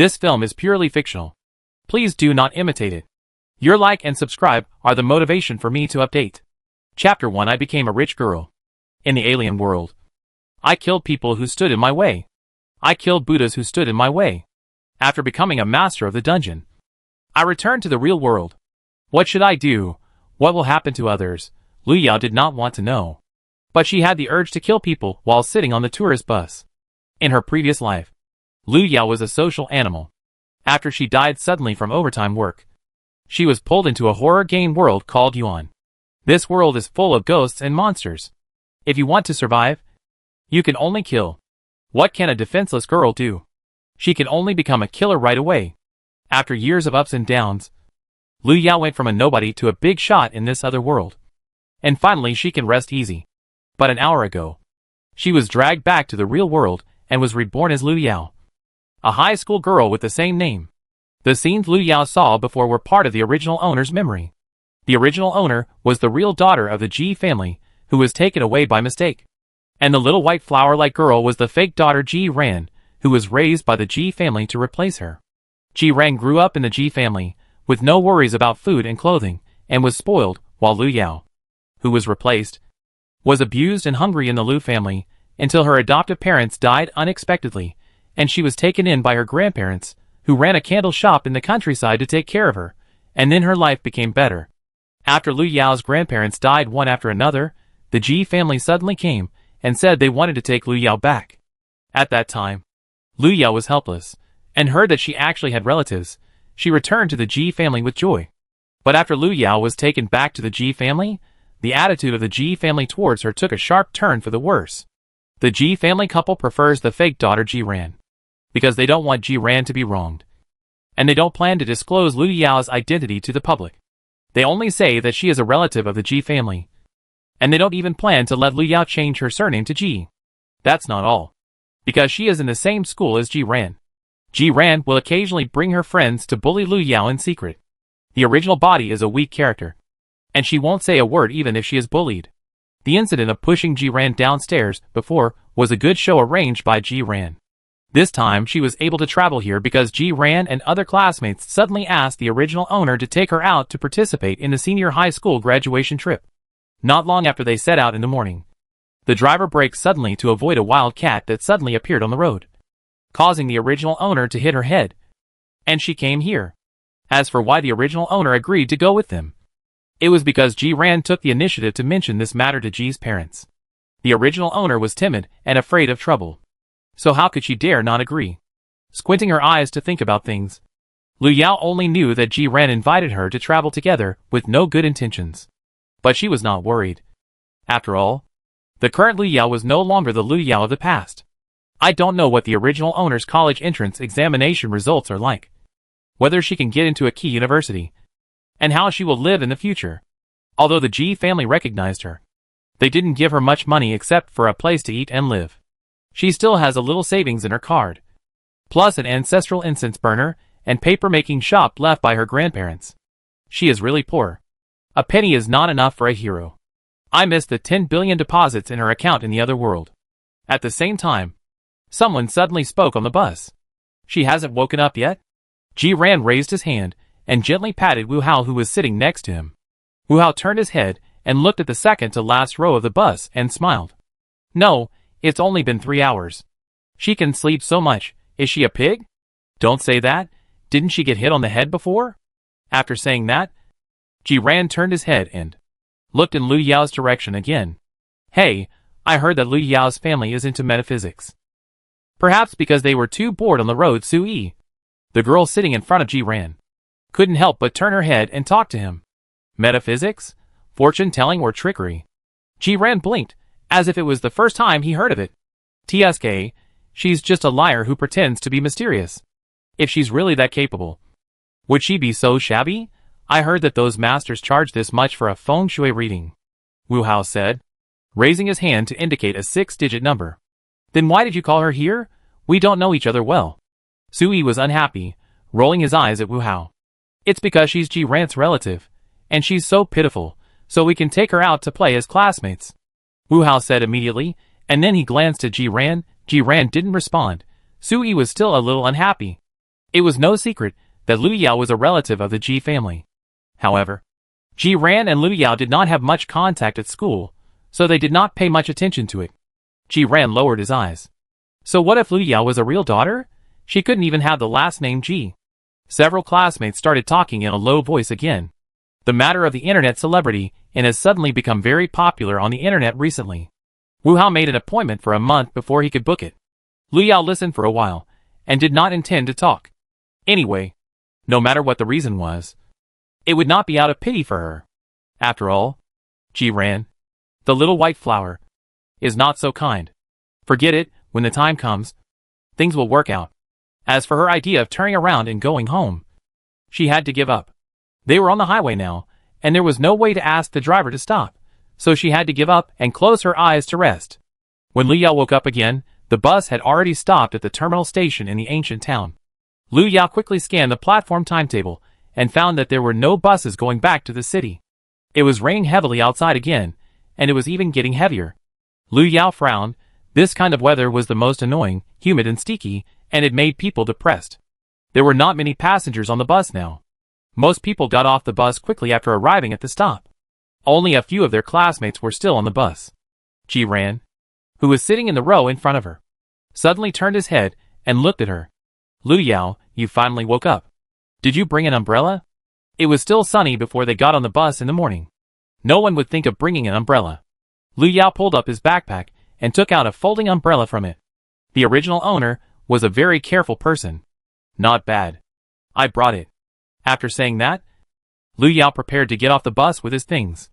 This film is purely fictional. Please do not imitate it. Your like and subscribe are the motivation for me to update. Chapter 1. I became a rich girl. In the alien world, I killed people who stood in my way. I killed Buddhas who stood in my way. After becoming a master of the dungeon, I returned to the real world. What should I do? What will happen to others? Lu Yao did not want to know. But she had the urge to kill people while sitting on the tourist bus. In her previous life, Lu Yao was a social animal. After she died suddenly from overtime work, she was pulled into a horror game world called Yuan. This world is full of ghosts and monsters. If you want to survive, you can only kill. What can a defenseless girl do? She can only become a killer right away. After years of ups and downs, Lu Yao went from a nobody to a big shot in this other world. And finally she can rest easy. But an hour ago, she was dragged back to the real world and was reborn as Lu Yao, a high school girl with the same name. The scenes Lu Yao saw before were part of the original owner's memory. The original owner was the real daughter of the Ji family, who was taken away by mistake. And the little white flower-like girl was the fake daughter Ji Ran, who was raised by the Ji family to replace her. Ji Ran grew up in the Ji family, with no worries about food and clothing, and was spoiled, while Lu Yao, who was replaced, was abused and hungry in the Lu family, until her adoptive parents died unexpectedly, and she was taken in by her grandparents, who ran a candle shop in the countryside to take care of her, and then her life became better. After Lu Yao's grandparents died one after another, the Ji family suddenly came and said they wanted to take Lu Yao back. At that time, Lu Yao was helpless, and heard that she actually had relatives. She returned to the Ji family with joy. But after Lu Yao was taken back to the Ji family, the attitude of the Ji family towards her took a sharp turn for the worse. The Ji family couple prefers the fake daughter Ji Ran, because they don't want Ji Ran to be wronged. And they don't plan to disclose Lu Yao's identity to the public. They only say that she is a relative of the Ji family. And they don't even plan to let Lu Yao change her surname to Ji. That's not all. Because she is in the same school as Ji Ran. Ji Ran will occasionally bring her friends to bully Lu Yao in secret. The original body is a weak character, and she won't say a word even if she is bullied. The incident of pushing Ji Ran downstairs before was a good show arranged by Ji Ran. This time she was able to travel here because Ji Ran and other classmates suddenly asked the original owner to take her out to participate in the senior high school graduation trip. Not long after they set out in the morning, the driver braked suddenly to avoid a wild cat that suddenly appeared on the road, causing the original owner to hit her head. And she came here. As for why the original owner agreed to go with them, it was because Ji Ran took the initiative to mention this matter to Ji's parents. The original owner was timid and afraid of trouble. So how could she dare not agree? Squinting her eyes to think about things, Lu Yao only knew that Ji Ran invited her to travel together with no good intentions. But she was not worried. After all, the current Lu Yao was no longer the Lu Yao of the past. I don't know what the original owner's college entrance examination results are like, whether she can get into a key university, and how she will live in the future. Although the Ji family recognized her, they didn't give her much money except for a place to eat and live. She still has a little savings in her card, plus an ancestral incense burner and paper-making shop left by her grandparents. She is really poor. A penny is not enough for a hero. I miss the 10 billion deposits in her account in the other world. At the same time, someone suddenly spoke on the bus. She hasn't woken up yet? Ji Ran raised his hand and gently patted Wu Hao, who was sitting next to him. Wu Hao turned his head and looked at the second to last row of the bus and smiled. No, it's only been 3 hours. She can sleep so much. Is she a pig? Don't say that. Didn't she get hit on the head before? After saying that, Ji Ran turned his head and looked in Lu Yao's direction again. Hey, I heard that Lu Yao's family is into metaphysics. Perhaps because they were too bored on the road. Sui, the girl sitting in front of Ji Ran, couldn't help but turn her head and talk to him. Metaphysics? Fortune-telling or trickery? Ji Ran blinked, as if it was the first time he heard of it. TSK, she's just a liar who pretends to be mysterious. If she's really that capable, would she be so shabby? I heard that those masters charge this much for a feng shui reading, Wu Hao said, raising his hand to indicate a 6-digit number. Then why did you call her here? We don't know each other well. Sui was unhappy, rolling his eyes at Wu Hao. It's because she's Ji Ran's relative, and she's so pitiful, so we can take her out to play as classmates, Wu Hao said immediately, and then he glanced at Ji Ran. Ji Ran didn't respond. Sui was still a little unhappy. It was no secret that Lu Yao was a relative of the Ji family. However, Ji Ran and Lu Yao did not have much contact at school, so they did not pay much attention to it. Ji Ran lowered his eyes. So what if Lu Yao was a real daughter? She couldn't even have the last name Ji. Several classmates started talking in a low voice again. The matter of the internet celebrity and has suddenly become very popular on the internet recently. Wu Hao made an appointment for a month before he could book it. Lu Yao listened for a while and did not intend to talk. Anyway, no matter what the reason was, it would not be out of pity for her. After all, Ji Ran, the little white flower, is not so kind. Forget it, when the time comes, things will work out. As for her idea of turning around and going home, she had to give up. They were on the highway now, and there was no way to ask the driver to stop, so she had to give up and close her eyes to rest. When Lu Yao woke up again, the bus had already stopped at the terminal station in the ancient town. Lu Yao quickly scanned the platform timetable and found that there were no buses going back to the city. It was raining heavily outside again, and it was even getting heavier. Lu Yao frowned. This kind of weather was the most annoying, humid and sticky, and it made people depressed. There were not many passengers on the bus now. Most people got off the bus quickly after arriving at the stop. Only a few of their classmates were still on the bus. Ji Ran, who was sitting in the row in front of her, suddenly turned his head and looked at her. Lu Yao, you finally woke up. Did you bring an umbrella? It was still sunny before they got on the bus in the morning. No one would think of bringing an umbrella. Lu Yao pulled up his backpack and took out a folding umbrella from it. The original owner was a very careful person. Not bad. I brought it. After saying that, Lu Yao prepared to get off the bus with his things.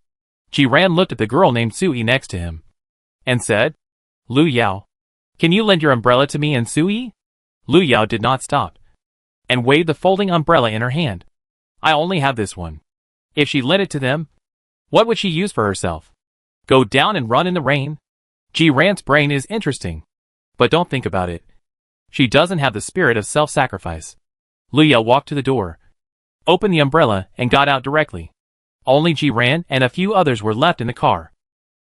Ji Ran looked at the girl named Sui next to him and said, Lu Yao, can you lend your umbrella to me and Sui? Lu Yao did not stop and waved the folding umbrella in her hand. I only have this one. If she lent it to them, what would she use for herself? Go down and run in the rain? Ji Ran's brain is interesting, but don't think about it. She doesn't have the spirit of self-sacrifice. Lu Yao walked to the door, opened the umbrella, and got out directly. Only Ji Ran and a few others were left in the car.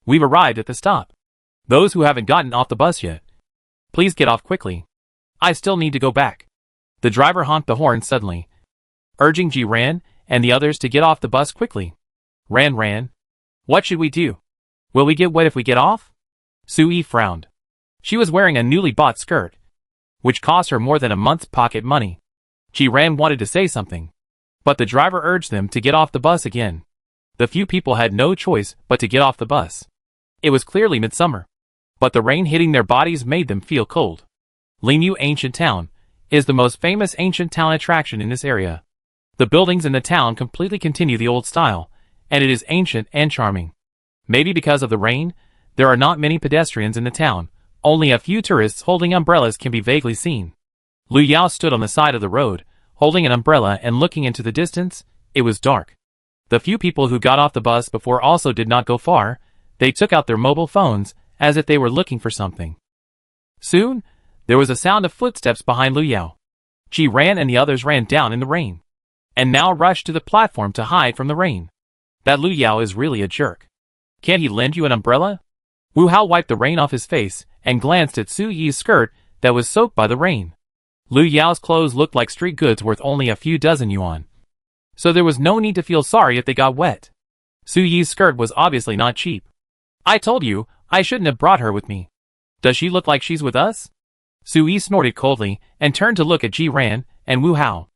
We've arrived at the stop. Those who haven't gotten off the bus yet, please get off quickly. I still need to go back. The driver honked the horn suddenly, urging Ji Ran and the others to get off the bus quickly. Ran, what should we do? Will we get wet if we get off? Sui frowned. She was wearing a newly bought skirt, which cost her more than a month's pocket money. Ji Ran wanted to say something, but the driver urged them to get off the bus again. The few people had no choice but to get off the bus. It was clearly midsummer, but the rain hitting their bodies made them feel cold. Lingyu Ancient Town is the most famous ancient town attraction in this area. The buildings in the town completely continue the old style, and it is ancient and charming. Maybe because of the rain, there are not many pedestrians in the town. Only a few tourists holding umbrellas can be vaguely seen. Lu Yao stood on the side of the road, holding an umbrella and looking into the distance. It was dark. The few people who got off the bus before also did not go far. They took out their mobile phones, as if they were looking for something. Soon, there was a sound of footsteps behind Lu Yao. Ji Ran and the others ran down in the rain, and now rushed to the platform to hide from the rain. That Lu Yao is really a jerk. Can't he lend you an umbrella? Wu Hao wiped the rain off his face and glanced at Su Yi's skirt that was soaked by the rain. Lu Yao's clothes looked like street goods worth only a few dozen yuan, so there was no need to feel sorry if they got wet. Su Yi's skirt was obviously not cheap. I told you, I shouldn't have brought her with me. Does she look like she's with us? Su Yi snorted coldly and turned to look at Ji Ran and Wu Hao.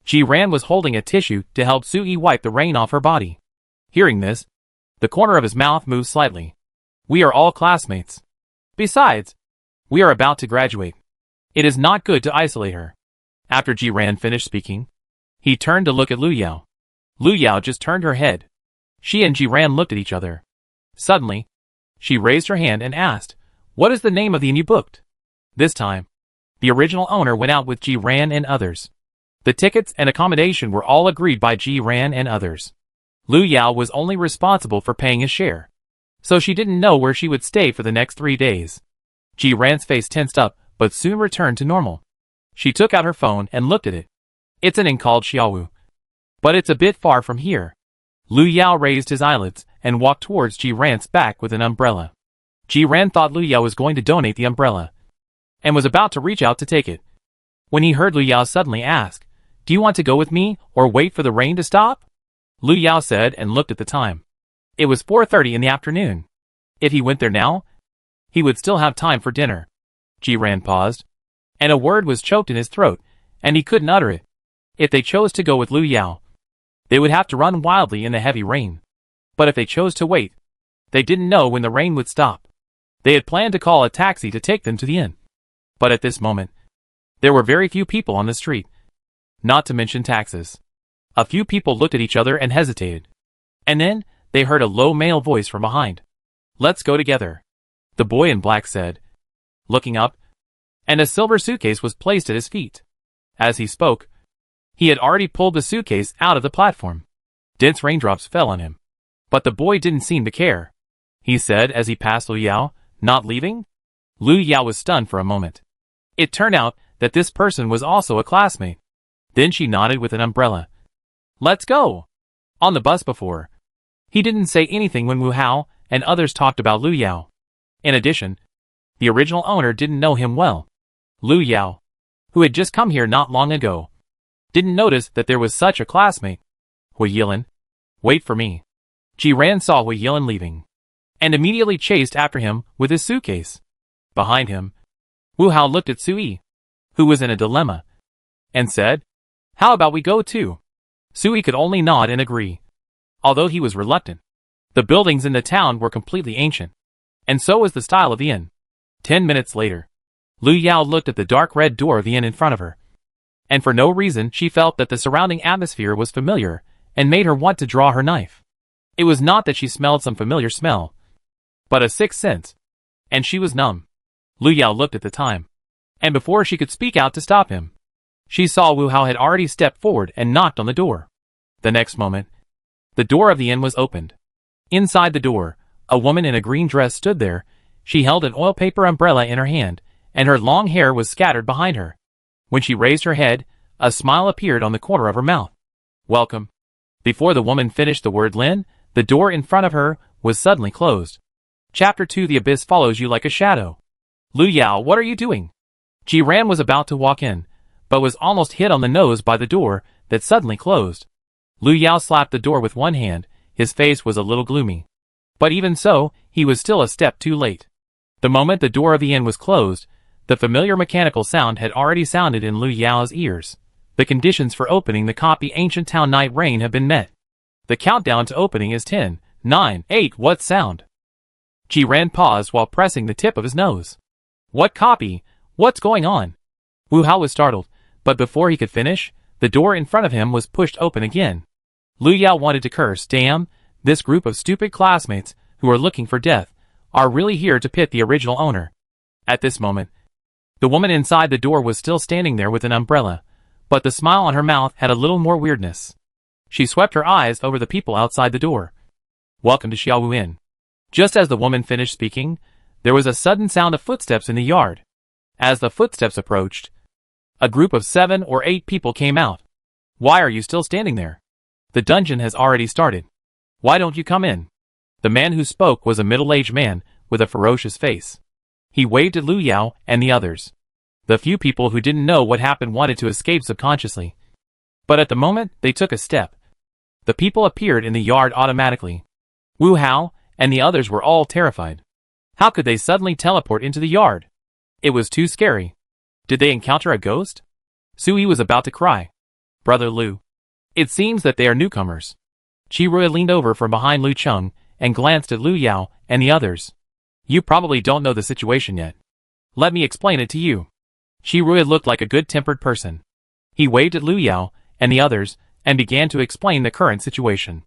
Ji Ran was holding a tissue to help Su Yi wipe the rain off her body. Hearing this, the corner of his mouth moved slightly. We are all classmates. Besides, we are about to graduate. It is not good to isolate her. After Ji Ran finished speaking, he turned to look at Lu Yao. Lu Yao just turned her head. She and Ji Ran looked at each other. Suddenly, she raised her hand and asked, what is the name of the inn you booked? This time, the original owner went out with Ji Ran and others. The tickets and accommodation were all agreed by Ji Ran and others. Lu Yao was only responsible for paying his share, so she didn't know where she would stay for the next 3 days. Ji Ran's face tensed up, but soon returned to normal. She took out her phone and looked at it. It's an inn called Xiaowu, but it's a bit far from here. Lu Yao raised his eyelids and walked towards Ji Ran's back with an umbrella. Ji Ran thought Lu Yao was going to donate the umbrella, and was about to reach out to take it. when he heard Lu Yao suddenly ask, "Do you want to go with me or wait for the rain to stop?" Lu Yao said and looked at the time. It was 4:30 in the afternoon. If he went there now, he would still have time for dinner. Jiran paused, and a word was choked in his throat, and he couldn't utter it. If they chose to go with Lu Yao, they would have to run wildly in the heavy rain. But if they chose to wait, they didn't know when the rain would stop. They had planned to call a taxi to take them to the inn. But at this moment, there were very few people on the street, not to mention taxis. A few people looked at each other and hesitated. And then, they heard a low male voice from behind. "Let's go together," the boy in black said, looking up, and a silver suitcase was placed at his feet. As he spoke, he had already pulled the suitcase out of the platform. Dense raindrops fell on him. But the boy didn't seem to care. He said as he passed Lu Yao, "Not leaving?" Lu Yao was stunned for a moment. It turned out that this person was also a classmate. Then she nodded with an umbrella. "Let's go." On the bus before, he didn't say anything when Wu Hao and others talked about Lu Yao. In addition, the original owner didn't know him well. Lu Yao, who had just come here not long ago, didn't notice that there was such a classmate. "Hui Yilan, wait for me." Jiran saw Hui Yilan leaving, and immediately chased after him with his suitcase. Behind him, Wu Hao looked at Sui, who was in a dilemma, and said, "How about we go too?" Sui could only nod and agree, although he was reluctant. The buildings in the town were completely ancient, and so was the style of the inn. 10 minutes later, Lu Yao looked at the dark red door of the inn in front of her, and for no reason she felt that the surrounding atmosphere was familiar and made her want to draw her knife. It was not that she smelled some familiar smell, but a sixth sense, and she was numb. Lu Yao looked at the time, and before she could speak out to stop him, she saw Wu Hao had already stepped forward and knocked on the door. The next moment, the door of the inn was opened. Inside the door, a woman in a green dress stood there. She held an oil paper umbrella in her hand, and her long hair was scattered behind her. When she raised her head, a smile appeared on the corner of her mouth. "Welcome." Before the woman finished the word Lin, the door in front of her was suddenly closed. Chapter 2. The abyss follows you like a shadow. "Lu Yao, what are you doing?" Jiran was about to walk in, but was almost hit on the nose by the door that suddenly closed. Lu Yao slapped the door with one hand. His face was a little gloomy. But even so, he was still a step too late. The moment the door of the inn was closed, the familiar mechanical sound had already sounded in Lu Yao's ears. The conditions for opening the copy Ancient Town Night Rain have been met. The countdown to opening is 10, 9, 8. What sound? Jiran paused while pressing the tip of his nose. "What copy? What's going on?" Wu Hao was startled, but before he could finish, the door in front of him was pushed open again. Lu Yao wanted to curse. Damn, this group of stupid classmates, who are looking for death, are really here to pit the original owner. At this moment, the woman inside the door was still standing there with an umbrella, but the smile on her mouth had a little more weirdness. She swept her eyes over the people outside the door. "Welcome to Xiaowu Inn." Just as the woman finished speaking, there was a sudden sound of footsteps in the yard. As the footsteps approached, a group of 7 or 8 people came out. "Why are you still standing there? The dungeon has already started. Why don't you come in?" The man who spoke was a middle-aged man with a ferocious face. He waved at Lu Yao and the others. The few people who didn't know what happened wanted to escape subconsciously. But at the moment they took a step, the people appeared in the yard automatically. Wu Hao and the others were all terrified. How could they suddenly teleport into the yard? It was too scary. Did they encounter a ghost? Sui was about to cry. "Brother Lu, it seems that they are newcomers." Qirui leaned over from behind Lu Cheng and glanced at Lu Yao and the others. "You probably don't know the situation yet. Let me explain it to you." Qirui looked like a good-tempered person. He waved at Lu Yao and the others and began to explain the current situation.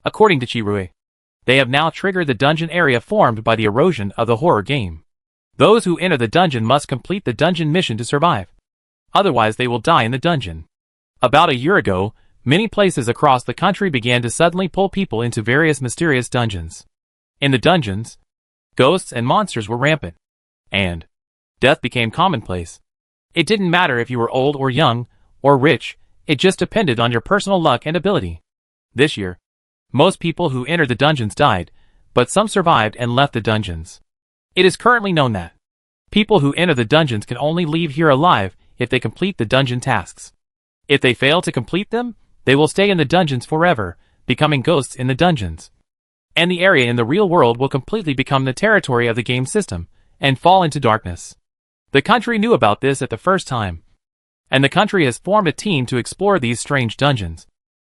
According to Qirui, they have now triggered the dungeon area formed by the erosion of the horror game. Those who enter the dungeon must complete the dungeon mission to survive. Otherwise they will die in the dungeon. About a year ago, many places across the country began to suddenly pull people into various mysterious dungeons. In the dungeons, ghosts and monsters were rampant, and death became commonplace. It didn't matter if you were old or young, or rich, it just depended on your personal luck and ability. This year, most people who entered the dungeons died, but some survived and left the dungeons. It is currently known that people who enter the dungeons can only leave here alive if they complete the dungeon tasks. If they fail to complete them, they will stay in the dungeons forever, becoming ghosts in the dungeons. And the area in the real world will completely become the territory of the game system, and fall into darkness. The country knew about this at the first time, and the country has formed a team to explore these strange dungeons.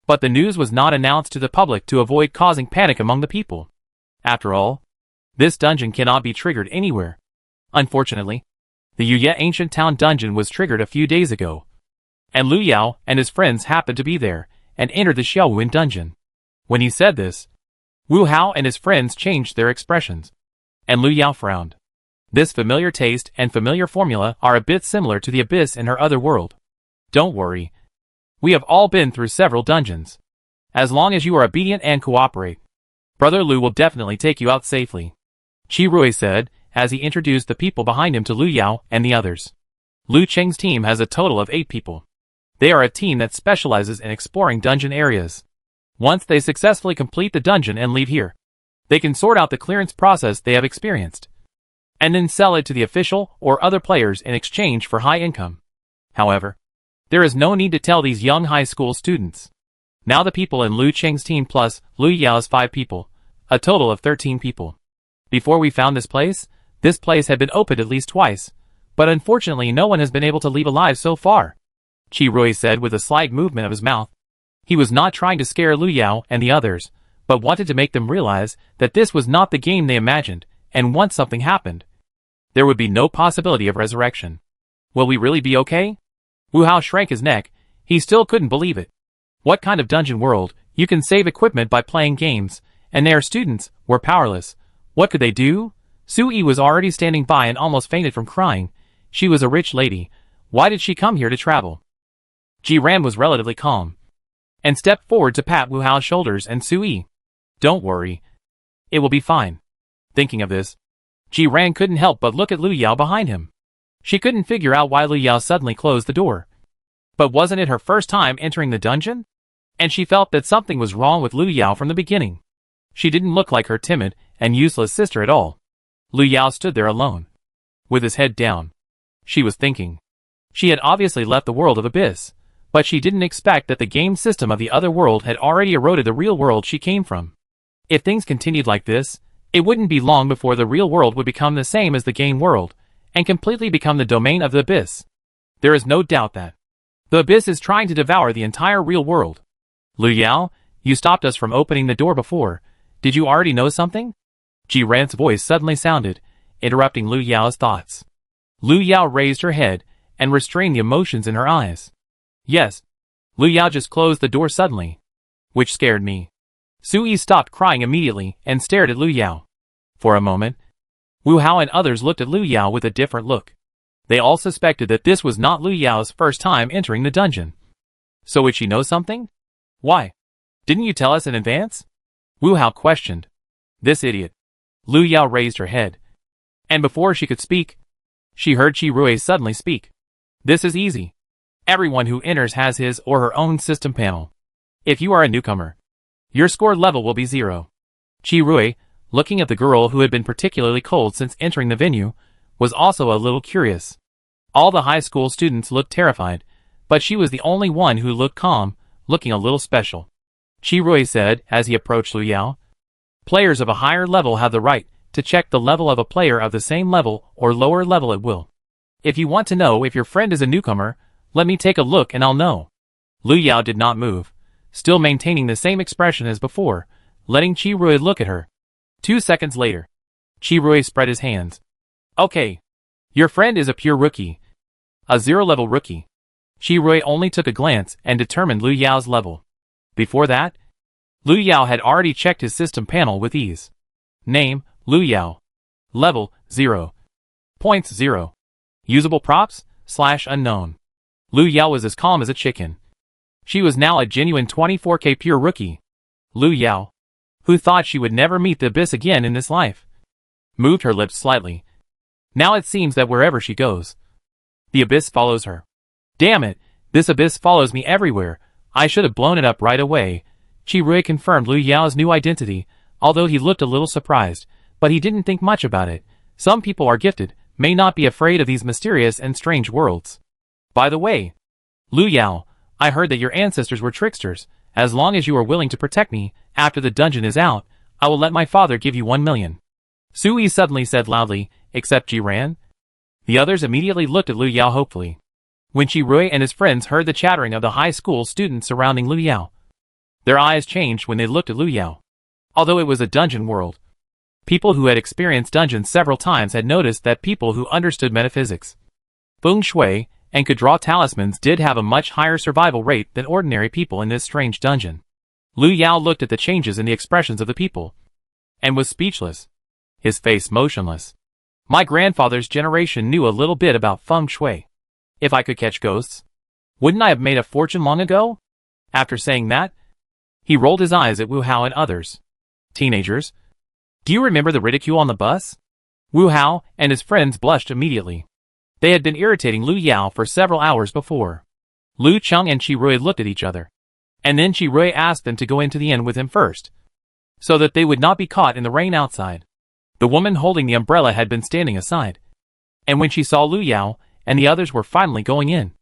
But the news was not announced to the public to avoid causing panic among the people. After all, this dungeon cannot be triggered anywhere. Unfortunately, the Yuye Ancient Town dungeon was triggered a few days ago, and Lu Yao and his friends happened to be there and entered the Xiaowuan dungeon. When he said this, Wu Hao and his friends changed their expressions, and Lu Yao frowned. This familiar taste and familiar formula are a bit similar to the abyss in her other world. Don't worry. We have all been through several dungeons. As long as you are obedient and cooperate, Brother Lu will definitely take you out safely, Qi Rui said, as he introduced the people behind him to Lu Yao and the others. Lu Cheng's team has a total of 8 people. They are a team that specializes in exploring dungeon areas. Once they successfully complete the dungeon and leave here, they can sort out the clearance process they have experienced, and then sell it to the official or other players in exchange for high income. However, there is no need to tell these young high school students. Now the people in Lu Cheng's team plus Lu Yao's 5 people, a total of 13 people. Before we found this place had been opened at least twice, but unfortunately no one has been able to leave alive so far, Qi Rui said with a slight movement of his mouth. He was not trying to scare Lu Yao and the others, but wanted to make them realize that this was not the game they imagined, and once something happened, there would be no possibility of resurrection. Will we really be okay? Wu Hao shrank his neck. He still couldn't believe it. What kind of dungeon world? You can save equipment by playing games, and their students were powerless. What could they do? Su Yi was already standing by and almost fainted from crying. She was a rich lady. Why did she come here to travel? Ji Ran was relatively calm, and stepped forward to pat Wu Hao's shoulders and Su Yi. Don't worry. It will be fine. Thinking of this, Ji Ran couldn't help but look at Lu Yao behind him. She couldn't figure out why Lu Yao suddenly closed the door. But wasn't it her first time entering the dungeon? And she felt that something was wrong with Lu Yao from the beginning. She didn't look like her timid and useless sister at all. Lu Yao stood there alone, with his head down. She was thinking. She had obviously left the world of Abyss, but she didn't expect that the game system of the other world had already eroded the real world she came from. If things continued like this, it wouldn't be long before the real world would become the same as the game world, and completely become the domain of the Abyss. There is no doubt that the Abyss is trying to devour the entire real world. Lu Yao, you stopped us from opening the door before. Did you already know something? Ji Ran's voice suddenly sounded, interrupting Lu Yao's thoughts. Lu Yao raised her head and restrained the emotions in her eyes. Yes. Lu Yao just closed the door suddenly, which scared me. Su Yi stopped crying immediately and stared at Lu Yao. For a moment, Wu Hao and others looked at Lu Yao with a different look. They all suspected that this was not Lu Yao's first time entering the dungeon. So would she know something? Why? Didn't you tell us in advance? Wu Hao questioned. This idiot. Lu Yao raised her head, and before she could speak, she heard Qi Rui suddenly speak. This is easy. Everyone who enters has his or her own system panel. If you are a newcomer, your score level will be 0. Qi Rui, looking at the girl who had been particularly cold since entering the venue, was also a little curious. All the high school students looked terrified, but she was the only one who looked calm, looking a little special. Qi Rui said as he approached Lu Yao. Players of a higher level have the right to check the level of a player of the same level or lower level at will. If you want to know if your friend is a newcomer, let me take a look and I'll know. Lu Yao did not move, still maintaining the same expression as before, letting Qi Rui look at her. 2 seconds later, Qi Rui spread his hands. Okay. Your friend is a pure rookie. A 0-level rookie. Qi Rui only took a glance and determined Lu Yao's level. Before that, Lu Yao had already checked his system panel with ease. Name, Lu Yao. Level, 0. Points, 0. Usable props, /unknown. Lu Yao was as calm as a chicken. She was now a genuine 24K pure rookie. Lu Yao, who thought she would never meet the Abyss again in this life, moved her lips slightly. Now it seems that wherever she goes, the Abyss follows her. Damn it, this Abyss follows me everywhere. I should have blown it up right away. Qi Rui confirmed Lu Yao's new identity, although he looked a little surprised, but he didn't think much about it. Some people are gifted, may not be afraid of these mysterious and strange worlds. By the way, Lu Yao, I heard that your ancestors were tricksters. As long as you are willing to protect me, after the dungeon is out, I will let my father give you 1 million. Sui suddenly said loudly, except Jiran. The others immediately looked at Lu Yao hopefully. When Qirui and his friends heard the chattering of the high school students surrounding Lu Yao, their eyes changed when they looked at Lu Yao. Although it was a dungeon world, people who had experienced dungeons several times had noticed that people who understood metaphysics, feng shui, and could draw talismans did have a much higher survival rate than ordinary people in this strange dungeon. Lu Yao looked at the changes in the expressions of the people, and was speechless, his face motionless. My grandfather's generation knew a little bit about feng shui. If I could catch ghosts, wouldn't I have made a fortune long ago? After saying that, he rolled his eyes at Wu Hao and others. Teenagers? Do you remember the ridicule on the bus? Wu Hao and his friends blushed immediately. They had been irritating Lu Yao for several hours before. Lu Cheng and Qirui looked at each other, and then Qirui asked them to go into the inn with him first, so that they would not be caught in the rain outside. The woman holding the umbrella had been standing aside, and when she saw Lu Yao and the others were finally going in,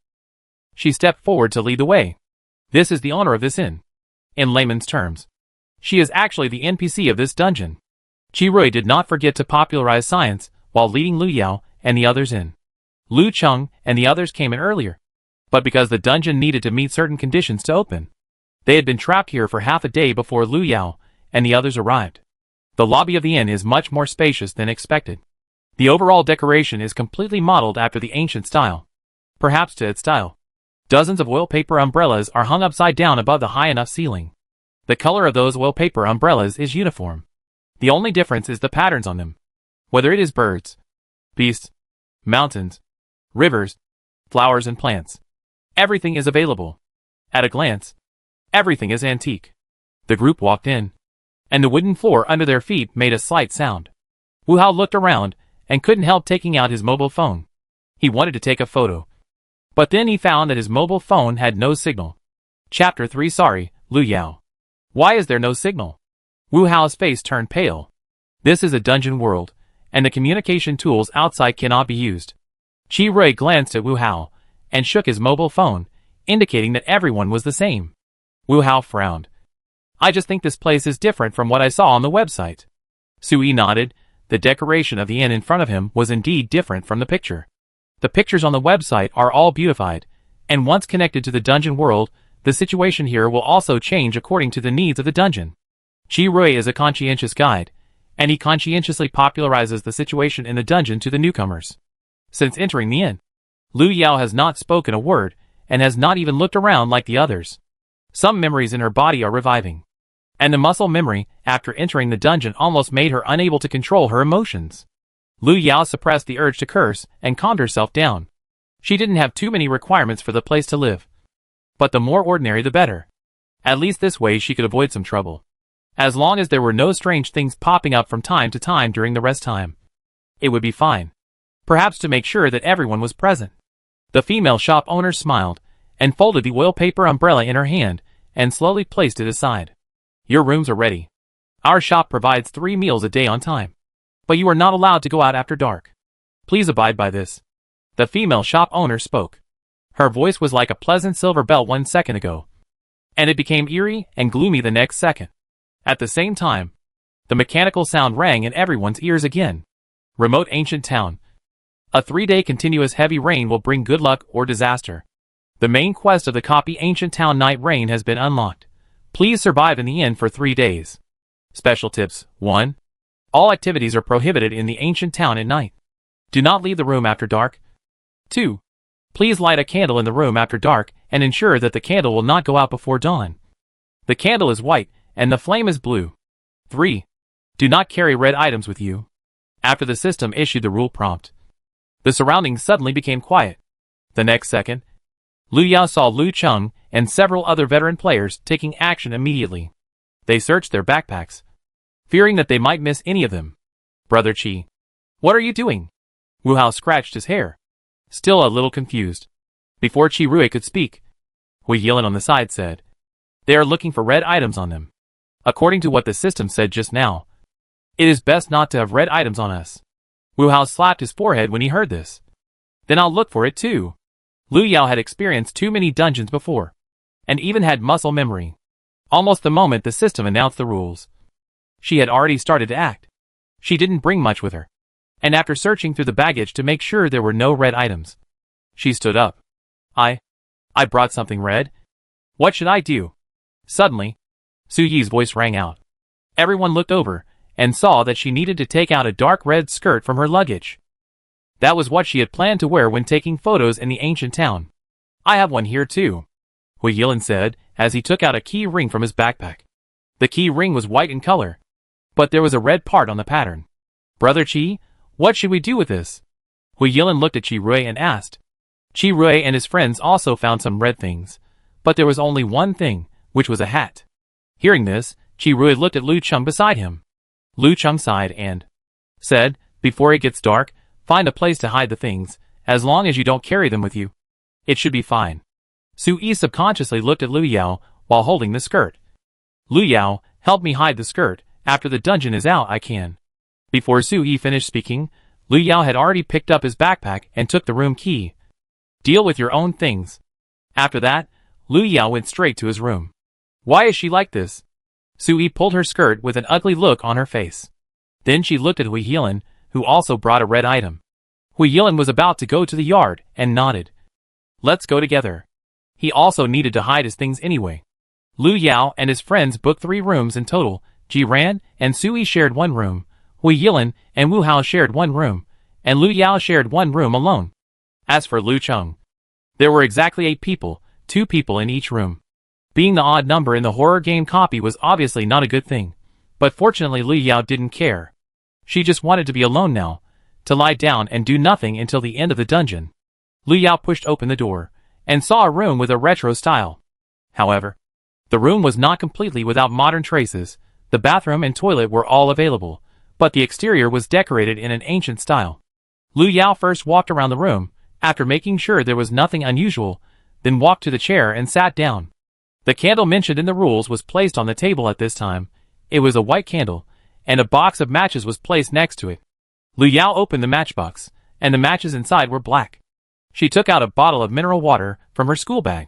she stepped forward to lead the way. This is the owner of this inn. In layman's terms, she is actually the NPC of this dungeon. Qirui did not forget to popularize science while leading Lu Yao and the others in. Lu Cheng and the others came in earlier, but because the dungeon needed to meet certain conditions to open, they had been trapped here for half a day before Lu Yao and the others arrived. The lobby of the inn is much more spacious than expected. The overall decoration is completely modeled after the ancient style, perhaps to its style. Dozens of wallpaper umbrellas are hung upside down above the high enough ceiling. The color of those wallpaper umbrellas is uniform. The only difference is the patterns on them. Whether it is birds, beasts, mountains, rivers, flowers and plants, everything is available. At a glance, everything is antique. The group walked in, and the wooden floor under their feet made a slight sound. Wu Hao looked around and couldn't help taking out his mobile phone. He wanted to take a photo, but then he found that his mobile phone had no signal. Chapter 3. Sorry, Lu Yao. Why is there no signal? Wu Hao's face turned pale. This is a dungeon world, and the communication tools outside cannot be used. Qirui glanced at Wu Hao and shook his mobile phone, indicating that everyone was the same. Wu Hao frowned. I just think this place is different from what I saw on the website. Sui nodded. The decoration of the inn in front of him was indeed different from the picture. The pictures on the website are all beautified, and once connected to the dungeon world, the situation here will also change according to the needs of the dungeon. Qirui is a conscientious guide, and he conscientiously popularizes the situation in the dungeon to the newcomers. Since entering the inn, Lu Yao has not spoken a word, and has not even looked around like the others. Some memories in her body are reviving, and the muscle memory after entering the dungeon almost made her unable to control her emotions. Lu Yao suppressed the urge to curse and calmed herself down. She didn't have too many requirements for the place to live, but the more ordinary the better. At least this way she could avoid some trouble. As long as there were no strange things popping up from time to time during the rest time, it would be fine. Perhaps to make sure that everyone was present. The female shop owner smiled, and folded the wallpaper umbrella in her hand, and slowly placed it aside. Your rooms are ready. Our shop provides 3 meals a day on time, but you are not allowed to go out after dark. Please abide by this. The female shop owner spoke. Her voice was like a pleasant silver bell 1 second ago, and it became eerie and gloomy the next second. At the same time, the mechanical sound rang in everyone's ears again. Remote ancient town. A 3-day continuous heavy rain will bring good luck or disaster. The main quest of the copy Ancient Town Night Rain has been unlocked. Please survive in the inn for 3 days. Special tips. 1. All activities are prohibited in the ancient town at night. Do not leave the room after dark. 2. Please light a candle in the room after dark and ensure that the candle will not go out before dawn. The candle is white and the flame is blue. 3. Do not carry red items with you. After the system issued the rule prompt, the surroundings suddenly became quiet. The next second, Lu Yao saw Lu Cheng and several other veteran players taking action immediately. They searched their backpacks, fearing that they might miss any of them. Brother Qi, what are you doing? Wu Hao scratched his hair, still a little confused. Before Qirui could speak, Hui Yilin on the side said, they are looking for red items on them. According to what the system said just now, it is best not to have red items on us. Wu Hao slapped his forehead when he heard this. Then I'll look for it too. Lu Yao had experienced too many dungeons before, and even had muscle memory. Almost the moment the system announced the rules, she had already started to act. She didn't bring much with her, and after searching through the baggage to make sure there were no red items, she stood up. I brought something red. What should I do? Suddenly, Su Yi's voice rang out. Everyone looked over, and saw that she needed to take out a dark red skirt from her luggage. That was what she had planned to wear when taking photos in the ancient town. I have one here too, Hui Yilin said, as he took out a key ring from his backpack. The key ring was white in color, but there was a red part on the pattern. Brother Qi, what should we do with this? Hui Yilin looked at Qi Rui and asked. Qi Rui and his friends also found some red things, but there was only one thing, which was a hat. Hearing this, Qi Rui looked at Lu Cheng beside him. Lu Cheng sighed and said, before it gets dark, find a place to hide the things, as long as you don't carry them with you. It should be fine. Su Yi subconsciously looked at Lu Yao while holding the skirt. Lu Yao, help me hide the skirt. After the dungeon is out I can. Before Su Yi finished speaking, Lu Yao had already picked up his backpack and took the room key. Deal with your own things. After that, Lu Yao went straight to his room. Why is she like this? Su Yi pulled her skirt with an ugly look on her face. Then she looked at Hui Yilin, who also brought a red item. Hui Yilin was about to go to the yard and nodded. Let's go together. He also needed to hide his things anyway. Lu Yao and his friends booked 3 rooms in total. Ji Ran and Su Yi shared 1 room. Hui Yilin and Wu Hao shared 1 room, and Lu Yao shared 1 room alone. As for Lu Cheng, there were exactly 8 people, 2 people in each room. Being the odd number in the horror game copy was obviously not a good thing, but fortunately Lu Yao didn't care. She just wanted to be alone now, to lie down and do nothing until the end of the dungeon. Lu Yao pushed open the door, and saw a room with a retro style. However, the room was not completely without modern traces. The bathroom and toilet were all available, but the exterior was decorated in an ancient style. Lu Yao first walked around the room, after making sure there was nothing unusual, then walked to the chair and sat down. The candle mentioned in the rules was placed on the table at this time. It was a white candle, and a box of matches was placed next to it. Lu Yao opened the matchbox, and the matches inside were black. She took out a bottle of mineral water from her school bag,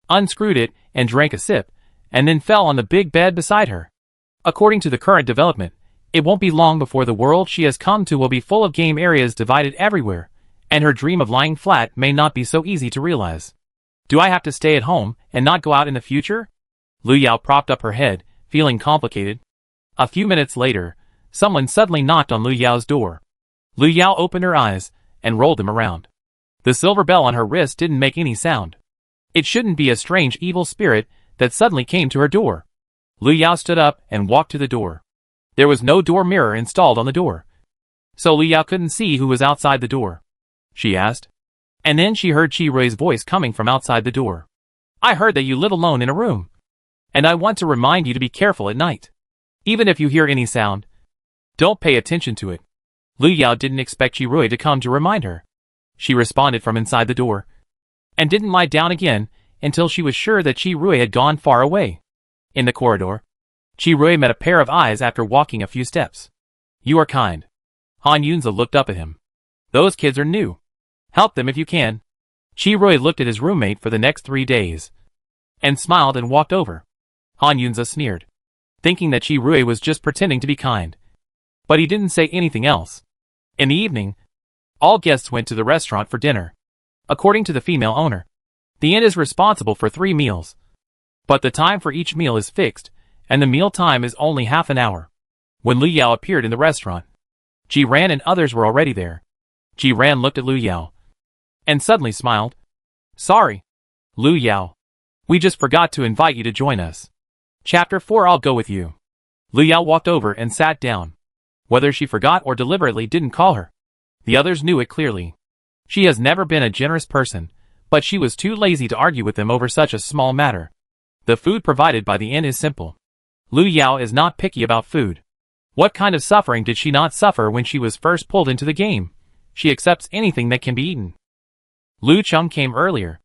unscrewed it, and drank a sip, and then fell on the big bed beside her. According to the current development, it won't be long before the world she has come to will be full of game areas divided everywhere, and her dream of lying flat may not be so easy to realize. Do I have to stay at home and not go out in the future? Lu Yao propped up her head, feeling complicated. A few minutes later, someone suddenly knocked on Lu Yao's door. Lu Yao opened her eyes and rolled them around. The silver bell on her wrist didn't make any sound. It shouldn't be a strange evil spirit that suddenly came to her door. Lu Yao stood up and walked to the door. There was no door mirror installed on the door, so Lu Yao couldn't see who was outside the door. She asked. And then she heard Qi Rui's voice coming from outside the door. I heard that you live alone in a room, and I want to remind you to be careful at night. Even if you hear any sound, don't pay attention to it. Lu Yao didn't expect Qi Rui to come to remind her. She responded from inside the door, and didn't lie down again until she was sure that Qi Rui had gone far away. In the corridor, Qi Rui met a pair of eyes after walking a few steps. You are kind. Han Yunze looked up at him. Those kids are new. Help them if you can. Qi Rui looked at his roommate for the next 3 days, and smiled and walked over. Han Yunze sneered, thinking that Qi Rui was just pretending to be kind. But he didn't say anything else. In the evening, all guests went to the restaurant for dinner. According to the female owner, the inn is responsible for 3 meals, but the time for each meal is fixed, and the meal time is only half an hour. When Lu Yao appeared in the restaurant, Ji Ran and others were already there. Ji Ran looked at Lu Yao, and suddenly smiled. Sorry, Lu Yao. We just forgot to invite you to join us. Chapter 4 I'll go with you. Lu Yao walked over and sat down. Whether she forgot or deliberately didn't call her, the others knew it clearly. She has never been a generous person, but she was too lazy to argue with them over such a small matter. The food provided by the inn is simple. Lu Yao is not picky about food. What kind of suffering did she not suffer when she was first pulled into the game? She accepts anything that can be eaten. Lu Cheng came earlier.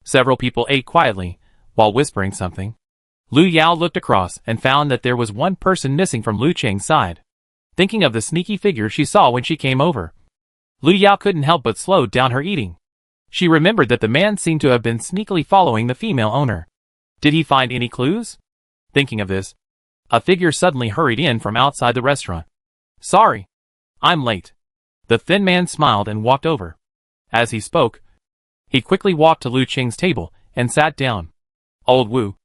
Several people ate quietly, while whispering something. Lu Yao looked across and found that there was one person missing from Lu Cheng's side. Thinking of the sneaky figure she saw when she came over, Lu Yao couldn't help but slow down her eating. She remembered that the man seemed to have been sneakily following the female owner. Did he find any clues? Thinking of this, a figure suddenly hurried in from outside the restaurant. Sorry, I'm late. The thin man smiled and walked over. As he spoke, he quickly walked to Lu Qing's table and sat down. Old Wu,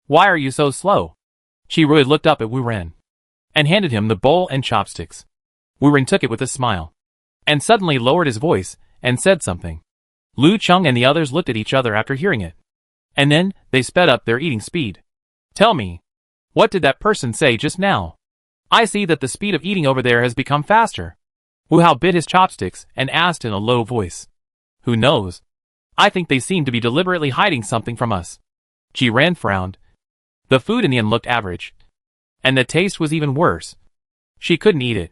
why are you so slow? Qi Rui looked up at Wu Ren and handed him the bowl and chopsticks. Wu Ren took it with a smile and suddenly lowered his voice and said something. Lu Cheng and the others looked at each other after hearing it. And then, they sped up their eating speed. Tell me, what did that person say just now? I see that the speed of eating over there has become faster. Wu Hao bit his chopsticks and asked in a low voice. Who knows? I think they seem to be deliberately hiding something from us. Ji Ran frowned. The food in the inn looked average. And the taste was even worse. She couldn't eat it.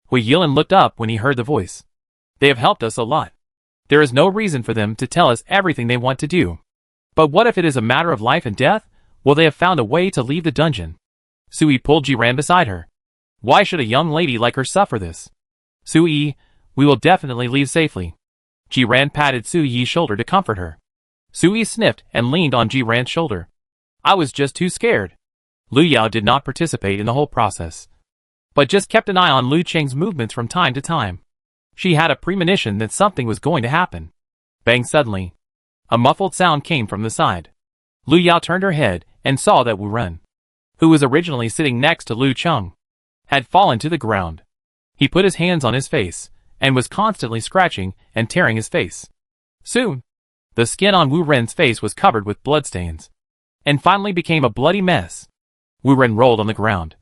Hui Yilin looked up when he heard the voice. They have helped us a lot. There is no reason for them to tell us everything they want to do. But what if it is a matter of life and death? Will they have found a way to leave the dungeon? Sui pulled Ji Ran beside her. Why should a young lady like her suffer this? Sui, we will definitely leave safely. Ji Ran patted Sui's shoulder to comfort her. Sui sniffed and leaned on Ji Ran's shoulder. I was just too scared. Lu Yao did not participate in the whole process, but just kept an eye on Lu Cheng's movements from time to time. She had a premonition that something was going to happen. Bang! Suddenly, a muffled sound came from the side. Lu Yao turned her head and saw that Wu Ren, who was originally sitting next to Lu Cheng, had fallen to the ground. He put his hands on his face and was constantly scratching and tearing his face. Soon, the skin on Wu Ren's face was covered with bloodstains, and finally became a bloody mess. Wu Ren rolled on the ground,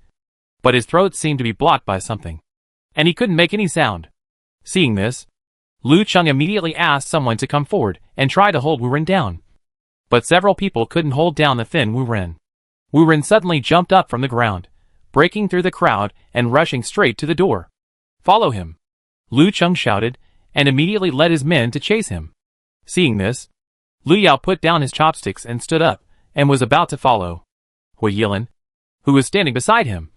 but his throat seemed to be blocked by something, and he couldn't make any sound. Seeing this, Lu Cheng immediately asked someone to come forward and try to hold Wu Ren down. But several people couldn't hold down the thin Wu Ren. Wu Ren suddenly jumped up from the ground, breaking through the crowd and rushing straight to the door. Follow him, Lu Cheng shouted, and immediately led his men to chase him. Seeing this, Lu Yao put down his chopsticks and stood up, and was about to follow. Hui Yilin, who was standing beside him,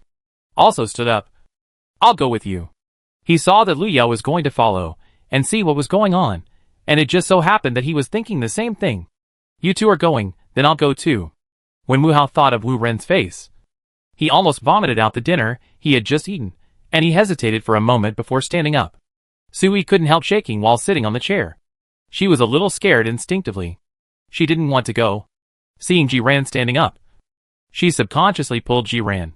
also stood up. I'll go with you. He saw that Lu Yao was going to follow and see what was going on, and it just so happened that he was thinking the same thing. You two are going, then I'll go too. When Wu Hao thought of Wu Ren's face, he almost vomited out the dinner he had just eaten, and he hesitated for a moment before standing up. Sui couldn't help shaking while sitting on the chair. She was a little scared instinctively. She didn't want to go. Seeing Ji Ran standing up, she subconsciously pulled Ji Ran.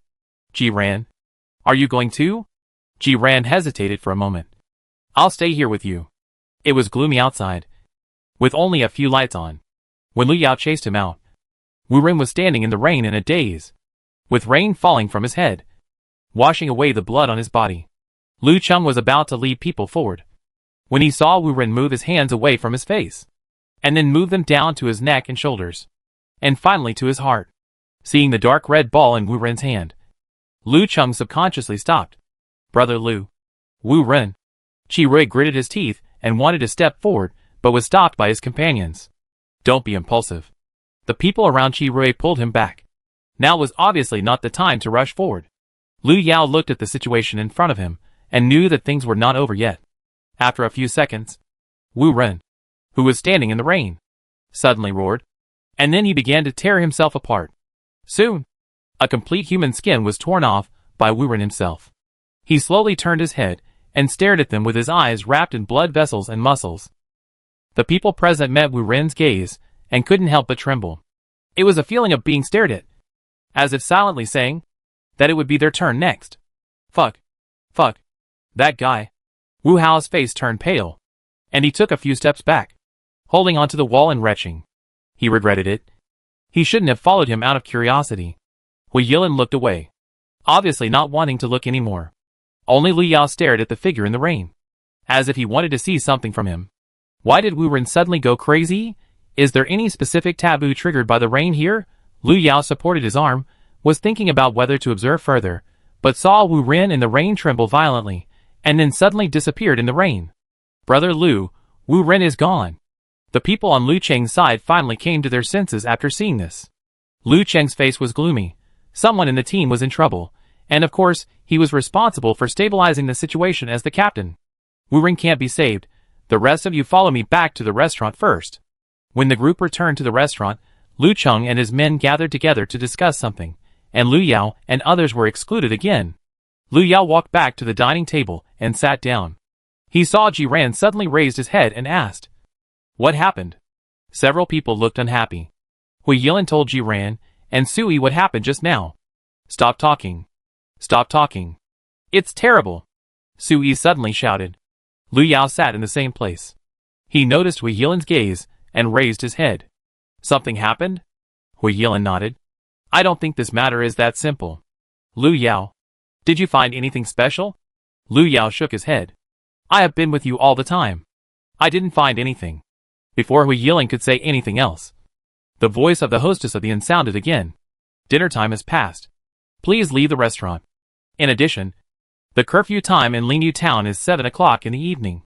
Ji Ran, are you going too? Ji Ran hesitated for a moment. I'll stay here with you. It was gloomy outside, with only a few lights on. When Lu Yao chased him out, Wu Ren was standing in the rain in a daze, with rain falling from his head, washing away the blood on his body. Lu Cheng was about to lead people forward, when he saw Wu Ren move his hands away from his face, and then move them down to his neck and shoulders, and finally to his heart. Seeing the dark red ball in Wu Ren's hand, Lu Cheng subconsciously stopped. Brother Lu. Wu Ren. Qi Rui gritted his teeth and wanted to step forward, but was stopped by his companions. Don't be impulsive. The people around Qi Rui pulled him back. Now was obviously not the time to rush forward. Lu Yao looked at the situation in front of him, and knew that things were not over yet. After a few seconds, Wu Ren, who was standing in the rain, suddenly roared, and then he began to tear himself apart. Soon, a complete human skin was torn off by Wu Ren himself. He slowly turned his head and stared at them with his eyes wrapped in blood vessels and muscles. The people present met Wu Ren's gaze and couldn't help but tremble. It was a feeling of being stared at, as if silently saying that it would be their turn next. Fuck. Fuck. That guy. Wu Hao's face turned pale, and he took a few steps back, holding onto the wall and retching. He regretted it. He shouldn't have followed him out of curiosity. Hui Yilin looked away, obviously not wanting to look anymore. Only Lu Yao stared at the figure in the rain, as if he wanted to see something from him. Why did Wu Ren suddenly go crazy? Is there any specific taboo triggered by the rain here? Lu Yao supported his arm, was thinking about whether to observe further, but saw Wu Ren in the rain tremble violently, and then suddenly disappeared in the rain. Brother Lu, Wu Ren is gone. The people on Lu Cheng's side finally came to their senses after seeing this. Lu Cheng's face was gloomy. Someone in the team was in trouble, and of course, he was responsible for stabilizing the situation as the captain. Wu Ren can't be saved, The rest of you follow me back to the restaurant first. When the group returned to the restaurant, Lu Cheng and his men gathered together to discuss something, and Lu Yao and others were excluded again. Lu Yao walked back to the dining table and sat down. He saw Ji Ran suddenly raised his head and asked, "What happened?" Several people looked unhappy. Hui Yilan told Ji Ran and Sui what happened just now. "Stop talking. Stop talking. It's terrible," Sui suddenly shouted. Lu Yao sat in the same place. He noticed Hui Yilan's gaze and raised his head. "Something happened?" Hui Yilan nodded. "I don't think this matter is that simple." Lu Yao, "Did you find anything special?" Lu Yao shook his head. "I have been with you all the time. I didn't find anything." Before Hui Yilan could say anything else, the voice of the hostess of the inn sounded again. "Dinner time has passed. Please leave the restaurant. In addition, the curfew time in Lingyu town is 7 o'clock in the evening.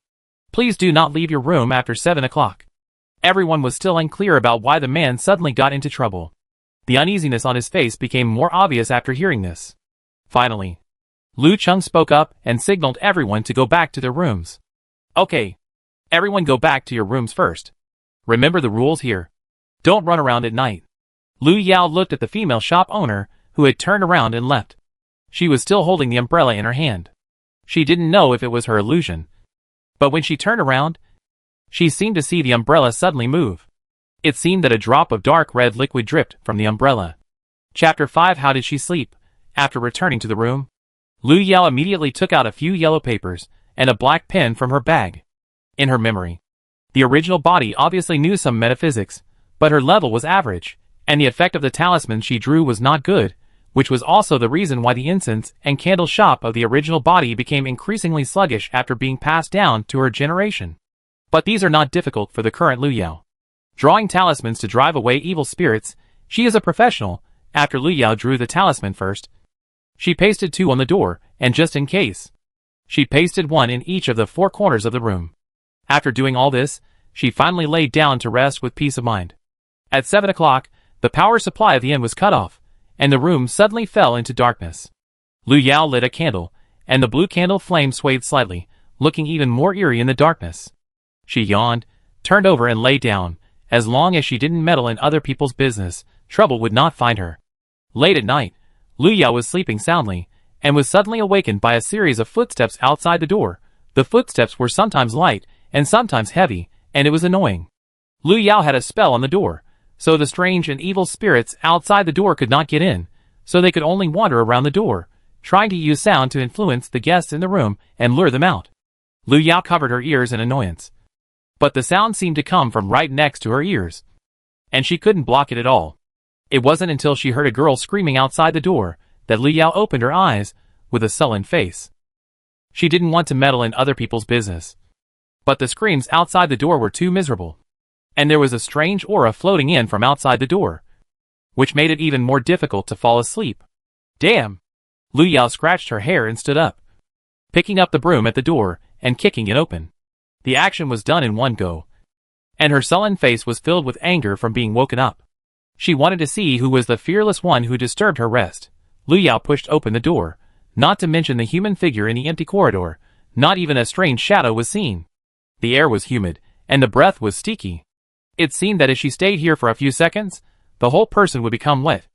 Please do not leave your room after 7 o'clock. Everyone was still unclear about why the man suddenly got into trouble. The uneasiness on his face became more obvious after hearing this. Finally, Lu Cheng spoke up and signaled everyone to go back to their rooms. "Okay. Everyone go back to your rooms first. Remember the rules here. Don't run around at night." Lu Yao looked at the female shop owner, who had turned around and left. She was still holding the umbrella in her hand. She didn't know if it was her illusion, but when she turned around, she seemed to see the umbrella suddenly move. It seemed that a drop of dark red liquid dripped from the umbrella. Chapter 5. How did she sleep? After returning to the room, Lu Yao immediately took out a few yellow papers and a black pen from her bag. In her memory, the original body obviously knew some metaphysics, but her level was average, and the effect of the talisman she drew was not good, which was also the reason why the incense and candle shop of the original body became increasingly sluggish after being passed down to her generation. But these are not difficult for the current Lu Yao. Drawing talismans to drive away evil spirits, she is a professional. After Lu Yao drew the talisman first, she pasted 2 on the door, and just in case, she pasted 1 in each of the 4 corners of the room. After doing all this, she finally laid down to rest with peace of mind. At 7 o'clock, the power supply of the inn was cut off, and the room suddenly fell into darkness. Lu Yao lit a candle, and the blue candle flame swayed slightly, looking even more eerie in the darkness. She yawned, turned over and lay down. As long as she didn't meddle in other people's business, trouble would not find her. Late at night, Lu Yao was sleeping soundly, and was suddenly awakened by a series of footsteps outside the door. The footsteps were sometimes light, and sometimes heavy, and it was annoying. Lu Yao had a spell on the door, so the strange and evil spirits outside the door could not get in, so they could only wander around the door, trying to use sound to influence the guests in the room and lure them out. Lu Yao covered her ears in annoyance, but the sound seemed to come from right next to her ears, and she couldn't block it at all. It wasn't until she heard a girl screaming outside the door that Lu Yao opened her eyes with a sullen face. She didn't want to meddle in other people's business, but the screams outside the door were too miserable. And there was a strange aura floating in from outside the door, which made it even more difficult to fall asleep. Damn! Lu Yao scratched her hair and stood up, picking up the broom at the door and kicking it open. The action was done in one go, and her sullen face was filled with anger from being woken up. She wanted to see who was the fearless one who disturbed her rest. Lu Yao pushed open the door, not to mention the human figure in the empty corridor. Not even a strange shadow was seen. The air was humid, and the breath was sticky. It seemed that if she stayed here for a few seconds, the whole person would become wet.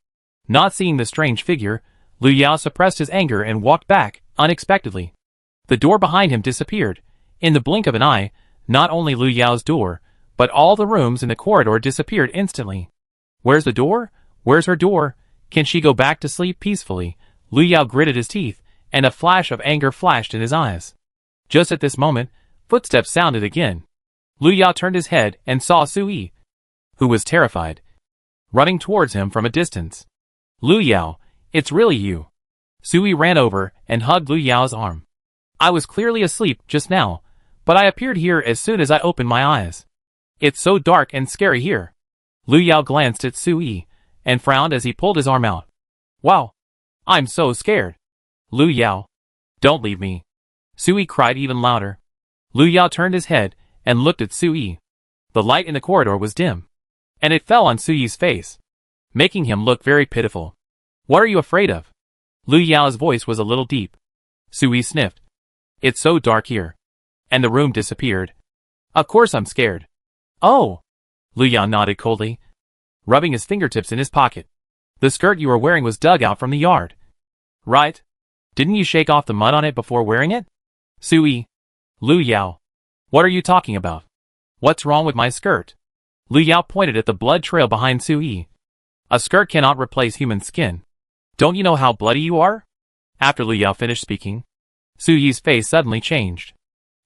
Not seeing the strange figure, Lu Yao suppressed his anger and walked back, unexpectedly. The door behind him disappeared. In the blink of an eye, not only Lu Yao's door, but all the rooms in the corridor disappeared instantly. Where's the door? Where's her door? Can she go back to sleep peacefully? Lu Yao gritted his teeth, and a flash of anger flashed in his eyes. Just at this moment, footsteps sounded again. Lu Yao turned his head and saw Sui, who was terrified, running towards him from a distance. Lu Yao, it's really you. Sui ran over and hugged Lu Yao's arm. I was clearly asleep just now, but I appeared here as soon as I opened my eyes. It's so dark and scary here. Lu Yao glanced at Sui, and frowned as he pulled his arm out. Wow! I'm so scared. Lu Yao, don't leave me. Sui cried even louder. Lu Yao turned his head and looked at Sui. The light in the corridor was dim, and it fell on Sui's face, making him look very pitiful. What are you afraid of? Lu Yao's voice was a little deep. Sui sniffed. It's so dark here. And the room disappeared. Of course I'm scared. Oh! Lu Yao nodded coldly, rubbing his fingertips in his pocket. The skirt you were wearing was dug out from the yard. Right? Didn't you shake off the mud on it before wearing it? Sui. Lu Yao. What are you talking about? What's wrong with my skirt? Lu Yao pointed at the blood trail behind Sui. A skirt cannot replace human skin. Don't you know how bloody you are? After Lu Yao finished speaking, Suyi's face suddenly changed.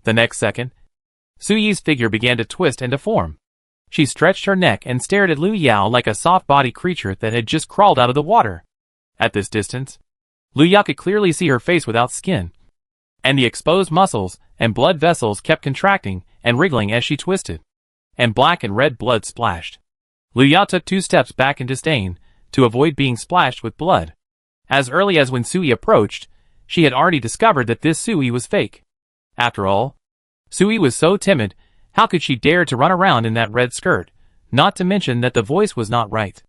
The next second, Suyi's figure began to twist and deform. She stretched her neck and stared at Lu Yao like a soft-bodied creature that had just crawled out of the water. At this distance, Lu Yao could clearly see her face without skin, and the exposed muscles and blood vessels kept contracting and wriggling as she twisted, and black and red blood splashed. Lu Yao took 2 steps back in disdain to avoid being splashed with blood. As early as when Sui approached, she had already discovered that this Sui was fake. After all, Sui was so timid, how could she dare to run around in that red skirt, not to mention that the voice was not right.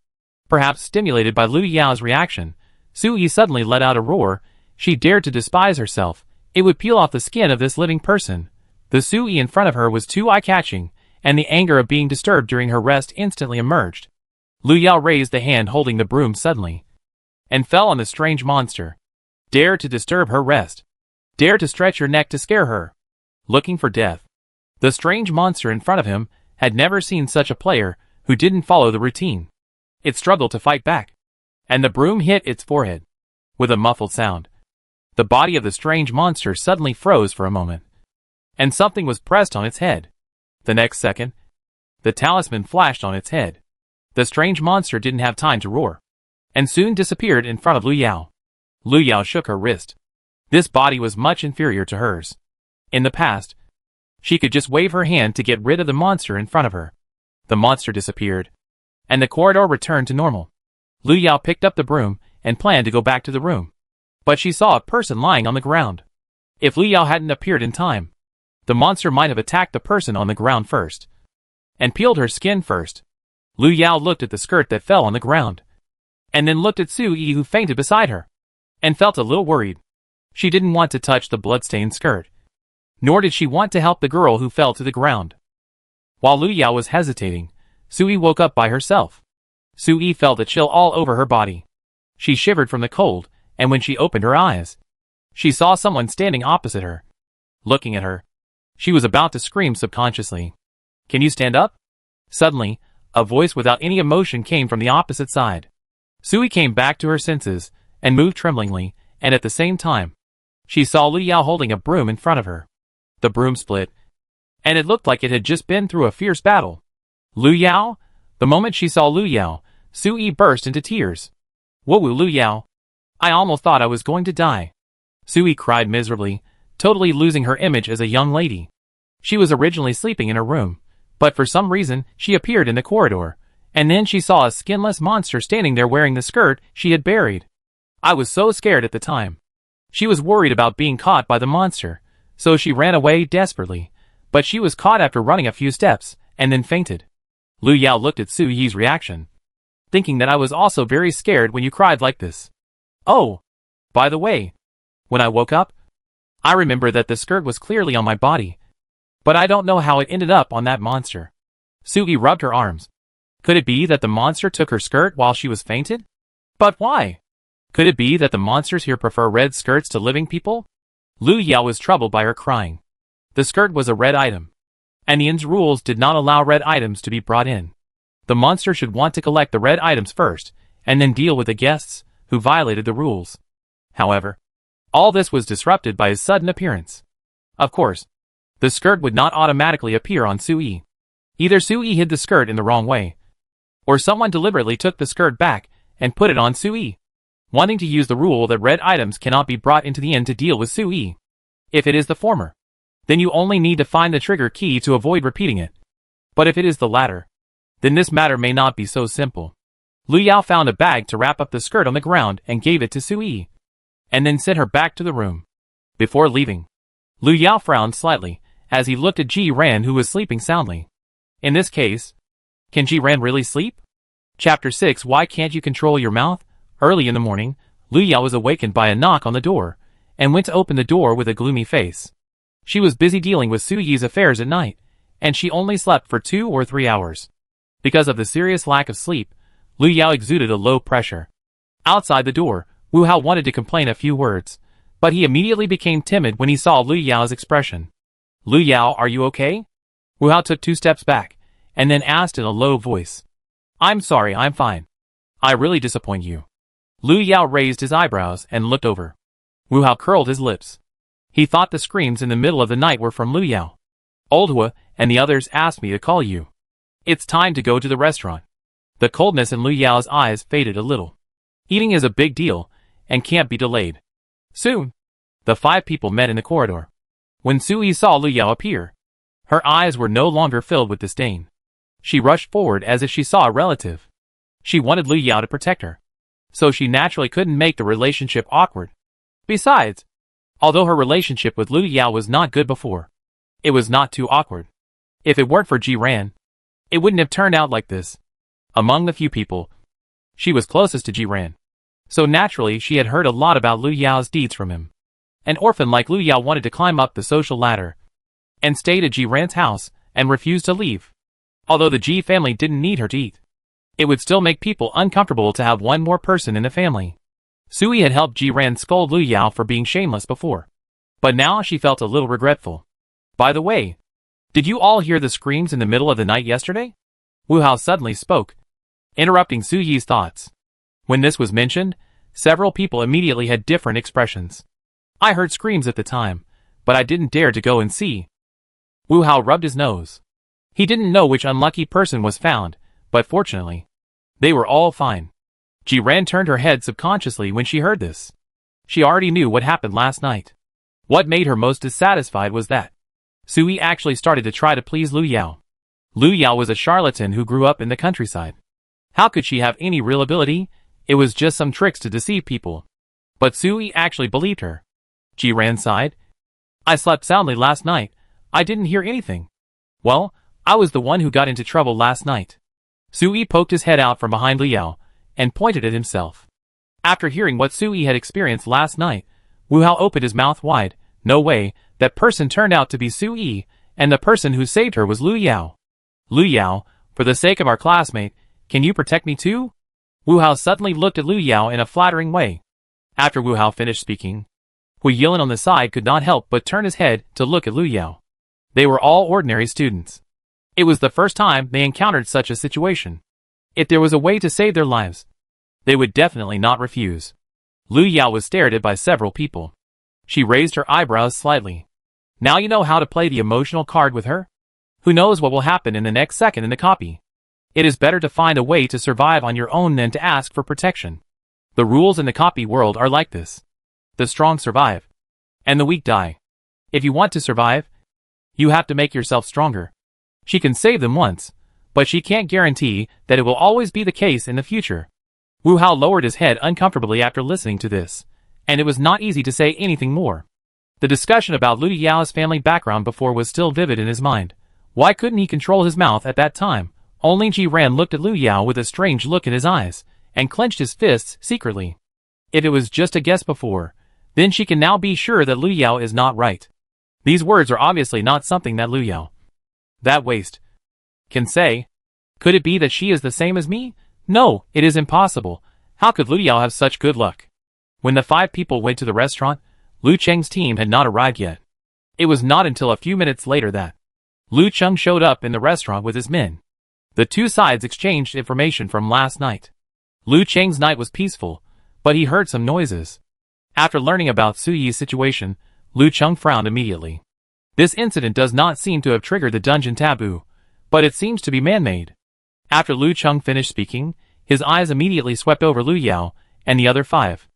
Perhaps stimulated by Lu Yao's reaction, Sui suddenly let out a roar. She dared to despise herself. It would peel off the skin of this living person. The Sui in front of her was too eye-catching, and the anger of being disturbed during her rest instantly emerged. Lu Yao raised the hand holding the broom suddenly, and fell on the strange monster. Dare to disturb her rest. Dare to stretch your neck to scare her. Looking for death. The strange monster in front of him had never seen such a player who didn't follow the routine. It struggled to fight back, and the broom hit its forehead. With a muffled sound, the body of the strange monster suddenly froze for a moment, and something was pressed on its head. The next second, the talisman flashed on its head. The strange monster didn't have time to roar, and soon disappeared in front of Lu Yao. Lu Yao shook her wrist. This body was much inferior to hers. In the past, she could just wave her hand to get rid of the monster in front of her. The monster disappeared, and the corridor returned to normal. Lu Yao picked up the broom and planned to go back to the room, but she saw a person lying on the ground. If Lu Yao hadn't appeared in time, the monster might have attacked the person on the ground first, and peeled her skin first. Lu Yao looked at the skirt that fell on the ground, and then looked at Sui who fainted beside her, and felt a little worried. She didn't want to touch the bloodstained skirt, nor did she want to help the girl who fell to the ground. While Lu Yao was hesitating, Sui woke up by herself. Sui felt a chill all over her body. She shivered from the cold, and when she opened her eyes, she saw someone standing opposite her. Looking at her, she was about to scream subconsciously. "Can you stand up?" Suddenly, a voice without any emotion came from the opposite side. Sui came back to her senses, and moved tremblingly, and at the same time, she saw Lu Yao holding a broom in front of her. The broom split, and it looked like it had just been through a fierce battle. Lu Yao? The moment she saw Lu Yao, Sui burst into tears. "Whoa, Lu Yao! I almost thought I was going to die." Sui cried miserably, totally losing her image as a young lady. She was originally sleeping in her room, but for some reason she appeared in the corridor, and then she saw a skinless monster standing there wearing the skirt she had buried. I was so scared at the time. She was worried about being caught by the monster, so she ran away desperately, but she was caught after running a few steps, and then fainted. Lu Yao looked at Su Yi's reaction, thinking that I was also very scared when you cried like this. Oh, by the way, when I woke up, I remember that the skirt was clearly on my body, but I don't know how it ended up on that monster. Su Yi rubbed her arms. Could it be that the monster took her skirt while she was fainted? But why? Could it be that the monsters here prefer red skirts to living people? Lu Yao was troubled by her crying. The skirt was a red item, and the inn's rules did not allow red items to be brought in. The monster should want to collect the red items first, and then deal with the guests who violated the rules. However, all this was disrupted by his sudden appearance. Of course, the skirt would not automatically appear on Su Yi. Either Su Yi hid the skirt in the wrong way, or someone deliberately took the skirt back and put it on Su Yi, wanting to use the rule that red items cannot be brought into the inn to deal with Su Yi. If it is the former, then you only need to find the trigger key to avoid repeating it. But if it is the latter, then this matter may not be so simple. Lu Yao found a bag to wrap up the skirt on the ground and gave it to Su Yi, and then sent her back to the room. Before leaving, Lu Yao frowned slightly as he looked at Ji Ran, who was sleeping soundly. In this case, can Ji Ran really sleep? Chapter 6. Why can't you control your mouth? Early in the morning, Lu Yao was awakened by a knock on the door, and went to open the door with a gloomy face. She was busy dealing with Su Yi's affairs at night, and she only slept for 2 or 3 hours. Because of the serious lack of sleep, Lu Yao exuded a low pressure. Outside the door, Wu Hao wanted to complain a few words, but he immediately became timid when he saw Lu Yao's expression. Lu Yao, are you okay? Wu Hao took 2 steps back, and then asked in a low voice. I'm sorry, I'm fine. I really disappoint you. Lu Yao raised his eyebrows and looked over. Wu Hao curled his lips. He thought the screams in the middle of the night were from Lu Yao. Old Hua and the others asked me to call you. It's time to go to the restaurant. The coldness in Lu Yao's eyes faded a little. Eating is a big deal, and can't be delayed. Soon, the 5 people met in the corridor. When Sui saw Lu Yao appear, her eyes were no longer filled with disdain. She rushed forward as if she saw a relative. She wanted Lu Yao to protect her, so she naturally couldn't make the relationship awkward. Besides, although her relationship with Lu Yao was not good before, it was not too awkward. If it weren't for Ji Ran, it wouldn't have turned out like this. Among the few people, she was closest to Ji Ran, so naturally she had heard a lot about Lu Yao's deeds from him. An orphan like Lu Yao wanted to climb up the social ladder and stayed at Ji Ran's house and refused to leave. Although the Ji family didn't need her to eat, it would still make people uncomfortable to have one more person in the family. Sui had helped Ji Ran scold Lu Yao for being shameless before, but now she felt a little regretful. By the way, did you all hear the screams in the middle of the night yesterday? Wu Hao suddenly spoke, interrupting Su Yi's thoughts. When this was mentioned, several people immediately had different expressions. I heard screams at the time, but I didn't dare to go and see. Wu Hao rubbed his nose. He didn't know which unlucky person was found, but fortunately, they were all fine. Ji Ran turned her head subconsciously when she heard this. She already knew what happened last night. What made her most dissatisfied was that Sui actually started to try to please Lu Yao. Lu Yao was a charlatan who grew up in the countryside. How could she have any real ability? It was just some tricks to deceive people. But Sui actually believed her. Ji Ran sighed. I slept soundly last night. I didn't hear anything. Well, I was the one who got into trouble last night. Sui poked his head out from behind Lu Yao and pointed at himself. After hearing what Sui had experienced last night, Wu Hao opened his mouth wide. No way, that person turned out to be Sui, and the person who saved her was Lu Yao. Lu Yao, for the sake of our classmate, can you protect me too? Wu Hao suddenly looked at Lu Yao in a flattering way. After Wu Hao finished speaking, Hui Yilin on the side could not help but turn his head to look at Lu Yao. They were all ordinary students. It was the first time they encountered such a situation. If there was a way to save their lives, they would definitely not refuse. Lu Yao was stared at by several people. She raised her eyebrows slightly. Now you know how to play the emotional card with her? Who knows what will happen in the next second in the copy? It is better to find a way to survive on your own than to ask for protection. The rules in the copy world are like this. The strong survive, and the weak die. If you want to survive, you have to make yourself stronger. She can save them once, but she can't guarantee that it will always be the case in the future. Wu Hao lowered his head uncomfortably after listening to this, and it was not easy to say anything more. The discussion about Lu Yao's family background before was still vivid in his mind. Why couldn't he control his mouth at that time? Only Ji Ran looked at Lu Yao with a strange look in his eyes, and clenched his fists secretly. If it was just a guess before, then she can now be sure that Lu Yao is not right. These words are obviously not something that Lu Yao, that waste, can say. Could it be that she is the same as me? No, it is impossible. How could Lu Yao have such good luck? When the 5 people went to the restaurant, Lu Cheng's team had not arrived yet. It was not until a few minutes later that Lu Cheng showed up in the restaurant with his men. The two sides exchanged information from last night. Lu Cheng's night was peaceful, but he heard some noises. After learning about Su Yi's situation, Lu Cheng frowned immediately. This incident does not seem to have triggered the dungeon taboo, but it seems to be man-made. After Lu Cheng finished speaking, his eyes immediately swept over Lu Yao and the other 5.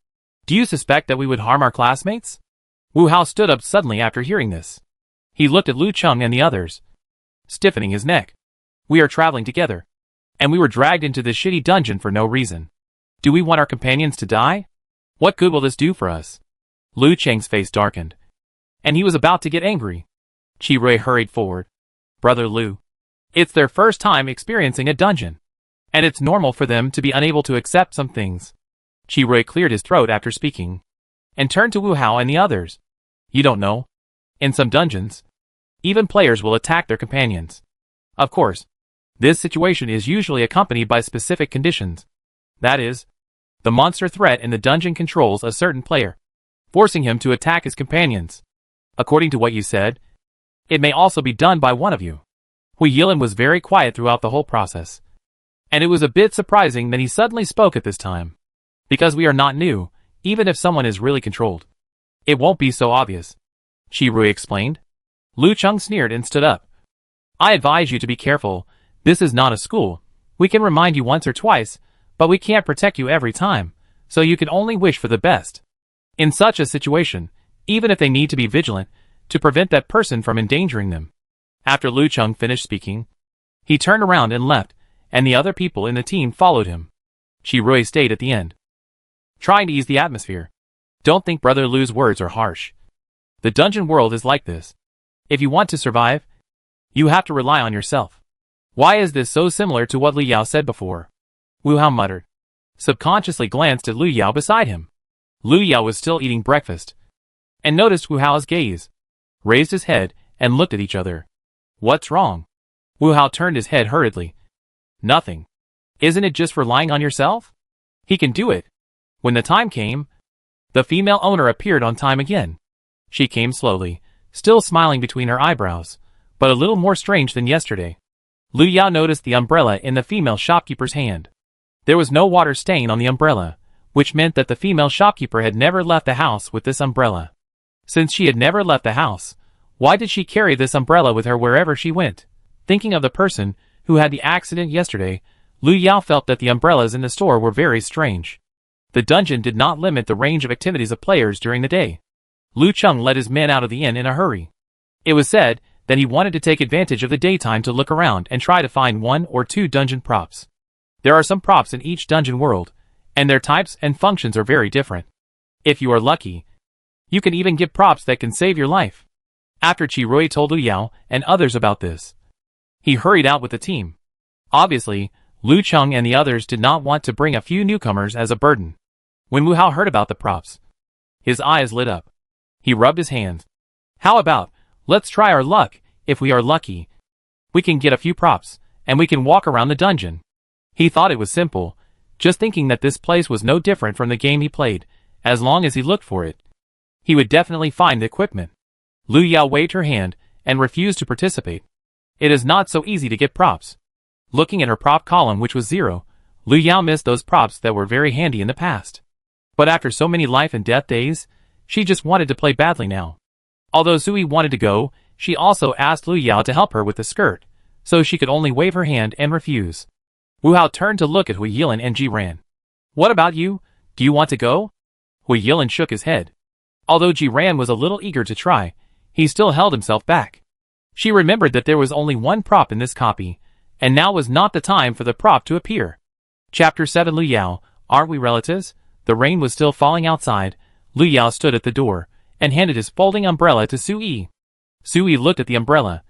Do you suspect that we would harm our classmates? Wu Hao stood up suddenly after hearing this. He looked at Lu Cheng and the others, stiffening his neck. We are traveling together, and we were dragged into this shitty dungeon for no reason. Do we want our companions to die? What good will this do for us? Lu Cheng's face darkened, and he was about to get angry. Qi Rui hurried forward. Brother Lu, it's their first time experiencing a dungeon, and it's normal for them to be unable to accept some things. Qi Rui cleared his throat after speaking, and turned to Wu Hao and the others. You don't know. In some dungeons, Even players will attack their companions. Of course, this situation is usually accompanied by specific conditions. That is, the monster threat in the dungeon controls a certain player, forcing him to attack his companions. According to what you said, it may also be done by one of you. Hui Yilin was very quiet throughout the whole process, and it was a bit surprising that he suddenly spoke at this time. Because we are not new, even if someone is really controlled, it won't be so obvious, Qi Rui explained. Lu Cheng sneered and stood up. I advise you to be careful. This is not a school. We can remind you once or twice, but we can't protect you every time, so you can only wish for the best. In such a situation, even if they need to be vigilant, to prevent that person from endangering them. After Lu Cheng finished speaking, he turned around and left, and the other people in the team followed him. Qi Rui stayed at the end, trying to ease the atmosphere. Don't think Brother Lu's words are harsh. The dungeon world is like this. If you want to survive, you have to rely on yourself. Why is this so similar to what Lu Yao said before? Wu Hao muttered. Subconsciously glanced at Lu Yao beside him. Lu Yao was still eating breakfast, and noticed Wu Hao's gaze, raised his head, and looked at each other. What's wrong? Wu Hao turned his head hurriedly. Nothing. Isn't it just relying on yourself? He can do it. When the time came, the female owner appeared on time again. She came slowly, still smiling between her eyebrows, but a little more strange than yesterday. Lu Yao noticed the umbrella in the female shopkeeper's hand. There was no water stain on the umbrella, which meant that the female shopkeeper had never left the house with this umbrella. Since she had never left the house, why did she carry this umbrella with her wherever she went? Thinking of the person who had the accident yesterday, Lu Yao felt that the umbrellas in the store were very strange. The dungeon did not limit the range of activities of players during the day. Lu Cheng led his men out of the inn in a hurry. It was said that he wanted to take advantage of the daytime to look around and try to find 1 or 2 dungeon props. There are some props in each dungeon world, and their types and functions are very different. If you are lucky, you can even get props that can save your life. After Qi Rui told Lu Yao and others about this, he hurried out with the team. Obviously, Lu Cheng and the others did not want to bring a few newcomers as a burden. When Wu Hao heard about the props, his eyes lit up. He rubbed his hands. How about, let's try our luck. If we are lucky, we can get a few props, and we can walk around the dungeon. He thought it was simple, just thinking that this place was no different from the game he played. As long as he looked for it, he would definitely find the equipment. Lu Yao waved her hand and refused to participate. It is not so easy to get props. Looking at her prop column, which was 0, Lu Yao missed those props that were very handy in the past. But after so many life and death days, she just wanted to play badly now. Although Sui wanted to go, she also asked Lu Yao to help her with the skirt, so she could only wave her hand and refuse. Wu Hao turned to look at Hui Yilin and Ji Ran. What about you? Do you want to go? Hui Yilin shook his head. Although Ji Ran was a little eager to try, he still held himself back. She remembered that there was only 1 prop in this copy, and now was not the time for the prop to appear. Chapter 7 Lu Yao, aren't we relatives? The rain was still falling outside. Lu Yao stood at the door, and handed his folding umbrella to Sui. Sui looked at the umbrella.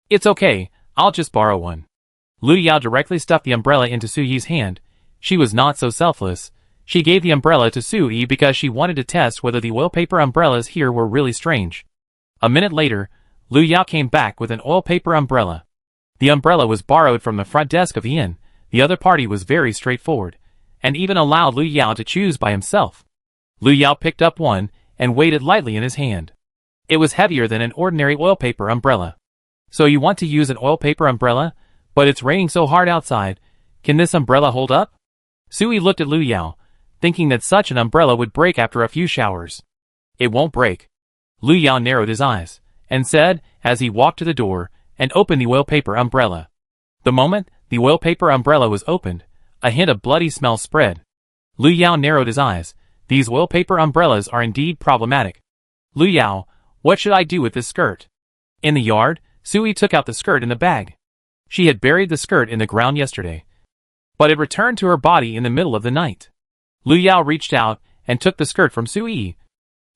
It's okay, I'll just borrow one. Lu Yao directly stuffed the umbrella into Sui's hand. She was not so selfless. She gave the umbrella to Sui because she wanted to test whether the oil-paper umbrellas here were really strange. A minute later, Lu Yao came back with an oil-paper umbrella. The umbrella was borrowed from the front desk of the inn. The other party was very straightforward, and even allowed Lu Yao to choose by himself. Lu Yao picked up one and weighed it lightly in his hand. It was heavier than an ordinary oil-paper umbrella. So you want to use an oil-paper umbrella? But it's raining so hard outside. Can this umbrella hold up? Sui looked at Lu Yao, thinking that such an umbrella would break after a few showers. It won't break. Lu Yao narrowed his eyes, and said, as he walked to the door, and opened the oil-paper umbrella. The moment the oil-paper umbrella was opened, a hint of bloody smell spread. Lu Yao narrowed his eyes. These oil-paper umbrellas are indeed problematic. Lu Yao, what should I do with this skirt? In the yard, Sui took out the skirt in the bag. She had buried the skirt in the ground yesterday, but it returned to her body in the middle of the night. Lu Yao reached out and took the skirt from Sui,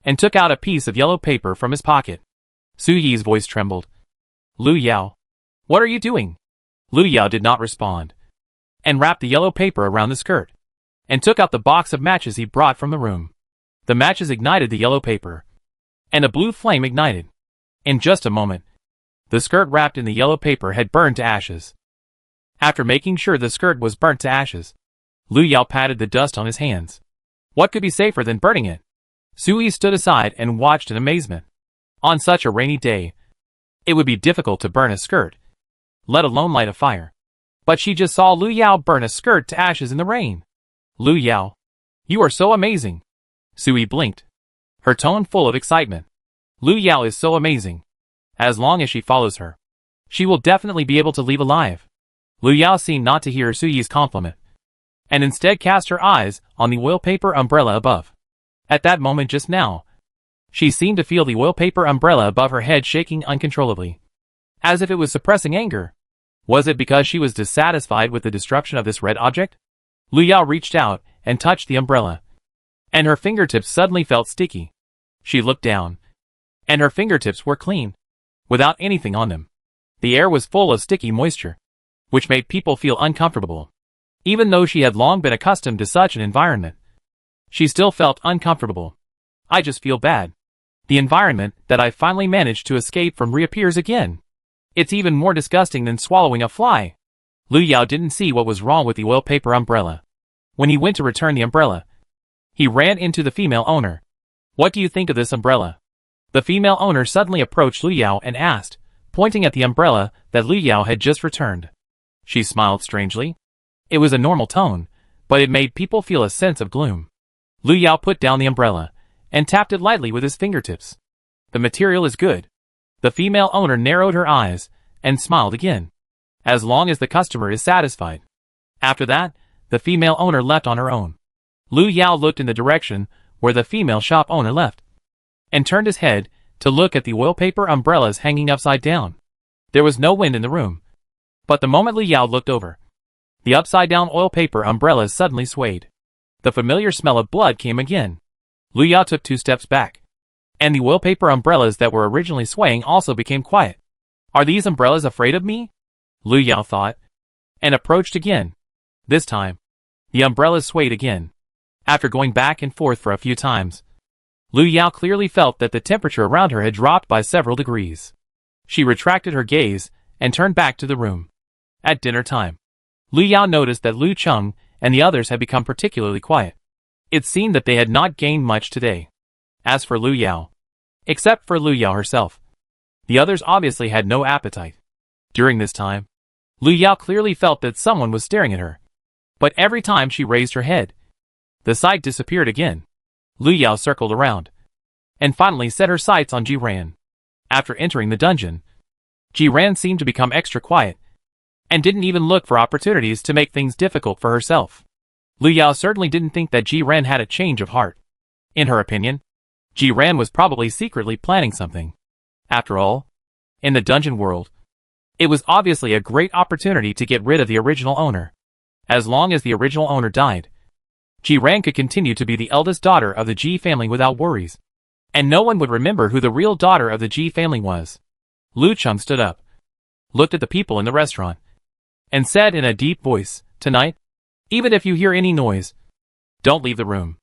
and took out a piece of yellow paper from his pocket. Sui's voice trembled. Lu Yao, what are you doing? Lu Yao did not respond, and wrapped the yellow paper around the skirt, and took out the box of matches he brought from the room. The matches ignited the yellow paper, and a blue flame ignited. In just a moment, The skirt wrapped in the yellow paper had burned to ashes. After making sure the skirt was burnt to ashes, Lu Yao patted the dust on his hands. What could be safer than burning it? Sui stood aside and watched in amazement. On such a rainy day, it would be difficult to burn a skirt, let alone light a fire. But she just saw Lu Yao burn a skirt to ashes in the rain. Lu Yao, you are so amazing. Sui blinked, her tone full of excitement. Lu Yao is so amazing. As long as she follows her, she will definitely be able to leave alive. Lu Yao seemed not to hear Sui's compliment, and instead cast her eyes on the oil paper umbrella above. At that moment just now, she seemed to feel the oil paper umbrella above her head shaking uncontrollably, as if it was suppressing anger. Was it because she was dissatisfied with the destruction of this red object? Lu Yao reached out and touched the umbrella, and her fingertips suddenly felt sticky. She looked down, and her fingertips were clean, without anything on them. The air was full of sticky moisture, which made people feel uncomfortable. Even though she had long been accustomed to such an environment, she still felt uncomfortable. I just feel bad. The environment that I finally managed to escape from reappears again. It's even more disgusting than swallowing a fly. Lu Yao didn't see what was wrong with the oil paper umbrella. When he went to return the umbrella, he ran into the female owner. What do you think of this umbrella? The female owner suddenly approached Lu Yao and asked, pointing at the umbrella that Lu Yao had just returned. She smiled strangely. It was a normal tone, but it made people feel a sense of gloom. Lu Yao put down the umbrella and tapped it lightly with his fingertips. The material is good. The female owner narrowed her eyes and smiled again. As long as the customer is satisfied. After that, the female owner left on her own. Lu Yao looked in the direction where the female shop owner left, and turned his head to look at the oil paper umbrellas hanging upside down. There was no wind in the room, but the moment Lu Yao looked over, the upside-down oil paper umbrellas suddenly swayed. The familiar smell of blood came again. Lu Yao took 2 steps back, and the oil paper umbrellas that were originally swaying also became quiet. Are these umbrellas afraid of me? Lu Yao thought, and approached again. This time, the umbrellas swayed again. After going back and forth for a few times, Lu Yao clearly felt that the temperature around her had dropped by several degrees. She retracted her gaze and turned back to the room. At dinner time, Lu Yao noticed that Lu Cheng and the others had become particularly quiet. It seemed that they had not gained much today. As for Lu Yao, except for Lu Yao herself, the others obviously had no appetite. During this time, Lu Yao clearly felt that someone was staring at her. But every time she raised her head, the sight disappeared again. Lu Yao circled around, and finally set her sights on Ji Ran. After entering the dungeon, Ji Ran seemed to become extra quiet, and didn't even look for opportunities to make things difficult for herself. Lu Yao certainly didn't think that Ji Ran had a change of heart. In her opinion, Ji Ran was probably secretly planning something. After all, in the dungeon world, it was obviously a great opportunity to get rid of the original owner. As long as the original owner died, Ji Ran could continue to be the eldest daughter of the Ji family without worries, and no one would remember who the real daughter of the Ji family was. Lu Cheng stood up, looked at the people in the restaurant, and said in a deep voice, "Tonight, even if you hear any noise, don't leave the room.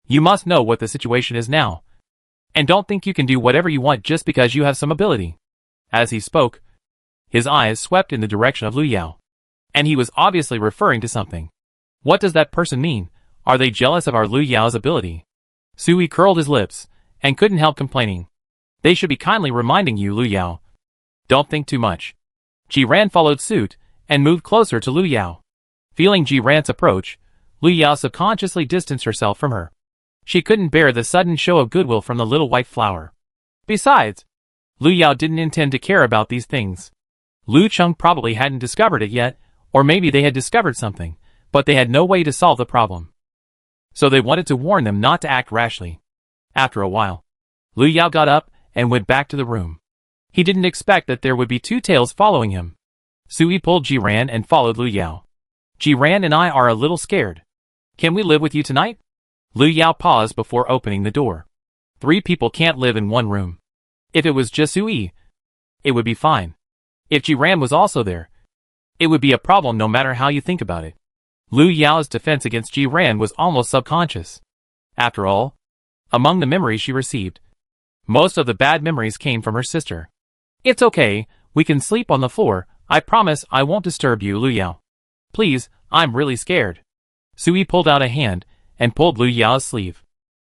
You must know what the situation is now, and don't think you can do whatever you want just because you have some ability." As he spoke, his eyes swept in the direction of Lu Yao, and he was obviously referring to something. What does that person mean? Are they jealous of our Lu Yao's ability? Sui curled his lips, and couldn't help complaining. They should be kindly reminding you, Lu Yao. Don't think too much. Ji Ran followed suit, and moved closer to Lu Yao. Feeling Ji Ran's approach, Lu Yao subconsciously distanced herself from her. She couldn't bear the sudden show of goodwill from the little white flower. Besides, Lu Yao didn't intend to care about these things. Lu Cheng probably hadn't discovered it yet, or maybe they had discovered something, but they had no way to solve the problem. So they wanted to warn them not to act rashly. After a while, Lu Yao got up and went back to the room. He didn't expect that there would be 2 tails following him. Sui pulled Ji Ran and followed Lu Yao. Ji Ran and I are a little scared. Can we live with you tonight? Lu Yao paused before opening the door. 3 people can't live in one room. If it was just Sui, it would be fine. If Ji Ran was also there, it would be a problem no matter how you think about it. Lu Yao's defense against Ji Ran was almost subconscious. After all, among the memories she received, most of the bad memories came from her sister. It's okay, We can sleep on the floor. I promise I won't disturb you, Lu Yao. Please, I'm really scared. Sui pulled out a hand and pulled Lu Yao's sleeve.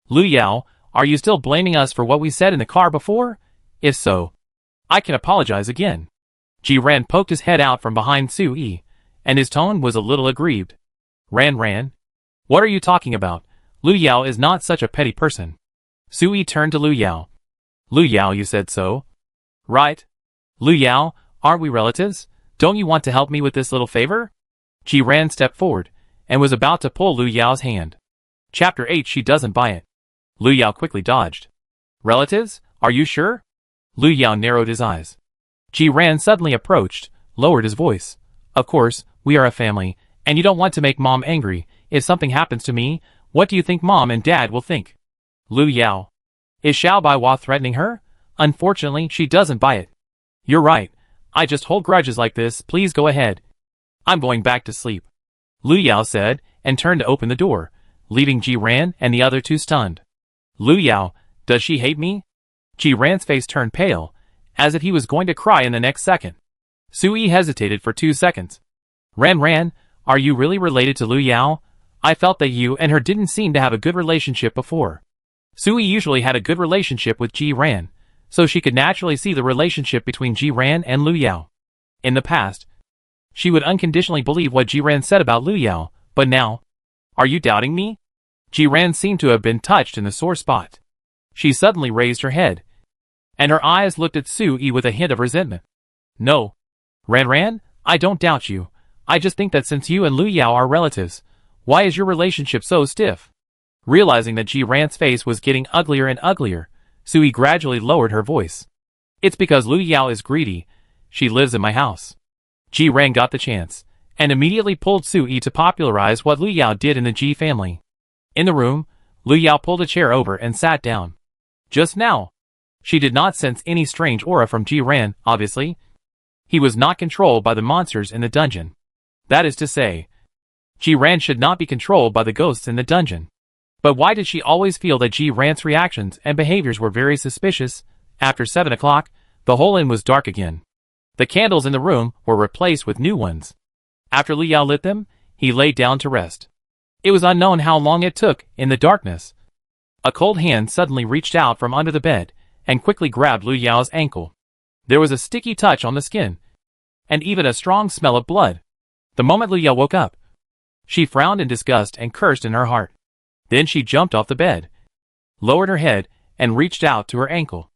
Lu Yao, are you still blaming us for what we said in the car before? If so, I can apologize again. Ji-Ran poked his head out from behind Sui, and his tone was a little aggrieved. Ran, what are you talking about? Lu Yao is not such a petty person. Sui turned to Lu Yao. Lu Yao, you said so? Right. Lu Yao, aren't we relatives? Don't you want to help me with this little favor? Ji-Ran stepped forward, and was about to pull Lu Yao's hand. Chapter 8. She doesn't buy it. Lu Yao quickly dodged. Relatives? Are you sure? Lu Yao narrowed his eyes. Ji-Ran suddenly approached, lowered his voice. Of course, we are a family, and you don't want to make Mom angry. If something happens to me, what do you think Mom and Dad will think? Lu Yao. Is Xiao Baiwa threatening her? Unfortunately, she doesn't buy it. You're right. I just hold grudges like this. Please go ahead. I'm going back to sleep. Lu Yao said, and turned to open the door, leaving Ji-Ran and the other two stunned. Lu Yao, does she hate me? Ji-Ran's face turned pale, as if he was going to cry in the next second. Sui hesitated for 2 seconds. Ran, are you really related to Lu Yao? I felt that you and her didn't seem to have a good relationship before. Sui usually had a good relationship with Ji-Ran, so she could naturally see the relationship between Ji-Ran and Lu Yao. In the past, she would unconditionally believe what Ji-Ran said about Lu Yao, but now, are you doubting me? Ji-Ran seemed to have been touched in the sore spot. She suddenly raised her head, and her eyes looked at Sui with a hint of resentment. No. Ran, I don't doubt you. I just think that since you and Lu Yao are relatives, why is your relationship so stiff? Realizing that Ji-Ran's face was getting uglier and uglier, Sui gradually lowered her voice. It's because Lu Yao is greedy. She lives in my house. Ji-Ran got the chance, and immediately pulled Sui to popularize what Lu Yao did in the Ji family. In the room, Lu Yao pulled a chair over and sat down. Just now, she did not sense any strange aura from Ji-Ran, obviously. He was not controlled by the monsters in the dungeon. That is to say, Ji-Ran should not be controlled by the ghosts in the dungeon. But why did she always feel that Ji-Ran's reactions and behaviors were very suspicious? After 7 o'clock, the whole inn was dark again. The candles in the room were replaced with new ones. After Lu Yao lit them, he lay down to rest. It was unknown how long it took in the darkness. A cold hand suddenly reached out from under the bed and quickly grabbed Lu Yao's ankle. There was a sticky touch on the skin, and even a strong smell of blood. The moment Lu Yao woke up, she frowned in disgust and cursed in her heart. Then she jumped off the bed, lowered her head, and reached out to her ankle.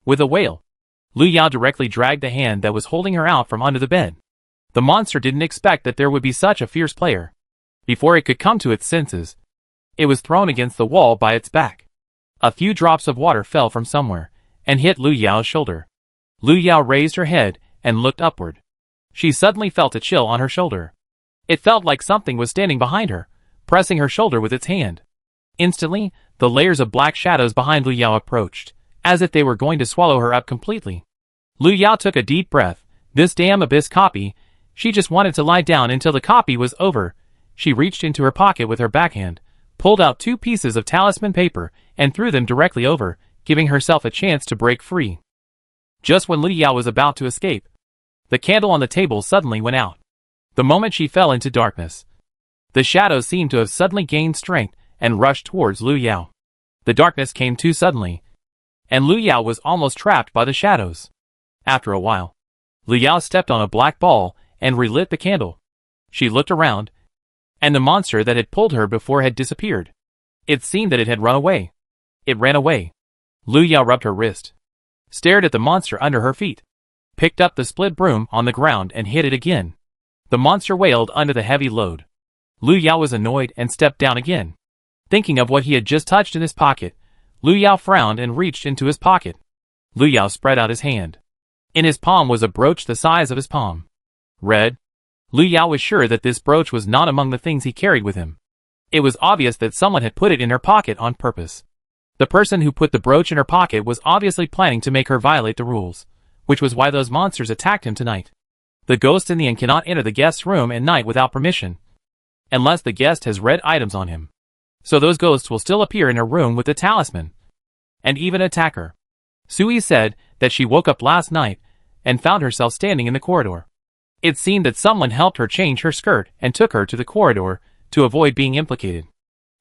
With a wail, Lu Yao directly dragged the hand that was holding her out from under the bed. The monster didn't expect that there would be such a fierce player. Before it could come to its senses, it was thrown against the wall by its back. A few drops of water fell from somewhere and hit Lu Yao's shoulder. Lu Yao raised her head and looked upward. She suddenly felt a chill on her shoulder. It felt like something was standing behind her, pressing her shoulder with its hand. Instantly, the layers of black shadows behind Lu Yao approached, as if they were going to swallow her up completely. Lu Yao took a deep breath. This damn abyss copy. She just wanted to lie down until the copy was over. She reached into her pocket with her backhand, pulled out 2 pieces of talisman paper, and threw them directly over, giving herself a chance to break free. Just when Lu Yao was about to escape, the candle on the table suddenly went out. The moment she fell into darkness, the shadows seemed to have suddenly gained strength and rushed towards Lu Yao. The darkness came too suddenly, and Lu Yao was almost trapped by the shadows. After a while, Lu Yao stepped on a black ball and relit the candle. She looked around, and the monster that had pulled her before had disappeared. It seemed that it had run away. It ran away. Lu Yao rubbed her wrist, stared at the monster under her feet, picked up the split broom on the ground and hit it again. The monster wailed under the heavy load. Lu Yao was annoyed and stepped down again. Thinking of what he had just touched in his pocket, Lu Yao frowned and reached into his pocket. Lu Yao spread out his hand. In his palm was a brooch the size of his palm. Red. Lu Yao was sure that this brooch was not among the things he carried with him. It was obvious that someone had put it in her pocket on purpose. The person who put the brooch in her pocket was obviously planning to make her violate the rules, which was why those monsters attacked him tonight. The ghost in the inn cannot enter the guest's room at night without permission, unless the guest has red items on him. So those ghosts will still appear in her room with the talisman, and even attack her. Sui said that she woke up last night and found herself standing in the corridor. It seemed that someone helped her change her skirt and took her to the corridor to avoid being implicated.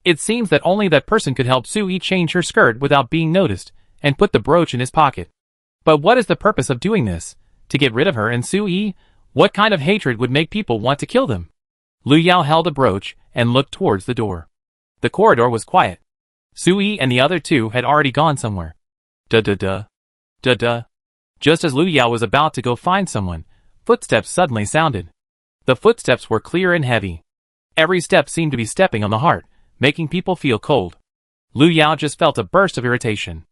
It seems that only that person could help Sui change her skirt without being noticed and put the brooch in his pocket. But what is the purpose of doing this? To get rid of her and Sui? What kind of hatred would make people want to kill them? Lu Yao held the brooch and looked towards the door. The corridor was quiet. Sui and the other two had already gone somewhere. Da-da-da. Da-da. Just as Lu Yao was about to go find someone, footsteps suddenly sounded. The footsteps were clear and heavy. Every step seemed to be stepping on the heart, making people feel cold. Lu Yao just felt a burst of irritation.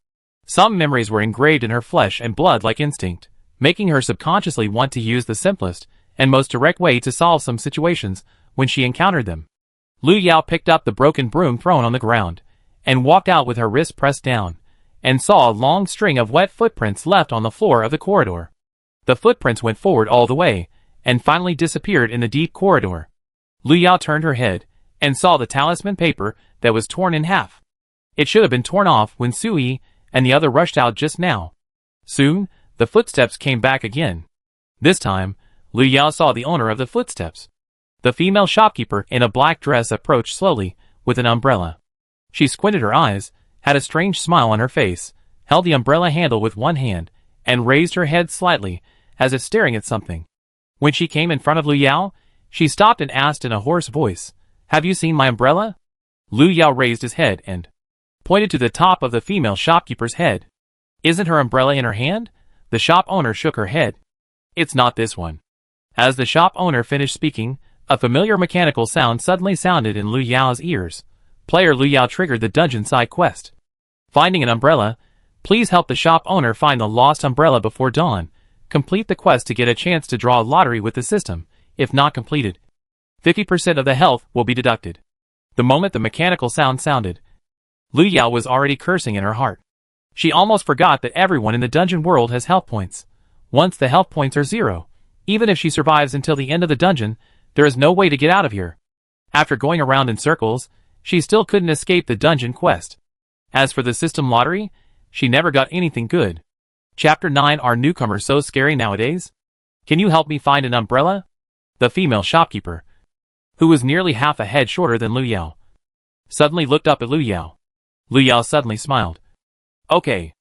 Some memories were engraved in her flesh and blood like instinct, making her subconsciously want to use the simplest and most direct way to solve some situations when she encountered them. Lu Yao picked up the broken broom thrown on the ground, and walked out with her wrist pressed down, and saw a long string of wet footprints left on the floor of the corridor. The footprints went forward all the way, and finally disappeared in the deep corridor. Lu Yao turned her head, and saw the talisman paper that was torn in half. It should have been torn off when Sui and the other rushed out just now. Soon, the footsteps came back again. This time, Lu Yao saw the owner of the footsteps. The female shopkeeper in a black dress approached slowly, with an umbrella. She squinted her eyes, had a strange smile on her face, held the umbrella handle with one hand, and raised her head slightly, as if staring at something. When she came in front of Lu Yao, she stopped and asked in a hoarse voice, "Have you seen my umbrella?" Lu Yao raised his head and pointed to the top of the female shopkeeper's head. "Isn't her umbrella in her hand?" The shop owner shook her head. "It's not this one." As the shop owner finished speaking, a familiar mechanical sound suddenly sounded in Lu Yao's ears. Player Lu Yao triggered the dungeon side quest. Finding an umbrella. Please help the shop owner find the lost umbrella before dawn. Complete the quest to get a chance to draw a lottery with the system. If not completed, 50% of the health will be deducted. The moment the mechanical sound sounded, Lu Yao was already cursing in her heart. She almost forgot that everyone in the dungeon world has health points. Once the health points are 0, even if she survives until the end of the dungeon, there is no way to get out of here. After going around in circles, she still couldn't escape the dungeon quest. As for the system lottery, she never got anything good. Chapter 9. Are newcomers so scary nowadays? Can you help me find an umbrella? The female shopkeeper, who was nearly half a head shorter than Lu Yao, suddenly looked up at Lu Yao. Lu Yao suddenly smiled. Okay.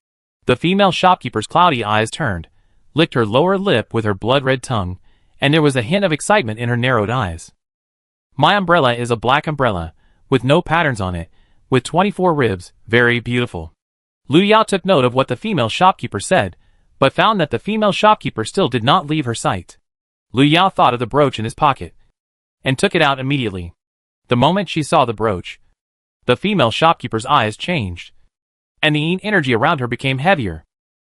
The female shopkeeper's cloudy eyes turned, licked her lower lip with her blood-red tongue, and there was a hint of excitement in her narrowed eyes. My umbrella is a black umbrella, with no patterns on it, with 24 ribs, very beautiful. Lu Yao took note of what the female shopkeeper said, but found that the female shopkeeper still did not leave her sight. Lu Yao thought of the brooch in his pocket, and took it out immediately. The moment she saw the brooch, the female shopkeeper's eyes changed, and the energy around her became heavier.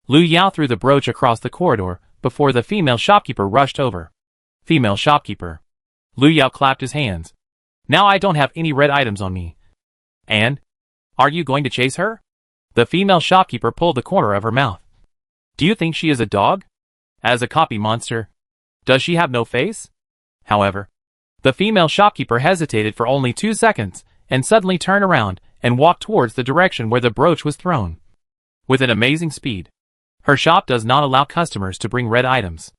Lu Yao threw the brooch across the corridor before the female shopkeeper rushed over. Female shopkeeper. Lu Yao clapped his hands. Now I don't have any red items on me. And? Are you going to chase her? The female shopkeeper pulled the corner of her mouth. Do you think she is a dog? As a copy monster? Does she have no face? However, the female shopkeeper hesitated for only 2 seconds, and suddenly turned around and walked towards the direction where the brooch was thrown. With an amazing speed. Her shop does not allow customers to bring red items.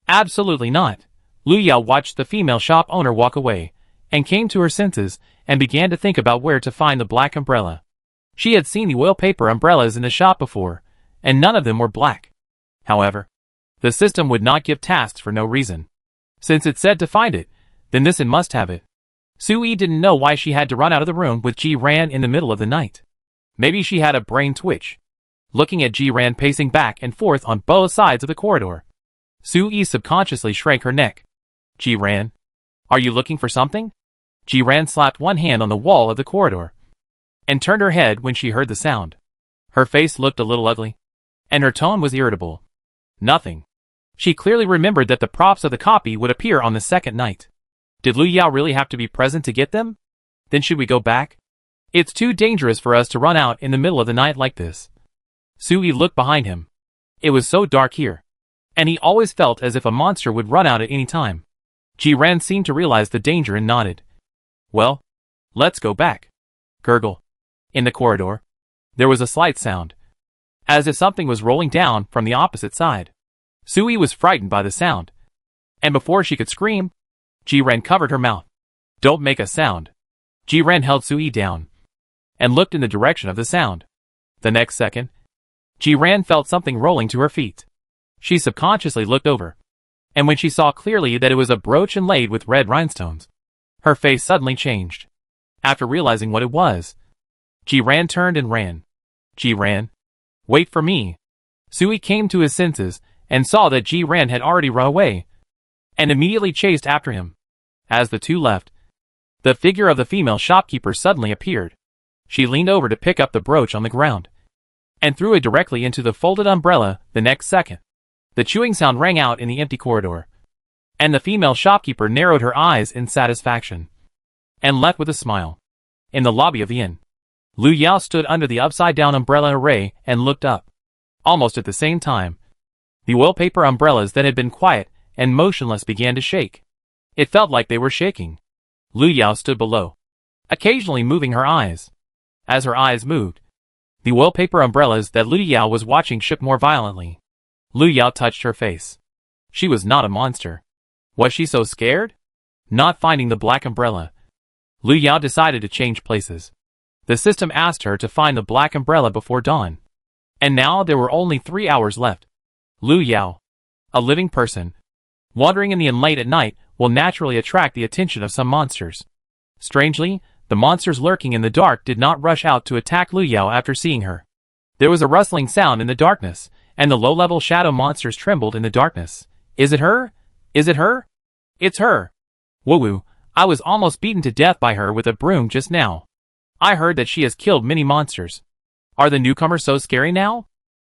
Absolutely not. Lu Yao watched the female shop owner walk away, and came to her senses, and began to think about where to find the black umbrella. She had seen the oil paper umbrellas in the shop before, and none of them were black. However, the system would not give tasks for no reason. Since it said to find it, then this one must have it. Sui didn't know why she had to run out of the room with Ji-ran in the middle of the night. Maybe she had a brain twitch. Looking at Ji-ran pacing back and forth on both sides of the corridor, Sui subconsciously shrank her neck. Ji-ran, are you looking for something? Ji-ran slapped one hand on the wall of the corridor, and turned her head when she heard the sound. Her face looked a little ugly, and her tone was irritable. Nothing. She clearly remembered that the props of the copy would appear on the second night. Did Lu Yao really have to be present to get them? Then should we go back? It's too dangerous for us to run out in the middle of the night like this. Sui looked behind him. It was so dark here, and he always felt as if a monster would run out at any time. Ji-ran seemed to realize the danger and nodded. Well, let's go back. Gurgle. In the corridor, there was a slight sound, as if something was rolling down from the opposite side. Sui was frightened by the sound, and before she could scream, Ji-ren covered her mouth. Don't make a sound. Ji-ren held Sui down and looked in the direction of the sound. The next second, Ji-ren felt something rolling to her feet. She subconsciously looked over, and when she saw clearly that it was a brooch inlaid with red rhinestones, her face suddenly changed. After realizing what it was, Ji-ren turned and ran. Ji-ren, wait for me. Sui came to his senses and saw that Ji-ren had already run away, and immediately chased after him. As the two left, the figure of the female shopkeeper suddenly appeared. She leaned over to pick up the brooch on the ground, and threw it directly into the folded umbrella. The next second, the chewing sound rang out in the empty corridor, and the female shopkeeper narrowed her eyes in satisfaction, and left with a smile. In the lobby of the inn, Lu Yao stood under the upside-down umbrella array and looked up. Almost at the same time, the wallpaper umbrellas that had been quiet and motionless began to shake. It felt like they were shaking. Lu Yao stood below, occasionally moving her eyes. As her eyes moved, the wallpaper umbrellas that Lu Yao was watching shook more violently. Lu Yao touched her face. She was not a monster. Was she so scared? Not finding the black umbrella, Lu Yao decided to change places. The system asked her to find the black umbrella before dawn, and now there were only 3 hours left. Lu Yao, a living person, wandering in the inn late at night will naturally attract the attention of some monsters. Strangely, the monsters lurking in the dark did not rush out to attack Lu Yao after seeing her. There was a rustling sound in the darkness, and the low-level shadow monsters trembled in the darkness. Is it her? Is it her? It's her. Woo-woo, I was almost beaten to death by her with a broom just now. I heard that she has killed many monsters. Are the newcomers so scary now?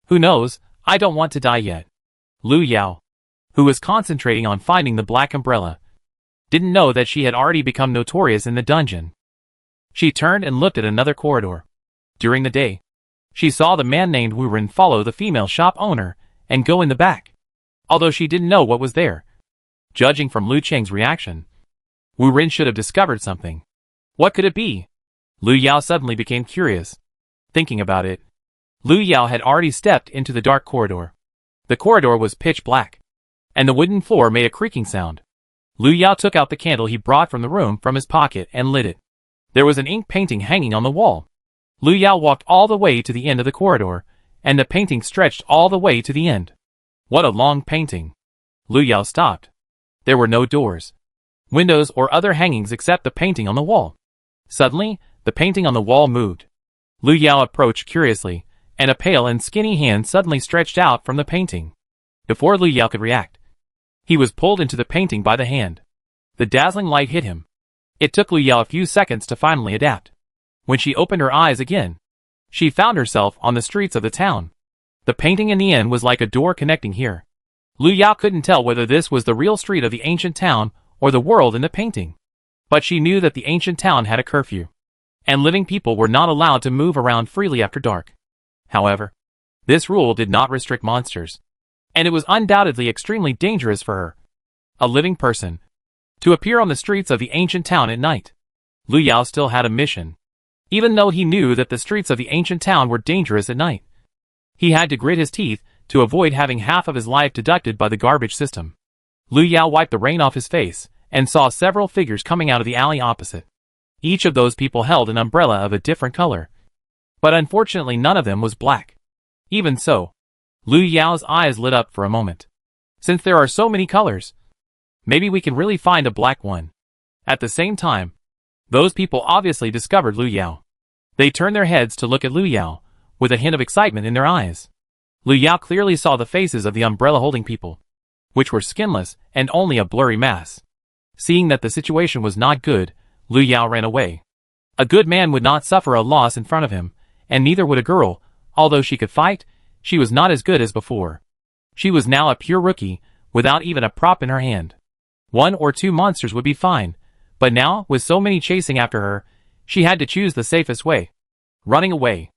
Who knows, I don't want to die yet. Lu Yao, who was concentrating on finding the black umbrella, didn't know that she had already become notorious in the dungeon. She turned and looked at another corridor. During the day, she saw the man named Wu Ren follow the female shop owner and go in the back, although she didn't know what was there. Judging from Lu Cheng's reaction, Wu Ren should have discovered something. What could it be? Lu Yao suddenly became curious. Thinking about it, Lu Yao had already stepped into the dark corridor. The corridor was pitch black, and the wooden floor made a creaking sound. Lu Yao took out the candle he brought from the room from his pocket and lit it. There was an ink painting hanging on the wall. Lu Yao walked all the way to the end of the corridor, and the painting stretched all the way to the end. What a long painting! Lu Yao stopped. There were no doors, windows, or other hangings except the painting on the wall. Suddenly, the painting on the wall moved. Lu Yao approached curiously, and a pale and skinny hand suddenly stretched out from the painting. Before Lu Yao could react, he was pulled into the painting by the hand. The dazzling light hit him. It took Lu Yao a few seconds to finally adapt. When she opened her eyes again, she found herself on the streets of the town. The painting in the inn was like a door connecting here. Lu Yao couldn't tell whether this was the real street of the ancient town or the world in the painting. But she knew that the ancient town had a curfew, and living people were not allowed to move around freely after dark. However, this rule did not restrict monsters, and it was undoubtedly extremely dangerous for her, a living person, to appear on the streets of the ancient town at night. Lu Yao still had a mission. Even though he knew that the streets of the ancient town were dangerous at night, he had to grit his teeth to avoid having half of his life deducted by the garbage system. Lu Yao wiped the rain off his face and saw several figures coming out of the alley opposite. Each of those people held an umbrella of a different color, but unfortunately none of them was black. Even so, Lu Yao's eyes lit up for a moment. Since there are so many colors, maybe we can really find a black one. At the same time, those people obviously discovered Lu Yao. They turned their heads to look at Lu Yao, with a hint of excitement in their eyes. Lu Yao clearly saw the faces of the umbrella-holding people, which were skinless and only a blurry mass. Seeing that the situation was not good, Lu Yao ran away. A good man would not suffer a loss in front of him, and neither would a girl. Although she could fight, she was not as good as before. She was now a pure rookie, without even a prop in her hand. 1 or 2 monsters would be fine, but now, with so many chasing after her, she had to choose the safest way. Running away.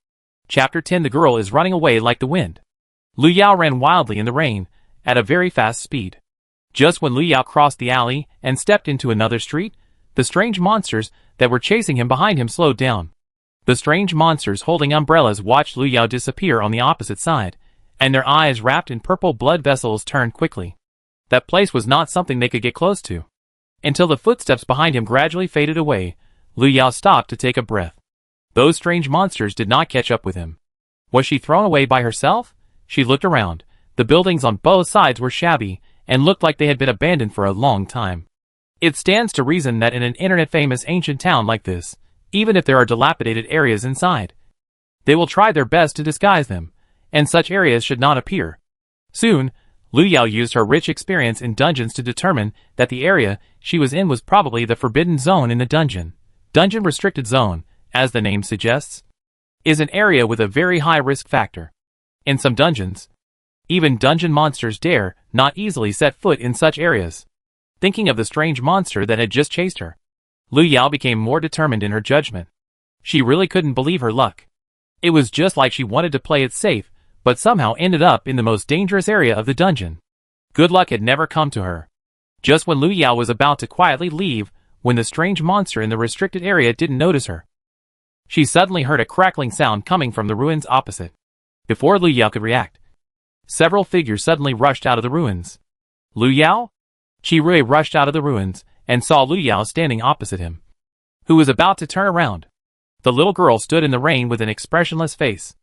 Chapter 10. The girl is running away like the wind. Lu Yao ran wildly in the rain, at a very fast speed. Just when Lu Yao crossed the alley and stepped into another street, the strange monsters that were chasing him behind him slowed down. The strange monsters holding umbrellas watched Lu Yao disappear on the opposite side, and their eyes wrapped in purple blood vessels turned quickly. That place was not something they could get close to. Until the footsteps behind him gradually faded away, Lu Yao stopped to take a breath. Those strange monsters did not catch up with him. Was she thrown away by herself? She looked around. The buildings on both sides were shabby, and looked like they had been abandoned for a long time. It stands to reason that in an internet-famous ancient town like this, even if there are dilapidated areas inside, they will try their best to disguise them, and such areas should not appear. Soon, Lu Yao used her rich experience in dungeons to determine that the area she was in was probably the forbidden zone in the dungeon. Dungeon restricted zone, as the name suggests, is an area with a very high risk factor. In some dungeons, even dungeon monsters dare not easily set foot in such areas. Thinking of the strange monster that had just chased her, Lu Yao became more determined in her judgment. She really couldn't believe her luck. It was just like she wanted to play it safe, but somehow ended up in the most dangerous area of the dungeon. Good luck had never come to her. Just when Lu Yao was about to quietly leave, when the strange monster in the restricted area didn't notice her, she suddenly heard a crackling sound coming from the ruins opposite. Before Lu Yao could react, several figures suddenly rushed out of the ruins. Lu Yao? Qi Rui rushed out of the ruins and saw Lu Yao standing opposite him, who was about to turn around. The little girl stood in the rain with an expressionless face.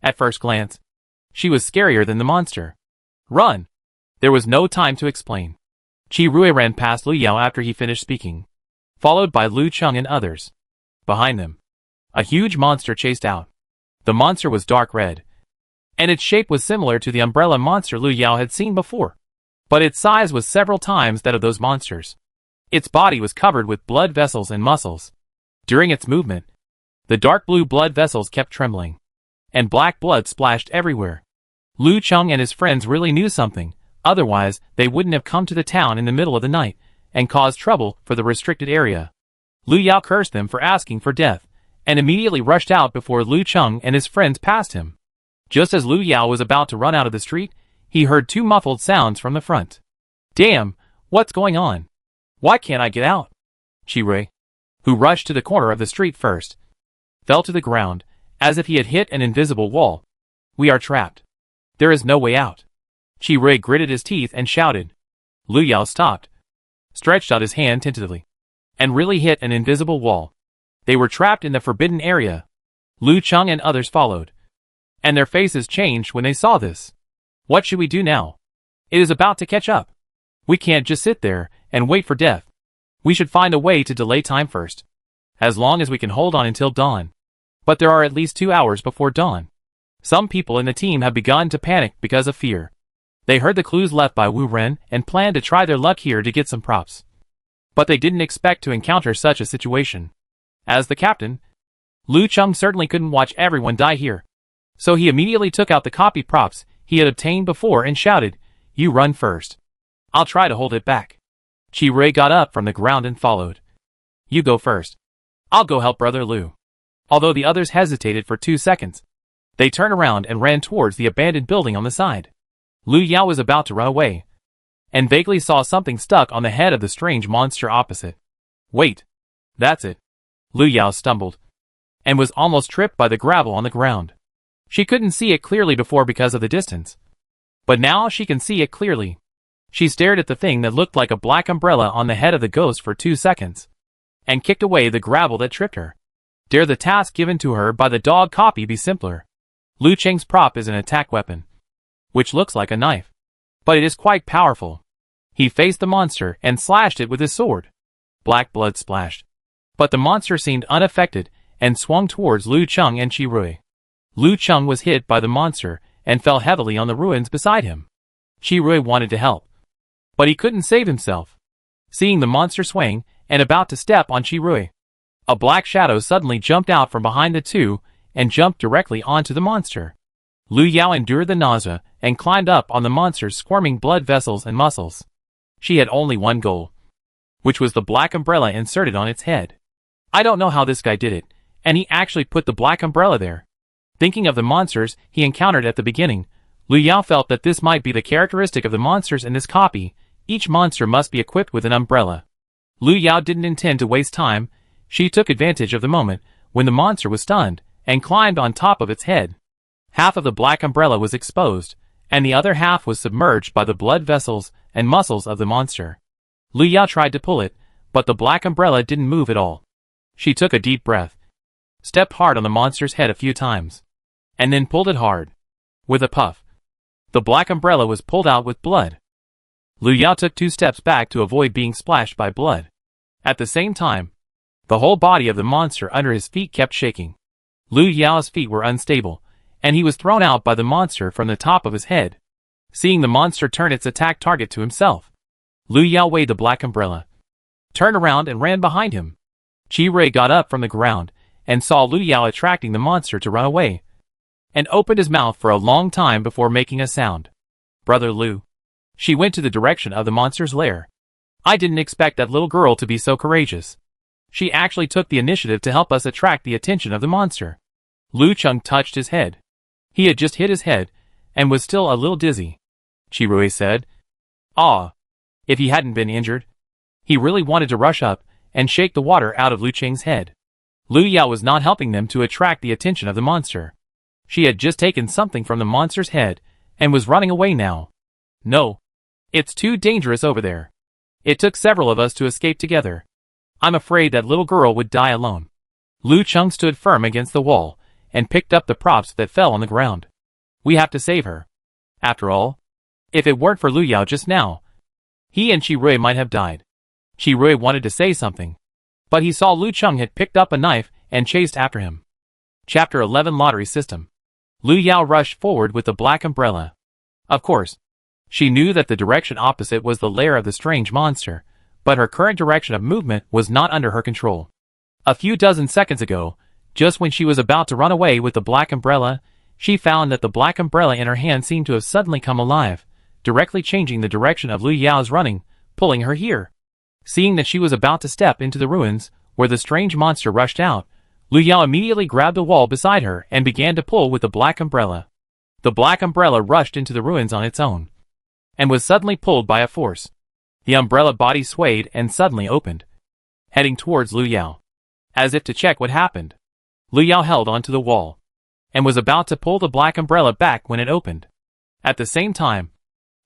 At first glance, she was scarier than the monster. Run! There was no time to explain. Qi Rui ran past Lu Yao after he finished speaking, followed by Lu Cheng and others. Behind them, a huge monster chased out. The monster was dark red, and its shape was similar to the umbrella monster Lu Yao had seen before, but its size was several times that of those monsters. Its body was covered with blood vessels and muscles. During its movement, the dark blue blood vessels kept trembling, and black blood splashed everywhere. Lu Cheng and his friends really knew something, otherwise they wouldn't have come to the town in the middle of the night and caused trouble for the restricted area. Lu Yao cursed them for asking for death, and immediately rushed out before Lu Cheng and his friends passed him. Just as Lu Yao was about to run out of the street, he heard two muffled sounds from the front. Damn, what's going on? Why can't I get out? Qi Rui, who rushed to the corner of the street first, fell to the ground, as if he had hit an invisible wall. We are trapped. There is no way out. Qi Rui gritted his teeth and shouted. Lu Yao stopped, stretched out his hand tentatively, and really hit an invisible wall. They were trapped in the forbidden area. Lu Cheng and others followed, and their faces changed when they saw this. What should we do now? It is about to catch up. We can't just sit there and wait for death. We should find a way to delay time first, as long as we can hold on until dawn. But there are at least 2 hours before dawn. Some people in the team have begun to panic because of fear. They heard the clues left by Wu Ren and planned to try their luck here to get some props. But they didn't expect to encounter such a situation. As the captain, Lu Cheng certainly couldn't watch everyone die here. So he immediately took out the copy props he had obtained before and shouted, "You run first. I'll try to hold it back." Qi Rui got up from the ground and followed. "You go first. I'll go help Brother Lu." Although the others hesitated for 2 seconds, they turned around and ran towards the abandoned building on the side. Lu Yao was about to run away, and vaguely saw something stuck on the head of the strange monster opposite. Wait, that's it. Lu Yao stumbled, and was almost tripped by the gravel on the ground. She couldn't see it clearly before because of the distance, but now she can see it clearly. She stared at the thing that looked like a black umbrella on the head of the ghost for 2 seconds, and kicked away the gravel that tripped her. Dare the task given to her by the dog copy be simpler? Lu Cheng's prop is an attack weapon, which looks like a knife, but it is quite powerful. He faced the monster and slashed it with his sword. Black blood splashed, but the monster seemed unaffected and swung towards Lu Cheng and Qi Rui. Lu Cheng was hit by the monster and fell heavily on the ruins beside him. Qi Rui wanted to help, but he couldn't save himself. Seeing the monster swing and about to step on Qi Rui, a black shadow suddenly jumped out from behind the two and jumped directly onto the monster. Lu Yao endured the nausea and climbed up on the monster's squirming blood vessels and muscles. She had only one goal, which was the black umbrella inserted on its head. I don't know how this guy did it, and he actually put the black umbrella there. Thinking of the monsters he encountered at the beginning, Lu Yao felt that this might be the characteristic of the monsters in this copy. Each monster must be equipped with an umbrella. Lu Yao didn't intend to waste time. She took advantage of the moment when the monster was stunned and climbed on top of its head. Half of the black umbrella was exposed, and the other half was submerged by the blood vessels and muscles of the monster. Lu Yao tried to pull it, but the black umbrella didn't move at all. She took a deep breath, stepped hard on the monster's head a few times, and then pulled it hard. With a puff, the black umbrella was pulled out with blood. Lu Yao took 2 steps back to avoid being splashed by blood. At the same time, the whole body of the monster under his feet kept shaking. Lu Yao's feet were unstable, and he was thrown out by the monster from the top of his head. Seeing the monster turn its attack target to himself, Lu Yao waved the black umbrella, turned around and ran behind him. Chi Rui got up from the ground and saw Lu Yao attracting the monster to run away, and opened his mouth for a long time before making a sound. "Brother Lu." She went to the direction of the monster's lair. "I didn't expect that little girl to be so courageous. She actually took the initiative to help us attract the attention of the monster." Lu Cheng touched his head. He had just hit his head, and was still a little dizzy. Chi Rui said, "Ah, if he hadn't been injured." He really wanted to rush up and shake the water out of Lu Cheng's head. Lu Yao was not helping them to attract the attention of the monster. She had just taken something from the monster's head, and was running away now. "No. It's too dangerous over there. It took several of us to escape together. I'm afraid that little girl would die alone." Lu Cheng stood firm against the wall, and picked up the props that fell on the ground. "We have to save her. After all, if it weren't for Lu Yao just now, he and Chi Rui might have died." Chi Rui wanted to say something, but he saw Lu Cheng had picked up a knife and chased after him. Chapter 11 Lottery System. Lu Yao rushed forward with the black umbrella. Of course, she knew that the direction opposite was the lair of the strange monster, but her current direction of movement was not under her control. A few dozen seconds ago, just when she was about to run away with the black umbrella, she found that the black umbrella in her hand seemed to have suddenly come alive, directly changing the direction of Lu Yao's running, pulling her here. Seeing that she was about to step into the ruins, where the strange monster rushed out, Lu Yao immediately grabbed the wall beside her and began to pull with the black umbrella. The black umbrella rushed into the ruins on its own, and was suddenly pulled by a force. The umbrella body swayed and suddenly opened, heading towards Lu Yao. As if to check what happened, Lu Yao held onto the wall, and was about to pull the black umbrella back when it opened. At the same time,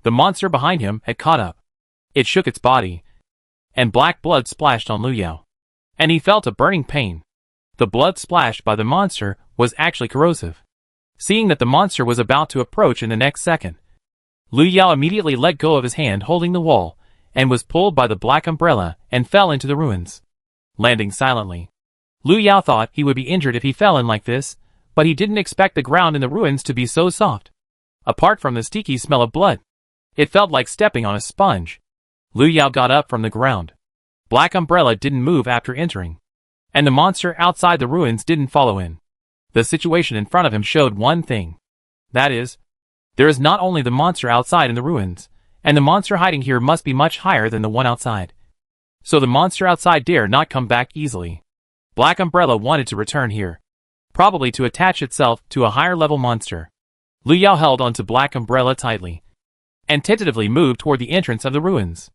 the monster behind him had caught up. It shook its body, and black blood splashed on Lu Yao, and he felt a burning pain. The blood splashed by the monster was actually corrosive. Seeing that the monster was about to approach in the next second, Lu Yao immediately let go of his hand holding the wall, and was pulled by the black umbrella and fell into the ruins, landing silently. Lu Yao thought he would be injured if he fell in like this, but he didn't expect the ground in the ruins to be so soft. Apart from the sticky smell of blood, it felt like stepping on a sponge. Lu Yao got up from the ground. Black umbrella didn't move after entering, and the monster outside the ruins didn't follow in. The situation in front of him showed one thing. That is, there is not only the monster outside in the ruins, and the monster hiding here must be much higher than the one outside. So the monster outside dare not come back easily. Black umbrella wanted to return here, probably to attach itself to a higher level monster. Lu Yao held onto black umbrella tightly, and tentatively moved toward the entrance of the ruins.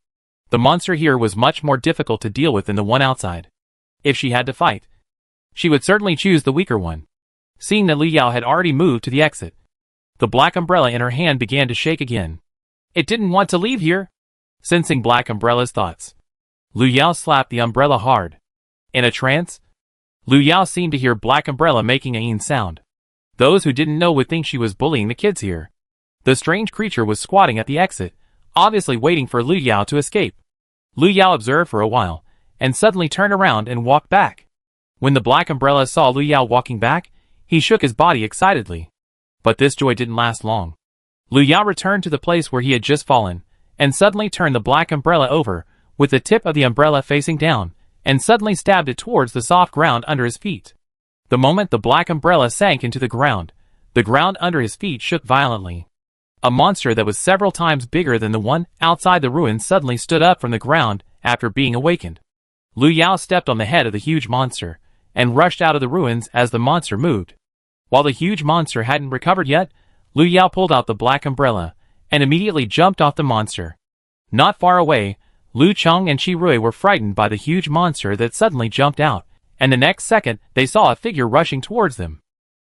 The monster here was much more difficult to deal with than the one outside. If she had to fight, she would certainly choose the weaker one. Seeing that Lu Yao had already moved to the exit, the black umbrella in her hand began to shake again. It didn't want to leave here. Sensing black umbrella's thoughts, Lu Yao slapped the umbrella hard. In a trance, Lu Yao seemed to hear black umbrella making a een sound. Those who didn't know would think she was bullying the kids here. The strange creature was squatting at the exit, obviously waiting for Lu Yao to escape. Lu Yao observed for a while, and suddenly turned around and walked back. When the black umbrella saw Lu Yao walking back, he shook his body excitedly. But this joy didn't last long. Lu Yao returned to the place where he had just fallen, and suddenly turned the black umbrella over, with the tip of the umbrella facing down, and suddenly stabbed it towards the soft ground under his feet. The moment the black umbrella sank into the ground under his feet shook violently. A monster that was several times bigger than the one outside the ruins suddenly stood up from the ground after being awakened. Lu Yao stepped on the head of the huge monster, and rushed out of the ruins as the monster moved. While the huge monster hadn't recovered yet, Lu Yao pulled out the black umbrella, and immediately jumped off the monster. Not far away, Lu Cheng and Chi Rui were frightened by the huge monster that suddenly jumped out, and the next second they saw a figure rushing towards them.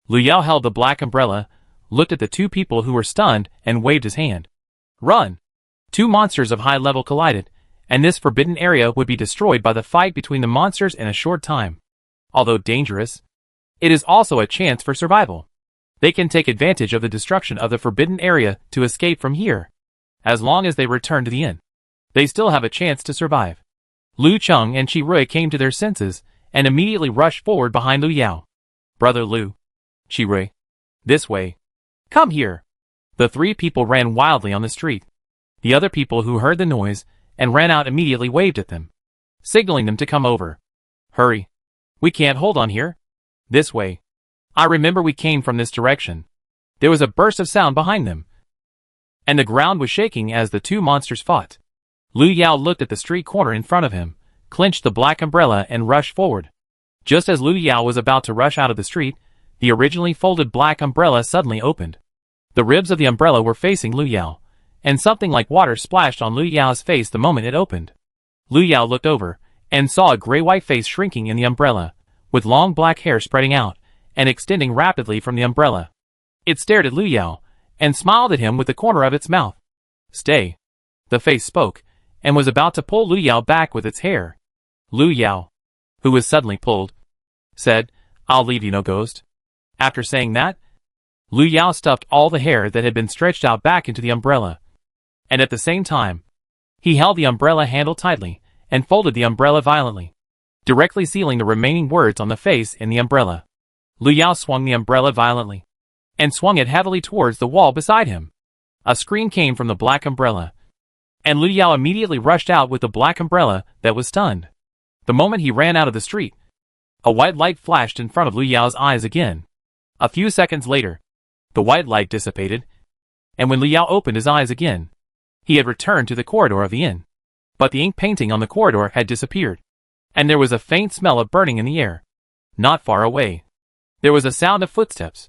Lu Yao held the black umbrella, looked at the two people who were stunned and waved his hand. Run! Two monsters of high level collided, and this forbidden area would be destroyed by the fight between the monsters in a short time. Although dangerous, it is also a chance for survival. They can take advantage of the destruction of the forbidden area to escape from here. As long as they return to the inn, they still have a chance to survive. Lu Cheng and Chi Rui came to their senses and immediately rushed forward behind Lu Yao. Brother Lu. Chi Rui. This way. Come here. The three people ran wildly on the street. The other people who heard the noise and ran out immediately waved at them, signaling them to come over. Hurry. We can't hold on here. This way. I remember we came from this direction. There was a burst of sound behind them, and the ground was shaking as the two monsters fought. Lu Yao looked at the street corner in front of him, clenched the black umbrella and rushed forward. Just as Lu Yao was about to rush out of the street, the originally folded black umbrella suddenly opened. The ribs of the umbrella were facing Lu Yao, and something like water splashed on Lu Yao's face the moment it opened. Lu Yao looked over, and saw a gray-white face shrinking in the umbrella, with long black hair spreading out, and extending rapidly from the umbrella. It stared at Lu Yao, and smiled at him with the corner of its mouth. Stay. The face spoke, and was about to pull Lu Yao back with its hair. Lu Yao, who was suddenly pulled, said, I'll leave you, no ghost. After saying that, Lu Yao stuffed all the hair that had been stretched out back into the umbrella. And at the same time, he held the umbrella handle tightly, and folded the umbrella violently, directly sealing the remaining words on the face in the umbrella. Lu Yao swung the umbrella violently, and swung it heavily towards the wall beside him. A scream came from the black umbrella, and Lu Yao immediately rushed out with the black umbrella that was stunned. The moment he ran out of the street, a white light flashed in front of Lu Yao's eyes again. A few seconds later, the white light dissipated, and when Lu Yao opened his eyes again, he had returned to the corridor of the inn. But the ink painting on the corridor had disappeared, and there was a faint smell of burning in the air. Not far away, there was a sound of footsteps.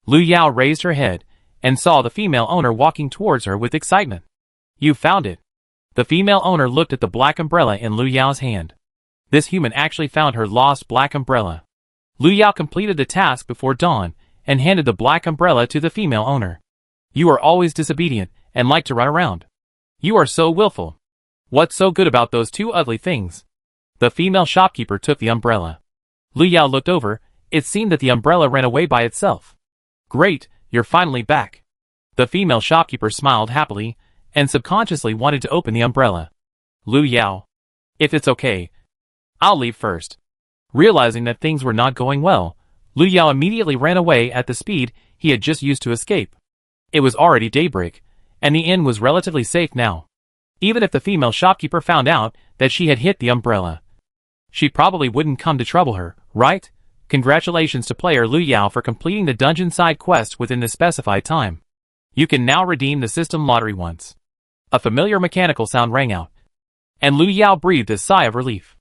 Lu Yao raised her head, and saw the female owner walking towards her with excitement. You found it. The female owner looked at the black umbrella in Lu Yao's hand. This human actually found her lost black umbrella. Lu Yao completed the task before dawn, and handed the black umbrella to the female owner. You are always disobedient, and like to run around. You are so willful. What's so good about those two ugly things? The female shopkeeper took the umbrella. Lu Yao looked over. It seemed that the umbrella ran away by itself. Great, you're finally back. The female shopkeeper smiled happily, and subconsciously wanted to open the umbrella. Lu Yao. If it's okay, I'll leave first. Realizing that things were not going well, Lu Yao immediately ran away at the speed he had just used to escape. It was already daybreak, and the inn was relatively safe now. Even if the female shopkeeper found out that she had hit the umbrella, she probably wouldn't come to trouble her, right? Congratulations to player Lu Yao for completing the dungeon side quest within the specified time. You can now redeem the system lottery once. A familiar mechanical sound rang out, and Lu Yao breathed a sigh of relief.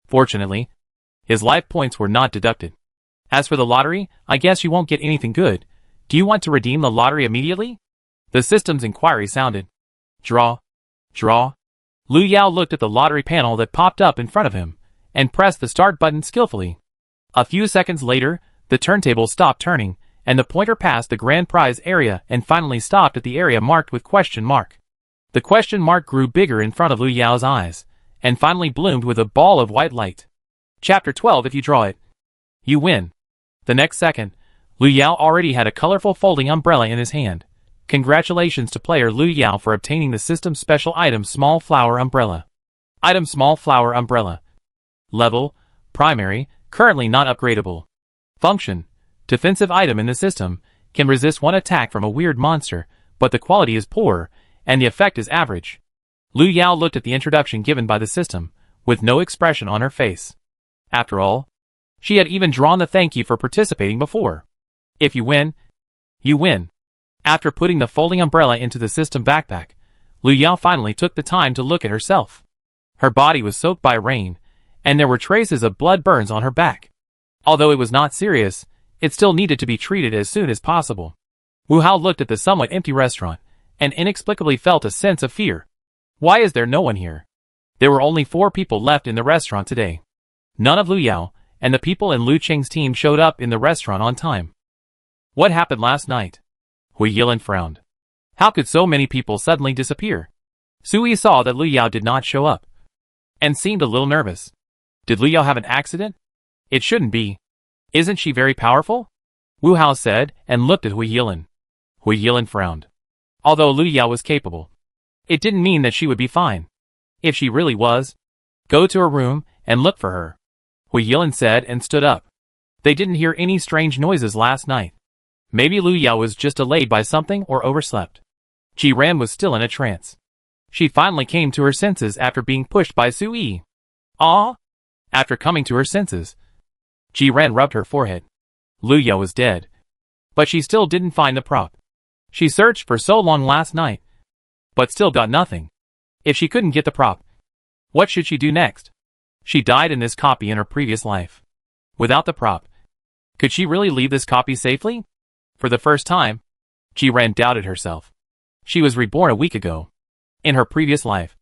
Fortunately, his life points were not deducted. As for the lottery, I guess you won't get anything good. Do you want to redeem the lottery immediately? The system's inquiry sounded. Draw. Draw. Lu Yao looked at the lottery panel that popped up in front of him, and pressed the start button skillfully. A few seconds later, the turntable stopped turning, and the pointer passed the grand prize area and finally stopped at the area marked with question mark. The question mark grew bigger in front of Lu Yao's eyes, and finally bloomed with a ball of white light. Chapter 12. If you draw it, you win. The next second, Lu Yao already had a colorful folding umbrella in his hand. Congratulations to player Lu Yao for obtaining the system's special item Small Flower Umbrella. Item Small Flower Umbrella. Level, Primary, currently not upgradable. Function, defensive item in the system, can resist one attack from a weird monster, but the quality is poor, and the effect is average. Lu Yao looked at the introduction given by the system, with no expression on her face. After all, she had even drawn the thank you for participating before. If you win, you win. After putting the folding umbrella into the system backpack, Lu Yao finally took the time to look at herself. Her body was soaked by rain, and there were traces of blood burns on her back. Although it was not serious, it still needed to be treated as soon as possible. Wu Hao looked at the somewhat empty restaurant, and inexplicably felt a sense of fear. Why is there no one here? There were only 4 people left in the restaurant today. None of Lu Yao and the people in Lu Cheng's team showed up in the restaurant on time. What happened last night? Hui Yilin frowned. How could so many people suddenly disappear? Sui saw that Lu Yao did not show up, and seemed a little nervous. Did Lu Yao have an accident? It shouldn't be. Isn't she very powerful? Wu Hao said, and looked at Hui Yilin. Hui Yilin frowned. Although Lu Yao was capable, it didn't mean that she would be fine. If she really was, go to her room and look for her, Hui Yilin said and stood up. They didn't hear any strange noises last night. Maybe Lu Yao was just delayed by something or overslept. Ji Ran was still in a trance. She finally came to her senses after being pushed by Sui. Ah! After coming to her senses, Ji Ran rubbed her forehead. Lu Yao was dead. But she still didn't find the prop. She searched for so long last night, but still got nothing. If she couldn't get the prop, what should she do next? She died in this copy in her previous life. Without the prop, could she really leave this copy safely? For the first time, Ji Ran doubted herself. She was reborn a week ago. In her previous life,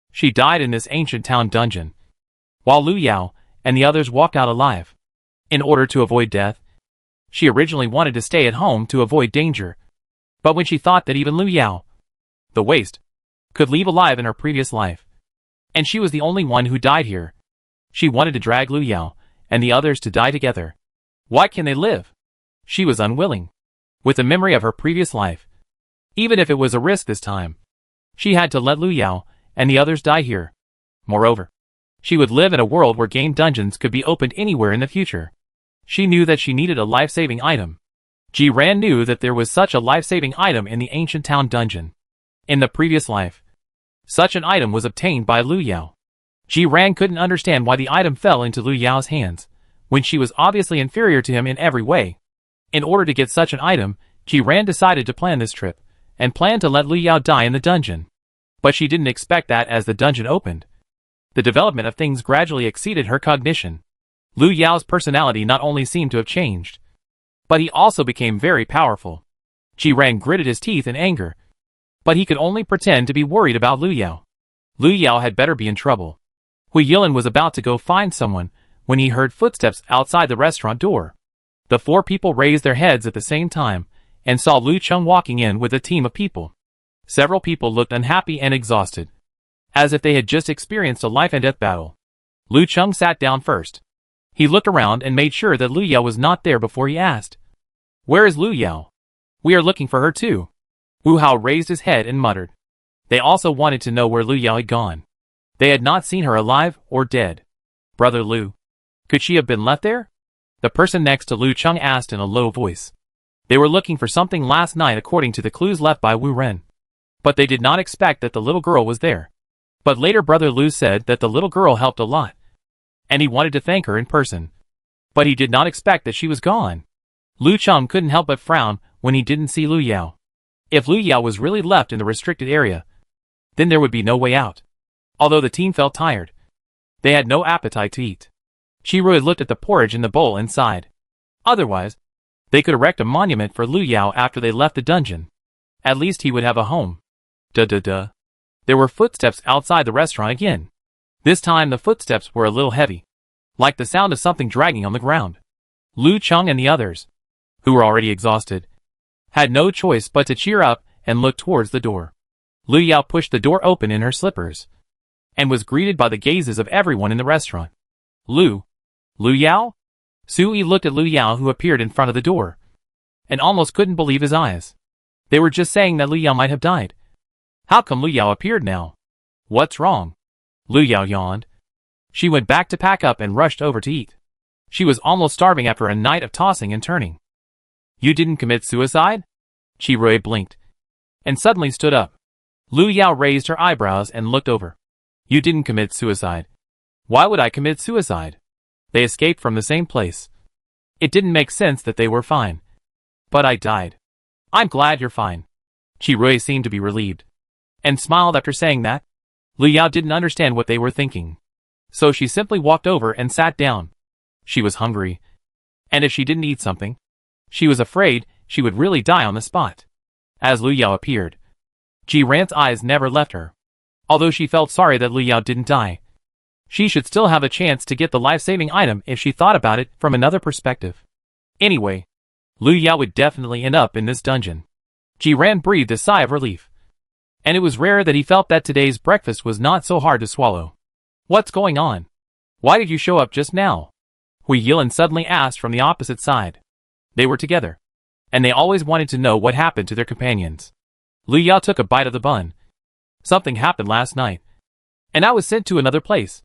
she died in this ancient town dungeon, while Lu Yao and the others walked out alive. In order to avoid death, she originally wanted to stay at home to avoid danger. But when she thought that even Lu Yao, the waste, could leave alive in her previous life, and she was the only one who died here, she wanted to drag Lu Yao and the others to die together. Why can they live? She was unwilling. With the memory of her previous life, even if it was a risk this time, she had to let Lu Yao and the others die here. Moreover, she would live in a world where game dungeons could be opened anywhere in the future. She knew that she needed a life-saving item. Ji Ran knew that there was such a life-saving item in the ancient town dungeon. In the previous life, such an item was obtained by Lu Yao. Ji Ran couldn't understand why the item fell into Lu Yao's hands, when she was obviously inferior to him in every way. In order to get such an item, Ji Ran decided to plan this trip, and planned to let Lu Yao die in the dungeon. But she didn't expect that as the dungeon opened, the development of things gradually exceeded her cognition. Lu Yao's personality not only seemed to have changed, but he also became very powerful. Ji Ran gritted his teeth in anger, but he could only pretend to be worried about Lu Yao. Lu Yao had better be in trouble. Hui Yilin was about to go find someone when he heard footsteps outside the restaurant door. The four people raised their heads at the same time and saw Lu Cheng walking in with a team of people. Several people looked unhappy and exhausted, as if they had just experienced a life-and-death battle. Lu Cheng sat down first. He looked around and made sure that Lu Yao was not there before he asked, "Where is Lu Yao? We are looking for her too." Wu Hao raised his head and muttered. They also wanted to know where Lu Yao had gone. They had not seen her alive or dead. "Brother Lu, could she have been left there?" The person next to Lu Cheng asked in a low voice. They were looking for something last night according to the clues left by Wu Ren. But they did not expect that the little girl was there. But later Brother Lu said that the little girl helped a lot, and he wanted to thank her in person. But he did not expect that she was gone. Lu Cheng couldn't help but frown when he didn't see Lu Yao. If Lu Yao was really left in the restricted area, then there would be no way out. Although the team felt tired, they had no appetite to eat. Qirui looked at the porridge in the bowl and sighed. Otherwise, they could erect a monument for Lu Yao after they left the dungeon. At least he would have a home. Duh. There were footsteps outside the restaurant again. This time the footsteps were a little heavy, like the sound of something dragging on the ground. Lu Cheng and the others, who were already exhausted, had no choice but to cheer up and look towards the door. Lu Yao pushed the door open in her slippers, and was greeted by the gazes of everyone in the restaurant. Lu Yao? Sui looked at Lu Yao, who appeared in front of the door, and almost couldn't believe his eyes. They were just saying that Lu Yao might have died. How come Lu Yao appeared now? What's wrong? Lu Yao yawned. She went back to pack up and rushed over to eat. She was almost starving after a night of tossing and turning. You didn't commit suicide? Qirui blinked, and suddenly stood up. Lu Yao raised her eyebrows and looked over. You didn't commit suicide. Why would I commit suicide? They escaped from the same place. It didn't make sense that they were fine. But I died. I'm glad you're fine. Qirui seemed to be relieved, and smiled after saying that. Lu Yao didn't understand what they were thinking, so she simply walked over and sat down. She was hungry, and if she didn't eat something, she was afraid she would really die on the spot. As Lu Yao appeared, Ji Ran's eyes never left her. Although she felt sorry that Lu Yao didn't die, she should still have a chance to get the life-saving item if she thought about it from another perspective. Anyway, Lu Yao would definitely end up in this dungeon. Jiran breathed a sigh of relief. And it was rare that he felt that today's breakfast was not so hard to swallow. What's going on? Why did you show up just now? Hui Yilin suddenly asked from the opposite side. They were together, and they always wanted to know what happened to their companions. Lu Yao took a bite of the bun. Something happened last night, and I was sent to another place,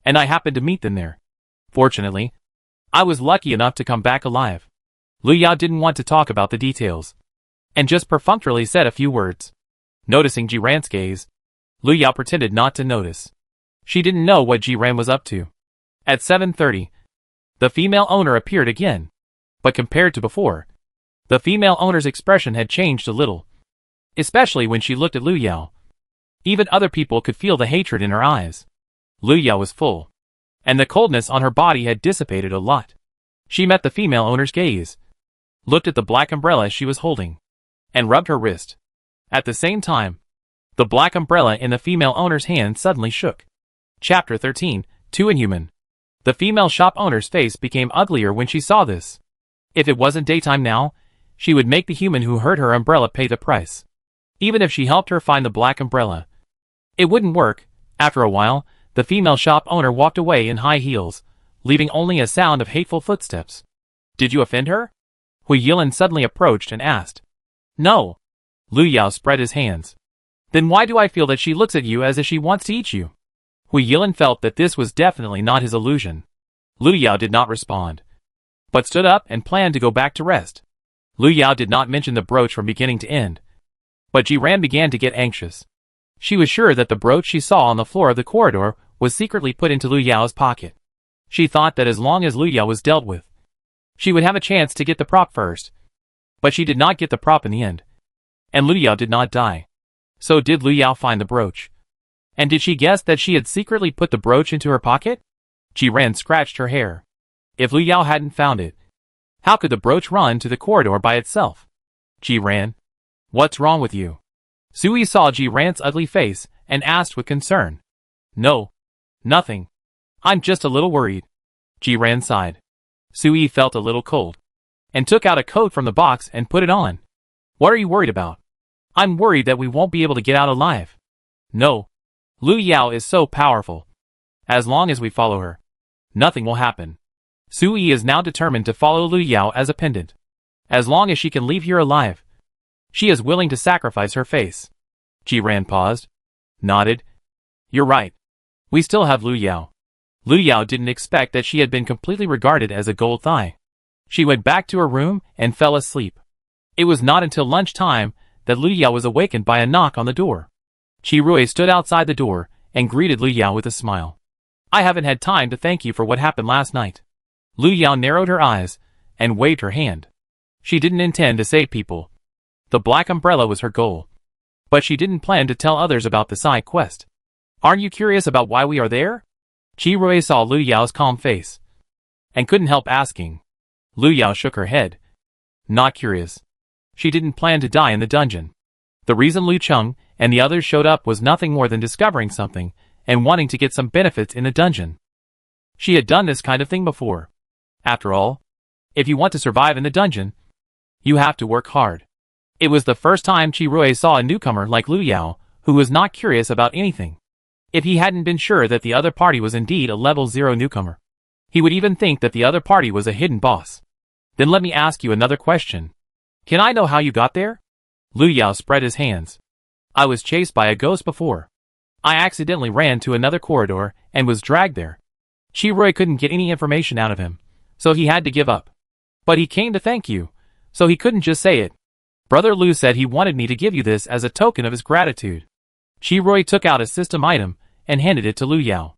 and I happened to meet them there. Fortunately, I was lucky enough to come back alive. Lu Yao didn't want to talk about the details, and just perfunctorily said a few words. Noticing Jiran's gaze, Lu Yao pretended not to notice. She didn't know what Jiran was up to. At 7:30, the female owner appeared again. But compared to before, the female owner's expression had changed a little. Especially when she looked at Lu Yao. Even other people could feel the hatred in her eyes. Lu Yao was full, and the coldness on her body had dissipated a lot. She met the female owner's gaze, looked at the black umbrella she was holding, and rubbed her wrist. At the same time, the black umbrella in the female owner's hand suddenly shook. Chapter 13, Too Inhuman. The female shop owner's face became uglier when she saw this. If it wasn't daytime now, she would make the human who hurt her umbrella pay the price. Even if she helped her find the black umbrella, it wouldn't work. After a while, the female shop owner walked away in high heels, leaving only a sound of hateful footsteps. Did you offend her? Hui Yilin suddenly approached and asked. No. Lu Yao spread his hands. Then why do I feel that she looks at you as if she wants to eat you? Hui Yilin felt that this was definitely not his illusion. Lu Yao did not respond, but stood up and planned to go back to rest. Lu Yao did not mention the brooch from beginning to end, but Jiran began to get anxious. She was sure that the brooch she saw on the floor of the corridor was secretly put into Lu Yao's pocket. She thought that as long as Lu Yao was dealt with, she would have a chance to get the prop first. But she did not get the prop in the end, and Lu Yao did not die. So did Lu Yao find the brooch? And did she guess that she had secretly put the brooch into her pocket? Jiran scratched her hair. If Lu Yao hadn't found it, how could the brooch run to the corridor by itself? Jiran, what's wrong with you? Sui saw Jiran's ugly face and asked with concern. No, nothing. I'm just a little worried. Jiran sighed. Sui felt a little cold, and took out a coat from the box and put it on. What are you worried about? I'm worried that we won't be able to get out alive. No. Lu Yao is so powerful. As long as we follow her, nothing will happen. Sui is now determined to follow Lu Yao as a pendant. As long as she can leave here alive, she is willing to sacrifice her face. Jiran paused, nodded. You're right. We still have Lu Yao. Lu Yao didn't expect that she had been completely regarded as a gold thigh. She went back to her room and fell asleep. It was not until lunchtime that Lu Yao was awakened by a knock on the door. Chi Rui stood outside the door and greeted Lu Yao with a smile. I haven't had time to thank you for what happened last night. Lu Yao narrowed her eyes and waved her hand. She didn't intend to save people. The black umbrella was her goal. But she didn't plan to tell others about the side quest. Aren't you curious about why we are there? Chi Rui saw Lu Yao's calm face and couldn't help asking. Lu Yao shook her head. Not curious. She didn't plan to die in the dungeon. The reason Lu Cheng and the others showed up was nothing more than discovering something and wanting to get some benefits in the dungeon. She had done this kind of thing before. After all, if you want to survive in the dungeon, you have to work hard. It was the first time Chi Rui saw a newcomer like Lu Yao, who was not curious about anything. If he hadn't been sure that the other party was indeed a level 0 newcomer, he would even think that the other party was a hidden boss. Then let me ask you another question. Can I know how you got there? Lu Yao spread his hands. I was chased by a ghost before. I accidentally ran to another corridor and was dragged there. Chi Rui couldn't get any information out of him, so he had to give up. But he came to thank you, so he couldn't just say it. Brother Lu said he wanted me to give you this as a token of his gratitude. Chi Rui took out a system item and handed it to Lu Yao.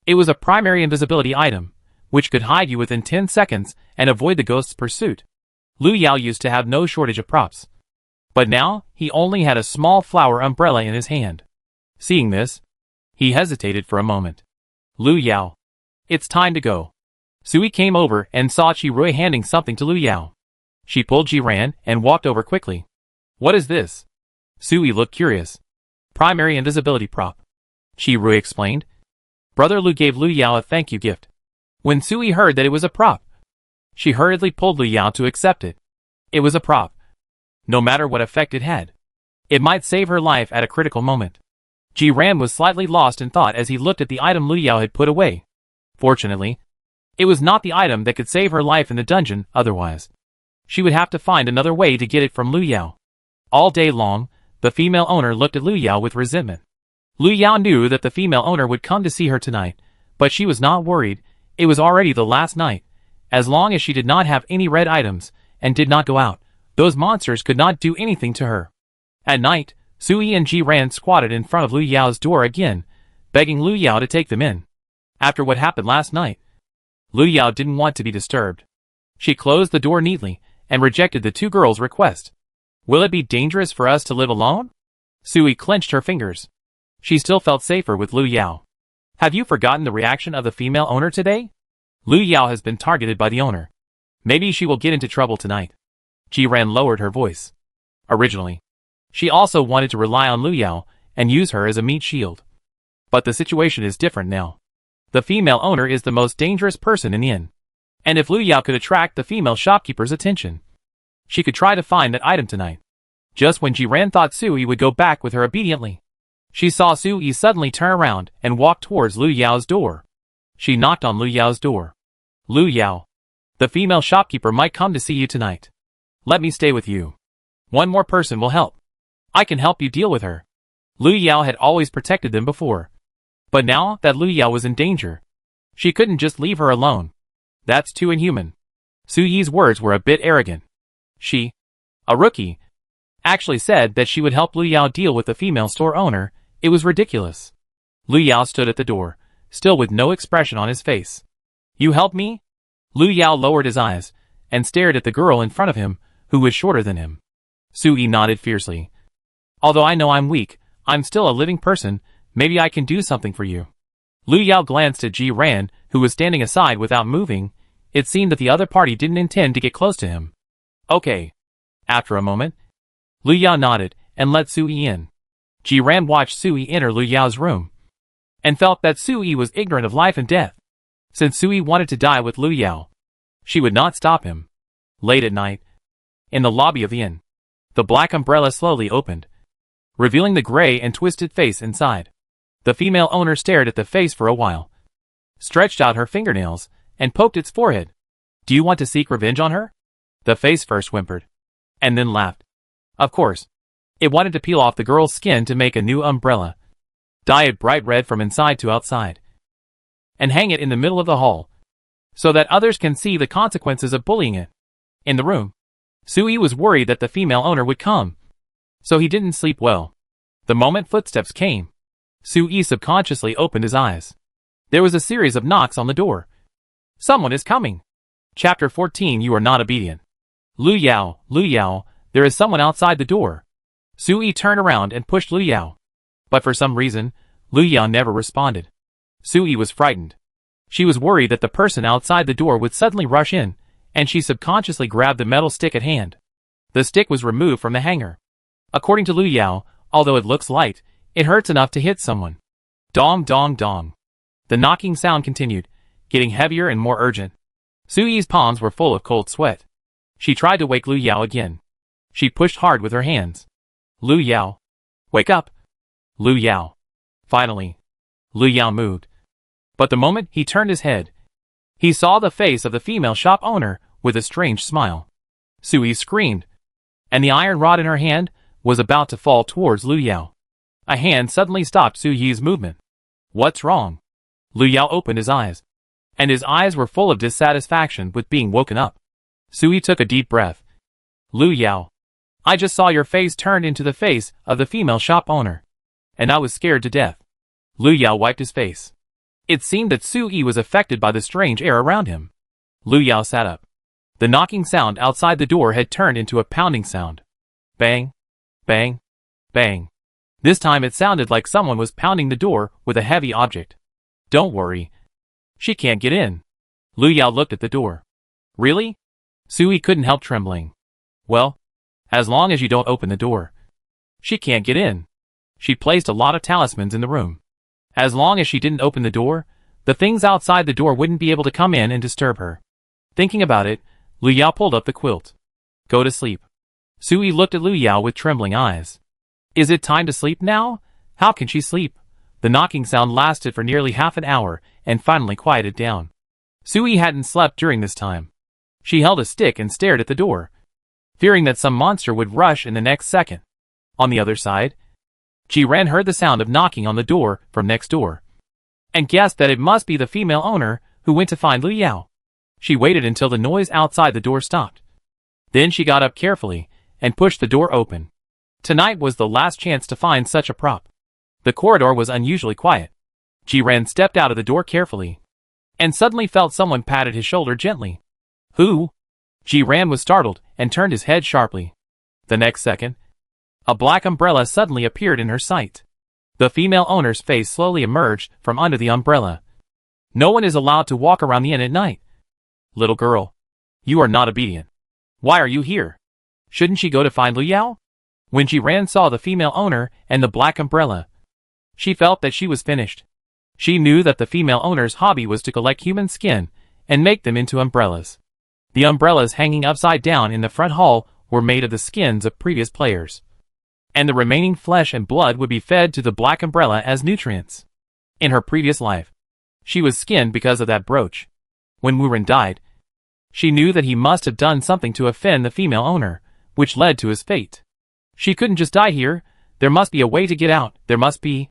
It was a primary invisibility item, which could hide you within 10 seconds and avoid the ghost's pursuit. Lu Yao used to have no shortage of props, but now he only had a small flower umbrella in his hand. Seeing this, he hesitated for a moment. Lu Yao, it's time to go. Sui came over and saw Chi Rui handing something to Lu Yao. She pulled Jiran and walked over quickly. What is this? Sui looked curious. Primary invisibility prop. Chi Rui explained. Brother Lu gave Lu Yao a thank you gift. When Sui heard that it was a prop, she hurriedly pulled Lu Yao to accept it. It was a prop. no matter what effect it had. It might save her life at a critical moment. Ji-ran was slightly lost in thought as he looked at the item Lu Yao had put away. Fortunately, it was not the item that could save her life in the dungeon, otherwise she would have to find another way to get it from Lu Yao. All day long, the female owner looked at Lu Yao with resentment. Lu Yao knew that the female owner would come to see her tonight, but she was not worried. It was already the last night. As long as she did not have any red items and did not go out, those monsters could not do anything to her. At night, Sui and Ji-ran squatted in front of Lu Yao's door again, begging Lu Yao to take them in. After what happened last night, Lu Yao didn't want to be disturbed. She closed the door neatly and rejected the two girls' request. Will it be dangerous for us to live alone? Sui clenched her fingers. She still felt safer with Lu Yao. Have you forgotten the reaction of the female owner today? Lu Yao has been targeted by the owner. Maybe she will get into trouble tonight. Ji-ran lowered her voice. Originally, she also wanted to rely on Lu Yao and use her as a meat shield. But the situation is different now. The female owner is the most dangerous person in the inn. And if Lu Yao could attract the female shopkeeper's attention, she could try to find that item tonight. Just when Ji-ran thought Sui would go back with her obediently, she saw Sui suddenly turn around and walk towards Lu Yao's door. She knocked on Lu Yao's door. Lu Yao, the female shopkeeper might come to see you tonight. Let me stay with you. One more person will help. I can help you deal with her. Lu Yao had always protected them before. But now that Lu Yao was in danger, she couldn't just leave her alone. That's too inhuman. Suyi's words were a bit arrogant. She, a rookie, actually said that she would help Lu Yao deal with the female store owner. It was ridiculous. Lu Yao stood at the door, still with no expression on his face. You help me? Lu Yao lowered his eyes and stared at the girl in front of him, who was shorter than him. Sui nodded fiercely. Although I know I'm weak, I'm still a living person. Maybe I can do something for you. Lu Yao glanced at Ji-ran, who was standing aside without moving. It seemed that the other party didn't intend to get close to him. Okay. After a moment, Lu Yao nodded and let Sui in. Ji-ran watched Sui enter Lu Yao's room and felt that Sui was ignorant of life and death. Since Sui wanted to die with Lu Yao, she would not stop him. Late at night, in the lobby of the inn, the black umbrella slowly opened, revealing the gray and twisted face inside. The female owner stared at the face for a while, stretched out her fingernails, and poked its forehead. Do you want to seek revenge on her? The face first whimpered, and then laughed. Of course. It wanted to peel off the girl's skin to make a new umbrella, dye it bright red from inside to outside, and hang it in the middle of the hall, so that others can see the consequences of bullying it. In the room, Sui was worried that the female owner would come, so he didn't sleep well. The moment footsteps came, Sui subconsciously opened his eyes. There was a series of knocks on the door. Someone is coming. Chapter 14. You are not obedient. Lu Yao, there is someone outside the door. Sui turned around and pushed Lu Yao. But for some reason, Lu Yao never responded. Sui was frightened. She was worried that the person outside the door would suddenly rush in, and she subconsciously grabbed the metal stick at hand. The stick was removed from the hanger. According to Lu Yao, although it looks light, it hurts enough to hit someone. Dong dong dong. The knocking sound continued, getting heavier and more urgent. Sui's palms were full of cold sweat. She tried to wake Lu Yao again. She pushed hard with her hands. Lu Yao. Wake up. Lu Yao. Finally, Lu Yao moved. But the moment he turned his head, he saw the face of the female shop owner with a strange smile. Sui screamed, and the iron rod in her hand was about to fall towards Lu Yao. A hand suddenly stopped Suyi's movement. What's wrong? Lu Yao opened his eyes, and his eyes were full of dissatisfaction with being woken up. Sui took a deep breath. Lu Yao, I just saw your face turned into the face of the female shop owner, and I was scared to death. Lu Yao wiped his face. It seemed that Sui was affected by the strange air around him. Lu Yao sat up. The knocking sound outside the door had turned into a pounding sound. Bang, bang, bang. This time it sounded like someone was pounding the door with a heavy object. Don't worry. She can't get in. Lu Yao looked at the door. Really? Sui couldn't help trembling. Well, as long as you don't open the door, she can't get in. She placed a lot of talismans in the room. As long as she didn't open the door, the things outside the door wouldn't be able to come in and disturb her. Thinking about it, Lu Yao pulled up the quilt. Go to sleep. Sui looked at Lu Yao with trembling eyes. Is it time to sleep now? How can she sleep? The knocking sound lasted for nearly half an hour and finally quieted down. Sui hadn't slept during this time. She held a stick and stared at the door, fearing that some monster would rush in the next second. On the other side, Ji-ran heard the sound of knocking on the door from next door, and guessed that it must be the female owner who went to find Lu Yao. She waited until the noise outside the door stopped. Then she got up carefully and pushed the door open. Tonight was the last chance to find such a prop. The corridor was unusually quiet. Ji-ran stepped out of the door carefully, and suddenly felt someone patted his shoulder gently. Who? Ji-ran was startled and turned his head sharply. The next second, a black umbrella suddenly appeared in her sight. The female owner's face slowly emerged from under the umbrella. No one is allowed to walk around the inn at night. Little girl, you are not obedient. Why are you here? Shouldn't she go to find Lu Yao? When Ji-ran saw the female owner and the black umbrella, she felt that she was finished. She knew that the female owner's hobby was to collect human skin and make them into umbrellas. The umbrellas hanging upside down in the front hall were made of the skins of previous players, and the remaining flesh and blood would be fed to the black umbrella as nutrients. In her previous life, she was skinned because of that brooch. When Wu Ren died, she knew that he must have done something to offend the female owner, which led to his fate. She couldn't just die here. There must be a way to get out. There must be.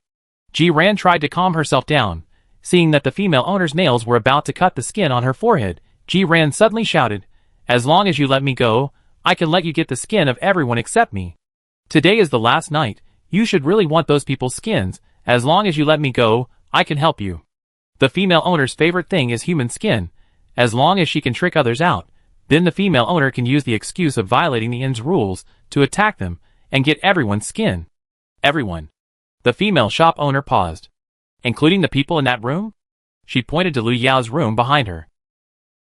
Ji-ran tried to calm herself down. Seeing that the female owner's nails were about to cut the skin on her forehead, Ji-ran suddenly shouted, "As long as you let me go, I can let you get the skin of everyone except me. Today is the last night. You should really want those people's skins. As long as you let me go, I can help you." The female owner's favorite thing is human skin. As long as she can trick others out, then the female owner can use the excuse of violating the inn's rules to attack them and get everyone's skin. Everyone. The female shop owner paused. Including the people in that room? She pointed to Lu Yao's room behind her.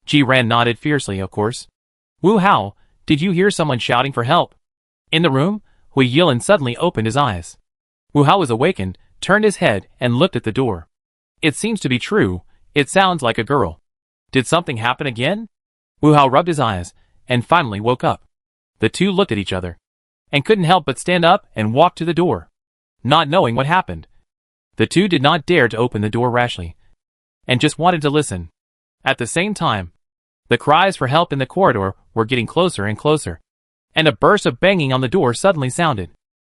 Ji-ran nodded fiercely, of course. Wu Hao, did you hear someone shouting for help? In the room, Hui Yilin suddenly opened his eyes. Wu Hao was awakened, turned his head, and looked at the door. It seems to be true. It sounds like a girl. Did something happen again? Wu Hao rubbed his eyes, and finally woke up. The two looked at each other, and couldn't help but stand up and walk to the door, not knowing what happened. The two did not dare to open the door rashly, and just wanted to listen. At the same time, the cries for help in the corridor were getting closer and closer, and a burst of banging on the door suddenly sounded.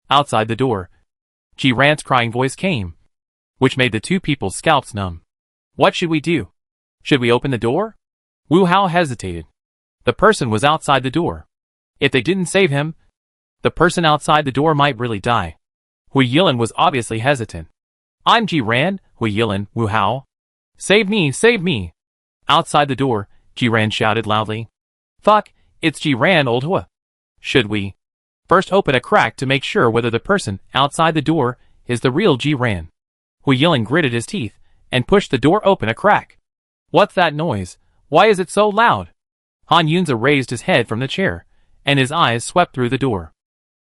Outside the door, Ji-ran's crying voice came, which made the two people's scalps numb. What should we do? Should we open the door? Wu Hao hesitated. The person was outside the door. If they didn't save him, the person outside the door might really die. Hui Yilin was obviously hesitant. I'm Ji-ran, Hui Yilin, Wu Hao. Save me, save me. Outside the door, Ji-ran shouted loudly. Fuck, it's Ji-ran, old Hua. Should we first open a crack to make sure whether the person outside the door is the real Ji-ran? Hui Yilin gritted his teeth and pushed the door open a crack. What's that noise? Why is it so loud? Han Yunza raised his head from the chair, and his eyes swept through the door.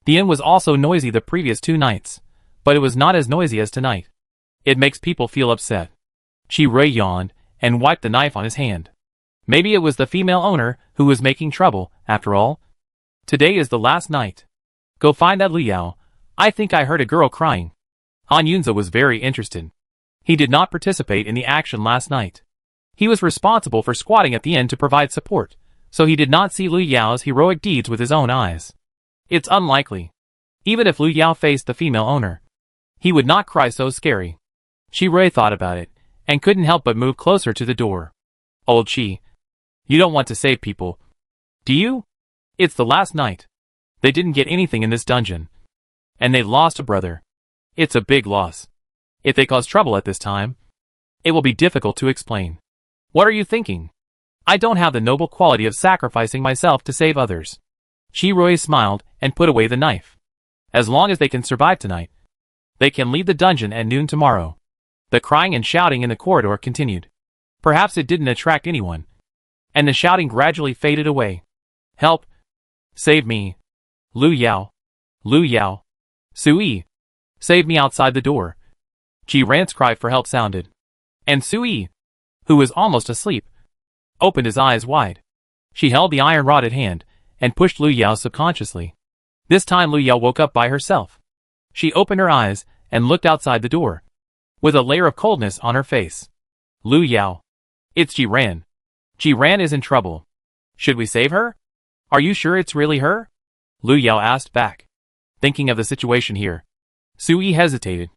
The inn was also noisy the previous 2 nights, but it was not as noisy as tonight. It makes people feel upset. Chi Rui yawned and wiped the knife on his hand. Maybe it was the female owner who was making trouble, after all. Today is the last night. Go find that Lu Yao. I think I heard a girl crying. Han Yunza was very interested. He did not participate in the action last night. He was responsible for squatting at the inn to provide support, so he did not see Lu Yao's heroic deeds with his own eyes. It's unlikely. Even if Lu Yao faced the female owner, he would not cry so scary. Chi Rui thought about it, and couldn't help but move closer to the door. Old Chi, you don't want to save people, do you? It's the last night. They didn't get anything in this dungeon, and they lost a brother. It's a big loss. If they cause trouble at this time, it will be difficult to explain. What are you thinking? I don't have the noble quality of sacrificing myself to save others. Chi Rui smiled and put away the knife. As long as they can survive tonight, they can leave the dungeon at noon tomorrow. The crying and shouting in the corridor continued. Perhaps it didn't attract anyone, and the shouting gradually faded away. Help! Save me! Lu Yao! Lu Yao! Sui! Save me outside the door! Ji-ran's cry for help sounded. And Sui, who was almost asleep, opened his eyes wide. She held the iron rod at hand and pushed Lu Yao subconsciously. This time Lu Yao woke up by herself. She opened her eyes and looked outside the door, with a layer of coldness on her face. Lu Yao. It's Jiran. Jiran is in trouble. Should we save her? Are you sure it's really her? Lu Yao asked back. Thinking of the situation here, Sui hesitated.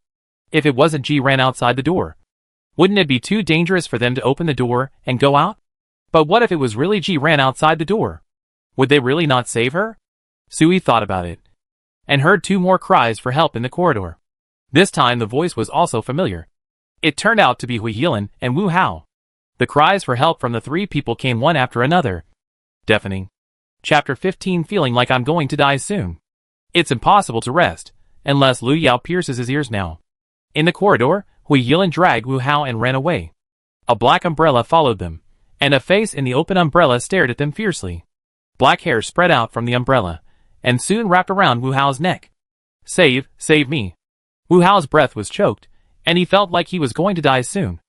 If it wasn't Jiran outside the door, wouldn't it be too dangerous for them to open the door and go out? But what if it was really Jiran outside the door? Would they really not save her? Sui thought about it, and heard two more cries for help in the corridor. This time the voice was also familiar. It turned out to be Hui Yilan and Wu Hao. The cries for help from the three people came one after another. Deafening. Chapter 15. Feeling like I'm going to die soon. It's impossible to rest, unless Lu Yao pierces his ears now. In the corridor, Hui Yilan dragged Wu Hao and ran away. A black umbrella followed them, and a face in the open umbrella stared at them fiercely. Black hair spread out from the umbrella, and soon wrapped around Wu Hao's neck. Save me. Wu Hao's breath was choked, and he felt like he was going to die soon.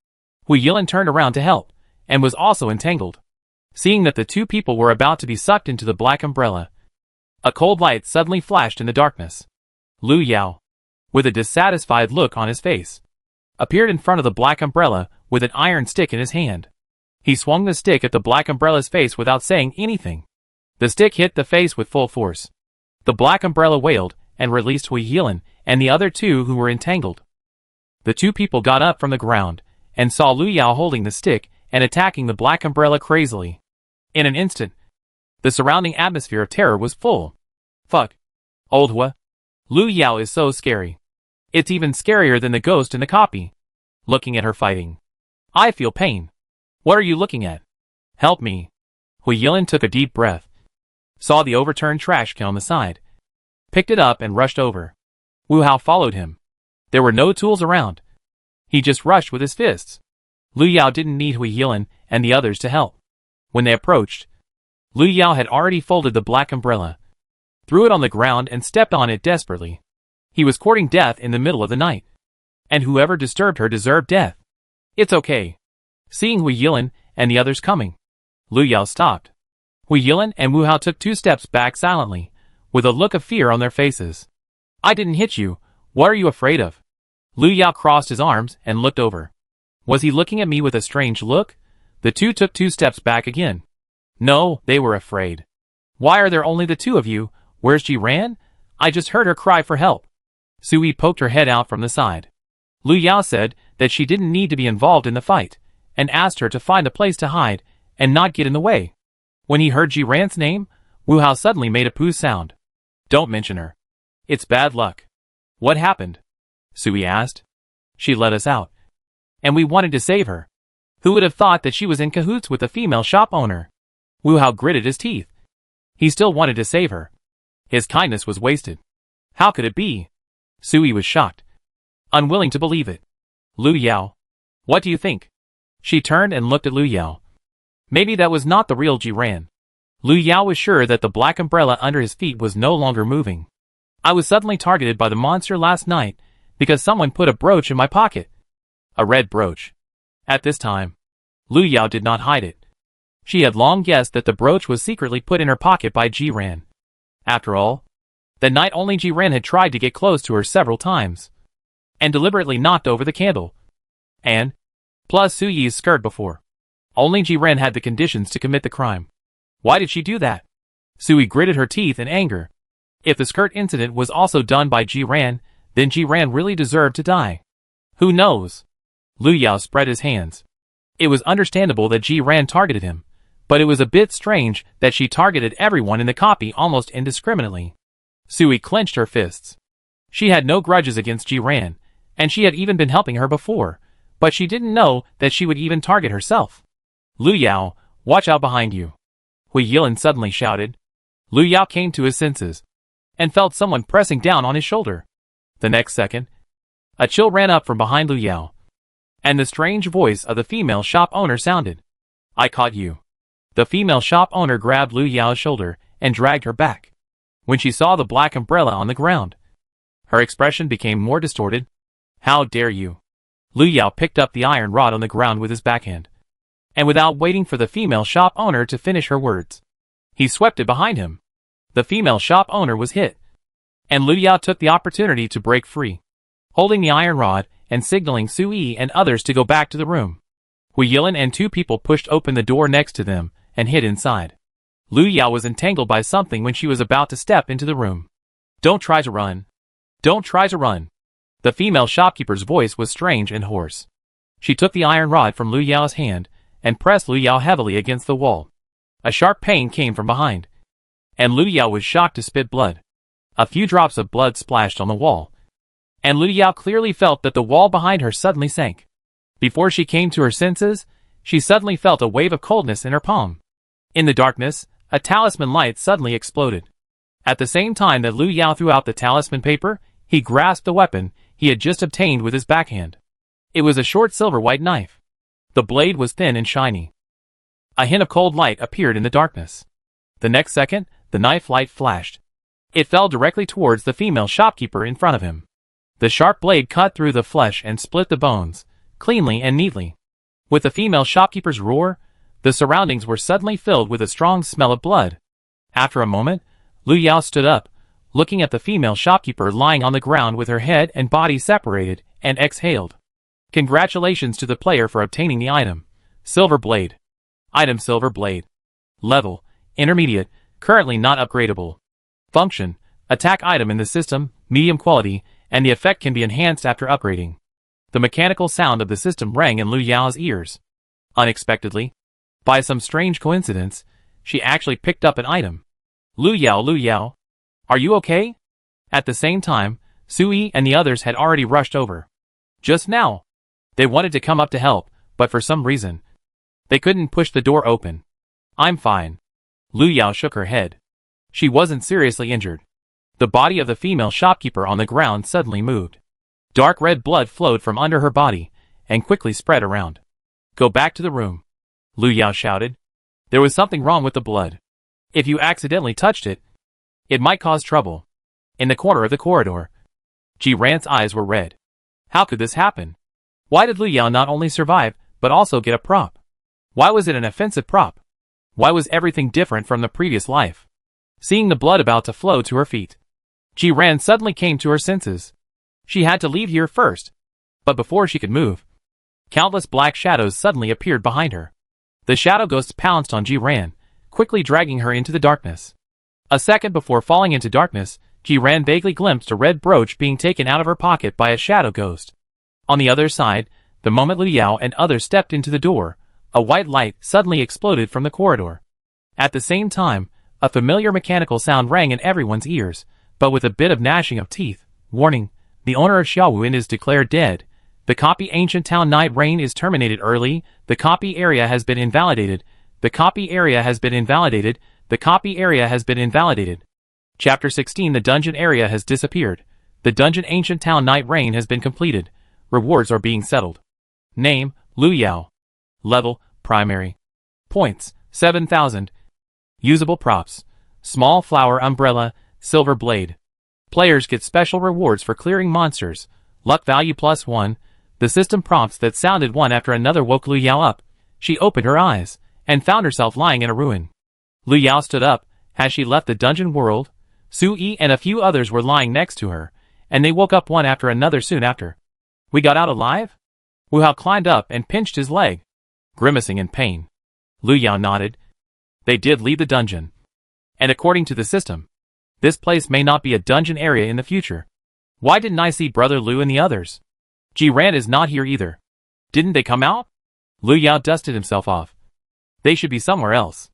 Hui Yilan turned around to help, and was also entangled. Seeing that the two people were about to be sucked into the black umbrella, a cold light suddenly flashed in the darkness. Lu Yao, with a dissatisfied look on his face, appeared in front of the black umbrella with an iron stick in his hand. He swung the stick at the black umbrella's face without saying anything. The stick hit the face with full force. The black umbrella wailed and released Hui Yilan and the other two who were entangled. The two people got up from the ground and saw Lu Yao holding the stick and attacking the black umbrella crazily. In an instant, the surrounding atmosphere of terror was full. Fuck. Old Hua. Lu Yao is so scary. It's even scarier than the ghost in the copy. Looking at her fighting, I feel pain. What are you looking at? Help me. Hui Yilan took a deep breath, saw the overturned trash can on the side, picked it up and rushed over. Wu Hao followed him. There were no tools around. He just rushed with his fists. Lu Yao didn't need Hui Yilan and the others to help. When they approached, Lu Yao had already folded the black umbrella, threw it on the ground and stepped on it desperately. He was courting death in the middle of the night, and whoever disturbed her deserved death. It's okay. Seeing Hui Yilan and the others coming, Lu Yao stopped. Hui Yilan and Wu Hao took 2 steps back silently, with a look of fear on their faces. I didn't hit you. What are you afraid of? Lu Yao crossed his arms and looked over. Was he looking at me with a strange look? The two took 2 steps back again. No, they were afraid. Why are there only the 2 of you? Where's Jiran? I just heard her cry for help. Sui poked her head out from the side. Lu Yao said that she didn't need to be involved in the fight, and asked her to find a place to hide and not get in the way. When he heard Jiran's name, Wu Hao suddenly made a poo sound. Don't mention her. It's bad luck. What happened? Sui asked. She let us out, and we wanted to save her. Who would have thought that she was in cahoots with the female shop owner? Wu Hao gritted his teeth. He still wanted to save her. His kindness was wasted. How could it be? Sui was shocked, unwilling to believe it. Lu Yao, what do you think? She turned and looked at Lu Yao. Maybe that was not the real Jiran. Lu Yao was sure that the black umbrella under his feet was no longer moving. I was suddenly targeted by the monster last night because someone put a brooch in my pocket. A red brooch. At this time, Lu Yao did not hide it. She had long guessed that the brooch was secretly put in her pocket by Jiran. After all, that night only Jiran had tried to get close to her several times, and deliberately knocked over the candle. And, plus Suyi's skirt before. Only Jiran had the conditions to commit the crime. Why did she do that? Sui gritted her teeth in anger. If the skirt incident was also done by Jiran, then Jiran really deserved to die. Who knows? Lu Yao spread his hands. It was understandable that Jiran targeted him, but it was a bit strange that she targeted everyone in the copy almost indiscriminately. Sui clenched her fists. She had no grudges against Jiran, and she had even been helping her before, but she didn't know that she would even target herself. Lu Yao, watch out behind you. Hui Yilan suddenly shouted. Lu Yao came to his senses, and felt someone pressing down on his shoulder. The next second, a chill ran up from behind Lu Yao, and the strange voice of the female shop owner sounded. I caught you. The female shop owner grabbed Lu Yao's shoulder and dragged her back. When she saw the black umbrella on the ground, her expression became more distorted. How dare you? Lu Yao picked up the iron rod on the ground with his backhand, and without waiting for the female shop owner to finish her words, he swept it behind him. The female shop owner was hit, and Lu Yao took the opportunity to break free, holding the iron rod and signaling Su Yi and others to go back to the room. Hui Yilin and two people pushed open the door next to them and hid inside. Lu Yao was entangled by something when she was about to step into the room. Don't try to run. Don't try to run. The female shopkeeper's voice was strange and hoarse. She took the iron rod from Lu Yao's hand and pressed Lu Yao heavily against the wall. A sharp pain came from behind, and Lu Yao was shocked to spit blood. A few drops of blood splashed on the wall, and Lu Yao clearly felt that the wall behind her suddenly sank. Before she came to her senses, she suddenly felt a wave of coldness in her palm. In the darkness, a talisman light suddenly exploded. At the same time that Lu Yao threw out the talisman paper, he grasped the weapon he had just obtained with his backhand. It was a short silver-white knife. The blade was thin and shiny. A hint of cold light appeared in the darkness. The next second, the knife light flashed. It fell directly towards the female shopkeeper in front of him. The sharp blade cut through the flesh and split the bones, cleanly and neatly. With the female shopkeeper's roar, the surroundings were suddenly filled with a strong smell of blood. After a moment, Lu Yao stood up, looking at the female shopkeeper lying on the ground with her head and body separated, and exhaled. Congratulations to the player for obtaining the item. Silver Blade. Item Silver Blade. Level, Intermediate, currently not upgradable. Function, attack item in the system, medium quality, and the effect can be enhanced after upgrading. The mechanical sound of the system rang in Lu Yao's ears. Unexpectedly, by some strange coincidence, she actually picked up an item. Lu Yao, are you okay? At the same time, Su Yi and the others had already rushed over. Just now, they wanted to come up to help, but for some reason, they couldn't push the door open. I'm fine. Lu Yao shook her head. She wasn't seriously injured. The body of the female shopkeeper on the ground suddenly moved. Dark red blood flowed from under her body, and quickly spread around. Go back to the room, Lu Yao shouted. There was something wrong with the blood. If you accidentally touched it, it might cause trouble. In the corner of the corridor, Ji Ran's eyes were red. How could this happen? Why did Lu Yao not only survive, but also get a prop? Why was it an offensive prop? Why was everything different from the previous life? Seeing the blood about to flow to her feet, Ji Ran suddenly came to her senses. She had to leave here first. But before she could move, countless black shadows suddenly appeared behind her. The shadow ghosts pounced on Ji Ran, quickly dragging her into the darkness. A second before falling into darkness, Ji Ran vaguely glimpsed a red brooch being taken out of her pocket by a shadow ghost. On the other side, the moment Lu Yao and others stepped into the door, a white light suddenly exploded from the corridor. At the same time, a familiar mechanical sound rang in everyone's ears, but with a bit of gnashing of teeth. Warning, the owner of Xiaowuin is declared dead. The copy Ancient Town Night Reign is terminated early. The copy area has been invalidated. The copy area has been invalidated. The copy area has been invalidated. Chapter 16. The dungeon area has disappeared. The dungeon Ancient Town Night Reign has been completed. Rewards are being settled. Name, Lu Yao. Level, Primary. Points, 7,000. Usable props. Small flower umbrella, silver blade. Players get special rewards for clearing monsters. Luck value +1. The system prompts that sounded one after another woke Lu Yao up. She opened her eyes, and found herself lying in a ruin. Lu Yao stood up. Had she left the dungeon world? Su Yi and a few others were lying next to her, and they woke up one after another soon after. We got out alive? Wu Hao climbed up and pinched his leg, grimacing in pain. Lu Yao nodded. They did leave the dungeon. And according to the system, this place may not be a dungeon area in the future. Why didn't I see Brother Lu and the others? Ji Ran is not here either. Didn't they come out? Lu Yao dusted himself off. They should be somewhere else.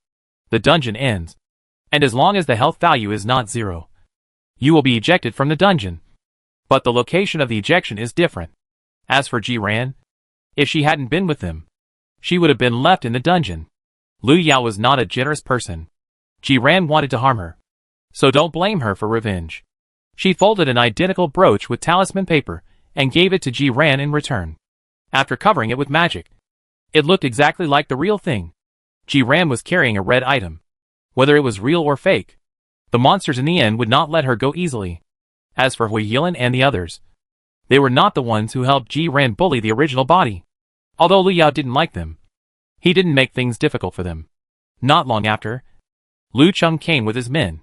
The dungeon ends. And as long as the health value is not 0, you will be ejected from the dungeon. But the location of the ejection is different. As for Ji Ran, if she hadn't been with them, she would have been left in the dungeon. Lu Yao was not a generous person. Ji Ran wanted to harm her. So don't blame her for revenge. She folded an identical brooch with talisman paper and gave it to Ji Ran in return. After covering it with magic, it looked exactly like the real thing. Ji Ran was carrying a red item. Whether it was real or fake, the monsters in the end would not let her go easily. As for Hui Yilin and the others, they were not the ones who helped Ji Ran bully the original body. Although Lu Yao didn't like them, he didn't make things difficult for them. Not long after, Lu Cheng came with his men.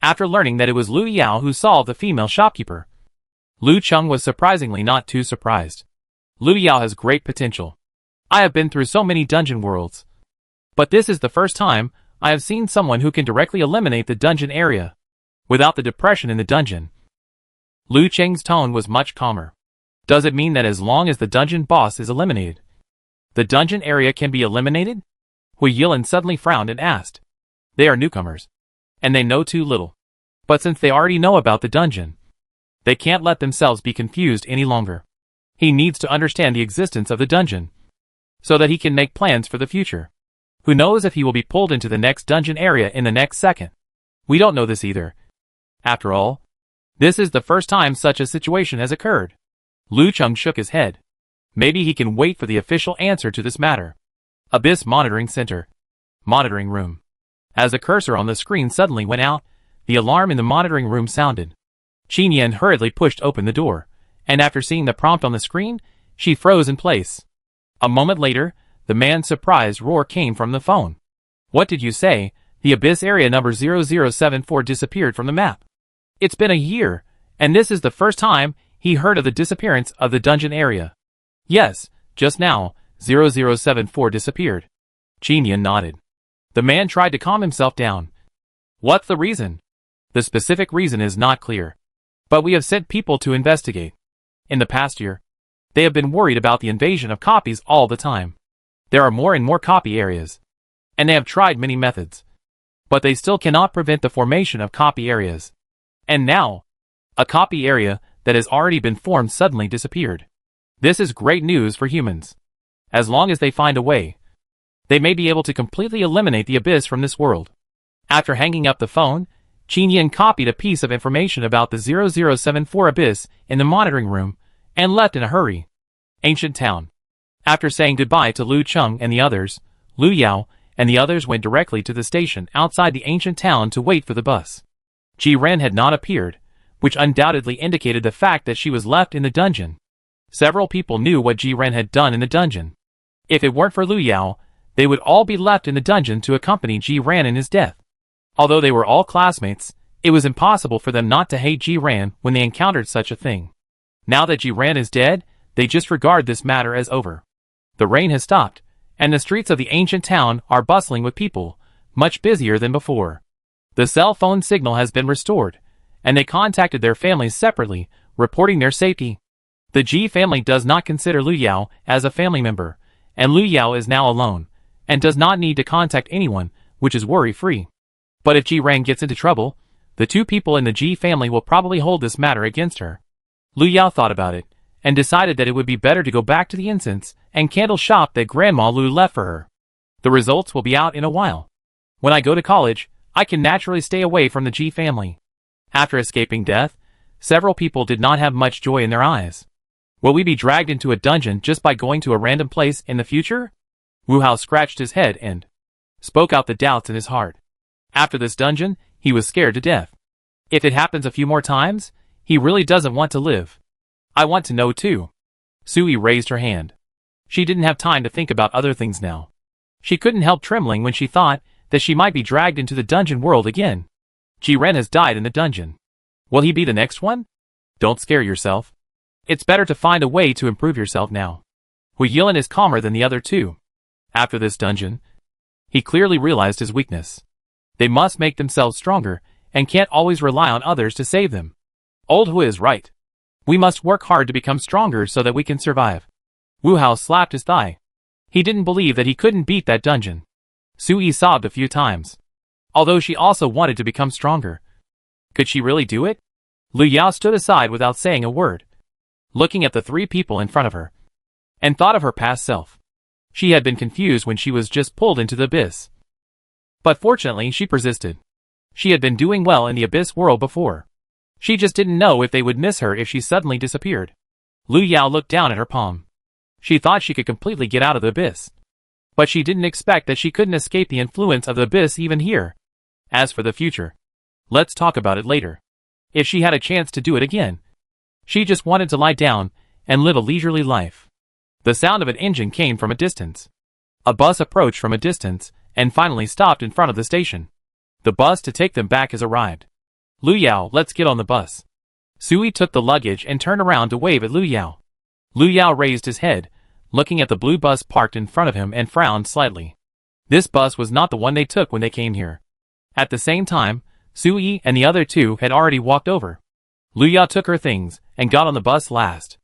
after learning that it was Lu Yao who solved the female shopkeeper. Lu Cheng was surprisingly not too surprised. Lu Yao has great potential. I have been through so many dungeon worlds, but this is the first time I have seen someone who can directly eliminate the dungeon area without the depression in the dungeon. Lu Cheng's tone was much calmer. Does it mean that as long as the dungeon boss is eliminated, the dungeon area can be eliminated? Hui Yilin suddenly frowned and asked. They are newcomers, and they know too little. But since they already know about the dungeon, they can't let themselves be confused any longer. He needs to understand the existence of the dungeon, so that he can make plans for the future. Who knows if he will be pulled into the next dungeon area in the next second? We don't know this either. After all, this is the first time such a situation has occurred. Lu Cheng shook his head. Maybe he can wait for the official answer to this matter. Abyss Monitoring Center. Monitoring Room. As the cursor on the screen suddenly went out, the alarm in the monitoring room sounded. Qin Yan hurriedly pushed open the door, and after seeing the prompt on the screen, she froze in place. A moment later, the man's surprised roar came from the phone. What did you say? The Abyss area number 0074 disappeared from the map. It's been a year, and this is the first time he heard of the disappearance of the dungeon area. Yes, just now, 0074 disappeared. Qin Yan nodded. The man tried to calm himself down. What's the reason? The specific reason is not clear, but we have sent people to investigate. In the past year, they have been worried about the invasion of copies all the time. There are more and more copy areas, and they have tried many methods, but they still cannot prevent the formation of copy areas. And now, a copy area that has already been formed suddenly disappeared. This is great news for humans. As long as they find a way, they may be able to completely eliminate the Abyss from this world. After hanging up the phone, Qin Yan copied a piece of information about the 0074 Abyss in the monitoring room and left in a hurry. Ancient Town. After saying goodbye to Lu Cheng and the others, Lu Yao and the others went directly to the station outside the ancient town to wait for the bus. Ji Ren had not appeared, which undoubtedly indicated the fact that she was left in the dungeon. Several people knew what Ji Ren had done in the dungeon. If it weren't for Lu Yao, they would all be left in the dungeon to accompany Ji Ren in his death. Although they were all classmates, it was impossible for them not to hate Ji Ren when they encountered such a thing. Now that Ji Ren is dead, they just regard this matter as over. The rain has stopped, and the streets of the ancient town are bustling with people, much busier than before. The cell phone signal has been restored, and they contacted their families separately, reporting their safety. The Ji family does not consider Lu Yao as a family member, and Lu Yao is now alone, and does not need to contact anyone, which is worry-free. But if Ji Ren gets into trouble, the two people in the Ji family will probably hold this matter against her. Lu Yao thought about it, and decided that it would be better to go back to the incense and candle shop that Grandma Lu left for her. The results will be out in a while. When I go to college, I can naturally stay away from the Ji family. After escaping death, several people did not have much joy in their eyes. Will we be dragged into a dungeon just by going to a random place in the future? Wu Hao scratched his head and spoke out the doubts in his heart. After this dungeon, he was scared to death. If it happens a few more times, he really doesn't want to live. I want to know too. Sui raised her hand. She didn't have time to think about other things now. She couldn't help trembling when she thought that she might be dragged into the dungeon world again. Ji Ren has died in the dungeon. Will he be the next one? Don't scare yourself. It's better to find a way to improve yourself now. Hui Yilin is calmer than the other two. After this dungeon, he clearly realized his weakness. They must make themselves stronger, and can't always rely on others to save them. Old Hui is right. We must work hard to become stronger so that we can survive. Wu Hao slapped his thigh. He didn't believe that he couldn't beat that dungeon. Sui sobbed a few times. Although she also wanted to become stronger. Could she really do it? Lu Yao stood aside without saying a word, looking at the three people in front of her, and thought of her past self. She had been confused when she was just pulled into the abyss. But fortunately she persisted. She had been doing well in the abyss world before. She just didn't know if they would miss her if she suddenly disappeared. Lu Yao looked down at her palm. She thought she could completely get out of the abyss. But she didn't expect that she couldn't escape the influence of the abyss even here. As for the future, let's talk about it later. If she had a chance to do it again, she just wanted to lie down and live a leisurely life. The sound of an engine came from a distance. A bus approached from a distance and finally stopped in front of the station. The bus to take them back has arrived. Lu Yao, let's get on the bus. Sui took the luggage and turned around to wave at Lu Yao. Lu Yao raised his head, looking at the blue bus parked in front of him, and frowned slightly. This bus was not the one they took when they came here. At the same time, Sui and the other two had already walked over. Lu Yao took her things and got on the bus last.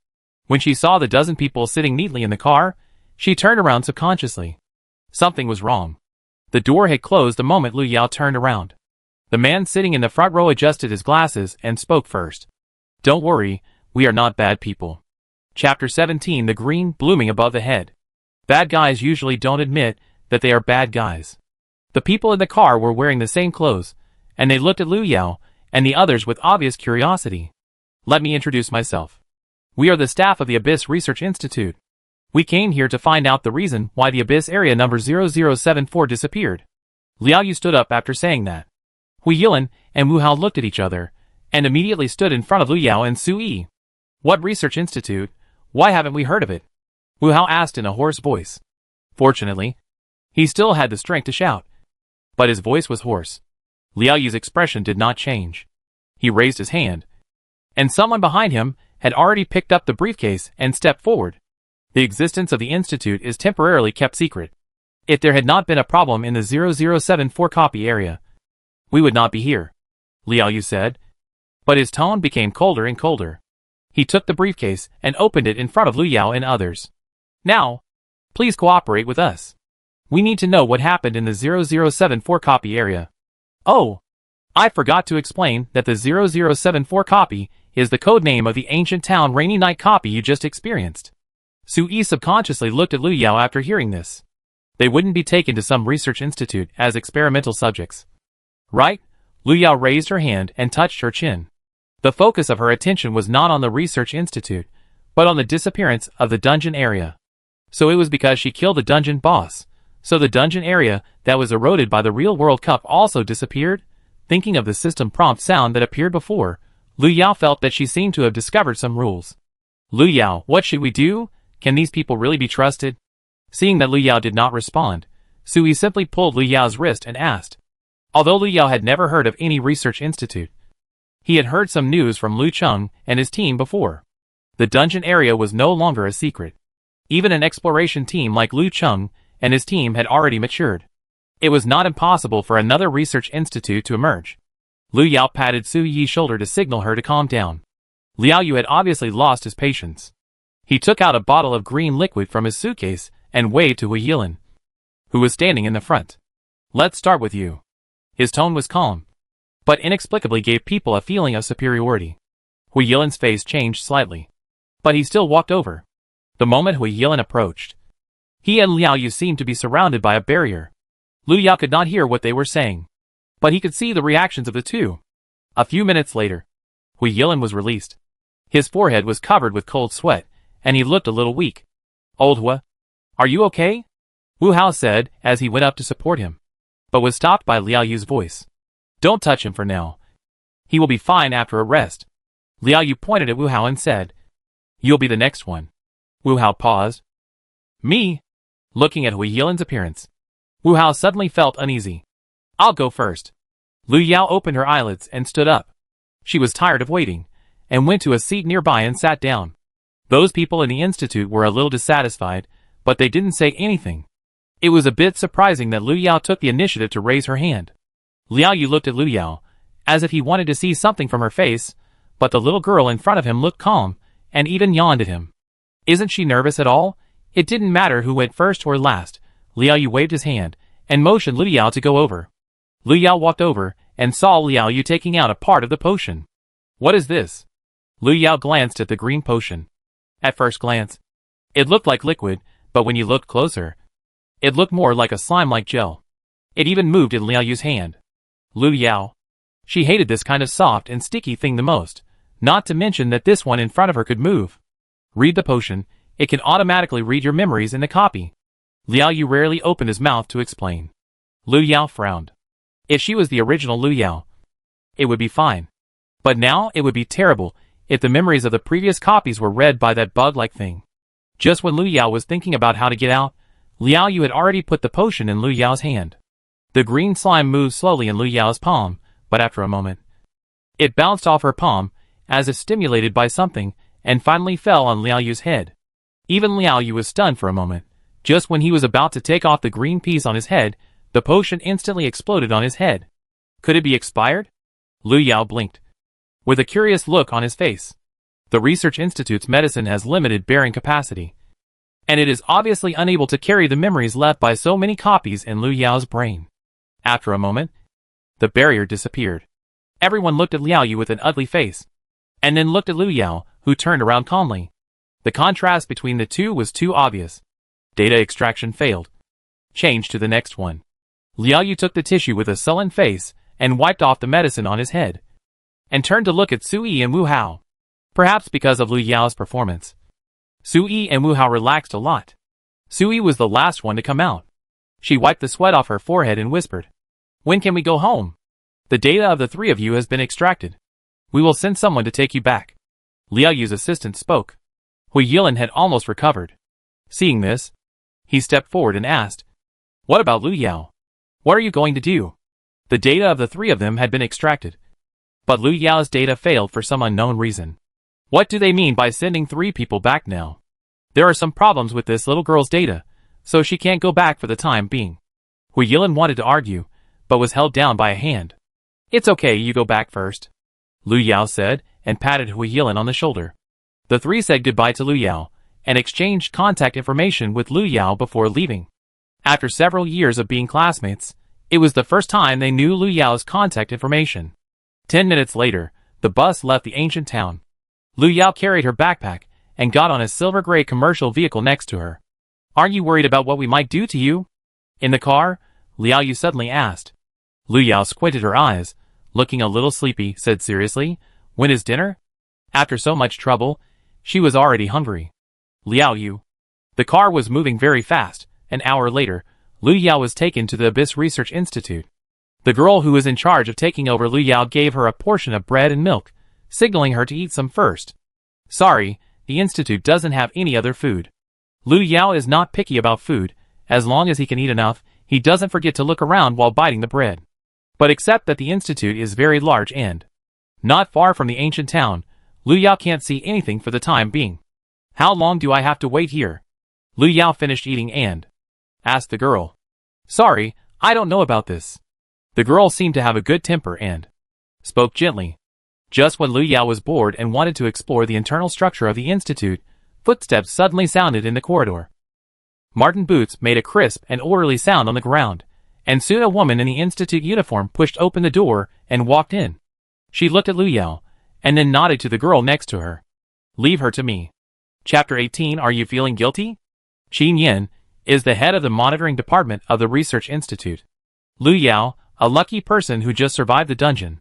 When she saw the dozen people sitting neatly in the car, she turned around subconsciously. Something was wrong. The door had closed the moment Lu Yao turned around. The man sitting in the front row adjusted his glasses and spoke first. Don't worry, we are not bad people. Chapter 17. The green blooming above the head. Bad guys usually don't admit that they are bad guys. The people in the car were wearing the same clothes, and they looked at Lu Yao and the others with obvious curiosity. Let me introduce myself. We are the staff of the Abyss Research Institute. We came here to find out the reason why the Abyss area number 0074 disappeared. Liao Yu stood up after saying that. Hui Yilin and Wu Hao looked at each other, and immediately stood in front of Lu Yao and Sui. What research institute? Why haven't we heard of it? Wu Hao asked in a hoarse voice. Fortunately, he still had the strength to shout, but his voice was hoarse. Liao Yu's expression did not change. He raised his hand, and someone behind him had already picked up the briefcase and stepped forward. The existence of the institute is temporarily kept secret. If there had not been a problem in the 0074 copy area, we would not be here, Liao Yu said. But his tone became colder and colder. He took the briefcase and opened it in front of Lu Yao and others. Now, please cooperate with us. We need to know what happened in the 0074 copy area. Oh, I forgot to explain that the 0074 copy is the code name of the ancient town Rainy Night copy you just experienced. Sui subconsciously looked at Lu Yao after hearing this. They wouldn't be taken to some research institute as experimental subjects. Right? Lu Yao raised her hand and touched her chin. The focus of her attention was not on the research institute, but on the disappearance of the dungeon area. So it was because she killed the dungeon boss. So the dungeon area that was eroded by the real World Cup also disappeared? Thinking of the system prompt sound that appeared before, Lu Yao felt that she seemed to have discovered some rules. Lu Yao, what should we do? Can these people really be trusted? Seeing that Lu Yao did not respond, Sui simply pulled Lu Yao's wrist and asked. Although Lu Yao had never heard of any research institute, he had heard some news from Lu Cheng and his team before. The dungeon area was no longer a secret. Even an exploration team like Lu Cheng and his team had already matured. It was not impossible for another research institute to emerge. Lu Yao patted Sui Yi's shoulder to signal her to calm down. Liao Yu had obviously lost his patience. He took out a bottle of green liquid from his suitcase and waved to Hui Yilin, who was standing in the front. Let's start with you. His tone was calm, but inexplicably gave people a feeling of superiority. Hui Yilin's face changed slightly, but he still walked over. The moment Hui Yilin approached, he and Liao Yu seemed to be surrounded by a barrier. Lu Yao could not hear what they were saying, but he could see the reactions of the two. A few minutes later, Hui Yilin was released. His forehead was covered with cold sweat, and he looked a little weak. Old Hua, are you okay? Wu Hao said as he went up to support him, but was stopped by Liao Yu's voice. Don't touch him for now. He will be fine after a rest. Liao Yu pointed at Wu Hao and said, You'll be the next one. Wu Hao paused. Me? Looking at Hui Yilin's appearance, Wu Hao suddenly felt uneasy. I'll go first. Lu Yao opened her eyelids and stood up. She was tired of waiting, and went to a seat nearby and sat down. Those people in the institute were a little dissatisfied, but they didn't say anything. It was a bit surprising that Lu Yao took the initiative to raise her hand. Liao Yu looked at Lu Yao, as if he wanted to see something from her face, but the little girl in front of him looked calm, and even yawned at him. Isn't she nervous at all? It didn't matter who went first or last. Liao Yu waved his hand, and motioned Lu Yao to go over. Lu Yao walked over, and saw Liao Yu taking out a part of the potion. What is this? Lu Yao glanced at the green potion. At first glance, it looked like liquid, but when you looked closer, it looked more like a slime-like gel. It even moved in Liao Yu's hand. Lu Yao. She hated this kind of soft and sticky thing the most, not to mention that this one in front of her could move. Read the potion, it can automatically read your memories in the copy. Liao Yu rarely opened his mouth to explain. Lu Yao frowned. If she was the original Lu Yao, it would be fine. But now it would be terrible if the memories of the previous copies were read by that bug-like thing. Just when Lu Yao was thinking about how to get out, Liao Yu had already put the potion in Lu Yao's hand. The green slime moved slowly in Lu Yao's palm, but after a moment, It bounced off her palm, as if stimulated by something, and finally fell on Liao Yu's head. Even Liao Yu was stunned for a moment. Just when he was about to take off the green piece on his head, the potion instantly exploded on his head. Could it be expired? Liu Yao blinked, with a curious look on his face. The Research Institute's medicine has limited bearing capacity, and it is obviously unable to carry the memories left by so many copies in Liu Yao's brain. After a moment, the barrier disappeared. Everyone looked at Liao Yu with an ugly face, and then looked at Liu Yao, who turned around calmly. The contrast between the two was too obvious. Data extraction failed. Change to the next one. Liao Yu took the tissue with a sullen face and wiped off the medicine on his head, and turned to look at Sui and Wu Hao. Perhaps because of Liu Yao's performance, Sui and Wu Hao relaxed a lot. Sui was the last one to come out. She wiped the sweat off her forehead and whispered, "When can we go home? The data of the three of you has been extracted. We will send someone to take you back." Liao Yu's assistant spoke. Hui Yilin had almost recovered. Seeing this, he stepped forward and asked, "What about Liu Yao? What are you going to do?" The data of the three of them had been extracted, but Liu Yao's data failed for some unknown reason. What do they mean by sending 3 people back now? There are some problems with this little girl's data, so she can't go back for the time being. Hui Yilin wanted to argue, but was held down by a hand. "It's okay, you go back first," Liu Yao said, and patted Hui Yilin on the shoulder. The three said goodbye to Liu Yao, and exchanged contact information with Liu Yao before leaving. After several years of being classmates, it was the first time they knew Liu Yao's contact information. 10 minutes later, the bus left the ancient town. Liu Yao carried her backpack, and got on a silver-gray commercial vehicle next to her. "Aren't you worried about what we might do to you?" In the car, Liao Yu suddenly asked. Liu Yao squinted her eyes, looking a little sleepy, said seriously, "When is dinner?" After so much trouble, she was already hungry. Liao Yu. The car was moving very fast. An hour later, Liu Yao was taken to the Abyss Research Institute. The girl who was in charge of taking over Liu Yao gave her a portion of bread and milk, signaling her to eat some first. "Sorry, the institute doesn't have any other food." Liu Yao is not picky about food. As long as he can eat enough, he doesn't forget to look around while biting the bread. But except that the institute is very large and not far from the ancient town, Liu Yao can't see anything for the time being. "How long do I have to wait here?" Liu Yao finished eating and asked the girl. "Sorry, I don't know about this." The girl seemed to have a good temper and spoke gently. Just when Liu Yao was bored and wanted to explore the internal structure of the institute, footsteps suddenly sounded in the corridor. Martin boots made a crisp and orderly sound on the ground, and soon a woman in the institute uniform pushed open the door and walked in. She looked at Liu Yao, and then nodded to the girl next to her. "Leave her to me." Chapter 18. Are you feeling guilty? Qin Yin is the head of the monitoring department of the Research Institute. Liu Yao, a lucky person who just survived the dungeon.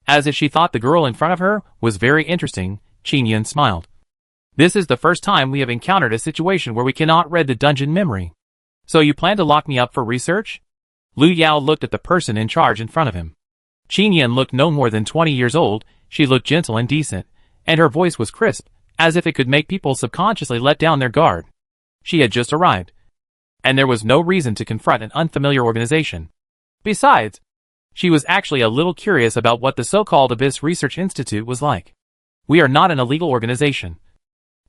As if she thought the girl in front of her was very interesting, Qin Yin smiled. "This is the first time we have encountered a situation where we cannot read the dungeon memory. So you plan to lock me up for research?" Liu Yao looked at the person in charge in front of him. Qin Yin looked no more than 20 years old. She looked gentle and decent, and her voice was crisp, as if it could make people subconsciously let down their guard. She had just arrived, and there was no reason to confront an unfamiliar organization. Besides, she was actually a little curious about what the so-called Abyss Research Institute was like. "We are not an illegal organization,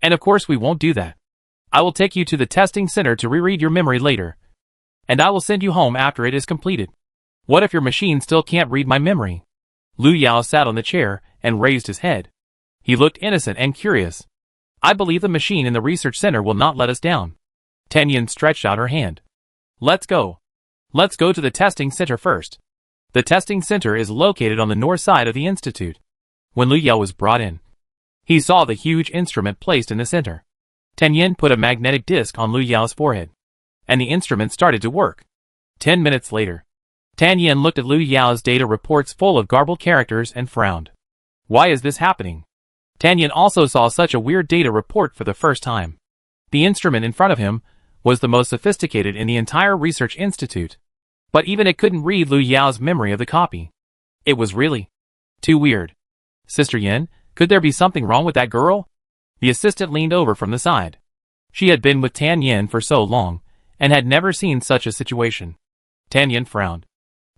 and of course we won't do that. I will take you to the testing center to reread your memory later, and I will send you home after it is completed. What if your machine still can't read my memory?" Liu Yao sat on the chair and raised his head. He looked innocent and curious. "I believe the machine in the research center will not let us down." Tan Yin stretched out her hand. "Let's go. Let's go to the testing center first." The testing center is located on the north side of the institute. When Liu Yao was brought in, he saw the huge instrument placed in the center. Tan Yin put a magnetic disc on Liu Yao's forehead, and the instrument started to work. 10 minutes later, Tan Yin looked at Liu Yao's data reports full of garbled characters and frowned. Why is this happening? Tan Yin also saw such a weird data report for the first time. The instrument in front of him was the most sophisticated in the entire research institute, but even it couldn't read Liu Yao's memory of the copy. It was really too weird. "Sister Yin, could there be something wrong with that girl?" The assistant leaned over from the side. She had been with Tan Yin for so long, and had never seen such a situation. Tan Yin frowned.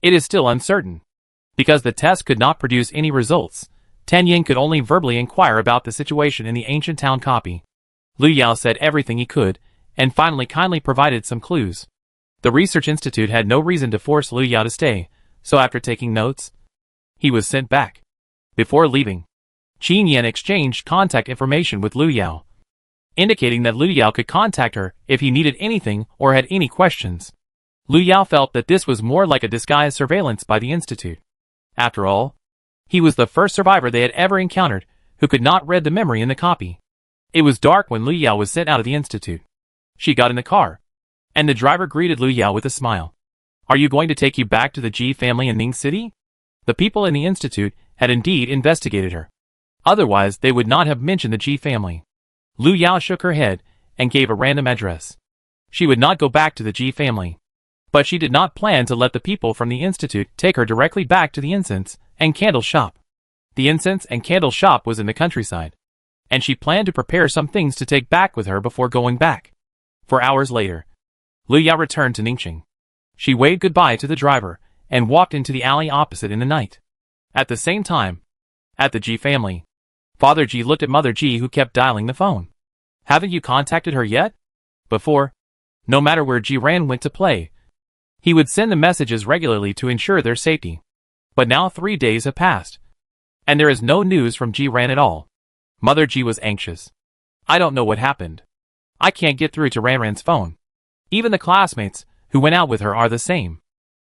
"It is still uncertain. Because the test could not produce any results, Tan Ying could only verbally inquire about the situation in the ancient town copy. Lu Yao said everything he could, and finally kindly provided some clues. The research institute had no reason to force Lu Yao to stay, so after taking notes, he was sent back. Before leaving, Qin Yan exchanged contact information with Lu Yao, indicating that Lu Yao could contact her if he needed anything or had any questions. Lu Yao felt that this was more like a disguised surveillance by the institute. After all, he was the first survivor they had ever encountered who could not read the memory in the copy. It was dark when Lu Yao was sent out of the institute. She got in the car, and the driver greeted Lu Yao with a smile. "Are you going to take you back to the Ji family in Ning City?" The people in the institute had indeed investigated her. Otherwise, they would not have mentioned the Ji family. Lu Yao shook her head and gave a random address. She would not go back to the Ji family. But she did not plan to let the people from the institute take her directly back to the incense and candle shop. The incense and candle shop was in the countryside, and she planned to prepare some things to take back with her before going back. 4 hours later, Lu Yao returned to Ningxing. She waved goodbye to the driver and walked into the alley opposite in the night. At the same time, at the Ji family, Father Ji looked at Mother Ji, who kept dialing the phone. "Haven't you contacted her yet?" Before, no matter where Ji Ran went to play, he would send the messages regularly to ensure their safety. But now 3 days have passed, and there is no news from Ji Ran at all. Mother Ji was anxious. "I don't know what happened. I can't get through to Ran's phone. Even the classmates who went out with her are the same.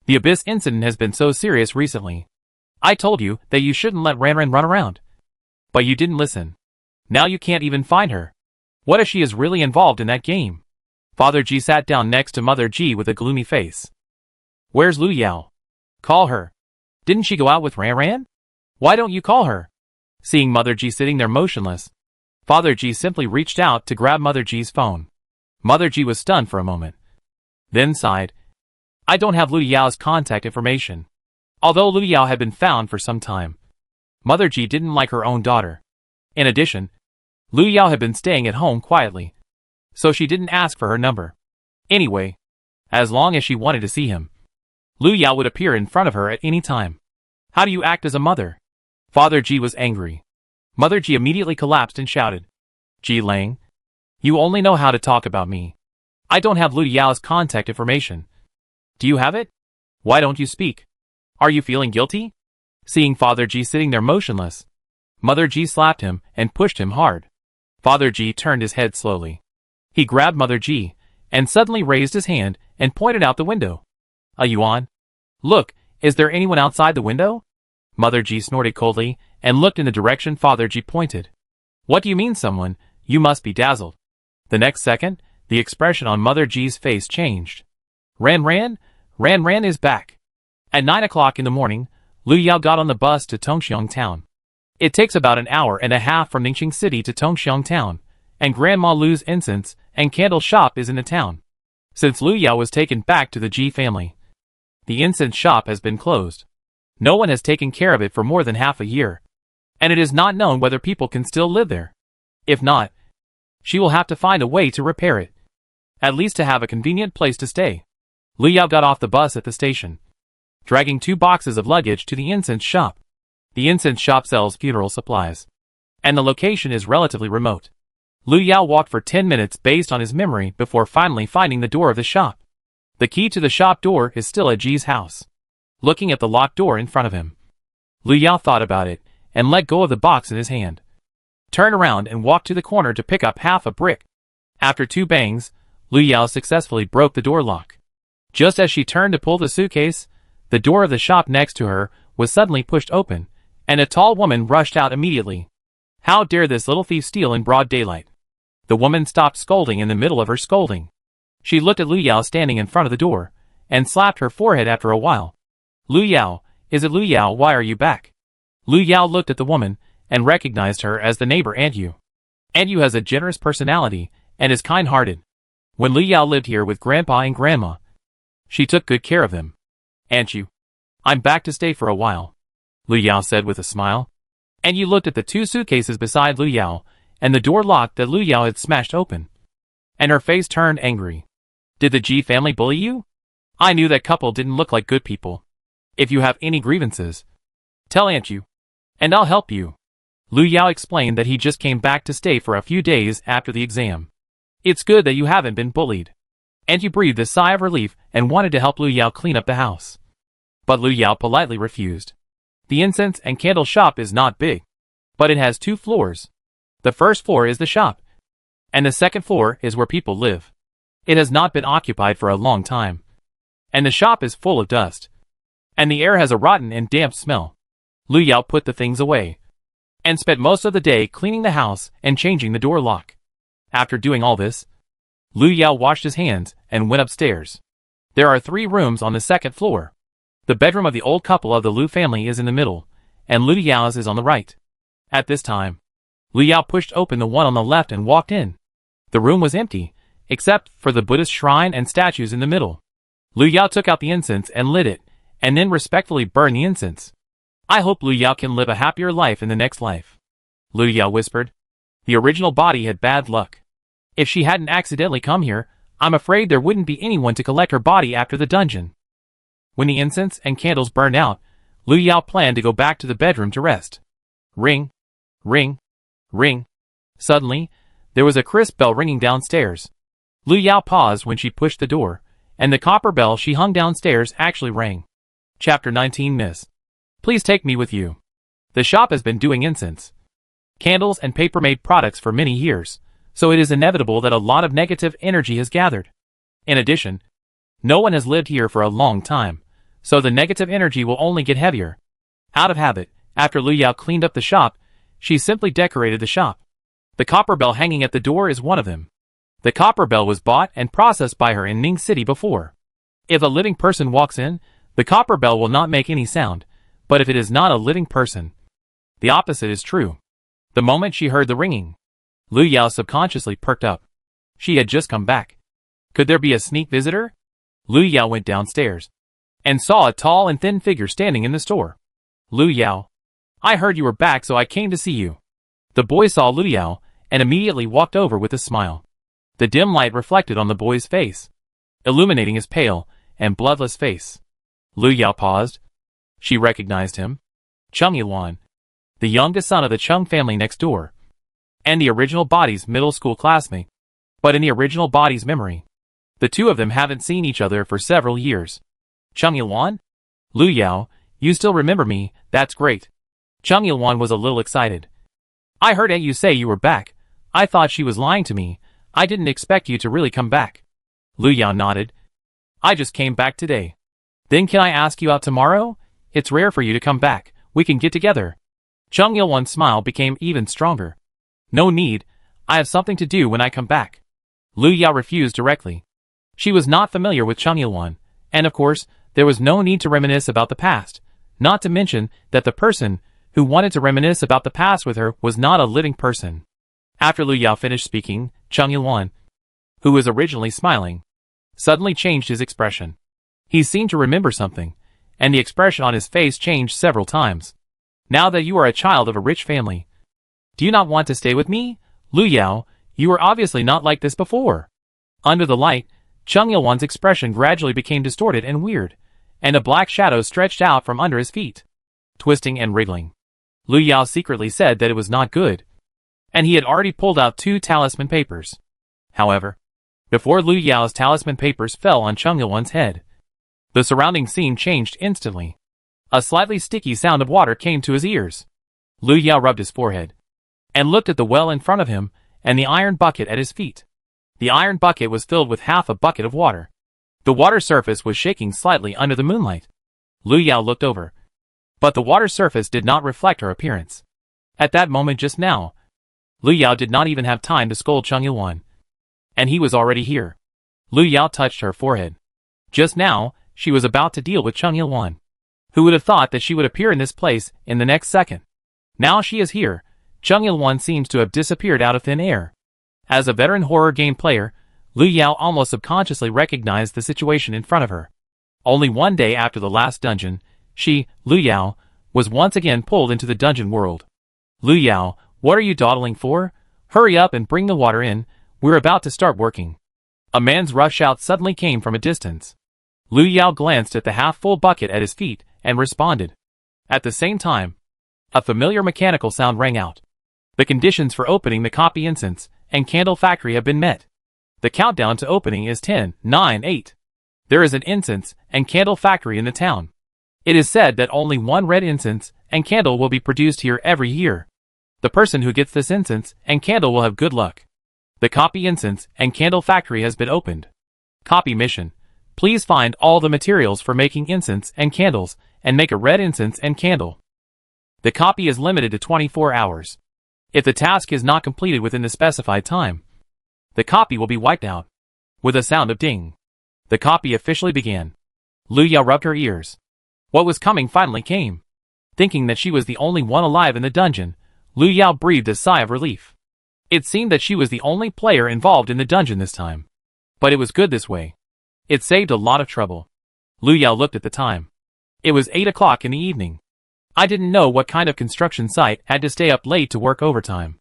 The Abyss incident has been so serious recently. I told you that you shouldn't let Ran run around. But you didn't listen. Now you can't even find her. What if she is really involved in that game?" Father Ji sat down next to Mother Ji with a gloomy face. "Where's Lu Yao? Call her. Didn't she go out with Ran? Why don't you call her?" Seeing Mother Ji sitting there motionless, Father Ji simply reached out to grab Mother Ji's phone. Mother Ji was stunned for a moment, then sighed. "I don't have Lu Yao's contact information." Although Lu Yao had been found for some time, Mother Ji didn't like her own daughter. In addition, Lu Yao had been staying at home quietly, so she didn't ask for her number. Anyway, as long as she wanted to see him, Lu Yao would appear in front of her at any time. "How do you act as a mother?" Father Ji was angry. Mother Ji immediately collapsed and shouted, "Ji Lang, you only know how to talk about me. I don't have Lu Yao's contact information. Do you have it? Why don't you speak? Are you feeling guilty?" Seeing Father Ji sitting there motionless, Mother Ji slapped him and pushed him hard. Father Ji turned his head slowly. He grabbed Mother Ji and suddenly raised his hand and pointed out the window. "A Yuan? Look, is there anyone outside the window?" Mother Ji snorted coldly and looked in the direction Father Ji pointed. "What do you mean someone? You must be dazzled." The next second, the expression on Mother Ji's face changed. Ran is back." At 9 o'clock in the morning, Lu Yao got on the bus to Tongxiang Town. It takes about an hour and a half from Ningxing City to Tongxiang Town, and Grandma Lu's incense and candle shop is in the town. Since Lu Yao was taken back to the Ji family, the incense shop has been closed. No one has taken care of it for more than half a year, and it is not known whether people can still live there. If not, she will have to find a way to repair it, at least to have a convenient place to stay. Lu Yao got off the bus at the station, dragging 2 boxes of luggage to the incense shop. The incense shop sells funeral supplies, and the location is relatively remote. Lu Yao walked for 10 minutes based on his memory before finally finding the door of the shop. The key to the shop door is still at Ji's house. Looking at the locked door in front of him, Lu Yao thought about it and let go of the box in his hand. Turned around and walked to the corner to pick up half a brick. After 2 bangs, Lu Yao successfully broke the door lock. Just as she turned to pull the suitcase, the door of the shop next to her was suddenly pushed open, and a tall woman rushed out immediately. How dare this little thief steal in broad daylight? The woman stopped scolding in the middle of her scolding. She looked at Lu Yao standing in front of the door, and slapped her forehead after a while. "Lu Yao, is it Lu Yao? Why are you back?" Lu Yao looked at the woman, and recognized her as the neighbor Aunt Yu. Aunt Yu has a generous personality, and is kind-hearted. When Lu Yao lived here with Grandpa and Grandma, she took good care of them. "Aunt Yu, I'm back to stay for a while," Lu Yao said with a smile. And you looked at the 2 suitcases beside Lu Yao, and the door locked that Lu Yao had smashed open. And her face turned angry. "Did the Ji family bully you? I knew that couple didn't look like good people. If you have any grievances, tell Aunt Yu, and I'll help you." Lu Yao explained that he just came back to stay for a few days after the exam. It's good that you haven't been bullied. And he breathed a sigh of relief and wanted to help Lu Yao clean up the house. But Lu Yao politely refused. The incense and candle shop is not big, but it has 2 floors. The first floor is the shop, and the second floor is where people live. It has not been occupied for a long time, and the shop is full of dust, and the air has a rotten and damp smell. Lu Yao put the things away, and spent most of the day cleaning the house and changing the door lock. After doing all this, Lu Yao washed his hands and went upstairs. There are 3 rooms on the second floor. The bedroom of the old couple of the Lu family is in the middle, and Lu Yao's is on the right. At this time, Lu Yao pushed open the one on the left and walked in. The room was empty, except for the Buddhist shrine and statues in the middle. Lu Yao took out the incense and lit it, and then respectfully burned the incense. I hope Lu Yao can live a happier life in the next life. Lu Yao whispered. The original body had bad luck. If she hadn't accidentally come here, I'm afraid there wouldn't be anyone to collect her body after the dungeon. When the incense and candles burned out, Lu Yao planned to go back to the bedroom to rest. Ring, ring, ring. Suddenly, there was a crisp bell ringing downstairs. Lu Yao paused when she pushed the door, and the copper bell she hung downstairs actually rang. Chapter 19 Miss. Please take me with you. The shop has been doing incense, candles and paper-made products for many years, so it is inevitable that a lot of negative energy has gathered. In addition, no one has lived here for a long time, so the negative energy will only get heavier. Out of habit, after Lu Yao cleaned up the shop, she simply decorated the shop. The copper bell hanging at the door is one of them. The copper bell was bought and processed by her in Ning City before. If a living person walks in, the copper bell will not make any sound, but if it is not a living person, the opposite is true. The moment she heard the ringing, Lu Yao subconsciously perked up. She had just come back. Could there be a sneak visitor? Lu Yao went downstairs and saw a tall and thin figure standing in the store. Lu Yao, I heard you were back, so I came to see you. The boy saw Lu Yao and immediately walked over with a smile. The dim light reflected on the boy's face, illuminating his pale and bloodless face. Lu Yao paused. She recognized him. Chung Yuan, the youngest son of the Chung family next door, and the original body's middle school classmate. But in the original body's memory, the two of them haven't seen each other for several years. Chung Yuan? Lu Yao, you still remember me, that's great. Chung Yuan was a little excited. I heard you say you were back. I thought she was lying to me. I didn't expect you to really come back. Lu Yao nodded. I just came back today. Then can I ask you out tomorrow? It's rare for you to come back. We can get together. Chung Yuan's smile became even stronger. No need. I have something to do when I come back. Lu Yao refused directly. She was not familiar with Chung Yuan, and of course, there was no need to reminisce about the past, not to mention that the person who wanted to reminisce about the past with her was not a living person. After Lu Yao finished speaking, Chung Yuan, who was originally smiling, suddenly changed his expression. He seemed to remember something, and the expression on his face changed several times. Now that you are a child of a rich family, do you not want to stay with me? Lu Yao, you were obviously not like this before. Under the light, Chung Yuan's expression gradually became distorted and weird, and a black shadow stretched out from under his feet, twisting and wriggling. Lu Yao secretly said that it was not good, and he had already pulled out 2 talisman papers. However, before Lu Yao's talisman papers fell on Chung Yuan's head, the surrounding scene changed instantly. A slightly sticky sound of water came to his ears. Lu Yao rubbed his forehead and looked at the well in front of him and the iron bucket at his feet. The iron bucket was filled with half a bucket of water. The water surface was shaking slightly under the moonlight. Lu Yao looked over, but the water surface did not reflect her appearance. At that moment just now, Lu Yao did not even have time to scold Chung Yuan, and he was already here. Lu Yao touched her forehead. Just now, she was about to deal with Chung Yuan. Who would have thought that she would appear in this place in the next second? Now she is here. Chung Yuan seems to have disappeared out of thin air. As a veteran horror game player, Lu Yao almost subconsciously recognized the situation in front of her. Only one day after the last dungeon, she, Lu Yao, was once again pulled into the dungeon world. Lu Yao, what are you dawdling for? Hurry up and bring the water in, we're about to start working. A man's rough shout suddenly came from a distance. Lu Yao glanced at the half-full bucket at his feet and responded. At the same time, A familiar mechanical sound rang out. The conditions for opening the copy incense and candle factory have been met. The countdown to opening is 10, 9, 8. There is an incense and candle factory in the town. It is said that only one red incense and candle will be produced here every year. The person who gets this incense and candle will have good luck. The copy incense and candle factory has been opened. Copy mission. Please find all the materials for making incense and candles and make a red incense and candle. The copy is limited to 24 hours. If the task is not completed within the specified time, the copy will be wiped out. With a sound of ding, the copy officially began. Lu Yao rubbed her ears. What was coming finally came. Thinking that she was the only one alive in the dungeon, Lu Yao breathed a sigh of relief. It seemed that she was the only player involved in the dungeon this time. But it was good this way. It saved a lot of trouble. Lu Yao looked at the time. It was 8 o'clock in the evening. I didn't know what kind of construction site had to stay up late to work overtime.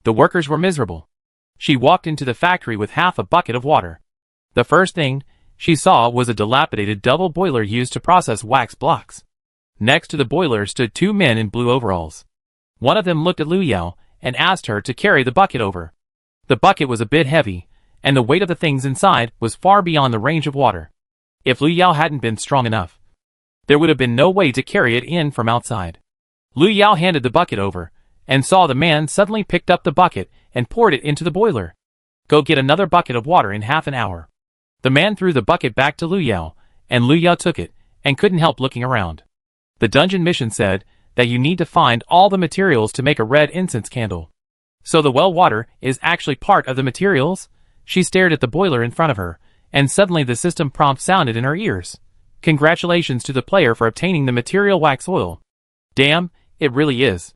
The workers were miserable. She walked into the factory with half a bucket of water. The first thing she saw was a dilapidated double boiler used to process wax blocks. Next to the boiler stood two men in blue overalls. One of them looked at Lu Yao and asked her to carry the bucket over. The bucket was a bit heavy, and the weight of the things inside was far beyond the range of water. If Lu Yao hadn't been strong enough, there would have been no way to carry it in from outside. Lu Yao handed the bucket over, and saw the man suddenly picked up the bucket and poured it into the boiler. Go get another bucket of water in half an hour. The man threw the bucket back to Lu Yao, and Lu Yao took it, and couldn't help looking around. The dungeon mission said that you need to find all the materials to make a red incense candle. So the well water is actually part of the materials? She stared at the boiler in front of her, and suddenly the system prompt sounded in her ears. Congratulations to the player for obtaining the material wax oil. Damn, it really is.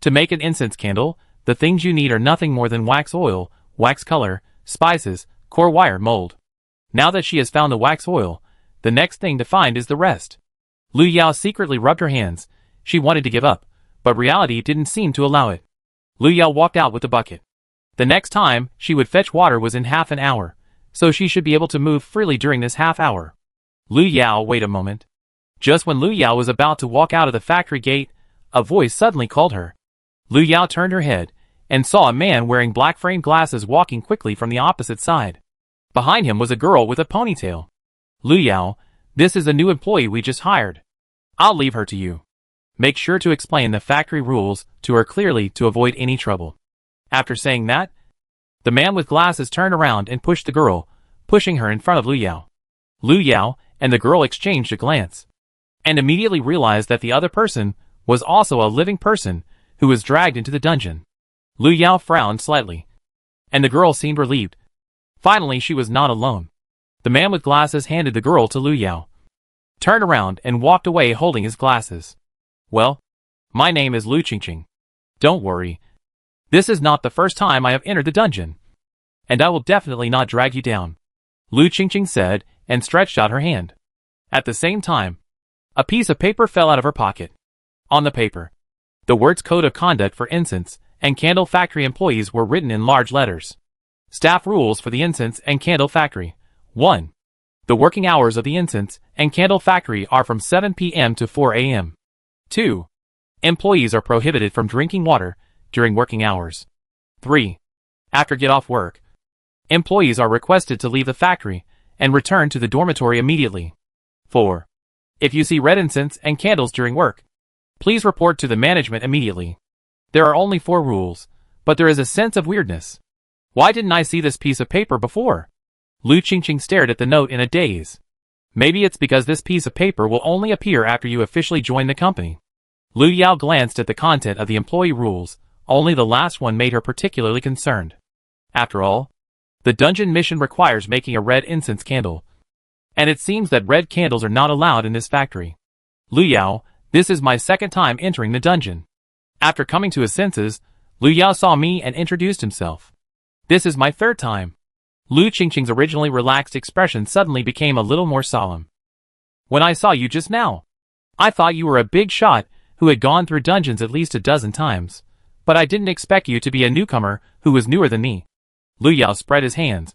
To make an incense candle, the things you need are nothing more than wax oil, wax color, spices, core wire mold. Now that she has found the wax oil, the next thing to find is the rest. Lu Yao secretly rubbed her hands. She wanted to give up, but reality didn't seem to allow it. Lu Yao walked out with the bucket. The next time she would fetch water was in half an hour, so she should be able to move freely during this half hour. Lu Yao, wait a moment. Just when Lu Yao was about to walk out of the factory gate, a voice suddenly called her. Lu Yao turned her head, and saw a man wearing black framed glasses walking quickly from the opposite side. Behind him was a girl with a ponytail. Lu Yao, this is a new employee we just hired. I'll leave her to you. Make sure to explain the factory rules to her clearly to avoid any trouble. After saying that, the man with glasses turned around and pushed the girl, pushing her in front of Lu Yao. Lu Yao and the girl exchanged a glance, and immediately realized that the other person was also a living person who was dragged into the dungeon. Lu Yao frowned slightly, and the girl seemed relieved. Finally, she was not alone. The man with glasses handed the girl to Lu Yao, turned around and walked away holding his glasses. Well, my name is Lu Qingqing. Don't worry. This is not the first time I have entered the dungeon, and I will definitely not drag you down, Lu Qingqing said, and stretched out her hand. At the same time, a piece of paper fell out of her pocket. On the paper, the words Code of Conduct for Incense and Candle Factory Employees were written in large letters. Staff Rules for the Incense and Candle Factory. 1. The working hours of the incense and candle factory are from 7 p.m. to 4 a.m. 2. Employees are prohibited from drinking water during working hours. 3. After get off work, employees are requested to leave the factory and return to the dormitory immediately. 4. If you see red incense and candles during work, please report to the management immediately. There are only 4 rules, but there is a sense of weirdness. Why didn't I see this piece of paper before? Lu Qingqing stared at the note in a daze. Maybe it's because this piece of paper will only appear after you officially join the company. Lu Yao glanced at the content of the employee rules. Only the last one made her particularly concerned. After all, the dungeon mission requires making a red incense candle, and it seems that red candles are not allowed in this factory. Lu Yao, this is my second time entering the dungeon. After coming to his senses, Lu Yao saw me and introduced himself. This is my third time. Lu Qingqing's originally relaxed expression suddenly became a little more solemn. When I saw you just now, I thought you were a big shot who had gone through dungeons at least a dozen times, but I didn't expect you to be a newcomer who was newer than me. Lu Yao spread his hands.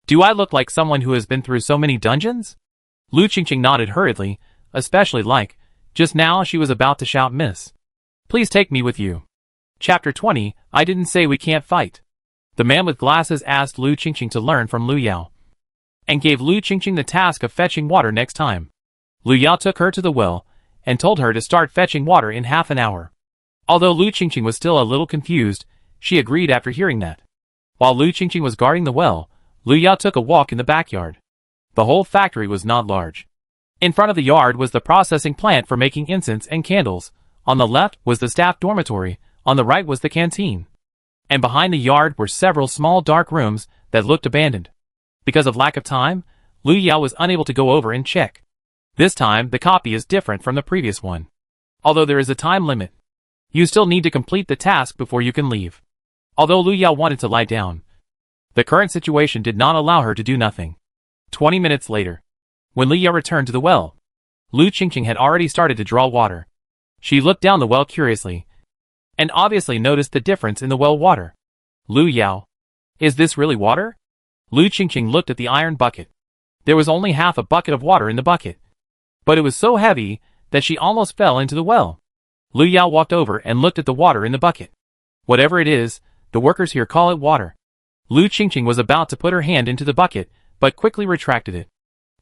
Do I look like someone who has been through so many dungeons? Lu Qingqing nodded hurriedly, especially like, just now she was about to shout miss. Please take me with you. Chapter 20, I didn't say we can't fight. The man with glasses asked Lu Qingqing to learn from Lu Yao, and gave Lu Qingqing the task of fetching water next time. Lu Yao took her to the well, and told her to start fetching water in half an hour. Although Lu Qingqing was still a little confused, she agreed after hearing that. While Lu Qingqing was guarding the well, Lu Yao took a walk in the backyard. The whole factory was not large. In front of the yard was the processing plant for making incense and candles. On the left was the staff dormitory, on the right was the canteen. And behind the yard were several small dark rooms that looked abandoned. Because of lack of time, Lu Yao was unable to go over and check. This time, the copy is different from the previous one. Although there is a time limit, you still need to complete the task before you can leave. Although Lu Yao wanted to lie down, the current situation did not allow her to do nothing. 20 minutes later, when Lu Yao returned to the well, Lu Qingqing had already started to draw water. She looked down the well curiously, and obviously noticed the difference in the well water. Lu Yao, is this really water? Lu Qingqing looked at the iron bucket. There was only half a bucket of water in the bucket, but it was so heavy that she almost fell into the well. Lu Yao walked over and looked at the water in the bucket. Whatever it is, the workers here call it water. Lu Qingqing was about to put her hand into the bucket, but quickly retracted it.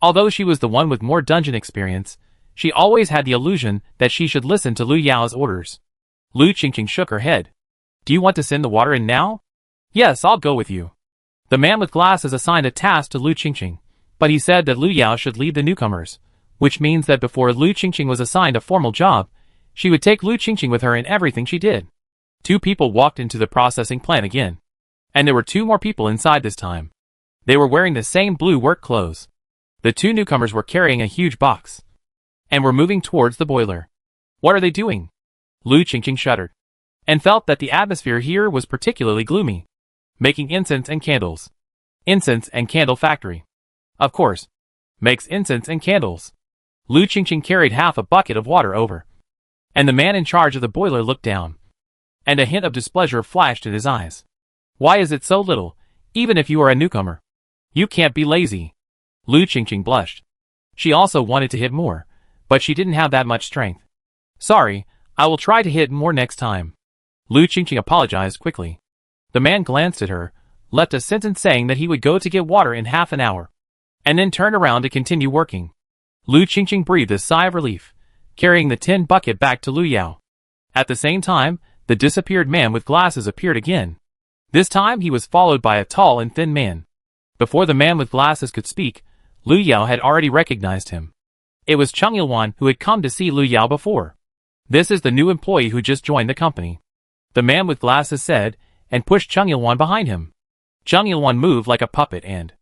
Although she was the one with more dungeon experience, she always had the illusion that she should listen to Lu Yao's orders. Lu Qingqing shook her head. Do you want to send the water in now? Yes, I'll go with you. The man with glasses assigned a task to Lu Qingqing, but he said that Lu Yao should lead the newcomers, which means that before Lu Qingqing was assigned a formal job, she would take Lu Qingqing with her in everything she did. Two people walked into the processing plant again, and there were two more people inside this time. They were wearing the same blue work clothes. The two newcomers were carrying a huge box, and were moving towards the boiler. What are they doing? Lu Qingqing shuddered, and felt that the atmosphere here was particularly gloomy. Making incense and candles. Incense and candle factory. Of course. Makes incense and candles. Lu Qingqing carried half a bucket of water over, and the man in charge of the boiler looked down, and a hint of displeasure flashed in his eyes. Why is it so little, even if you are a newcomer? You can't be lazy. Lu Qingqing blushed. She also wanted to hit more, but she didn't have that much strength. Sorry, I will try to hit more next time. Lu Qingqing apologized quickly. The man glanced at her, left a sentence saying that he would go to get water in half an hour, and then turned around to continue working. Lu Qingqing breathed a sigh of relief, carrying the tin bucket back to Lu Yao. At the same time, the disappeared man with glasses appeared again. This time he was followed by a tall and thin man. Before the man with glasses could speak, Lu Yao had already recognized him. It was Cheng Yilwan who had come to see Lu Yao before. This is the new employee who just joined the company, the man with glasses said, and pushed Cheng Yilwan behind him. Cheng Yilwan moved like a puppet and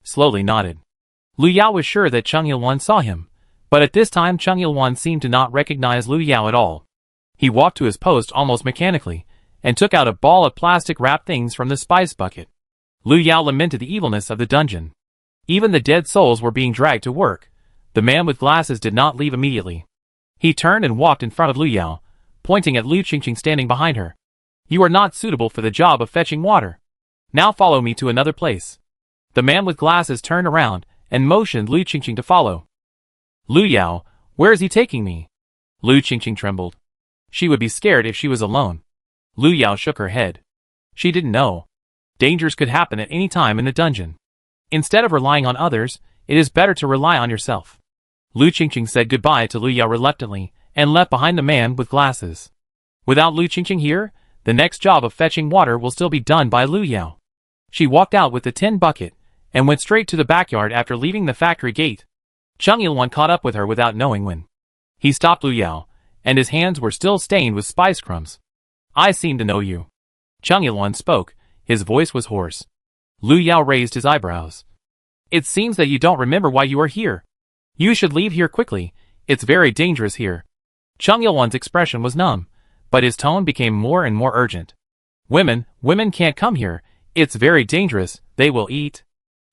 slowly nodded. Lu Yao was sure that Cheng Yilwan saw him, but at this time Cheng Yilwan seemed to not recognize Lu Yao at all. He walked to his post almost mechanically, and took out a ball of plastic-wrapped things from the spice bucket. Lu Yao lamented the evilness of the dungeon. Even the dead souls were being dragged to work. The man with glasses did not leave immediately. He turned and walked in front of Lu Yao, pointing at Lu Qingqing standing behind her. You are not suitable for the job of fetching water. Now follow me to another place. The man with glasses turned around and motioned Lu Qingqing to follow. Lu Yao, where is he taking me? Lu Qingqing trembled. She would be scared if she was alone. Lu Yao shook her head. She didn't know. Dangers could happen at any time in the dungeon. Instead of relying on others, it is better to rely on yourself. Lu Qingqing said goodbye to Lu Yao reluctantly, and left behind the man with glasses. Without Lu Qingqing here, the next job of fetching water will still be done by Lu Yao. She walked out with the tin bucket, and went straight to the backyard after leaving the factory gate. Cheng Yilwan caught up with her without knowing when. He stopped Lu Yao, and his hands were still stained with spice crumbs. I seem to know you. Cheng Yilwan spoke, his voice was hoarse. Lu Yao raised his eyebrows. It seems that you don't remember why you are here. You should leave here quickly, it's very dangerous here. Cheng Yilwan's expression was numb, but his tone became more and more urgent. Women can't come here, it's very dangerous, they will eat.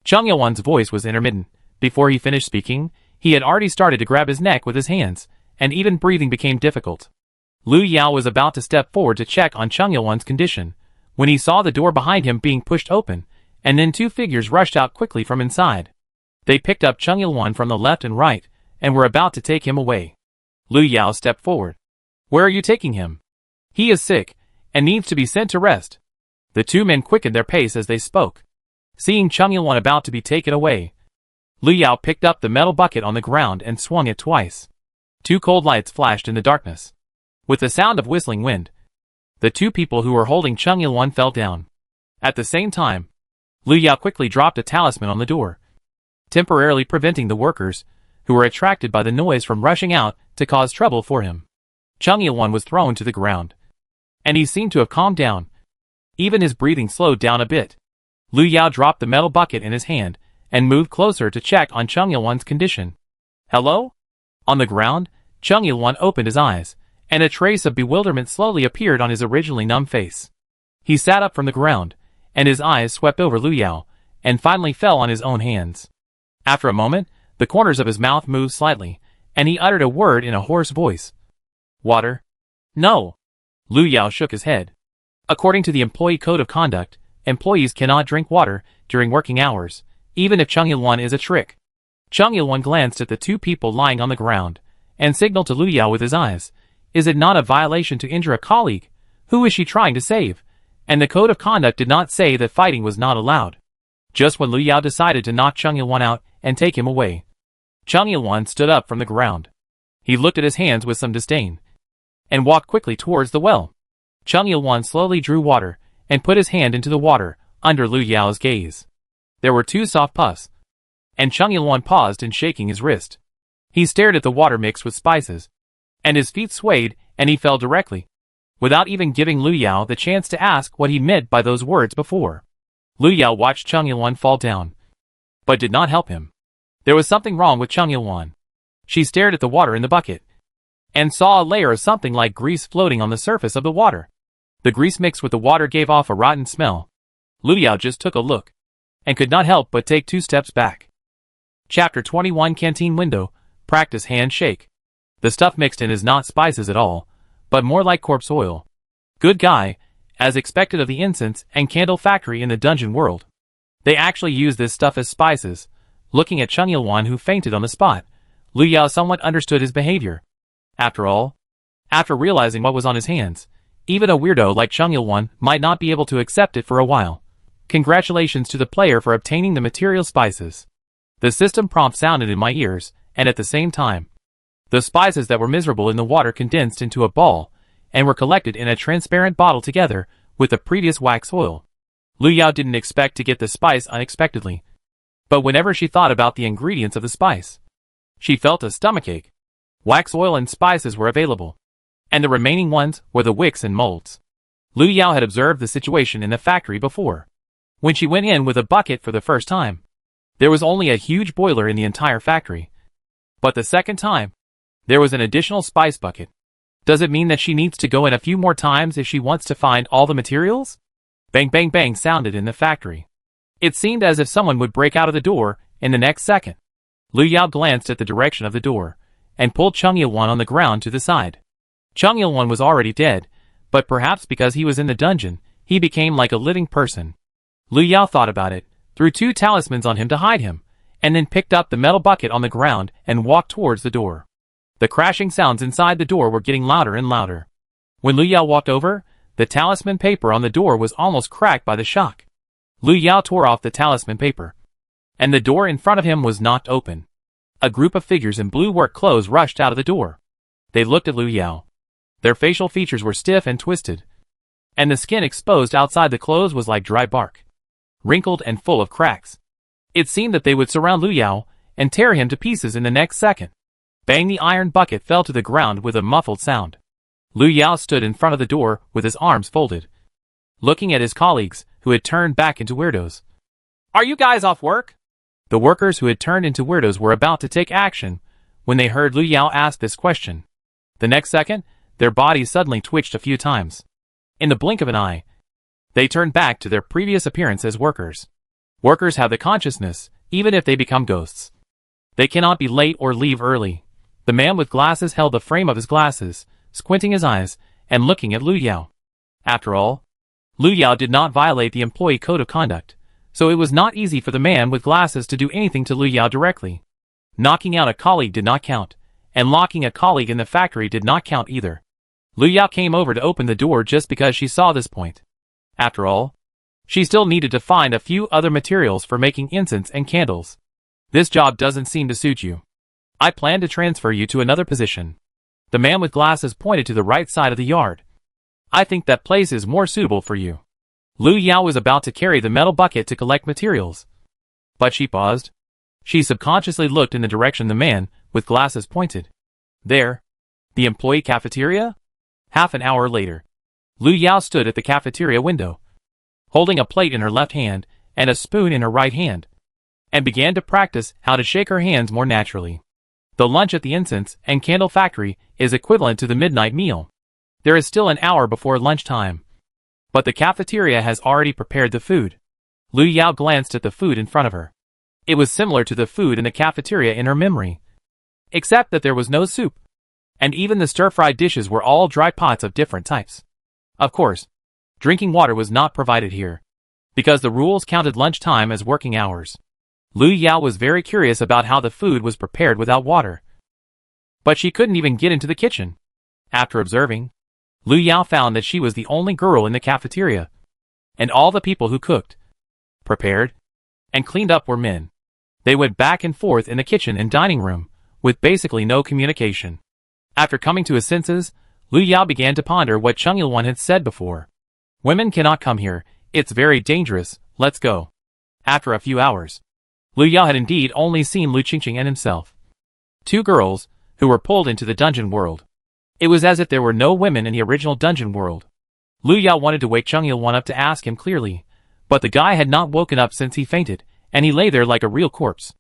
Cheng Yilwan's voice was intermittent. Before he finished speaking, he had already started to grab his neck with his hands, and even breathing became difficult. Lu Yao was about to step forward to check on Cheng Yilwan's condition, when he saw the door behind him being pushed open, and then two figures rushed out quickly from inside. They picked up Cheng Yilwan from the left and right, and were about to take him away. Lu Yao stepped forward. Where are you taking him? He is sick, and needs to be sent to rest. The two men quickened their pace as they spoke. Seeing Chung Il-won about to be taken away, Lu Yao picked up the metal bucket on the ground and swung it twice. Two cold lights flashed in the darkness. With the sound of whistling wind, the two people who were holding Chung Il-won fell down. At the same time, Lu Yao quickly dropped a talisman on the door, temporarily preventing the workers, who were attracted by the noise from rushing out to cause trouble for him. Chung Il-won was thrown to the ground, and he seemed to have calmed down. Even his breathing slowed down a bit. Lu Yao dropped the metal bucket in his hand and moved closer to check on Chung Il-won's condition. Hello? On the ground, Chung Il-won opened his eyes, and a trace of bewilderment slowly appeared on his originally numb face. He sat up from the ground, and his eyes swept over Lu Yao, and finally fell on his own hands. After a moment, the corners of his mouth moved slightly, and he uttered a word in a hoarse voice. Water? No. Lu Yao shook his head. According to the employee code of conduct, employees cannot drink water during working hours, even if Chung Il-won is a trick. Chung Il-won glanced at the two people lying on the ground, and signaled to Lu Yao with his eyes. Is it not a violation to injure a colleague? Who is she trying to save? And the code of conduct did not say that fighting was not allowed. Just when Lu Yao decided to knock Chung Il-won out and take him away, Chung Il-won stood up from the ground. He looked at his hands with some disdain, and walked quickly towards the well. Chung Il-won slowly drew water, and put his hand into the water, under Lu Yao's gaze. There were two soft puffs, and Chung Il-won paused in shaking his wrist. He stared at the water mixed with spices, and his feet swayed, and he fell directly, without even giving Lu Yao the chance to ask what he meant by those words before. Lu Yao watched Chung Il-won fall down, but did not help him. There was something wrong with Chung Il-won. She stared at the water in the bucket, and saw a layer of something like grease floating on the surface of the water. The grease mixed with the water gave off a rotten smell. Lu Yao just took a look, and could not help but take 2 steps back. Chapter 21 Canteen Window, Practice Handshake. The stuff mixed in is not spices at all, but more like corpse oil. Good guy, as expected of the incense and candle factory in the dungeon world. They actually use this stuff as spices. Looking at Chung Il-won, who fainted on the spot, Lu Yao somewhat understood his behavior. After all, after realizing what was on his hands, even a weirdo like Chung Il-won might not be able to accept it for a while. Congratulations to the player for obtaining the material spices. The system prompt sounded in my ears, and at the same time, the spices that were miserable in the water condensed into a ball, and were collected in a transparent bottle together with the previous wax oil. Lu Yao didn't expect to get the spice unexpectedly, but whenever she thought about the ingredients of the spice, she felt a stomachache. Wax oil and spices were available, and the remaining ones were the wicks and molds. Lu Yao had observed the situation in the factory before, when she went in with a bucket for the first time. There was only a huge boiler in the entire factory, but the second time, there was an additional spice bucket. Does it mean that she needs to go in a few more times if she wants to find all the materials? Bang bang bang sounded in the factory. It seemed as if someone would break out of the door in the next second. Lu Yao glanced at the direction of the door, and pulled Chung Il-won on the ground to the side. Chung Il-won was already dead, but perhaps because he was in the dungeon, he became like a living person. Lu Yao thought about it, threw 2 talismans on him to hide him, and then picked up the metal bucket on the ground and walked towards the door. The crashing sounds inside the door were getting louder and louder. When Lu Yao walked over, the talisman paper on the door was almost cracked by the shock. Lu Yao tore off the talisman paper, and the door in front of him was knocked open. A group of figures in blue work clothes rushed out of the door. They looked at Lu Yao. Their facial features were stiff and twisted, and the skin exposed outside the clothes was like dry bark, wrinkled and full of cracks. It seemed that they would surround Lu Yao and tear him to pieces in the next second. Bang! The iron bucket fell to the ground with a muffled sound. Lu Yao stood in front of the door with his arms folded, looking at his colleagues, who had turned back into weirdos. Are you guys off work? The workers who had turned into weirdos were about to take action when they heard Lu Yao ask this question. The next second, their bodies suddenly twitched a few times. In the blink of an eye, they turned back to their previous appearance as workers. Workers have the consciousness, even if they become ghosts. They cannot be late or leave early. The man with glasses held the frame of his glasses, squinting his eyes, and looking at Lu Yao. After all, Lu Yao did not violate the employee code of conduct, so it was not easy for the man with glasses to do anything to Lu Yao directly. Knocking out a colleague did not count, and locking a colleague in the factory did not count either. Lu Yao came over to open the door just because she saw this point. After all, she still needed to find a few other materials for making incense and candles. This job doesn't seem to suit you. I plan to transfer you to another position. The man with glasses pointed to the right side of the yard. I think that place is more suitable for you. Lu Yao was about to carry the metal bucket to collect materials. But she paused. She subconsciously looked in the direction the man with glasses pointed. There. The employee cafeteria? Half an hour later, Lu Yao stood at the cafeteria window, holding a plate in her left hand and a spoon in her right hand, and began to practice how to shake her hands more naturally. The lunch at the incense and candle factory is equivalent to the midnight meal. There is still an hour before lunchtime, but the cafeteria has already prepared the food. Lu Yao glanced at the food in front of her. It was similar to the food in the cafeteria in her memory, except that there was no soup, and even the stir-fried dishes were all dry pots of different types. Of course, drinking water was not provided here, because the rules counted lunchtime as working hours. Lu Yao was very curious about how the food was prepared without water, but she couldn't even get into the kitchen. After observing, Lu Yao found that she was the only girl in the cafeteria, and all the people who cooked, prepared, and cleaned up were men. They went back and forth in the kitchen and dining room, with basically no communication. After coming to his senses, Lu Yao began to ponder what Chung Il-won had said before. Women cannot come here, it's very dangerous, let's go. After a few hours, Lu Yao had indeed only seen Lu Qingqing and himself. Two girls, who were pulled into the dungeon world. It was as if there were no women in the original dungeon world. Lu Yao wanted to wake Chung Il-won up to ask him clearly, but the guy had not woken up since he fainted, and he lay there like a real corpse.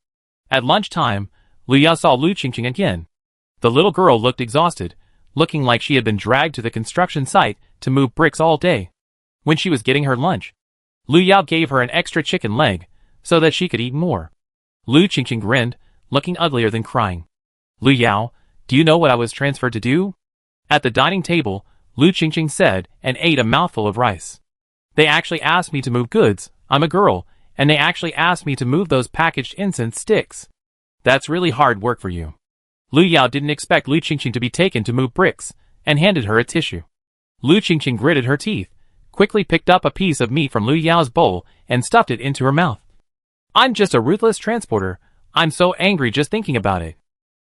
At lunchtime, Lu Yao saw Lu Qingqing again. The little girl looked exhausted, looking like she had been dragged to the construction site to move bricks all day. When she was getting her lunch, Lu Yao gave her an extra chicken leg, so that she could eat more. Lu Qingqing grinned, looking uglier than crying. Lu Yao, do you know what I was transferred to do? At the dining table, Lu Qingqing said and ate a mouthful of rice. They actually asked me to move goods, I'm a girl, and they actually asked me to move those packaged incense sticks. That's really hard work for you. Lu Yao didn't expect Lu Qingqing to be taken to move bricks, and handed her a tissue. Lu Qingqing gritted her teeth, quickly picked up a piece of meat from Lu Yao's bowl, and stuffed it into her mouth. I'm just a ruthless transporter, I'm so angry just thinking about it.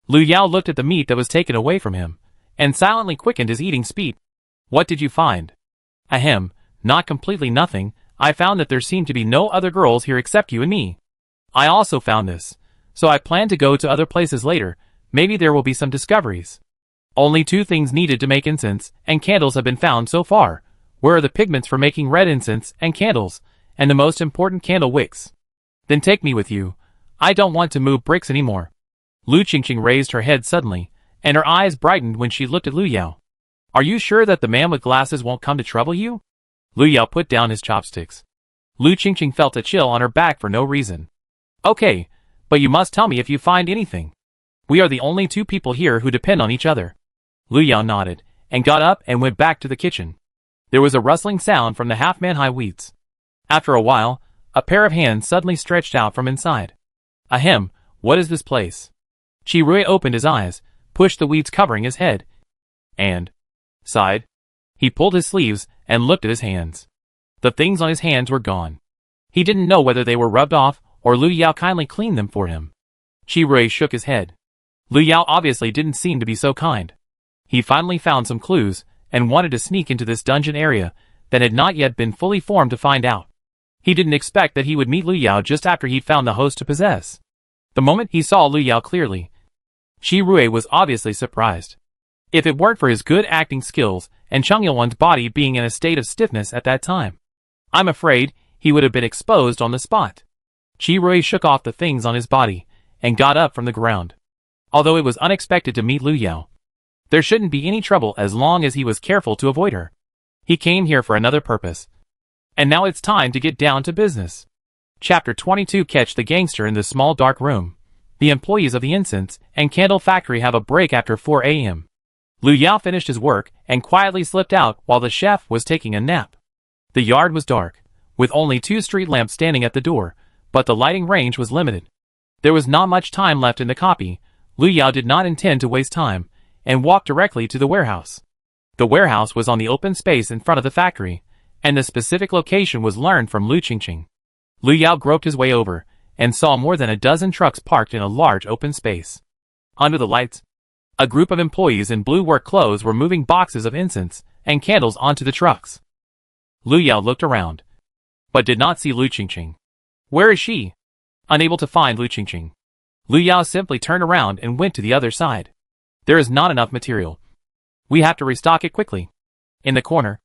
Lu Yao looked at the meat that was taken away from him, and silently quickened his eating speed. What did you find? Ahem, not completely nothing, I found that there seemed to be no other girls here except you and me. I also found this, so I plan to go to other places later, maybe there will be some discoveries. Only 2 things needed to make incense and candles have been found so far. Where are the pigments for making red incense and candles, and the most important candle wicks? Then take me with you. I don't want to move bricks anymore. Lu Qingqing raised her head suddenly, and her eyes brightened when she looked at Lu Yao. Are you sure that the man with glasses won't come to trouble you? Lu Yao put down his chopsticks. Lu Qingqing felt a chill on her back for no reason. Okay, but you must tell me if you find anything. We are the only 2 people here who depend on each other. Lu Yao nodded, and got up and went back to the kitchen. There was a rustling sound from the half-man-high weeds. After a while, a pair of hands suddenly stretched out from inside. Ahem, what is this place? Chi Rui opened his eyes, pushed the weeds covering his head, and sighed. He pulled his sleeves and looked at his hands. The things on his hands were gone. He didn't know whether they were rubbed off or Lu Yao kindly cleaned them for him. Chi Rui shook his head. Lu Yao obviously didn't seem to be so kind. He finally found some clues and wanted to sneak into this dungeon area that had not yet been fully formed to find out. He didn't expect that he would meet Lu Yao just after he'd found the host to possess. The moment he saw Lu Yao clearly, Chi Rui was obviously surprised. If it weren't for his good acting skills and Chung Il-won's body being in a state of stiffness at that time, I'm afraid he would have been exposed on the spot. Chi Rui shook off the things on his body and got up from the ground. Although it was unexpected to meet Lu Yao, there shouldn't be any trouble as long as he was careful to avoid her. He came here for another purpose. And now it's time to get down to business. Chapter 22. Catch the gangster in the small dark room. The employees of the incense and candle factory have a break after 4 a.m. Lu Yao finished his work and quietly slipped out while the chef was taking a nap. The yard was dark, with only 2 street lamps standing at the door, but the lighting range was limited. There was not much time left in the copy. Lu Yao did not intend to waste time, and walked directly to the warehouse. The warehouse was on the open space in front of the factory, and the specific location was learned from Lu Qingqing. Lu Yao groped his way over, and saw more than a dozen trucks parked in a large open space. Under the lights, a group of employees in blue work clothes were moving boxes of incense and candles onto the trucks. Lu Yao looked around, but did not see Lu Qingqing. Where is she? Unable to find Lu Qingqing, Lu Yao simply turned around and went to the other side. There is not enough material. We have to restock it quickly. In the corner,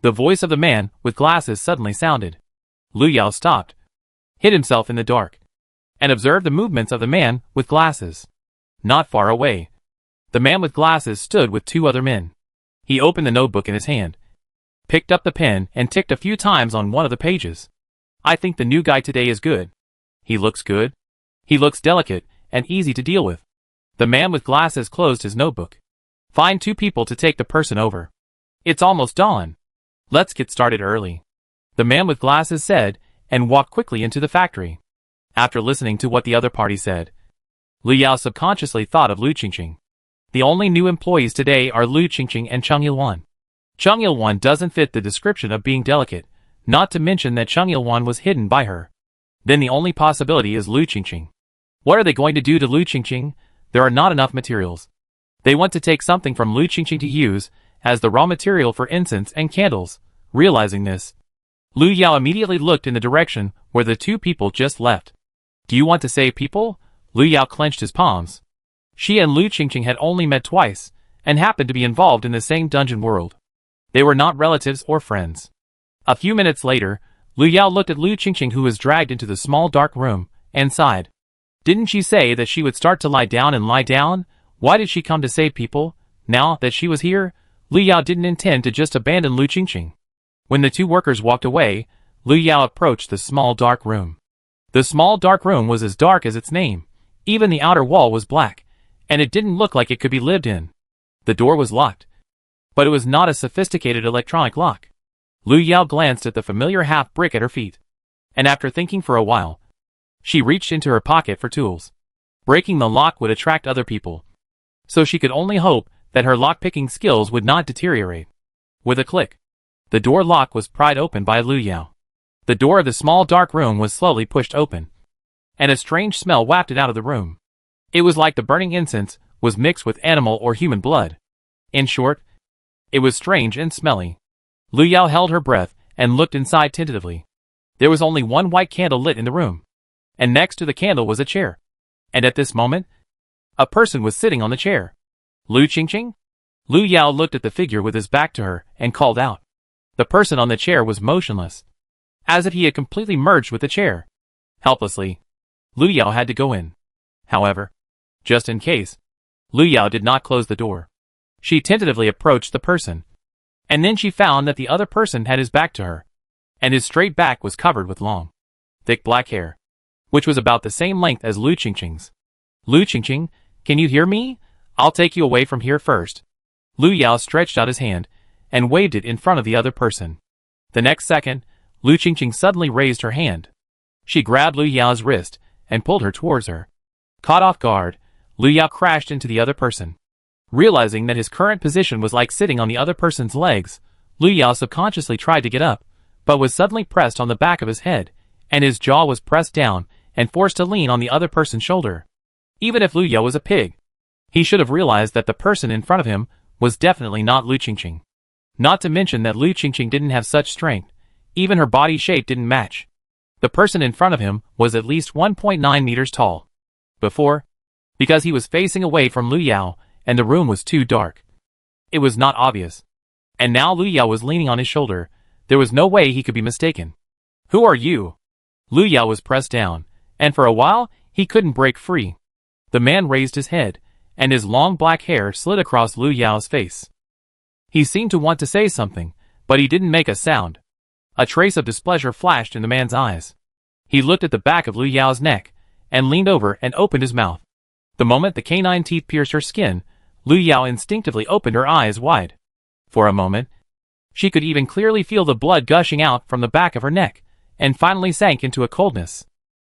the voice of the man with glasses suddenly sounded. Lu Yao stopped, hid himself in the dark, and observed the movements of the man with glasses. Not far away, the man with glasses stood with two other men. He opened the notebook in his hand, picked up the pen and ticked a few times on one of the pages. I think the new guy today is good. He looks good. He looks delicate and easy to deal with. The man with glasses closed his notebook. Find 2 people to take the person over. It's almost dawn. Let's get started early, the man with glasses said, and walked quickly into the factory. After listening to what the other party said, Lu Yao subconsciously thought of Lu Qingqing. The only new employees today are Lu Qingqing and Cheng Yilwan. Cheng Yilwan doesn't fit the description of being delicate, not to mention that Cheng Yilwan was hidden by her. Then the only possibility is Lu Qingqing. What are they going to do to Lu Qingqing? There are not enough materials. They want to take something from Lu Qingqing to use as the raw material for incense and candles. Realizing this, Lu Yao immediately looked in the direction where the 2 people just left. Do you want to save people? Lu Yao clenched his palms. She and Lu Qingqing had only met twice, and happened to be involved in the same dungeon world. They were not relatives or friends. A few minutes later, Lu Yao looked at Lu Qingqing, who was dragged into the small dark room, and sighed. Didn't she say that she would start to lie down and lie down? Why did she come to save people? Now that she was here, Lu Yao didn't intend to just abandon Lu Qingqing. When the 2 workers walked away, Lu Yao approached the small dark room. The small dark room was as dark as its name. Even the outer wall was black, and it didn't look like it could be lived in. The door was locked, but it was not a sophisticated electronic lock. Lu Yao glanced at the familiar half brick at her feet, and after thinking for a while, she reached into her pocket for tools. Breaking the lock would attract other people, so she could only hope that her lock-picking skills would not deteriorate. With a click, the door lock was pried open by Lu Yao. The door of the small dark room was slowly pushed open, and a strange smell wafted out of the room. It was like the burning incense was mixed with animal or human blood. In short, it was strange and smelly. Lu Yao held her breath and looked inside tentatively. There was only one white candle lit in the room, and next to the candle was a chair. And at this moment, a person was sitting on the chair. Lu Qingqing? Lu Yao looked at the figure with his back to her and called out. The person on the chair was motionless, as if he had completely merged with the chair. Helplessly, Lu Yao had to go in. However, just in case, Lu Yao did not close the door. She tentatively approached the person, and then she found that the other person had his back to her, and his straight back was covered with long, thick black hair, which was about the same length as Lu Qingqing's. Lu Qingqing, can you hear me? I'll take you away from here first. Lu Yao stretched out his hand and waved it in front of the other person. The next second, Lu Qingqing suddenly raised her hand. She grabbed Lu Yao's wrist and pulled her towards her. Caught off guard, Lu Yao crashed into the other person. Realizing that his current position was like sitting on the other person's legs, Lu Yao subconsciously tried to get up, but was suddenly pressed on the back of his head, and his jaw was pressed down and forced to lean on the other person's shoulder. Even if Lu Yao was a pig, he should have realized that the person in front of him was definitely not Lu Qingqing. Not to mention that Lu Qingqing didn't have such strength, even her body shape didn't match. The person in front of him was at least 1.9 meters tall. Because he was facing away from Lu Yao, and the room was too dark, it was not obvious. And now Lu Yao was leaning on his shoulder. There was no way he could be mistaken. Who are you? Lu Yao was pressed down, and for a while, he couldn't break free. The man raised his head, and his long black hair slid across Lu Yao's face. He seemed to want to say something, but he didn't make a sound. A trace of displeasure flashed in the man's eyes. He looked at the back of Lu Yao's neck, and leaned over and opened his mouth. The moment the canine teeth pierced her skin, Lu Yao instinctively opened her eyes wide. For a moment, she could even clearly feel the blood gushing out from the back of her neck, and finally sank into a coldness.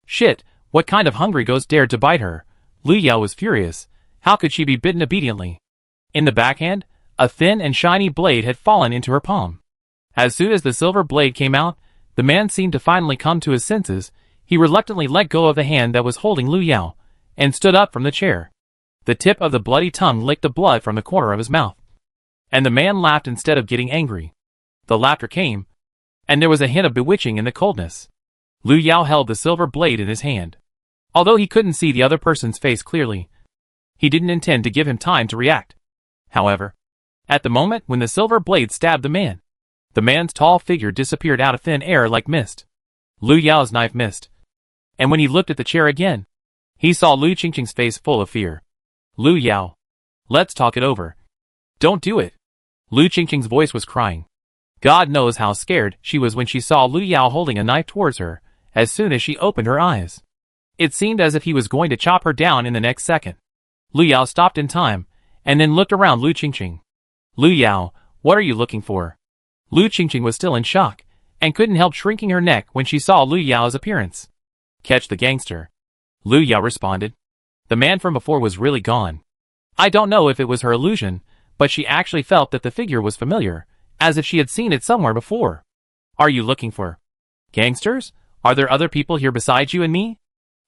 Shit, what kind of hungry ghost dared to bite her? Lu Yao was furious. How could she be bitten obediently? In the backhand, A thin and shiny blade had fallen into her palm. As soon as the silver blade came out, the man seemed to finally come to his senses. He reluctantly let go of the hand that was holding Lu Yao, and stood up from the chair. The tip of the bloody tongue licked the blood from the corner of his mouth. And the man laughed instead of getting angry. The laughter came, and there was a hint of bewitching in the coldness. Lu Yao held the silver blade in his hand. Although he couldn't see the other person's face clearly, he didn't intend to give him time to react. However, at the moment when the silver blade stabbed the man's tall figure disappeared out of thin air like mist. Lu Yao's knife missed. And when he looked at the chair again, he saw Lu Qingqing's face full of fear. Lu Yao, let's talk it over. Don't do it. Lu Qingqing's voice was crying. God knows how scared she was when she saw Lu Yao holding a knife towards her, as soon as she opened her eyes. It seemed as if he was going to chop her down in the next second. Lu Yao stopped in time, and then looked around Lu Qingqing. Lu Yao, what are you looking for? Lu Qingqing was still in shock, and couldn't help shrinking her neck when she saw Lu Yao's appearance. Catch the gangster. Lu Yao responded. The man from before was really gone. I don't know if it was her illusion, but she actually felt that the figure was familiar, as if she had seen it somewhere before. Are you looking for gangsters? Are there other people here besides you and me?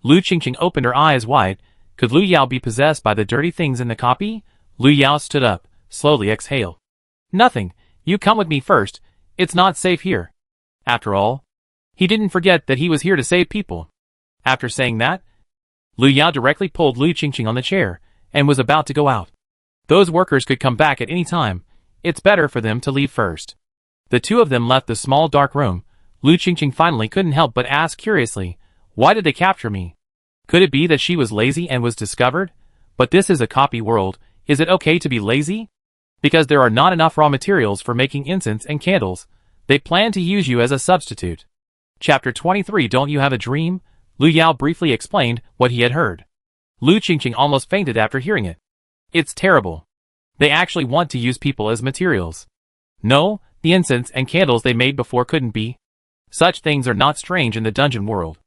Lu Qingqing opened her eyes wide. Could Lu Yao be possessed by the dirty things in the copy? Lu Yao stood up, slowly exhaled. Nothing. You come with me first. It's not safe here. After all, he didn't forget that he was here to save people. After saying that, Lu Yao directly pulled Lu Qingqing on the chair, and was about to go out. Those workers could come back at any time. It's better for them to leave first. The two of them left the small dark room. Lu Qingqing finally couldn't help but ask curiously, why did they capture me? Could it be that she was lazy and was discovered? But this is a copy world. Is it okay to be lazy? Because there are not enough raw materials for making incense and candles, they plan to use you as a substitute. Chapter 23. Don't you have a dream? Lu Yao briefly explained what he had heard. Lu Qingqing almost fainted after hearing it. It's terrible. They actually want to use people as materials. No, the incense and candles they made before couldn't be. Such things are not strange in the dungeon world.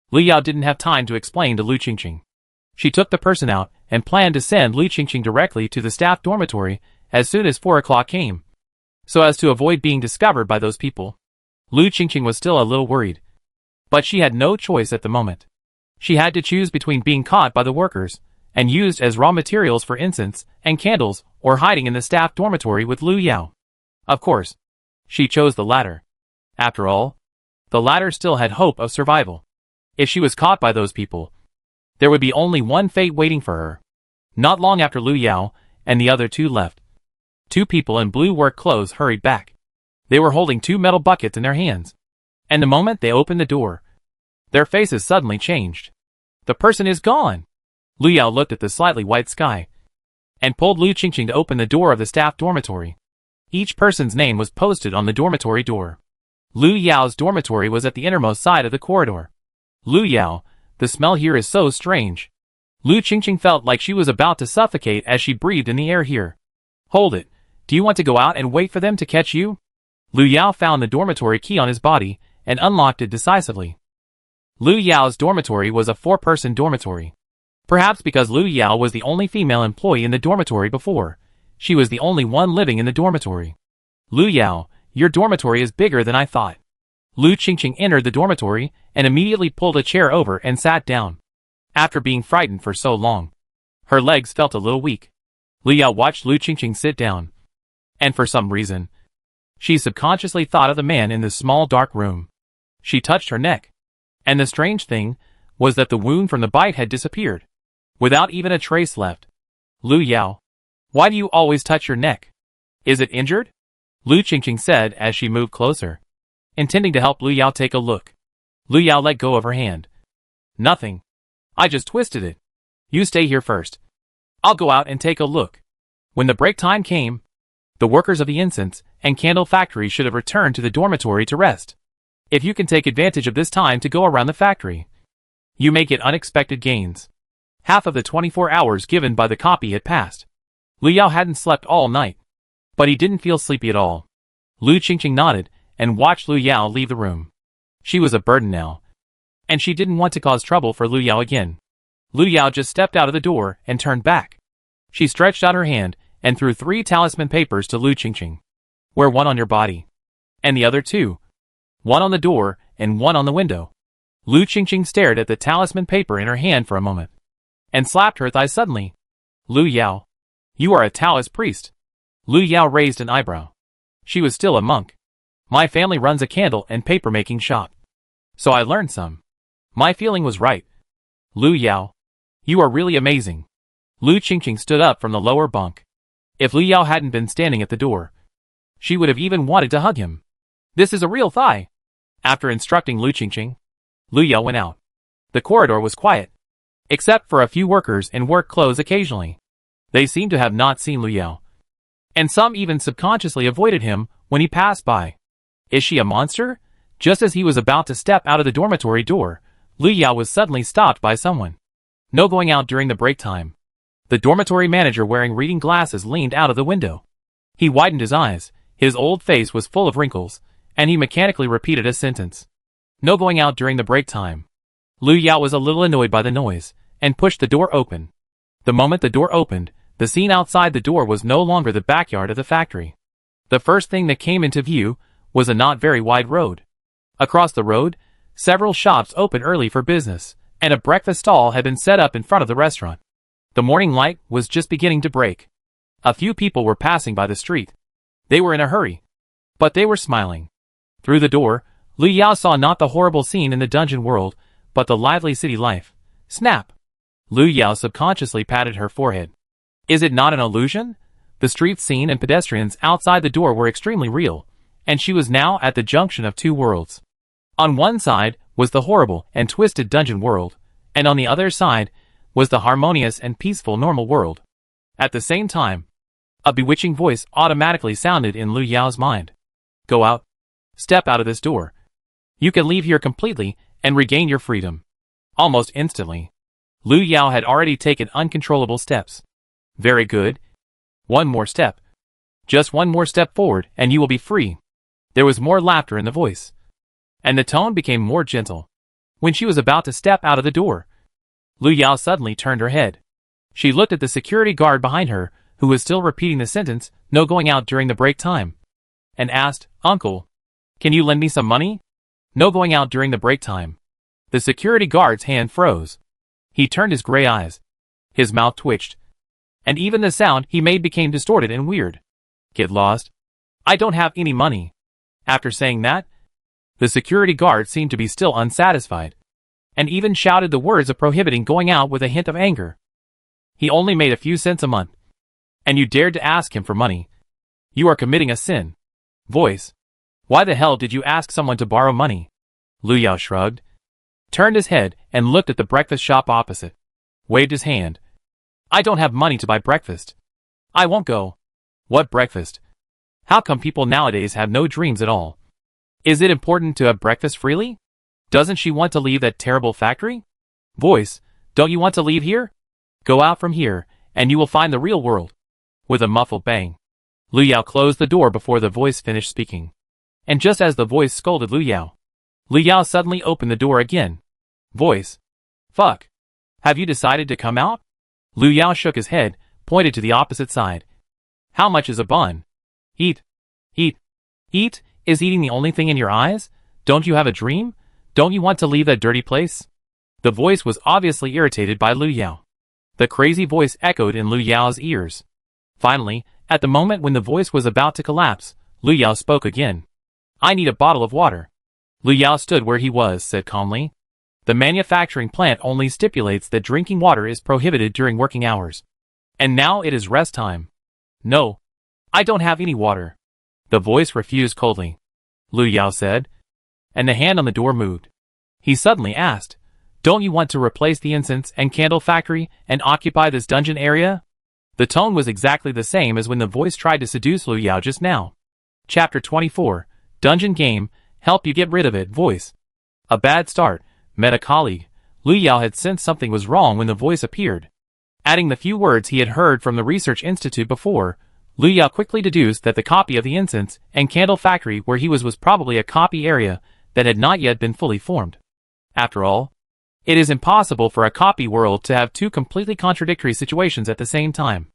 Lu Yao didn't have time to explain to Lu Qingqing. She took the person out and planned to send Lu Qingqing directly to the staff dormitory as soon as 4 o'clock came, so as to avoid being discovered by those people. Lu Qingqing was still a little worried, but she had no choice at the moment. She had to choose between being caught by the workers and used as raw materials for incense and candles, or hiding in the staff dormitory with Lu Yao. Of course, she chose the latter. After all, the latter still had hope of survival. If she was caught by those people, there would be only one fate waiting for her. Not long after Lu Yao and the other two left, 2 people in blue work clothes hurried back. They were holding 2 metal buckets in their hands. And the moment they opened the door, their faces suddenly changed. The person is gone! Lu Yao looked at the slightly white sky, and pulled Lu Qingqing to open the door of the staff dormitory. Each person's name was posted on the dormitory door. Lu Yao's dormitory was at the innermost side of the corridor. Lu Yao, the smell here is so strange. Lu Qingqing felt like she was about to suffocate as she breathed in the air here. Hold it. Do you want to go out and wait for them to catch you? Lu Yao found the dormitory key on his body and unlocked it decisively. Lu Yao's dormitory was a 4-person dormitory. Perhaps because Lu Yao was the only female employee in the dormitory before, she was the only one living in the dormitory. Lu Yao, your dormitory is bigger than I thought. Lu Qingqing entered the dormitory and immediately pulled a chair over and sat down. After being frightened for so long, her legs felt a little weak. Lu Yao watched Lu Qingqing sit down, and for some reason, she subconsciously thought of the man in the small dark room. She touched her neck, and the strange thing was that the wound from the bite had disappeared, without even a trace left. Lu Yao, why do you always touch your neck? Is it injured? Lu Qingqing said as she moved closer, intending to help Lu Yao take a look. Lu Yao let go of her hand. Nothing. I just twisted it. You stay here first. I'll go out and take a look. When the break time came, the workers of the incense and candle factory should have returned to the dormitory to rest. If you can take advantage of this time to go around the factory, you may get unexpected gains. Half of the 24 hours given by the copy had passed. Lu Yao hadn't slept all night, but he didn't feel sleepy at all. Lu Qingqing nodded and watched Lu Yao leave the room. She was a burden now, and she didn't want to cause trouble for Lu Yao again. Lu Yao just stepped out of the door and turned back. She stretched out her hand and threw 3 talisman papers to Lu Qingqing. Wear one on your body. And the other 2. One on the door, and one on the window. Lu Qingqing stared at the talisman paper in her hand for a moment, and slapped her thigh suddenly. Lu Yao. You are a Taoist priest. Lu Yao raised an eyebrow. She was still a monk. My family runs a candle and paper-making shop. So I learned some. My feeling was right. Lu Yao. You are really amazing. Lu Qingqing stood up from the lower bunk. If Lu Yao hadn't been standing at the door, she would have even wanted to hug him. This is a real thigh. After instructing Lu Qingqing, Lu Yao went out. The corridor was quiet, except for a few workers in work clothes occasionally. They seemed to have not seen Lu Yao, and some even subconsciously avoided him when he passed by. Is she a monster? Just as he was about to step out of the dormitory door, Lu Yao was suddenly stopped by someone. No going out during the break time. The dormitory manager wearing reading glasses leaned out of the window. He widened his eyes, his old face was full of wrinkles, and he mechanically repeated a sentence. No going out during the break time. Lu Yao was a little annoyed by the noise, and pushed the door open. The moment the door opened, the scene outside the door was no longer the backyard of the factory. The first thing that came into view was a not very wide road. Across the road, several shops opened early for business, and a breakfast stall had been set up in front of the restaurant. The morning light was just beginning to break. A few people were passing by the street. They were in a hurry, but they were smiling. Through the door, Lu Yao saw not the horrible scene in the dungeon world, but the lively city life. Snap! Lu Yao subconsciously patted her forehead. Is it not an illusion? The street scene and pedestrians outside the door were extremely real, and she was now at the junction of 2 worlds. On one side was the horrible and twisted dungeon world, and on the other side was the harmonious and peaceful normal world. At the same time, a bewitching voice automatically sounded in Lu Yao's mind. Go out. Step out of this door. You can leave here completely and regain your freedom. Almost instantly, Lu Yao had already taken uncontrollable steps. Very good. One more step. Just one more step forward and you will be free. There was more laughter in the voice, and the tone became more gentle. When she was about to step out of the door, Lu Yao suddenly turned her head. She looked at the security guard behind her, who was still repeating the sentence, no going out during the break time, and asked, Uncle, can you lend me some money? No going out during the break time. The security guard's hand froze. He turned his gray eyes. His mouth twitched, and even the sound he made became distorted and weird. Get lost. I don't have any money. After saying that, the security guard seemed to be still unsatisfied, and even shouted the words of prohibiting going out with a hint of anger. He only made a few cents a month, and you dared to ask him for money. You are committing a sin. Voice. Why the hell did you ask someone to borrow money? Lu Yao shrugged, turned his head and looked at the breakfast shop opposite. Waved his hand. I don't have money to buy breakfast. I won't go. What breakfast? How come people nowadays have no dreams at all? Is it important to have breakfast freely? Doesn't she want to leave that terrible factory? Voice. Don't you want to leave here? Go out from here, and you will find the real world. With a muffled bang, Lu Yao closed the door before the voice finished speaking. And just as the voice scolded Lu Yao suddenly opened the door again. Voice. Fuck. Have you decided to come out? Lu Yao shook his head, pointed to the opposite side. How much is a bun? Eat. Eat. Eat? Is eating the only thing in your eyes? Don't you have a dream? Don't you want to leave that dirty place? The voice was obviously irritated by Lu Yao. The crazy voice echoed in Lu Yao's ears. Finally, at the moment when the voice was about to collapse, Lu Yao spoke again. I need a bottle of water. Lu Yao stood where he was, said calmly. The manufacturing plant only stipulates that drinking water is prohibited during working hours. And now it is rest time. No. I don't have any water. The voice refused coldly. Lu Yao said, and the hand on the door moved. He suddenly asked, Don't you want to replace the incense and candle factory and occupy this dungeon area? The tone was exactly the same as when the voice tried to seduce Lu Yao just now. Chapter 24, Dungeon Game, Help You Get Rid of It, Voice. A bad start, met a colleague. Lu Yao had sensed something was wrong when the voice appeared. Adding the few words he had heard from the research institute before, Lu Yao quickly deduced that the copy of the incense and candle factory where he was probably a copy area that had not yet been fully formed. After all, it is impossible for a copy world to have 2 completely contradictory situations at the same time.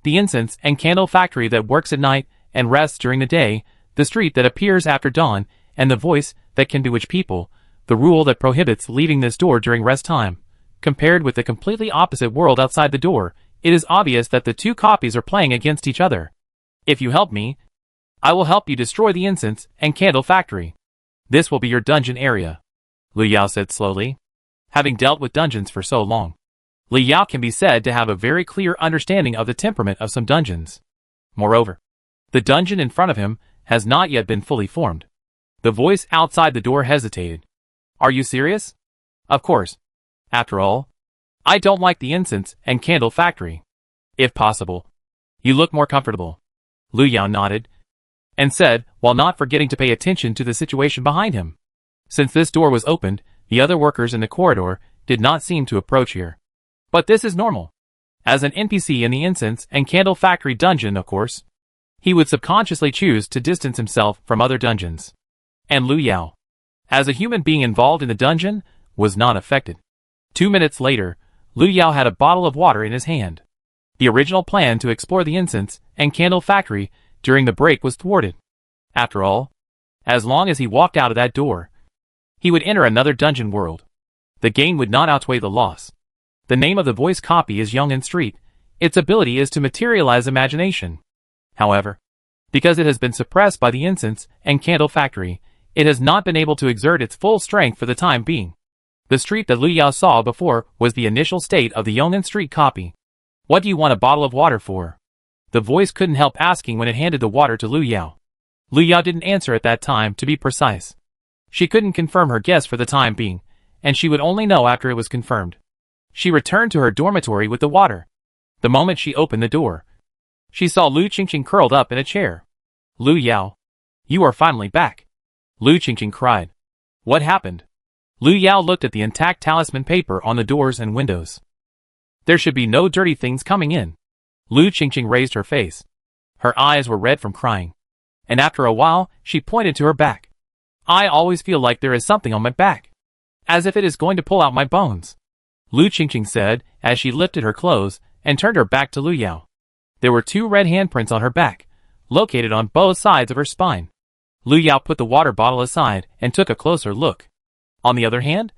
the incense and candle factory that works at night and rests during the day, the street that appears after dawn, and the voice that can bewitch people, the rule that prohibits leaving this door during rest time. Compared with the completely opposite world outside the door, it is obvious that the two copies are playing against each other. If you help me, I will help you destroy the incense and candle factory. This will be your dungeon area, Lu Yao said slowly. Having dealt with dungeons for so long, Lu Yao can be said to have a very clear understanding of the temperament of some dungeons. Moreover, the dungeon in front of him has not yet been fully formed. The voice outside the door hesitated. Are you serious? Of course. After all, I don't like the incense and candle factory. If possible, you look more comfortable. Lu Yao nodded and said, while not forgetting to pay attention to the situation behind him. Since this door was opened, the other workers in the corridor did not seem to approach here. But this is normal. As an NPC in the incense and candle factory dungeon, of course, he would subconsciously choose to distance himself from other dungeons. And Lu Yao, as a human being involved in the dungeon, was not affected. 2 minutes later, Lu Yao had a bottle of water in his hand. The original plan to explore the incense and candle factory during the break was thwarted. After all, as long as he walked out of that door, he would enter another dungeon world. The gain would not outweigh the loss. The name of the voice copy is Young and Street. Its ability is to materialize imagination. However, because it has been suppressed by the incense and candle factory, it has not been able to exert its full strength for the time being. The street that Lu Yao saw before was the initial state of the Young and Street copy. What do you want a bottle of water for? The voice couldn't help asking when it handed the water to Lu Yao. Lu Yao didn't answer at that time, to be precise. She couldn't confirm her guess for the time being, and she would only know after it was confirmed. She returned to her dormitory with the water. The moment she opened the door, she saw Lu Qingqing curled up in a chair. Lu Yao, you are finally back. Lu Qingqing cried. What happened? Lu Yao looked at the intact talisman paper on the doors and windows. There should be no dirty things coming in. Lu Qingqing raised her face. Her eyes were red from crying. And after a while, she pointed to her back. I always feel like there is something on my back, as if it is going to pull out my bones, Lu Qingqing said as she lifted her clothes and turned her back to Lu Yao. There were 2 red handprints on her back, located on both sides of her spine. Lu Yao put the water bottle aside and took a closer look. On the other hand,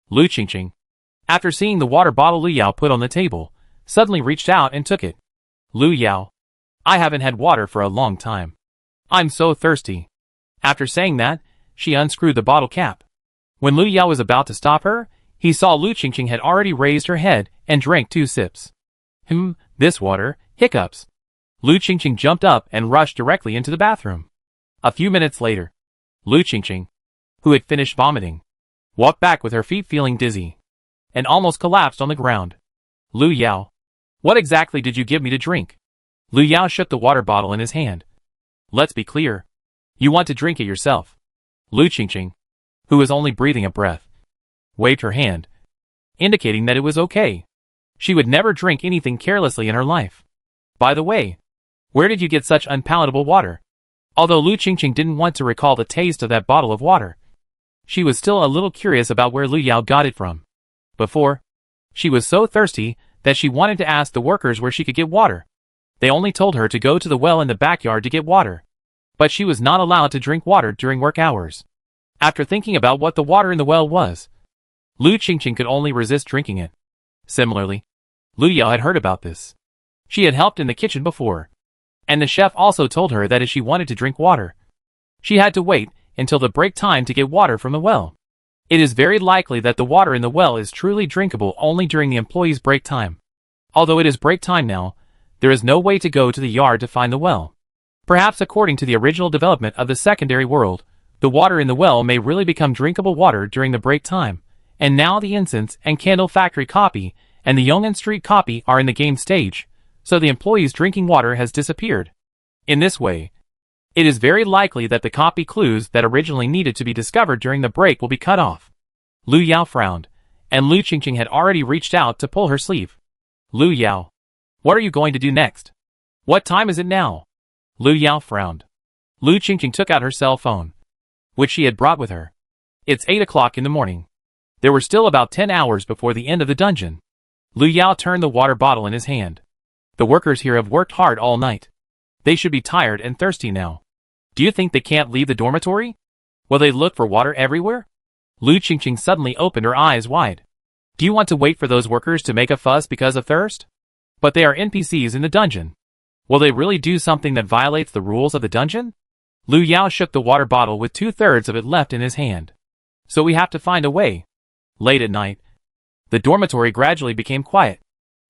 Lu Qingqing, after seeing the water bottle Lu Yao put on the table, suddenly reached out and took it. Lu Yao, I haven't had water for a long time. I'm so thirsty. After saying that, she unscrewed the bottle cap. When Lu Yao was about to stop her, he saw Lu Qingqing had already raised her head and drank 2 sips. This water, hiccups. Lu Qingqing jumped up and rushed directly into the bathroom. A few minutes later, Lu Qingqing, who had finished vomiting, walked back with her feet feeling dizzy, and almost collapsed on the ground. Lu Yao, what exactly did you give me to drink? Lu Yao shook the water bottle in his hand. Let's be clear. You want to drink it yourself. Lu Qingqing, who was only breathing a breath, waved her hand, indicating that it was okay. She would never drink anything carelessly in her life. By the way, where did you get such unpalatable water? Although Lu Qingqing didn't want to recall the taste of that bottle of water, she was still a little curious about where Lu Yao got it from. Before, she was so thirsty that she wanted to ask the workers where she could get water. They only told her to go to the well in the backyard to get water. But she was not allowed to drink water during work hours. After thinking about what the water in the well was, Lu Qingqing could only resist drinking it. Similarly, Lu Yao had heard about this. She had helped in the kitchen before, and the chef also told her that if she wanted to drink water, she had to wait until the break time to get water from the well. It is very likely that the water in the well is truly drinkable only during the employees' break time. Although it is break time now, there is no way to go to the yard to find the well. Perhaps according to the original development of the secondary world, the water in the well may really become drinkable water during the break time, and now the incense and candle factory copy and the Young and Street copy are in the game stage, so the employees' drinking water has disappeared. In this way, it is very likely that the copy clues that originally needed to be discovered during the break will be cut off. Lu Yao frowned, and Lu Qingqing had already reached out to pull her sleeve. Lu Yao, what are you going to do next? What time is it now? Lu Yao frowned. Lu Qingqing took out her cell phone, which she had brought with her. It's 8 o'clock in the morning. There were still about 10 hours before the end of the dungeon. Lu Yao turned the water bottle in his hand. The workers here have worked hard all night. They should be tired and thirsty now. Do you think they can't leave the dormitory? Will they look for water everywhere? Lu Qingqing suddenly opened her eyes wide. Do you want to wait for those workers to make a fuss because of thirst? But they are NPCs in the dungeon. Will they really do something that violates the rules of the dungeon? Lu Yao shook the water bottle with 2/3 of it left in his hand. So we have to find a way. Late at night, the dormitory gradually became quiet.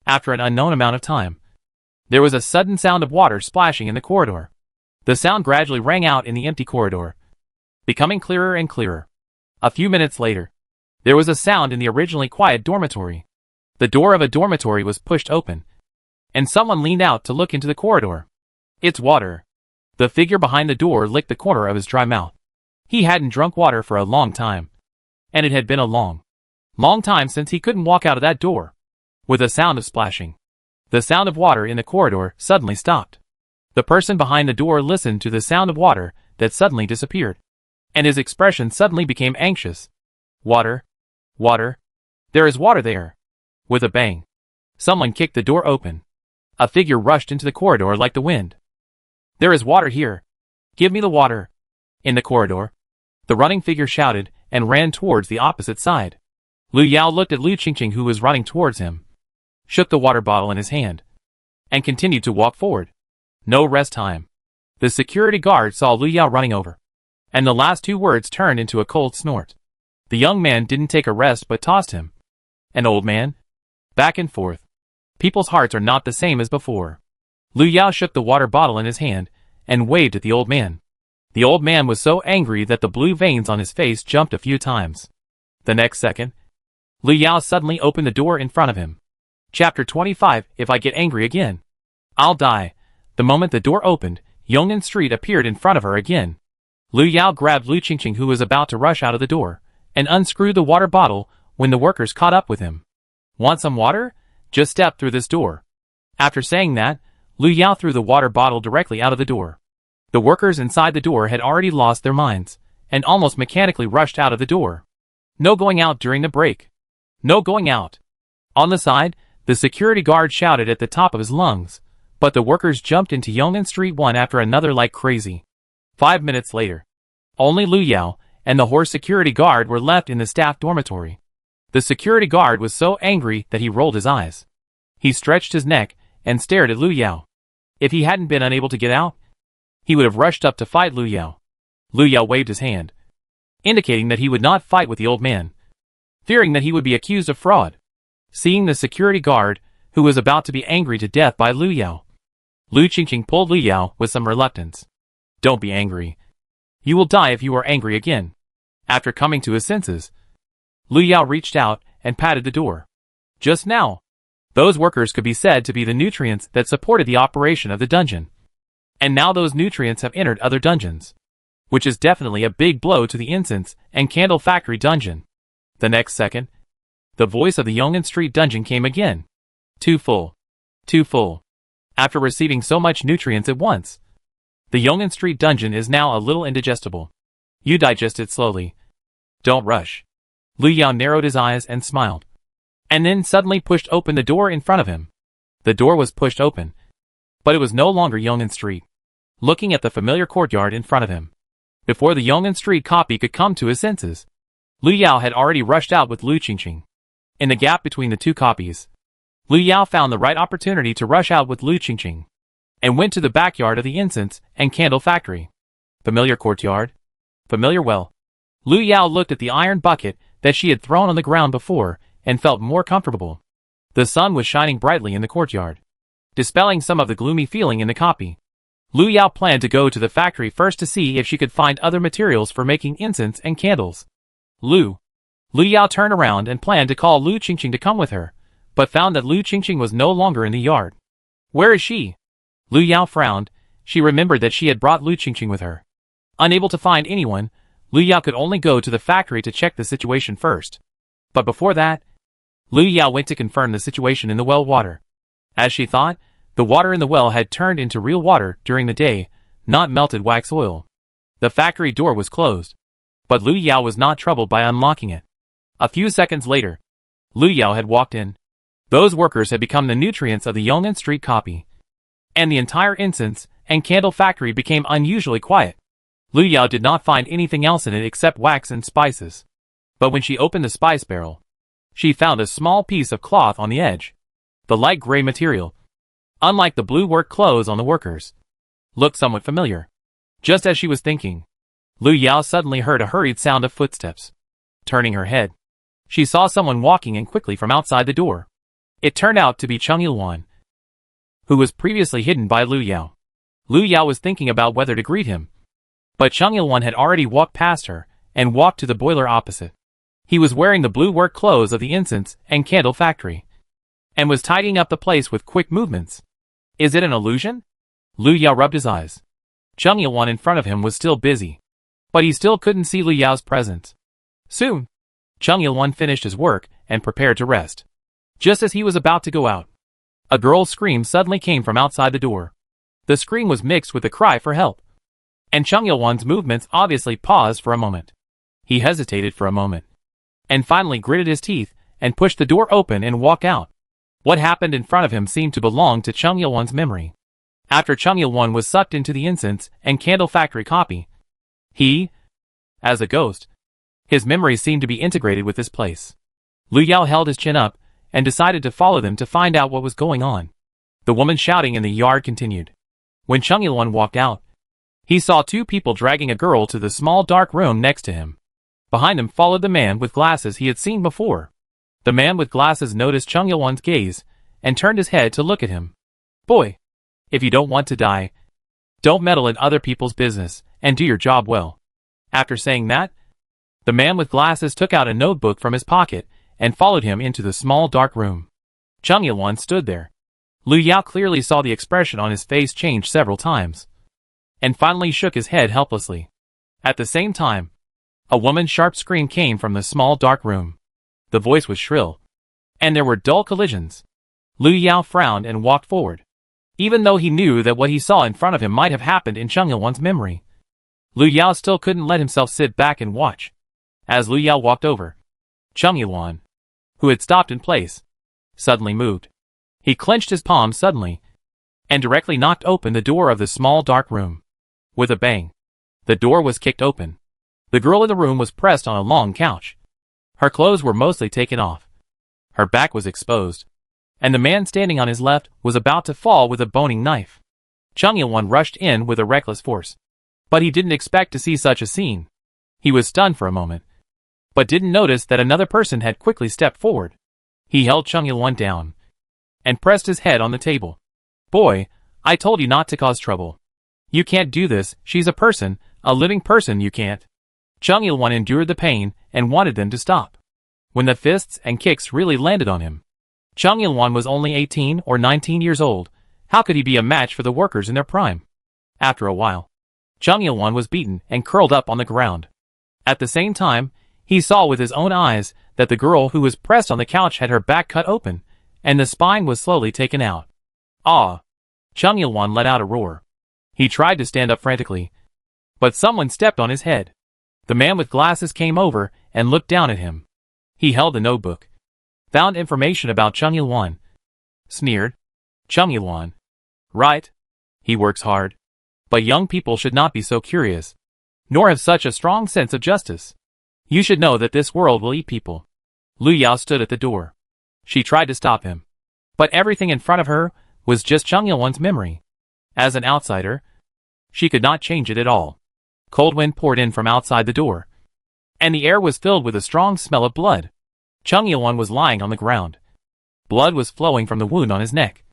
After an unknown amount of time, there was a sudden sound of water splashing in the corridor. The sound gradually rang out in the empty corridor, becoming clearer and clearer. A few minutes later, there was a sound in the originally quiet dormitory. The door of a dormitory was pushed open, and someone leaned out to look into the corridor. It's water. The figure behind the door licked the corner of his dry mouth. He hadn't drunk water for a long time, and it had been a long time since he couldn't walk out of that door. With a sound of splashing, the sound of water in the corridor suddenly stopped. The person behind the door listened to the sound of water that suddenly disappeared, and his expression suddenly became anxious. Water. Water. There is water there. With a bang, someone kicked the door open. A figure rushed into the corridor like the wind. There is water here. Give me the water. In the corridor, the running figure shouted and ran towards the opposite side. Lu Yao looked at Lu Qingqing, who was running towards him, shook the water bottle in his hand, and continued to walk forward. No rest time. The security guard saw Lu Yao running over, and the last 2 words turned into a cold snort. The young man didn't take a rest but tossed him, an old man, back and forth. People's hearts are not the same as before. Lu Yao shook the water bottle in his hand and waved at the old man. The old man was so angry that the blue veins on his face jumped a few times. The next second, Lu Yao suddenly opened the door in front of him. Chapter 25. If I get angry again, I'll die. The moment the door opened, Yongnan Street appeared in front of her again. Lu Yao grabbed Lu Qingqing, who was about to rush out of the door, and unscrewed the water bottle when the workers caught up with him. Want some water? Just step through this door. After saying that, Lu Yao threw the water bottle directly out of the door. The workers inside the door had already lost their minds, and almost mechanically rushed out of the door. No going out during the break. No going out. On the side, the security guard shouted at the top of his lungs, but the workers jumped into Yongnan Street one after another like crazy. 5 minutes later, only Lu Yao and the horse security guard were left in the staff dormitory. The security guard was so angry that he rolled his eyes. He stretched his neck and stared at Lu Yao. If he hadn't been unable to get out, he would have rushed up to fight Lu Yao. Lu Yao waved his hand, indicating that he would not fight with the old man, fearing that he would be accused of fraud. Seeing the security guard, who was about to be angry to death by Lu Yao, Lu Qingqing pulled Lu Yao with some reluctance. Don't be angry. You will die if you are angry again. After coming to his senses, Lu Yao reached out and patted the door. Just now, those workers could be said to be the nutrients that supported the operation of the dungeon. And now those nutrients have entered other dungeons, which is definitely a big blow to the incense and candle factory dungeon. The next second, the voice of the Yongnan Street dungeon came again. Too full. Too full. After receiving so much nutrients at once, the Yongnan Street dungeon is now a little indigestible. You digest it slowly. Don't rush. Lu Yao narrowed his eyes and smiled, and then suddenly pushed open the door in front of him. The door was pushed open, but it was no longer Yongnan Street. Looking at the familiar courtyard in front of him, before the Yongnan Street copy could come to his senses, Lu Yao had already rushed out with Lu Qingqing. In the gap between the 2 copies, Lu Yao found the right opportunity to rush out with Lu Qingqing, and went to the backyard of the incense and candle factory. Familiar courtyard. Familiar well. Lu Yao looked at the iron bucket that she had thrown on the ground before, and felt more comfortable. The sun was shining brightly in the courtyard, dispelling some of the gloomy feeling in the copy. Lu Yao planned to go to the factory first to see if she could find other materials for making incense and candles. Lu Yao turned around and planned to call Lu Qingqing to come with her, but found that Lu Qingqing was no longer in the yard. Where is she? Lu Yao frowned. She remembered that she had brought Lu Qingqing with her. Unable to find anyone, Lu Yao could only go to the factory to check the situation first. But before that, Lu Yao went to confirm the situation in the well water. As she thought, the water in the well had turned into real water during the day, not melted wax oil. The factory door was closed, but Lu Yao was not troubled by unlocking it. A few seconds later, Lu Yao had walked in. Those workers had become the nutrients of the Yongnan Street copy. And the entire incense and candle factory became unusually quiet. Lu Yao did not find anything else in it except wax and spices. But when she opened the spice barrel, she found a small piece of cloth on the edge. The light gray material, unlike the blue work clothes on the workers, looked somewhat familiar. Just as she was thinking, Lu Yao suddenly heard a hurried sound of footsteps. Turning her head, she saw someone walking in quickly from outside the door. It turned out to be Cheng Yilwan, who was previously hidden by Lu Yao. Lu Yao was thinking about whether to greet him, but Cheng Yilwan had already walked past her and walked to the boiler opposite. He was wearing the blue work clothes of the incense and candle factory, and was tidying up the place with quick movements. Is it an illusion? Lu Yao rubbed his eyes. Cheng Yilwan in front of him was still busy, but he still couldn't see Lu Yao's presence. Soon, Cheng Yilwan finished his work and prepared to rest. Just as he was about to go out, a girl's scream suddenly came from outside the door. The scream was mixed with a cry for help, and Cheng Yilwan's movements obviously paused for a moment. He hesitated for a moment, and finally gritted his teeth and pushed the door open and walked out. What happened in front of him seemed to belong to Cheng Yilwan's memory. After Cheng Yilwan was sucked into the incense and candle factory copy, he, as a ghost, his memories seemed to be integrated with this place. Lu Yao held his chin up and decided to follow them to find out what was going on. The woman shouting in the yard continued. When Cheng Yilwan walked out, he saw two people dragging a girl to the small dark room next to him. Behind him followed the man with glasses he had seen before. The man with glasses noticed Cheng Yilwan's gaze and turned his head to look at him. Boy, if you don't want to die, don't meddle in other people's business and do your job well. After saying that, the man with glasses took out a notebook from his pocket and followed him into the small dark room. Cheng Yilwan stood there. Lu Yao clearly saw the expression on his face change several times, and finally shook his head helplessly. At the same time, a woman's sharp scream came from the small dark room. The voice was shrill, and there were dull collisions. Lu Yao frowned and walked forward, even though he knew that what he saw in front of him might have happened in Cheng Yilwan's memory. Lu Yao still couldn't let himself sit back and watch. As Lu Yao walked over, Cheng Yilwan, who had stopped in place, suddenly moved. He clenched his palm suddenly, and directly knocked open the door of the small dark room. With a bang, the door was kicked open. The girl in the room was pressed on a long couch. Her clothes were mostly taken off. Her back was exposed, and the man standing on his left was about to fall with a boning knife. Cheng Yilwan rushed in with a reckless force, but he didn't expect to see such a scene. He was stunned for a moment, but didn't notice that another person had quickly stepped forward. He held Cheng Yilwan down and pressed his head on the table. Boy, I told you not to cause trouble. You can't do this, she's a person, a living person, you can't. Cheng Yilwan endured the pain and wanted them to stop. When the fists and kicks really landed on him, Cheng Yilwan was only 18 or 19 years old. How could he be a match for the workers in their prime? After a while, Cheng Yilwan was beaten and curled up on the ground. At the same time, he saw with his own eyes that the girl who was pressed on the couch had her back cut open, and the spine was slowly taken out. Ah! Cheng Yilwan let out a roar. He tried to stand up frantically, but someone stepped on his head. The man with glasses came over and looked down at him. He held the notebook. Found information about Cheng Yilwan. Sneered. Cheng Yilwan. Right. He works hard. But young people should not be so curious, nor have such a strong sense of justice. You should know that this world will eat people. Lu Yao stood at the door. She tried to stop him, but everything in front of her was just Cheng Yilwan's memory. As an outsider, she could not change it at all. Cold wind poured in from outside the door, and the air was filled with a strong smell of blood. Cheng Yilwan was lying on the ground. Blood was flowing from the wound on his neck,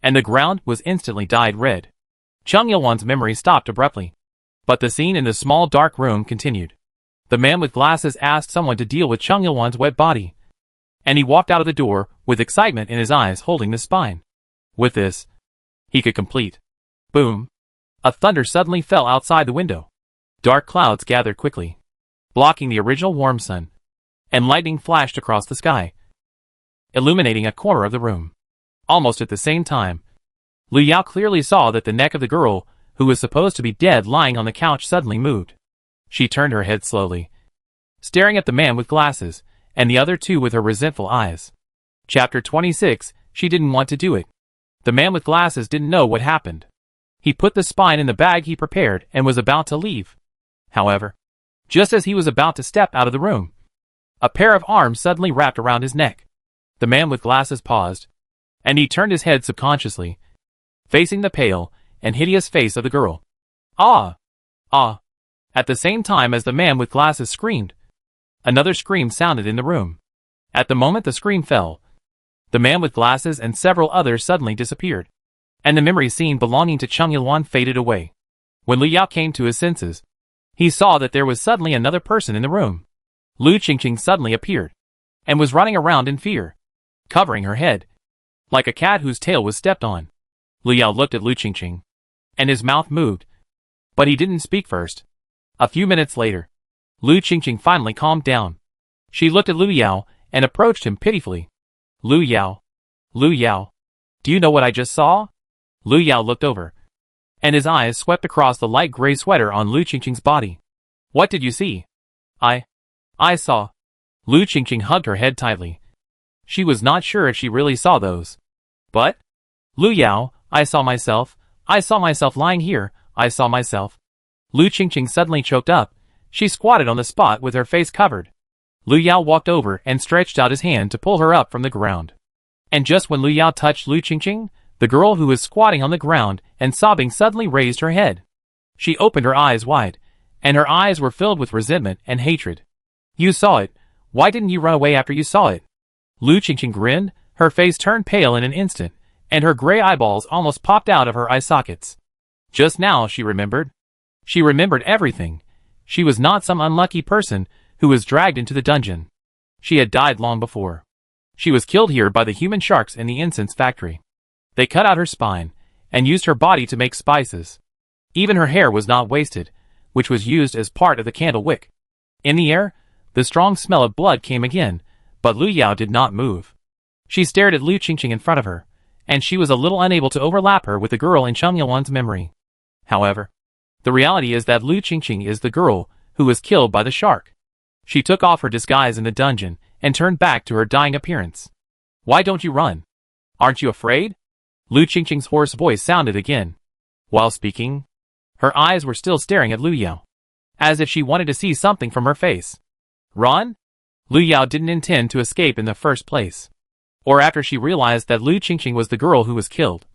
and the ground was instantly dyed red. Cheng Yilwan's memory stopped abruptly, but the scene in the small dark room continued. The man with glasses asked someone to deal with Cheng Yilwan's wet body, and he walked out of the door with excitement in his eyes holding the spine. With this, he could complete. Boom! A thunder suddenly fell outside the window. Dark clouds gathered quickly, blocking the original warm sun, and lightning flashed across the sky, illuminating a corner of the room. Almost at the same time, Lu Yao clearly saw that the neck of the girl, who was supposed to be dead lying on the couch, suddenly moved. She turned her head slowly, staring at the man with glasses, and the other two with her resentful eyes. Chapter 26. She didn't want to do it. The man with glasses didn't know what happened. He put the spine in the bag he prepared and was about to leave. However, just as he was about to step out of the room, a pair of arms suddenly wrapped around his neck. The man with glasses paused, and he turned his head subconsciously, facing the pale and hideous face of the girl. Ah! Ah! At the same time as the man with glasses screamed, another scream sounded in the room. At the moment the scream fell, the man with glasses and several others suddenly disappeared, and the memory scene belonging to Chung Yilwan faded away. When Lu Yao came to his senses, he saw that there was suddenly another person in the room. Lu Qingqing suddenly appeared, and was running around in fear, covering her head, like a cat whose tail was stepped on. Lu Yao looked at Lu Qingqing, and his mouth moved, but he didn't speak first. A few minutes later, Lu Qingqing finally calmed down. She looked at Lu Yao and approached him pitifully. Lu Yao, do you know what I just saw? Lu Yao looked over, and his eyes swept across the light gray sweater on Lu Qingqing's body. What did you see? I saw. Lu Qingqing hugged her head tightly. She was not sure if she really saw those. But? Lu Yao, I saw myself lying here, I saw myself. Lu Qingqing suddenly choked up. She squatted on the spot with her face covered. Lu Yao walked over and stretched out his hand to pull her up from the ground. And just when Lu Yao touched Lu Qingqing, the girl who was squatting on the ground and sobbing suddenly raised her head. She opened her eyes wide, and her eyes were filled with resentment and hatred. You saw it. Why didn't you run away after you saw it? Lu Qingqing grinned, her face turned pale in an instant, and her gray eyeballs almost popped out of her eye sockets. Just now she remembered. She remembered everything. She was not some unlucky person who was dragged into the dungeon. She had died long before. She was killed here by the human sharks in the incense factory. They cut out her spine and used her body to make spices. Even her hair was not wasted, which was used as part of the candle wick. In the air, the strong smell of blood came again, but Lu Yao did not move. She stared at Lu Qingqing in front of her, and she was a little unable to overlap her with the girl in Chung Yilwan's memory. However, the reality is that Lu Qingqing is the girl who was killed by the shark. She took off her disguise in the dungeon and turned back to her dying appearance. Why don't you run? Aren't you afraid? Lu Qingqing's hoarse voice sounded again. While speaking, her eyes were still staring at Lu Yao, as if she wanted to see something from her face. Run? Lu Yao didn't intend to escape in the first place. Or after she realized that Lu Qingqing was the girl who was killed.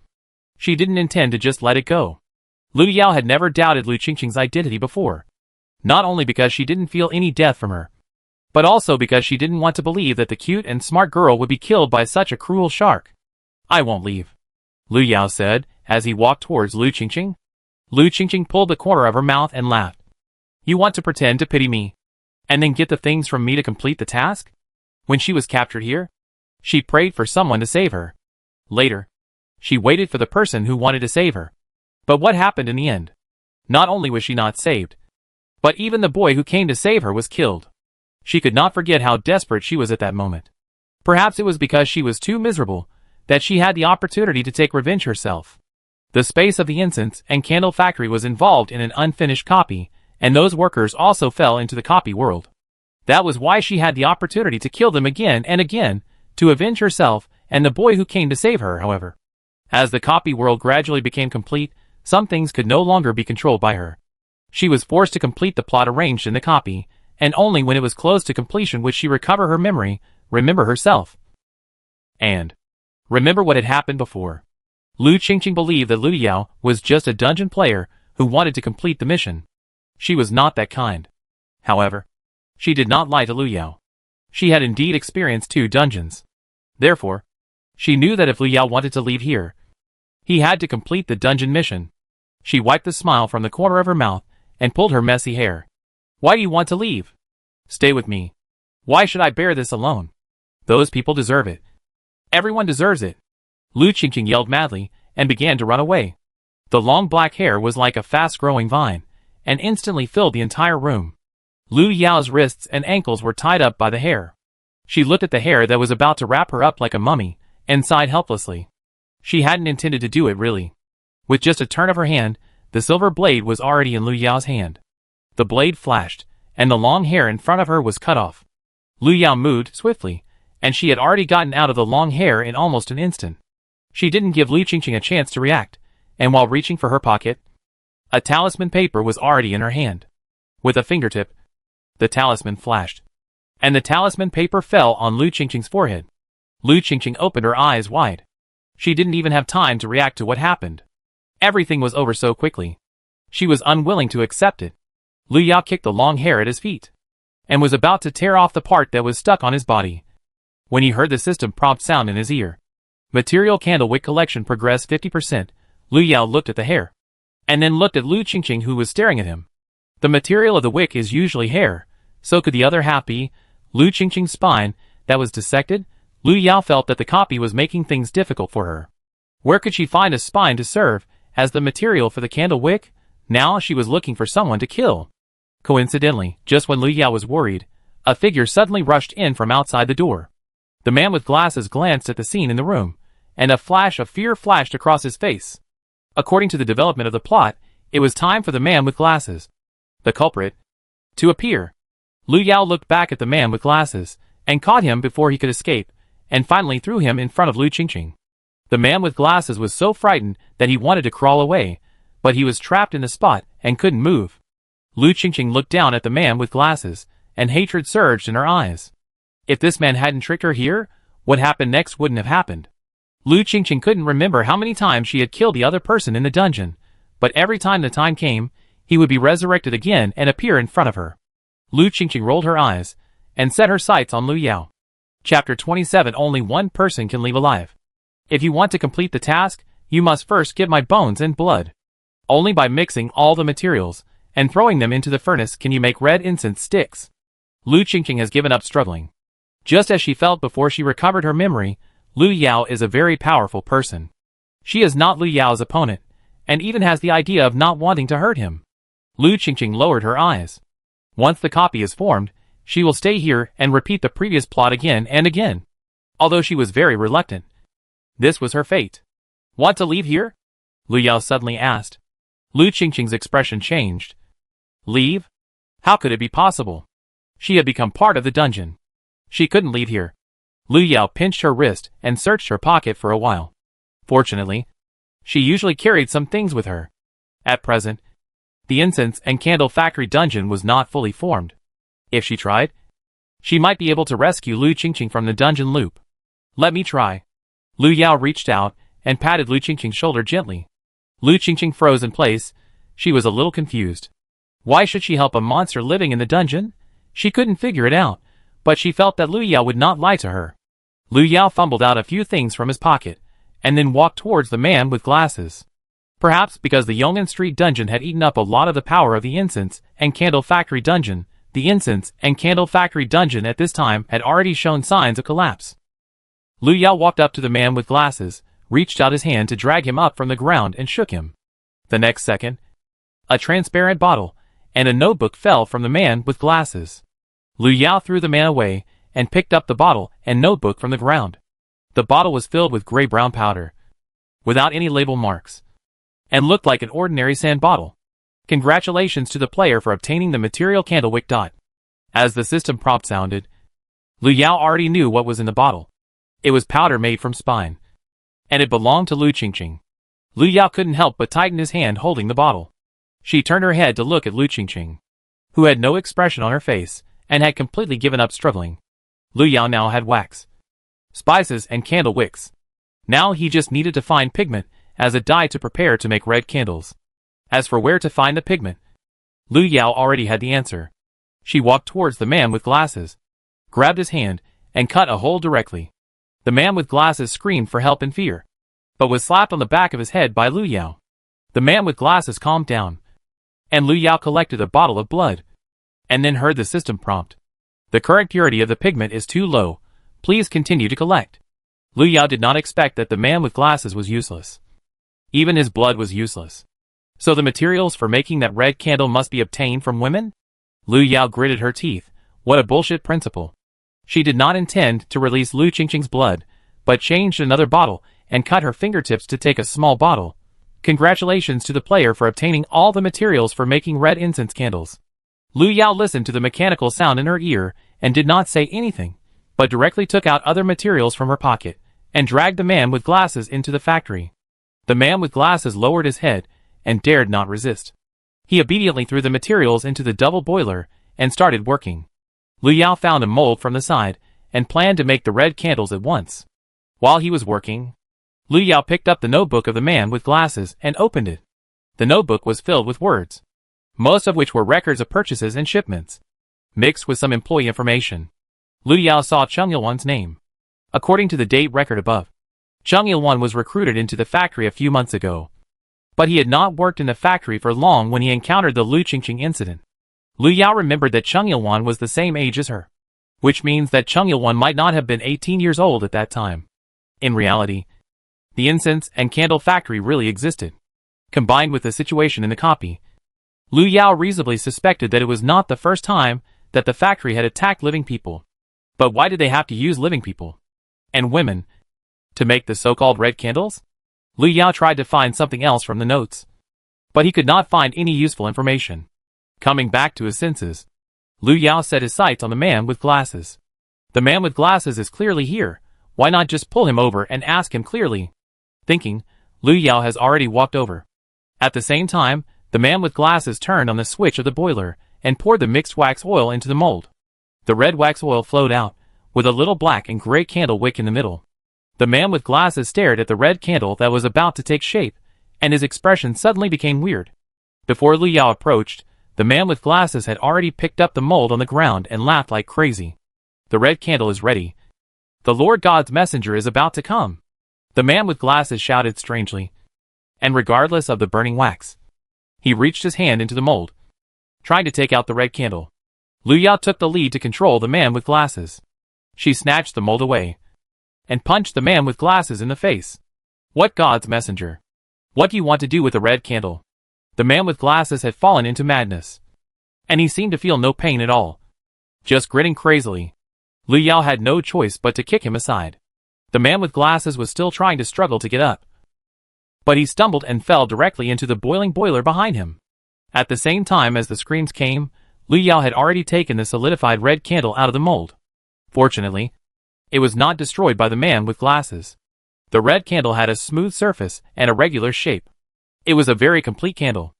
She didn't intend to just let it go. Lu Yao had never doubted Lu Qingqing's identity before. Not only because she didn't feel any death from her, but also because she didn't want to believe that the cute and smart girl would be killed by such a cruel shark. I won't leave, Lu Yao said, as he walked towards Lu Qingqing. Lu Qingqing pulled the corner of her mouth and laughed. You want to pretend to pity me, and then get the things from me to complete the task? When she was captured here, she prayed for someone to save her. Later, she waited for the person who wanted to save her. But what happened in the end? Not only was she not saved, but even the boy who came to save her was killed. She could not forget how desperate she was at that moment. Perhaps it was because she was too miserable that she had the opportunity to take revenge herself. The space of the incense and candle factory was involved in an unfinished copy, and those workers also fell into the copy world. That was why she had the opportunity to kill them again and again, to avenge herself and the boy who came to save her, however. As the copy world gradually became complete, some things could no longer be controlled by her. She was forced to complete the plot arranged in the copy, and only when it was close to completion would she recover her memory, remember herself, and remember what had happened before. Lu Qingqing believed that Lu Yao was just a dungeon player who wanted to complete the mission. She was not that kind. However, she did not lie to Lu Yao. She had indeed experienced 2 dungeons. Therefore, she knew that if Lu Yao wanted to leave here, he had to complete the dungeon mission. She wiped the smile from the corner of her mouth and pulled her messy hair. Why do you want to leave? Stay with me. Why should I bear this alone? Those people deserve it. Everyone deserves it. Lu Qingqing yelled madly and began to run away. The long black hair was like a fast-growing vine, and instantly filled the entire room. Lu Yao's wrists and ankles were tied up by the hair. She looked at the hair that was about to wrap her up like a mummy, and sighed helplessly. She hadn't intended to do it really. With just a turn of her hand, the silver blade was already in Lu Yao's hand. The blade flashed, and the long hair in front of her was cut off. Lu Yao moved swiftly, and she had already gotten out of the long hair in almost an instant. She didn't give Lu Qingqing a chance to react, and while reaching for her pocket, a talisman paper was already in her hand. With a fingertip, the talisman flashed, and the talisman paper fell on Lu Qingqing's forehead. Lu Qingqing opened her eyes wide. She didn't even have time to react to what happened. Everything was over so quickly. She was unwilling to accept it. Lu Yao kicked the long hair at his feet, and was about to tear off the part that was stuck on his body, when he heard the system prompt sound in his ear. Material candle wick collection progressed 50%. Lu Yao looked at the hair, and then looked at Lu Qingqing, who was staring at him. The material of the wick is usually hair, so could the other half be Lu Qingqing's spine that was dissected? Lu Yao felt that the copy was making things difficult for her. Where could she find a spine to serve as the material for the candle wick? Now she was looking for someone to kill. Coincidentally, just when Lu Yao was worried, a figure suddenly rushed in from outside the door. The man with glasses glanced at the scene in the room, and a flash of fear flashed across his face. According to the development of the plot, it was time for the man with glasses, the culprit, to appear. Lu Yao looked back at the man with glasses, and caught him before he could escape, and finally threw him in front of Lu Qingqing. The man with glasses was so frightened that he wanted to crawl away, but he was trapped in the spot and couldn't move. Lu Qingqing looked down at the man with glasses, and hatred surged in her eyes. If this man hadn't tricked her here, what happened next wouldn't have happened. Lu Qingqing couldn't remember how many times she had killed the other person in the dungeon, but every time the time came, he would be resurrected again and appear in front of her. Lu Qingqing rolled her eyes, and set her sights on Lu Yao. Chapter 27. Only one person can leave alive. If you want to complete the task, you must first get my bones and blood. Only by mixing all the materials, and throwing them into the furnace can you make red incense sticks. Lu Qingqing has given up struggling. Just as she felt before she recovered her memory, Lu Yao is a very powerful person. She is not Lu Yao's opponent, and even has the idea of not wanting to hurt him. Lu Qingqing lowered her eyes. Once the copy is formed, she will stay here and repeat the previous plot again and again. Although she was very reluctant, this was her fate. Want to leave here? Lu Yao suddenly asked. Lu Qingqing's expression changed. Leave? How could it be possible? She had become part of the dungeon. She couldn't leave here. Lu Yao pinched her wrist and searched her pocket for a while. Fortunately, she usually carried some things with her. At present, the incense and candle factory dungeon was not fully formed. If she tried, she might be able to rescue Lu Qingqing from the dungeon loop. Let me try. Lu Yao reached out and patted Lu Qingqing's shoulder gently. Lu Qingqing froze in place. She was a little confused. Why should she help a monster living in the dungeon? She couldn't figure it out, but she felt that Lu Yao would not lie to her. Lu Yao fumbled out a few things from his pocket, and then walked towards the man with glasses. Perhaps because the Yong'an Street dungeon had eaten up a lot of the power of the incense and candle factory dungeon, the incense and candle factory dungeon at this time had already shown signs of collapse. Lu Yao walked up to the man with glasses, reached out his hand to drag him up from the ground and shook him. The next second, a transparent bottle and a notebook fell from the man with glasses. Lu Yao threw the man away and picked up the bottle and notebook from the ground. The bottle was filled with gray-brown powder, without any label marks, and looked like an ordinary sand bottle. Congratulations to the player for obtaining the material candlewick dot. As the system prompt sounded, Lu Yao already knew what was in the bottle. It was powder made from spine, and it belonged to Lu Qingqing. Lu Yao couldn't help but tighten his hand holding the bottle. She turned her head to look at Lu Qingqing, who had no expression on her face and had completely given up struggling. Lu Yao now had wax, spices and candle wicks. Now he just needed to find pigment as a dye to prepare to make red candles. As for where to find the pigment, Lu Yao already had the answer. She walked towards the man with glasses, grabbed his hand, and cut a hole directly. The man with glasses screamed for help in fear, but was slapped on the back of his head by Lu Yao. The man with glasses calmed down, and Lu Yao collected a bottle of blood, and then heard the system prompt. The current purity of the pigment is too low. Please continue to collect. Lu Yao did not expect that the man with glasses was useless. Even his blood was useless. So the materials for making that red candle must be obtained from women? Lu Yao gritted her teeth. What a bullshit principle. She did not intend to release Lu Qingqing's blood, but changed another bottle and cut her fingertips to take a small bottle. Congratulations to the player for obtaining all the materials for making red incense candles. Lu Yao listened to the mechanical sound in her ear and did not say anything. but directly took out other materials from her pocket, and dragged the man with glasses into the factory. The man with glasses lowered his head, and dared not resist. He obediently threw the materials into the double boiler, and started working. Lu Yao found a mold from the side, and planned to make the red candles at once. While he was working, Lu Yao picked up the notebook of the man with glasses and opened it. The notebook was filled with words, most of which were records of purchases and shipments, mixed with some employee information. Lu Yao saw Chung Il-wan's name. According to the date record above, Chung Il-wan was recruited into the factory a few months ago. But he had not worked in the factory for long when he encountered the Lu Qingqing incident. Lu Yao remembered that Chung Il-wan was the same age as her, which means that Chung Il-wan might not have been 18 years old at that time. In reality, the incense and candle factory really existed. Combined with the situation in the copy, Lu Yao reasonably suspected that it was not the first time that the factory had attacked living people. But why did they have to use living people and women to make the so-called red candles? Lu Yao tried to find something else from the notes, but he could not find any useful information. Coming back to his senses, Lu Yao set his sights on the man with glasses. The man with glasses is clearly here. Why not just pull him over and ask him clearly? Thinking, Lu Yao has already walked over. At the same time, the man with glasses turned on the switch of the boiler and poured the mixed wax oil into the mold. The red wax oil flowed out, with a little black and gray candle wick in the middle. The man with glasses stared at the red candle that was about to take shape, and his expression suddenly became weird. Before Lu Yao approached, the man with glasses had already picked up the mold on the ground and laughed like crazy. The red candle is ready. The Lord God's messenger is about to come. The man with glasses shouted strangely. And regardless of the burning wax, he reached his hand into the mold, trying to take out the red candle. Lu Yao took the lead to control the man with glasses. She snatched the mold away and punched the man with glasses in the face. What God's messenger? What do you want to do with the red candle? The man with glasses had fallen into madness, and he seemed to feel no pain at all, just grinning crazily. Lu Yao had no choice but to kick him aside. The man with glasses was still trying to struggle to get up, but he stumbled and fell directly into the boiling boiler behind him. At the same time as the screams came, Lu Yao had already taken the solidified red candle out of the mold. Fortunately, it was not destroyed by the man with glasses. The red candle had a smooth surface and a regular shape. It was a very complete candle.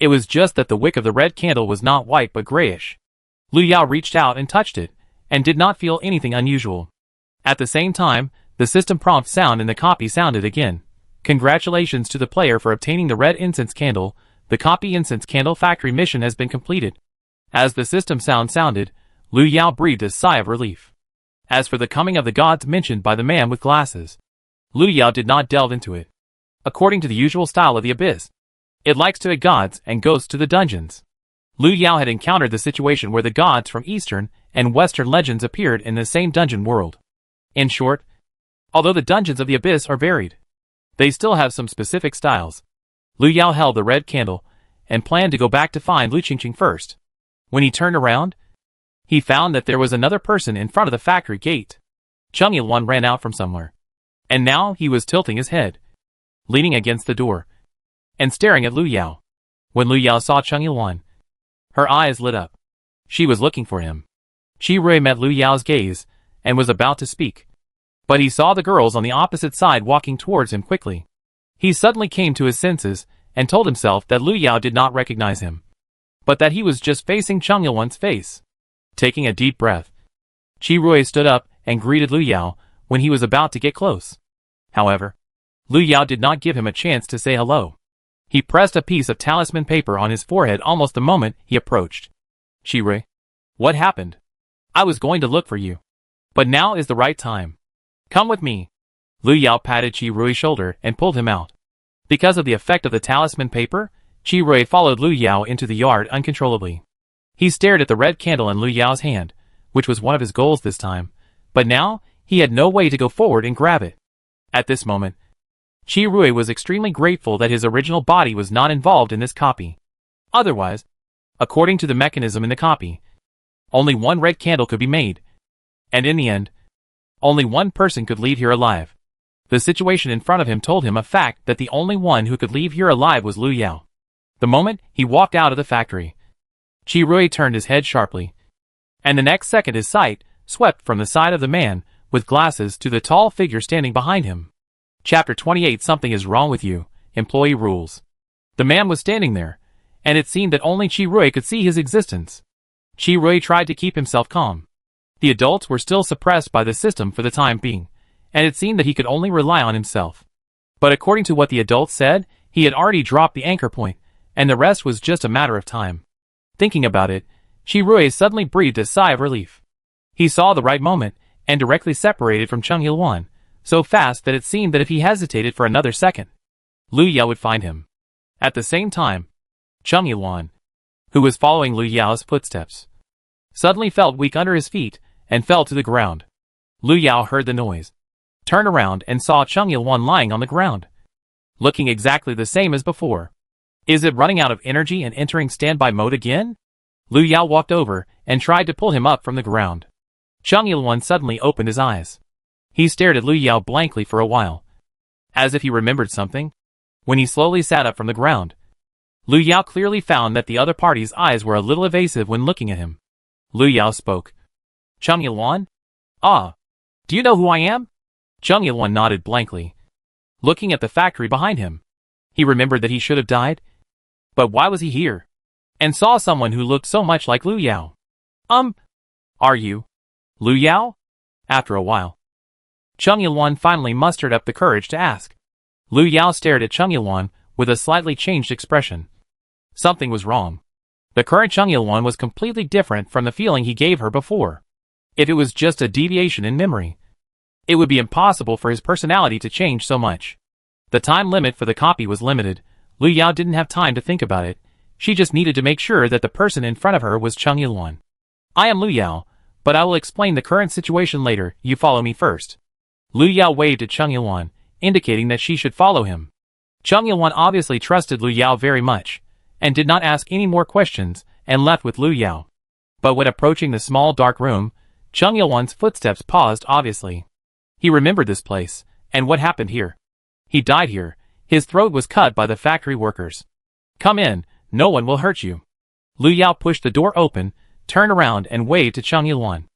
It was just that the wick of the red candle was not white but grayish. Lu Yao reached out and touched it, and did not feel anything unusual. At the same time, the system prompt sound in the copy sounded again. Congratulations to the player for obtaining the red incense candle. The copy incense candle factory mission has been completed. As the system sound sounded, Lu Yao breathed a sigh of relief. As for the coming of the gods mentioned by the man with glasses, Lu Yao did not delve into it. According to the usual style of the abyss, it likes to aid gods and goes to the dungeons. Lu Yao had encountered the situation where the gods from Eastern and Western legends appeared in the same dungeon world. In short, although the dungeons of the abyss are varied, they still have some specific styles. Lu Yao held the red candle and planned to go back to find Lu Qingqing first. When he turned around, he found that there was another person in front of the factory gate. Chung Il-wan ran out from somewhere, and now he was tilting his head, leaning against the door, and staring at Lu Yao. When Lu Yao saw Chung Il-wan, her eyes lit up. She was looking for him. Qi Rui met Lu Yao's gaze and was about to speak, but he saw the girls on the opposite side walking towards him quickly. He suddenly came to his senses and told himself that Lu Yao did not recognize him, but that he was just facing Chung Il-wan's face. Taking a deep breath, Qi Rui stood up and greeted Lu Yao when he was about to get close. However, Lu Yao did not give him a chance to say hello. He pressed a piece of talisman paper on his forehead almost the moment he approached. Qi Rui, what happened? I was going to look for you, but now is the right time. Come with me. Lu Yao patted Qi Rui's shoulder and pulled him out. Because of the effect of the talisman paper, Qi Rui followed Lu Yao into the yard uncontrollably. He stared at the red candle in Lu Yao's hand, which was one of his goals this time, but now he had no way to go forward and grab it. At this moment, Qi Rui was extremely grateful that his original body was not involved in this copy. Otherwise, according to the mechanism in the copy, only one red candle could be made, and in the end, only one person could leave here alive. The situation in front of him told him a fact that the only one who could leave here alive was Lu Yao. The moment he walked out of the factory, Qi Rui turned his head sharply, and the next second his sight swept from the side of the man with glasses to the tall figure standing behind him. Chapter 28. Something is wrong with you. Employee rules. The man was standing there, and it seemed that only Chirui could see his existence. Chirui tried to keep himself calm. The adults were still suppressed by the system for the time being, and it seemed that he could only rely on himself. But according to what the adults said, he had already dropped the anchor point, and the rest was just a matter of time. Thinking about it, Chirui suddenly breathed a sigh of relief. He saw the right moment, and directly separated from Chung Il-wan, so fast that it seemed that if he hesitated for another second, Lu Yao would find him. At the same time, Chung Il-wan, who was following Lu Yao's footsteps, suddenly felt weak under his feet and fell to the ground. Lu Yao heard the noise, turned around and saw Chung Il-wan lying on the ground, looking exactly the same as before. Is it running out of energy and entering standby mode again? Lu Yao walked over and tried to pull him up from the ground. Chung Il-wan suddenly opened his eyes. He stared at Lu Yao blankly for a while, as if he remembered something. When he slowly sat up from the ground, Lu Yao clearly found that the other party's eyes were a little evasive when looking at him. Lu Yao spoke. Chung Il-wan? Ah. Do you know who I am? Chung Il-wan nodded blankly, looking at the factory behind him. He remembered that he should have died. But why was he here? And saw someone who looked so much like Lu Yao. Are you Lu Yao? After a while, Chung Il-wan finally mustered up the courage to ask. Lu Yao stared at Chung Il-wan with a slightly changed expression. Something was wrong. The current Chung Il-wan was completely different from the feeling he gave her before. If it was just a deviation in memory, it would be impossible for his personality to change so much. The time limit for the copy was limited. Lu Yao didn't have time to think about it. She just needed to make sure that the person in front of her was Chung Il-wan. I am Lu Yao, but I will explain the current situation later. You follow me first. Lu Yao waved at Chung Il-wan, indicating that she should follow him. Chung Il-wan obviously trusted Lu Yao very much, and did not ask any more questions, and left with Lu Yao. But when approaching the small dark room, Chung Il-wan's footsteps paused obviously. He remembered this place, and what happened here. He died here. His throat was cut by the factory workers. Come in, no one will hurt you. Lu Yao pushed the door open, turned around and waved to Chung Il-wan.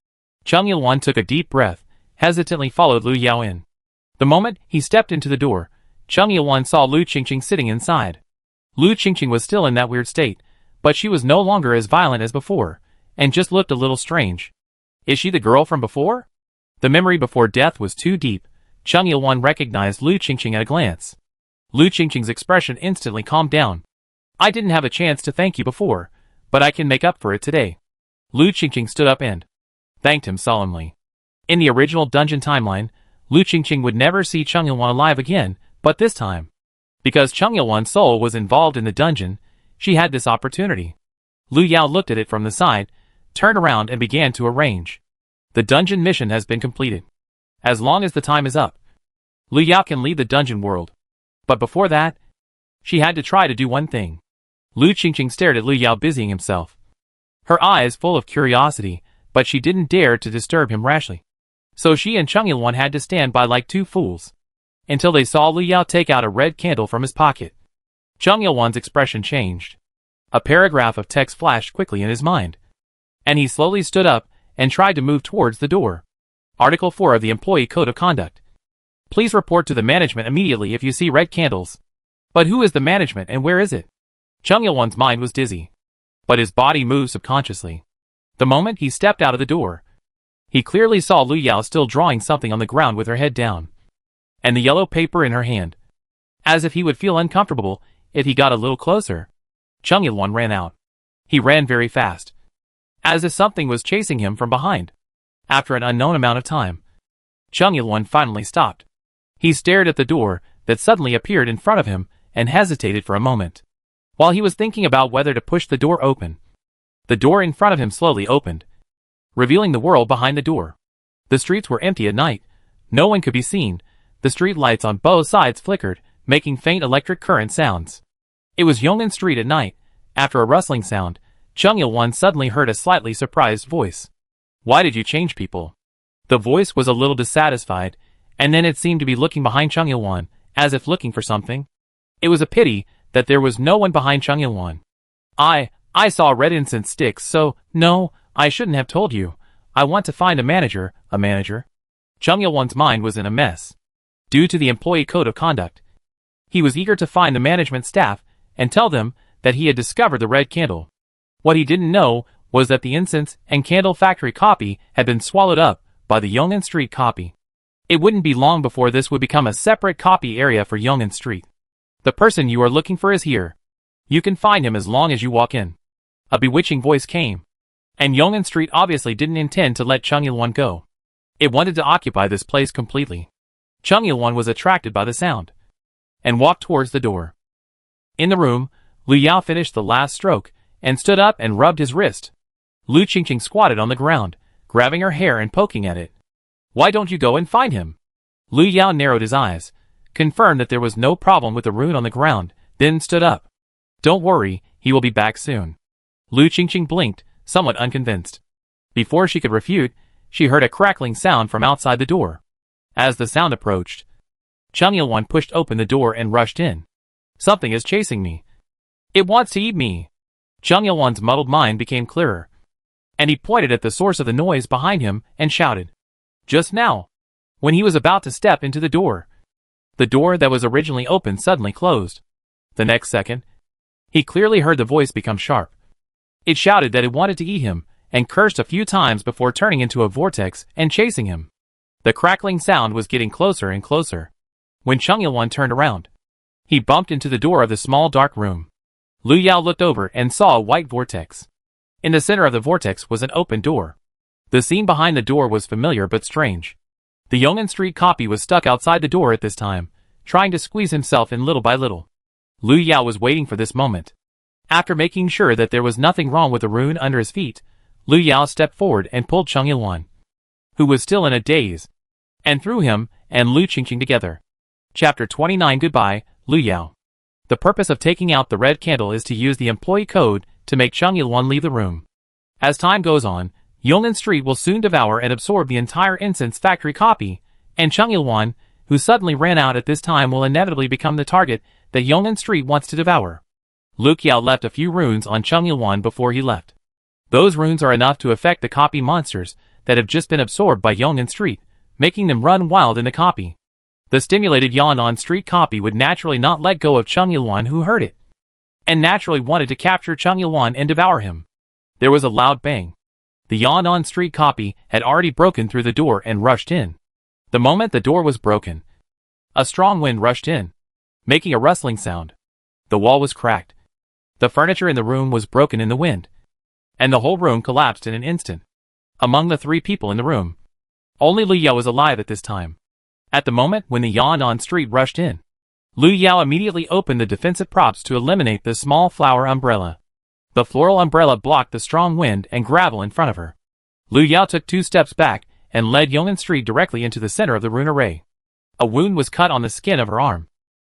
Chung Il-wan took a deep breath, hesitantly followed Lu Yao in. The moment he stepped into the door, Chung Il-wan saw Lu Qingqing sitting inside. Lu Qingqing was still in that weird state, but she was no longer as violent as before, and just looked a little strange. Is she the girl from before? The memory before death was too deep. Chung Il-wan recognized Lu Qingqing at a glance. Lu Qingqing's expression instantly calmed down. I didn't have a chance to thank you before, but I can make up for it today. Lu Qingqing stood up and thanked him solemnly. In the original dungeon timeline, Lu Qingqing would never see Chung Il-wan alive again, but this time, because Chung Il-wan's soul was involved in the dungeon, she had this opportunity. Lu Yao looked at it from the side, turned around and began to arrange. The dungeon mission has been completed. As long as the time is up, Lu Yao can leave the dungeon world. But before that, she had to try to do one thing. Lu Qingqing stared at Lu Yao busying himself, her eyes full of curiosity, but she didn't dare to disturb him rashly. So she and Chung Il-wan had to stand by like two fools, until they saw Lu Yao take out a red candle from his pocket. Chung Il-wan's expression changed. A paragraph of text flashed quickly in his mind, and he slowly stood up and tried to move towards the door. Article 4 of the Employee Code of Conduct. Please report to the management immediately if you see red candles. But who is the management and where is it? Chung Il-wan's mind was dizzy, but his body moved subconsciously. The moment he stepped out of the door, he clearly saw Lu Yao still drawing something on the ground with her head down, and the yellow paper in her hand, as if he would feel uncomfortable if he got a little closer. Chung Il-wan ran out. He ran very fast, as if something was chasing him from behind. After an unknown amount of time, Chung Il-wan finally stopped. He stared at the door that suddenly appeared in front of him and hesitated for a moment. While he was thinking about whether to push the door open, the door in front of him slowly opened, revealing the world behind the door. The streets were empty at night. No one could be seen. The street lights on both sides flickered, making faint electric current sounds. It was Yongnan Street at night. After a rustling sound, Chung Il-wan suddenly heard a slightly surprised voice. Why did you change people? The voice was a little dissatisfied, and then it seemed to be looking behind Chung Il-wan, as if looking for something. It was a pity that there was no one behind Chung Il-wan. I saw red incense sticks, so, no, I shouldn't have told you. I want to find a manager. A manager? Chung Il-won's mind was in a mess. Due to the employee code of conduct, he was eager to find the management staff and tell them that he had discovered the red candle. What he didn't know was that the incense and candle factory copy had been swallowed up by the Yongin Street copy. It wouldn't be long before this would become a separate copy area for Yongin Street. The person you are looking for is here. You can find him as long as you walk in. A bewitching voice came. And Yongin Street obviously didn't intend to let Chung Il-won go. It wanted to occupy this place completely. Chung Il-won was attracted by the sound and walked towards the door. In the room, Lu Yao finished the last stroke and stood up and rubbed his wrist. Lu Qingqing squatted on the ground, grabbing her hair and poking at it. Why don't you go and find him? Lu Yao narrowed his eyes, confirmed that there was no problem with the rune on the ground, then stood up. Don't worry, he will be back soon. Lu Qingqing blinked, somewhat unconvinced. Before she could refute, she heard a crackling sound from outside the door. As the sound approached, Chung Il-won pushed open the door and rushed in. Something is chasing me. It wants to eat me. Chung Il-won's muddled mind became clearer, and he pointed at the source of the noise behind him and shouted. Just now, when he was about to step into the door that was originally open suddenly closed. The next second, he clearly heard the voice become sharp. It shouted that it wanted to eat him, and cursed a few times before turning into a vortex and chasing him. The crackling sound was getting closer and closer. When Chung Il-won turned around, he bumped into the door of the small dark room. Lu Yao looked over and saw a white vortex. In the center of the vortex was an open door. The scene behind the door was familiar but strange. The Yongin Street copy was stuck outside the door at this time, trying to squeeze himself in little by little. Lu Yao was waiting for this moment. After making sure that there was nothing wrong with the rune under his feet, Lu Yao stepped forward and pulled Chung Il-won, who was still in a daze, and threw him and Lu Qingqing together. Chapter 29 Goodbye, Lu Yao. The purpose of taking out the red candle is to use the employee code to make Chung Il-won leave the room. As time goes on, Yongin Street will soon devour and absorb the entire incense factory copy, and Chung Il-won, who suddenly ran out at this time, will inevitably become the target that Yongin Street wants to devour. Lu Yao left a few runes on Chung Il-won before he left. Those runes are enough to affect the copy monsters that have just been absorbed by Yongin Street, making them run wild in the copy. The stimulated Yongin Street copy would naturally not let go of Chung Il-won, who heard it, and naturally wanted to capture Chung Il-won and devour him. There was a loud bang. The Yongin Street copy had already broken through the door and rushed in. The moment the door was broken, a strong wind rushed in, making a rustling sound. The wall was cracked. The furniture in the room was broken in the wind, and the whole room collapsed in an instant. Among the three people in the room, only Lu Yao was alive at this time. At the moment when the Yongin Street rushed in, Lu Yao immediately opened the defensive props to eliminate the small flower umbrella. The floral umbrella blocked the strong wind and gravel in front of her. Lu Yao took 2 steps back and led Yongin Street directly into the center of the rune array. A wound was cut on the skin of her arm.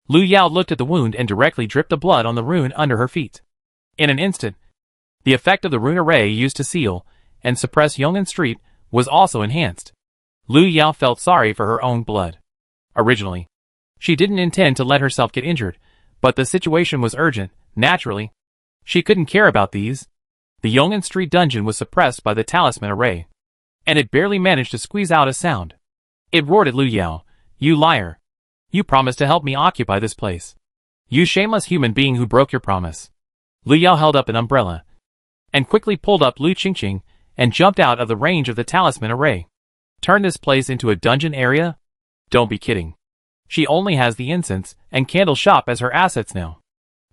Lu Yao looked at the wound and directly dripped the blood on the rune under her feet. In an instant, the effect of the rune array used to seal and suppress Yongin Street was also enhanced. Lu Yao felt sorry for her own blood. Originally, she didn't intend to let herself get injured, but the situation was urgent. Naturally, she couldn't care about these. The Yongin Street dungeon was suppressed by the talisman array, and it barely managed to squeeze out a sound. It roared at Lu Yao, "You liar! You promised to help me occupy this place. You shameless human being who broke your promise." Lu Yao held up an umbrella, and quickly pulled up Lu Qingqing, and jumped out of the range of the talisman array. Turn this place into a dungeon area? Don't be kidding. She only has the incense and candle shop as her assets now.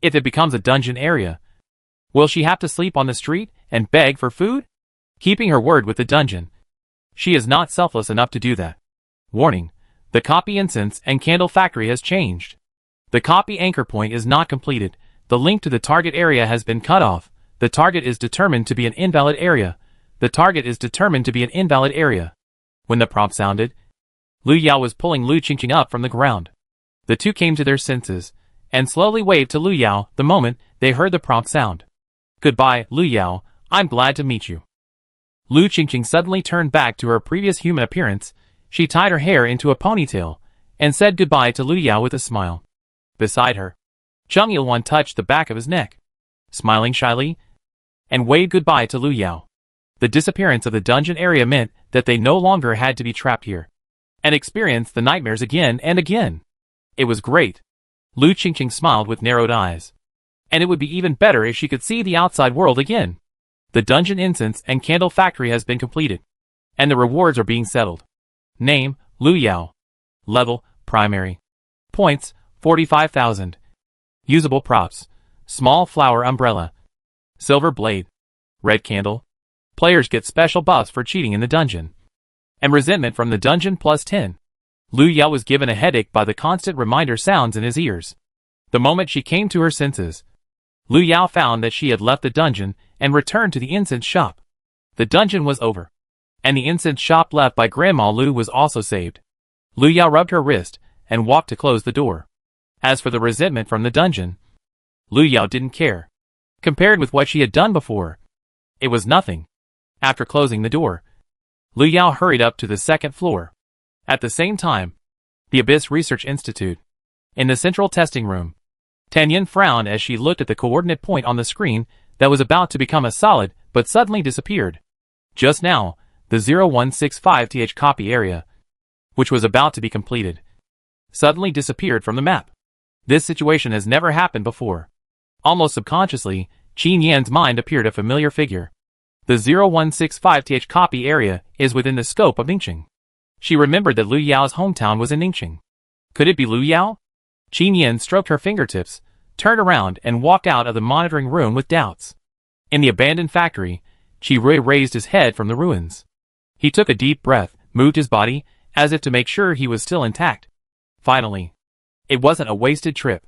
If it becomes a dungeon area, will she have to sleep on the street and beg for food? Keeping her word with the dungeon, she is not selfless enough to do that. Warning: the copy incense and candle factory has changed. The copy anchor point is not completed. The link to the target area has been cut off. The target is determined to be an invalid area. The target is determined to be an invalid area. When the prompt sounded, Lu Yao was pulling Lu Qingqing up from the ground. The two came to their senses, and slowly waved to Lu Yao the moment they heard the prompt sound. "Goodbye, Lu Yao, I'm glad to meet you." Lu Qingqing suddenly turned back to her previous human appearance. She tied her hair into a ponytail, and said goodbye to Lu Yao with a smile. Beside her, Chung Il-won touched the back of his neck, smiling shyly, and waved goodbye to Lu Yao. The disappearance of the dungeon area meant that they no longer had to be trapped here and experience the nightmares again and again. It was great. Lu Qingqing smiled with narrowed eyes. And it would be even better if she could see the outside world again. The dungeon incense and candle factory has been completed, and the rewards are being settled. Name, Lu Yao. Level, primary. Points, 45,000. Usable props, small flower umbrella, silver blade, red candle. Players get special buffs for cheating in the dungeon. And resentment from the dungeon plus 10. Lu Yao was given a headache by the constant reminder sounds in his ears. The moment she came to her senses, Lu Yao found that she had left the dungeon and returned to the incense shop. The dungeon was over, and the incense shop left by Grandma Lu was also saved. Lu Yao rubbed her wrist and walked to close the door. As for the resentment from the dungeon, Lu Yao didn't care. Compared with what she had done before, it was nothing. After closing the door, Lu Yao hurried up to the second floor. At the same time, the Abyss Research Institute. In the central testing room, Tanyan frowned as she looked at the coordinate point on the screen that was about to become a solid but suddenly disappeared. Just now, the 0165th copy area, which was about to be completed, suddenly disappeared from the map. This situation has never happened before. Almost subconsciously, Qin Yan's mind appeared a familiar figure. The 0165th copy area is within the scope of Ningxing. She remembered that Lu Yao's hometown was in Ningxing. Could it be Lu Yao? Qin Yan stroked her fingertips, turned around and walked out of the monitoring room with doubts. In the abandoned factory, Qi Rui raised his head from the ruins. He took a deep breath, moved his body, as if to make sure he was still intact. Finally, it wasn't a wasted trip.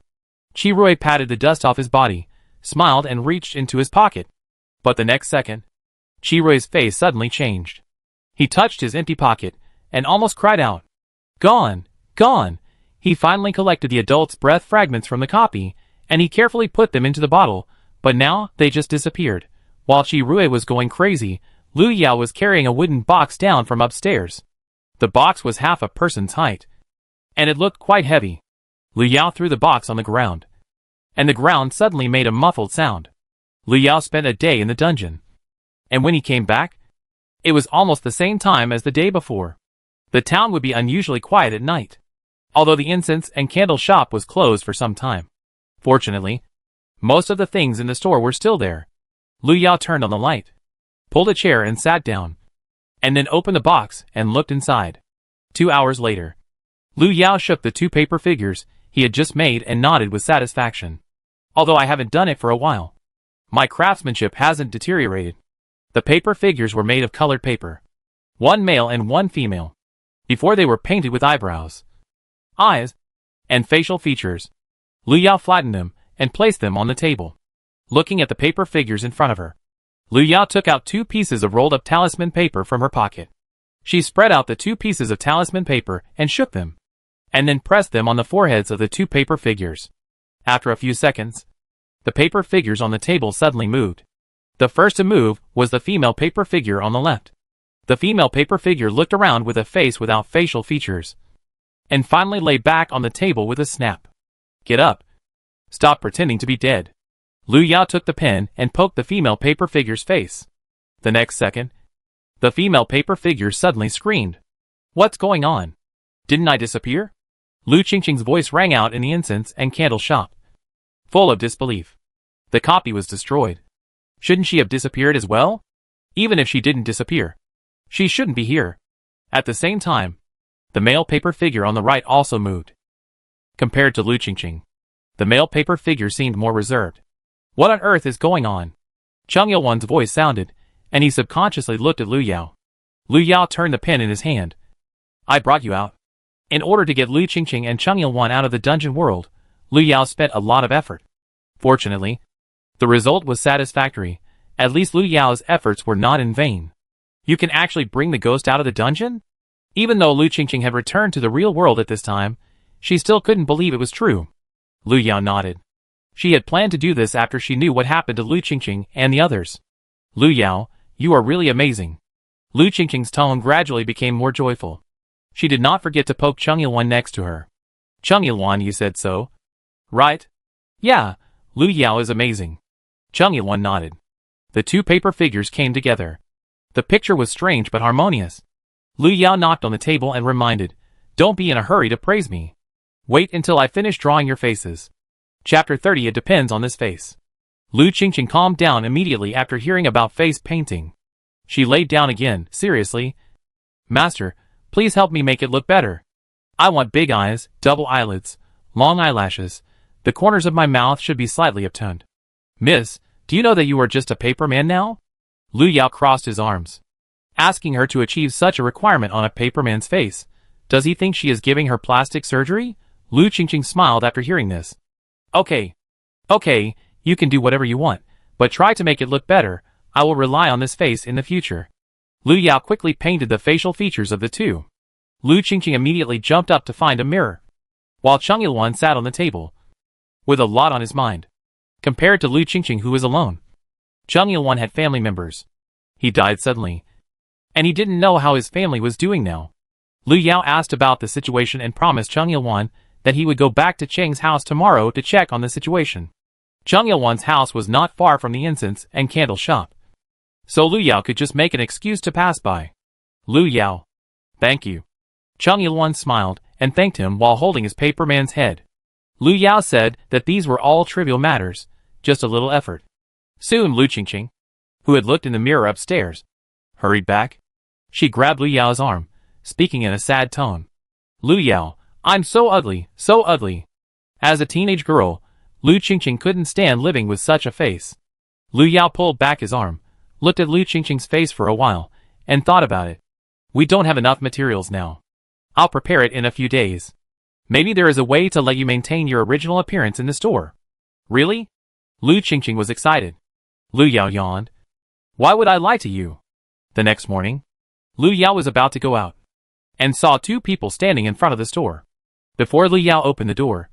Qi Rui patted the dust off his body, smiled and reached into his pocket. But the next second, Qi Rui's face suddenly changed. He touched his empty pocket and almost cried out. Gone! Gone! He finally collected the adult's breath fragments from the copy, and he carefully put them into the bottle, but now they just disappeared. While Qi Rui was going crazy, Lu Yao was carrying a wooden box down from upstairs. The box was half a person's height, and it looked quite heavy. Lu Yao threw the box on the ground, and the ground suddenly made a muffled sound. Lu Yao spent a day in the dungeon, and when he came back, it was almost the same time as the day before. The town would be unusually quiet at night, although the incense and candle shop was closed for some time. Fortunately, most of the things in the store were still there. Lu Yao turned on the light, pulled a chair and sat down, and then opened the box and looked inside. 2 hours later, Lu Yao shook the 2 paper figures he had just made and nodded with satisfaction. Although I haven't done it for a while, my craftsmanship hasn't deteriorated. The paper figures were made of colored paper, 1 male and 1 female. Before they were painted with eyebrows, eyes, and facial features. Lu Yao flattened them and placed them on the table. Looking at the paper figures in front of her, Lu Yao took out 2 pieces of rolled-up talisman paper from her pocket. She spread out the 2 pieces of talisman paper and shook them, and then pressed them on the foreheads of the 2 paper figures. After a few seconds, the paper figures on the table suddenly moved. The first to move was the female paper figure on the left. The female paper figure looked around with a face without facial features, and finally lay back on the table with a snap. Get up. Stop pretending to be dead. Lu Yao took the pen and poked the female paper figure's face. The next second, the female paper figure suddenly screamed. What's going on? Didn't I disappear? Lu Qingqing's voice rang out in the incense and candle shop, full of disbelief. The copy was destroyed. Shouldn't she have disappeared as well? Even if she didn't disappear, she shouldn't be here. At the same time, the male paper figure on the right also moved. Compared to Lu Qingqing, the male paper figure seemed more reserved. What on earth is going on? Cheng Yilwan's voice sounded, and he subconsciously looked at Lu Yao. Lu Yao turned the pen in his hand. I brought you out. In order to get Lu Qingqing and Cheng Yilwan out of the dungeon world, Lu Yao spent a lot of effort. Fortunately, the result was satisfactory. At least Lu Yao's efforts were not in vain. You can actually bring the ghost out of the dungeon? Even though Lu Qingqing had returned to the real world at this time, she still couldn't believe it was true. Lu Yao nodded. She had planned to do this after she knew what happened to Lu Qingqing and the others. Lu Yao, you are really amazing. Lu Qingqing's tone gradually became more joyful. She did not forget to poke Cheng Yilwan next to her. Cheng Yilwan, you said so? Right? Yeah, Lu Yao is amazing. Cheng Yilwan nodded. The 2 paper figures came together. The picture was strange but harmonious. Lu Yao knocked on the table and reminded, "Don't be in a hurry to praise me. Wait until I finish drawing your faces." Chapter 30. It depends on this face. Lu Qingqing calmed down immediately after hearing about face painting. She laid down again, seriously. "Master, please help me make it look better. I want big eyes, double eyelids, long eyelashes. The corners of my mouth should be slightly upturned." "Miss, do you know that you are just a paper man now?" Lu Yao crossed his arms. Asking her to achieve such a requirement on a paper man's face. Does he think she is giving her plastic surgery? Lu Qingqing smiled after hearing this. Okay, you can do whatever you want, but try to make it look better. I will rely on this face in the future. Lu Yao quickly painted the facial features of the two. Lu Qingqing immediately jumped up to find a mirror, while Cheng Yilwan sat on the table, with a lot on his mind. Compared to Lu Qingqing, who was alone, Cheng Yilwan had family members. He died suddenly, and he didn't know how his family was doing now. Lu Yao asked about the situation and promised Cheng Yilwan that he would go back to Cheng's house tomorrow to check on the situation. Cheng Yilwan's house was not far from the incense and candle shop, so Lu Yao could just make an excuse to pass by. Lu Yao, thank you. Cheng Yilwan smiled and thanked him while holding his paper man's head. Lu Yao said that these were all trivial matters, just a little effort. Soon Lu Qingqing, who had looked in the mirror upstairs, hurried back. She grabbed Lu Yao's arm, speaking in a sad tone. "Lu Yao, I'm so ugly, so ugly." As a teenage girl, Lu Qingqing couldn't stand living with such a face. Lu Yao pulled back his arm, looked at Lu Qingqing's face for a while, and thought about it. "We don't have enough materials now. I'll prepare it in a few days. Maybe there is a way to let you maintain your original appearance in the store." "Really?" Lu Qingqing was excited. Lu Yao yawned. "Why would I lie to you?" The next morning, Lu Yao was about to go out, and saw two people standing in front of the store. Before Lu Yao opened the door,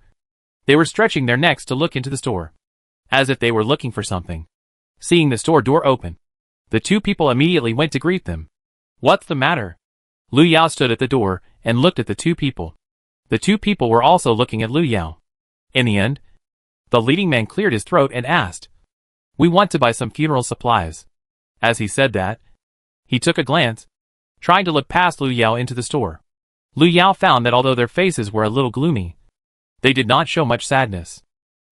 they were stretching their necks to look into the store, as if they were looking for something. Seeing the store door open, the two people immediately went to greet them. "What's the matter?" Lu Yao stood at the door and looked at the two people. The two people were also looking at Lu Yao. In the end, the leading man cleared his throat and asked, "We want to buy some funeral supplies." As he said that, he took a glance, trying to look past Lu Yao into the store. Lu Yao found that although their faces were a little gloomy, they did not show much sadness.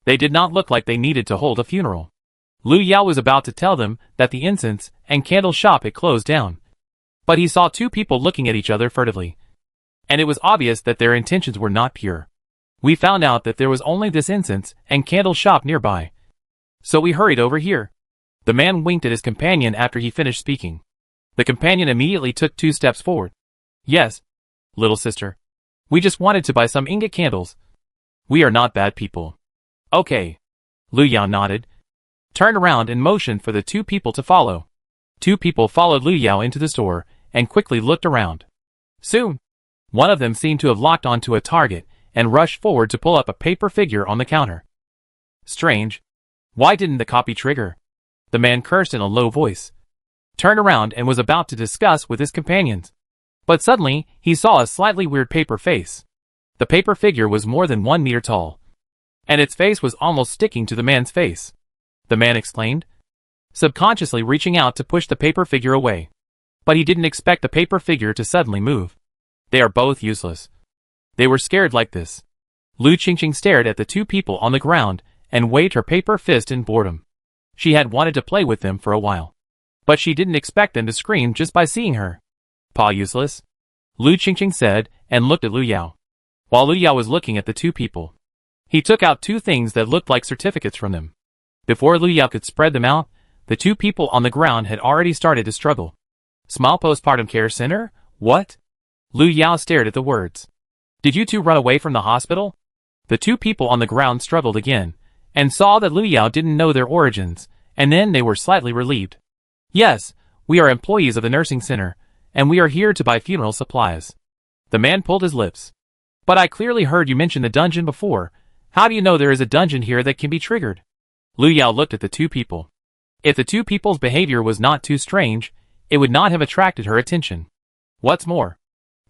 They did not look like they needed to hold a funeral. Lu Yao was about to tell them that the incense and candle shop had closed down, but he saw two people looking at each other furtively, and it was obvious that their intentions were not pure. "We found out that there was only this incense and candle shop nearby, so we hurried over here." The man winked at his companion after he finished speaking. The companion immediately took 2 steps forward. "Yes, little sister. We just wanted to buy some ingot candles. We are not bad people." "Okay." Lu Yao nodded, turned around and motioned for the two people to follow. Two people followed Lu Yao into the store and quickly looked around. Soon, one of them seemed to have locked onto a target and rushed forward to pull up a paper figure on the counter. Strange. Why didn't the copy trigger? The man cursed in a low voice, turned around and was about to discuss with his companions. But suddenly, he saw a slightly weird paper face. The paper figure was more than 1 meter tall, and its face was almost sticking to the man's face. The man exclaimed, subconsciously reaching out to push the paper figure away. But he didn't expect the paper figure to suddenly move. "They are both useless." They were scared like this. Lu Qingqing stared at the two people on the ground and waved her paper fist in boredom. She had wanted to play with them for a while, but she didn't expect them to scream just by seeing her. "Pa useless?" Lu Qingqing said and looked at Lu Yao. While Lu Yao was looking at the two people, he took out 2 things that looked like certificates from them. Before Lu Yao could spread them out, the two people on the ground had already started to struggle. "Small postpartum care center? What?" Lu Yao stared at the words. "Did you two run away from the hospital?" The two people on the ground struggled again, and saw that Lu Yao didn't know their origins, and then they were slightly relieved. "Yes, we are employees of the nursing center, and we are here to buy funeral supplies." The man pulled his lips. "But I clearly heard you mention the dungeon before. How do you know there is a dungeon here that can be triggered?" Lu Yao looked at the two people. If the two people's behavior was not too strange, it would not have attracted her attention. What's more,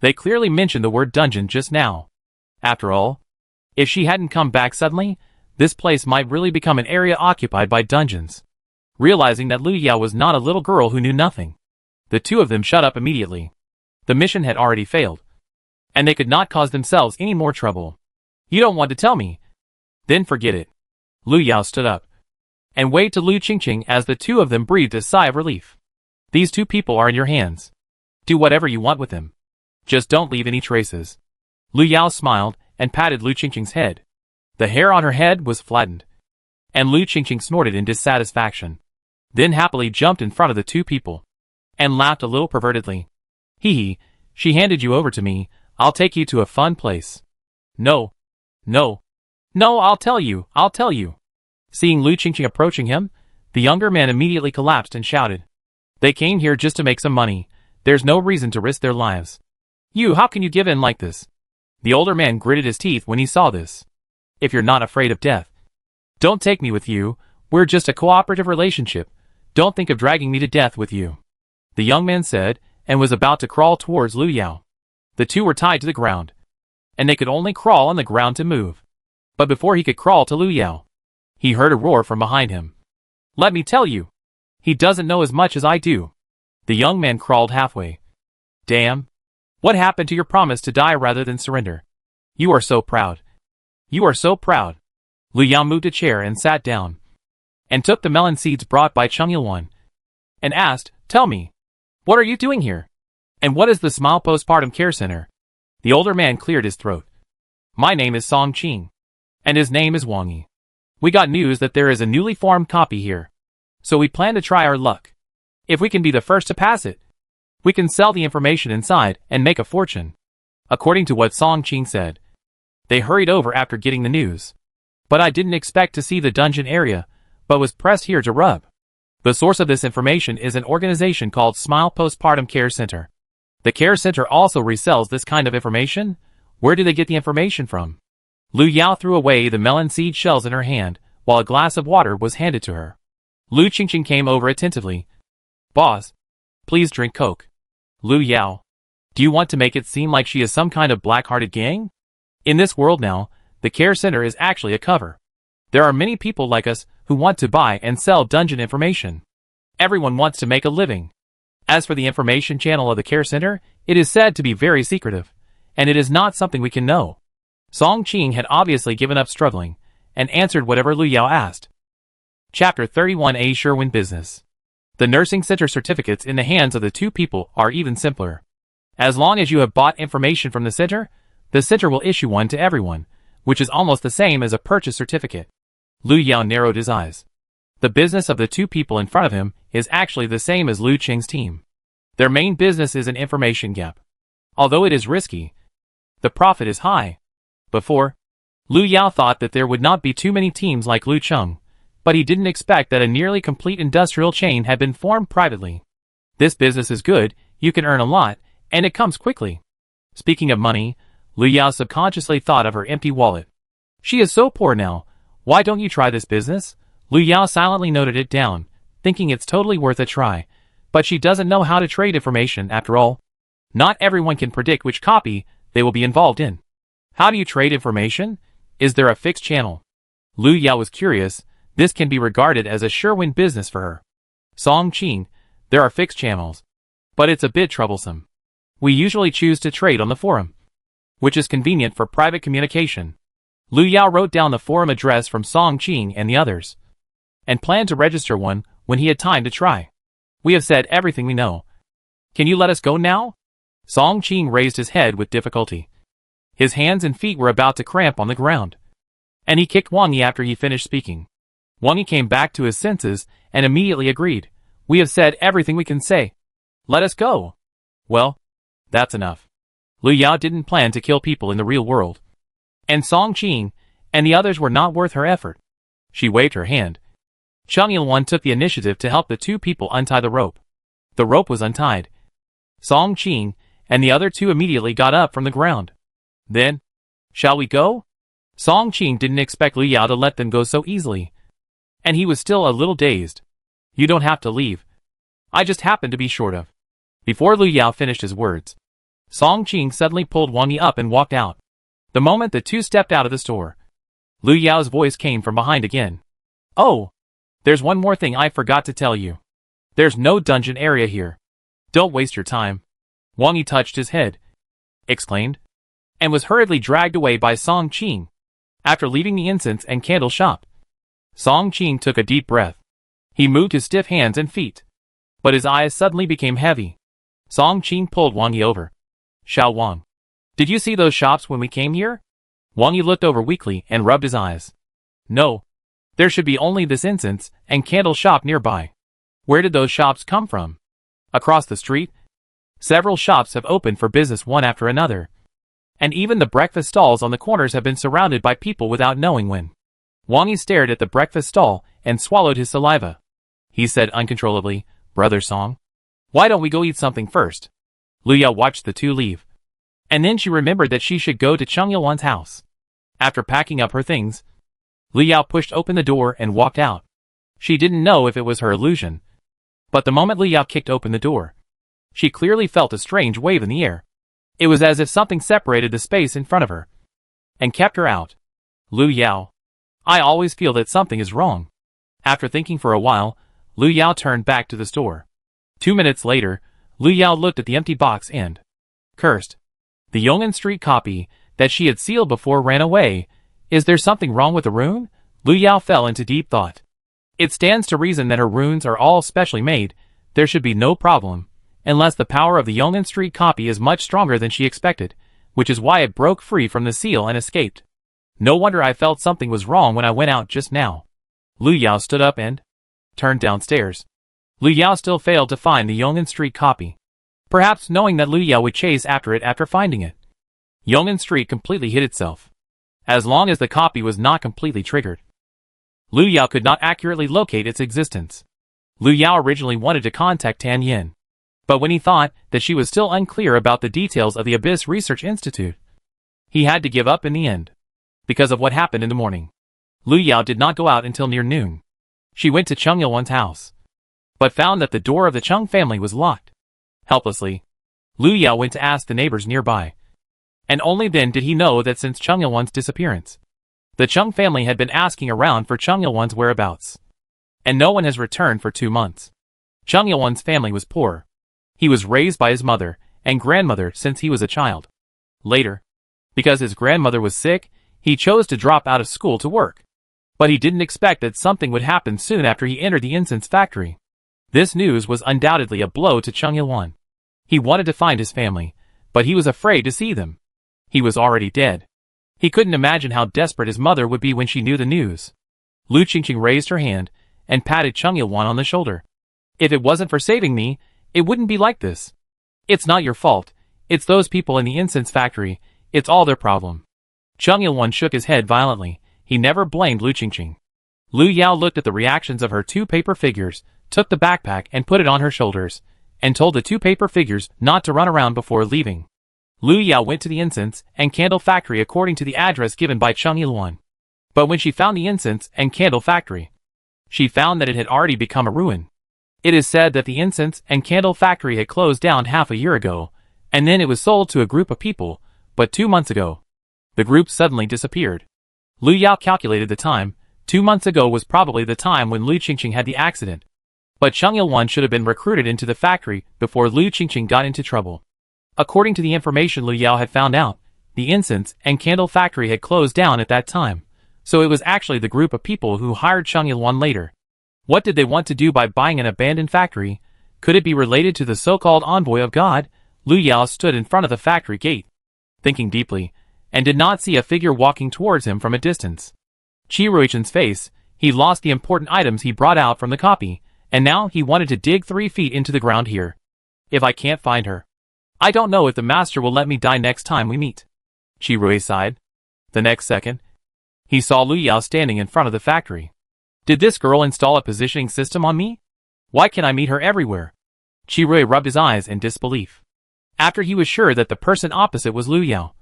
they clearly mentioned the word dungeon just now. After all, if she hadn't come back suddenly, this place might really become an area occupied by dungeons. Realizing that Lu Yao was not a little girl who knew nothing, The two of them shut up immediately. The mission had already failed, and they could not cause themselves any more trouble. You don't want to tell me? Then forget it. Lu Yao stood up and waved to Lu Qingqing as the two of them breathed a sigh of relief. These two people are in your hands. Do whatever you want with them. Just don't leave any traces. Lu Yao smiled and patted Lu Qingqing's head. The hair on her head was flattened, and Lu Qingqing snorted in dissatisfaction, then happily jumped in front of the two people and laughed a little pervertedly. Hee hee, she handed you over to me. I'll take you to a fun place. No. No. No, I'll tell you. Seeing Lu Qingqing approaching him, the younger man immediately collapsed and shouted. They came here just to make some money. There's no reason to risk their lives. How can you give in like this? The older man gritted his teeth when he saw this. If you're not afraid of death, don't take me with you. We're just a cooperative relationship. Don't think of dragging me to death with you. The young man said, and was about to crawl towards Lu Yao. The two were tied to the ground, and they could only crawl on the ground to move. But before he could crawl to Lu Yao, he heard a roar from behind him. Let me tell you, he doesn't know as much as I do. The young man crawled halfway. Damn. What happened to your promise to die rather than surrender? You are so proud. You are so proud. Lu Yao moved a chair and sat down, and took the melon seeds brought by Cheng Yilwan, and asked, Tell me, what are you doing here? And what is the Smile Postpartum Care Center? The older man cleared his throat. My name is Song Qing, and his name is Wang Yi. We got news that there is a newly formed copy here, so we plan to try our luck. If we can be the first to pass it, we can sell the information inside and make a fortune. According to what Song Qing said, they hurried over after getting the news. But I didn't expect to see the dungeon area, but was pressed here to rub. The source of this information is an organization called Smile Postpartum Care Center. The care center also resells this kind of information? Where do they get the information from? Lu Yao threw away the melon seed shells in her hand, while a glass of water was handed to her. Lu Qingqing came over attentively. Boss, please drink Coke. Lu Yao, do you want to make it seem like she is some kind of black-hearted gang? In this world now, the care center is actually a cover. There are many people like us who want to buy and sell dungeon information. Everyone wants to make a living. As for the information channel of the care center, it is said to be very secretive, and it is not something we can know. Song Qing had obviously given up struggling, and answered whatever Lu Yao asked. Chapter 31. A Sure-Win Business. The nursing center certificates in the hands of the two people are even simpler. As long as you have bought information from the center will issue one to everyone, which is almost the same as a purchase certificate. Lu Yao narrowed his eyes. The business of the two people in front of him is actually the same as Lu Qing's team. Their main business is an information gap. Although it is risky, the profit is high. Before, Lu Yao thought that there would not be too many teams like Lu Cheng, but he didn't expect that a nearly complete industrial chain had been formed privately. This business is good, you can earn a lot, and it comes quickly. Speaking of money, Lu Yao subconsciously thought of her empty wallet. She is so poor now. Why don't you try this business? Lu Yao silently noted it down, thinking it's totally worth a try. But she doesn't know how to trade information after all. Not everyone can predict which copy they will be involved in. How do you trade information? Is there a fixed channel? Lu Yao was curious. This can be regarded as a sure-win business for her. Song Qing, there are fixed channels, but it's a bit troublesome. We usually choose to trade on the forum, which is convenient for private communication. Lu Yao wrote down the forum address from Song Qing and the others, and planned to register one when he had time to try. We have said everything we know. Can you let us go now? Song Qing raised his head with difficulty. His hands and feet were about to cramp on the ground, and he kicked Wang Yi after he finished speaking. Wang Yi came back to his senses and immediately agreed. We have said everything we can say. Let us go. Well, that's enough. Lu Yao didn't plan to kill people in the real world, and Song Qing and the others were not worth her effort. She waved her hand. Cheng Yilwan took the initiative to help the two people untie the rope. The rope was untied. Song Qing and the other two immediately got up from the ground. Then, shall we go? Song Qing didn't expect Lu Yao to let them go so easily, and he was still a little dazed. You don't have to leave. I just happened to be short of. Before Lu Yao finished his words, Song Qing suddenly pulled Wang Yi up and walked out. The moment the two stepped out of the store, Lu Yao's voice came from behind again. Oh, there's one more thing I forgot to tell you. There's no dungeon area here. Don't waste your time. Wang Yi touched his head, exclaimed, and was hurriedly dragged away by Song Qing. After leaving the incense and candle shop, Song Qing took a deep breath. He moved his stiff hands and feet, but his eyes suddenly became heavy. Song Qing pulled Wang Yi over. Xiao Wang, did you see those shops when we came here? Wang Yi looked over weakly and rubbed his eyes. No. There should be only this incense and candle shop nearby. Where did those shops come from? Across the street, several shops have opened for business one after another. And even the breakfast stalls on the corners have been surrounded by people without knowing when. Wang Yi stared at the breakfast stall and swallowed his saliva. He said uncontrollably, Brother Song, why don't we go eat something first? Lu Yao watched the two leave. And then she remembered that she should go to Cheng Yilwan's house. After packing up her things, Lu Yao pushed open the door and walked out. She didn't know if it was her illusion, but the moment Lu Yao kicked open the door, she clearly felt a strange wave in the air. It was as if something separated the space in front of her and kept her out. Lu Yao, I always feel that something is wrong. After thinking for a while, Lu Yao turned back to the store. 2 minutes later, Lu Yao looked at the empty box and cursed. The Yong'an Street copy that she had sealed before ran away. Is there something wrong with the rune? Lu Yao fell into deep thought. It stands to reason that her runes are all specially made. There should be no problem, unless the power of the Yong'an Street copy is much stronger than she expected, which is why it broke free from the seal and escaped. No wonder I felt something was wrong when I went out just now. Lu Yao stood up and turned downstairs. Lu Yao still failed to find the Yong'an Street copy, perhaps knowing that Lu Yao would chase after it after finding it. Yong'an Street completely hid itself. As long as the copy was not completely triggered, Lu Yao could not accurately locate its existence. Lu Yao originally wanted to contact Tan Yin, but when he thought that she was still unclear about the details of the Abyss Research Institute, he had to give up in the end. Because of what happened in the morning, Lu Yao did not go out until near noon. She went to Cheng Yilwan's house, but found that the door of the Cheng family was locked. Helplessly, Lu Yao went to ask the neighbors nearby, and only then did he know that since Cheng Yilwan's disappearance, the Cheng family had been asking around for Cheng Yilwan's whereabouts, and no one has returned for 2 months. Cheng Yilwan's family was poor. He was raised by his mother and grandmother since he was a child. Later, because his grandmother was sick, he chose to drop out of school to work. But he didn't expect that something would happen soon after he entered the incense factory. This news was undoubtedly a blow to Cheng Yilwan. He wanted to find his family, but he was afraid to see them. He was already dead. He couldn't imagine how desperate his mother would be when she knew the news. Lu Qingqing raised her hand and patted Cheng Yilwan on the shoulder. If it wasn't for saving me, it wouldn't be like this. It's not your fault. It's those people in the incense factory. It's all their problem. Cheng Yilwan shook his head violently. He never blamed Lu Qingqing. Lu Yao looked at the reactions of her 2 paper figures, took the backpack and put it on her shoulders, and told the 2 paper figures not to run around before leaving. Lu Yao went to the incense and candle factory according to the address given by Cheng Yilwan. But when she found the incense and candle factory, she found that it had already become a ruin. It is said that the incense and candle factory had closed down half a year ago, and then it was sold to a group of people, but 2 months ago, the group suddenly disappeared. Lu Yao calculated the time. 2 months ago was probably the time when Lu Qingqing had the accident. But Cheng Yilwan should have been recruited into the factory before Lu Qingqing got into trouble. According to the information Lu Yao had found out, the incense and candle factory had closed down at that time, so it was actually the group of people who hired Cheng Yilwan later. What did they want to do by buying an abandoned factory? Could it be related to the so-called envoy of God? Lu Yao stood in front of the factory gate, thinking deeply, and did not see a figure walking towards him from a distance. Qi Ruichen's face. He lost the important items he brought out from the copy, and now he wanted to dig 3 feet into the ground here. If I can't find her, I don't know if the master will let me die next time we meet. Qi Rui sighed. The next second, he saw Lu Yao standing in front of the factory. Did this girl install a positioning system on me? Why can't I meet her everywhere? Qi Rui rubbed his eyes in disbelief. After he was sure that the person opposite was Lu Yao,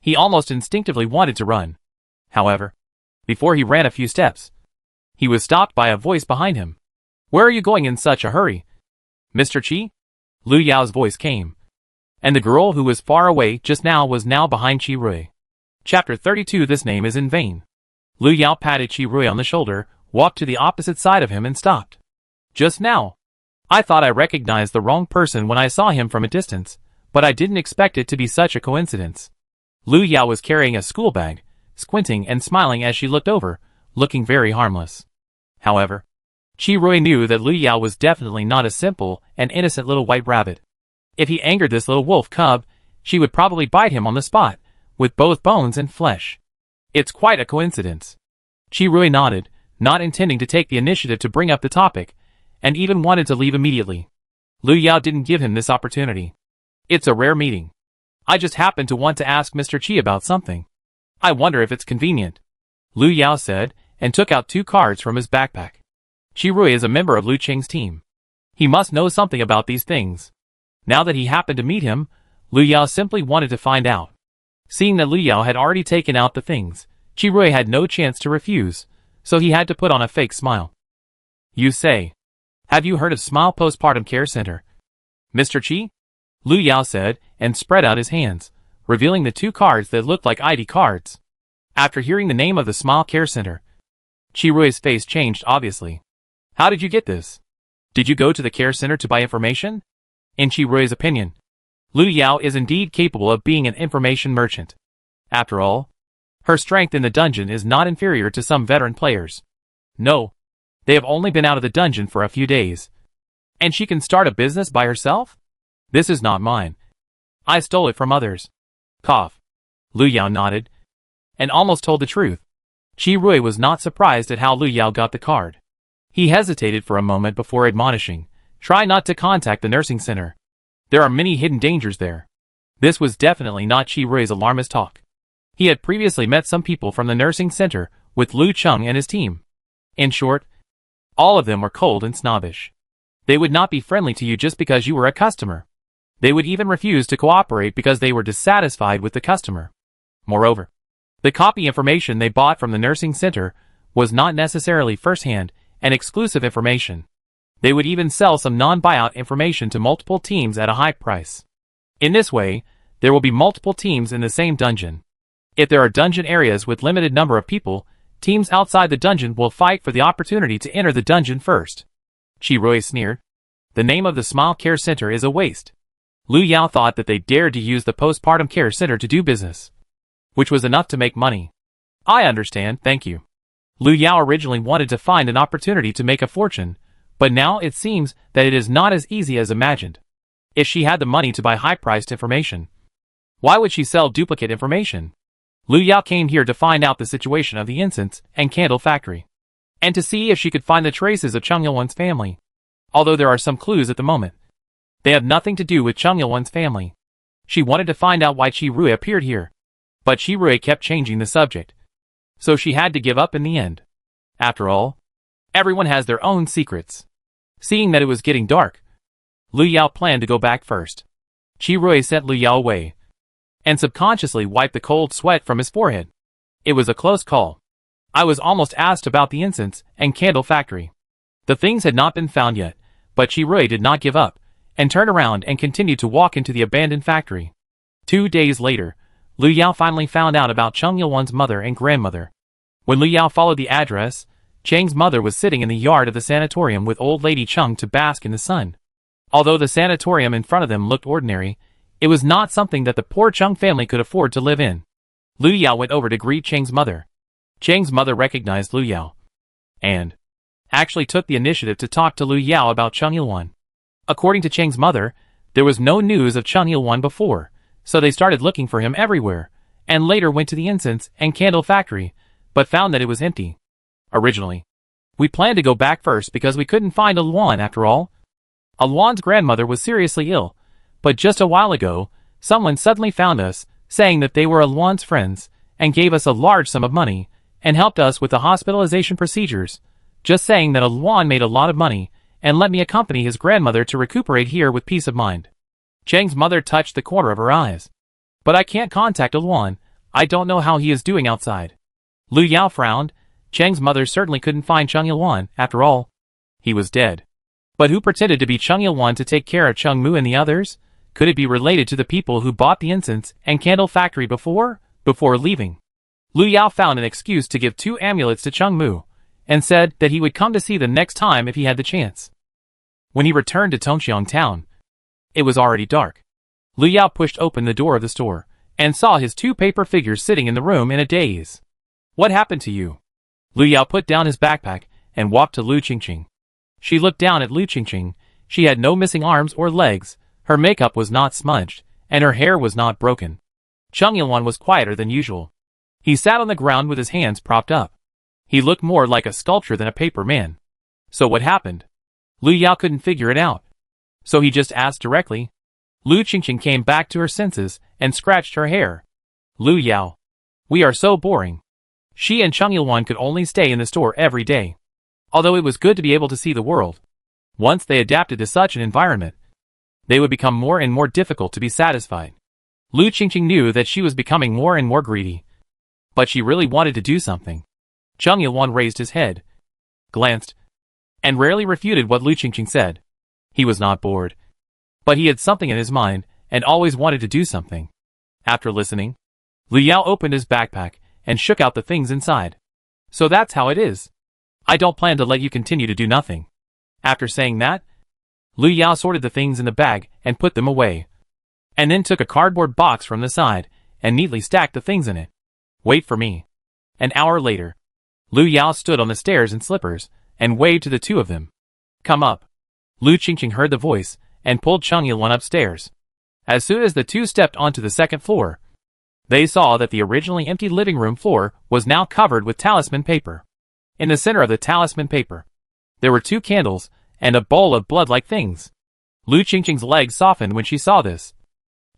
he almost instinctively wanted to run. However, before he ran a few steps, he was stopped by a voice behind him. Where are you going in such a hurry? Mr. Qi? Lu Yao's voice came. And the girl who was far away just now was now behind Qi Rui. Chapter 32. This name is in vain. Lu Yao patted Qi Rui on the shoulder, walked to the opposite side of him and stopped. Just now. I thought I recognized the wrong person when I saw him from a distance, but I didn't expect it to be such a coincidence. Lu Yao was carrying a school bag, squinting and smiling as she looked over, looking very harmless. However, Chi Rui knew that Lu Yao was definitely not a simple and innocent little white rabbit. If he angered this little wolf cub, she would probably bite him on the spot, with both bones and flesh. It's quite a coincidence. Chi Rui nodded, not intending to take the initiative to bring up the topic, and even wanted to leave immediately. Lu Yao didn't give him this opportunity. It's a rare meeting. I just happened to want to ask Mr. Chi about something. I wonder if it's convenient. Lu Yao said, and took out 2 cards from his backpack. Chi Rui is a member of Lu Qing's team. He must know something about these things. Now that he happened to meet him, Lu Yao simply wanted to find out. Seeing that Lu Yao had already taken out the things, Chi Rui had no chance to refuse, so he had to put on a fake smile. You say, have you heard of Smile Postpartum Care Center? Mr. Chi? Lu Yao said, and spread out his hands, revealing the 2 cards that looked like ID cards. After hearing the name of the Smile Care Center, Chi Rui's face changed obviously. How did you get this? Did you go to the care center to buy information? In Chi Rui's opinion, Lu Yao is indeed capable of being an information merchant. After all, her strength in the dungeon is not inferior to some veteran players. No, they have only been out of the dungeon for a few days. And she can start a business by herself? This is not mine. I stole it from others. Cough. Lu Yao nodded, and almost told the truth. Chi Rui was not surprised at how Lu Yao got the card. He hesitated for a moment before admonishing, try not to contact the nursing center. There are many hidden dangers there. This was definitely not Chi Rui's alarmist talk. He had previously met some people from the nursing center with Lu Cheng and his team. In short, all of them were cold and snobbish. They would not be friendly to you just because you were a customer. They would even refuse to cooperate because they were dissatisfied with the customer. Moreover, the copy information they bought from the nursing center was not necessarily first-hand and exclusive information. They would even sell some non-buyout information to multiple teams at a high price. In this way, there will be multiple teams in the same dungeon. If there are dungeon areas with limited number of people, teams outside the dungeon will fight for the opportunity to enter the dungeon first. Chi Rui sneered. The name of the Smile Care Center is a waste. Lu Yao thought that they dared to use the postpartum care center to do business, which was enough to make money. I understand, thank you. Lu Yao originally wanted to find an opportunity to make a fortune, but now it seems that it is not as easy as imagined. If she had the money to buy high-priced information, why would she sell duplicate information? Lu Yao came here to find out the situation of the incense and candle factory, and to see if she could find the traces of Cheng Yilwen's family. Although there are some clues at the moment, they have nothing to do with Cheng Yilwen's family. She wanted to find out why Chi Rui appeared here, but Chi Rui kept changing the subject, so she had to give up in the end. After all, everyone has their own secrets. Seeing that it was getting dark, Lu Yao planned to go back first. Chi Rui sent Lu Yao away, and subconsciously wiped the cold sweat from his forehead. It was a close call. I was almost asked about the incense and candle factory. The things had not been found yet, but Chi Rui did not give up, and turned around and continued to walk into the abandoned factory. 2 days later, Lu Yao finally found out about Cheng Yilwen's mother and grandmother. When Lu Yao followed the address, Cheng's mother was sitting in the yard of the sanatorium with old lady Cheng to bask in the sun. Although the sanatorium in front of them looked ordinary, it was not something that the poor Cheng family could afford to live in. Lu Yao went over to greet Cheng's mother. Cheng's mother recognized Lu Yao, and actually took the initiative to talk to Lu Yao about Cheng Yilwen. According to Cheng's mother, there was no news of Cheng Yilwen before, so they started looking for him everywhere, and later went to the incense and candle factory, but found that it was empty. Originally, we planned to go back first because we couldn't find Luan after all. Luan's grandmother was seriously ill, but just a while ago, someone suddenly found us, saying that they were Luan's friends, and gave us a large sum of money, and helped us with the hospitalization procedures, just saying that Luan made a lot of money, and let me accompany his grandmother to recuperate here with peace of mind. Cheng's mother touched the corner of her eyes. But I can't contact Luan. I don't know how he is doing outside. Lu Yao frowned. Cheng's mother certainly couldn't find Cheng Yilwen, after all. He was dead. But who pretended to be Cheng Yilwen to take care of Cheng Mu and the others? Could it be related to the people who bought the incense and candle factory before leaving? Lu Yao found an excuse to give 2 amulets to Cheng Mu, and said that he would come to see them next time if he had the chance. When he returned to Tongxiang town, it was already dark. Lu Yao pushed open the door of the store, and saw his 2 paper figures sitting in the room in a daze. What happened to you? Lu Yao put down his backpack, and walked to Lu Qingqing. She looked down at Lu Qingqing. She had no missing arms or legs, her makeup was not smudged, and her hair was not broken. Cheng Yilwan was quieter than usual. He sat on the ground with his hands propped up. He looked more like a sculpture than a paper man. So what happened? Lu Yao couldn't figure it out. So he just asked directly. Lu Qingqing came back to her senses, and scratched her hair. Lu Yao. We are so boring. She and Cheng Yilwan could only stay in the store every day. Although it was good to be able to see the world. Once they adapted to such an environment, they would become more and more difficult to be satisfied. Lu Qingqing knew that she was becoming more and more greedy. But she really wanted to do something. Cheng Yilwan raised his head, glanced, and rarely refuted what Lu Qingqing said. He was not bored. But he had something in his mind, and always wanted to do something. After listening, Lu Yao opened his backpack, and shook out the things inside. So that's how it is. I don't plan to let you continue to do nothing. After saying that, Lu Yao sorted the things in the bag, and put them away. And then took a cardboard box from the side, and neatly stacked the things in it. Wait for me. An hour later, Lu Yao stood on the stairs in slippers, and waved to the 2 of them. Come up. Lu Qingqing heard the voice, and pulled Cheng Yilwan upstairs. As soon as the 2 stepped onto the 2nd floor, they saw that the originally empty living room floor was now covered with talisman paper. In the center of the talisman paper, there were 2 candles, and a bowl of blood-like things. Lu Qingqing's legs softened when she saw this,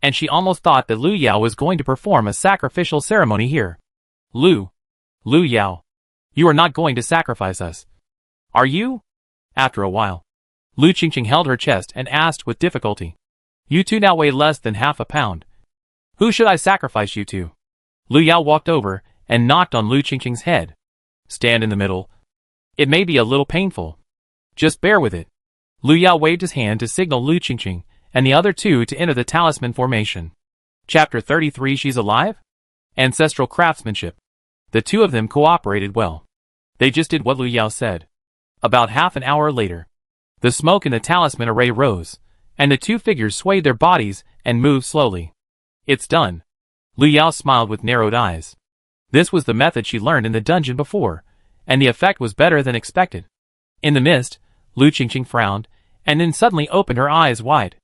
and she almost thought that Lu Yao was going to perform a sacrificial ceremony here. Lu Yao, you are not going to sacrifice us, are you? After a while, Lu Qingqing held her chest and asked with difficulty. You 2 now weigh less than half a pound. Who should I sacrifice you to? Lu Yao walked over, and knocked on Lu Qingqing's head. Stand in the middle. It may be a little painful. Just bear with it. Lu Yao waved his hand to signal Lu Qingqing, and the other 2 to enter the talisman formation. Chapter 33. She's alive? Ancestral craftsmanship. The 2 of them cooperated well. They just did what Lu Yao said. About half an hour later, the smoke in the talisman array rose, and the 2 figures swayed their bodies and moved slowly. It's done. Lu Yao smiled with narrowed eyes. This was the method she learned in the dungeon before, and the effect was better than expected. In the mist, Lu Qingqing frowned, and then suddenly opened her eyes wide.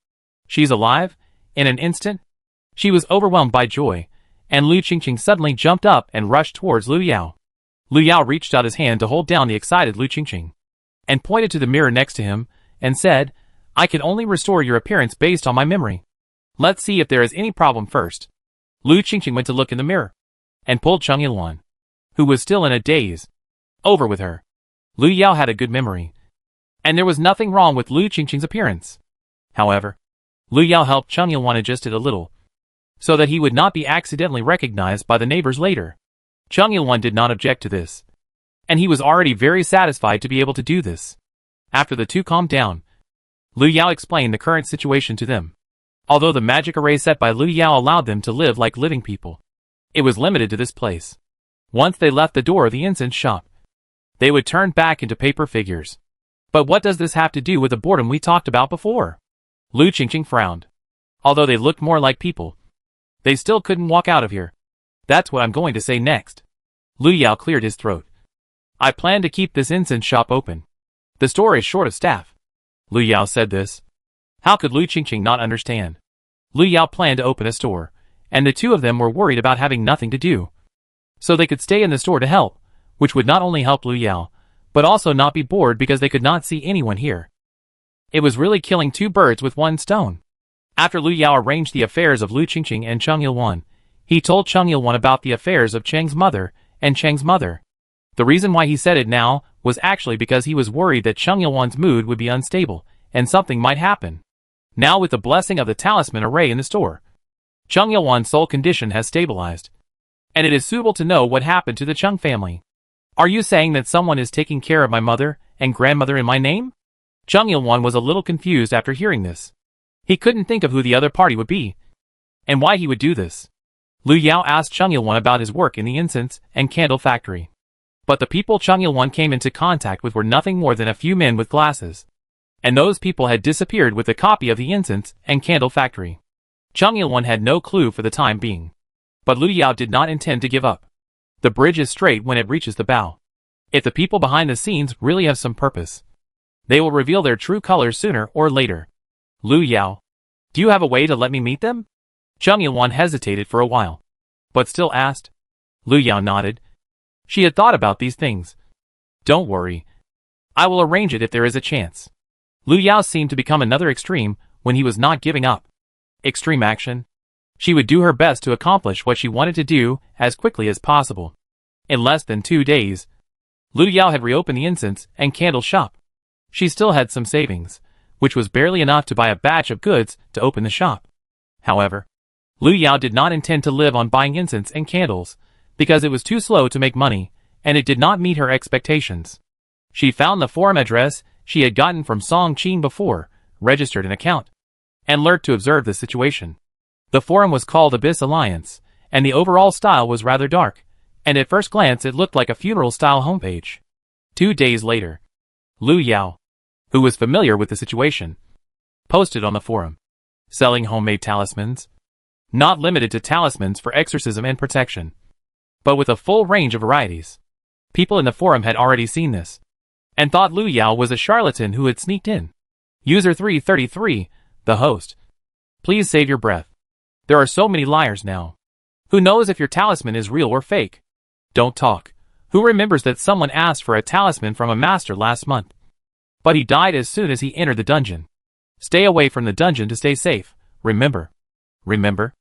She's alive? In an instant? She was overwhelmed by joy, and Lu Qingqing suddenly jumped up and rushed towards Lu Yao. Lu Yao reached out his hand to hold down the excited Lu Qingqing, and pointed to the mirror next to him, and said, I can only restore your appearance based on my memory. Let's see if there is any problem first. Lu Qingqing went to look in the mirror, and pulled Cheng Yilwan, who was still in a daze, over with her. Lu Yao had a good memory, and there was nothing wrong with Lu Qingqing's appearance. However, Lu Yao helped Cheng Yilwan adjust it a little, so that he would not be accidentally recognized by the neighbors later. Cheng Yilwan did not object to this, and he was already very satisfied to be able to do this. After the 2 calmed down, Lu Yao explained the current situation to them. Although the magic array set by Lu Yao allowed them to live like living people, it was limited to this place. Once they left the door of the incense shop, they would turn back into paper figures. But what does this have to do with the boredom we talked about before? Lu Qingqing frowned. Although they looked more like people, they still couldn't walk out of here. That's what I'm going to say next. Lu Yao cleared his throat. I plan to keep this incense shop open. The store is short of staff. Lu Yao said this. How could Lu Qingqing not understand? Lu Yao planned to open a store, and the 2 of them were worried about having nothing to do. So they could stay in the store to help, which would not only help Lu Yao, but also not be bored because they could not see anyone here. It was really killing 2 birds with 1 stone. After Lu Yao arranged the affairs of Lu Qingqing and Cheng Yilwan, he told Cheng Yilwan about the affairs of Cheng's mother and Cheng's mother. The reason why he said it now was actually because he was worried that Cheng Yilwan's mood would be unstable, and something might happen. Now with the blessing of the talisman array in the store, Cheng Yilwan's soul condition has stabilized, and it is suitable to know what happened to the Cheng family. Are you saying that someone is taking care of my mother and grandmother in my name? Cheng Yilwan was a little confused after hearing this. He couldn't think of who the other party would be, and why he would do this. Lu Yao asked Cheng Yilwan about his work in the incense and candle factory. But the people Cheng Yilwan came into contact with were nothing more than a few men with glasses. And those people had disappeared with a copy of the incense and candle factory. Chung Il-won had no clue for the time being. But Lu Yao did not intend to give up. The bridge is straight when it reaches the bow. If the people behind the scenes really have some purpose, they will reveal their true colors sooner or later. Lu Yao, do you have a way to let me meet them? Chung Il-won hesitated for a while, but still asked. Lu Yao nodded. She had thought about these things. Don't worry. I will arrange it if there is a chance. Lu Yao seemed to become another extreme when he was not giving up. Extreme action. She would do her best to accomplish what she wanted to do as quickly as possible. In less than 2 days, Lu Yao had reopened the incense and candle shop. She still had some savings, which was barely enough to buy a batch of goods to open the shop. However, Lu Yao did not intend to live on buying incense and candles, because it was too slow to make money, and it did not meet her expectations. She found the forum address she had gotten from Song Qin before, registered an account, and lurked to observe the situation. The forum was called Abyss Alliance, and the overall style was rather dark, and at first glance it looked like a funeral-style homepage. 2 days later, Lu Yao, who was familiar with the situation, posted on the forum, selling homemade talismans, not limited to talismans for exorcism and protection, but with a full range of varieties. People in the forum had already seen this, and thought Lu Yao was a charlatan who had sneaked in. User 333, the host. Please save your breath. There are so many liars now. Who knows if your talisman is real or fake? Don't talk. Who remembers that someone asked for a talisman from a master last month? But he died as soon as he entered the dungeon. Stay away from the dungeon to stay safe, remember. Remember?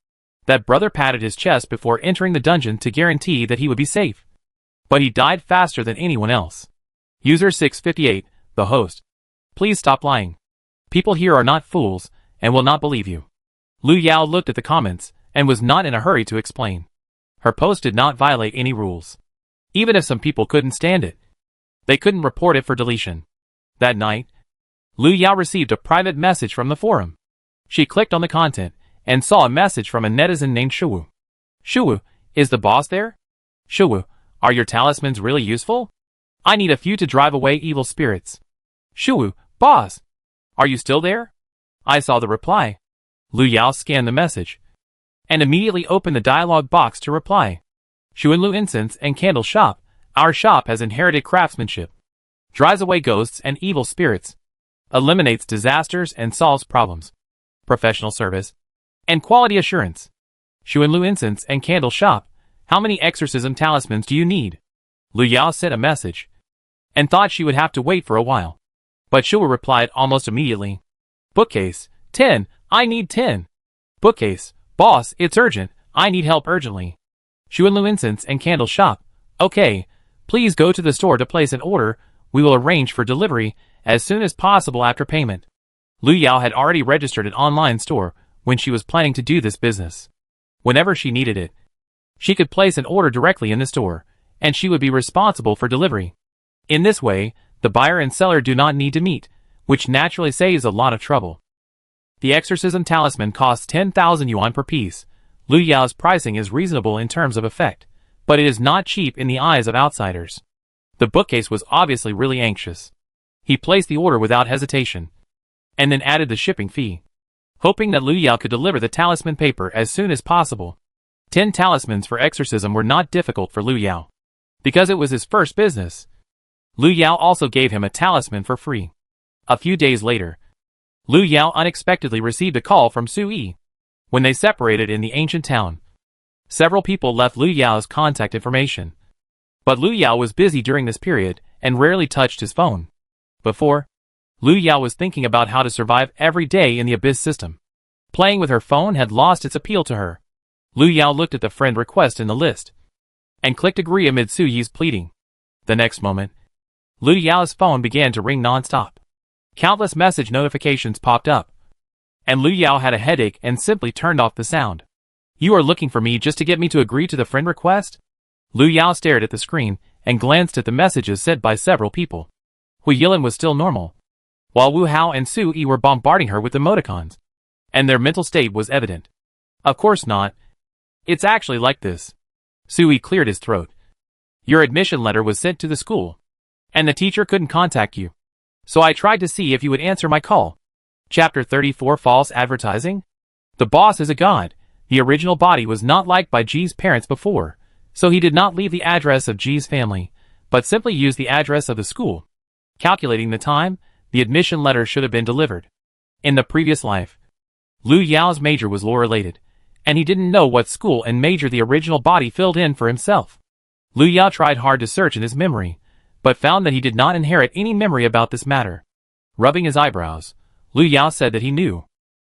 That brother patted his chest before entering the dungeon to guarantee that he would be safe. But he died faster than anyone else. User 658, the host. Please stop lying. People here are not fools, and will not believe you. Lu Yao looked at the comments, and was not in a hurry to explain. Her post did not violate any rules. Even if some people couldn't stand it, they couldn't report it for deletion. That night, Lu Yao received a private message from the forum. She clicked on the content, and saw a message from a netizen named Shuwu. Shuwu, is the boss there? Shuwu, are your talismans really useful? I need a few to drive away evil spirits. Shuwu, boss, are you still there? I saw the reply. Lu Yao scanned the message, and immediately opened the dialog box to reply. Xuanlu Incense and Candle Shop, our shop has inherited craftsmanship. Drives away ghosts and evil spirits. Eliminates disasters and solves problems. Professional service. And quality assurance. Xuanlu Incense and Candle Shop, how many exorcism talismans do you need? Lu Yao sent a message, and thought she would have to wait for a while. But Shuwu replied almost immediately. Bookcase, 10, I need 10. Bookcase, boss, it's urgent, I need help urgently. Xuanlu Incense and Candle Shop, okay, please go to the store to place an order, we will arrange for delivery as soon as possible after payment. Lu Yao had already registered an online store when she was planning to do this business. Whenever she needed it, she could place an order directly in the store, and she would be responsible for delivery. In this way, the buyer and seller do not need to meet, which naturally saves a lot of trouble. The exorcism talisman costs 10,000 yuan per piece. Lu Yao's pricing is reasonable in terms of effect, but it is not cheap in the eyes of outsiders. The bookcase was obviously really anxious. He placed the order without hesitation, and then added the shipping fee, hoping that Lu Yao could deliver the talisman paper as soon as possible. 10 talismans for exorcism were not difficult for Lu Yao, because it was his first business. Lu Yao also gave him a talisman for free. A few days later, Lu Yao unexpectedly received a call from Su Yi. When they separated in the ancient town, several people left Lu Yao's contact information. But Lu Yao was busy during this period and rarely touched his phone. Before, Lu Yao was thinking about how to survive every day in the Abyss system. Playing with her phone had lost its appeal to her. Lu Yao looked at the friend request in the list, and clicked agree amid Su Yi's pleading. The next moment, Lu Yao's phone began to ring non-stop. Countless message notifications popped up, and Lu Yao had a headache and simply turned off the sound. You are looking for me just to get me to agree to the friend request? Lu Yao stared at the screen and glanced at the messages sent by several people. Hu Yilin was still normal, while Wu Hao and Su Yi were bombarding her with emoticons, and their mental state was evident. Of course not. It's actually like this. Su Yi cleared his throat. Your admission letter was sent to the school, and the teacher couldn't contact you. So I tried to see if you would answer my call. Chapter 34 False Advertising? The boss is a god. The original body was not liked by G's parents before, so he did not leave the address of G's family, but simply used the address of the school. Calculating the time, the admission letter should have been delivered. In the previous life, Liu Yao's major was law-related, and he didn't know what school and major the original body filled in for himself. Liu Yao tried hard to search in his memory, but found that he did not inherit any memory about this matter. Rubbing his eyebrows, Liu Yao said that he knew.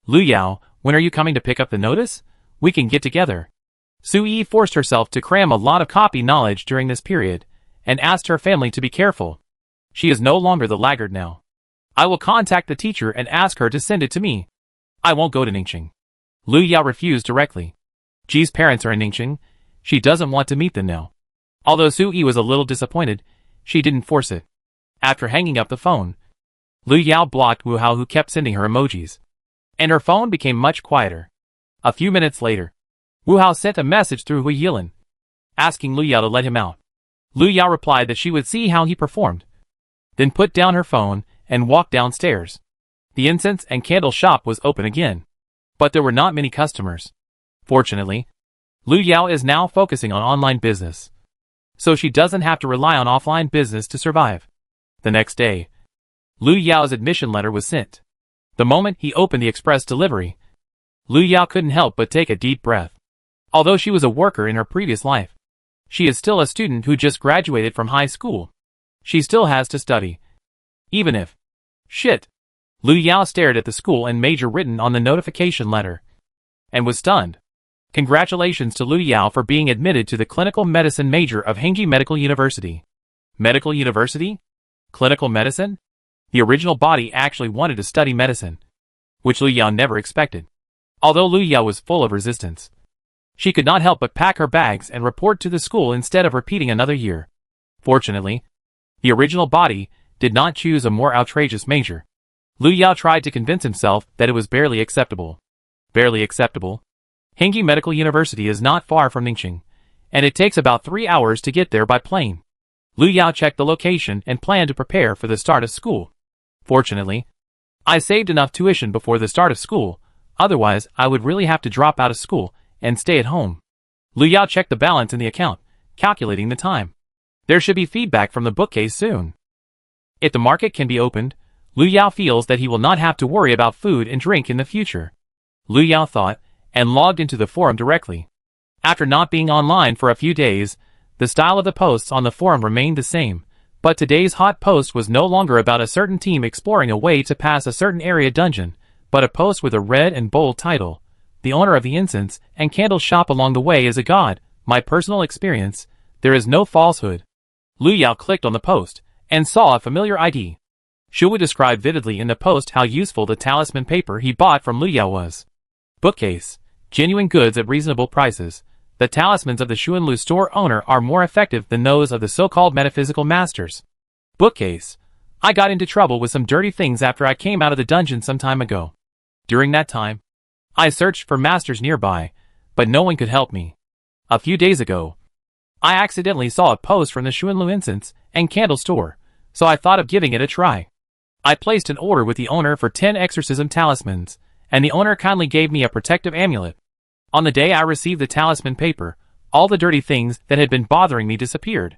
Liu Yao, when are you coming to pick up the notice? We can get together. Su Yi forced herself to cram a lot of copy knowledge during this period, and asked her family to be careful. She is no longer the laggard now. I will contact the teacher and ask her to send it to me. I won't go to Ningxing. Liu Yao refused directly. Ji's parents are in Ningxing. She doesn't want to meet them now. Although Su Yi was a little disappointed, she didn't force it. After hanging up the phone, Liu Yao blocked Wu Hao, who kept sending her emojis, and her phone became much quieter. A few minutes later, Wu Hao sent a message through Hui Yilin, asking Liu Yao to let him out. Liu Yao replied that she would see how he performed, then put down her phone and walked downstairs. The incense and candle shop was open again, but there were not many customers. Fortunately, Liu Yao is now focusing on online business, so she doesn't have to rely on offline business to survive. The next day, Liu Yao's admission letter was sent. The moment he opened the express delivery, Liu Yao couldn't help but take a deep breath. Although she was a worker in her previous life, she is still a student who just graduated from high school. She still has to study. Even if... Shit! Liu Yao stared at the school and major written on the notification letter, and was stunned. Congratulations to Liu Yao for being admitted to the clinical medicine major of Hengji Medical University. Medical University? Clinical medicine? The original body actually wanted to study medicine, which Liu Yao never expected. Although Liu Yao was full of resistance, she could not help but pack her bags and report to the school instead of repeating another year. Fortunately, the original body did not choose a more outrageous major. Liu Yao tried to convince himself that it was barely acceptable. Barely acceptable? Hengji Medical University is not far from Ningxing, and it takes about 3 hours to get there by plane. Liu Yao checked the location and planned to prepare for the start of school. Fortunately, I saved enough tuition before the start of school, otherwise I would really have to drop out of school and stay at home. Liu Yao checked the balance in the account, calculating the time. There should be feedback from the bookcase soon. If the market can be opened, Liu Yao feels that he will not have to worry about food and drink in the future. Liu Yao thought, and logged into the forum directly. After not being online for a few days, the style of the posts on the forum remained the same, but today's hot post was no longer about a certain team exploring a way to pass a certain area dungeon, but a post with a red and bold title. The owner of the incense and candle shop along the way is a god. My personal experience, there is no falsehood. Liu Yao clicked on the post, and saw a familiar ID. Shuwu described vividly in the post how useful the talisman paper he bought from Liu Yao was. Bookcase. Genuine goods at reasonable prices. The talismans of the Xuanlu store owner are more effective than those of the so-called metaphysical masters. Bookcase. I got into trouble with some dirty things after I came out of the dungeon some time ago. During that time, I searched for masters nearby, but no one could help me. A few days ago, I accidentally saw a post from the Xuanlu incense and candle store, so I thought of giving it a try. I placed an order with the owner for 10 exorcism talismans, and the owner kindly gave me a protective amulet. On the day I received the talisman paper, all the dirty things that had been bothering me disappeared.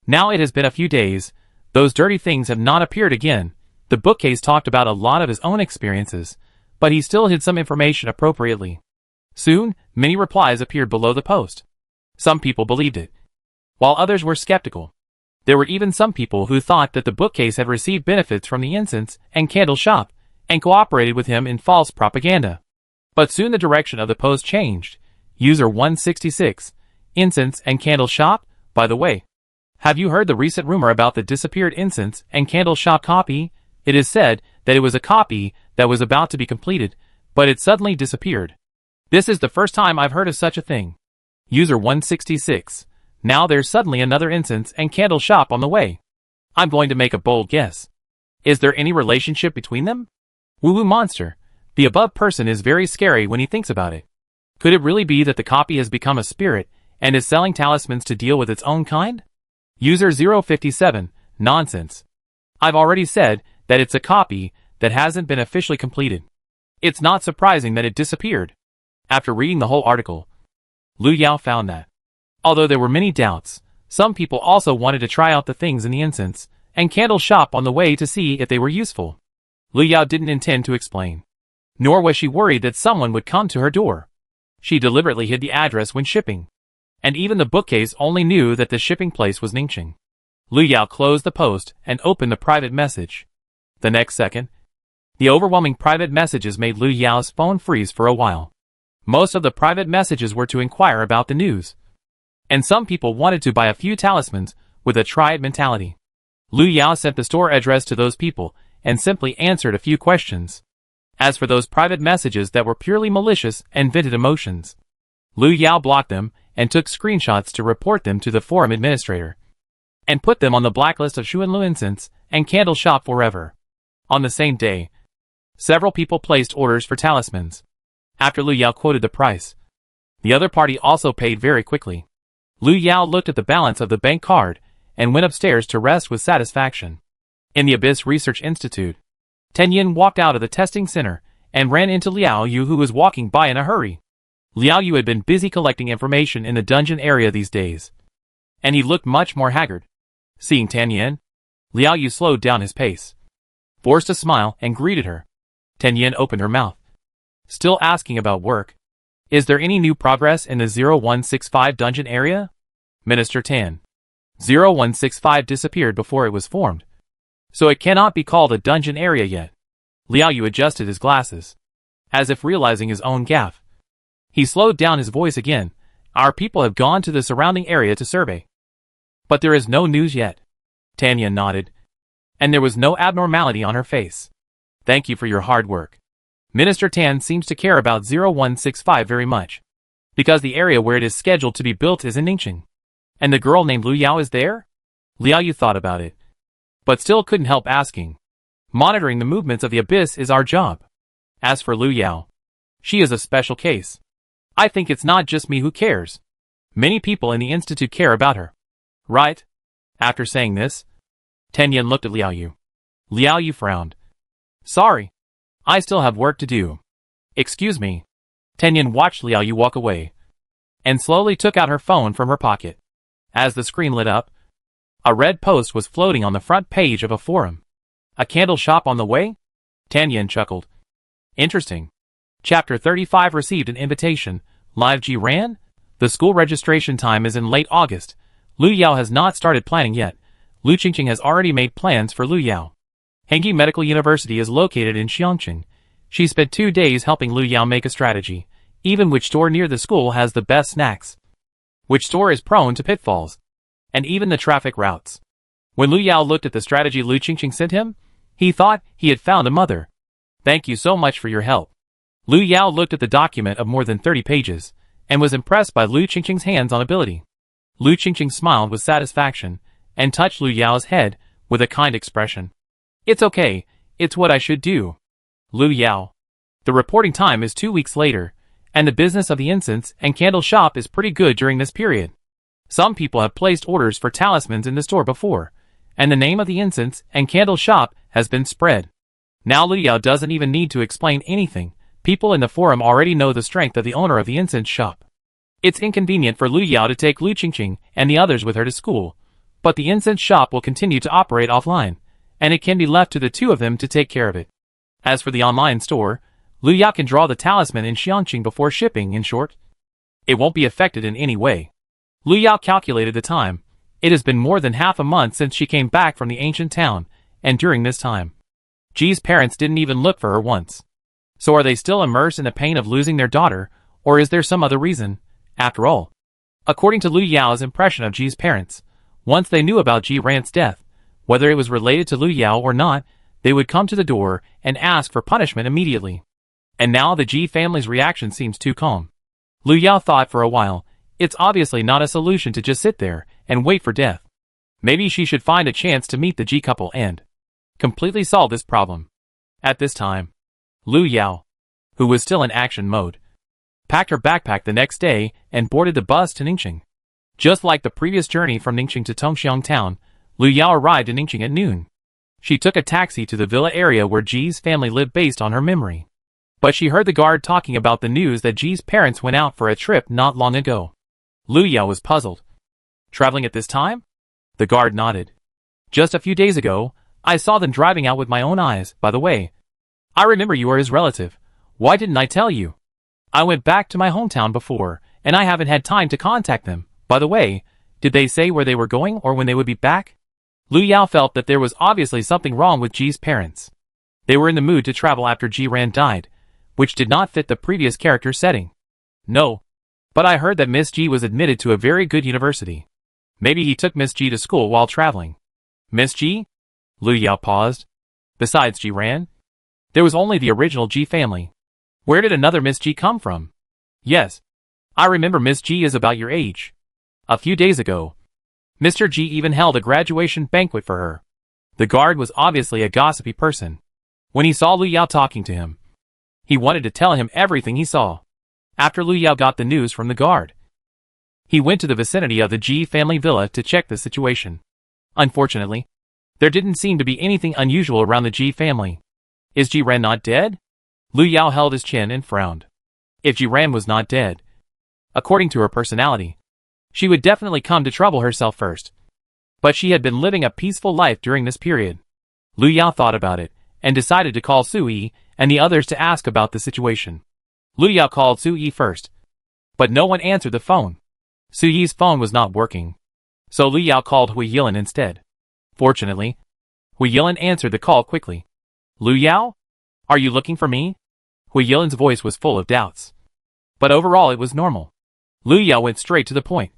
Now it has been a few days, those dirty things have not appeared again. The bookcase talked about a lot of his own experiences, but he still hid some information appropriately. Soon, many replies appeared below the post. Some people believed it, while others were skeptical. There were even some people who thought that the bookcase had received benefits from the incense and candle shop, and cooperated with him in false propaganda. But soon the direction of the post changed. User 166. Incense and candle shop? By the way, have you heard the recent rumor about the disappeared incense and candle shop copy? It is said that it was a copy that was about to be completed, but it suddenly disappeared. This is the first time I've heard of such a thing. User 166. Now there's suddenly another incense and candle shop on the way. I'm going to make a bold guess. Is there any relationship between them? Woo-woo monster. The above person is very scary when he thinks about it. Could it really be that the copy has become a spirit and is selling talismans to deal with its own kind? User 057. Nonsense. I've already said that it's a copy that hasn't been officially completed. It's not surprising that it disappeared. After reading the whole article, Lu Yao found that, although there were many doubts, some people also wanted to try out the things in the incense and candle shop on the way to see if they were useful. Lu Yao didn't intend to explain, nor was she worried that someone would come to her door. She deliberately hid the address when shipping, and even the bookcase only knew that the shipping place was Ningxing. Lu Yao closed the post and opened the private message. The next second, the overwhelming private messages made Lu Yao's phone freeze for a while. Most of the private messages were to inquire about the news, and some people wanted to buy a few talismans with a try-it mentality. Lu Yao sent the store address to those people and simply answered a few questions. As for those private messages that were purely malicious and vented emotions, Lu Yao blocked them and took screenshots to report them to the forum administrator, and put them on the blacklist of Xuanlu Incense and Candle Shop forever. On the same day, several people placed orders for talismans. After Lu Yao quoted the price, the other party also paid very quickly. Lu Yao looked at the balance of the bank card and went upstairs to rest with satisfaction. In the Abyss Research Institute, Tenyin walked out of the testing center and ran into Liao Yu, who was walking by in a hurry. Liao Yu had been busy collecting information in the dungeon area these days, and he looked much more haggard. Seeing Tenyin, Liao Yu slowed down his pace, forced a smile, and greeted her. Tenyin opened her mouth, still asking about work. Is there any new progress in the 0165 dungeon area? Minister Tan. 0165 disappeared before it was formed, so it cannot be called a dungeon area yet. Liao Yu adjusted his glasses, as if realizing his own gaffe. He slowed down his voice again. Our people have gone to the surrounding area to survey, but there is no news yet. Tanya nodded, and there was no abnormality on her face. Thank you for your hard work. Minister Tan seems to care about 0165 very much, because the area where it is scheduled to be built is in Ningxing. And the girl named Lu Yao is there? Liao Yu thought about it, but still couldn't help asking. Monitoring the movements of the Abyss is our job. As for Lu Yao, she is a special case. I think it's not just me who cares. Many people in the Institute care about her. Right? After saying this, Tenyin looked at Liao Yu. Liao Yu frowned. Sorry. I still have work to do. Excuse me. Tenyin watched Liao Yu walk away, and slowly took out her phone from her pocket. As the screen lit up, a red post was floating on the front page of a forum. A candle shop on the way? Tenyin chuckled. Interesting. Chapter 35 received an invitation. Live G ran? The school registration time is in late August. Lu Yao has not started planning yet. Lu Qingqing has already made plans for Lu Yao. Hengyi Medical University is located in Xiangqing. She spent 2 days helping Lu Yao make a strategy. Even which store near the school has the best snacks, which store is prone to pitfalls, and even the traffic routes. When Lu Yao looked at the strategy Lu Qingqing sent him, he thought he had found a mother. Thank you so much for your help. Lu Yao looked at the document of more than 30 pages, and was impressed by Lu Qingqing's hands-on ability. Lu Qingqing smiled with satisfaction, and touched Lu Yao's head with a kind expression. It's okay, it's what I should do. Lu Yao. The reporting time is 2 weeks later, and the business of the incense and candle shop is pretty good during this period. Some people have placed orders for talismans in the store before, and the name of the incense and candle shop has been spread. Now Lu Yao doesn't even need to explain anything. People in the forum already know the strength of the owner of the incense shop. It's inconvenient for Lu Yao to take Lu Qingqing and the others with her to school, but the incense shop will continue to operate offline, and it can be left to the two of them to take care of it. As for the online store, Lu Yao can draw the talisman in Xiangqing before shipping. In short, it won't be affected in any way. Lu Yao calculated the time. It has been more than half a month since she came back from the ancient town, and during this time, Ji's parents didn't even look for her once. So are they still immersed in the pain of losing their daughter, or is there some other reason? After all, according to Lu Yao's impression of Ji's parents, once they knew about Ji Ran's death, whether it was related to Lu Yao or not, they would come to the door and ask for punishment immediately. And now the Ji family's reaction seems too calm. Lu Yao thought for a while, it's obviously not a solution to just sit there and wait for death. Maybe she should find a chance to meet the Ji couple and completely solve this problem. At this time, Lu Yao, who was still in action mode, packed her backpack the next day and boarded the bus to Ningxing. Just like the previous journey from Ningxing to Tongxiang town, Lu Yao arrived in Ningxing at noon. She took a taxi to the villa area where G's family lived based on her memory. But she heard the guard talking about the news that G's parents went out for a trip not long ago. Lu Yao was puzzled. Traveling at this time? The guard nodded. Just a few days ago, I saw them driving out with my own eyes. By the way, I remember you are his relative. Why didn't I tell you? I went back to my hometown before, and I haven't had time to contact them. By the way, did they say where they were going or when they would be back? Lu Yao felt that there was obviously something wrong with G's parents. They were in the mood to travel after Ji Ran died, which did not fit the previous character setting. No. But I heard that Miss G was admitted to a very good university. Maybe he took Miss G to school while traveling. Miss G? Lu Yao paused. Besides Ji Ran, there was only the original G family. Where did another Miss G come from? Yes. I remember Miss G is about your age. A few days ago, Mr. G even held a graduation banquet for her. The guard was obviously a gossipy person. When he saw Lu Yao talking to him, he wanted to tell him everything he saw. After Lu Yao got the news from the guard, he went to the vicinity of the G family villa to check the situation. Unfortunately, there didn't seem to be anything unusual around the G family. Is Ji Ran not dead? Lu Yao held his chin and frowned. If Ji Ran was not dead, according to her personality, she would definitely come to trouble herself first. But she had been living a peaceful life during this period. Lu Yao thought about it, and decided to call Su Yi and the others to ask about the situation. Lu Yao called Su Yi first, but no one answered the phone. Su Yi's phone was not working, so Lu Yao called Hui Yilin instead. Fortunately, Hui Yilin answered the call quickly. Lu Yao? Are you looking for me? Hui Yilin's voice was full of doubts. But overall it was normal. Lu Yao went straight to the point.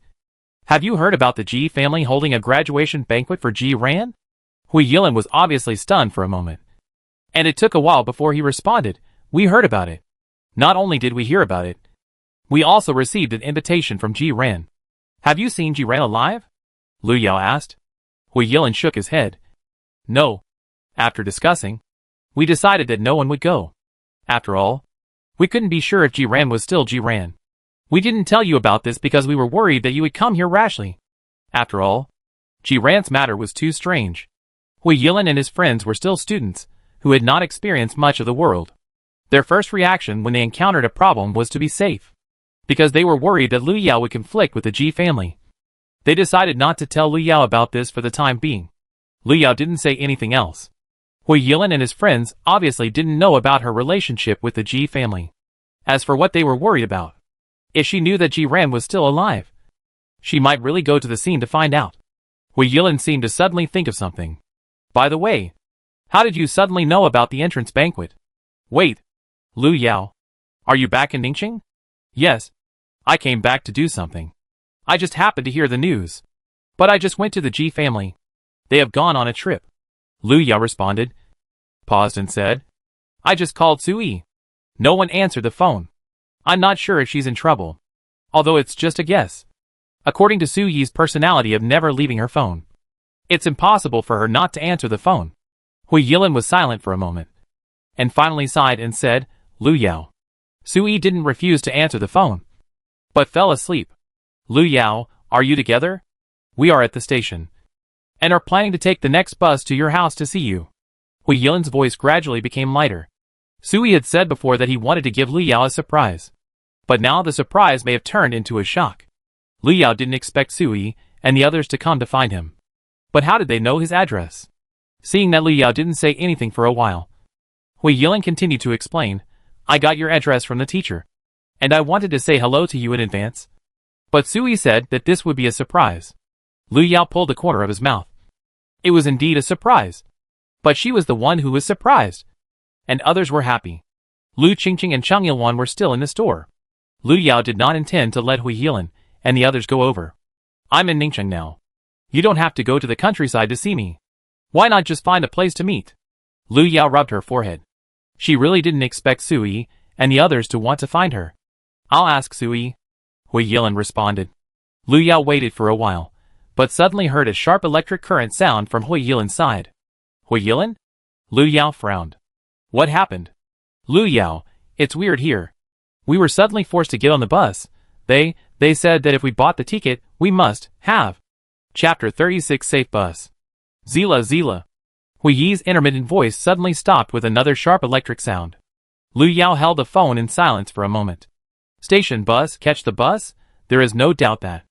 Have you heard about the Ji family holding a graduation banquet for Ji Ran? Hui Yilin was obviously stunned for a moment. And it took a while before he responded. We heard about it. Not only did we hear about it, we also received an invitation from Ji Ran. Have you seen Ji Ran alive? Lu Yao asked. Hui Yilin shook his head. No. After discussing, we decided that no one would go. After all, we couldn't be sure if Ji Ran was still Ji Ran. We didn't tell you about this because we were worried that you would come here rashly. After all, Ji Ran's matter was too strange. Hui Yilin and his friends were still students who had not experienced much of the world. Their first reaction when they encountered a problem was to be safe, because they were worried that Lu Yao would conflict with the Ji family. They decided not to tell Lu Yao about this for the time being. Lu Yao didn't say anything else. Hui Yilin and his friends obviously didn't know about her relationship with the Ji family. As for what they were worried about, if she knew that Ji Ran was still alive, she might really go to the scene to find out. Hui Yilin seemed to suddenly think of something. By the way, how did you suddenly know about the entrance banquet? Wait, Lu Yao, are you back in Ningxing? Yes, I came back to do something. I just happened to hear the news. But I just went to the Ji family. They have gone on a trip. Lu Yao responded, paused and said, I just called Su Yi. No one answered the phone. I'm not sure if she's in trouble, although it's just a guess. According to Su Yi's personality of never leaving her phone, it's impossible for her not to answer the phone. Hui Yilin was silent for a moment, and finally sighed and said, Lu Yao. Su Yi didn't refuse to answer the phone, but fell asleep. Lu Yao, are you together? We are at the station, and are planning to take the next bus to your house to see you. Hui Yilin's voice gradually became lighter. Su Yi had said before that he wanted to give Lu Yao a surprise, but now the surprise may have turned into a shock. Lu Yao didn't expect Su Yi and the others to come to find him. But how did they know his address? Seeing that Lu Yao didn't say anything for a while, Hui Yilin continued to explain, I got your address from the teacher, and I wanted to say hello to you in advance. But Su Yi said that this would be a surprise. Lu Yao pulled the corner of his mouth. It was indeed a surprise. But she was the one who was surprised. And others were happy. Lu Qingqing and Cheng Yilwan were still in the store. Lu Yao did not intend to let Hui Yilin and the others go over. I'm in Ningxing now. You don't have to go to the countryside to see me. Why not just find a place to meet? Lu Yao rubbed her forehead. She really didn't expect Su Yi and the others to want to find her. I'll ask Su Yi, Hui Yilin responded. Lu Yao waited for a while, but suddenly heard a sharp electric current sound from Hui Yilin's side. Hui Yilin? Lu Yao frowned. What happened? Lu Yao, it's weird here. We were suddenly forced to get on the bus. They said that if we bought the ticket, we must have. Chapter 36 Safe Bus. Zila. Hu Yi's intermittent voice suddenly stopped with another sharp electric sound. Lu Yao held the phone in silence for a moment. Station bus, catch the bus? There is no doubt that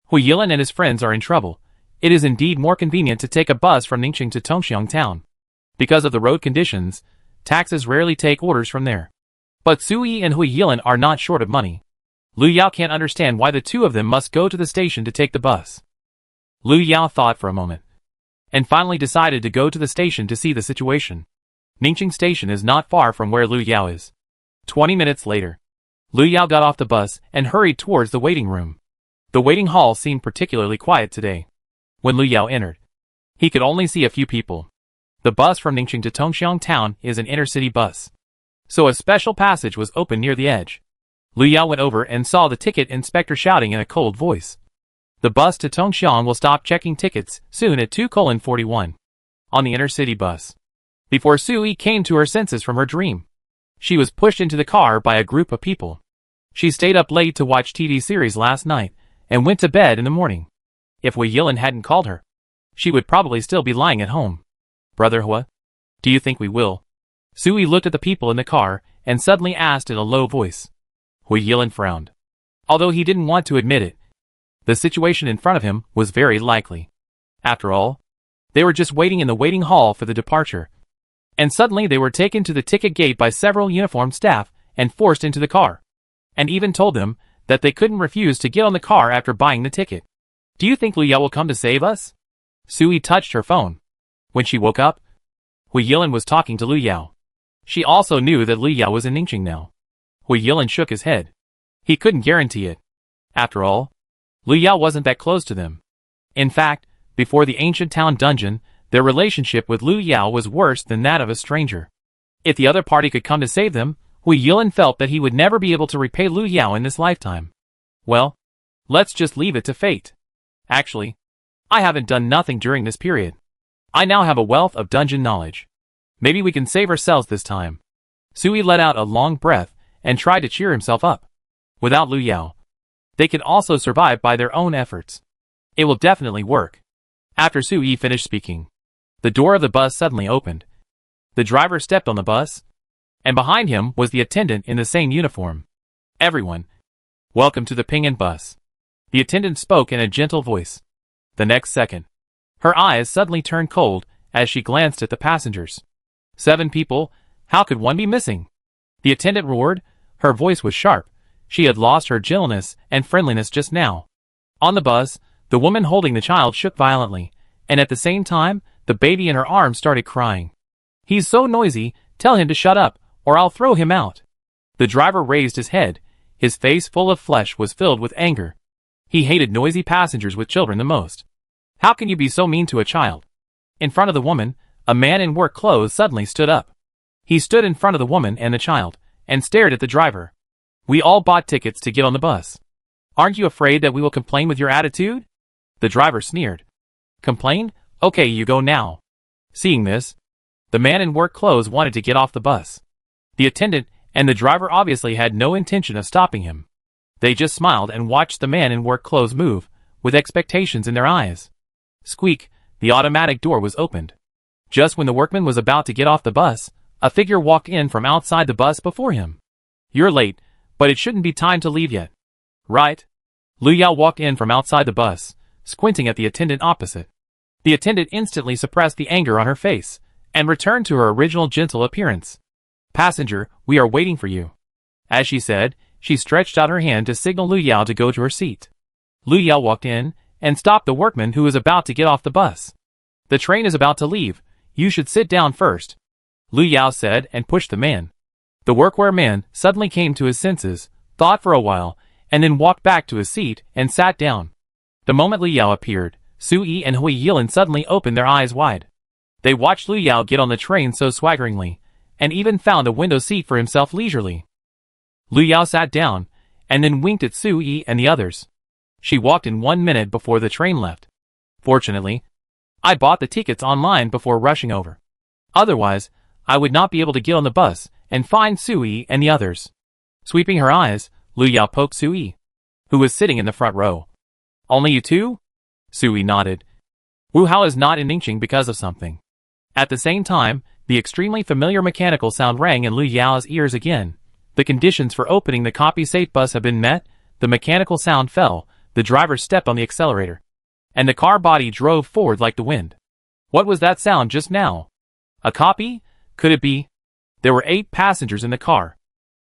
Hu Yilin and his friends are in trouble. It is indeed more convenient to take a bus from Ningxing to Tongxiang town. Because of the road conditions, taxis rarely take orders from there. But Sui and Hu Yilin are not short of money. Lu Yao can't understand why the two of them must go to the station to take the bus. Lu Yao thought for a moment, and finally decided to go to the station to see the situation. Ningxing station is not far from where Lu Yao is. 20 minutes later, Lu Yao got off the bus and hurried towards the waiting room. The waiting hall seemed particularly quiet today. When Lu Yao entered, he could only see a few people. The bus from Ningxing to Tongxiang town is an inner-city bus, so a special passage was open near the edge. Lu Yao went over and saw the ticket inspector shouting in a cold voice. The bus to Tongxiang will stop checking tickets soon at 2:41. On the inner-city bus. Before Sui came to her senses from her dream, she was pushed into the car by a group of people. She stayed up late to watch TV series last night and went to bed in the morning. If Hu Yilin hadn't called her, she would probably still be lying at home. Brother Hua, do you think we will? Sui looked at the people in the car and suddenly asked in a low voice. Hu Yilin frowned. Although he didn't want to admit it, the situation in front of him was very likely. After all, they were just waiting in the waiting hall for the departure. And suddenly they were taken to the ticket gate by several uniformed staff and forced into the car. And even told them that they couldn't refuse to get on the car after buying the ticket. Do you think Lu Yao will come to save us? Sui touched her phone. When she woke up, Hu Yilin was talking to Lu Yao. She also knew that Lu Yao was in Ningxing now. Hu Yilin shook his head. He couldn't guarantee it. After all, Lu Yao wasn't that close to them. In fact, before the ancient town dungeon, their relationship with Lu Yao was worse than that of a stranger. If the other party could come to save them, Hu Yilin felt that he would never be able to repay Lu Yao in this lifetime. Well, let's just leave it to fate. Actually, I haven't done nothing during this period. I now have a wealth of dungeon knowledge. Maybe we can save ourselves this time. Sui let out a long breath and tried to cheer himself up. Without Lu Yao, they can also survive by their own efforts. It will definitely work. After Sui finished speaking, the door of the bus suddenly opened. The driver stepped on the bus, and behind him was the attendant in the same uniform. Everyone, welcome to the Ping'an bus. The attendant spoke in a gentle voice. The next second, her eyes suddenly turned cold as she glanced at the passengers. 7 people, how could one be missing? The attendant roared. Her voice was sharp. She had lost her gentleness and friendliness just now. On the bus, the woman holding the child shook violently, and at the same time, the baby in her arms started crying. He's so noisy, tell him to shut up, or I'll throw him out. The driver raised his head. His face full of flesh was filled with anger. He hated noisy passengers with children the most. How can you be so mean to a child? In front of the woman, a man in work clothes suddenly stood up. He stood in front of the woman and the child, and stared at the driver. We all bought tickets to get on the bus. Aren't you afraid that we will complain with your attitude? The driver sneered. Complain? Okay, you go now. Seeing this, the man in work clothes wanted to get off the bus. The attendant and the driver obviously had no intention of stopping him. They just smiled and watched the man in work clothes move, with expectations in their eyes. Squeak, the automatic door was opened. Just when the workman was about to get off the bus, a figure walked in from outside the bus before him. You're late, but it shouldn't be time to leave yet. Right? Lu Yao walked in from outside the bus, squinting at the attendant opposite. The attendant instantly suppressed the anger on her face, and returned to her original gentle appearance. Passenger, we are waiting for you. As she said, she stretched out her hand to signal Lu Yao to go to her seat. Lu Yao walked in, and stopped the workman who was about to get off the bus. The train is about to leave, you should sit down first. Lu Yao said and pushed the man. The workwear man suddenly came to his senses, thought for a while, and then walked back to his seat and sat down. The moment Lu Yao appeared, Sui and Hu Yilin suddenly opened their eyes wide. They watched Lu Yao get on the train so swaggeringly, and even found a window seat for himself leisurely. Lu Yao sat down, and then winked at Sui and the others. She walked in 1 minute before the train left. Fortunately, I bought the tickets online before rushing over. Otherwise, I would not be able to get on the bus and find Sui and the others. Sweeping her eyes, Lu Yao poked Sui, who was sitting in the front row. Only you two? Sui nodded. Wu Hao is not in Ningxing because of something. At the same time, the extremely familiar mechanical sound rang in Lu Yao's ears again. The conditions for opening the copy-safe bus have been met, the mechanical sound fell, the driver stepped on the accelerator, and the car body drove forward like the wind. What was that sound just now? A copy? Could it be? There were 8 passengers in the car.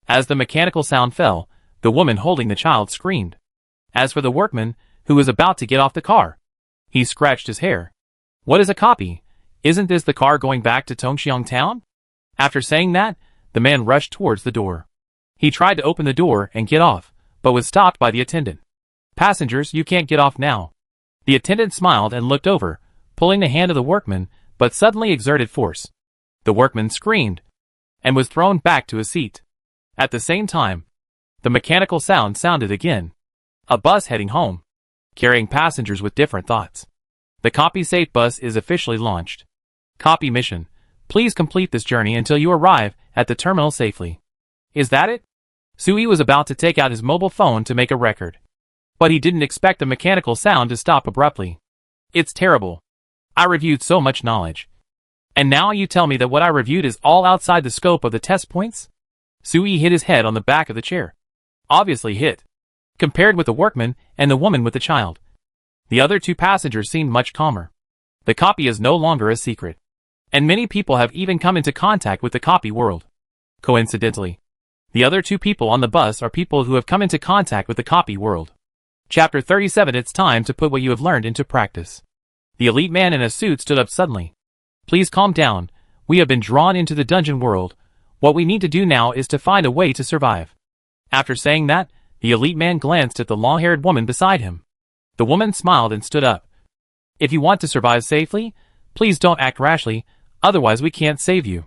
As the mechanical sound fell, the woman holding the child screamed. As for the workman, who was about to get off the car, he scratched his hair. What is a copy? Isn't this the car going back to Tongxiang town? After saying that, the man rushed towards the door. He tried to open the door and get off, but was stopped by the attendant. Passengers, you can't get off now. The attendant smiled and looked over, pulling the hand of the workman, but suddenly exerted force. The workman screamed, and was thrown back to his seat. At the same time, the mechanical sound sounded again. A bus heading home, carrying passengers with different thoughts. The copy-safe bus is officially launched. Copy mission. Please complete this journey until you arrive at the terminal safely. Is that it? Sui was about to take out his mobile phone to make a record. But he didn't expect the mechanical sound to stop abruptly. It's terrible. I reviewed so much knowledge. And now you tell me that what I reviewed is all outside the scope of the test points? Sui hit his head on the back of the chair. Obviously hit. Compared with the workman and the woman with the child, the other 2 passengers seemed much calmer. The copy is no longer a secret. And many people have even come into contact with the copy world. Coincidentally, the other 2 people on the bus are people who have come into contact with the copy world. Chapter 37. It's time to put what you have learned into practice. The elite man in a suit stood up suddenly. Please calm down. We have been drawn into the dungeon world. What we need to do now is to find a way to survive. After saying that, the elite man glanced at the long-haired woman beside him. The woman smiled and stood up. If you want to survive safely, please don't act rashly, otherwise we can't save you.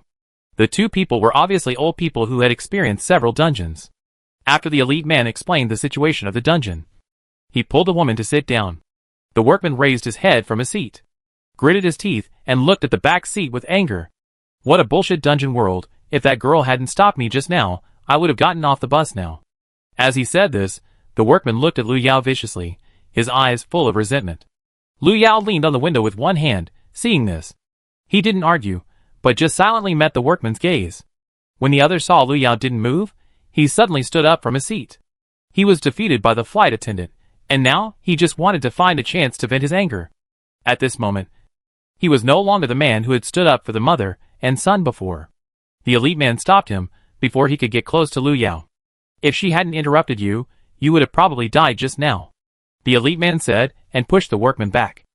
The 2 people were obviously old people who had experienced several dungeons. After the elite man explained the situation of the dungeon, he pulled the woman to sit down. The workman raised his head from his seat, gritted his teeth, and looked at the back seat with anger. What a bullshit dungeon world. If that girl hadn't stopped me just now, I would have gotten off the bus now. As he said this, the workman looked at Lu Yao viciously, his eyes full of resentment. Lu Yao leaned on the window with one hand, seeing this. He didn't argue, but just silently met the workman's gaze. When the other saw Lu Yao didn't move, he suddenly stood up from his seat. He was defeated by the flight attendant, and now he just wanted to find a chance to vent his anger. At this moment, he was no longer the man who had stood up for the mother and son before. The elite man stopped him before he could get close to Lu Yao. If she hadn't interrupted you, you would have probably died just now, the elite man said, and pushed the workman back.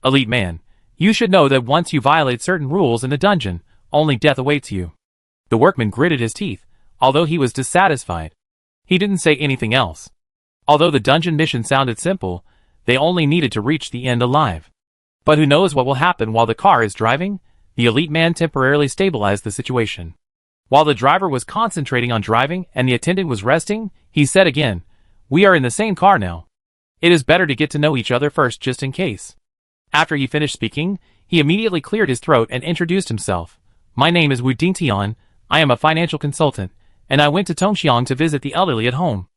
Elite man, you should know that once you violate certain rules in the dungeon, only death awaits you. The workman gritted his teeth, although he was dissatisfied. He didn't say anything else. Although the dungeon mission sounded simple, they only needed to reach the end alive. But who knows what will happen while the car is driving? The elite man temporarily stabilized the situation. While the driver was concentrating on driving and the attendant was resting, he said again, "We are in the same car now. It is better to get to know each other first just in case." After he finished speaking, he immediately cleared his throat and introduced himself. "My name is Wu Dingtian, I am a financial consultant, and I went to Tongxiang to visit the elderly at home."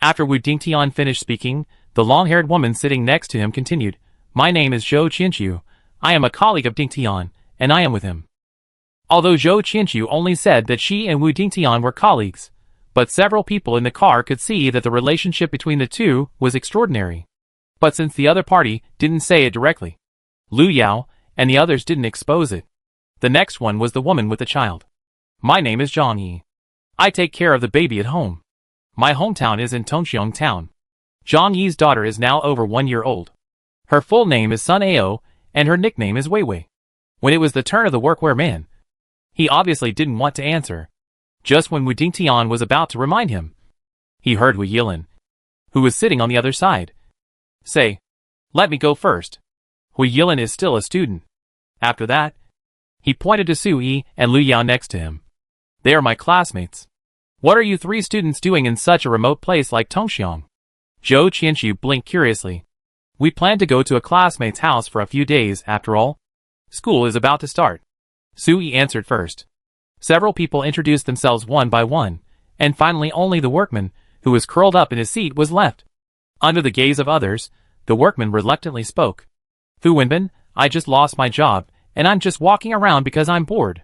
After Wu Dingtian finished speaking, the long-haired woman sitting next to him continued, "My name is Zhou Qianqiu, I am a colleague of Dingtian, and I am with him." Although Zhou Qianqiu only said that she and Wu Dingtian were colleagues, but several people in the car could see that the relationship between the 2 was extraordinary. But since the other party didn't say it directly, Lu Yao and the others didn't expose it. The next one was the woman with the child. "My name is Zhang Yi. I take care of the baby at home. My hometown is in Tongxiang town." Zhang Yi's daughter is now over 1 year old. Her full name is Sun Ao, and her nickname is Wei Wei. When it was the turn of the workwear man, he obviously didn't want to answer. Just when Wu Dingtian was about to remind him, he heard Wu Yilin, who was sitting on the other side, say, "Let me go first. Wu Yilin is still a student." After that, he pointed to Sui and Lu Yao next to him. "They are my classmates. What are you 3 students doing in such a remote place like Tongxiang?" Zhou Qianqiu blinked curiously. "We plan to go to a classmate's house for a few days after all. School is about to start." Sui answered first. Several people introduced themselves one by one, and finally only the workman, who was curled up in his seat, was left. Under the gaze of others, the workman reluctantly spoke. "Fu Wenbin, I just lost my job, and I'm just walking around because I'm bored.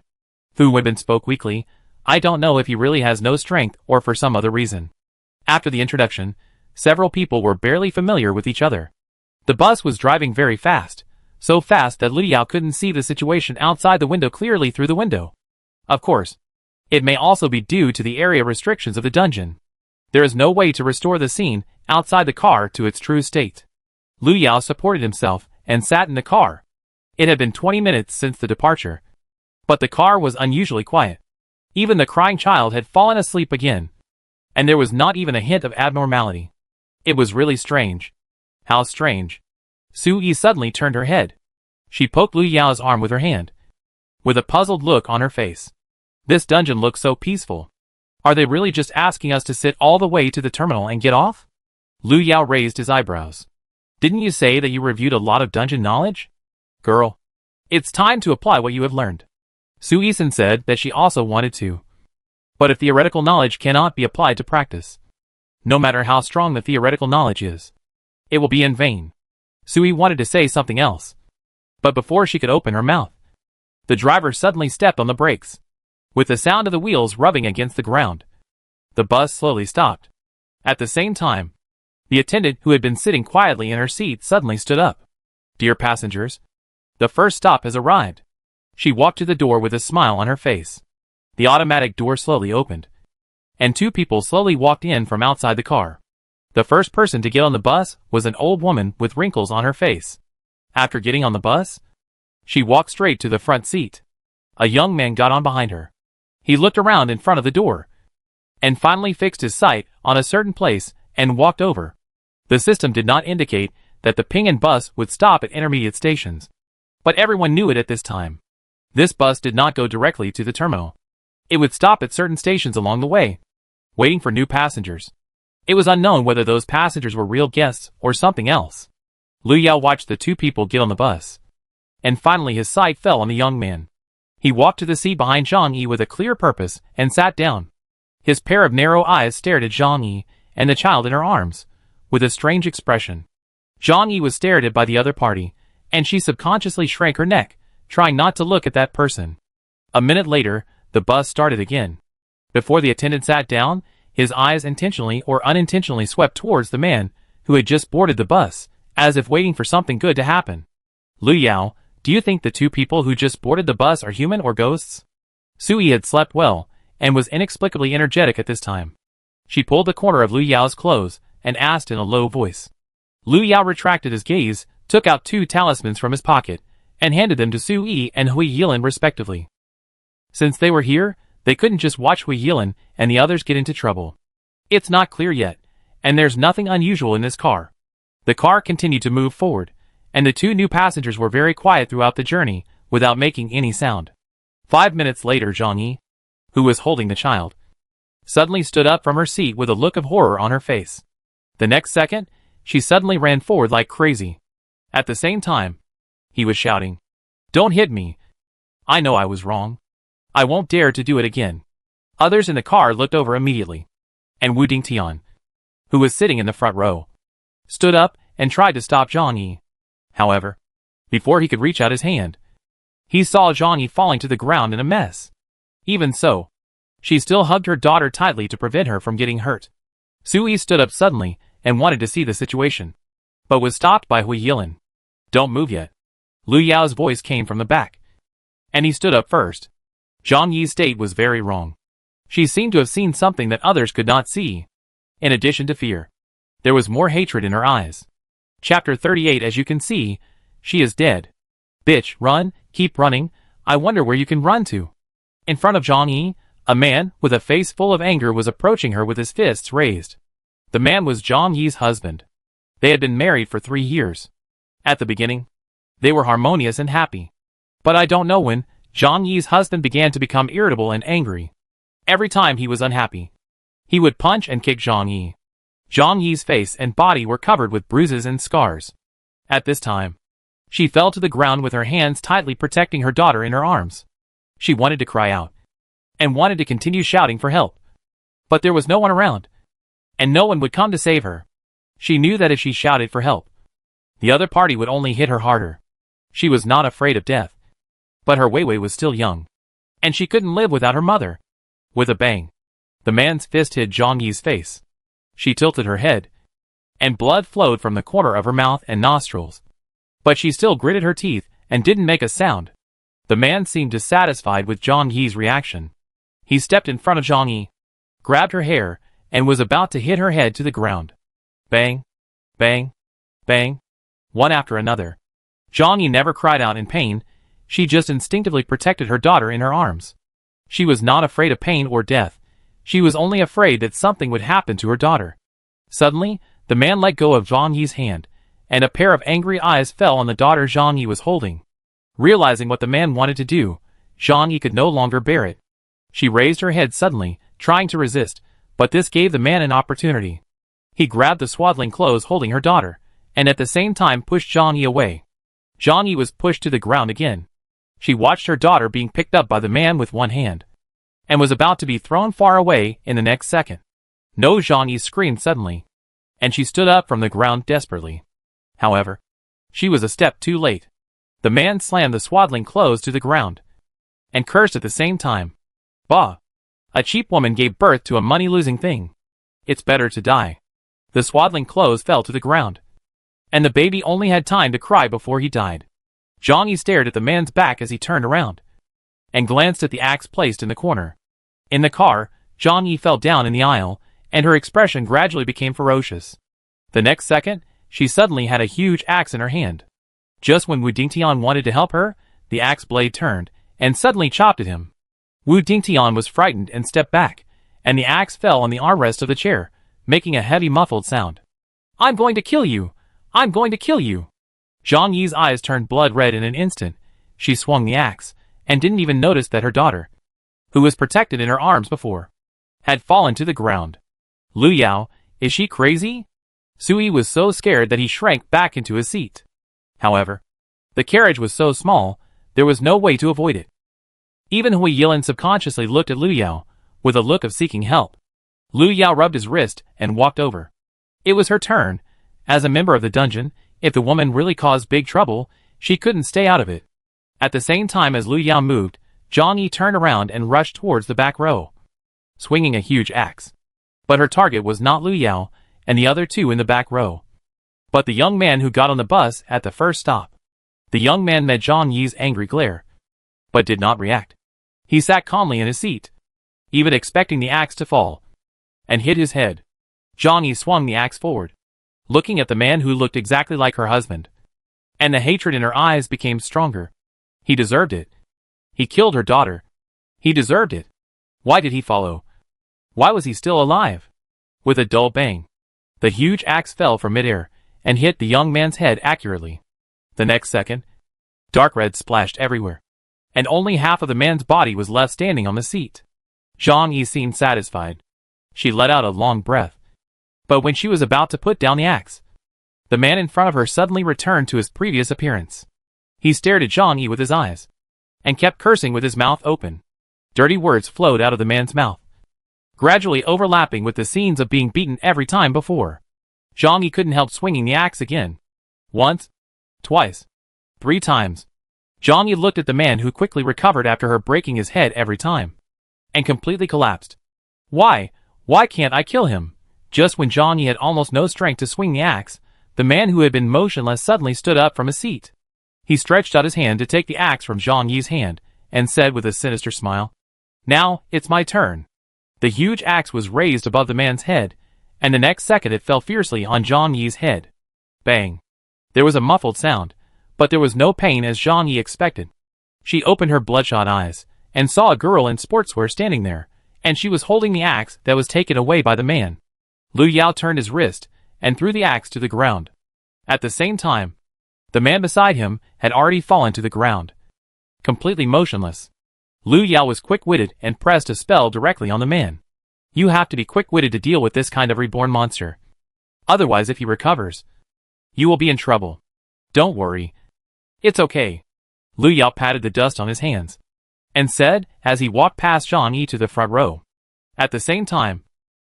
Fu Wenbin spoke weakly. I don't know if he really has no strength or for some other reason. After the introduction, several people were barely familiar with each other. The bus was driving very fast, so fast that Liu Yao couldn't see the situation outside the window clearly through the window. Of course, it may also be due to the area restrictions of the dungeon. There is no way to restore the scene outside the car to its true state. Liu Yao supported himself and sat in the car. It had been 20 minutes since the departure, but the car was unusually quiet. Even the crying child had fallen asleep again, and there was not even a hint of abnormality. It was really strange. How strange. Su Yi suddenly turned her head. She poked Liu Yao's arm with her hand, with a puzzled look on her face. This dungeon looks so peaceful. Are they really just asking us to sit all the way to the terminal and get off? Liu Yao raised his eyebrows. Didn't you say that you reviewed a lot of dungeon knowledge? Girl, it's time to apply what you have learned. Su Yisan said that she also wanted to. But if theoretical knowledge cannot be applied to practice, no matter how strong the theoretical knowledge is, it will be in vain. Su Yi wanted to say something else, but before she could open her mouth, the driver suddenly stepped on the brakes. With the sound of the wheels rubbing against the ground, the bus slowly stopped. At the same time, the attendant who had been sitting quietly in her seat suddenly stood up. Dear passengers, the first stop has arrived. She walked to the door with a smile on her face. The automatic door slowly opened, and two people slowly walked in from outside the car. The first person to get on the bus was an old woman with wrinkles on her face. After getting on the bus, she walked straight to the front seat. A young man got on behind her. He looked around in front of the door, and finally fixed his sight on a certain place and walked over. The system did not indicate that the Ping'an bus would stop at intermediate stations, but everyone knew it at this time. This bus did not go directly to the terminal. It would stop at certain stations along the way, waiting for new passengers. It was unknown whether those passengers were real guests or something else. Liu Yao watched the two people get on the bus, and finally his sight fell on the young man. He walked to the seat behind Zhang Yi with a clear purpose and sat down. His pair of narrow eyes stared at Zhang Yi and the child in her arms, with a strange expression. Zhang Yi was stared at by the other party, and she subconsciously shrank her neck, trying not to look at that person. A minute later, the bus started again. Before the attendant sat down, his eyes intentionally or unintentionally swept towards the man who had just boarded the bus, as if waiting for something good to happen. Liu Yao, do you think the two people who just boarded the bus are human or ghosts? Su Yi had slept well, and was inexplicably energetic at this time. She pulled the corner of Liu Yao's clothes, and asked in a low voice. Liu Yao retracted his gaze, took out two talismans from his pocket, and handed them to Su Yi and Hui Yilin respectively. Since they were here, they couldn't just watch Hui Yilin and the others get into trouble. It's not clear yet, and there's nothing unusual in this car. The car continued to move forward, and the two new passengers were very quiet throughout the journey, without making any sound. 5 minutes later, Zhang Yi, who was holding the child, suddenly stood up from her seat with a look of horror on her face. The next second, she suddenly ran forward like crazy. At the same time, he was shouting, "Don't hit me! I know I was wrong. I won't dare to do it again." Others in the car looked over immediately, and Wu Dingtian, who was sitting in the front row, stood up and tried to stop Zhang Yi. However, before he could reach out his hand, he saw Zhang Yi falling to the ground in a mess. Even so, she still hugged her daughter tightly to prevent her from getting hurt. Su Yi stood up suddenly and wanted to see the situation, but was stopped by Hui Yilin. "Don't move yet." Liu Yao's voice came from the back, and he stood up first. Zhang Yi's state was very wrong. She seemed to have seen something that others could not see. In addition to fear, there was more hatred in her eyes. Chapter 38. As you can see, she is dead. Bitch, run, keep running, I wonder where you can run to. In front of Zhang Yi, a man with a face full of anger was approaching her with his fists raised. The man was Zhang Yi's husband. They had been married for 3 years. At the beginning, they were harmonious and happy. But I don't know when, Zhang Yi's husband began to become irritable and angry. Every time he was unhappy, he would punch and kick Zhang Yi. Zhang Yi's face and body were covered with bruises and scars. At this time, she fell to the ground with her hands tightly protecting her daughter in her arms. She wanted to cry out, and wanted to continue shouting for help. But there was no one around, and no one would come to save her. She knew that if she shouted for help, the other party would only hit her harder. She was not afraid of death. But her Weiwei was still young, and she couldn't live without her mother. With a bang, the man's fist hit Zhang Yi's face. She tilted her head, and blood flowed from the corner of her mouth and nostrils. But she still gritted her teeth and didn't make a sound. The man seemed dissatisfied with Zhang Yi's reaction. He stepped in front of Zhang Yi, grabbed her hair, and was about to hit her head to the ground. Bang, bang, bang, one after another. Zhang Yi never cried out in pain. She just instinctively protected her daughter in her arms. She was not afraid of pain or death. She was only afraid that something would happen to her daughter. Suddenly, the man let go of Zhang Yi's hand, and a pair of angry eyes fell on the daughter Zhang Yi was holding. Realizing what the man wanted to do, Zhang Yi could no longer bear it. She raised her head suddenly, trying to resist, but this gave the man an opportunity. He grabbed the swaddling clothes holding her daughter, and at the same time pushed Zhang Yi away. Zhang Yi was pushed to the ground again. She watched her daughter being picked up by the man with one hand, and was about to be thrown far away in the next second. No, Zhang Yi screamed suddenly, and she stood up from the ground desperately. However, she was a step too late. The man slammed the swaddling clothes to the ground, and cursed at the same time. Bah! A cheap woman gave birth to a money-losing thing. It's better to die. The swaddling clothes fell to the ground, and the baby only had time to cry before he died. Zhang Yi stared at the man's back as he turned around, and glanced at the axe placed in the corner. In the car, Zhang Yi fell down in the aisle, and her expression gradually became ferocious. The next second, she suddenly had a huge axe in her hand. Just when Wu Dingtian wanted to help her, the axe blade turned, and suddenly chopped at him. Wu Dingtian was frightened and stepped back, and the axe fell on the armrest of the chair, making a heavy muffled sound. I'm going to kill you! I'm going to kill you! Zhang Yi's eyes turned blood red in an instant. She swung the axe, and didn't even notice that her daughter, who was protected in her arms before, had fallen to the ground. Lu Yao, is she crazy? Sui was so scared that he shrank back into his seat. However, the carriage was so small, there was no way to avoid it. Even Hui Yilin subconsciously looked at Lu Yao, with a look of seeking help. Lu Yao rubbed his wrist and walked over. It was her turn. As a member of the dungeon, if the woman really caused big trouble, she couldn't stay out of it. At the same time as Lu Yao moved, Zhang Yi turned around and rushed towards the back row, swinging a huge axe. But her target was not Lu Yao and the other two in the back row, but the young man who got on the bus at the first stop. The young man met Zhang Yi's angry glare, but did not react. He sat calmly in his seat, even expecting the axe to fall, and hit his head. Zhang Yi swung the axe forward, looking at the man who looked exactly like her husband, and the hatred in her eyes became stronger. He deserved it. He killed her daughter. He deserved it. Why did he follow? Why was he still alive? With a dull bang, the huge axe fell from midair and hit the young man's head accurately. The next second, dark red splashed everywhere, and only half of the man's body was left standing on the seat. Zhang Yi seemed satisfied. She let out a long breath. But when she was about to put down the axe, the man in front of her suddenly returned to his previous appearance. He stared at Zhang Yi with his eyes, and kept cursing with his mouth open. Dirty words flowed out of the man's mouth, gradually overlapping with the scenes of being beaten every time before. Zhang Yi couldn't help swinging the axe again. Once, twice, 3 times. Zhang Yi looked at the man who quickly recovered after her breaking his head every time, and completely collapsed. Why can't I kill him? Just when Zhang Yi had almost no strength to swing the axe, the man who had been motionless suddenly stood up from his seat. He stretched out his hand to take the axe from Zhang Yi's hand, and said with a sinister smile, "Now, it's my turn." The huge axe was raised above the man's head, and the next second it fell fiercely on Zhang Yi's head. Bang! There was a muffled sound, but there was no pain as Zhang Yi expected. She opened her bloodshot eyes, and saw a girl in sportswear standing there, and she was holding the axe that was taken away by the man. Lu Yao turned his wrist, and threw the axe to the ground. At the same time, the man beside him had already fallen to the ground, completely motionless. Lu Yao was quick-witted and pressed a spell directly on the man. You have to be quick-witted to deal with this kind of reborn monster. Otherwise, if he recovers, you will be in trouble. Don't worry. It's okay. Lu Yao patted the dust on his hands, and said as he walked past Zhang Yi to the front row. At the same time,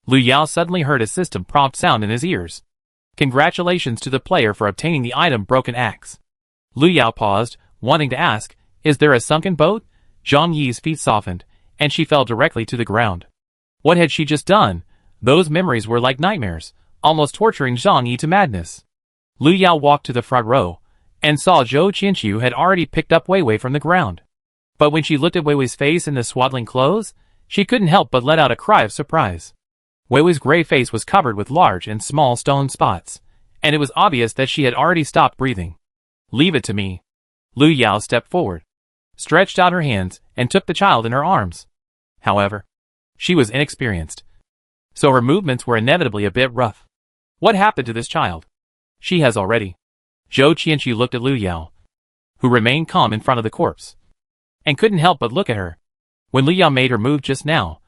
Lu Yao suddenly heard a system prompt sound in his ears. Congratulations to the player for obtaining the item Broken Axe. Lu Yao paused, wanting to ask, Is there a sunken boat? Zhang Yi's feet softened, and she fell directly to the ground. What had she just done? Those memories were like nightmares, almost torturing Zhang Yi to madness. Lu Yao walked to the front row, and saw Zhou Qianqiu had already picked up Wei Wei from the ground. But when she looked at Wei Wei's face in the swaddling clothes, she couldn't help but let out a cry of surprise. Wei Wei's gray face was covered with large and small stone spots, and it was obvious that she had already stopped breathing. Leave it to me. Lu Yao stepped forward, stretched out her hands, and took the child in her arms. However, she was inexperienced, so her movements were inevitably a bit rough. What happened to this child? She has already. Zhou Qianqiu looked at Lu Yao, who remained calm in front of the corpse, and couldn't help but look at her. When Lu Yao made her move just now,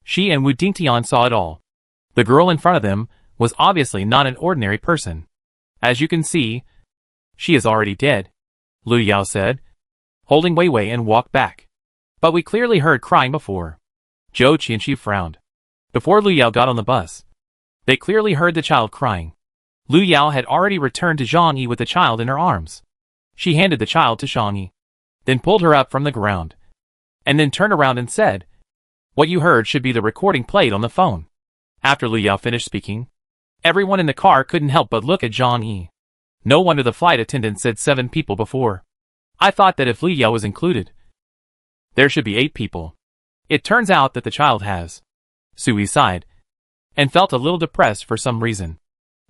she and Wu Dingtian saw it all. The girl in front of them was obviously not an ordinary person. As you can see, she is already dead, Lu Yao said, holding Wei Wei, and walked back. But we clearly heard crying before. Zhou Qianqiu frowned. Before Lu Yao got on the bus, they clearly heard the child crying. Lu Yao had already returned to Zhang Yi with the child in her arms. She handed the child to Zhang Yi, then pulled her up from the ground, and then turned around and said, "What you heard should be the recording played on the phone." After Lu Yao finished speaking, everyone in the car couldn't help but look at Zhang Yi. No wonder the flight attendant said 7 people before. I thought that if Lu Yao was included, there should be 8 people. It turns out that the child has. Sui sighed, and felt a little depressed for some reason.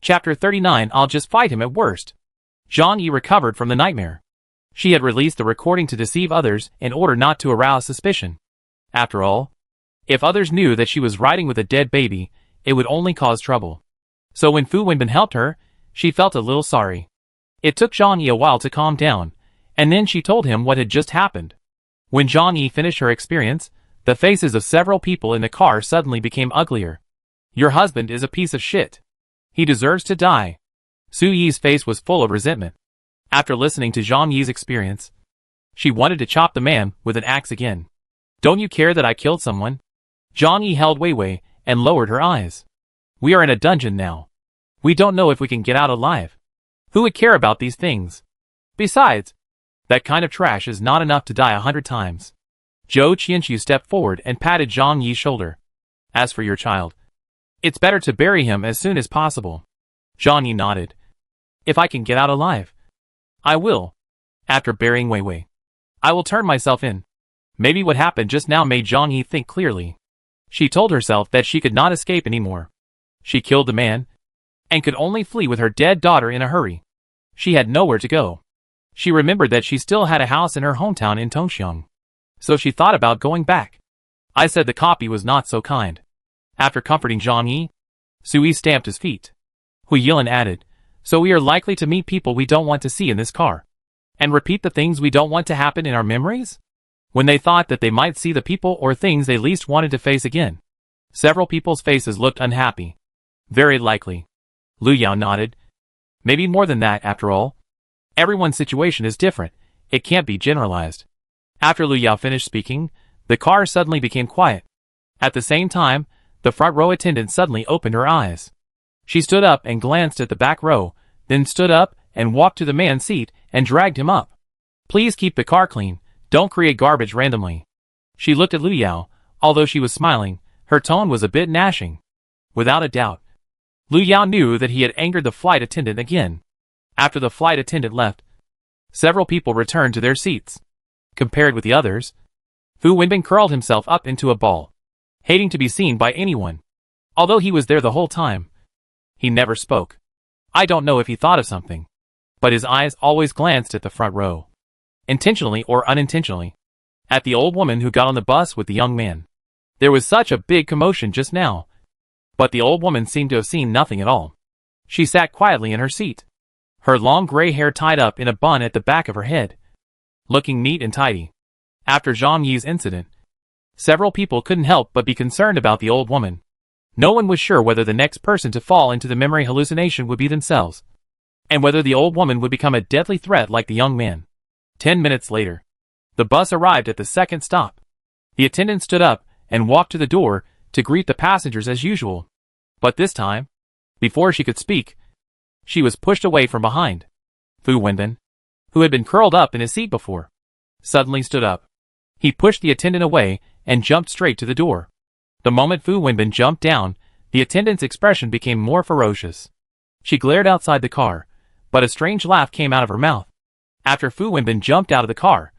Chapter 39. I'll just fight him at worst. Zhang Yi recovered from the nightmare. She had released the recording to deceive others in order not to arouse suspicion. After all, if others knew that she was riding with a dead baby, it would only cause trouble. So when Fu Wenbin helped her, she felt a little sorry. It took Zhang Yi a while to calm down, and then she told him what had just happened. When Zhang Yi finished her experience, the faces of several people in the car suddenly became uglier. Your husband is a piece of shit. He deserves to die. Su Yi's face was full of resentment. After listening to Zhang Yi's experience, she wanted to chop the man with an axe again. Don't you care that I killed someone? Zhang Yi held Wei Wei and lowered her eyes. We are in a dungeon now. We don't know if we can get out alive. Who would care about these things? Besides, that kind of trash is not enough to die 100 times. Zhou Qianqiu stepped forward and patted Zhang Yi's shoulder. As for your child, it's better to bury him as soon as possible. Zhang Yi nodded. If I can get out alive, I will. After burying Wei Wei, I will turn myself in. Maybe what happened just now made Zhang Yi think clearly. She told herself that she could not escape anymore. She killed the man, and could only flee with her dead daughter in a hurry. She had nowhere to go. She remembered that she still had a house in her hometown in Tongxiang. So she thought about going back. I said the copy was not so kind. After comforting Zhang Yi, Sui stamped his feet. Hui Yilin added, so we are likely to meet people we don't want to see in this car, and repeat the things we don't want to happen in our memories? When they thought that they might see the people or things they least wanted to face again, several people's faces looked unhappy. Very likely. Lu Yao nodded. Maybe more than that, after all. Everyone's situation is different. It can't be generalized. After Lu Yao finished speaking, the car suddenly became quiet. At the same time, the front row attendant suddenly opened her eyes. She stood up and glanced at the back row, then stood up and walked to the man's seat and dragged him up. Please keep the car clean. Don't create garbage randomly. She looked at Lu Yao. Although she was smiling, her tone was a bit gnashing. Without a doubt, Lu Yao knew that he had angered the flight attendant again. After the flight attendant left, several people returned to their seats. Compared with the others, Fu Wenbin curled himself up into a ball, hating to be seen by anyone. Although he was there the whole time, he never spoke. I don't know if he thought of something, but his eyes always glanced at the front row, intentionally or unintentionally, at the old woman who got on the bus with the young man. There was such a big commotion just now, but the old woman seemed to have seen nothing at all. She sat quietly in her seat, her long gray hair tied up in a bun at the back of her head, looking neat and tidy. After Zhang Yi's incident, several people couldn't help but be concerned about the old woman. No one was sure whether the next person to fall into the memory hallucination would be themselves, and whether the old woman would become a deadly threat like the young man. 10 minutes later, the bus arrived at the second stop. The attendant stood up and walked to the door to greet the passengers as usual. But this time, before she could speak, she was pushed away from behind. Fu Wenbin, who had been curled up in his seat before, suddenly stood up. He pushed the attendant away and jumped straight to the door. The moment Fu Wenbin jumped down, the attendant's expression became more ferocious. She glared outside the car, but a strange laugh came out of her mouth. After Fu Wenbin jumped out of the car,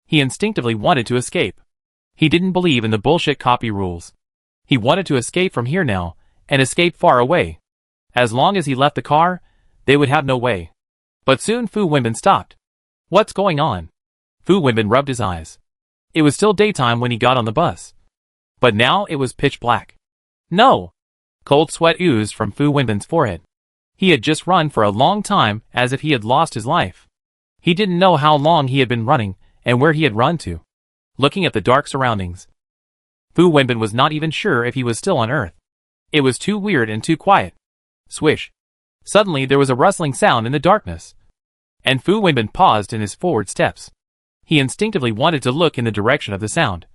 he instinctively wanted to escape. He didn't believe in the bullshit copy rules. He wanted to escape from here now, and escape far away. As long as he left the car, they would have no way. But soon Fu Wenbin stopped. What's going on? Fu Wenbin rubbed his eyes. It was still daytime when he got on the bus. But now it was pitch black. No! Cold sweat oozed from Fu Wenbin's forehead. He had just run for a long time as if he had lost his life. He didn't know how long he had been running and where he had run to. Looking at the dark surroundings, Fu Wenbin was not even sure if he was still on Earth. It was too weird and too quiet. Swish. Suddenly there was a rustling sound in the darkness. And Fu Wenbin paused in his forward steps. He instinctively wanted to look in the direction of the sound.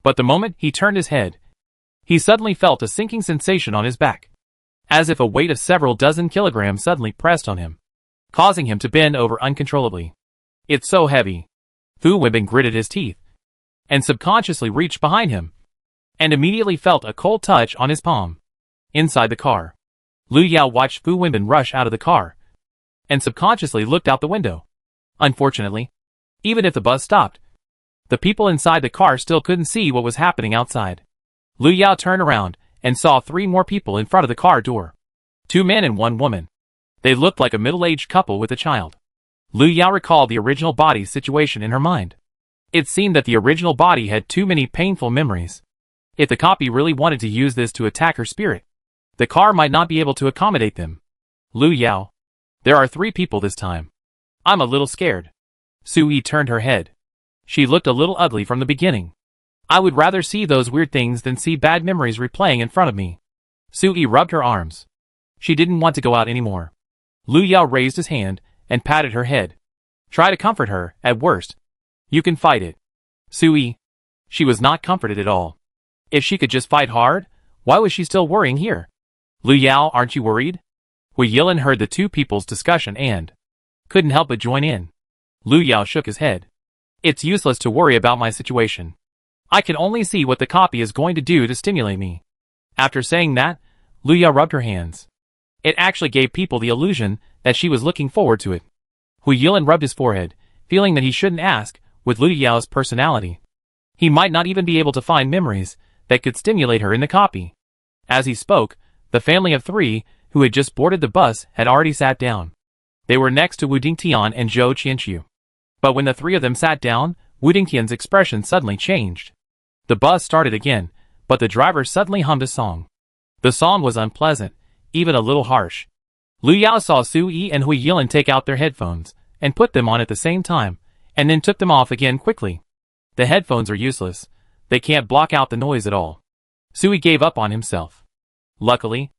But the moment he turned his head, he suddenly felt a sinking sensation on his back. As if a weight of several dozen kilograms suddenly pressed on him, causing him to bend over uncontrollably. It's so heavy. Fu Wenbin gritted his teeth, and subconsciously reached behind him, and immediately felt a cold touch on his palm. Inside the car, Lu Yao watched Fu Wenbin rush out of the car, and subconsciously looked out the window. Unfortunately, even if the bus stopped, the people inside the car still couldn't see what was happening outside. Lu Yao turned around and saw 3 more people in front of the car door. 2 men and 1 woman. They looked like a middle-aged couple with a child. Lu Yao recalled the original body's situation in her mind. It seemed that the original body had too many painful memories. If the copy really wanted to use this to attack her spirit, the car might not be able to accommodate them. Lu Yao. There are 3 people this time. I'm a little scared. Sui turned her head. She looked a little ugly from the beginning. I would rather see those weird things than see bad memories replaying in front of me. Sui rubbed her arms. She didn't want to go out anymore. Lu Yao raised his hand and patted her head. Try to comfort her, at worst. You can fight it. Sui. She was not comforted at all. If she could just fight hard, why was she still worrying here? Lu Yao, aren't you worried? Hui Yilin heard the 2 people's discussion and couldn't help but join in. Lu Yao shook his head. It's useless to worry about my situation. I can only see what the copy is going to do to stimulate me. After saying that, Lu Yao rubbed her hands. It actually gave people the illusion that she was looking forward to it. Hui Yilin rubbed his forehead, feeling that he shouldn't ask, with Lu Yao's personality. He might not even be able to find memories that could stimulate her in the copy. As he spoke, the family of 3, who had just boarded the bus, had already sat down. They were next to Wu Dingtian and Zhou Qianqiu. But when the 3 of them sat down, Wu Dingtian's expression suddenly changed. The bus started again, but the driver suddenly hummed a song. The song was unpleasant, even a little harsh. Lu Yao saw Sui and Hui Yilin take out their headphones, and put them on at the same time, and then took them off again quickly. The headphones are useless. They can't block out the noise at all. Sui gave up on himself. Luckily,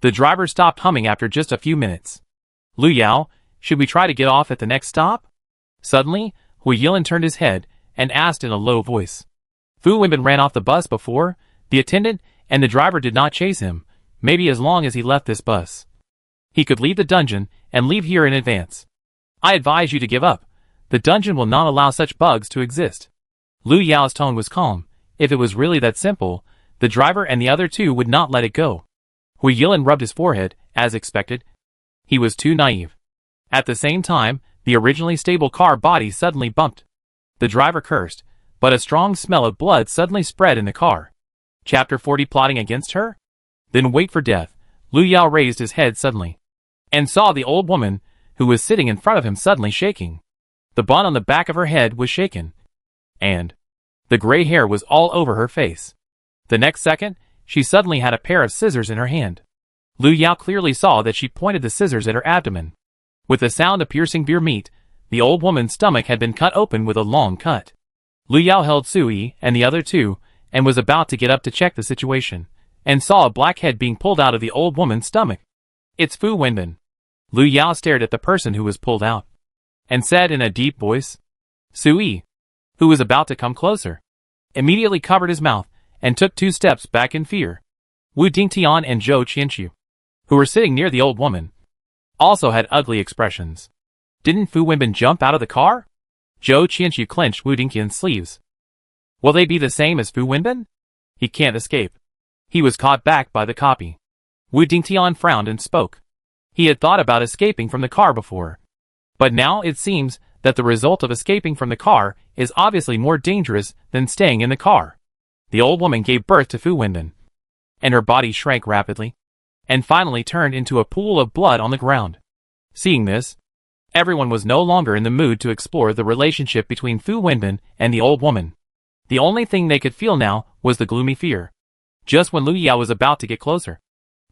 the driver stopped humming after just a few minutes. Lu Yao, should we try to get off at the next stop? Suddenly, Hui Yilin turned his head and asked in a low voice. Fu Wenbin ran off the bus before. The attendant and the driver did not chase him, maybe as long as he left this bus. He could leave the dungeon and leave here in advance. I advise you to give up. The dungeon will not allow such bugs to exist. Lu Yao's tone was calm. If it was really that simple, the driver and the other 2 would not let it go. Hui Yilin rubbed his forehead, as expected. He was too naive. At the same time, the originally stable car body suddenly bumped. The driver cursed, but a strong smell of blood suddenly spread in the car. Chapter 40 Plotting against her? Then wait for death. Lu Yao raised his head suddenly, and saw the old woman, who was sitting in front of him, suddenly shaking. The bun on the back of her head was shaken, and the gray hair was all over her face. The next second, she suddenly had a pair of scissors in her hand. Lu Yao clearly saw that she pointed the scissors at her abdomen. With the sound of piercing beer meat, the old woman's stomach had been cut open with a long cut. Lu Yao held Sui and the other 2, and was about to get up to check the situation, and saw a black head being pulled out of the old woman's stomach. It's Fu Wenbin. Lu Yao stared at the person who was pulled out, and said in a deep voice, Sui, who was about to come closer, immediately covered his mouth, and took 2 steps back in fear. Wu Dingtian and Zhou Qianqiu, who were sitting near the old woman, also had ugly expressions. Didn't Fu Wenbin jump out of the car? Zhou Qianxu clenched Wu Dingtian's sleeves. Will they be the same as Fu Wenbin? He can't escape. He was caught back by the copy. Wu Dingtian frowned and spoke. He had thought about escaping from the car before. But now it seems that the result of escaping from the car is obviously more dangerous than staying in the car. The old woman gave birth to Fu Wenbin, and her body shrank rapidly, and finally turned into a pool of blood on the ground. Seeing this, everyone was no longer in the mood to explore the relationship between Fu Wenbin and the old woman. The only thing they could feel now was the gloomy fear. Just when Lu Yao was about to get closer,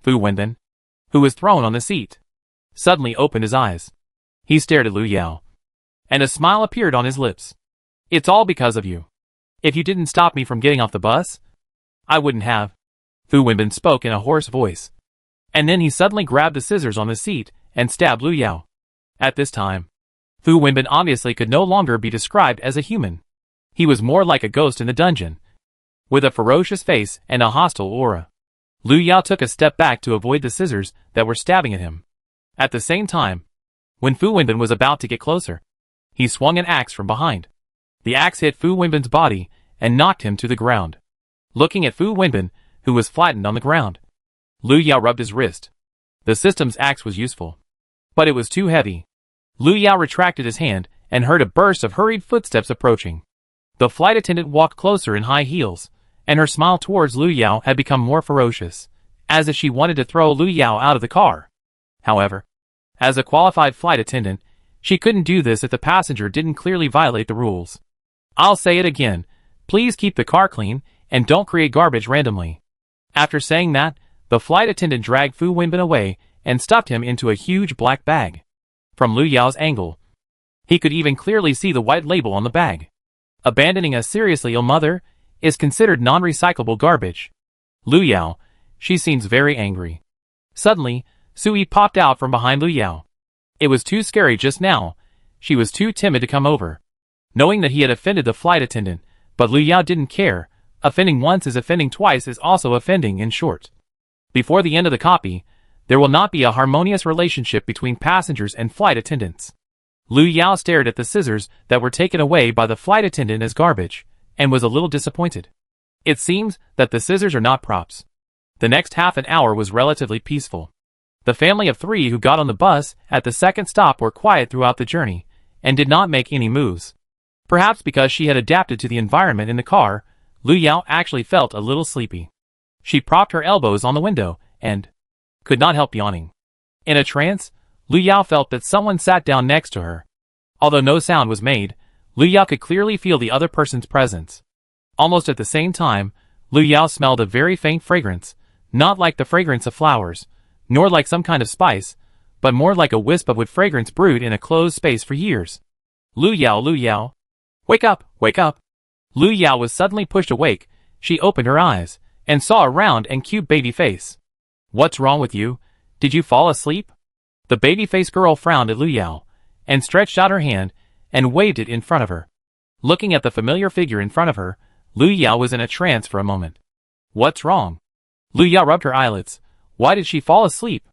Fu Wenbin, who was thrown on the seat, suddenly opened his eyes. He stared at Lu Yao, and a smile appeared on his lips. It's all because of you. If you didn't stop me from getting off the bus, I wouldn't have. Fu Wenbin spoke in a hoarse voice. And then he suddenly grabbed the scissors on the seat and stabbed Lu Yao. At this time, Fu Wenbin obviously could no longer be described as a human. He was more like a ghost in the dungeon, with a ferocious face and a hostile aura. Lu Yao took a step back to avoid the scissors that were stabbing at him. At the same time, when Fu Wenbin was about to get closer, he swung an axe from behind. The axe hit Fu Wenbin's body and knocked him to the ground. Looking at Fu Wenbin, who was flattened on the ground, Lu Yao rubbed his wrist. The system's axe was useful, but it was too heavy. Lu Yao retracted his hand and heard a burst of hurried footsteps approaching. The flight attendant walked closer in high heels, and her smile towards Lu Yao had become more ferocious, as if she wanted to throw Lu Yao out of the car. However, as a qualified flight attendant, she couldn't do this if the passenger didn't clearly violate the rules. I'll say it again, please keep the car clean and don't create garbage randomly. After saying that, the flight attendant dragged Fu Wenbin away and stuffed him into a huge black bag. From Lu Yao's angle, he could even clearly see the white label on the bag. Abandoning a seriously ill mother is considered non-recyclable garbage. Lu Yao, she seems very angry. Suddenly, Sui popped out from behind Lu Yao. It was too scary just now. She was too timid to come over, knowing that he had offended the flight attendant, but Lu Yao didn't care. Offending once is offending twice is also offending in short. Before the end of the copy, there will not be a harmonious relationship between passengers and flight attendants. Lu Yao stared at the scissors that were taken away by the flight attendant as garbage, and was a little disappointed. It seems that the scissors are not props. The next half an hour was relatively peaceful. The family of 3 who got on the bus at the second stop were quiet throughout the journey, and did not make any moves. Perhaps because she had adapted to the environment in the car, Lu Yao actually felt a little sleepy. She propped her elbows on the window, and could not help yawning. In a trance, Lu Yao felt that someone sat down next to her. Although no sound was made, Lu Yao could clearly feel the other person's presence. Almost at the same time, Lu Yao smelled a very faint fragrance, not like the fragrance of flowers, nor like some kind of spice, but more like a wisp of wood fragrance brewed in a closed space for years. Lu Yao, wake up, wake up. Lu Yao was suddenly pushed awake. She opened her eyes, and saw a round and cute baby face. What's wrong with you? Did you fall asleep? The baby-faced girl frowned at Lu Yao, and stretched out her hand, and waved it in front of her. Looking at the familiar figure in front of her, Lu Yao was in a trance for a moment. What's wrong? Lu Yao rubbed her eyelids. Why did she fall asleep?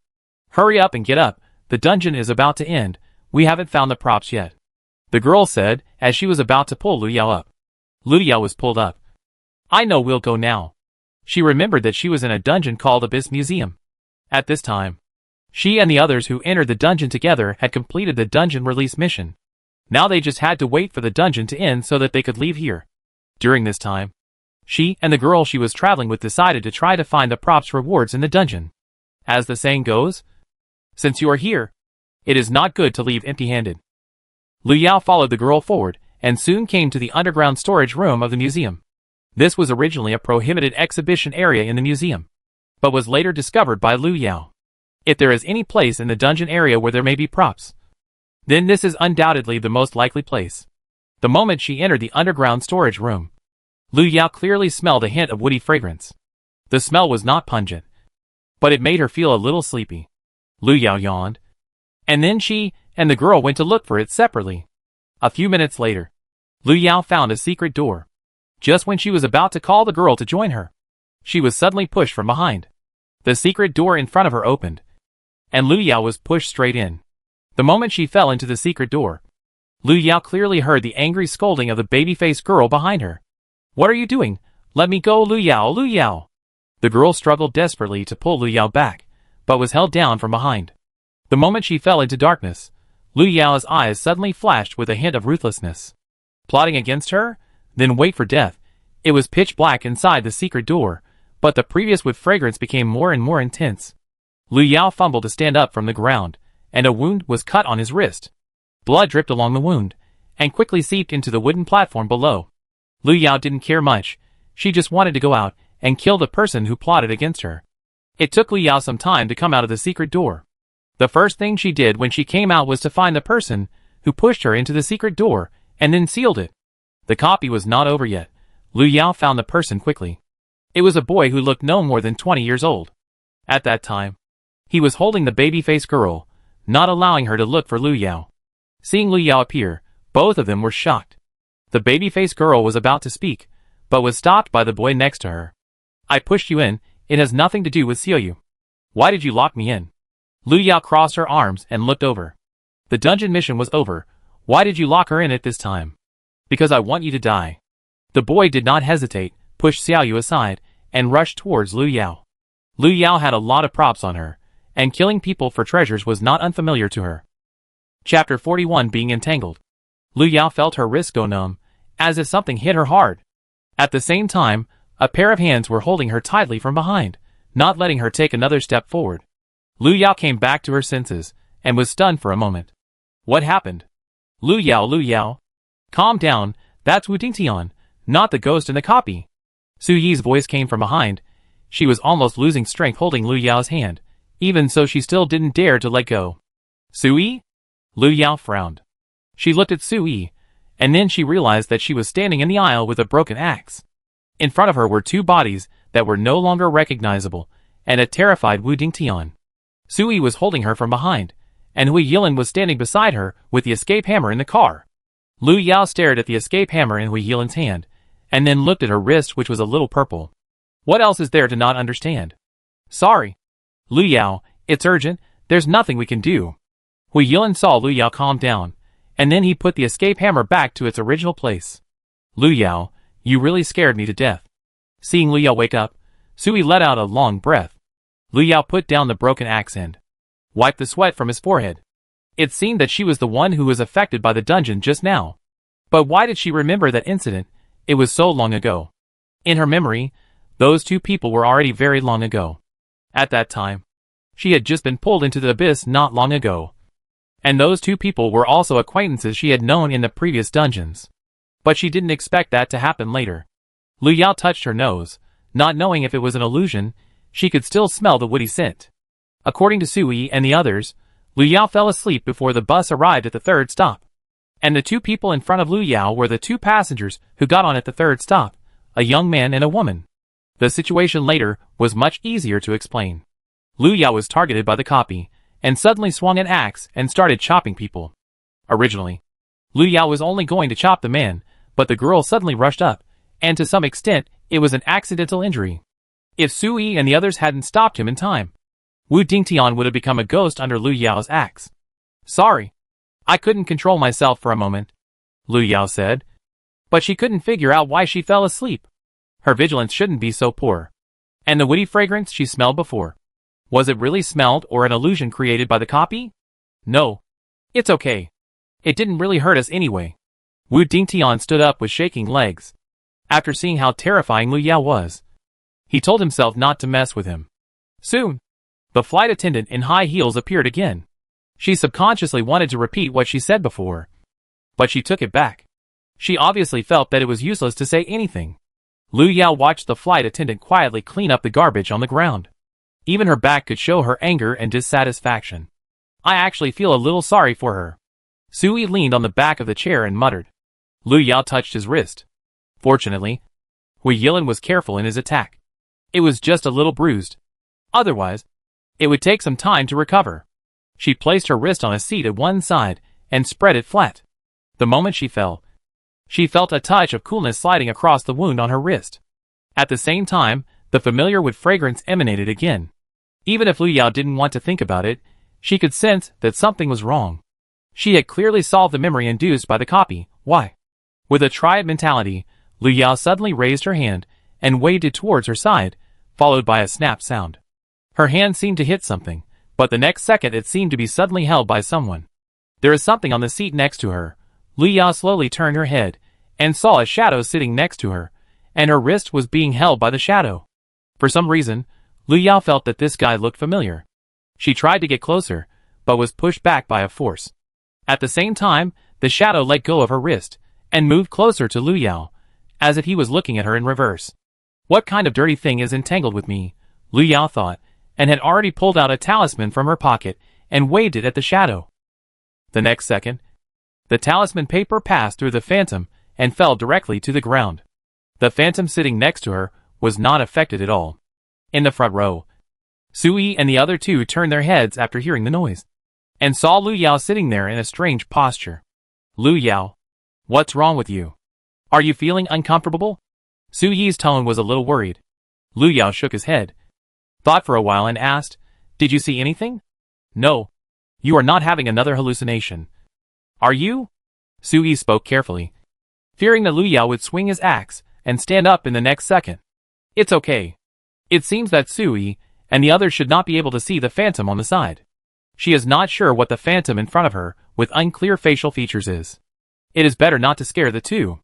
Hurry up and get up, the dungeon is about to end, we haven't found the props yet. The girl said, as she was about to pull Lu Yao up. Lu Yao was pulled up. I know we'll go now. She remembered that she was in a dungeon called Abyss Museum. At this time, she and the others who entered the dungeon together had completed the dungeon release mission. Now they just had to wait for the dungeon to end so that they could leave here. During this time, she and the girl she was traveling with decided to try to find the props rewards in the dungeon. As the saying goes, since you are here, it is not good to leave empty-handed. Lu Yao followed the girl forward, and soon came to the underground storage room of the museum. This was originally a prohibited exhibition area in the museum, but was later discovered by Lu Yao. If there is any place in the dungeon area where there may be props, then this is undoubtedly the most likely place. The moment she entered the underground storage room, Lu Yao clearly smelled a hint of woody fragrance. The smell was not pungent, but it made her feel a little sleepy. Lu Yao yawned, and then she and the girl went to look for it separately. A few minutes later, Lu Yao found a secret door. Just when she was about to call the girl to join her, she was suddenly pushed from behind. The secret door in front of her opened, and Lu Yao was pushed straight in. The moment she fell into the secret door, Lu Yao clearly heard the angry scolding of the baby-faced girl behind her. "What are you doing? Let me go, Lu Yao, Lu Yao!" The girl struggled desperately to pull Lu Yao back, but was held down from behind. The moment she fell into darkness, Lu Yao's eyes suddenly flashed with a hint of ruthlessness. Plotting against her? Then wait for death. It was pitch black inside the secret door, but the previous wood fragrance became more and more intense. Lu Yao fumbled to stand up from the ground, and a wound was cut on his wrist. Blood dripped along the wound, and quickly seeped into the wooden platform below. Lu Yao didn't care much. She just wanted to go out and kill the person who plotted against her. It took Lu Yao some time to come out of the secret door. The first thing she did when she came out was to find the person who pushed her into the secret door and then sealed it. The copy was not over yet. Lu Yao found the person quickly. It was a boy who looked no more than 20 years old. At that time, he was holding the baby-faced girl, not allowing her to look for Lu Yao. Seeing Lu Yao appear, both of them were shocked. The baby-faced girl was about to speak, but was stopped by the boy next to her. "I pushed you in, it has nothing to do with Xiaoyu. Why did you lock me in?" Lu Yao crossed her arms and looked over. "The dungeon mission was over. Why did you lock her in at this time?" "Because I want you to die." The boy did not hesitate, pushed Xiaoyu aside, and rushed towards Lu Yao. Lu Yao had a lot of props on her, and killing people for treasures was not unfamiliar to her. Chapter 41 Being Entangled. Lu Yao felt her wrist go numb, as if something hit her hard. At the same time, a pair of hands were holding her tightly from behind, not letting her take another step forward. Lu Yao came back to her senses, and was stunned for a moment. What happened? Lu Yao. Calm down, that's Wu Dingtian, not the ghost in the copy. Su Yi's voice came from behind. She was almost losing strength holding Lu Yao's hand. Even so, she still didn't dare to let go. Su Yi? Lu Yao frowned. She looked at Su Yi, and then she realized that she was standing in the aisle with a broken axe. In front of her were two bodies that were no longer recognizable, and a terrified Wu Dingtian. Su Yi was holding her from behind, and Hui Yilin was standing beside her with the escape hammer in the car. Lu Yao stared at the escape hammer in Hui Yilin's hand, and then looked at her wrist, which was a little purple. What else is there to not understand? Sorry. Lu Yao, it's urgent, there's nothing we can do. Hui Yilin saw Lu Yao calm down, and then he put the escape hammer back to its original place. Lu Yao, you really scared me to death. Seeing Lu Yao wake up, Sui let out a long breath. Lu Yao put down the broken axe and wiped the sweat from his forehead. It seemed that she was the one who was affected by the dungeon just now. But why did she remember that incident? It was so long ago. In her memory, those two people were already very long ago. At that time, she had just been pulled into the abyss not long ago. And those two people were also acquaintances she had known in the previous dungeons. But she didn't expect that to happen later. Lu Yao touched her nose. Not knowing if it was an illusion, she could still smell the woody scent. According to Sui and the others, Lu Yao fell asleep before the bus arrived at the third stop. And the two people in front of Lu Yao were the two passengers who got on at the third stop, a young man and a woman. The situation later was much easier to explain. Lu Yao was targeted by the copy, and suddenly swung an axe and started chopping people. Originally, Lu Yao was only going to chop the man, but the girl suddenly rushed up, and to some extent, it was an accidental injury. If Sui and the others hadn't stopped him in time, Wu Dingtian would have become a ghost under Lu Yao's axe. Sorry. I couldn't control myself for a moment, Lu Yao said. But she couldn't figure out why she fell asleep. Her vigilance shouldn't be so poor. And the woody fragrance she smelled before. Was it really smelled or an illusion created by the copy? No. It's okay. It didn't really hurt us anyway. Wu Dingtian stood up with shaking legs. After seeing how terrifying Lu Yao was, he told himself not to mess with him. Soon, the flight attendant in high heels appeared again. She subconsciously wanted to repeat what she said before, but she took it back. She obviously felt that it was useless to say anything. Lu Yao watched the flight attendant quietly clean up the garbage on the ground. Even her back could show her anger and dissatisfaction. I actually feel a little sorry for her. Sui leaned on the back of the chair and muttered. Lu Yao touched his wrist. Fortunately, Hui Yilin was careful in his attack. It was just a little bruised. Otherwise, it would take some time to recover. She placed her wrist on a seat at one side and spread it flat. The moment she fell, she felt a touch of coolness sliding across the wound on her wrist. At the same time, the familiar wood fragrance emanated again. Even if Lu Yao didn't want to think about it, she could sense that something was wrong. She had clearly solved the memory induced by the copy. Why? With a triad mentality, Lu Yao suddenly raised her hand and waved it towards her side, followed by a snap sound. Her hand seemed to hit something, but the next second it seemed to be suddenly held by someone. There is something on the seat next to her. Lu Yao slowly turned her head and saw a shadow sitting next to her, and her wrist was being held by the shadow. For some reason, Lu Yao felt that this guy looked familiar. She tried to get closer, but was pushed back by a force. At the same time, the shadow let go of her wrist and moved closer to Lu Yao, as if he was looking at her in reverse. What kind of dirty thing is entangled with me? Lu Yao thought, and had already pulled out a talisman from her pocket and waved it at the shadow. The next second, the talisman paper passed through the phantom and fell directly to the ground. The phantom sitting next to her was not affected at all. In the front row, Sui and the other two turned their heads after hearing the noise, and saw Lu Yao sitting there in a strange posture. Lu Yao, what's wrong with you? Are you feeling uncomfortable? Suyi's tone was a little worried. Lu Yao shook his head, thought for a while and asked, "Did you see anything?" "No. You are not having another hallucination." "Are you?" Sui spoke carefully, fearing that Lu Yao would swing his axe and stand up in the next second. "It's okay. It seems that Sui and the others should not be able to see the phantom on the side. She is not sure what the phantom in front of her with unclear facial features is. It is better not to scare the two."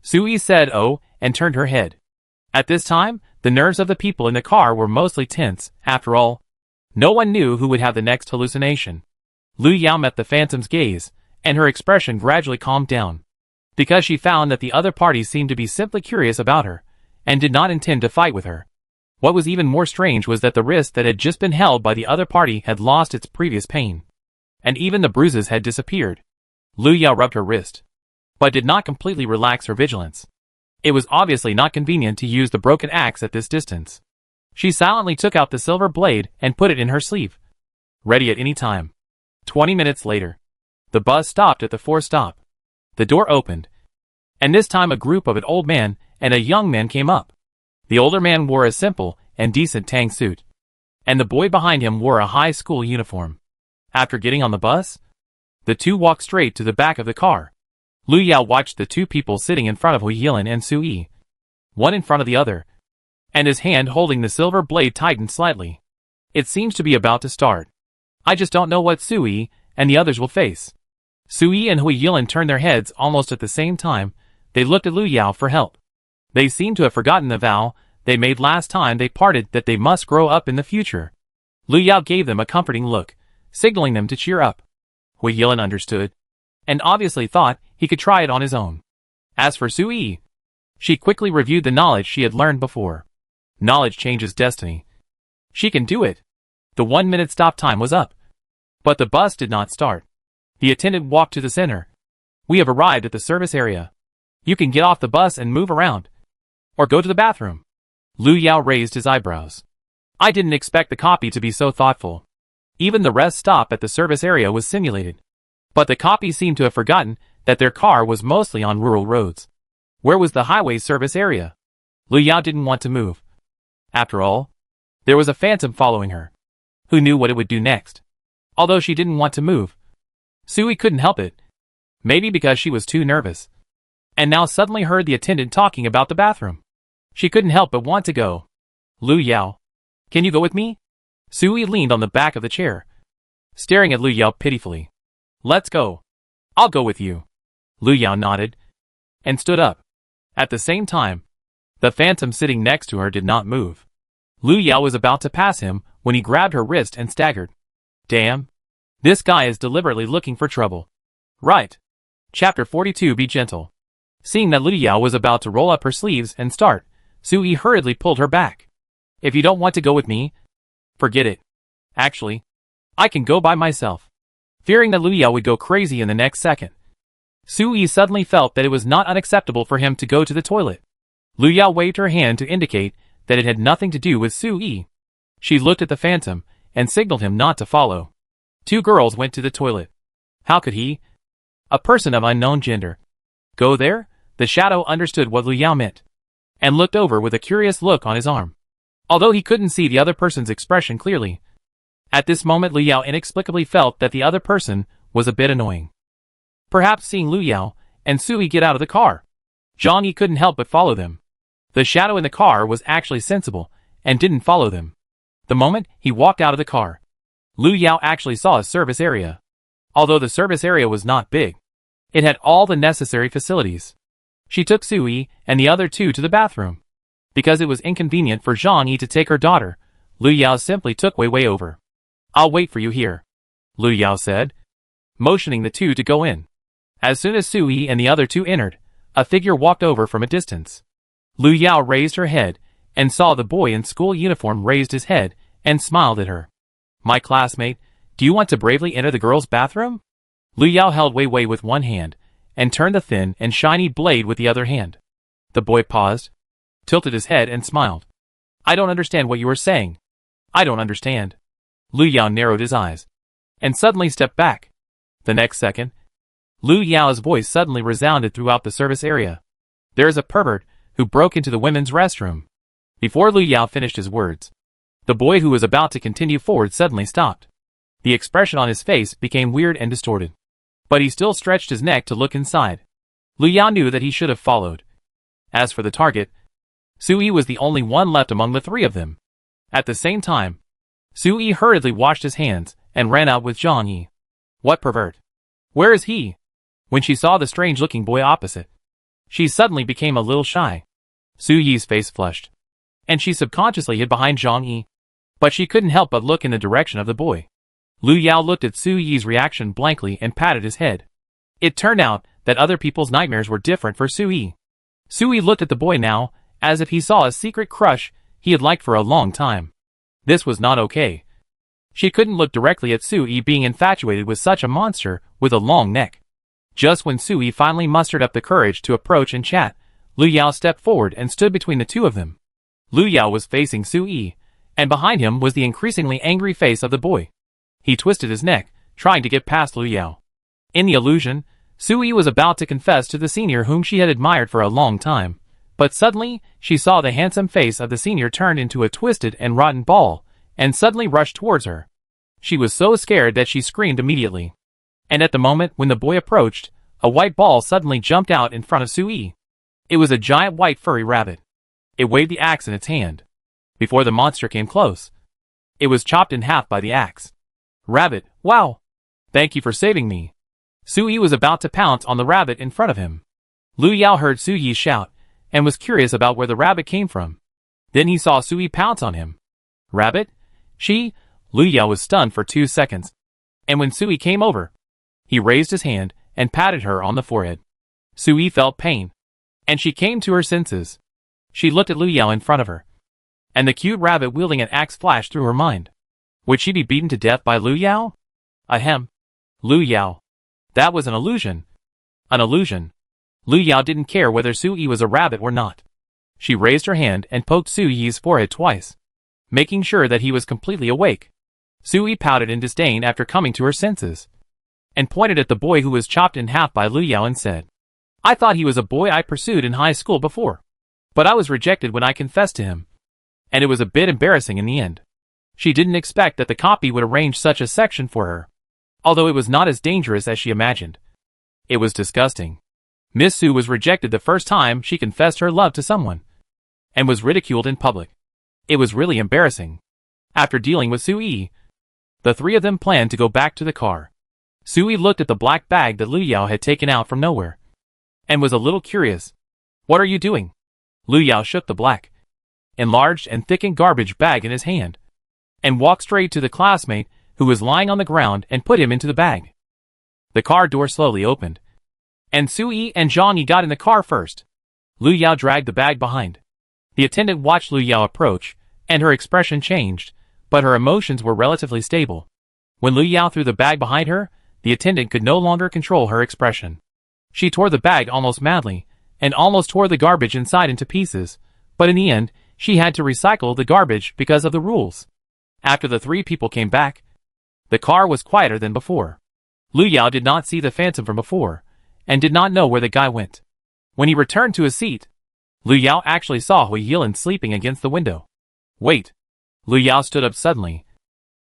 Sui said "oh" and turned her head. At this time, the nerves of the people in the car were mostly tense. After all, no one knew who would have the next hallucination. Lu Yao met the phantom's gaze, and her expression gradually calmed down, because she found that the other party seemed to be simply curious about her, and did not intend to fight with her. What was even more strange was that the wrist that had just been held by the other party had lost its previous pain, and even the bruises had disappeared. Lu Yao rubbed her wrist, but did not completely relax her vigilance. It was obviously not convenient to use the broken axe at this distance. She silently took out the silver blade and put it in her sleeve, ready at any time. 20 minutes later, the bus stopped at the fourth stop. The door opened, and this time a group of an old man and a young man came up. The older man wore a simple and decent tang suit, and the boy behind him wore a high school uniform. After getting on the bus, the two walked straight to the back of the car. Lu Yao watched the two people sitting in front of Hui Yilin and Sui, one in front of the other, and his hand holding the silver blade tightened slightly. It seems to be about to start. I just don't know what Sui and the others will face. Sui and Hui Yilin turned their heads almost at the same time. They looked at Lu Yao for help. They seemed to have forgotten the vow they made last time they parted, that they must grow up in the future. Lu Yao gave them a comforting look, signaling them to cheer up. Hui Yilin understood, and obviously thought he could try it on his own. As for Sui, she quickly reviewed the knowledge she had learned before. Knowledge changes destiny. She can do it. The 1-minute stop time was up, but the bus did not start. The attendant walked to the center. "We have arrived at the service area. You can get off the bus and move around, or go to the bathroom." Lu Yao raised his eyebrows. I didn't expect the copy to be so thoughtful. Even the rest stop at the service area was simulated. But the copy seemed to have forgotten that their car was mostly on rural roads. Where was the highway service area? Lu Yao didn't want to move. After all, there was a phantom following her. Who knew what it would do next? Although she didn't want to move, Sui couldn't help it. Maybe because she was too nervous. And now suddenly heard the attendant talking about the bathroom. She couldn't help but want to go. "Lu Yao, can you go with me?" Sui leaned on the back of the chair, staring at Lu Yao pitifully. "Let's go. I'll go with you." Lu Yao nodded and stood up. At the same time, the phantom sitting next to her did not move. Lu Yao was about to pass him when he grabbed her wrist and staggered. Damn. This guy is deliberately looking for trouble. Right. Chapter 42. Be gentle. Seeing that Lu Yao was about to roll up her sleeves and start, Sui hurriedly pulled her back. "If you don't want to go with me, forget it. Actually, I can go by myself." Fearing that Lu Yao would go crazy in the next second, Sui suddenly felt that it was not unacceptable for him to go to the toilet. Lu Yao waved her hand to indicate that it had nothing to do with Sui. She looked at the phantom and signaled him not to follow. Two girls went to the toilet. How could he, a person of unknown gender, go there? The shadow understood what Lu Yao meant, and looked over with a curious look on his arm. Although he couldn't see the other person's expression clearly, at this moment Lu Yao inexplicably felt that the other person was a bit annoying. perhaps seeing Lu Yao and Sui get out of the car. Zhang Yi couldn't help but follow them. The shadow in the car was actually sensible and didn't follow them. The moment he walked out of the car, Lu Yao actually saw a service area. Although the service area was not big, it had all the necessary facilities. She took Sui and the other two to the bathroom. Because it was inconvenient for Zhang Yi to take her daughter, Lu Yao simply took way over. "I'll wait for you here," Lu Yao said, motioning the two to go in. As soon as Sui and the other two entered, a figure walked over from a distance. Lu Yao raised her head and saw the boy in school uniform raised his head and smiled at her. "My classmate, do you want to bravely enter the girls' bathroom?" Lu Yao held Wei with one hand and turned the thin and shiny blade with the other hand. The boy paused, tilted his head and smiled. "I don't understand what you are saying." "I don't understand." Lu Yao narrowed his eyes and suddenly stepped back. The next second, Lu Yao's voice suddenly resounded throughout the service area. "There is a pervert who broke into the women's restroom." Before Lu Yao finished his words, the boy who was about to continue forward suddenly stopped. The expression on his face became weird and distorted. But he still stretched his neck to look inside. Lu Yao knew that he should have followed. As for the target, Sui was the only one left among the three of them. At the same time, Sui hurriedly washed his hands and ran out with Zhang Yi. "What pervert? Where is he?" When she saw the strange-looking boy opposite, she suddenly became a little shy. Suyi's face flushed, and she subconsciously hid behind Zhang Yi. But she couldn't help but look in the direction of the boy. Lu Yao looked at Suyi's reaction blankly and patted his head. It turned out that other people's nightmares were different for Sui. Sui looked at the boy now, as if he saw a secret crush he had liked for a long time. This was not okay. She couldn't look directly at Sui being infatuated with such a monster with a long neck. Just when Sui finally mustered up the courage to approach and chat, Lu Yao stepped forward and stood between the two of them. Lu Yao was facing Sui, and behind him was the increasingly angry face of the boy. He twisted his neck, trying to get past Lu Yao. In the illusion, Sui was about to confess to the senior whom she had admired for a long time, but suddenly she saw the handsome face of the senior turned into a twisted and rotten ball, and suddenly rushed towards her. She was so scared that she screamed immediately. And at the moment when the boy approached, a white ball suddenly jumped out in front of Sui. It was a giant white furry rabbit. It waved the axe in its hand. Before the monster came close, it was chopped in half by the axe. "Rabbit, wow! Thank you for saving me." Sui was about to pounce on the rabbit in front of him. Lu Yao heard Sui shout, and was curious about where the rabbit came from. Then he saw Sui pounce on him. "Rabbit? Lu Yao was stunned for 2 seconds. And when Sui came over, he raised his hand and patted her on the forehead. Sui felt pain, and she came to her senses. She looked at Lu Yao in front of her, and the cute rabbit wielding an axe flashed through her mind. Would she be beaten to death by Lu Yao? Ahem. Lu Yao. That was an illusion. An illusion. Lu Yao didn't care whether Sui was a rabbit or not. She raised her hand and poked Sui's forehead twice, making sure that he was completely awake. Sui pouted in disdain after coming to her senses, and pointed at the boy who was chopped in half by Lu Yao and said, "I thought he was a boy I pursued in high school before, but I was rejected when I confessed to him, and it was a bit embarrassing in the end." She didn't expect that the copy would arrange such a section for her, although it was not as dangerous as she imagined. It was disgusting. Miss Su was rejected the first time she confessed her love to someone, and was ridiculed in public. It was really embarrassing. After dealing with Sui, the three of them planned to go back to the car. Sui looked at the black bag that Lu Yao had taken out from nowhere, and was a little curious. "What are you doing?" Lu Yao shook the black, enlarged and thickened garbage bag in his hand, and walked straight to the classmate who was lying on the ground and put him into the bag. The car door slowly opened, and Sui and Zhang Yi got in the car first. Lu Yao dragged the bag behind. The attendant watched Lu Yao approach, and her expression changed, but her emotions were relatively stable. When Lu Yao threw the bag behind her, the attendant could no longer control her expression. She tore the bag almost madly, and almost tore the garbage inside into pieces, but in the end, she had to recycle the garbage because of the rules. After the three people came back, the car was quieter than before. Lu Yao did not see the phantom from before, and did not know where the guy went. When he returned to his seat, Lu Yao actually saw Hui Yilin sleeping against the window. "Wait." Lu Yao stood up suddenly,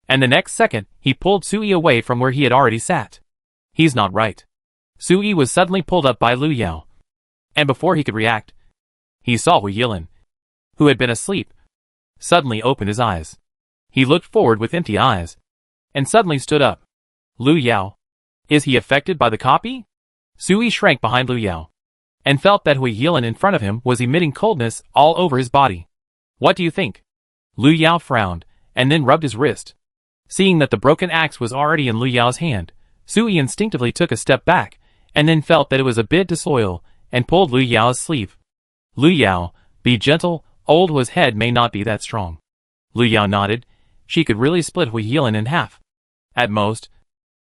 and the next second he pulled Sui away from where he had already sat. "He's not right." Sui was suddenly pulled up by Lu Yao. And before he could react, he saw Hu Yilin, who had been asleep, suddenly opened his eyes. He looked forward with empty eyes, and suddenly stood up. Lu Yao. Is he affected by the copy? Sui shrank behind Lu Yao, and felt that Hu Yilin in front of him was emitting coldness all over his body. What do you think? Lu Yao frowned, and then rubbed his wrist. Seeing that the broken axe was already in Lu Yao's hand, Sui instinctively took a step back, and then felt that it was a bit disloyal, and pulled Lu Yao's sleeve. Lu Yao, be gentle, old Hu's head may not be that strong. Lu Yao nodded. She could really split Hu Yilin in half. At most,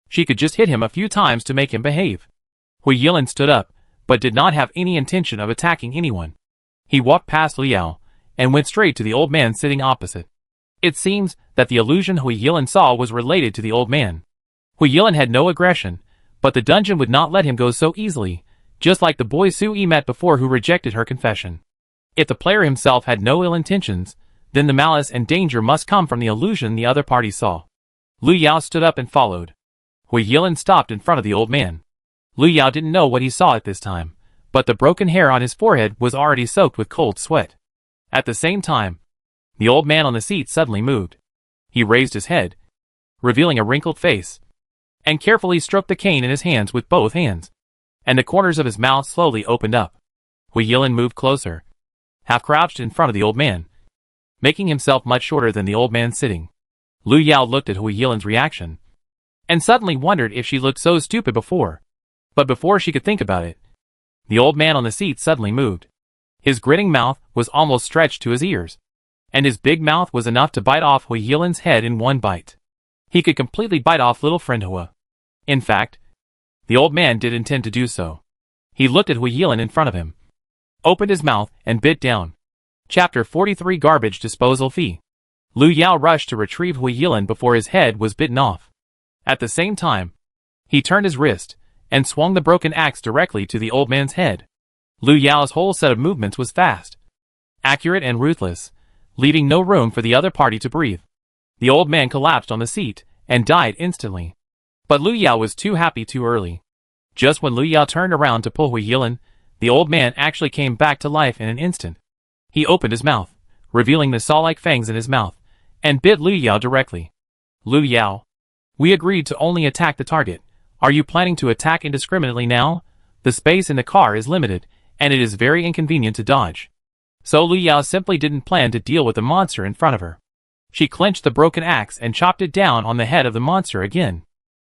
she could just hit him a few times to make him behave. Hu Yilin stood up, but did not have any intention of attacking anyone. He walked past Lu Yao, and went straight to the old man sitting opposite. It seems that the illusion Hu Yilin saw was related to the old man. Hu Yilin had no aggression, but the dungeon would not let him go so easily, just like the boy Sui met before who rejected her confession. If the player himself had no ill intentions, then the malice and danger must come from the illusion the other party saw. Lu Yao stood up and followed. Hu Yilin stopped in front of the old man. Lu Yao didn't know what he saw at this time, but the broken hair on his forehead was already soaked with cold sweat. At the same time, the old man on the seat suddenly moved. He raised his head, revealing a wrinkled face, and carefully stroked the cane in his hands with both hands, and the corners of his mouth slowly opened up. Hu Yilin moved closer, half crouched in front of the old man, making himself much shorter than the old man sitting. Lu Yao looked at Hu Yilin's reaction, and suddenly wondered if she looked so stupid before. But before she could think about it, the old man on the seat suddenly moved. His grinning mouth was almost stretched to his ears, and his big mouth was enough to bite off Hu Yilin's head in one bite. He could completely bite off little friend Hua. In fact, the old man did intend to do so. He looked at Hu Yilin in front of him, opened his mouth, and bit down. Chapter 43 Garbage Disposal Fee. Lu Yao rushed to retrieve Hu Yilin before his head was bitten off. At the same time, he turned his wrist, and swung the broken axe directly to the old man's head. Lu Yao's whole set of movements was fast, accurate and ruthless, leaving no room for the other party to breathe. The old man collapsed on the seat, and died instantly. But Lu Yao was too happy too early. Just when Lu Yao turned around to pull Hu Yilin, the old man actually came back to life in an instant. He opened his mouth, revealing the saw-like fangs in his mouth, and bit Lu Yao directly. Lu Yao, we agreed to only attack the target. Are you planning to attack indiscriminately now? The space in the car is limited, and it is very inconvenient to dodge. So Lu Yao simply didn't plan to deal with the monster in front of her. She clenched the broken axe and chopped it down on the head of the monster again.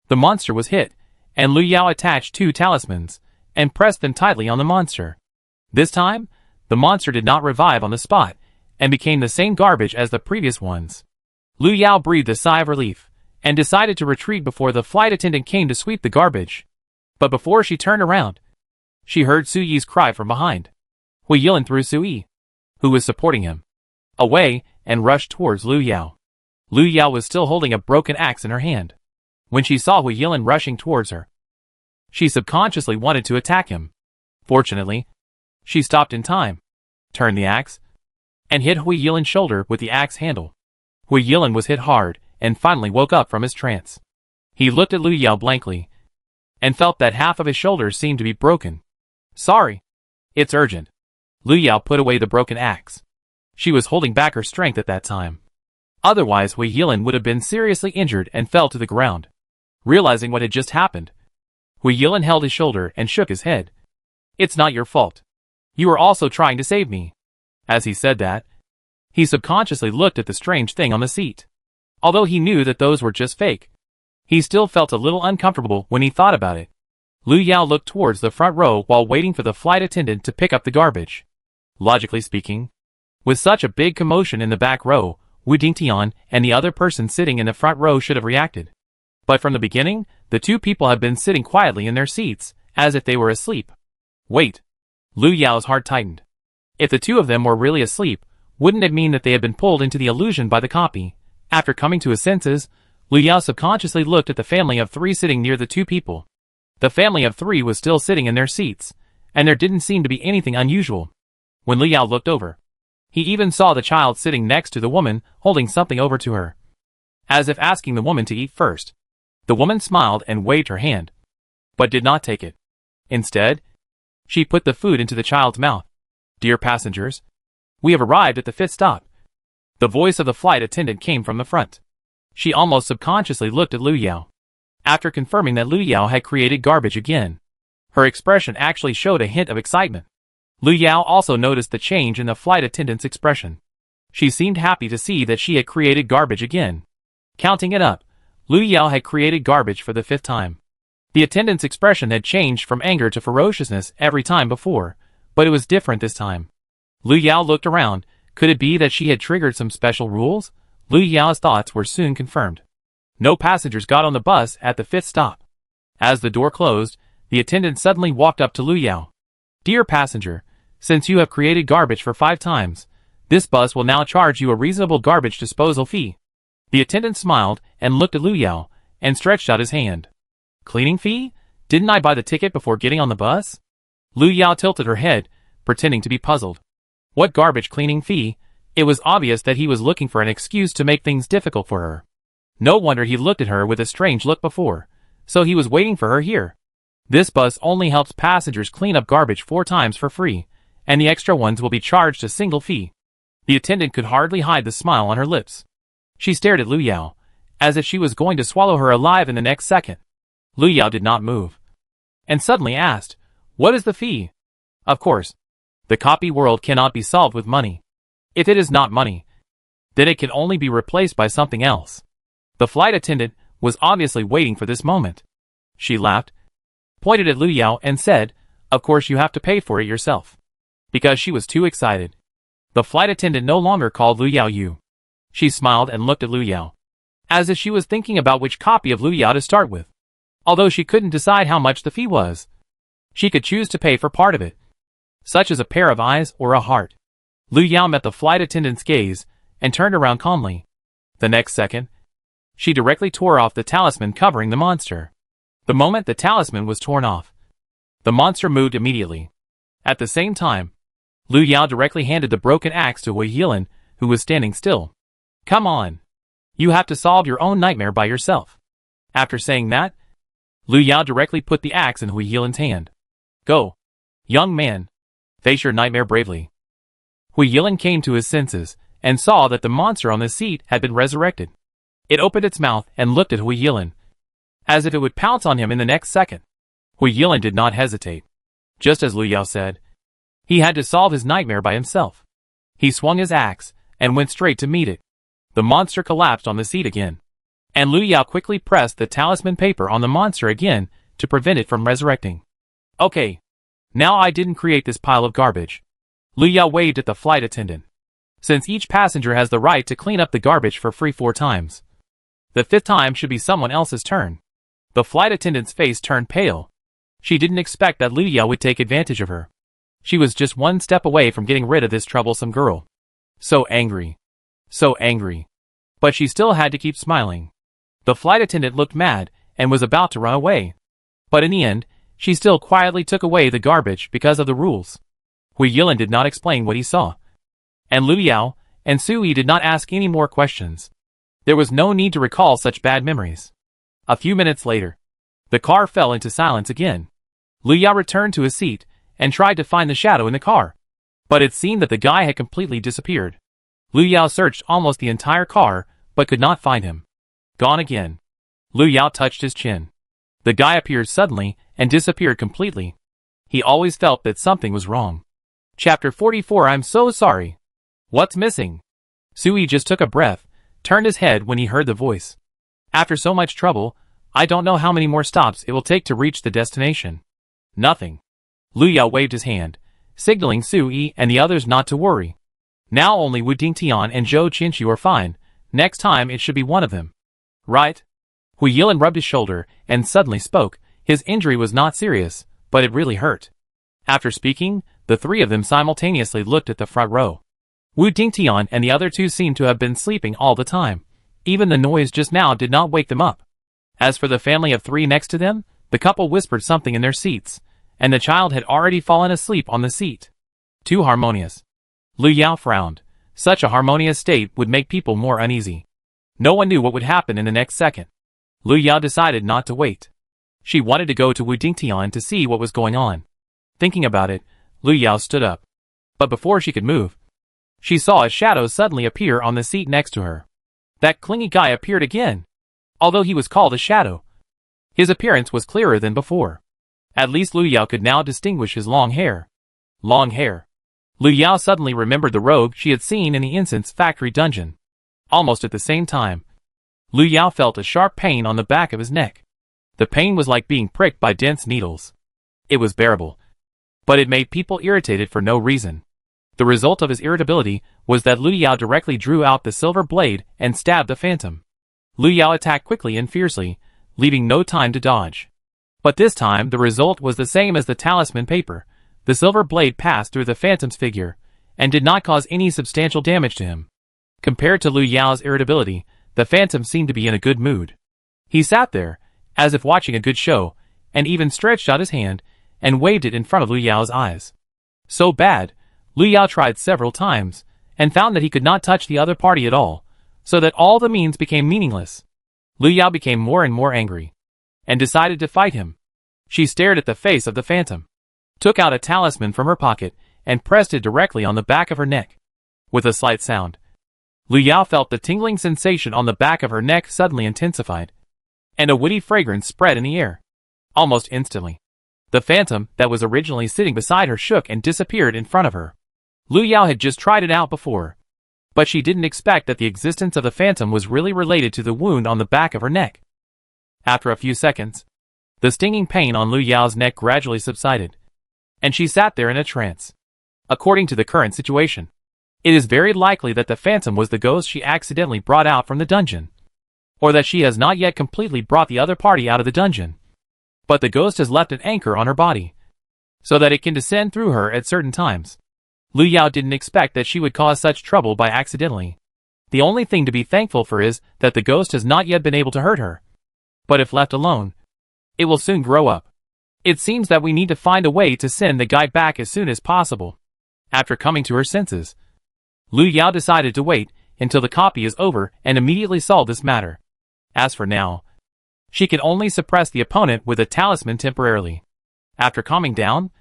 The monster was hit, and Lu Yao attached 2 talismans, and pressed them tightly on the monster. This time, the monster did not revive on the spot, and became the same garbage as the previous ones. Lu Yao breathed a sigh of relief, and decided to retreat before the flight attendant came to sweep the garbage. But before she turned around, she heard Suyi's cry from behind. Hu Yilin threw Sui, who was supporting him, away, and rushed towards Lu Yao. Lu Yao was still holding a broken axe in her hand. When she saw Hu Yilin rushing towards her, she subconsciously wanted to attack him. Fortunately, she stopped in time, turned the axe, and hit Hu Yilin's shoulder with the axe handle. Hu Yilin was hit hard, and finally woke up from his trance. He looked at Lu Yao blankly, and felt that half of his shoulder seemed to be broken. Sorry. It's urgent. Lu Yao put away the broken axe. She was holding back her strength at that time. Otherwise Hu Yilin would have been seriously injured and fell to the ground. Realizing what had just happened, Hu Yilin held his shoulder and shook his head. It's not your fault. You were also trying to save me. As he said that, he subconsciously looked at the strange thing on the seat. Although he knew that those were just fake, he still felt a little uncomfortable when he thought about it. Lu Yao looked towards the front row while waiting for the flight attendant to pick up the garbage. Logically speaking, with such a big commotion in the back row, Wu Dingtian and the other person sitting in the front row should have reacted. But from the beginning, the 2 people had been sitting quietly in their seats, as if they were asleep. Wait. Lu Yao's heart tightened. If the 2 of them were really asleep, wouldn't it mean that they had been pulled into the illusion by the copy? After coming to his senses, Lu Yao subconsciously looked at the family of 3 sitting near the 2 people. The family of 3 was still sitting in their seats, and there didn't seem to be anything unusual. When Lu Yao looked over, he even saw the child sitting next to the woman holding something over to her, as if asking the woman to eat first. The woman smiled and waved her hand, but did not take it. Instead, she put the food into the child's mouth. "Dear passengers, we have arrived at the 5th stop." The voice of the flight attendant came from the front. She almost subconsciously looked at Lu Yao. After confirming that Lu Yao had created garbage again, her expression actually showed a hint of excitement. Lu Yao also noticed the change in the flight attendant's expression. She seemed happy to see that she had created garbage again. Counting it up, Lu Yao had created garbage for the 5th time. The attendant's expression had changed from anger to ferociousness every time before, but it was different this time. Lu Yao looked around. Could it be that she had triggered some special rules? Lu Yao's thoughts were soon confirmed. No passengers got on the bus at the 5th stop. As the door closed, the attendant suddenly walked up to Lu Yao. "Dear passenger, since you have created garbage for 5 times, this bus will now charge you a reasonable garbage disposal fee." The attendant smiled and looked at Lu Yao and stretched out his hand. "Cleaning fee? Didn't I buy the ticket before getting on the bus?" Lu Yao tilted her head, pretending to be puzzled. What garbage cleaning fee? It was obvious that he was looking for an excuse to make things difficult for her. No wonder he looked at her with a strange look before. So he was waiting for her here. This bus only helps passengers clean up garbage 4 times for free, and the extra ones will be charged a single fee. The attendant could hardly hide the smile on her lips. She stared at Lu Yao, as if she was going to swallow her alive in the next second. Lu Yao did not move, and suddenly asked, "What is the fee?" Of course, the copy world cannot be solved with money. If it is not money, then it can only be replaced by something else. The flight attendant was obviously waiting for this moment. She laughed, pointed at Lu Yao and said, "Of course you have to pay for it yourself." Because she was too excited, the flight attendant no longer called Lu Yao you. She smiled and looked at Lu Yao, as if she was thinking about which copy of Lu Yao to start with. Although she couldn't decide how much the fee was, she could choose to pay for part of it, such as a pair of eyes or a heart. Lu Yao met the flight attendant's gaze and turned around calmly. The next second, she directly tore off the talisman covering the monster. The moment the talisman was torn off, the monster moved immediately. At the same time, Lu Yao directly handed the broken axe to Hui Yilin, who was standing still. "Come on. You have to solve your own nightmare by yourself." After saying that, Lu Yao directly put the axe in Hui Yilin's hand. "Go, young man. Face your nightmare bravely." Hui Yilin came to his senses and saw that the monster on the seat had been resurrected. It opened its mouth and looked at Hui Yilin, as if it would pounce on him in the next second. Hui Yilin did not hesitate. Just as Lu Yao said, he had to solve his nightmare by himself. He swung his axe and went straight to meet it. The monster collapsed on the seat again, and Lu Yao quickly pressed the talisman paper on the monster again to prevent it from resurrecting. "Okay. Now I didn't create this pile of garbage." Lu Yao waved at the flight attendant. "Since each passenger has the right to clean up the garbage for free 4 times, the 5th time should be someone else's turn." The flight attendant's face turned pale. She didn't expect that Lu Yao would take advantage of her. She was just 1 step away from getting rid of this troublesome girl. So angry. So angry. But she still had to keep smiling. The flight attendant looked mad and was about to run away. But in the end, she still quietly took away the garbage because of the rules. Hui Yilin did not explain what he saw, and Lu Yao and Sui did not ask any more questions. There was no need to recall such bad memories. A few minutes later, the car fell into silence again. Lu Yao returned to his seat and tried to find the shadow in the car, but it seemed that the guy had completely disappeared. Lu Yao searched almost the entire car, but could not find him. Gone again. Lu Yao touched his chin. The guy appeared suddenly and disappeared completely. He always felt that something was wrong. Chapter 44. I'm so sorry. What's missing? Sui just took a breath, turned his head when he heard the voice. After so much trouble, I don't know how many more stops it will take to reach the destination. Nothing. Lu Yao waved his hand, signaling Sui and the others not to worry. Now only Wu Dingtian and Zhou Qinqiu are fine. Next time it should be one of them. Right? Hui Yilin rubbed his shoulder and suddenly spoke. His injury was not serious, but it really hurt. After speaking, the 3 of them simultaneously looked at the front row. Wu Dingtian and the other 2 seemed to have been sleeping all the time. Even the noise just now did not wake them up. As for the family of 3 next to them, the couple whispered something in their seats, and the child had already fallen asleep on the seat. Too harmonious. Lu Yao frowned. Such a harmonious state would make people more uneasy. No one knew what would happen in the next second. Lu Yao decided not to wait. She wanted to go to Wu Dingtian to see what was going on. Thinking about it, Lu Yao stood up. But before she could move, she saw a shadow suddenly appear on the seat next to her. That clingy guy appeared again. Although he was called a shadow, his appearance was clearer than before. At least Lu Yao could now distinguish his long hair. Long hair. Lu Yao suddenly remembered the robe she had seen in the incense factory dungeon. Almost at the same time, Lu Yao felt a sharp pain on the back of his neck. The pain was like being pricked by dense needles. It was bearable, but it made people irritated for no reason. The result of his irritability was that Lu Yao directly drew out the silver blade and stabbed the phantom. Lu Yao attacked quickly and fiercely, leaving no time to dodge. But this time the result was the same as the talisman paper. The silver blade passed through the phantom's figure, and did not cause any substantial damage to him. Compared to Lu Yao's irritability, the phantom seemed to be in a good mood. He sat there, as if watching a good show, and even stretched out his hand, and waved it in front of Lu Yao's eyes. So bad, Lu Yao tried several times, and found that he could not touch the other party at all, so that all the means became meaningless. Lu Yao became more and more angry, and decided to fight him. She stared at the face of the phantom, took out a talisman from her pocket, and pressed it directly on the back of her neck. With a slight sound, Lu Yao felt the tingling sensation on the back of her neck suddenly intensified, and a woody fragrance spread in the air. Almost instantly, the phantom that was originally sitting beside her shook and disappeared in front of her. Lu Yao had just tried it out before, but she didn't expect that the existence of the phantom was really related to the wound on the back of her neck. After a few seconds, the stinging pain on Lu Yao's neck gradually subsided, and she sat there in a trance. According to the current situation, it is very likely that the phantom was the ghost she accidentally brought out from the dungeon, or that she has not yet completely brought the other party out of the dungeon. But the ghost has left an anchor on her body, so that it can descend through her at certain times. Lu Yao didn't expect that she would cause such trouble by accidentally. The only thing to be thankful for is that the ghost has not yet been able to hurt her. But if left alone, it will soon grow up. It seems that we need to find a way to send the guy back as soon as possible. After coming to her senses, Lu Yao decided to wait until the copy is over and immediately solve this matter. As for now, she can only suppress the opponent with a talisman temporarily. After calming down,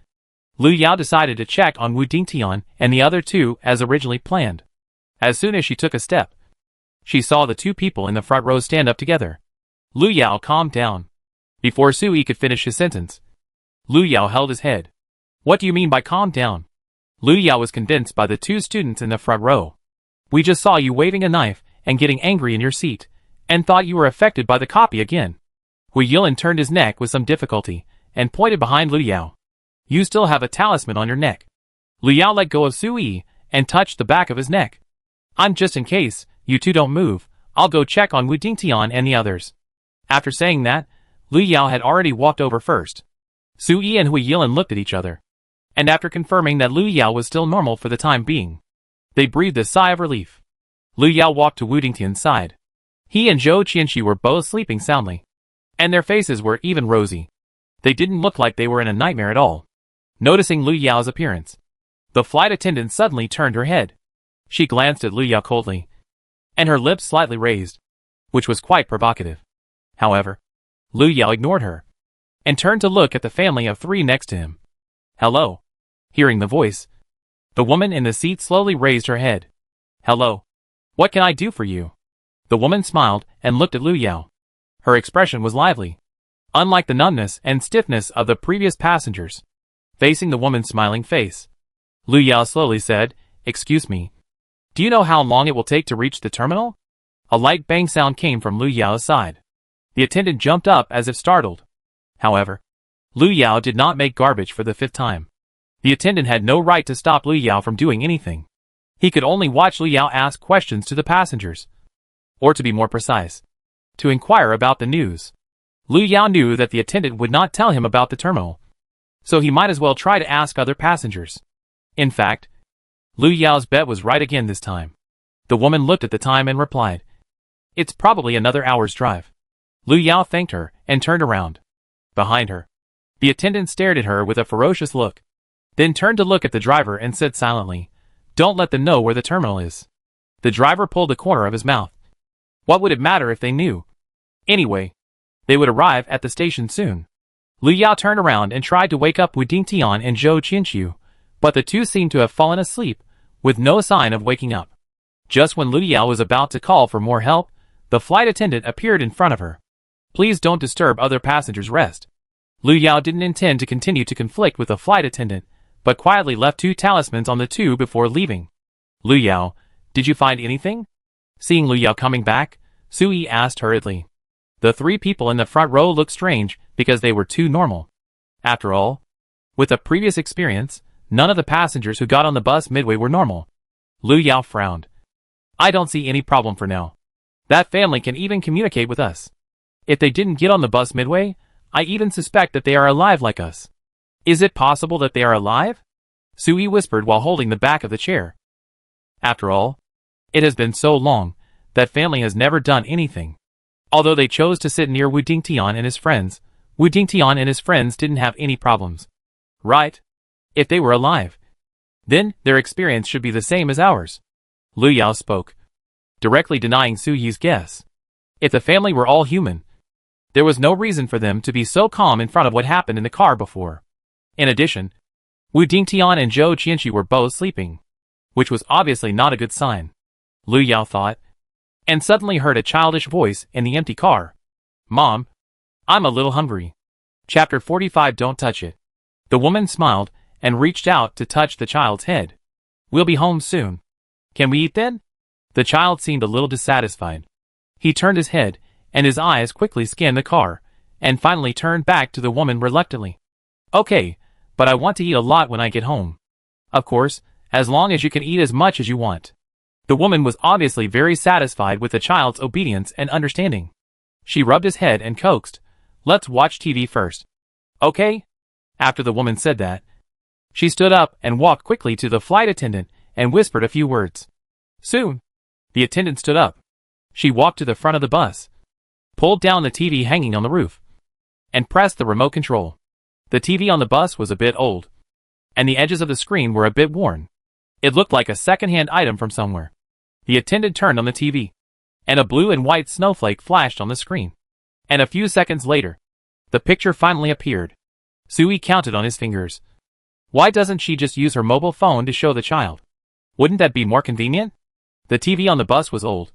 Lu Yao decided to check on Wu Dingtian and the other two as originally planned. As soon as she took a step, she saw the two people in the front row stand up together. Lu Yao calmed down. Before Sui could finish his sentence, Lu Yao held his head. What do you mean by calm down? Lu Yao was convinced by the two students in the front row. We just saw you waving a knife and getting angry in your seat, and thought you were affected by the copy again. Hui Yilin turned his neck with some difficulty, and pointed behind Lu Yao. You still have a talisman on your neck. Lu Yao let go of Sui, and touched the back of his neck. I'm just in case, you two don't move, I'll go check on Wu Dingtian and the others. After saying that, Lu Yao had already walked over first. Sui and Hui Yilin looked at each other, and after confirming that Lu Yao was still normal for the time being, they breathed a sigh of relief. Lu Yao walked to Wu Dingtian's side. He and Zhou Qianxi were both sleeping soundly, and their faces were even rosy. They didn't look like they were in a nightmare at all. Noticing Lu Yao's appearance, the flight attendant suddenly turned her head. She glanced at Lu Yao coldly, and her lips slightly raised, which was quite provocative. However, Lu Yao ignored her, and turned to look at the family of three next to him. Hello. Hearing the voice, the woman in the seat slowly raised her head. Hello. What can I do for you? The woman smiled and looked at Lu Yao. Her expression was lively, unlike the numbness and stiffness of the previous passengers. Facing the woman's smiling face, Lu Yao slowly said, Excuse me. Do you know how long it will take to reach the terminal? A light bang sound came from Lu Yao's side. The attendant jumped up as if startled. However, Lu Yao did not make garbage for the fifth time. The attendant had no right to stop Lu Yao from doing anything. He could only watch Lu Yao ask questions to the passengers. Or to be more precise, to inquire about the news. Lu Yao knew that the attendant would not tell him about the terminal, so he might as well try to ask other passengers. In fact, Lu Yao's bet was right again this time. The woman looked at the time and replied, It's probably another hour's drive. Lu Yao thanked her and turned around. Behind her, the attendant stared at her with a ferocious look, then turned to look at the driver and said silently, Don't let them know where the terminal is. The driver pulled the corner of his mouth. What would it matter if they knew? Anyway, they would arrive at the station soon. Lu Yao turned around and tried to wake up Wu Dingtian and Zhou Qianqiu, but the two seemed to have fallen asleep, with no sign of waking up. Just when Lu Yao was about to call for more help, the flight attendant appeared in front of her. Please don't disturb other passengers' rest. Lu Yao didn't intend to continue to conflict with the flight attendant, but quietly left 2 talismans on the tube before leaving. Lu Yao, did you find anything? Seeing Lu Yao coming back, Sui asked hurriedly. The 3 people in the front row looked strange because they were too normal. After all, with a previous experience, none of the passengers who got on the bus midway were normal. Lu Yao frowned. I don't see any problem for now. That family can even communicate with us. If they didn't get on the bus midway, I even suspect that they are alive like us. Is it possible that they are alive? Sui whispered while holding the back of the chair. After all, it has been so long, that family has never done anything. Although they chose to sit near Wu Dingtian and his friends, Wu Dingtian and his friends didn't have any problems. Right? If they were alive, then their experience should be the same as ours. Lu Yao spoke, directly denying Su Yi's guess. If the family were all human, there was no reason for them to be so calm in front of what happened in the car before. In addition, Wu Dingtian and Zhou Qianqiu were both sleeping, which was obviously not a good sign. Lu Yao thought, and suddenly heard a childish voice in the empty car. Mom, I'm a little hungry. Chapter 45. Don't touch it. The woman smiled and reached out to touch the child's head. We'll be home soon. Can we eat then? The child seemed a little dissatisfied. He turned his head, and his eyes quickly scanned the car, and finally turned back to the woman reluctantly. Okay, but I want to eat a lot when I get home. Of course, as long as you can eat as much as you want. The woman was obviously very satisfied with the child's obedience and understanding. She rubbed his head and coaxed, let's watch TV first. Okay? After the woman said that, she stood up and walked quickly to the flight attendant and whispered a few words. Soon, the attendant stood up. She walked to the front of the bus, pulled down the TV hanging on the roof, and pressed the remote control. The TV on the bus was a bit old, and the edges of the screen were a bit worn. It looked like a second-hand item from somewhere. The attendant turned on the TV, and a blue and white snowflake flashed on the screen. And a few seconds later, the picture finally appeared. Sui counted on his fingers. Why doesn't she just use her mobile phone to show the child? Wouldn't that be more convenient? The TV on the bus was old,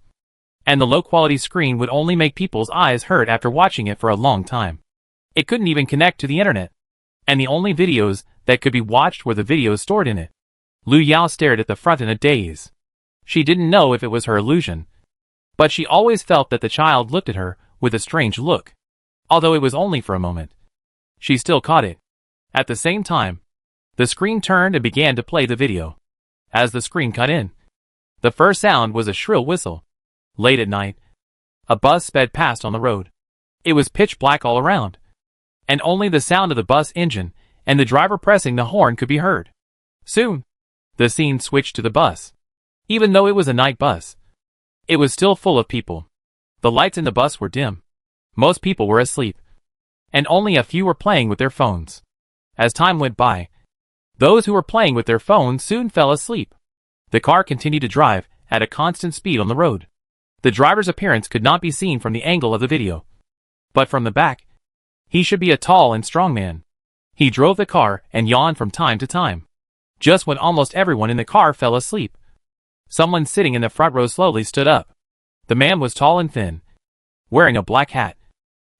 and the low-quality screen would only make people's eyes hurt after watching it for a long time. It couldn't even connect to the internet, and the only videos that could be watched were the videos stored in it. Lu Yao stared at the front in a daze. She didn't know if it was her illusion, but she always felt that the child looked at her with a strange look. Although it was only for a moment, she still caught it. At the same time, the screen turned and began to play the video. As the screen cut in, the first sound was a shrill whistle. Late at night, a bus sped past on the road. It was pitch black all around, and only the sound of the bus engine and the driver pressing the horn could be heard. Soon, the scene switched to the bus. Even though it was a night bus, it was still full of people. The lights in the bus were dim. Most people were asleep, and only a few were playing with their phones. As time went by, those who were playing with their phones soon fell asleep. The car continued to drive at a constant speed on the road. The driver's appearance could not be seen from the angle of the video, but from the back, he should be a tall and strong man. He drove the car and yawned from time to time. Just when almost everyone in the car fell asleep, someone sitting in the front row slowly stood up. The man was tall and thin, wearing a black hat,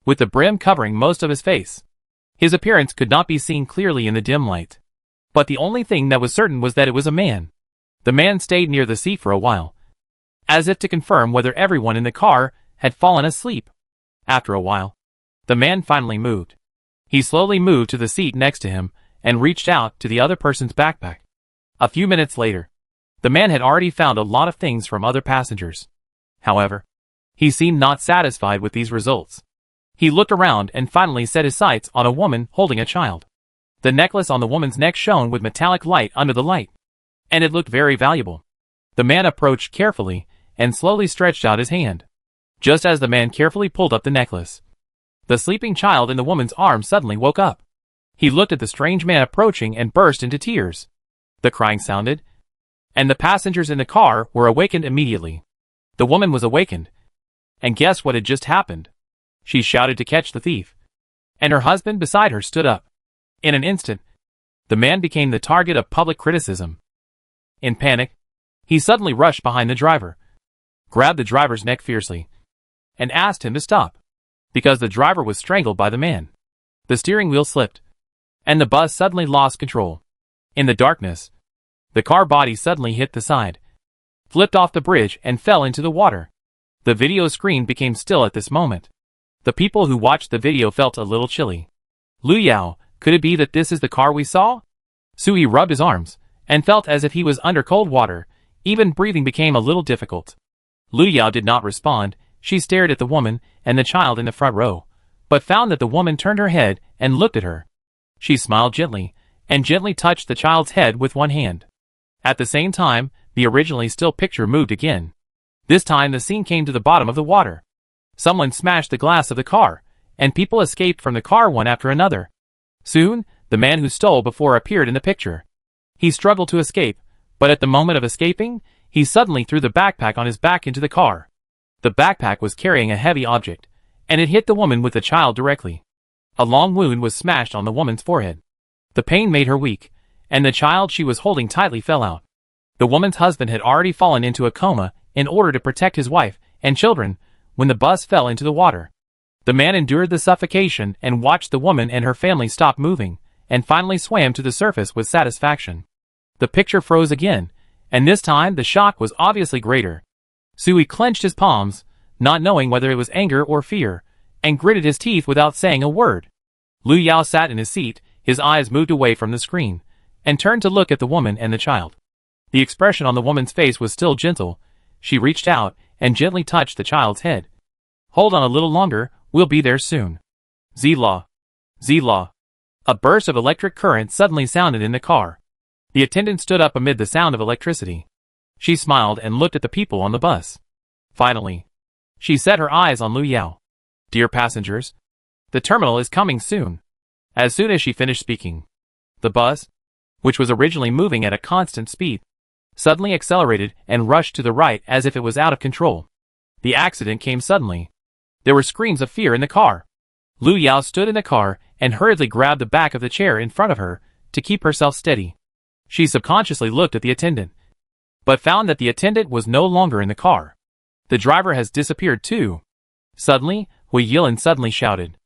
with the brim covering most of his face. His appearance could not be seen clearly in the dim light, but the only thing that was certain was that it was a man. The man stayed near the seat for a while, as if to confirm whether everyone in the car had fallen asleep. After a while, the man finally moved. He slowly moved to the seat next to him and reached out to the other person's backpack. A few minutes later, the man had already found a lot of things from other passengers. However, he seemed not satisfied with these results. He looked around and finally set his sights on a woman holding a child. The necklace on the woman's neck shone with metallic light under the light, and it looked very valuable. The man approached carefully and slowly stretched out his hand. Just as the man carefully pulled up the necklace, the sleeping child in the woman's arms suddenly woke up. He looked at the strange man approaching and burst into tears. The crying sounded, and the passengers in the car were awakened immediately. The woman was awakened, and guess what had just happened? She shouted to catch the thief. and her husband beside her stood up. In an instant, the man became the target of public criticism. In panic, he suddenly rushed behind the driver, grabbed the driver's neck fiercely, and asked him to stop, because the driver was strangled by the man. The steering wheel slipped, and the bus suddenly lost control. In the darkness, the car body suddenly hit the side, flipped off the bridge and fell into the water. The video screen became still at this moment. The people who watched the video felt a little chilly. Lu Yao, could it be that this is the car we saw? Sui rubbed his arms, and felt as if he was under cold water. Even breathing became a little difficult. Lu Yao did not respond. She stared at the woman and the child in the front row, but found that the woman turned her head and looked at her. She smiled gently, and gently touched the child's head with one hand. At the same time, the originally still picture moved again. This time the scene came to the bottom of the water. Someone smashed the glass of the car, and people escaped from the car one after another. Soon, the man who stole before appeared in the picture. He struggled to escape, but at the moment of escaping, he suddenly threw the backpack on his back into the car. The backpack was carrying a heavy object, and it hit the woman with the child directly. A long wound was smashed on the woman's forehead. The pain made her weak, and the child she was holding tightly fell out. The woman's husband had already fallen into a coma in order to protect his wife and children when the bus fell into the water. The man endured the suffocation and watched the woman and her family stop moving, and finally swam to the surface with satisfaction. The picture froze again, and this time the shock was obviously greater. Sui clenched his palms, not knowing whether it was anger or fear, and gritted his teeth without saying a word. Lu Yao sat in his seat, his eyes moved away from the screen, and turned to look at the woman and the child. The expression on the woman's face was still gentle. She reached out and gently touched the child's head. "Hold on a little longer, we'll be there soon." Zila. Zila. A burst of electric current suddenly sounded in the car. The attendant stood up amid the sound of electricity. She smiled and looked at the people on the bus. Finally, she set her eyes on Lu Yao. "Dear passengers, the terminal is coming soon." As soon as she finished speaking, the bus, which was originally moving at a constant speed, suddenly accelerated and rushed to the right as if it was out of control. The accident came suddenly. There were screams of fear in the car. Lu Yao stood in the car and hurriedly grabbed the back of the chair in front of her to keep herself steady. She subconsciously looked at the attendant, but found that the attendant was no longer in the car. The driver has disappeared too. Suddenly, Hui Yilin suddenly shouted.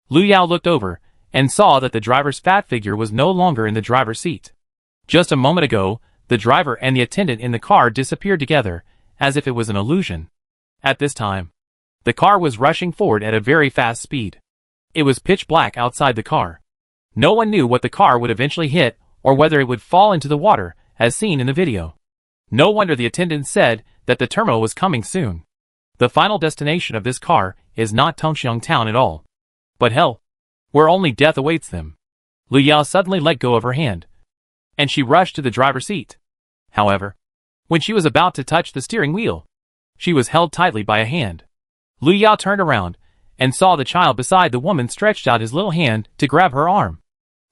Lu Yao looked over and saw that the driver's fat figure was no longer in the driver's seat. Just a moment ago, the driver and the attendant in the car disappeared together, as if it was an illusion. At this time, the car was rushing forward at a very fast speed. It was pitch black outside the car. No one knew what the car would eventually hit or whether it would fall into the water, as seen in the video. No wonder the attendant said that the terminal was coming soon. The final destination of this car is not Tongxiang town at all, but hell, where only death awaits them. Lu Yao suddenly let go of her hand, and she rushed to the driver's seat. However, when she was about to touch the steering wheel, she was held tightly by a hand. Lu Yao turned around and saw the child beside the woman stretched out his little hand to grab her arm.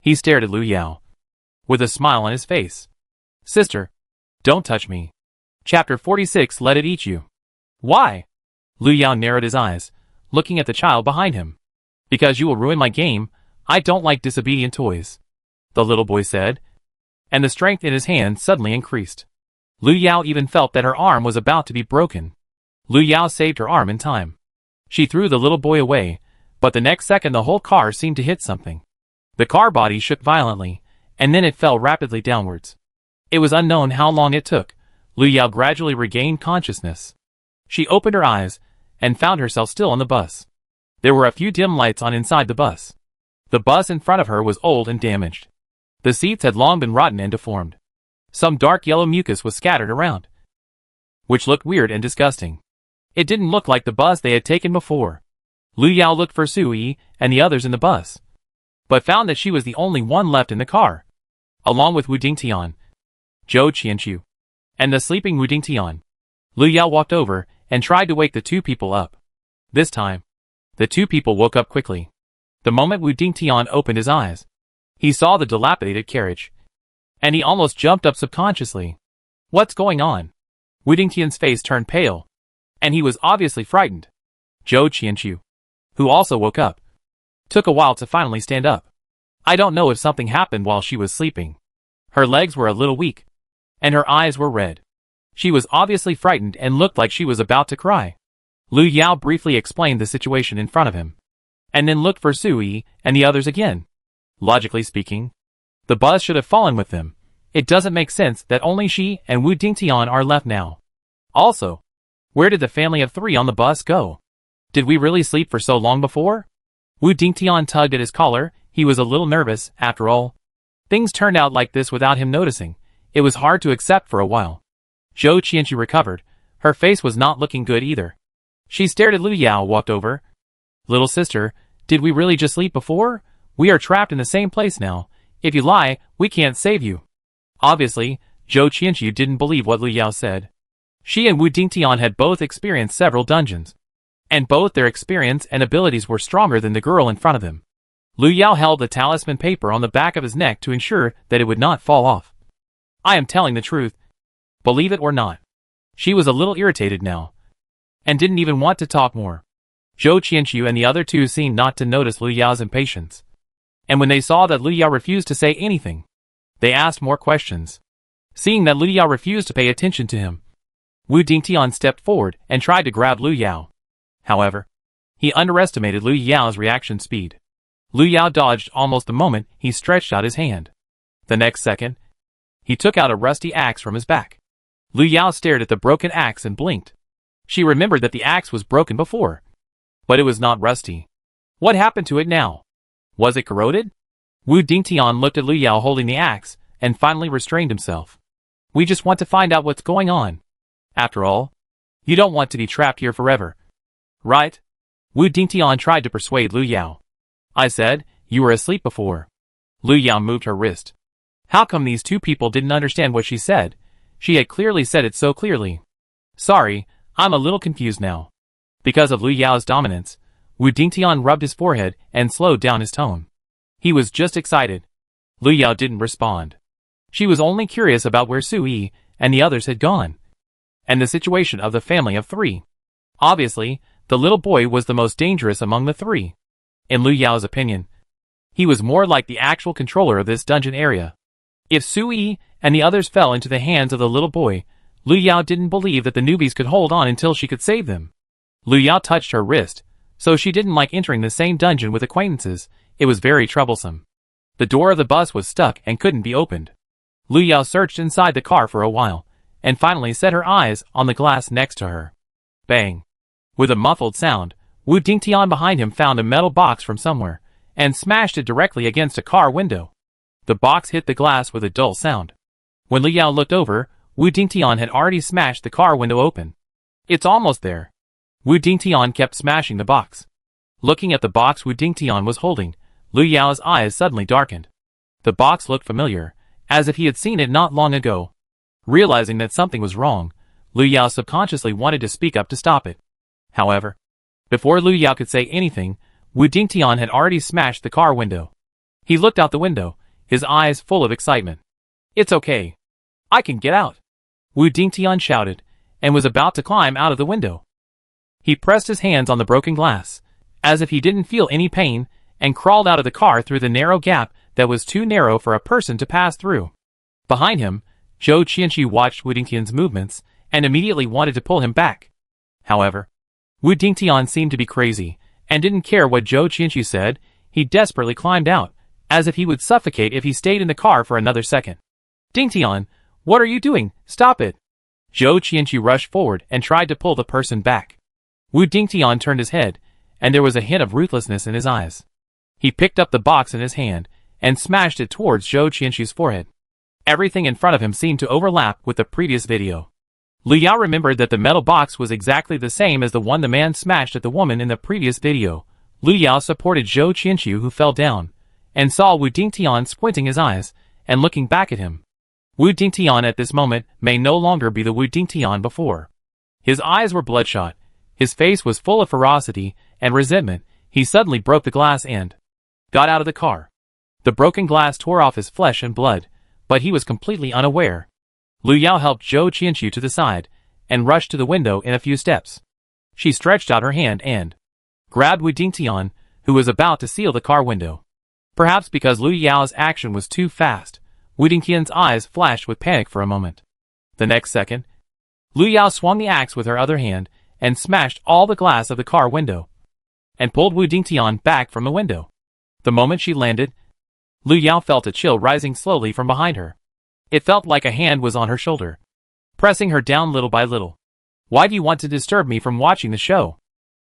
He stared at Lu Yao with a smile on his face. "Sister, don't touch me." Chapter 46. Let it eat you. "Why?" Lu Yao narrowed his eyes, looking at the child behind him. "Because you will ruin my game. I don't like disobedient toys," the little boy said, and the strength in his hand suddenly increased. Lu Yao even felt that her arm was about to be broken. Lu Yao saved her arm in time. She threw the little boy away, but the next second the whole car seemed to hit something. The car body shook violently, and then it fell rapidly downwards. It was unknown how long it took. Lu Yao gradually regained consciousness. She opened her eyes and found herself still on the bus. There were a few dim lights on inside the bus. The bus in front of her was old and damaged. The seats had long been rotten and deformed. Some dark yellow mucus was scattered around, which looked weird and disgusting. It didn't look like the bus they had taken before. Lu Yao looked for Sui and the others in the bus, but found that she was the only one left in the car, along with Wu Dingtian, Zhou Qianqiu, and the sleeping Wu Dingtian. Lu Yao walked over and tried to wake the two people up. This time, the two people woke up quickly. The moment Wu Dingtian opened his eyes, he saw the dilapidated carriage, and he almost jumped up subconsciously. "What's going on?" Wu Dingtian's face turned pale, and he was obviously frightened. Zhou Qianqiu, who also woke up, Took a while to finally stand up. I don't know if something happened while she was sleeping. Her legs were a little weak, and her eyes were red. She was obviously frightened and looked like she was about to cry. Lu Yao briefly explained the situation in front of him, and then looked for Sui and the others again. Logically speaking, the bus should have fallen with them. It doesn't make sense that only she and Wu Dingtian are left now. Also, where did the family of 3 on the bus go? Did we really sleep for so long before? Wu Dingtian tugged at his collar. He was a little nervous, after all. Things turned out like this without him noticing. It was hard to accept for a while. Zhou Qianqu recovered. Her face was not looking good either. She stared at Lu Yao, walked over. Little sister, did we really just sleep before? We are trapped in the same place now. If you lie, we can't save you. Obviously, Zhou Qianqu didn't believe what Lu Yao said. She and Wu Dingtian had both experienced several dungeons, and both their experience and abilities were stronger than the girl in front of them. Lu Yao held the talisman paper on the back of his neck to ensure that it would not fall off. I am telling the truth. Believe it or not. She was a little irritated now, and didn't even want to talk more. Zhou Qianqu and the other 2 seemed not to notice Lu Yao's impatience, and when they saw that Lu Yao refused to say anything, they asked more questions. Seeing that Lu Yao refused to pay attention to him, Wu Dingtian stepped forward and tried to grab Lu Yao. However, he underestimated Lu Yao's reaction speed. Lu Yao dodged almost the moment he stretched out his hand. The next second, he took out a rusty axe from his back. Lu Yao stared at the broken axe and blinked. She remembered that the axe was broken before, but it was not rusty. What happened to it now? Was it corroded? Wu Dingtian looked at Lu Yao holding the axe and finally restrained himself. We just want to find out what's going on. After all, you don't want to be trapped here forever, right? Wu Dingtian tried to persuade Lu Yao. I said, you were asleep before. Lu Yao moved her wrist. How come these 2 people didn't understand what she said? She had clearly said it so clearly. Sorry, I'm a little confused now. Because of Lu Yao's dominance, Wu Dingtian rubbed his forehead and slowed down his tone. He was just excited. Lu Yao didn't respond. She was only curious about where Sui and the others had gone, and the situation of the family of 3. Obviously, the little boy was the most dangerous among the 3. In Lu Yao's opinion, he was more like the actual controller of this dungeon area. If Sui and the others fell into the hands of the little boy, Lu Yao didn't believe that the newbies could hold on until she could save them. Lu Yao touched her wrist, so she didn't like entering the same dungeon with acquaintances. It was very troublesome. The door of the bus was stuck and couldn't be opened. Lu Yao searched inside the car for a while, and finally set her eyes on the glass next to her. Bang! With a muffled sound, Wu Dingtian behind him found a metal box from somewhere, and smashed it directly against a car window. The box hit the glass with a dull sound. When Lu Yao looked over, Wu Dingtian had already smashed the car window open. It's almost there. Wu Dingtian kept smashing the box. Looking at the box Wu Dingtian was holding, Lu Yao's eyes suddenly darkened. The box looked familiar, as if he had seen it not long ago. Realizing that something was wrong, Lu Yao subconsciously wanted to speak up to stop it. However, before Lu Yao could say anything, Wu Dingtian had already smashed the car window. He looked out the window, his eyes full of excitement. It's okay. I can get out. Wu Dingtian shouted, and was about to climb out of the window. He pressed his hands on the broken glass, as if he didn't feel any pain, and crawled out of the car through the narrow gap that was too narrow for a person to pass through. Behind him, Zhou Qianqu watched Wu Dingtian's movements, and immediately wanted to pull him back. However, Wu Dingtian seemed to be crazy, and didn't care what Zhou Qianqu said. He desperately climbed out, as if he would suffocate if he stayed in the car for another second. Dingtian, what are you doing? Stop it! Zhou Qianqu rushed forward and tried to pull the person back. Wu Dingtian turned his head, and there was a hint of ruthlessness in his eyes. He picked up the box in his hand, and smashed it towards Zhou Qianqu's forehead. Everything in front of him seemed to overlap with the previous video. Lu Yao remembered that the metal box was exactly the same as the one the man smashed at the woman in the previous video. Lu Yao supported Zhou Qianqu, who fell down, and saw Wu Dingtian squinting his eyes, and looking back at him. Wu Dingtian at this moment may no longer be the Wu Dingtian before. His eyes were bloodshot, his face was full of ferocity and resentment. He suddenly broke the glass and got out of the car. The broken glass tore off his flesh and blood, but he was completely unaware. Lu Yao helped Zhou Qianqu to the side, and rushed to the window in a few steps. She stretched out her hand and grabbed Wu Dingtian, who was about to seal the car window. Perhaps because Lu Yao's action was too fast, Wu Dingtian's eyes flashed with panic for a moment. The next second, Lu Yao swung the axe with her other hand and smashed all the glass of the car window, and pulled Wu Dingtian back from the window. The moment she landed, Lu Yao felt a chill rising slowly from behind her. It felt like a hand was on her shoulder, pressing her down little by little. Why do you want to disturb me from watching the show?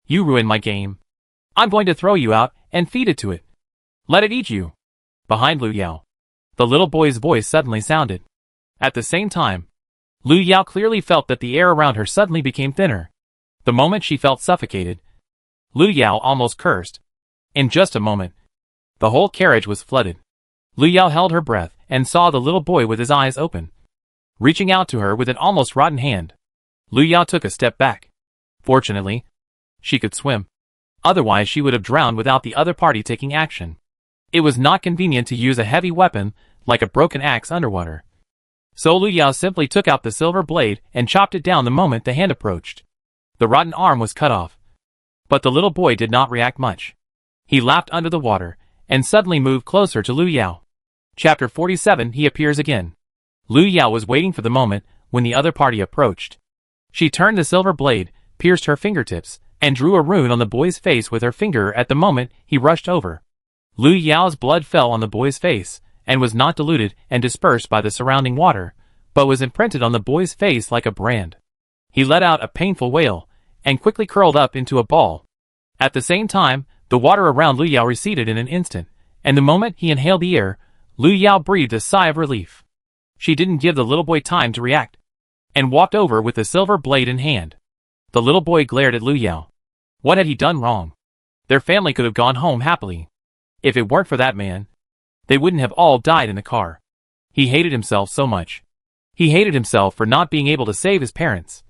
You ruined my game. I'm going to throw you out and feed it to it. Let it eat you. Behind Lu Yao, the little boy's voice suddenly sounded. At the same time, Lu Yao clearly felt that the air around her suddenly became thinner. The moment she felt suffocated, Lu Yao almost cursed. In just a moment, the whole carriage was flooded. Lu Yao held her breath and saw the little boy with his eyes open, reaching out to her with an almost rotten hand. Lu Yao took a step back. Fortunately, she could swim. Otherwise she would have drowned without the other party taking action. It was not convenient to use a heavy weapon like a broken axe underwater. So Lu Yao simply took out the silver blade and chopped it down the moment the hand approached. The rotten arm was cut off. But the little boy did not react much. He laughed under the water and suddenly moved closer to Lu Yao. Chapter 47. He appears again. Lu Yao was waiting for the moment when the other party approached. She turned the silver blade, pierced her fingertips, and drew a rune on the boy's face with her finger at the moment he rushed over. Lu Yao's blood fell on the boy's face, and was not diluted and dispersed by the surrounding water, but was imprinted on the boy's face like a brand. He let out a painful wail, and quickly curled up into a ball. At the same time, the water around Lu Yao receded in an instant, and the moment he inhaled the air, Lu Yao breathed a sigh of relief. She didn't give the little boy time to react, and walked over with the silver blade in hand. The little boy glared at Lu Yao. What had he done wrong? Their family could have gone home happily. If it weren't for that man, they wouldn't have all died in the car. He hated himself so much. He hated himself for not being able to save his parents.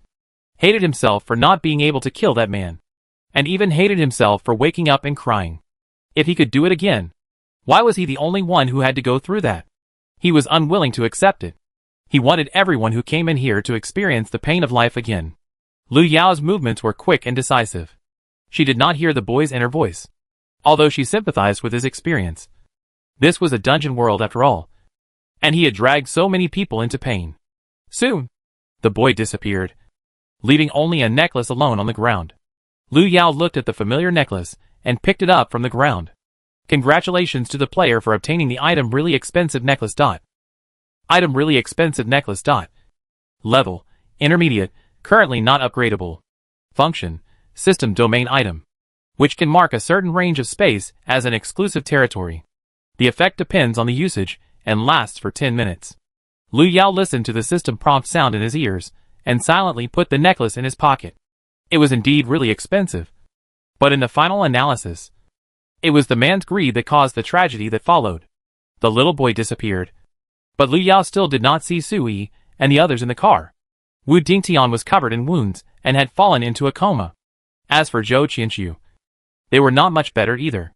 Hated himself for not being able to kill that man. And even hated himself for waking up and crying. If he could do it again, why was he the only one who had to go through that? He was unwilling to accept it. He wanted everyone who came in here to experience the pain of life again. Lu Yao's movements were quick and decisive. She did not hear the boy's inner voice, although she sympathized with his experience. This was a dungeon world after all, and he had dragged so many people into pain. Soon, the boy disappeared, leaving only a necklace alone on the ground. Lu Yao looked at the familiar necklace and picked it up from the ground. Congratulations to the player for obtaining the item really expensive necklace. Item really expensive necklace. Level, intermediate, currently not upgradable. Function, system domain item, which can mark a certain range of space as an exclusive territory. The effect depends on the usage and lasts for 10 minutes. Lu Yao listened to the system prompt sound in his ears and silently put the necklace in his pocket. It was indeed really expensive. But in the final analysis, it was the man's greed that caused the tragedy that followed. The little boy disappeared. But Lu Yao still did not see Sui and the others in the car. Wu Dingtian was covered in wounds and had fallen into a coma. As for Zhou Qianqiu, they were not much better either.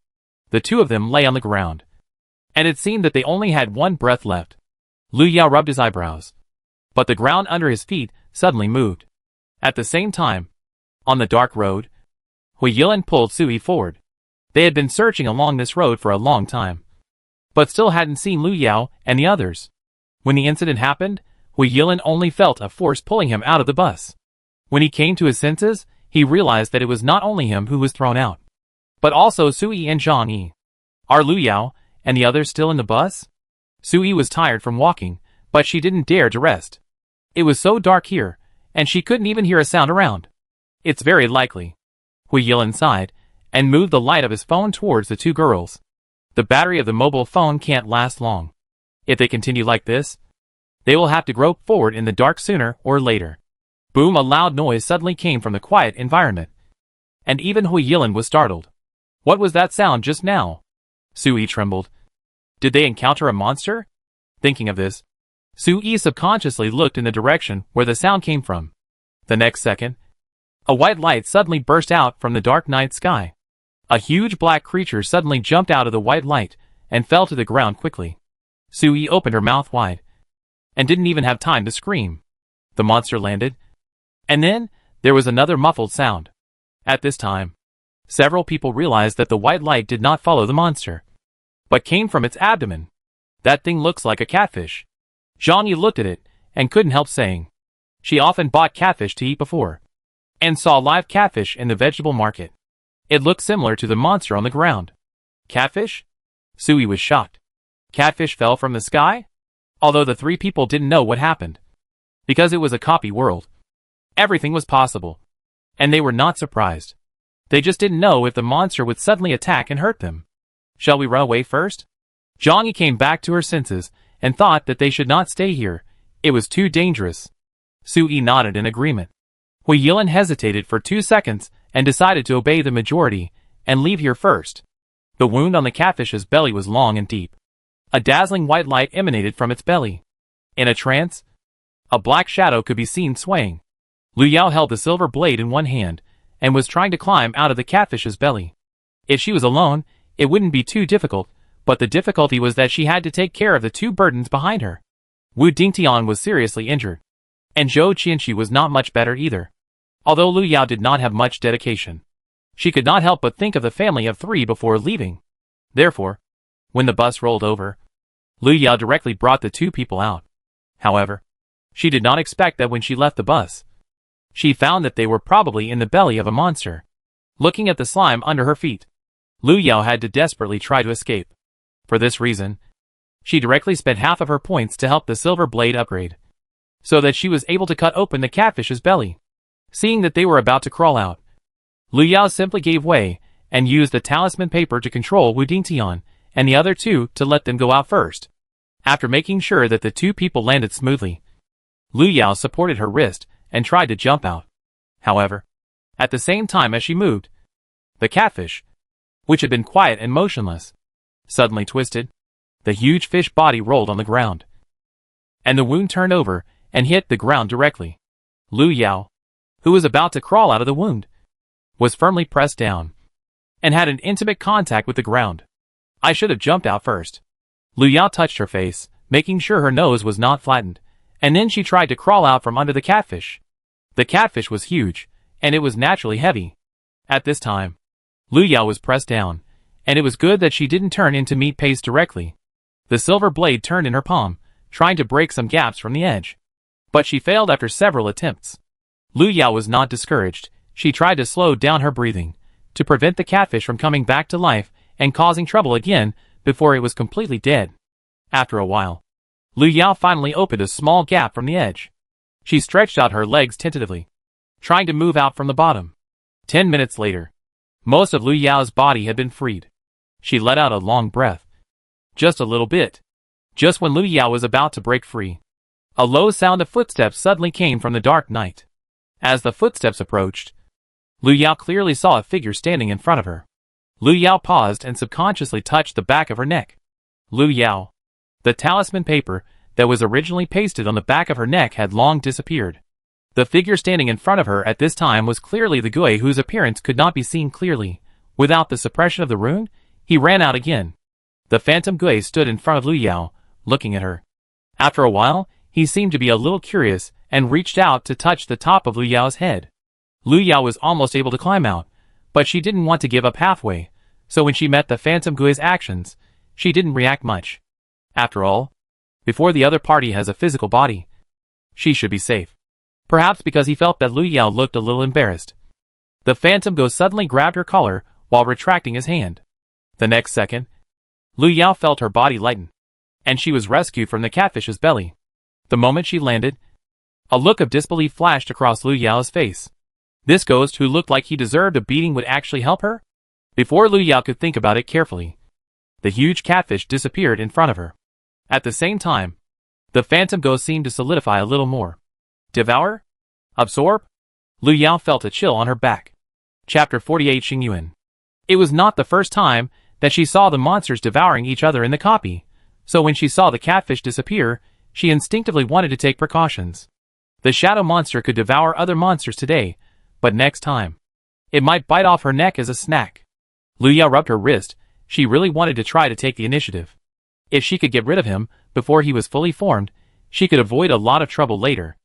The two of them lay on the ground, and it seemed that they only had one breath left. Lu Yao rubbed his eyebrows, but the ground under his feet suddenly moved. At the same time, on the dark road, Hui Yilin pulled Sui forward. They had been searching along this road for a long time, but still hadn't seen Lu Yao and the others. When the incident happened, Hui Yilin only felt a force pulling him out of the bus. When he came to his senses, he realized that it was not only him who was thrown out, but also Sui and Zhang Yi. Are Lu Yao and the others still in the bus? Sui was tired from walking, but she didn't dare to rest. It was so dark here, and she couldn't even hear a sound around. It's very likely. Hui Yilin sighed, and moved the light of his phone towards the two girls. The battery of the mobile phone can't last long. If they continue like this, they will have to grope forward in the dark sooner or later. Boom! A loud noise suddenly came from the quiet environment, and even Hui Yilin was startled. What was that sound just now? Sui trembled. Did they encounter a monster? Thinking of this, Sui subconsciously looked in the direction where the sound came from. The next second, a white light suddenly burst out from the dark night sky. A huge black creature suddenly jumped out of the white light and fell to the ground quickly. Sui opened her mouth wide and didn't even have time to scream. The monster landed, and then there was another muffled sound. At this time, Several people realized that the white light did not follow the monster, but came from its abdomen. That thing looks like a catfish. Zhang Yi looked at it, and couldn't help saying. She often bought catfish to eat before, and saw live catfish in the vegetable market. It looked similar to the monster on the ground. Catfish? Sui was shocked. Catfish fell from the sky? Although the three people didn't know what happened. Because it was a copy world. Everything was possible. And they were not surprised. They just didn't know if the monster would suddenly attack and hurt them. Shall we run away first? Zhang Yi came back to her senses, and thought that they should not stay here. It was too dangerous. Sui nodded in agreement. Hui Yilin hesitated for 2 seconds, and decided to obey the majority, and leave here first. The wound on the catfish's belly was long and deep. A dazzling white light emanated from its belly. In a trance, a black shadow could be seen swaying. Lu Yao held the silver blade in one hand, and was trying to climb out of the catfish's belly. If she was alone, it wouldn't be too difficult, but the difficulty was that she had to take care of the two burdens behind her. Wu Dingtian was seriously injured, and Zhou Qianxi was not much better either. Although Lu Yao did not have much dedication, she could not help but think of the family of 3 before leaving. Therefore, when the bus rolled over, Lu Yao directly brought the 2 people out. However, she did not expect that when she left the bus, she found that they were probably in the belly of a monster. Looking at the slime under her feet, Lu Yao had to desperately try to escape. For this reason, she directly spent half of her points to help the silver blade upgrade, so that she was able to cut open the catfish's belly. Seeing that they were about to crawl out, Lu Yao simply gave way, and used the talisman paper to control Wu Dingtian, and the other 2 to let them go out first. After making sure that the 2 people landed smoothly, Lu Yao supported her wrist, and tried to jump out. However, at the same time as she moved, the catfish, which had been quiet and motionless, suddenly twisted. The huge fish body rolled on the ground, and the wound turned over, and hit the ground directly. Lu Yao, who was about to crawl out of the wound, was firmly pressed down, and had an intimate contact with the ground. I should have jumped out first. Lu Yao touched her face, making sure her nose was not flattened, and then she tried to crawl out from under the catfish. The catfish was huge, and it was naturally heavy. At this time, Lu Yao was pressed down, and it was good that she didn't turn into meat paste directly. The silver blade turned in her palm, trying to break some gaps from the edge. But she failed after several attempts. Lu Yao was not discouraged. She tried to slow down her breathing, to prevent the catfish from coming back to life and causing trouble again before it was completely dead. After a while, Lu Yao finally opened a small gap from the edge. She stretched out her legs tentatively, trying to move out from the bottom. 10 minutes later, most of Lu Yao's body had been freed. She let out a long breath. Just a little bit. Just when Lu Yao was about to break free, a low sound of footsteps suddenly came from the dark night. As the footsteps approached, Lu Yao clearly saw a figure standing in front of her. Lu Yao paused and subconsciously touched the back of her neck. Lu Yao. The talisman paper that was originally pasted on the back of her neck had long disappeared. The figure standing in front of her at this time was clearly the Gui, whose appearance could not be seen clearly. Without the suppression of the rune, he ran out again. The phantom Gui stood in front of Lu Yao, looking at her. After a while, he seemed to be a little curious, and reached out to touch the top of Lu Yao's head. Lu Yao was almost able to climb out, but she didn't want to give up halfway, so when she met the phantom Gui's actions, she didn't react much. After all, before the other party has a physical body, she should be safe. Perhaps because he felt that Lu Yao looked a little embarrassed. The phantom Gui suddenly grabbed her collar while retracting his hand. The next second, Lu Yao felt her body lighten, and she was rescued from the catfish's belly. The moment she landed, a look of disbelief flashed across Lu Yao's face. This ghost who looked like he deserved a beating would actually help her? Before Lu Yao could think about it carefully, the huge catfish disappeared in front of her. At the same time, the phantom ghost seemed to solidify a little more. Devour? Absorb? Lu Yao felt a chill on her back. Chapter 48 Xingyuan. It was not the first time that she saw the monsters devouring each other in the copy, so when she saw the catfish disappear, she instinctively wanted to take precautions. The shadow monster could devour other monsters today, but next time, it might bite off her neck as a snack. Lu Yao rubbed her wrist. She really wanted to try to take the initiative. If she could get rid of him before he was fully formed, she could avoid a lot of trouble later.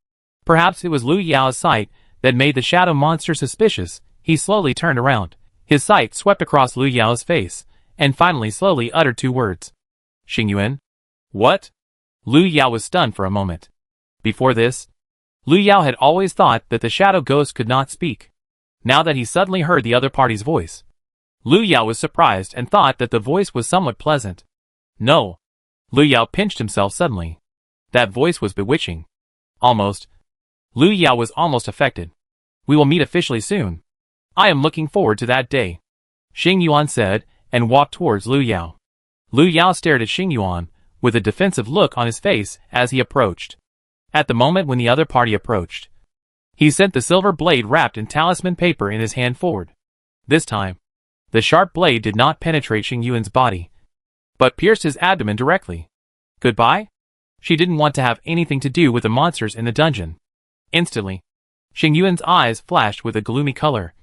Perhaps it was Lu Yao's sight that made the shadow monster suspicious. He slowly turned around, His sight swept across Lu Yao's face, and finally slowly uttered 2 words. Xingyuan? What? Lu Yao was stunned for a moment. Before this, Lu Yao had always thought that the shadow ghost could not speak. Now that he suddenly heard the other party's voice, Lu Yao was surprised and thought that the voice was somewhat pleasant. No. Lu Yao pinched himself suddenly. That voice was bewitching. Almost. Lu Yao was almost affected. We will meet officially soon. I am looking forward to that day, Xingyuan said, and walked towards Lu Yao. Lu Yao stared at Xingyuan, with a defensive look on his face as he approached. At the moment when the other party approached, he sent the silver blade wrapped in talisman paper in his hand forward. This time, the sharp blade did not penetrate Xingyuan's body, but pierced his abdomen directly. Goodbye? She didn't want to have anything to do with the monsters in the dungeon. Instantly, Xingyuan's eyes flashed with a gloomy color,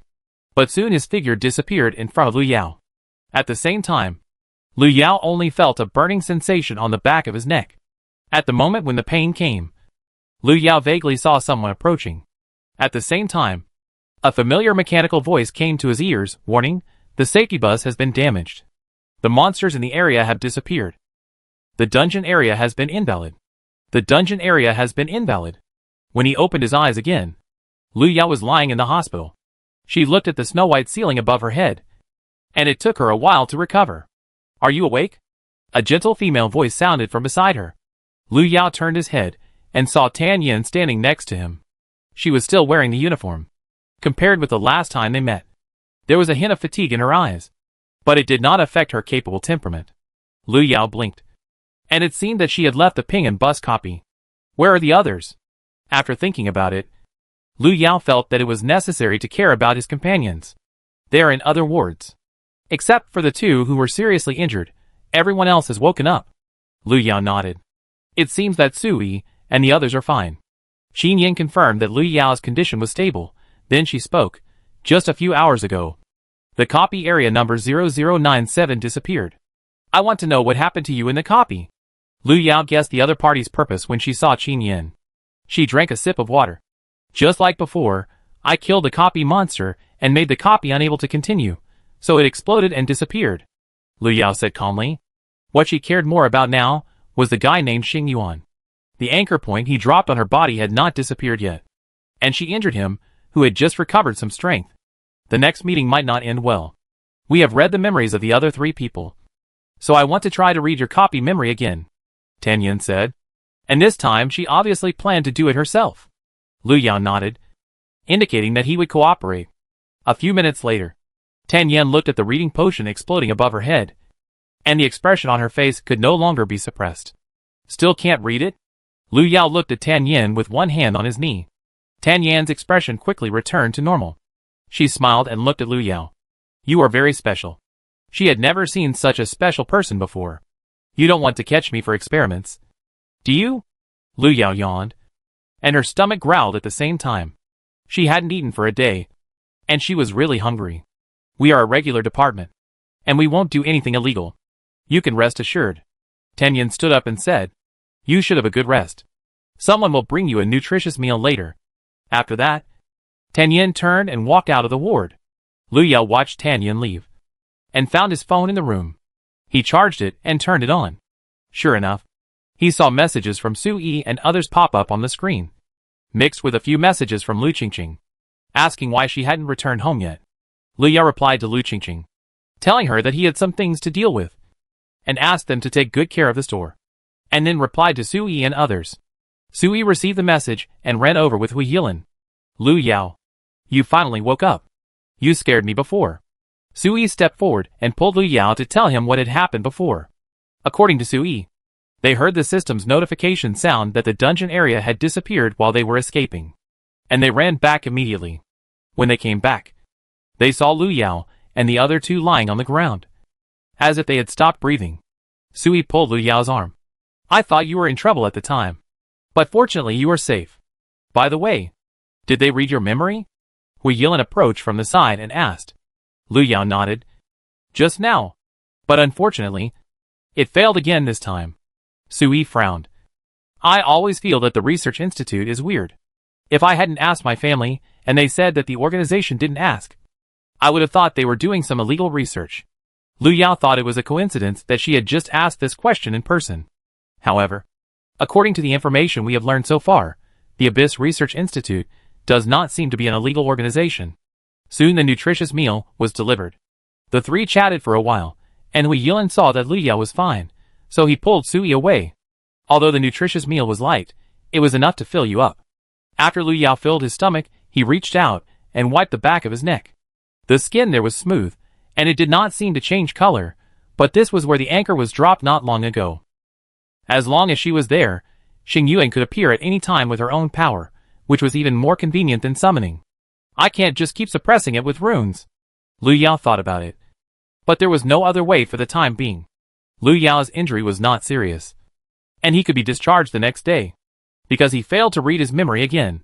but soon his figure disappeared in front of Lu Yao. At the same time, Lu Yao only felt a burning sensation on the back of his neck. At the moment when the pain came, Lu Yao vaguely saw someone approaching. At the same time, a familiar mechanical voice came to his ears, warning, the safety bus has been damaged. The monsters in the area have disappeared. The dungeon area has been invalid. The dungeon area has been invalid. When he opened his eyes again, Lu Yao was lying in the hospital. She looked at the snow-white ceiling above her head, and it took her a while to recover. Are you awake? A gentle female voice sounded from beside her. Lu Yao turned his head and saw Tan Yin standing next to him. She was still wearing the uniform. Compared with the last time they met, there was a hint of fatigue in her eyes, but it did not affect her capable temperament. Lu Yao blinked, and it seemed that she had left the ping and bus copy. Where are the others? After thinking about it, Lu Yao felt that it was necessary to care about his companions. They are in other wards. Except for the 2 who were seriously injured, everyone else has woken up. Lu Yao nodded. It seems that Sui and the others are fine. Xin Yin confirmed that Lu Yao's condition was stable. Then she spoke. Just a few hours ago, the copy area number 0097 disappeared. I want to know what happened to you in the copy. Lu Yao guessed the other party's purpose when she saw Xin Yin. She drank a sip of water. Just like before, I killed the copy monster and made the copy unable to continue, so it exploded and disappeared, Lu Yao said calmly. What she cared more about now was the guy named Xingyuan. The anchor point he dropped on her body had not disappeared yet, and she injured him, who had just recovered some strength. The next meeting might not end well. We have read the memories of the other 3 people, so I want to try to read your copy memory again, Tan Yin said. And this time she obviously planned to do it herself. Lu Yao nodded, indicating that he would cooperate. A few minutes later, Tan Yin looked at the reading potion exploding above her head, and the expression on her face could no longer be suppressed. Still can't read it? Lu Yao looked at Tan Yin with one hand on his knee. Tan Yin's expression quickly returned to normal. She smiled and looked at Lu Yao. You are very special. She had never seen such a special person before. You don't want to catch me for experiments, do you? Lu Yao yawned, and her stomach growled at the same time. She hadn't eaten for a day, and she was really hungry. We are a regular department, and we won't do anything illegal. You can rest assured. Tan Yin stood up and said, you should have a good rest. Someone will bring you a nutritious meal later. After that, Tan Yin turned and walked out of the ward. Lu Yao watched Tan Yin leave, and found his phone in the room. He charged it and turned it on. Sure enough, he saw messages from Sui and others pop up on the screen, mixed with a few messages from Lu Qingqing, asking why she hadn't returned home yet. Lu Yao replied to Lu Qingqing, telling her that he had some things to deal with, and asked them to take good care of the store, and then replied to Sui and others. Sui received the message and ran over with Hui Yilin. Lu Yao, you finally woke up. You scared me before. Sui stepped forward and pulled Lu Yao to tell him what had happened before. According to Sui, they heard the system's notification sound that the dungeon area had disappeared while they were escaping, and they ran back immediately. When they came back, they saw Lu Yao and the other 2 lying on the ground, as if they had stopped breathing. Sui pulled Lu Yao's arm. I thought you were in trouble at the time, but fortunately you are safe. By the way, did they read your memory? Hui Yilin approached from the side and asked. Lu Yao nodded. Just now. But unfortunately, it failed again this time. Sui frowned. I always feel that the research institute is weird. If I hadn't asked my family, and they said that the organization didn't ask, I would have thought they were doing some illegal research. Lu Yao thought it was a coincidence that she had just asked this question in person. However, according to the information we have learned so far, the Abyss Research Institute does not seem to be an illegal organization. Soon the nutritious meal was delivered. The three chatted for a while, and Hui Yilin saw that Lu Yao was fine, so he pulled Sui away. Although the nutritious meal was light, it was enough to fill you up. After Lu Yao filled his stomach, he reached out and wiped the back of his neck. The skin there was smooth, and it did not seem to change color, but this was where the anchor was dropped not long ago. As long as she was there, Xing Yuan could appear at any time with her own power, which was even more convenient than summoning. I can't just keep suppressing it with runes. Lu Yao thought about it. But there was no other way for the time being. Lu Yao's injury was not serious, and he could be discharged the next day, because he failed to read his memory again.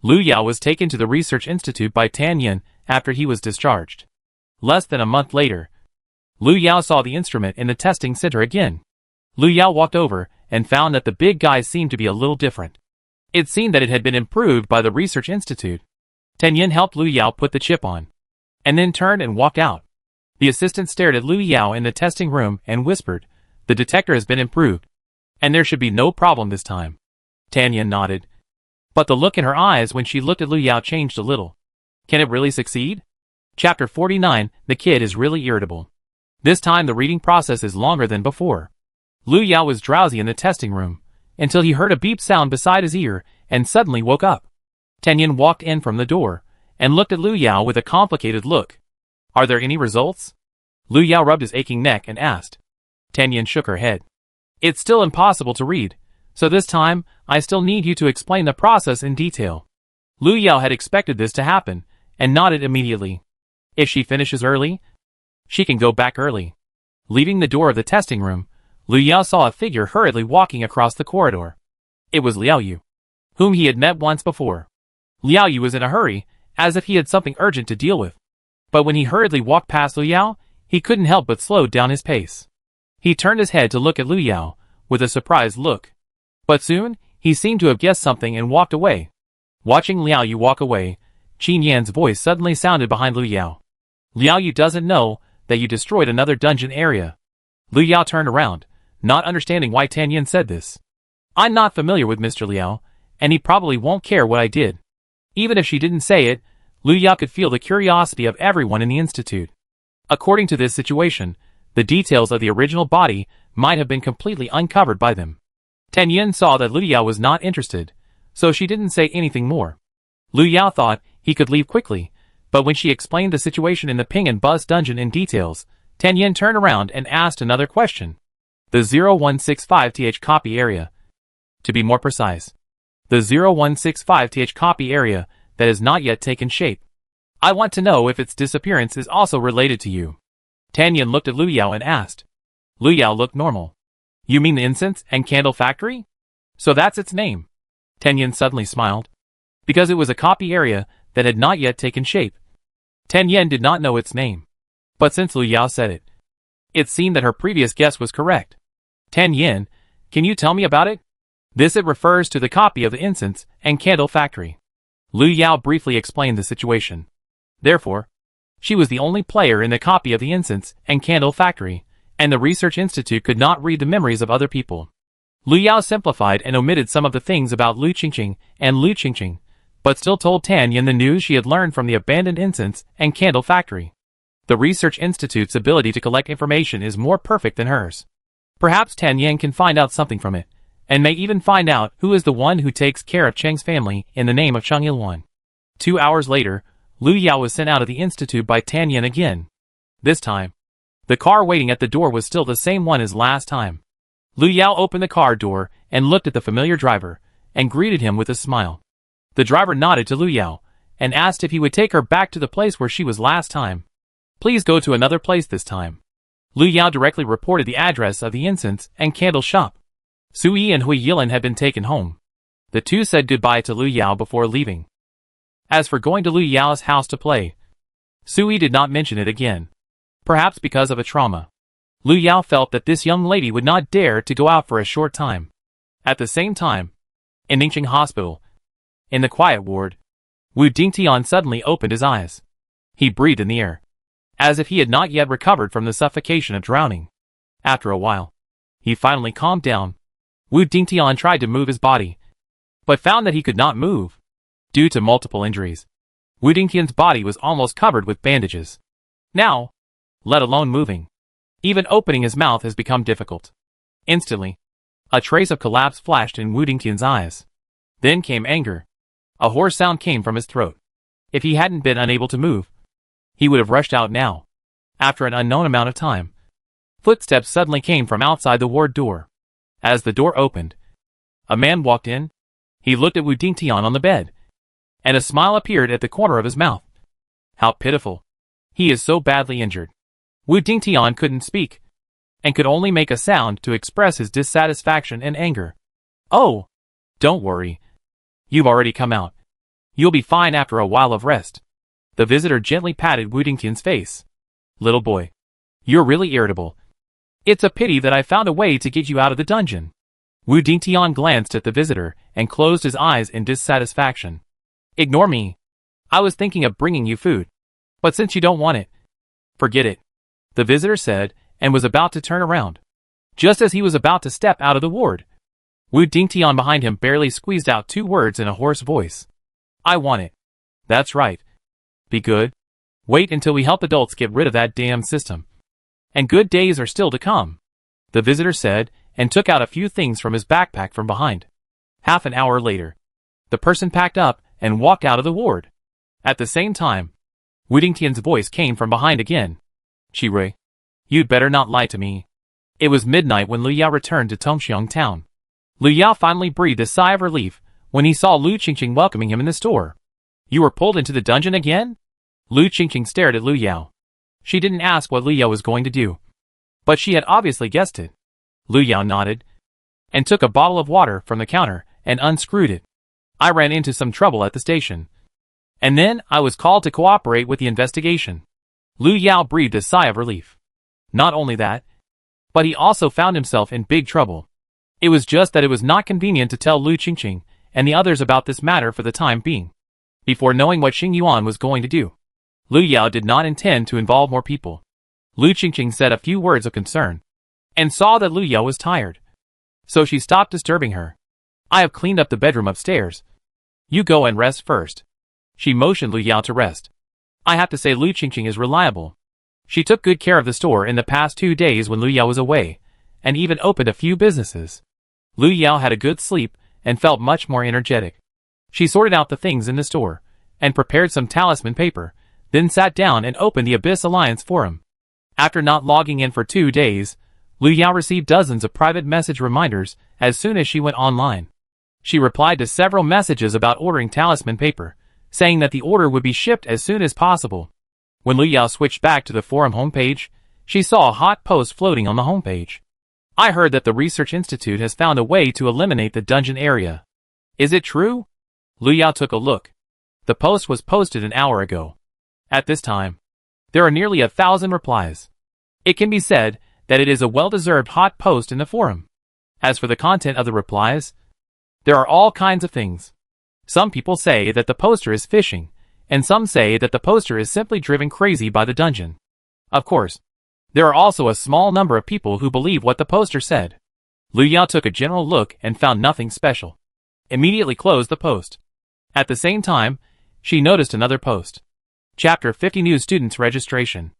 Lu Yao was taken to the Research Institute by Tan Yin after he was discharged. Less than a month later, Lu Yao saw the instrument in the testing center again. Lu Yao walked over and found that the big guy seemed to be a little different. It seemed that it had been improved by the Research Institute. Tan Yin helped Lu Yao put the chip on, and then turned and walked out. The assistant stared at Lu Yao in the testing room and whispered, "The detector has been improved, and there should be no problem this time." Tan Yin nodded, but the look in her eyes when she looked at Lu Yao changed a little. Can it really succeed? Chapter 49, The Kid is really irritable. This time the reading process is longer than before. Lu Yao was drowsy in the testing room, until he heard a beep sound beside his ear, and suddenly woke up. Tan Yin walked in from the door, and looked at Lu Yao with a complicated look. "Are there any results?" Lu Yao rubbed his aching neck and asked. Tan Yin shook her head. "It's still impossible to read, so this time, I still need you to explain the process in detail." Lu Yao had expected this to happen, and nodded immediately. If she finishes early, she can go back early. Leaving the door of the testing room, Lu Yao saw a figure hurriedly walking across the corridor. It was Liao Yu, whom he had met once before. Liao Yu was in a hurry, as if he had something urgent to deal with. But when he hurriedly walked past Lu Yao, he couldn't help but slow down his pace. He turned his head to look at Lu Yao, with a surprised look. But soon, he seemed to have guessed something and walked away. Watching Liao Yu walk away, Qin Yan's voice suddenly sounded behind Lu Yao. "Liao Yu doesn't know that you destroyed another dungeon area." Lu Yao turned around, not understanding why Tan Yin said this. "I'm not familiar with Mr. Liao, and he probably won't care what I did." Even if she didn't say it, Lu Yao could feel the curiosity of everyone in the institute. According to this situation, the details of the original body might have been completely uncovered by them. Tan Yin saw that Lu Yao was not interested, so she didn't say anything more. Lu Yao thought he could leave quickly, but when she explained the situation in the Ping and Buzz dungeon in details, Tan Yin turned around and asked another question. The 0165th copy area. To be more precise, the 0165th copy area that has not yet taken shape. I want to know if its disappearance is also related to you. Tan Yin looked at Lu Yao and asked. Lu Yao looked normal. You mean the incense and candle factory? So that's its name. Tan Yin suddenly smiled. Because it was a copy area that had not yet taken shape. Tan Yin did not know its name. But since Lu Yao said it, it seemed that her previous guess was correct. Tan Yin, can you tell me about it? It refers to the copy of the incense and candle factory. Lu Yao briefly explained the situation. Therefore, she was the only player in the copy of the incense and candle factory, and the Research Institute could not read the memories of other people. Lu Yao simplified and omitted some of the things about Lu Qingqing and Lu Qingqing, but still told Tan Yin the news she had learned from the abandoned incense and candle factory. The Research Institute's ability to collect information is more perfect than hers. Perhaps Tan Yin can find out something from it, and may even find out who is the one who takes care of Cheng's family in the name of Cheng Ilwan. 2 hours later, Lu Yao was sent out of the institute by Tan Yin again. This time, the car waiting at the door was still the same one as last time. Lu Yao opened the car door and looked at the familiar driver, and greeted him with a smile. The driver nodded to Lu Yao, and asked if he would take her back to the place where she was last time. Please go to another place this time. Lu Yao directly reported the address of the incense and candle shop. Sui and Hui Yilin had been taken home. The two said goodbye to Lu Yao before leaving. As for going to Lu Yao's house to play, Sui did not mention it again. Perhaps because of a trauma. Lu Yao felt that this young lady would not dare to go out for a short time. At the same time, in Ningqing Hospital, in the quiet ward, Wu Dingtian suddenly opened his eyes. He breathed in the air, as if he had not yet recovered from the suffocation of drowning. After a while, he finally calmed down. Wu Dingtian tried to move his body, but found that he could not move. Due to multiple injuries, Wu Dingtian's body was almost covered with bandages. Now, let alone moving, even opening his mouth has become difficult. Instantly, a trace of collapse flashed in Wu Dingtian's eyes. Then came anger. A hoarse sound came from his throat. If he hadn't been unable to move, he would have rushed out now. After an unknown amount of time, footsteps suddenly came from outside the ward door. As the door opened, a man walked in. He looked at Wu Dingtian on the bed, and a smile appeared at the corner of his mouth. How pitiful. He is so badly injured. Wu Dingtian couldn't speak, and could only make a sound to express his dissatisfaction and anger. Oh, don't worry. You've already come out. You'll be fine after a while of rest. The visitor gently patted Wu Dingtian's face. Little boy, you're really irritable. It's a pity that I found a way to get you out of the dungeon. Wu Dingtian glanced at the visitor and closed his eyes in dissatisfaction. Ignore me. I was thinking of bringing you food. But since you don't want it, forget it, the visitor said, and was about to turn around. Just as he was about to step out of the ward, Wu Dingtian behind him barely squeezed out 2 words in a hoarse voice. I want it. That's right. Be good. Wait until we help adults get rid of that damn system. And good days are still to come, the visitor said, and took out a few things from his backpack from behind. Half an hour later, the person packed up and walked out of the ward. At the same time, Wu Dingtian's voice came from behind again. Qirui, you'd better not lie to me. It was midnight when Liu Yao returned to Tongxiang town. Liu Yao finally breathed a sigh of relief when he saw Lu Qingqing welcoming him in the store. You were pulled into the dungeon again? Lu Qingqing stared at Liu Yao. She didn't ask what Liu Yao was going to do, but she had obviously guessed it. Liu Yao nodded, and took a bottle of water from the counter and unscrewed it. I ran into some trouble at the station, and then I was called to cooperate with the investigation. Liu Yao breathed a sigh of relief. Not only that, but he also found himself in big trouble. It was just that it was not convenient to tell Lu Qingqing and the others about this matter for the time being. Before knowing what Xing Yuan was going to do, Liu Yao did not intend to involve more people. Lu Qingqing said a few words of concern, and saw that Liu Yao was tired. So she stopped disturbing her. I have cleaned up the bedroom upstairs. You go and rest first. She motioned Liu Yao to rest. I have to say Lu Qingqing is reliable. She took good care of the store in the past 2 days when Liu Yao was away, and even opened a few businesses. Liu Yao had a good sleep and felt much more energetic. She sorted out the things in the store, and prepared some talisman paper, then sat down and opened the Abyss Alliance forum. After not logging in for 2 days, Liu Yao received dozens of private message reminders as soon as she went online. She replied to several messages about ordering talisman paper, saying that the order would be shipped as soon as possible. When Liu Yao switched back to the forum homepage, she saw a hot post floating on the homepage. I heard that the Research Institute has found a way to eliminate the dungeon area. Is it true? Liu Yao took a look. The post was posted an hour ago. At this time, there are nearly 1,000 replies. It can be said that it is a well-deserved hot post in the forum. As for the content of the replies, there are all kinds of things. Some people say that the poster is phishing, and some say that the poster is simply driven crazy by the dungeon. Of course, there are also a small number of people who believe what the poster said. Liu Yao took a general look and found nothing special. Immediately closed the post. At the same time, she noticed another post. Chapter 50 New Students Registration.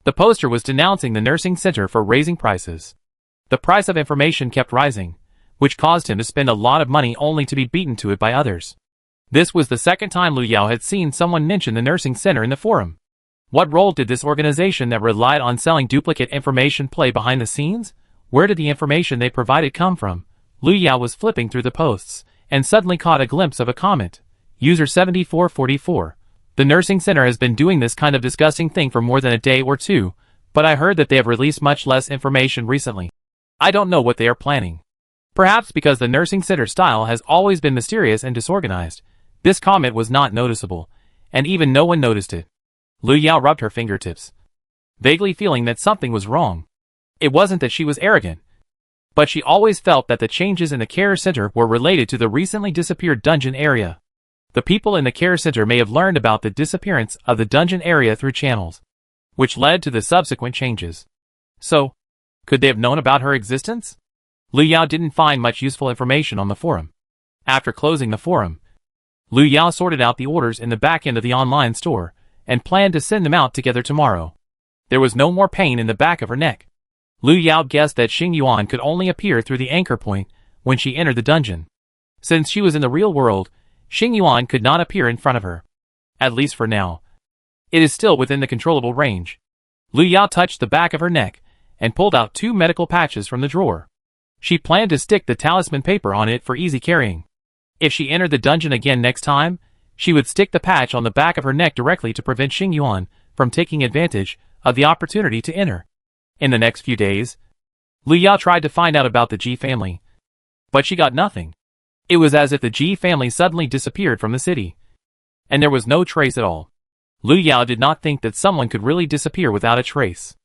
The poster was denouncing the nursing center for raising prices. The price of information kept rising, which caused him to spend a lot of money only to be beaten to it by others. This was the second time Liu Yao had seen someone mention the nursing center in the forum. What role did this organization that relied on selling duplicate information play behind the scenes? Where did the information they provided come from? Liu Yao was flipping through the posts, and suddenly caught a glimpse of a comment. User 7444. The nursing center has been doing this kind of disgusting thing for more than a day or two, but I heard that they have released much less information recently. I don't know what they are planning. Perhaps because the nursing center style has always been mysterious and disorganized, this comment was not noticeable, and even no one noticed it. Liu Yao rubbed her fingertips, vaguely feeling that something was wrong. It wasn't that she was arrogant, but she always felt that the changes in the care center were related to the recently disappeared dungeon area. The people in the care center may have learned about the disappearance of the dungeon area through channels, which led to the subsequent changes. So, could they have known about her existence? Lu Yao didn't find much useful information on the forum. After closing the forum, Lu Yao sorted out the orders in the back end of the online store and planned to send them out together tomorrow. There was no more pain in the back of her neck. Lu Yao guessed that Xing Yuan could only appear through the anchor point when she entered the dungeon. Since she was in the real world, Xing Yuan could not appear in front of her. At least for now. It is still within the controllable range. Lu Yao touched the back of her neck and pulled out 2 medical patches from the drawer. She planned to stick the talisman paper on it for easy carrying. If she entered the dungeon again next time, she would stick the patch on the back of her neck directly to prevent Xing Yuan from taking advantage of the opportunity to enter. In the next few days, Lu Yao tried to find out about the Ji family, but she got nothing. It was as if the Ji family suddenly disappeared from the city, and there was no trace at all. Lu Yao did not think that someone could really disappear without a trace.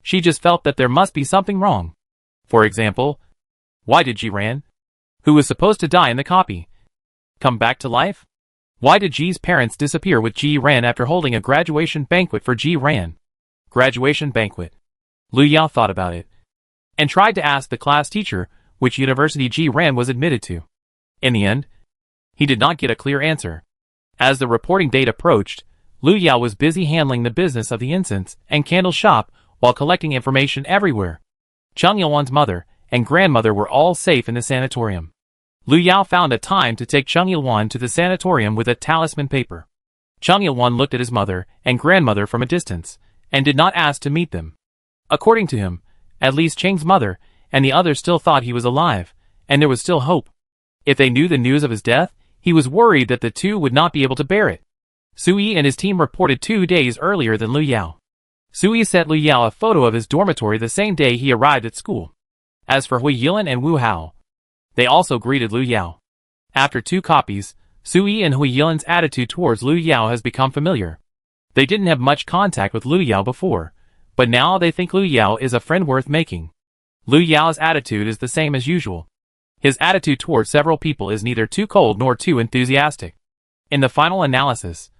She just felt that there must be something wrong. For example, why did Ji Ran, who was supposed to die in the copy, come back to life? Why did Ji's parents disappear with Ji Ran after holding a graduation banquet for Ji Ran? Graduation banquet. Lu Yao thought about it, and tried to ask the class teacher which university Ji Ran was admitted to. In the end, he did not get a clear answer. As the reporting date approached, Lu Yao was busy handling the business of the incense and candle shop while collecting information everywhere. Cheng Yilwan's mother and grandmother were all safe in the sanatorium. Lu Yao found a time to take Cheng Yilwan to the sanatorium with a talisman paper. Cheng Yilwan looked at his mother and grandmother from a distance, and did not ask to meet them. According to him, at least Cheng's mother and the others still thought he was alive, and there was still hope. If they knew the news of his death, he was worried that the two would not be able to bear it. Sui and his team reported 2 days earlier than Lu Yao. Sui sent Lu Yao a photo of his dormitory the same day he arrived at school. As for Hui Yilan and Wu Hao, they also greeted Lu Yao. After 2 copies, Sui and Hui Yilan's attitude towards Lu Yao has become familiar. They didn't have much contact with Lu Yao before, but now they think Lu Yao is a friend worth making. Lu Yao's attitude is the same as usual. His attitude towards several people is neither too cold nor too enthusiastic. In the final analysis,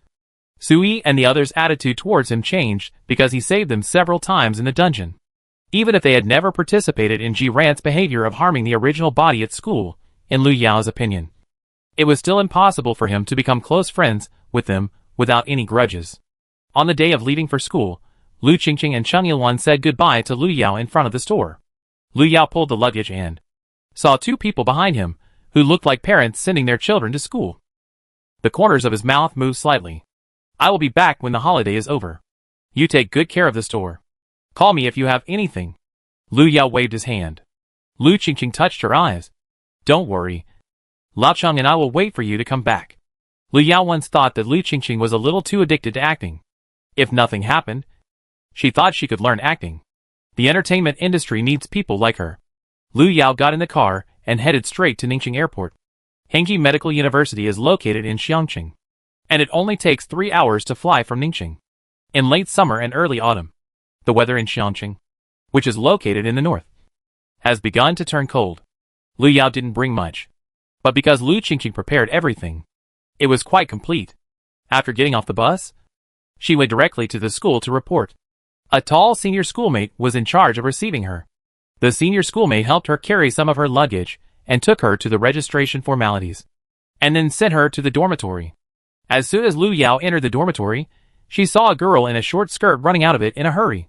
Sui and the others' attitude towards him changed because he saved them several times in the dungeon. Even if they had never participated in Ji Ran's behavior of harming the original body at school, in Lu Yao's opinion, it was still impossible for him to become close friends with them without any grudges. On the day of leaving for school, Lu Qingqing and Cheng Yilwan said goodbye to Lu Yao in front of the store. Lu Yao pulled the luggage and saw 2 people behind him, who looked like parents sending their children to school. The corners of his mouth moved slightly. I will be back when the holiday is over. You take good care of the store. Call me if you have anything. Lu Yao waved his hand. Lu Qingqing touched her eyes. Don't worry. Lao Cheng and I will wait for you to come back. Lu Yao once thought that Lu Qingqing was a little too addicted to acting. If nothing happened, she thought she could learn acting. The entertainment industry needs people like her. Lu Yao got in the car and headed straight to Ningxing Airport. Hengji Medical University is located in Xiangqing, and it only takes 3 hours to fly from Ningxing. In late summer and early autumn, the weather in Xiangqing, which is located in the north, has begun to turn cold. Lu Yao didn't bring much, but because Lu Qingqing prepared everything, it was quite complete. After getting off the bus, she went directly to the school to report. A tall senior schoolmate was in charge of receiving her. The senior schoolmate helped her carry some of her luggage and took her to the registration formalities, and then sent her to the dormitory. As soon as Lu Yao entered the dormitory, she saw a girl in a short skirt running out of it in a hurry.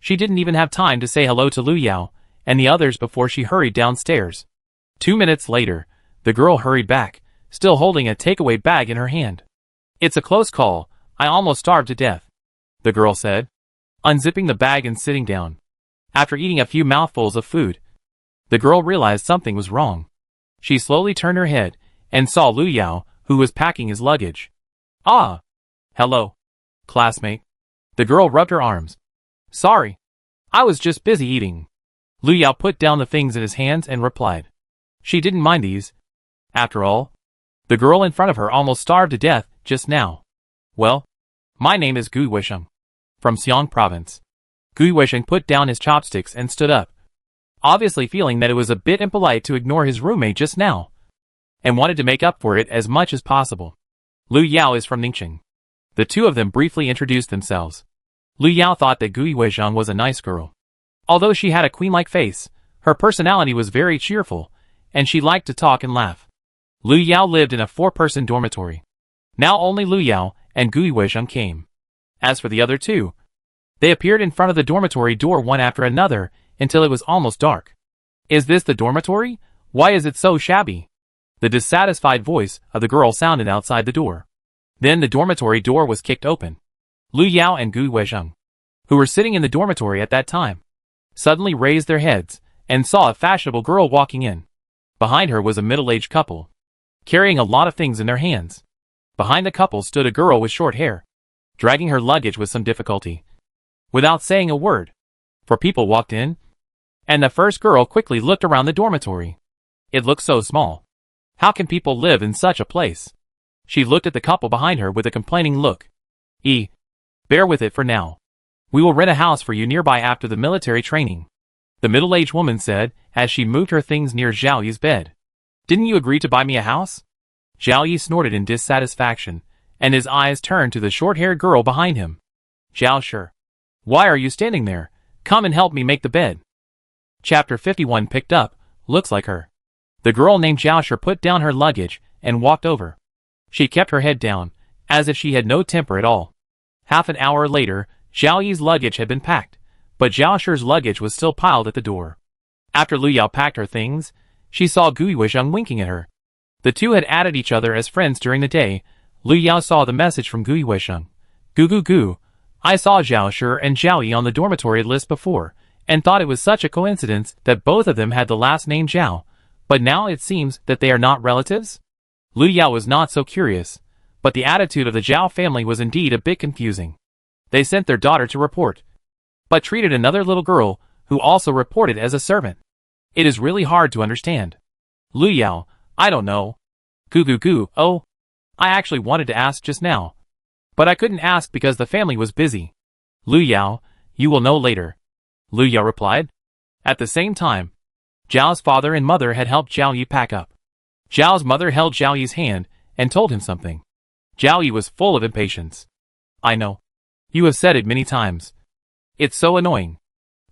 She didn't even have time to say hello to Lu Yao and the others before she hurried downstairs. 2 minutes later, the girl hurried back, still holding a takeaway bag in her hand. It's a close call. I almost starved to death, the girl said, unzipping the bag and sitting down. After eating a few mouthfuls of food, the girl realized something was wrong. She slowly turned her head and saw Lu Yao, who was packing his luggage. Ah! Hello, classmate. The girl rubbed her arms. Sorry. I was just busy eating. Lu Yao put down the things in his hands and replied. She didn't mind these. After all, the girl in front of her almost starved to death just now. Well, my name is Gu Weisheng, from Xiang Province. Gu Weisheng put down his chopsticks and stood up, obviously feeling that it was a bit impolite to ignore his roommate just now, and wanted to make up for it as much as possible. Lu Yao is from Ningxing. The two of them briefly introduced themselves. Lu Yao thought that Gui Weizhang was a nice girl. Although she had a queen-like face, her personality was very cheerful, and she liked to talk and laugh. Lu Yao lived in a 4-person dormitory. Now only Lu Yao and Gui Weizhang came. As for the other two, they appeared in front of the dormitory door one after another until it was almost dark. Is this the dormitory? Why is it so shabby? The dissatisfied voice of the girl sounded outside the door. Then the dormitory door was kicked open. Lu Yao and Gui Weizhang, who were sitting in the dormitory at that time, suddenly raised their heads and saw a fashionable girl walking in. Behind her was a middle-aged couple, carrying a lot of things in their hands. Behind the couple stood a girl with short hair, dragging her luggage with some difficulty, without saying a word. 4 people walked in, and the first girl quickly looked around the dormitory. It looked so small. How can people live in such a place? She looked at the couple behind her with a complaining look. Bear with it for now. We will rent a house for you nearby after the military training, the middle-aged woman said as she moved her things near Zhao Yi's bed. Didn't you agree to buy me a house? Zhao Yi snorted in dissatisfaction, and his eyes turned to the short-haired girl behind him. Zhao Shi, why are you standing there? Come and help me make the bed. Chapter 51 picked up, looks like her. The girl named Zhao Shi put down her luggage and walked over. She kept her head down, as if she had no temper at all. Half an hour later, Zhao Yi's luggage had been packed, but Zhao Shi's luggage was still piled at the door. After Lu Yao packed her things, she saw Gui Weizhang winking at her. The two had added each other as friends during the day. Lu Yao saw the message from Gui Weizhang. Gu. I saw Zhao Shi and Zhao Yi on the dormitory list before, and thought it was such a coincidence that both of them had the last name Zhao, but now it seems that they are not relatives? Lu Yao was not so curious, but the attitude of the Zhao family was indeed a bit confusing. They sent their daughter to report, but treated another little girl, who also reported, as a servant. It is really hard to understand. Lu Yao, I don't know. Gu, oh, I actually wanted to ask just now, but I couldn't ask because the family was busy. Lu Yao, you will know later. Lu Yao replied. At the same time, Zhao's father and mother had helped Zhao Yi pack up. Zhao's mother held Zhao Yi's hand and told him something. Zhao Yi was full of impatience. I know. You have said it many times. It's so annoying.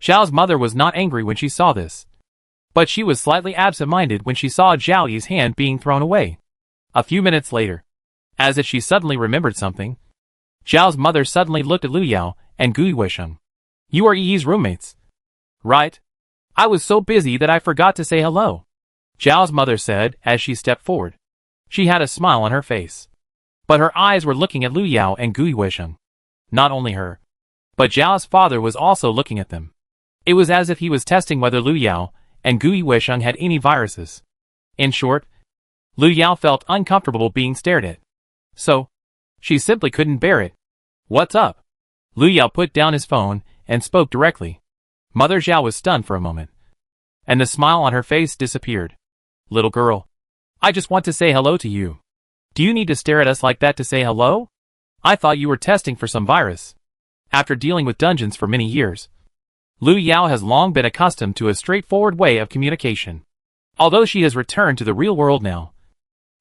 Zhao's mother was not angry when she saw this, but she was slightly absent-minded when she saw Zhao Yi's hand being thrown away. A few minutes later, as if she suddenly remembered something, Zhao's mother suddenly looked at Lu Yao and Gui Weizhang. You are Yi's roommates, right? I was so busy that I forgot to say hello, Zhao's mother said as she stepped forward. She had a smile on her face, but her eyes were looking at Lu Yao and Gui Weizhang. Not only her, but Zhao's father was also looking at them. It was as if he was testing whether Lu Yao and Gui Weizhang had any viruses. In short, Lu Yao felt uncomfortable being stared at. So, she simply couldn't bear it. What's up? Lu Yao put down his phone and spoke directly. Mother Zhao was stunned for a moment, and the smile on her face disappeared. Little girl, I just want to say hello to you. Do you need to stare at us like that to say hello? I thought you were testing for some virus. After dealing with dungeons for many years, Lu Yao has long been accustomed to a straightforward way of communication. Although she has returned to the real world now,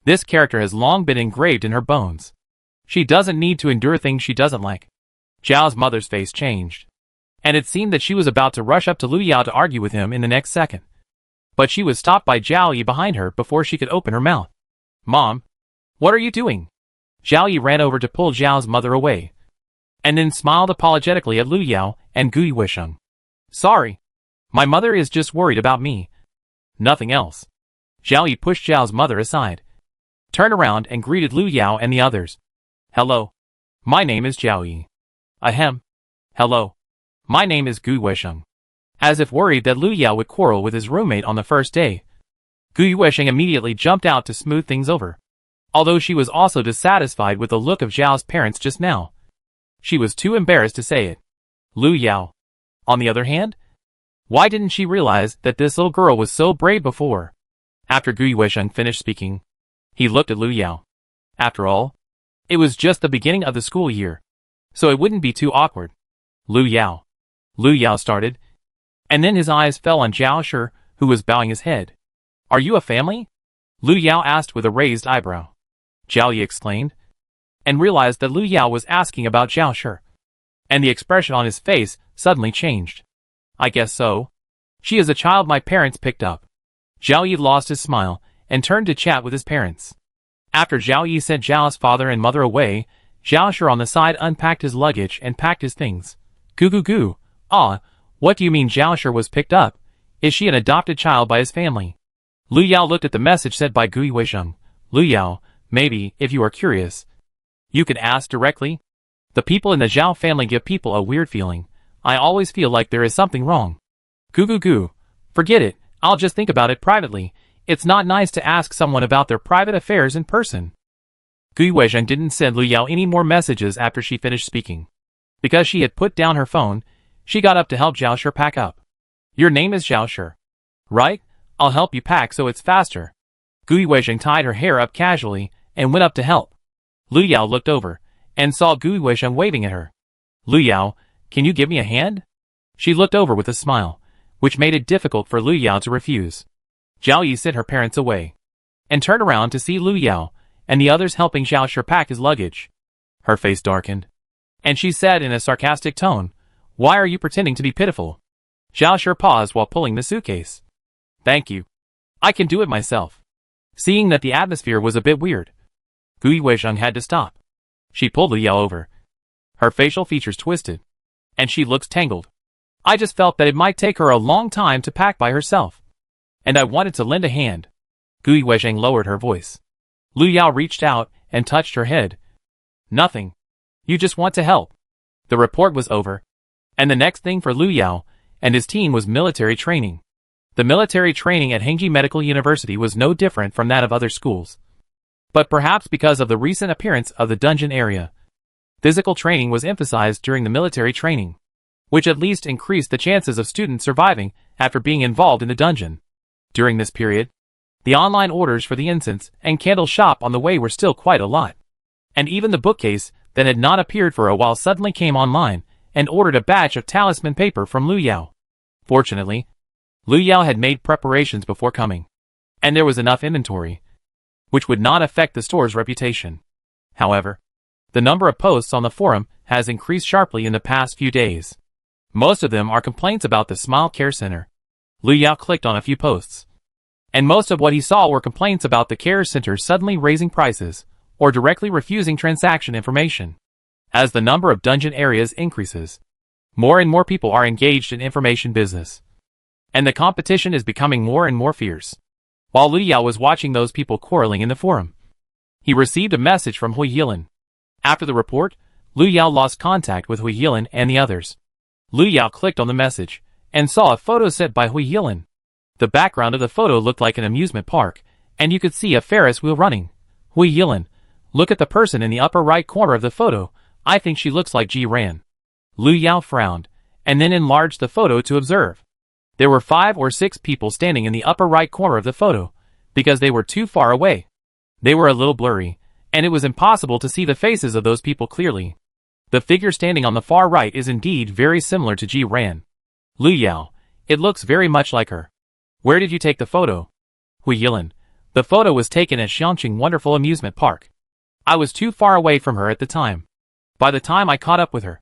this character has long been engraved in her bones. She doesn't need to endure things she doesn't like. Zhao's mother's face changed, and it seemed that she was about to rush up to Lu Yao to argue with him in the next second. But she was stopped by Zhao Yi behind her before she could open her mouth. Mom, what are you doing? Zhao Yi ran over to pull Zhao's mother away, and then smiled apologetically at Lu Yao and Gui Weizhang. Sorry. My mother is just worried about me. Nothing else. Zhao Yi pushed Zhao's mother aside, turned around and greeted Lu Yao and the others. Hello. My name is Zhao Yi. Ahem. Hello. My name is Gui Weizhang. As if worried that Lu Yao would quarrel with his roommate on the first day, Gui Weizhang immediately jumped out to smooth things over. Although she was also dissatisfied with the look of Zhao's parents just now, she was too embarrassed to say it. Lu Yao, on the other hand, why didn't she realize that this little girl was so brave before? After Gui Weizhang finished speaking, he looked at Lu Yao. After all, it was just the beginning of the school year, so it wouldn't be too awkward. Lu Yao started, and then his eyes fell on Zhao Shi, who was bowing his head. Are you a family? Lu Yao asked with a raised eyebrow. Zhao Yi exclaimed. and realized that Lu Yao was asking about Zhao Shi. And the expression on his face suddenly changed. I guess so. She is a child my parents picked up. Zhao Yi lost his smile and turned to chat with his parents. After Zhao Yi sent Zhao's father and mother away, Zhao Shi on the side unpacked his luggage and packed his things. Goo goo goo. Ah, what do you mean Zhao Shi was picked up? Is she an adopted child by his family? Lu Yao looked at the message sent by Gui Weisheng. Lu Yao, maybe, if you are curious, you could ask directly. The people in the Zhao family give people a weird feeling. I always feel like there is something wrong. Goo goo goo. Forget it, I'll just think about it privately. It's not nice to ask someone about their private affairs in person. Gui Weisheng didn't send Lu Yao any more messages after she finished speaking. Because she had put down her phone, she got up to help Zhao Shi pack up. Your name is Zhao Shi, right? I'll help you pack so it's faster. Gui Weisheng tied her hair up casually and went up to help. Lu Yao looked over and saw Gui Weisheng waving at her. Lu Yao, can you give me a hand? She looked over with a smile, which made it difficult for Lu Yao to refuse. Zhao Yi sent her parents away and turned around to see Lu Yao and the others helping Zhao Shi pack his luggage. Her face darkened, and she said in a sarcastic tone, "Why are you pretending to be pitiful?" Zhao Shi paused while pulling the suitcase. Thank you. I can do it myself. Seeing that the atmosphere was a bit weird, Gui Weisheng had to stop. She pulled Lu Yao over. Her facial features twisted, and she looks tangled. I just felt that it might take her a long time to pack by herself, and I wanted to lend a hand. Gui Weisheng lowered her voice. Lu Yao reached out and touched her head. Nothing. You just want to help. The report was over, and the next thing for Lu Yao and his team was military training. The military training at Hengji Medical University was no different from that of other schools. But perhaps because of the recent appearance of the dungeon area, physical training was emphasized during the military training, which at least increased the chances of students surviving after being involved in the dungeon. During this period, the online orders for the incense and candle shop on the way were still quite a lot. And even the bookcase that had not appeared for a while suddenly came online and ordered a batch of talisman paper from Lu Yao. Fortunately, Lu Yao had made preparations before coming, and there was enough inventory, which would not affect the store's reputation. However, the number of posts on the forum has increased sharply in the past few days. Most of them are complaints about the Smile Care Center. Lu Yao clicked on a few posts, and most of what he saw were complaints about the care center suddenly raising prices or directly refusing transaction information. As the number of dungeon areas increases, more and more people are engaged in information business, and the competition is becoming more and more fierce. While Lu Yao was watching those people quarreling in the forum, he received a message from Hui Yilin. After the report, Lu Yao lost contact with Hui Yilin and the others. Lu Yao clicked on the message and saw a photo sent by Hui Yilin. The background of the photo looked like an amusement park, and you could see a Ferris wheel running. Hui Yilin, look at the person in the upper right corner of the photo. I think she looks like Ji Ran. Lu Yao frowned, and then enlarged the photo to observe. There were 5 or 6 people standing in the upper right corner of the photo, because they were too far away. They were a little blurry, and it was impossible to see the faces of those people clearly. The figure standing on the far right is indeed very similar to Ji Ran. Lu Yao, it looks very much like her. Where did you take the photo? Hui Yilin, the photo was taken at Xiangqing Wonderful Amusement Park. I was too far away from her at the time. By the time I caught up with her,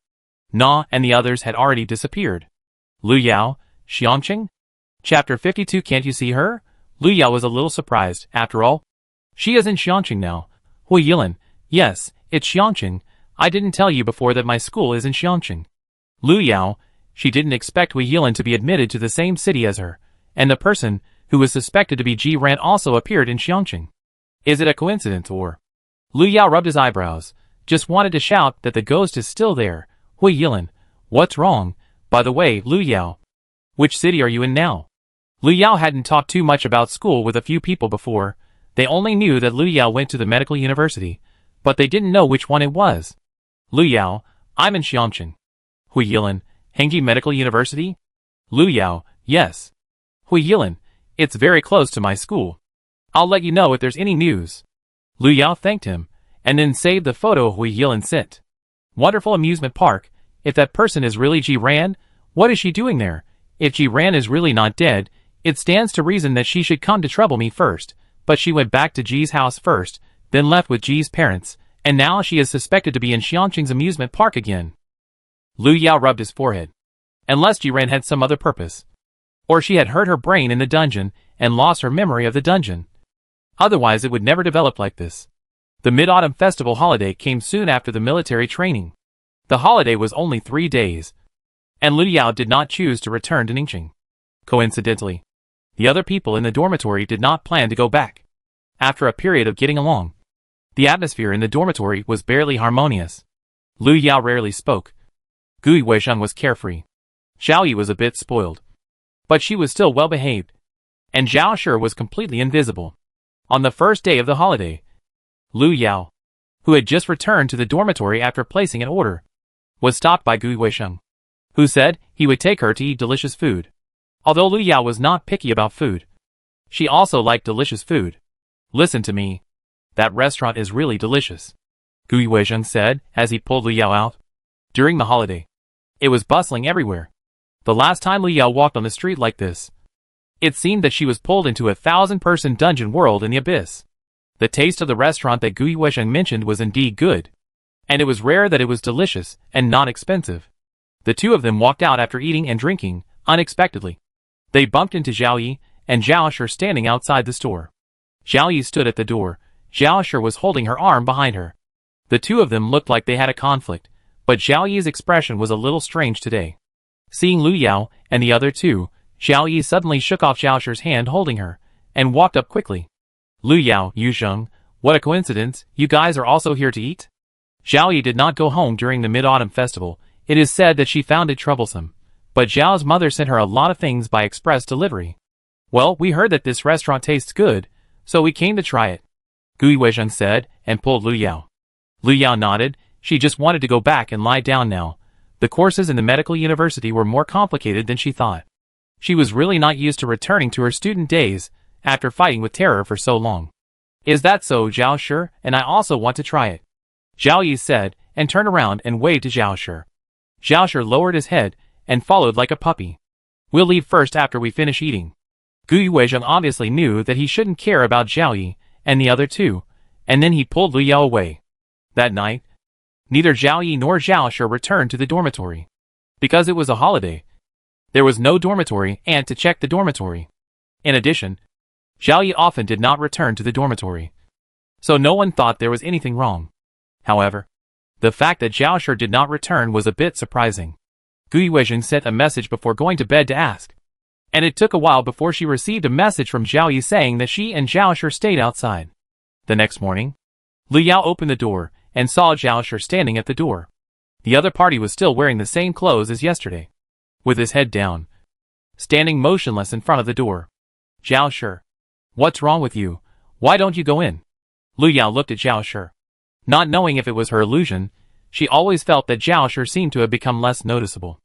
Na and the others had already disappeared. Lu Yao, Xiangqing? Chapter 52. Can't you see her? Lu Yao was a little surprised. After all, she is in Xiangqing now. Hui Yilin, yes, it's Xiangqing. I didn't tell you before that my school is in Xiangqing. Lu Yao, she didn't expect Hui Yilin to be admitted to the same city as her, and the person who was suspected to be Ji Ran also appeared in Xiangqing. Is it a coincidence or? Lu Yao rubbed his eyebrows, just wanted to shout that the ghost is still there. Hui Yilin, what's wrong? By the way, Lu Yao, which city are you in now? Lu Yao hadn't talked too much about school with a few people before. They only knew that Lu Yao went to the medical university, but they didn't know which one it was. Lu Yao, I'm in Xiangqing. Hui Yilin, Hengji Medical University? Lu Yao, yes. Hui Yilin, it's very close to my school. I'll let you know if there's any news. Lu Yao thanked him, and then saved the photo Hui Yilin sent. Wonderful Amusement Park. If that person is really Ji Ran, what is she doing there? If Ji Ran is really not dead, it stands to reason that she should come to trouble me first, but she went back to Ji's house first, then left with Ji's parents, and now she is suspected to be in Xiangqing's amusement park again. Lu Yao rubbed his forehead. Unless Jiren had some other purpose. Or she had hurt her brain in the dungeon and lost her memory of the dungeon. Otherwise it would never develop like this. The Mid-Autumn Festival holiday came soon after the military training. The holiday was only 3 days. And Lu Yao did not choose to return to Ningxing. Coincidentally, the other people in the dormitory did not plan to go back. After a period of getting along, the atmosphere in the dormitory was barely harmonious. Lu Yao rarely spoke. Gui Weisheng was carefree. Xiao Yi was a bit spoiled. But she was still well behaved. And Zhao Shi was completely invisible. On the first day of the holiday, Lu Yao, who had just returned to the dormitory after placing an order, was stopped by Gui Weisheng, who said he would take her to eat delicious food. Although Lu Yao was not picky about food, she also liked delicious food. Listen to me. That restaurant is really delicious, Gui Weisheng said as he pulled Lu Yao out. During the holiday, it was bustling everywhere. The last time Lu Yao walked on the street like this, it seemed that she was pulled into a 1,000-person dungeon world in the abyss. The taste of the restaurant that Gui Weisheng mentioned was indeed good. And it was rare that it was delicious and not expensive. The two of them walked out after eating and drinking, unexpectedly. They bumped into Zhao Yi and Zhao Shi standing outside the store. Zhao Yi stood at the door. Zhao Shi was holding her arm behind her. The two of them looked like they had a conflict, but Zhao Yi's expression was a little strange today. Seeing Lu Yao and the other two, Zhao Yi suddenly shook off Zhao Shi's hand holding her, and walked up quickly. Lu Yao, Yu Zheng, what a coincidence, you guys are also here to eat? Zhao Yi did not go home during the Mid-Autumn Festival. It is said that she found it troublesome. But Zhao's mother sent her a lot of things by express delivery. Well, we heard that this restaurant tastes good, so we came to try it, Gui Weisheng said, and pulled Lu Yao. Lu Yao nodded. She just wanted to go back and lie down now. The courses in the medical university were more complicated than she thought. She was really not used to returning to her student days after fighting with terror for so long. Is that so, Zhao Shi? And I also want to try it, Zhao Yi said, and turned around and waved to Zhao Shi. Zhao Shi lowered his head and followed like a puppy. We'll leave first after we finish eating. Gui Weisheng obviously knew that he shouldn't care about Zhao Yi and the other two, and then he pulled Lu Yao away. That night, neither Zhao Yi nor Zhao Shi returned to the dormitory. Because it was a holiday, there was no dormitory and to check the dormitory. In addition, Zhao Yi often did not return to the dormitory. So no one thought there was anything wrong. However, the fact that Zhao Shi did not return was a bit surprising. Gui Weisheng sent a message before going to bed to ask. And it took a while before she received a message from Zhao Yi saying that she and Zhao Shi stayed outside. The next morning, Lu Yao opened the door and saw Zhao Shi standing at the door. The other party was still wearing the same clothes as yesterday, with his head down, standing motionless in front of the door. Zhao Shi, what's wrong with you? Why don't you go in? Lu Yao looked at Zhao Shi. Not knowing if it was her illusion, she always felt that Zhao Shi seemed to have become less noticeable.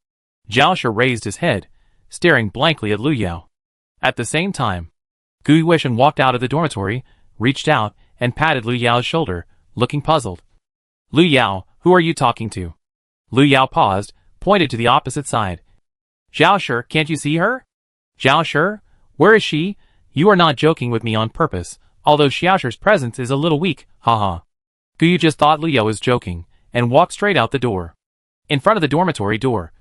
Zhao Shi raised his head, staring blankly at Lu Yao. At the same time, Gui Weisheng walked out of the dormitory, reached out, and patted Lu Yao's shoulder, looking puzzled. Lu Yao, who are you talking to? Lu Yao paused, pointed to the opposite side. Zhao Shi, can't you see her? Zhao Shi, where is she? You are not joking with me on purpose, although Zhao Shi's presence is a little weak, haha. Gui just thought Lu Yao was joking, and walked straight out the door. In front of the dormitory door,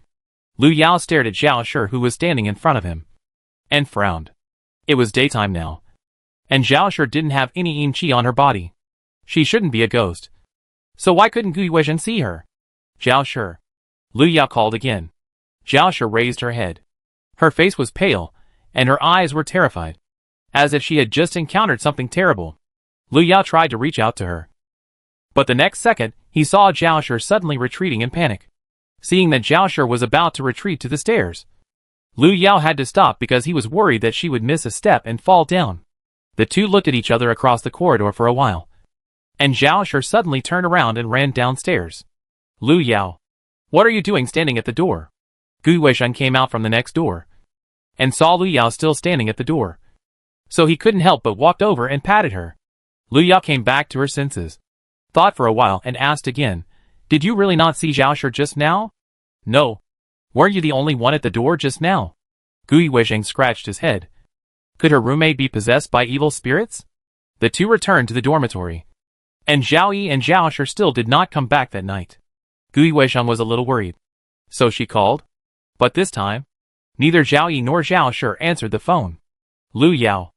Lu Yao stared at Zhao Shi who was standing in front of him, and frowned. It was daytime now, and Zhao Shi didn't have any yin qi on her body. She shouldn't be a ghost. So why couldn't Gui Weisheng see her? Zhao Shi, Lu Yao called again. Zhao Shi raised her head. Her face was pale, and her eyes were terrified, as if she had just encountered something terrible. Lu Yao tried to reach out to her. But the next second, he saw Zhao Shi suddenly retreating in panic. Seeing that Zhao Shi was about to retreat to the stairs, Lu Yao had to stop because he was worried that she would miss a step and fall down. The two looked at each other across the corridor for a while, and Zhao Shi suddenly turned around and ran downstairs. Lu Yao, what are you doing standing at the door? Gui Weisheng came out from the next door, and saw Lu Yao still standing at the door. So he couldn't help but walked over and patted her. Lu Yao came back to her senses, thought for a while and asked again, did you really not see Zhao Shi just now? No. Weren't you the only one at the door just now? Gui Weisheng scratched his head. Could her roommate be possessed by evil spirits? The two returned to the dormitory. And Zhao Yi and Zhao Shi still did not come back that night. Gui Weisheng was a little worried. So she called? But this time, neither Zhao Yi nor Zhao Shi answered the phone. Lu Yao.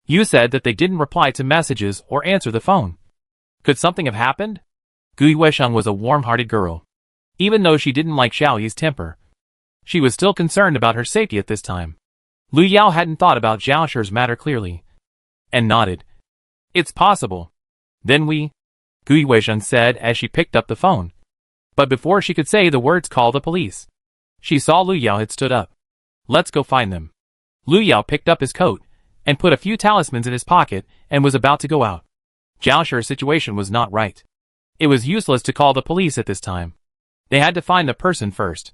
You said that they didn't reply to messages or answer the phone. Could something have happened? Gui Weisheng was a warm-hearted girl. Even though she didn't like Zhao Yi's temper, she was still concerned about her safety at this time. Lu Yao hadn't thought about Zhao Shi's matter clearly, and nodded. It's possible. Then Gui Weisheng said as she picked up the phone. But before she could say the words call the police, she saw Lu Yao had stood up. Let's go find them. Lu Yao picked up his coat and put a few talismans in his pocket and was about to go out. Zhao Shi's situation was not right. It was useless to call the police at this time. They had to find the person first.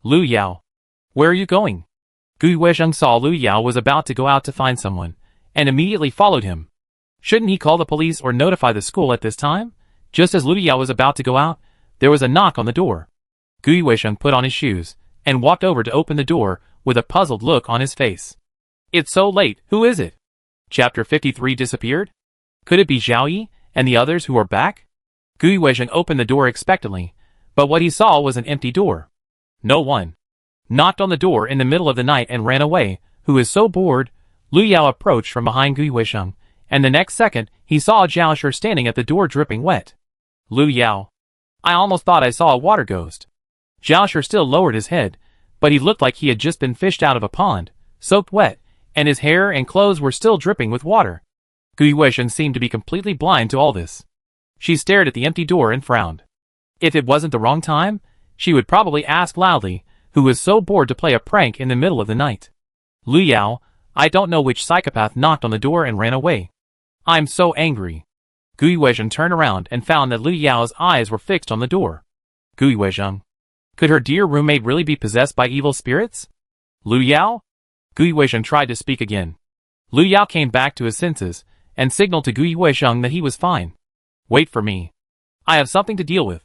Lu Yao. Where are you going? Gui Weisheng saw Lu Yao was about to go out to find someone, and immediately followed him. Shouldn't he call the police or notify the school at this time? Just as Lu Yao was about to go out, there was a knock on the door. Gui Weisheng put on his shoes, and walked over to open the door, with a puzzled look on his face. It's so late, who is it? Chapter 53 disappeared? Could it be Zhao Yi, and the others who are back? Gui Weisheng opened the door expectantly, but what he saw was an empty door. No one. Knocked on the door in the middle of the night and ran away, who is so bored. Lu Yao approached from behind Gui Weisheng, and the next second, he saw Zhao Shi standing at the door dripping wet. Lu Yao. I almost thought I saw a water ghost. Zhao Shi still lowered his head, but he looked like he had just been fished out of a pond, soaked wet, and his hair and clothes were still dripping with water. Gui Weisheng seemed to be completely blind to all this. She stared at the empty door and frowned. If it wasn't the wrong time, she would probably ask loudly, who was so bored to play a prank in the middle of the night. Lu Yao, I don't know which psychopath knocked on the door and ran away. I'm so angry. Gui Weisheng turned around and found that Lu Yao's eyes were fixed on the door. Gui Weisheng. Could her dear roommate really be possessed by evil spirits? Lu Yao? Gui Weisheng tried to speak again. Lu Yao came back to his senses, and signaled to Gui Weisheng that he was fine. Wait for me. I have something to deal with.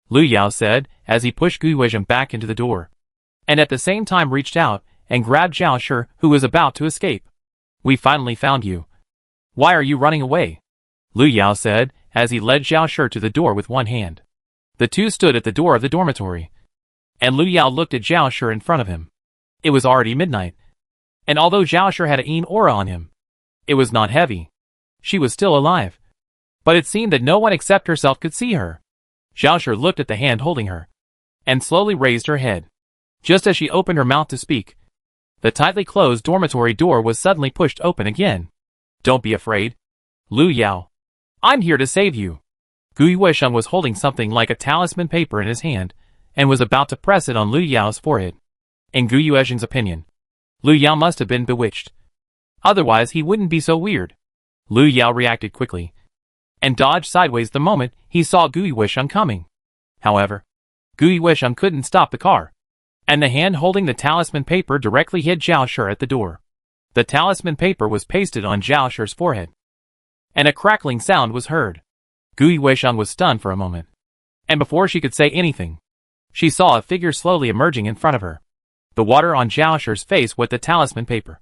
Lu Yao said, as he pushed Gui Weisheng back into the door. And at the same time reached out, and grabbed Zhao Shi, who was about to escape. We finally found you. Why are you running away? Lu Yao said, as he led Zhao Shi to the door with one hand. The two stood at the door of the dormitory. And Lu Yao looked at Zhao Shi in front of him. It was already midnight. And although Zhao Shi had a yin aura on him, it was not heavy. She was still alive. But it seemed that no one except herself could see her. Zhao Shi looked at the hand holding her, and slowly raised her head. Just as she opened her mouth to speak, the tightly closed dormitory door was suddenly pushed open again. Don't be afraid. Lu Yao. I'm here to save you. Gui Weisheng was holding something like a talisman paper in his hand, and was about to press it on Lu Yao's forehead. In Gui Weisheng's opinion, Lu Yao must have been bewitched. Otherwise he wouldn't be so weird. Lu Yao reacted quickly, and dodged sideways the moment he saw Gui Weisheng coming. However, Gui Weisheng couldn't stop the car, and the hand holding the talisman paper directly hit Zhao Shi at the door. The talisman paper was pasted on Zhao Shi's forehead, and a crackling sound was heard. Gui Weisheng was stunned for a moment, and before she could say anything, she saw a figure slowly emerging in front of her. The water on Zhao Shi's face wet the talisman paper,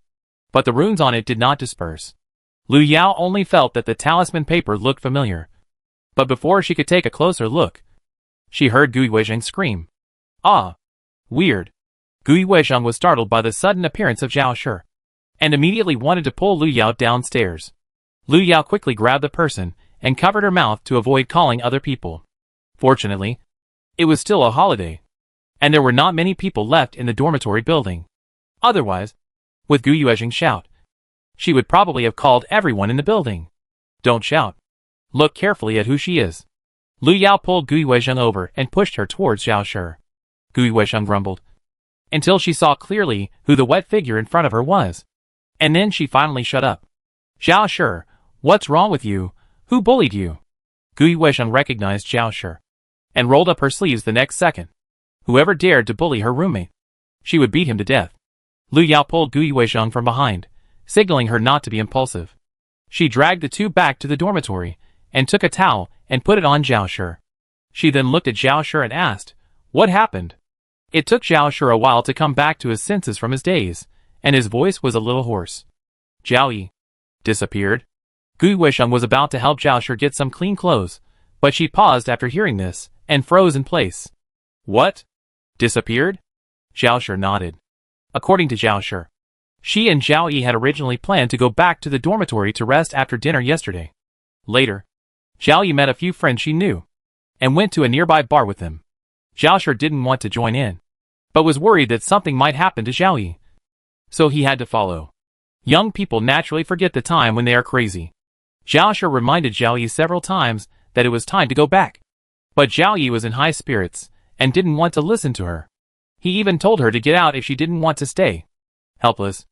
but the runes on it did not disperse. Lu Yao only felt that the talisman paper looked familiar, but before she could take a closer look, she heard Gui Weisheng scream. Ah! Weird. Gui Weisheng was startled by the sudden appearance of Zhao Shi, and immediately wanted to pull Lu Yao downstairs. Lu Yao quickly grabbed the person, and covered her mouth to avoid calling other people. Fortunately, it was still a holiday, and there were not many people left in the dormitory building. Otherwise, with Gui Weisheng's shout, she would probably have called everyone in the building. Don't shout. Look carefully at who she is. Lu Yao pulled Gui Weisheng over and pushed her towards Zhao Shi. Gui Weisheng grumbled, until she saw clearly who the wet figure in front of her was. And then she finally shut up. Zhao Shi, what's wrong with you? Who bullied you? Gui Weisheng recognized Zhao Shi, and rolled up her sleeves the next second. Whoever dared to bully her roommate, she would beat him to death. Lu Yao pulled Gui Weisheng from behind, signaling her not to be impulsive. She dragged the two back to the dormitory, and took a towel and put it on Zhao Shi. She then looked at Zhao Shi and asked, what happened? It took Zhao Shi a while to come back to his senses from his daze, and his voice was a little hoarse. Zhao Yi disappeared. Gu Weisheng was about to help Zhao Shi get some clean clothes, but she paused after hearing this, and froze in place. What? Disappeared? Zhao Shi nodded. According to Zhao Shi, she and Zhao Yi had originally planned to go back to the dormitory to rest after dinner yesterday. Later, Zhao Yi met a few friends she knew, and went to a nearby bar with them. Zhao Shi didn't want to join in, but was worried that something might happen to Zhao Yi, so he had to follow. Young people naturally forget the time when they are crazy. Zhao Shi reminded Zhao Yi several times that it was time to go back, but Zhao Yi was in high spirits and didn't want to listen to her. He even told her to get out if she didn't want to stay. Helpless,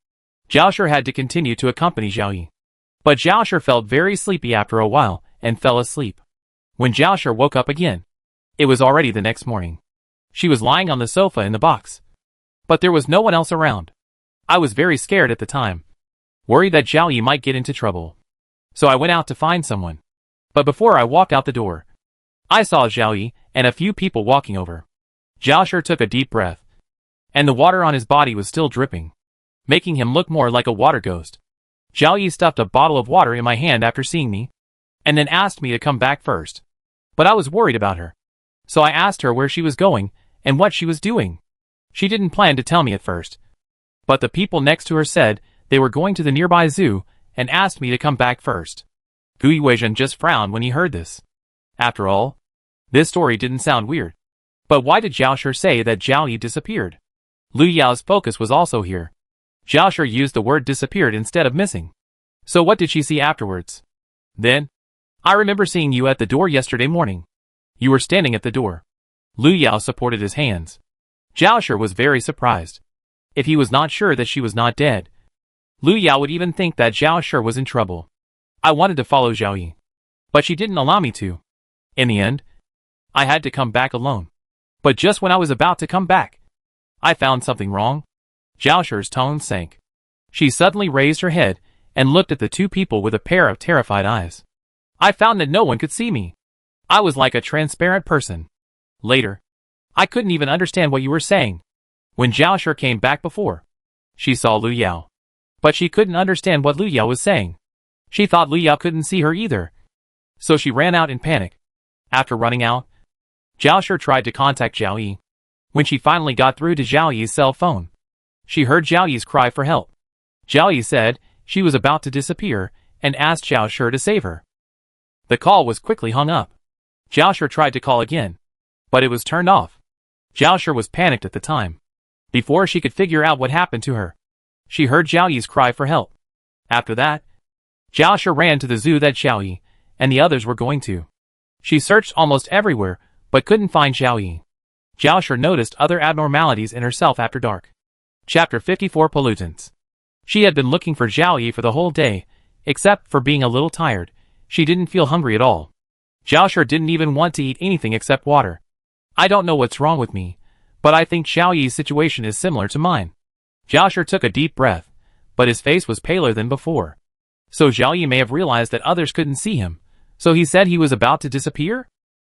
Zhao Shi had to continue to accompany Zhao Yi. But Zhao Shi felt very sleepy after a while and fell asleep. When Zhao Shi woke up again, it was already the next morning. She was lying on the sofa in the box, but there was no one else around. I was very scared at the time, worried that Zhao Yi might get into trouble. So I went out to find someone. But before I walked out the door, I saw Zhao Yi and a few people walking over. Zhao Shi took a deep breath, and the water on his body was still dripping, making him look more like a water ghost. Zhao Yi stuffed a bottle of water in my hand after seeing me, and then asked me to come back first. But I was worried about her, so I asked her where she was going and what she was doing. She didn't plan to tell me at first, but the people next to her said they were going to the nearby zoo and asked me to come back first. Gu Weizhen just frowned when he heard this. After all, this story didn't sound weird. But why did Zhao Shi say that Zhao Yi disappeared? Lu Yao's focus was also here. Zhao Shi used the word disappeared instead of missing. So what did she see afterwards? Then, I remember seeing you at the door yesterday morning. You were standing at the door. Lu Yao supported his hands. Zhao Shi was very surprised. If he was not sure that she was not dead, Lu Yao would even think that Zhao Shi was in trouble. I wanted to follow Zhao Yi, but she didn't allow me to. In the end, I had to come back alone. But just when I was about to come back, I found something wrong. Zhao Shi's tone sank. She suddenly raised her head and looked at the two people with a pair of terrified eyes. I found that no one could see me. I was like a transparent person. Later, I couldn't even understand what you were saying. When Zhao Shi came back before, she saw Lu Yao, but she couldn't understand what Lu Yao was saying. She thought Lu Yao couldn't see her either, so she ran out in panic. After running out, Zhao Shi tried to contact Zhao Yi. When she finally got through to Zhao Yi's cell phone, she heard Zhao Yi's cry for help. Zhao Yi said she was about to disappear and asked Zhao Shi to save her. The call was quickly hung up. Zhao Shi tried to call again, but it was turned off. Zhao Shi was panicked at the time. Before she could figure out what happened to her, she heard Zhao Yi's cry for help. After that, Zhao Shi ran to the zoo that Zhao Yi and the others were going to. She searched almost everywhere, but couldn't find Zhao Yi. Zhao Shi noticed other abnormalities in herself after dark. Chapter 54 Pollutants. She had been looking for Zhao Yi for the whole day, except for being a little tired. She didn't feel hungry at all. Zhao Shi didn't even want to eat anything except water. I don't know what's wrong with me, but I think Zhao Yi's situation is similar to mine. Zhao Shi took a deep breath, but his face was paler than before. So Zhao Yi may have realized that others couldn't see him, so he said he was about to disappear?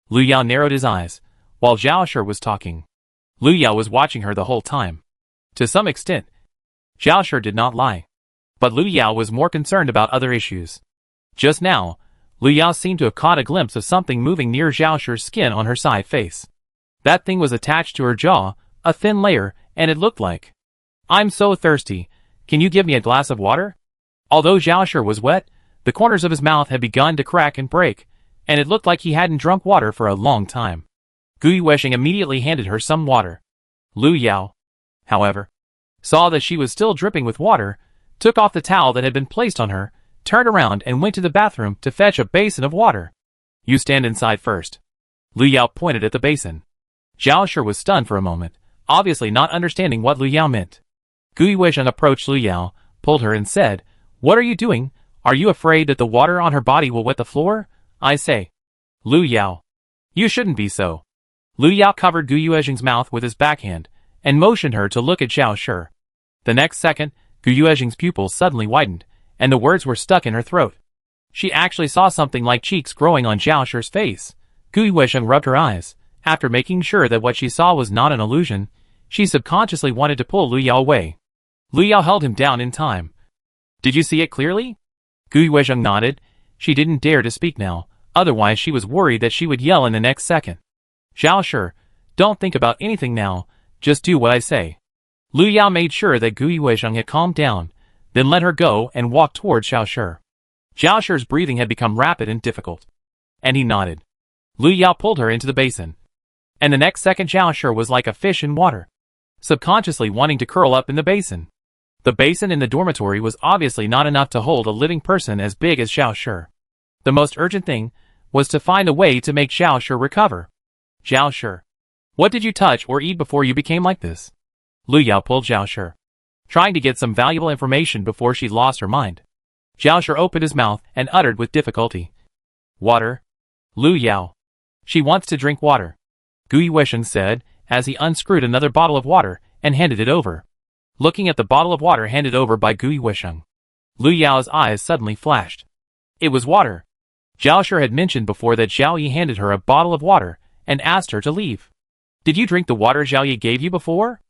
Lu Yao narrowed his eyes, while Zhao Shi was talking. Lu Yao was watching her the whole time. To some extent, Zhao Shi did not lie. But Lu Yao was more concerned about other issues. Just now, Lu Yao seemed to have caught a glimpse of something moving near Zhao Shi's skin on her side face. That thing was attached to her jaw, a thin layer, and it looked like, "I'm so thirsty, can you give me a glass of water?" Although Zhao Shi was wet, the corners of his mouth had begun to crack and break, and it looked like he hadn't drunk water for a long time. Gu Weisheng immediately handed her some water. Lu Yao, however, saw that she was still dripping with water, took off the towel that had been placed on her, turned around and went to the bathroom to fetch a basin of water. "You stand inside first." Lu Yao pointed at the basin. Zhao Shi was stunned for a moment, obviously not understanding what Lu Yao meant. Gu Weisheng approached Lu Yao, pulled her and said, "What are you doing? Are you afraid that the water on her body will wet the floor? I say." "Lu Yao, you shouldn't be so." Lu Yao covered Gu Weisheng's mouth with his backhand and motioned her to look at Zhao Shi. The next second, Gu Weisheng's pupils suddenly widened, and the words were stuck in her throat. She actually saw something like cheeks growing on Zhao Shi's face. Gu Weisheng rubbed her eyes. After making sure that what she saw was not an illusion, she subconsciously wanted to pull Lu Yao away. Lu Yao held him down in time. "Did you see it clearly?" Gu Weisheng nodded. She didn't dare to speak now, otherwise she was worried that she would yell in the next second. Xiao Shi, don't think about anything now, just do what I say. Lu Yao made sure that Gu Yuesheng had calmed down, then let her go and walked towards Xiao Shi. Xiao Shi's breathing had become rapid and difficult. And he nodded. Lu Yao pulled her into the basin. And the next second Xiao Shi was like a fish in water, subconsciously wanting to curl up in the basin. The basin in the dormitory was obviously not enough to hold a living person as big as Xiao Shi. The most urgent thing was to find a way to make Xiao Shi recover. Xiao Shi, what did you touch or eat before you became like this? Lu Yao pulled Xiao Shi, trying to get some valuable information before she lost her mind. Xiao Shi opened his mouth and uttered with difficulty. Water. Lu Yao. She wants to drink water, Gu Yuesheng said, as he unscrewed another bottle of water and handed it over. Looking at the bottle of water handed over by Gu Yuesheng, Lu Yao's eyes suddenly flashed. It was water. Xiao Shi had mentioned before that Zhao Yi handed her a bottle of water and asked her to leave. Did you drink the water Zhao Yi gave you before?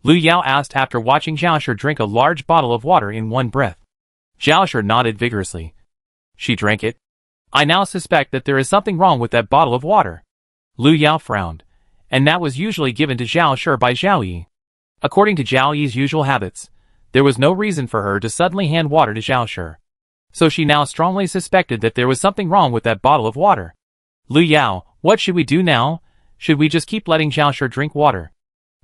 Lu Yao asked after watching Xiao Shi drink a large bottle of water in one breath. Xiao Shi nodded vigorously. She drank it. I now suspect that there is something wrong with that bottle of water. Lu Yao frowned, and that was usually given to Xiao Shi by Zhao Yi. According to Zhao Yi's usual habits, there was no reason for her to suddenly hand water to Xiao Shi. So she now strongly suspected that there was something wrong with that bottle of water. Lu Yao, what should we do now? Should we just keep letting Xiao Shi drink water?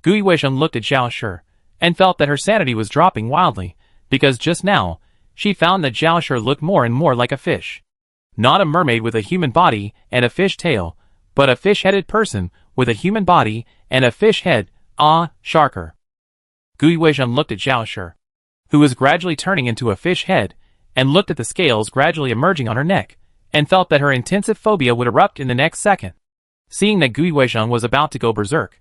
Gu Yuesheng looked at Xiao Shi, and felt that her sanity was dropping wildly, because just now, she found that Xiao Shi looked more and more like a fish. Not a mermaid with a human body and a fish tail, but a fish-headed person with a human body and a fish head. Ah, sharker. Gu Yuesheng looked at Xiao Shi, who was gradually turning into a fish head, and looked at the scales gradually emerging on her neck, and felt that her intensive phobia would erupt in the next second. Seeing that Gu Yuesheng was about to go berserk,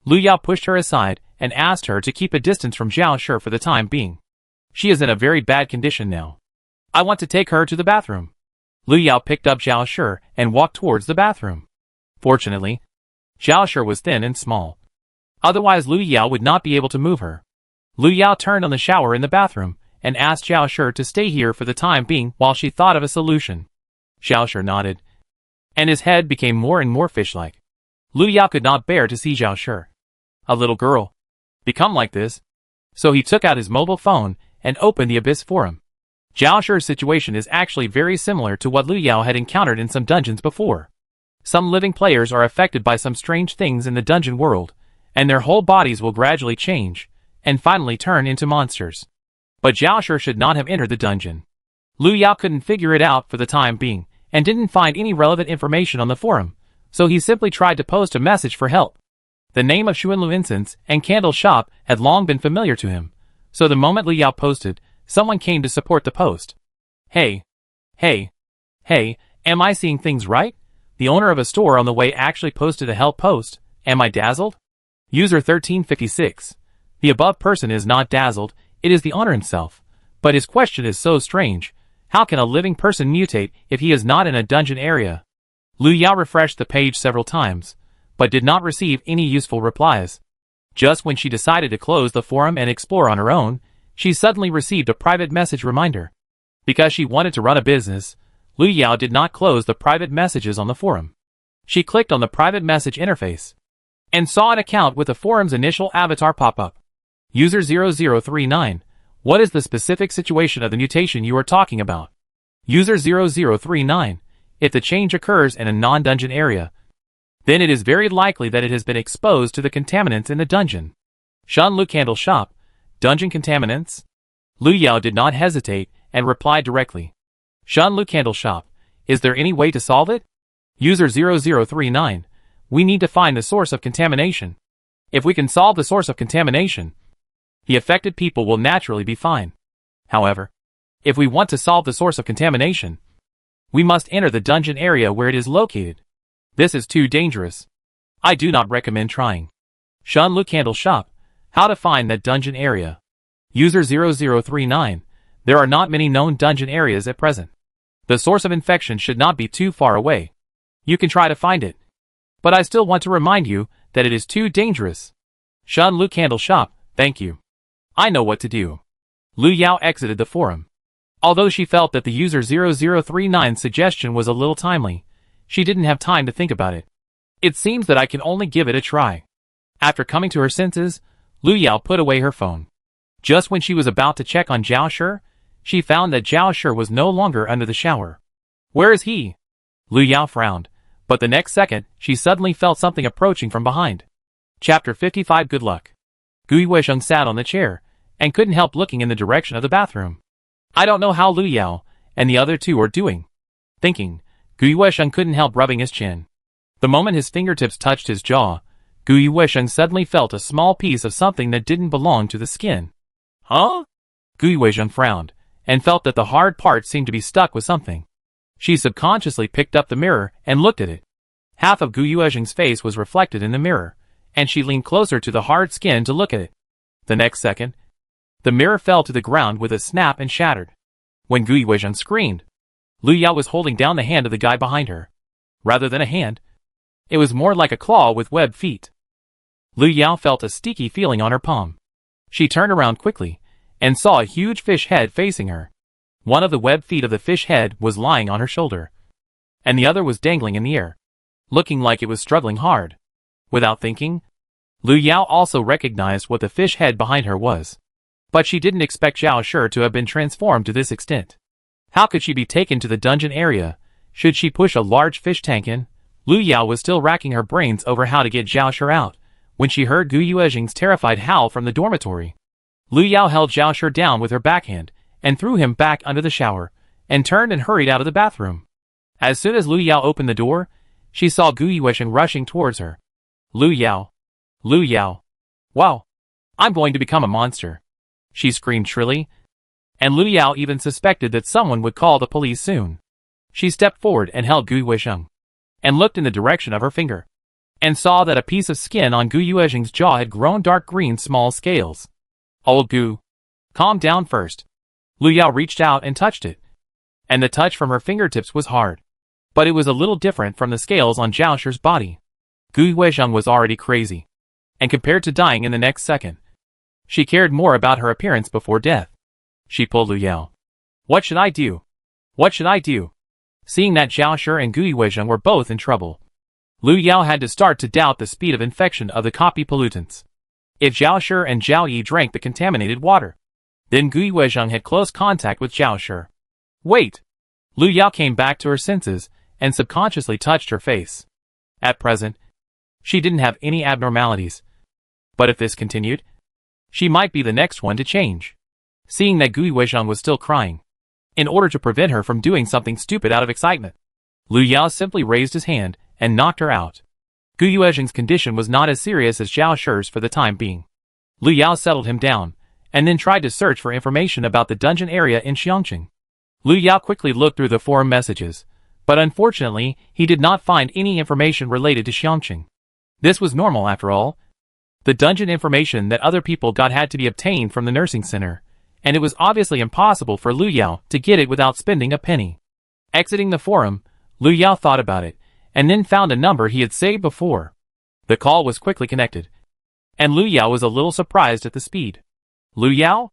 Lu Yao pushed her aside and asked her to keep a distance from Xiao Shi for the time being. She is in a very bad condition now. I want to take her to the bathroom. Lu Yao picked up Xiao Shi and walked towards the bathroom. Fortunately, Xiao Shi was thin and small. Otherwise Lu Yao would not be able to move her. Lu Yao turned on the shower in the bathroom and asked Xiao Shi to stay here for the time being while she thought of a solution. Xiao Shi nodded, and his head became more and more fish-like. Lu Yao could not bear to see Xiao Shi, a little girl, become like this. So he took out his mobile phone and opened the Abyss forum. Xiao Shi's situation is actually very similar to what Lu Yao had encountered in some dungeons before. Some living players are affected by some strange things in the dungeon world, and their whole bodies will gradually change, and finally turn into monsters. But Xiao Shi should not have entered the dungeon. Lu Yao couldn't figure it out for the time being, and didn't find any relevant information on the forum, so he simply tried to post a message for help. The name of Xuanlu Incense and Candle Shop had long been familiar to him, so the moment Lu Yao posted, someone came to support the post. Hey, am I seeing things right? The owner of a store on the way actually posted a help post. Am I dazzled? User 1356. The above person is not dazzled, it is the owner himself. But his question is so strange. How can a living person mutate if he is not in a dungeon area? Lu Yao refreshed the page several times, but did not receive any useful replies. Just when she decided to close the forum and explore on her own, she suddenly received a private message reminder. Because she wanted to run a business, Lu Yao did not close the private messages on the forum. She clicked on the private message interface and saw an account with the forum's initial avatar pop up. User 0039. What is the specific situation of the mutation you are talking about? User 0039. If the change occurs in a non-dungeon area, then it is very likely that it has been exposed to the contaminants in the dungeon. Shanlu Candle Shop. Dungeon contaminants? Lu Yao did not hesitate and replied directly. Shanlu Candle Shop. Is there any way to solve it? User 0039. We need to find the source of contamination. If we can solve the source of contamination, the affected people will naturally be fine. However, if we want to solve the source of contamination, we must enter the dungeon area where it is located. This is too dangerous. I do not recommend trying. Shanlu Candle Shop. How to find that dungeon area? User 0039. There are not many known dungeon areas at present. The source of infection should not be too far away. You can try to find it. But I still want to remind you that it is too dangerous. Shanlu Candle Shop. Thank you. I know what to do. Lu Yao exited the forum. Although she felt that the user 0039's suggestion was a little timely, she didn't have time to think about it. It seems that I can only give it a try. After coming to her senses, Lu Yao put away her phone. Just when she was about to check on Zhao Shi, she found that Zhao Shi was no longer under the shower. Where is he? Lu Yao frowned, but the next second, she suddenly felt something approaching from behind. Chapter 55 Good Luck. Gui Weisheng sat on the chair, and couldn't help looking in the direction of the bathroom. I don't know how Lu Yao and the other two are doing. Thinking, Gui Weisheng couldn't help rubbing his chin. The moment his fingertips touched his jaw, Gui Weisheng suddenly felt a small piece of something that didn't belong to the skin. Huh? Gui Weisheng frowned, and felt that the hard part seemed to be stuck with something. She subconsciously picked up the mirror and looked at it. Half of Gui Weisheng's face was reflected in the mirror, and she leaned closer to the hard skin to look at it. The next second, the mirror fell to the ground with a snap and shattered. When Gui Weisheng screamed, Lu Yao was holding down the hand of the guy behind her. Rather than a hand, it was more like a claw with webbed feet. Lu Yao felt a sticky feeling on her palm. She turned around quickly, and saw a huge fish head facing her. One of the webbed feet of the fish head was lying on her shoulder, and the other was dangling in the air, looking like it was struggling hard. Without thinking, Lu Yao also recognized what the fish head behind her was. But she didn't expect Zhao Shi to have been transformed to this extent. How could she be taken to the dungeon area? Should she push a large fish tank in? Lu Yao was still racking her brains over how to get Zhao Shi out, when she heard Gui Weisheng's terrified howl from the dormitory. Lu Yao held Zhao Shi down with her backhand, and threw him back under the shower, and turned and hurried out of the bathroom. As soon as Lu Yao opened the door, she saw Gui Weisheng rushing towards her. Lu Yao. Lu Yao. Wow. I'm going to become a monster. She screamed shrilly, and Lu Yao even suspected that someone would call the police soon. She stepped forward and held Gui Weisheng, and looked in the direction of her finger, and saw that a piece of skin on Gui Weisheng's jaw had grown dark green small scales. Old Gu. Calm down first. Lu Yao reached out and touched it, and the touch from her fingertips was hard. But it was a little different from the scales on Zhao Shi's body. Gui Weisheng was already crazy, and compared to dying in the next second, she cared more about her appearance before death. She pulled Lu Yao. What should I do? What should I do? Seeing that Zhao Shi and Gui Weisheng were both in trouble, Lu Yao had to start to doubt the speed of infection of the copy pollutants. If Zhao Shi and Zhao Yi drank the contaminated water, then Gui Weisheng had close contact with Zhao Shi. Wait! Lu Yao came back to her senses and subconsciously touched her face. At present, she didn't have any abnormalities. But if this continued, she might be the next one to change. Seeing that Gui Weisheng was still crying, in order to prevent her from doing something stupid out of excitement, Lu Yao simply raised his hand and knocked her out. Gui Weisheng's condition was not as serious as Zhao Shi's for the time being. Lu Yao settled him down, and then tried to search for information about the dungeon area in Xiangqing. Lu Yao quickly looked through the forum messages, but unfortunately, he did not find any information related to Xiangqing. This was normal after all. The dungeon information that other people got had to be obtained from the nursing center, and it was obviously impossible for Lu Yao to get it without spending a penny. Exiting the forum, Lu Yao thought about it, and then found a number he had saved before. The call was quickly connected, and Lu Yao was a little surprised at the speed. Lu Yao?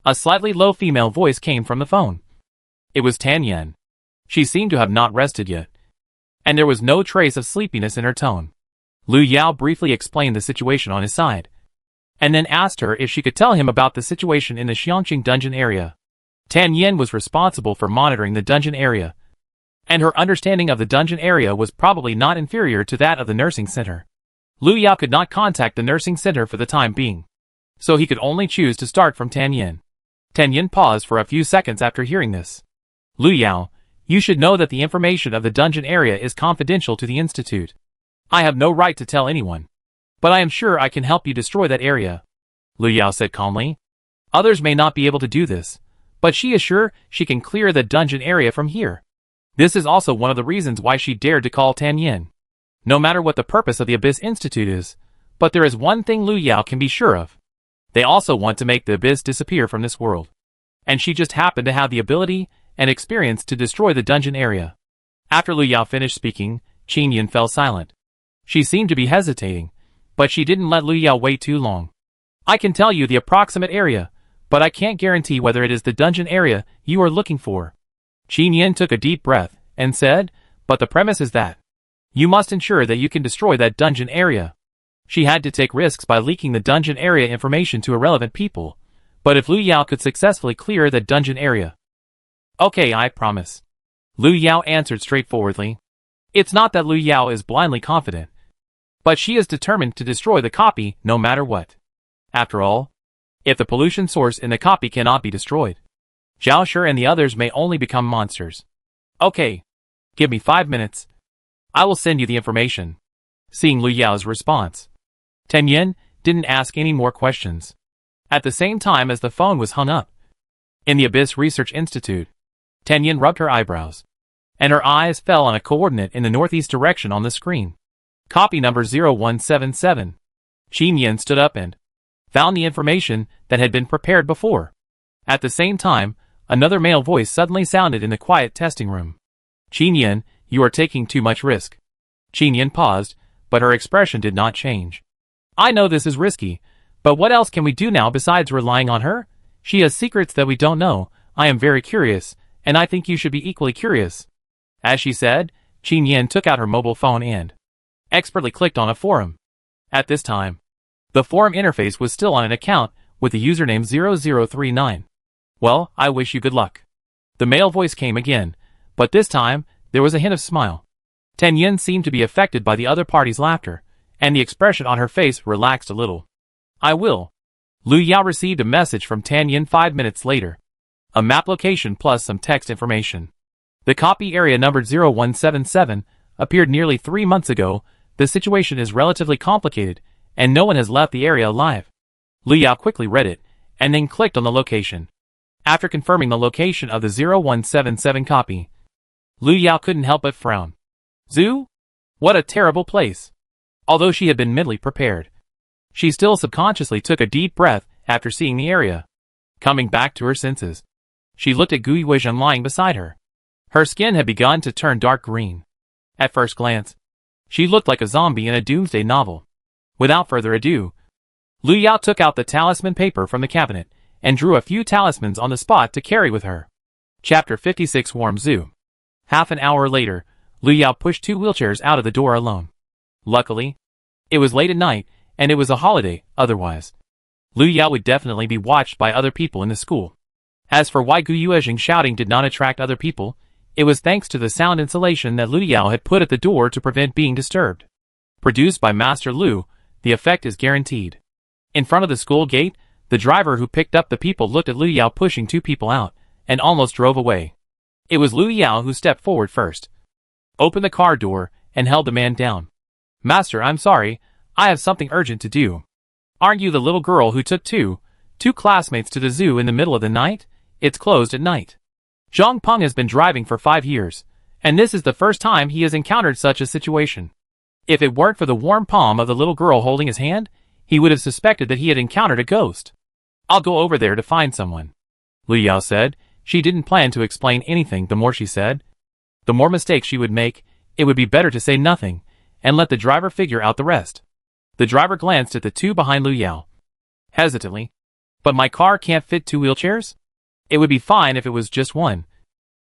A slightly low female voice came from the phone. It was Tan Yan. She seemed to have not rested yet, and there was no trace of sleepiness in her tone. Lu Yao briefly explained the situation on his side, and then asked her if she could tell him about the situation in the Xiangqing dungeon area. Tan Yan was responsible for monitoring the dungeon area, and her understanding of the dungeon area was probably not inferior to that of the nursing center. Lu Yao could not contact the nursing center for the time being, so he could only choose to start from Tan Yan. Tan Yan paused for a few seconds after hearing this. Lu Yao, you should know that the information of the dungeon area is confidential to the Institute. I have no right to tell anyone, but I am sure I can help you destroy that area, Lu Yao said calmly. Others may not be able to do this, but she is sure she can clear the dungeon area from here. This is also one of the reasons why she dared to call Tan Yan. No matter what the purpose of the Abyss Institute is, but there is one thing Lu Yao can be sure of. They also want to make the Abyss disappear from this world, and she just happened to have the ability and experience to destroy the dungeon area. After Lu Yao finished speaking, Qin Yin fell silent. She seemed to be hesitating, but she didn't let Lu Yao wait too long. I can tell you the approximate area, but I can't guarantee whether it is the dungeon area you are looking for. Qin Yin took a deep breath and said, but the premise is that you must ensure that you can destroy that dungeon area. She had to take risks by leaking the dungeon area information to irrelevant people, but if Lu Yao could successfully clear that dungeon area. Okay, I promise. Lu Yao answered straightforwardly. It's not that Lu Yao is blindly confident, but she is determined to destroy the copy no matter what. After all, if the pollution source in the copy cannot be destroyed, Zhao Shi and the others may only become monsters. Okay, give me 5 minutes. I will send you the information. Seeing Lu Yao's response, Ten Yin didn't ask any more questions. At the same time as the phone was hung up, in the Abyss Research Institute, Ten Yin rubbed her eyebrows, and her eyes fell on a coordinate in the northeast direction on the screen. Copy number 0177. Qin Yin stood up and found the information that had been prepared before. At the same time, another male voice suddenly sounded in the quiet testing room. Qin Yin, you are taking too much risk. Qin Yin paused, but her expression did not change. I know this is risky, but what else can we do now besides relying on her? She has secrets that we don't know. I am very curious, and I think you should be equally curious. As she said, Qin Yin took out her mobile phone and expertly clicked on a forum. At this time, the forum interface was still on an account with the username 0039. Well, I wish you good luck. The male voice came again, but this time, there was a hint of smile. Ten Yin seemed to be affected by the other party's laughter, and the expression on her face relaxed a little. I will. Lu Yao received a message from Ten Yin 5 minutes later. A map location plus some text information. The copy area numbered 0177 appeared nearly 3 months ago. The situation is relatively complicated, and no one has left the area alive. Lu Yao quickly read it, and then clicked on the location. After confirming the location of the 0177 copy, Lu Yao couldn't help but frown. Zoo? What a terrible place. Although she had been mentally prepared, she still subconsciously took a deep breath after seeing the area. Coming back to her senses, she looked at Gui Weizheng lying beside her. Her skin had begun to turn dark green. At first glance, she looked like a zombie in a doomsday novel. Without further ado, Lu Yao took out the talisman paper from the cabinet and drew a few talismans on the spot to carry with her. Chapter 56 Warm Zoo. Half an hour later, Lu Yao pushed 2 wheelchairs out of the door alone. Luckily, it was late at night, and it was a holiday. Otherwise, Lu Yao would definitely be watched by other people in the school. As for why Gu Yuezheng shouting did not attract other people, it was thanks to the sound insulation that Lu Yao had put at the door to prevent being disturbed. Produced by Master Lu, the effect is guaranteed. In front of the school gate, the driver who picked up the people looked at Lu Yao pushing 2 people out, and almost drove away. It was Lu Yao who stepped forward first, opened the car door, and held the man down. Master, I'm sorry, I have something urgent to do. Aren't you the little girl who took two classmates to the zoo in the middle of the night? It's closed at night. Zhang Peng has been driving for 5 years, and this is the first time he has encountered such a situation. If it weren't for the warm palm of the little girl holding his hand, he would have suspected that he had encountered a ghost. I'll go over there to find someone. Lu Yao said. She didn't plan to explain anything. The more she said, the more mistakes she would make. It would be better to say nothing, and let the driver figure out the rest. The driver glanced at the 2 behind Lu Yao, hesitantly. But my car can't fit 2 wheelchairs? It would be fine if it was just 1.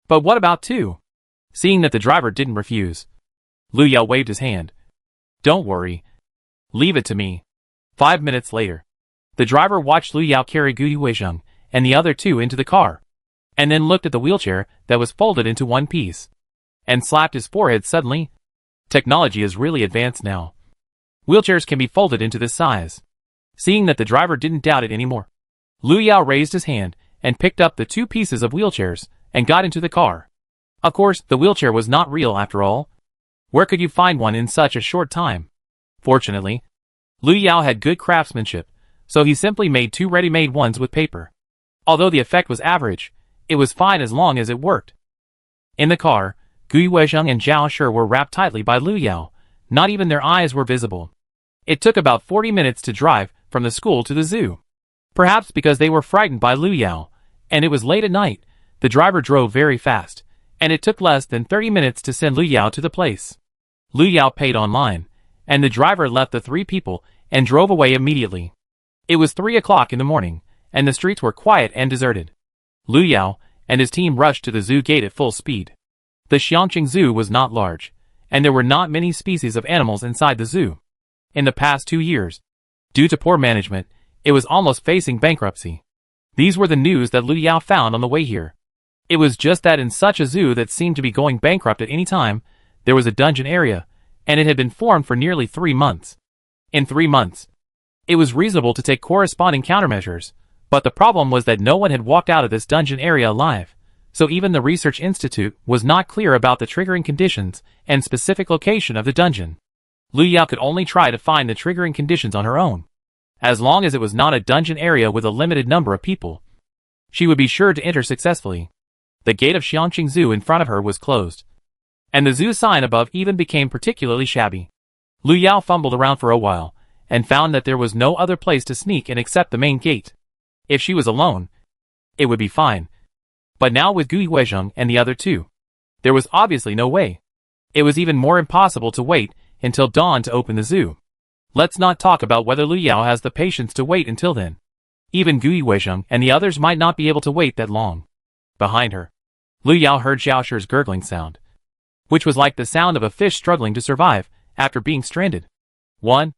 But what about 2? Seeing that the driver didn't refuse, Lu Yao waved his hand. Don't worry. Leave it to me. 5 minutes later, the driver watched Lu Yao carry Gu Yuezheng and the other 2 into the car, and then looked at the wheelchair that was folded into 1 piece, and slapped his forehead suddenly. Technology is really advanced now. Wheelchairs can be folded into this size. Seeing that the driver didn't doubt it anymore, Lu Yao raised his hand and picked up the 2 pieces of wheelchairs and got into the car. Of course, the wheelchair was not real after all. Where could you find one in such a short time? Fortunately, Lu Yao had good craftsmanship, so he simply made 2 ready-made ones with paper. Although the effect was average, it was fine as long as it worked. In the car, Gu Yuezheng and Zhao Shi were wrapped tightly by Lu Yao. Not even their eyes were visible. It took about 40 minutes to drive from the school to the zoo. Perhaps because they were frightened by Lu Yao, and it was late at night, the driver drove very fast, and it took less than 30 minutes to send Lu Yao to the place. Lu Yao paid online, and the driver left the 3 people and drove away immediately. It was 3 o'clock in the morning, and the streets were quiet and deserted. Lu Yao and his team rushed to the zoo gate at full speed. The Xiangqing Zoo was not large, and there were not many species of animals inside the zoo. In the past 2 years, due to poor management, it was almost facing bankruptcy. These were the news that Lu Yao found on the way here. It was just that in such a zoo that seemed to be going bankrupt at any time, there was a dungeon area, and it had been formed for nearly 3 months. In 3 months, it was reasonable to take corresponding countermeasures, but the problem was that no one had walked out of this dungeon area alive, so even the research institute was not clear about the triggering conditions and specific location of the dungeon. Lu Yao could only try to find the triggering conditions on her own. As long as it was not a dungeon area with a limited number of people, she would be sure to enter successfully. The gate of Xiangqing Zoo in front of her was closed, and the zoo sign above even became particularly shabby. Lu Yao fumbled around for a while, and found that there was no other place to sneak in except the main gate. If she was alone, it would be fine. But now with Gui Huizheng and the other two, there was obviously no way. It was even more impossible to wait until dawn to open the zoo. Let's not talk about whether Lu Yao has the patience to wait until then. Even Gui Huizheng and the others might not be able to wait that long. Behind her, Lu Yao heard Zhao Shi's gurgling sound, which was like the sound of a fish struggling to survive after being stranded. 1,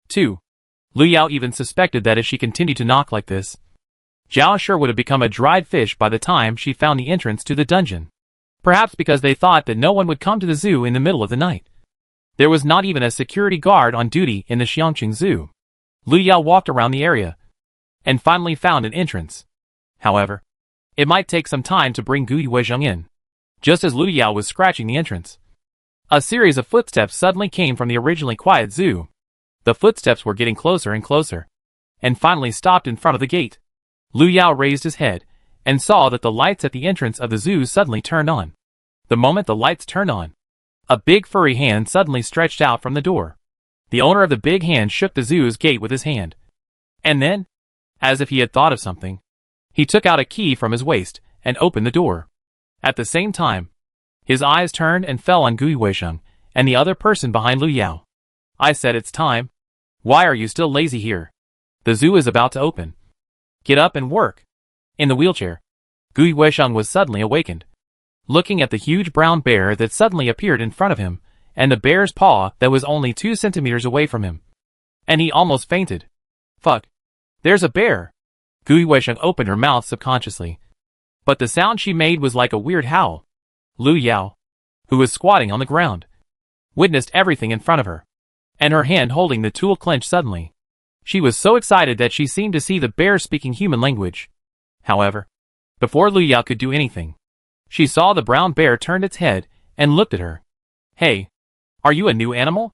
2. Lu Yao even suspected that if she continued to knock like this, Zhao Shi would have become a dried fish by the time she found the entrance to the dungeon. Perhaps because they thought that no one would come to the zoo in the middle of the night. There was not even a security guard on duty in the Xiangqing Zoo. Lu Yao walked around the area and finally found an entrance. However, it might take some time to bring Gui Huizheng in. Just as Lu Yao was scratching the entrance, a series of footsteps suddenly came from the originally quiet zoo. The footsteps were getting closer and closer, and finally stopped in front of the gate. Lu Yao raised his head and saw that the lights at the entrance of the zoo suddenly turned on. The moment the lights turned on, a big furry hand suddenly stretched out from the door. The owner of the big hand shook the zoo's gate with his hand. And then, as if he had thought of something, he took out a key from his waist and opened the door. At the same time, his eyes turned and fell on Gui Huizheng and the other person behind Lu Yao. I said it's time. Why are you still lazy here? The zoo is about to open. Get up and work. In the wheelchair, Gui Huizheng was suddenly awakened, looking at the huge brown bear that suddenly appeared in front of him, and the bear's paw that was only 2 centimeters away from him. And he almost fainted. Fuck. There's a bear. Gui Huizheng opened her mouth subconsciously, but the sound she made was like a weird howl. Lu Yao, who was squatting on the ground, witnessed everything in front of her, and her hand holding the tool clenched suddenly. She was so excited that she seemed to see the bear speaking human language. However, before Lu Yao could do anything, she saw the brown bear turn its head and looked at her. Hey, are you a new animal?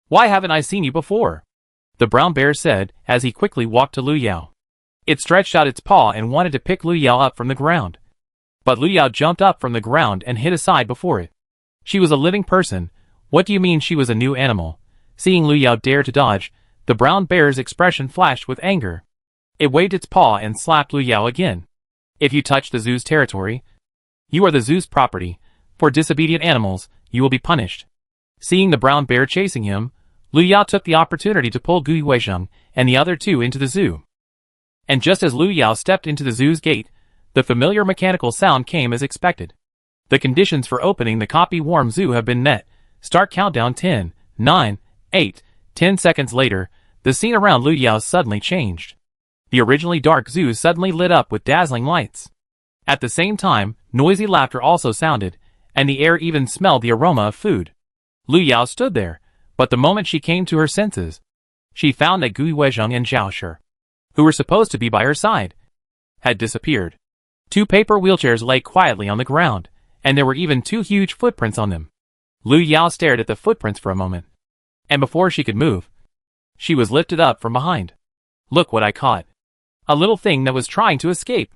Why haven't I seen you before? The brown bear said as he quickly walked to Lu Yao. It stretched out its paw and wanted to pick Lu Yao up from the ground. But Lu Yao jumped up from the ground and hid aside before it. She was a living person. What do you mean she was a new animal? Seeing Lu Yao dare to dodge, the brown bear's expression flashed with anger. It waved its paw and slapped Lu Yao again. If you touch the zoo's territory, you are the zoo's property. For disobedient animals, you will be punished. Seeing the brown bear chasing him, Lu Yao took the opportunity to pull Gui Huizheng and the other two into the zoo. And just as Lu Yao stepped into the zoo's gate, the familiar mechanical sound came as expected. The conditions for opening the copy-warm zoo have been met. Start countdown 10, 9, 8, 10 seconds later, the scene around Lu Yao suddenly changed. The originally dark zoo suddenly lit up with dazzling lights. At the same time, noisy laughter also sounded, and the air even smelled the aroma of food. Lu Yao stood there, but the moment she came to her senses, she found that Gui Huizheng and Zhao Shi, who were supposed to be by her side, had disappeared. 2 paper wheelchairs lay quietly on the ground, and there were even 2 huge footprints on them. Lu Yao stared at the footprints for a moment, and before she could move, she was lifted up from behind. Look what I caught. A little thing that was trying to escape.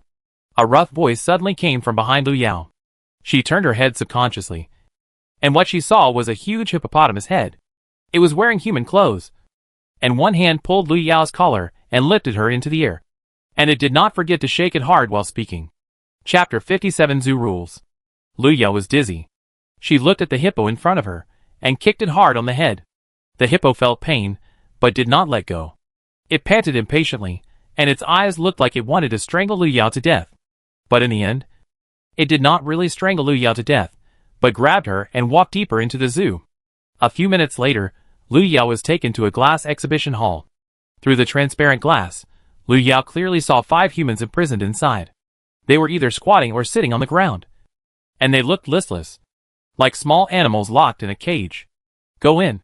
A rough voice suddenly came from behind Lu Yao. She turned her head subconsciously, and what she saw was a huge hippopotamus head. It was wearing human clothes, and one hand pulled Lu Yao's collar and lifted her into the air, and it did not forget to shake it hard while speaking. Chapter 57 Zoo Rules. Lu Yao was dizzy. She looked at the hippo in front of her, and kicked it hard on the head. The hippo felt pain, but did not let go. It panted impatiently, and its eyes looked like it wanted to strangle Lu Yao to death. But in the end, it did not really strangle Lu Yao to death, but grabbed her and walked deeper into the zoo. A few minutes later, Lu Yao was taken to a glass exhibition hall. Through the transparent glass, Lu Yao clearly saw 5 humans imprisoned inside. They were either squatting or sitting on the ground. And they looked listless, like small animals locked in a cage. "Go in.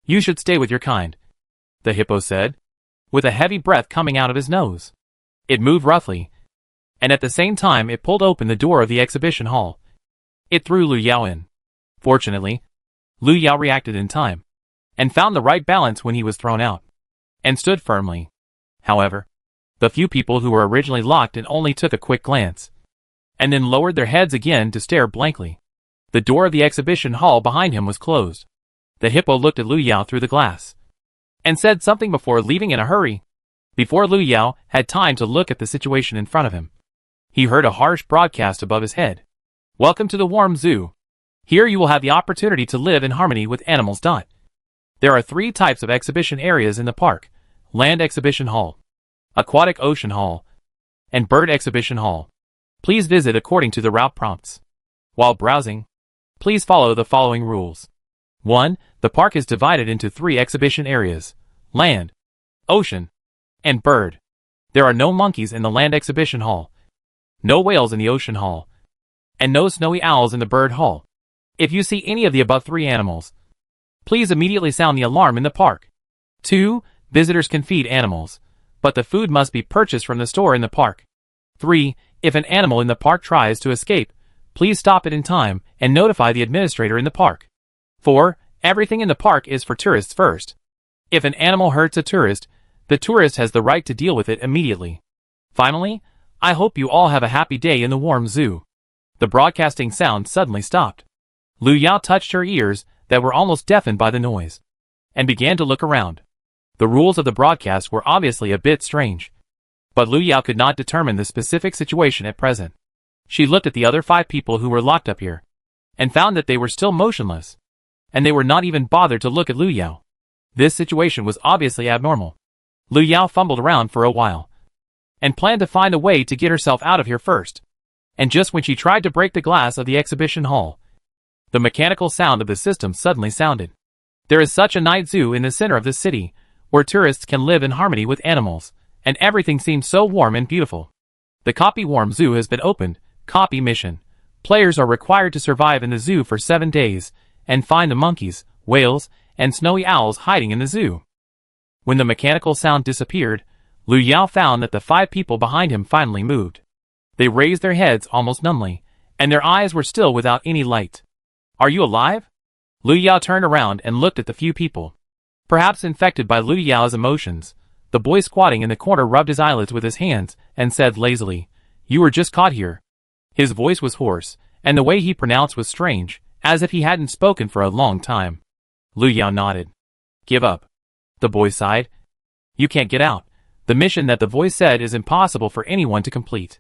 You should stay with your kind," the hippo said, with a heavy breath coming out of his nose. It moved roughly, and at the same time it pulled open the door of the exhibition hall. It threw Lu Yao in. Fortunately, Lu Yao reacted in time, and found the right balance when he was thrown out, and stood firmly. However, the few people who were originally locked in only took a quick glance, and then lowered their heads again to stare blankly. The door of the exhibition hall behind him was closed. The hippo looked at Lu Yao through the glass, and said something before leaving in a hurry. Before Lu Yao had time to look at the situation in front of him, he heard a harsh broadcast above his head. "Welcome to the Warm Zoo. Here you will have the opportunity to live in harmony with animals. There are 3 types of exhibition areas in the park: Land Exhibition Hall, Aquatic Ocean Hall, and Bird Exhibition Hall. Please visit according to the route prompts. While browsing, please follow the following rules. 1. The park is divided into 3 exhibition areas: Land, Ocean, and Bird. There are no monkeys in the Land Exhibition Hall, no whales in the Ocean Hall, and no snowy owls in the Bird Hall. If you see any of the above 3 animals, please immediately sound the alarm in the park. 2. Visitors can feed animals, but the food must be purchased from the store in the park. 3. If an animal in the park tries to escape, please stop it in time and notify the administrator in the park. 4. Everything in the park is for tourists first. If an animal hurts a tourist, the tourist has the right to deal with it immediately. Finally, I hope you all have a happy day in the Warm Zoo." The broadcasting sound suddenly stopped. Lu Yao touched her ears that were almost deafened by the noise, and began to look around. The rules of the broadcast were obviously a bit strange, but Lu Yao could not determine the specific situation at present. She looked at the other 5 people who were locked up here, and found that they were still motionless, and they were not even bothered to look at Lu Yao. This situation was obviously abnormal. Lu Yao fumbled around for a while, and planned to find a way to get herself out of here first. And just when she tried to break the glass of the exhibition hall, the mechanical sound of the system suddenly sounded. There is such a night zoo in the center of the city, where tourists can live in harmony with animals, and everything seems so warm and beautiful. The Copy Warm Zoo has been opened. Copy mission. Players are required to survive in the zoo for 7 days, and find the monkeys, whales, and snowy owls hiding in the zoo. When the mechanical sound disappeared, Lu Yao found that the 5 people behind him finally moved. They raised their heads almost numbly, and their eyes were still without any light. "Are you alive?" Lu Yao turned around and looked at the few people. Perhaps infected by Lu Yao's emotions, the boy squatting in the corner rubbed his eyelids with his hands and said lazily, "You were just caught here." His voice was hoarse, and the way he pronounced was strange, as if he hadn't spoken for a long time. Lu Yao nodded. "Give up." The boy sighed. "You can't get out. The mission that the voice said is impossible for anyone to complete."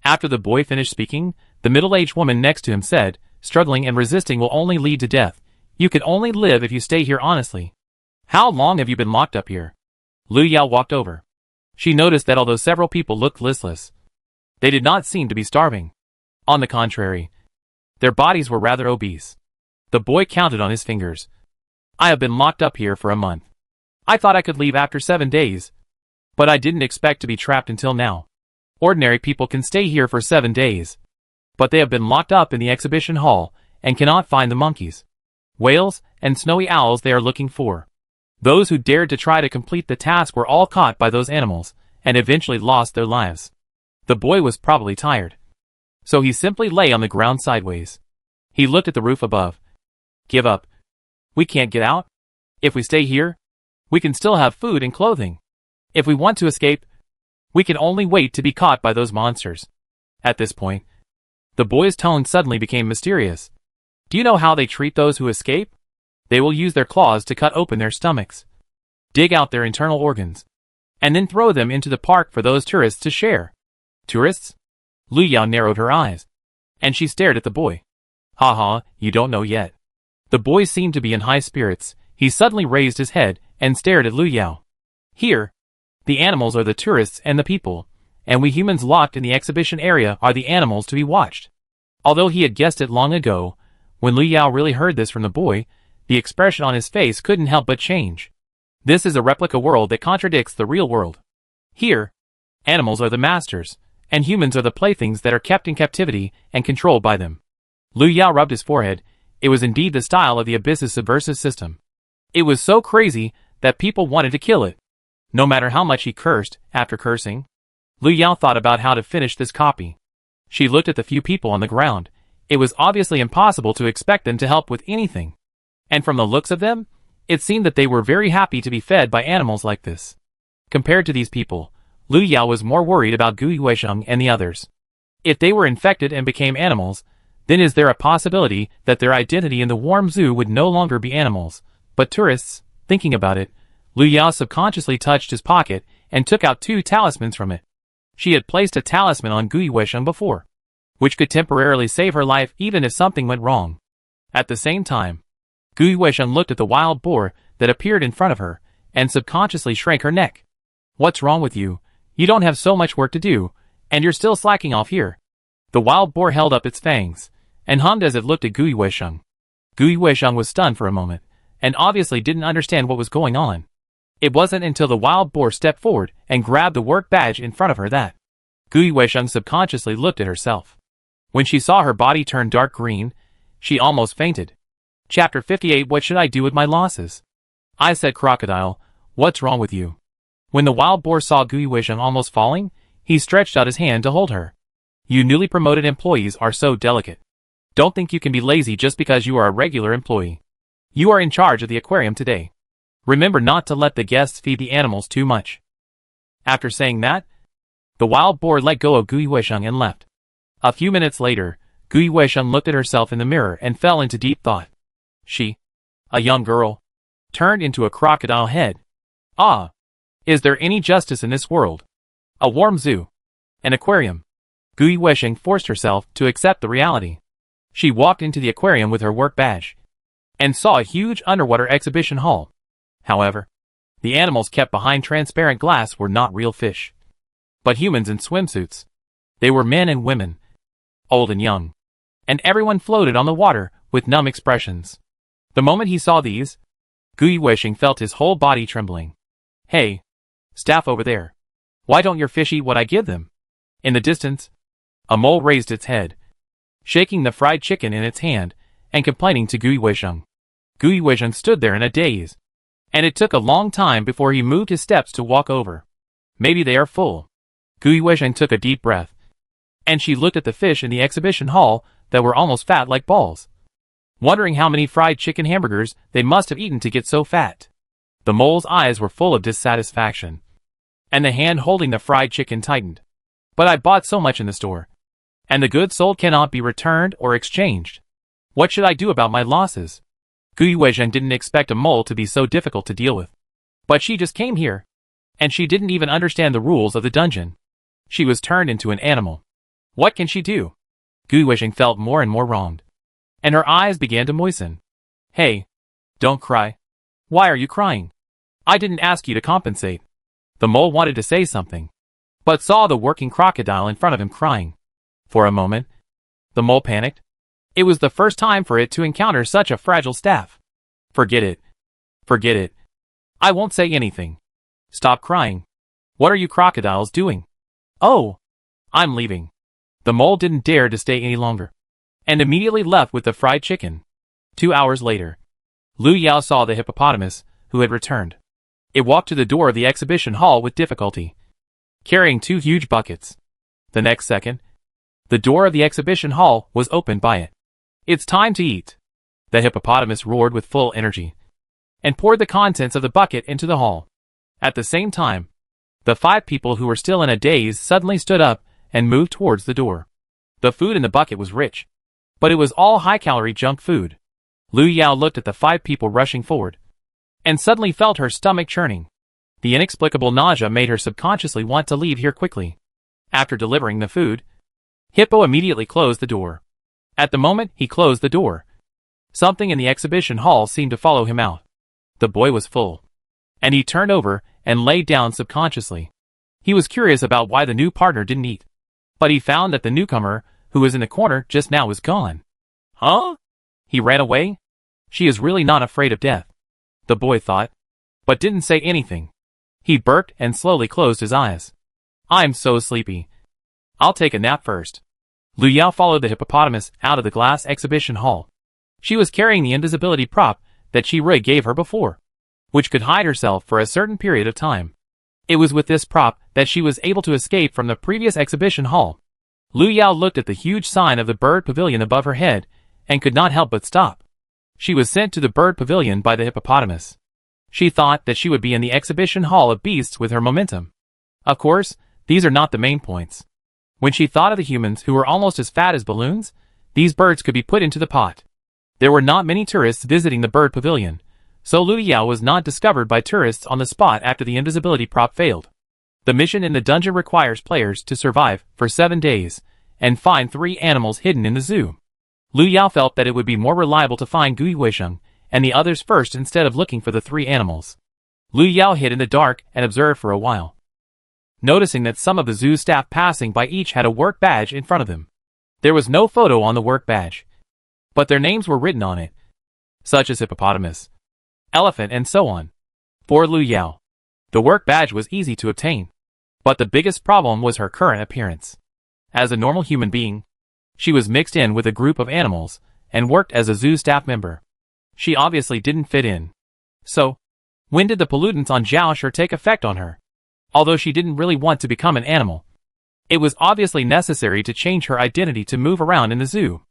After the boy finished speaking, the middle-aged woman next to him said, "Struggling and resisting will only lead to death. You can only live if you stay here honestly. How long have you been locked up here?" Lu Yao walked over. She noticed that although several people looked listless, they did not seem to be starving. On the contrary, their bodies were rather obese. The boy counted on his fingers. "I have been locked up here for a month. I thought I could leave after 7 days, but I didn't expect to be trapped until now. Ordinary people can stay here for 7 days, but they have been locked up in the exhibition hall and cannot find the monkeys, whales, and snowy owls they are looking for. Those who dared to try to complete the task were all caught by those animals and eventually lost their lives." The boy was probably tired, so he simply lay on the ground sideways. He looked at the roof above. "Give up. We can't get out. If we stay here, we can still have food and clothing. If we want to escape, we can only wait to be caught by those monsters." At this point, the boy's tone suddenly became mysterious. "Do you know how they treat those who escape? They will use their claws to cut open their stomachs, dig out their internal organs, and then throw them into the park for those tourists to share." "Tourists?" Lu Yao narrowed her eyes, and she stared at the boy. "Ha ha, you don't know yet." The boy seemed to be in high spirits. He suddenly raised his head and stared at Lu Yao. "Here, The animals are the tourists and the people, and we humans locked in the exhibition area are the animals to be watched. Although he had guessed it long ago, when Liu Yao really heard this from the boy, the expression on his face couldn't help but change. This is a replica world that contradicts the real world. Here, animals are the masters, and humans are the playthings that are kept in captivity and controlled by them. Liu Yao rubbed his forehead. It was indeed the style of the Abyss's subversive system. It was so crazy that people wanted to kill it. No matter how much he cursed, after cursing, Liu Yao thought about how to finish this copy. She looked at the few people on the ground. It was obviously impossible to expect them to help with anything. And from the looks of them, it seemed that they were very happy to be fed by animals like this. Compared to these people, Liu Yao was more worried about Gui Huisheng and the others. If they were infected and became animals, then is there a possibility that their identity in the warm zoo would no longer be animals, but tourists? Thinking about it, Liu Yao subconsciously touched his pocket and took out 2 talismans from it. She had placed a talisman on Gui Huisheng before, which could temporarily save her life even if something went wrong. At the same time, Gui Huisheng looked at the wild boar that appeared in front of her, and subconsciously shrank her neck. What's wrong with you? You don't have so much work to do, and you're still slacking off here. The wild boar held up its fangs, and hummed as it looked at Gui Huisheng. Gui Huisheng was stunned for a moment, and obviously didn't understand what was going on. It wasn't until the wild boar stepped forward and grabbed the work badge in front of her that Gui Huisheng subconsciously looked at herself. When she saw her body turn dark green, she almost fainted. Chapter 58. What should I do with my losses? I said, Crocodile, what's wrong with you? When the wild boar saw Gui Huisheng almost falling, he stretched out his hand to hold her. You newly promoted employees are so delicate. Don't think you can be lazy just because you are a regular employee. You are in charge of the aquarium today. Remember not to let the guests feed the animals too much. After saying that, the wild boar let go of Gui Huisheng and left. A few minutes later, Gui Huisheng looked at herself in the mirror and fell into deep thought. She, a young girl, turned into a crocodile head. Ah! Is there any justice in this world? A warm zoo. An aquarium. Gui Huisheng forced herself to accept the reality. She walked into the aquarium with her work badge, and saw a huge underwater exhibition hall. However, the animals kept behind transparent glass were not real fish, but humans in swimsuits. They were men and women, old and young, and everyone floated on the water with numb expressions. The moment he saw these, Gui Huisheng felt his whole body trembling. Hey, staff over there, why don't your fish eat what I give them? In the distance, a mole raised its head, shaking the fried chicken in its hand and complaining to Gui Huisheng. Gui Huisheng stood there in a daze, and it took a long time before he moved his steps to walk over. Maybe they are full. Gui Huisheng took a deep breath, and she looked at the fish in the exhibition hall that were almost fat like balls, wondering how many fried chicken hamburgers they must have eaten to get so fat. The mole's eyes were full of dissatisfaction, and the hand holding the fried chicken tightened. But I bought so much in the store, and the goods sold cannot be returned or exchanged. What should I do about my losses? Gui Huisheng didn't expect a mole to be so difficult to deal with. But she just came here, and she didn't even understand the rules of the dungeon. She was turned into an animal. What can she do? Gui Huisheng felt more and more wronged, and her eyes began to moisten. Hey, don't cry. Why are you crying? I didn't ask you to compensate. The mole wanted to say something, but saw the working crocodile in front of him crying. For a moment, the mole panicked. It was the first time for it to encounter such a fragile staff. Forget it. Forget it. I won't say anything. Stop crying. What are you crocodiles doing? Oh, I'm leaving. The mole didn't dare to stay any longer, and immediately left with the fried chicken. 2 hours later, Liu Yao saw the hippopotamus, who had returned. It walked to the door of the exhibition hall with difficulty, carrying 2 huge buckets. The next second, the door of the exhibition hall was opened by it. It's time to eat. The hippopotamus roared with full energy, and poured the contents of the bucket into the hall. At the same time, the 5 people who were still in a daze suddenly stood up and moved towards the door. The food in the bucket was rich, but it was all high-calorie junk food. Liu Yao looked at the 5 people rushing forward, and suddenly felt her stomach churning. The inexplicable nausea made her subconsciously want to leave here quickly. After delivering the food, Hippo immediately closed the door. At the moment he closed the door, something in the exhibition hall seemed to follow him out. The boy was full, and he turned over and laid down subconsciously. He was curious about why the new partner didn't eat. But he found that the newcomer, who was in the corner just now, was gone. Huh? He ran away? She is really not afraid of death, the boy thought, but didn't say anything. He burped and slowly closed his eyes. I'm so sleepy. I'll take a nap first. Lu Yao followed the hippopotamus out of the glass exhibition hall. She was carrying the invisibility prop that Chi Rui gave her before, which could hide herself for a certain period of time. It was with this prop that she was able to escape from the previous exhibition hall. Lu Yao looked at the huge sign of the bird pavilion above her head and could not help but stop. She was sent to the bird pavilion by the hippopotamus. She thought that she would be in the exhibition hall of beasts with her momentum. Of course, these are not the main points. When she thought of the humans who were almost as fat as balloons, these birds could be put into the pot. There were not many tourists visiting the bird pavilion, so Lu Yao was not discovered by tourists on the spot after the invisibility prop failed. The mission in the dungeon requires players to survive for 7 days and find 3 animals hidden in the zoo. Lu Yao felt that it would be more reliable to find Gui Weisheng and the others first instead of looking for the 3 animals. Lu Yao hid in the dark and observed for a while, noticing that some of the zoo staff passing by each had a work badge in front of them. There was no photo on the work badge, but their names were written on it, such as hippopotamus, elephant, and so on. For Lu Yao, the work badge was easy to obtain, but the biggest problem was her current appearance. As a normal human being, she was mixed in with a group of animals and worked as a zoo staff member. She obviously didn't fit in. So, when did the pollutants on Zhaoshi take effect on her? Although she didn't really want to become an animal, it was obviously necessary to change her identity to move around in the zoo.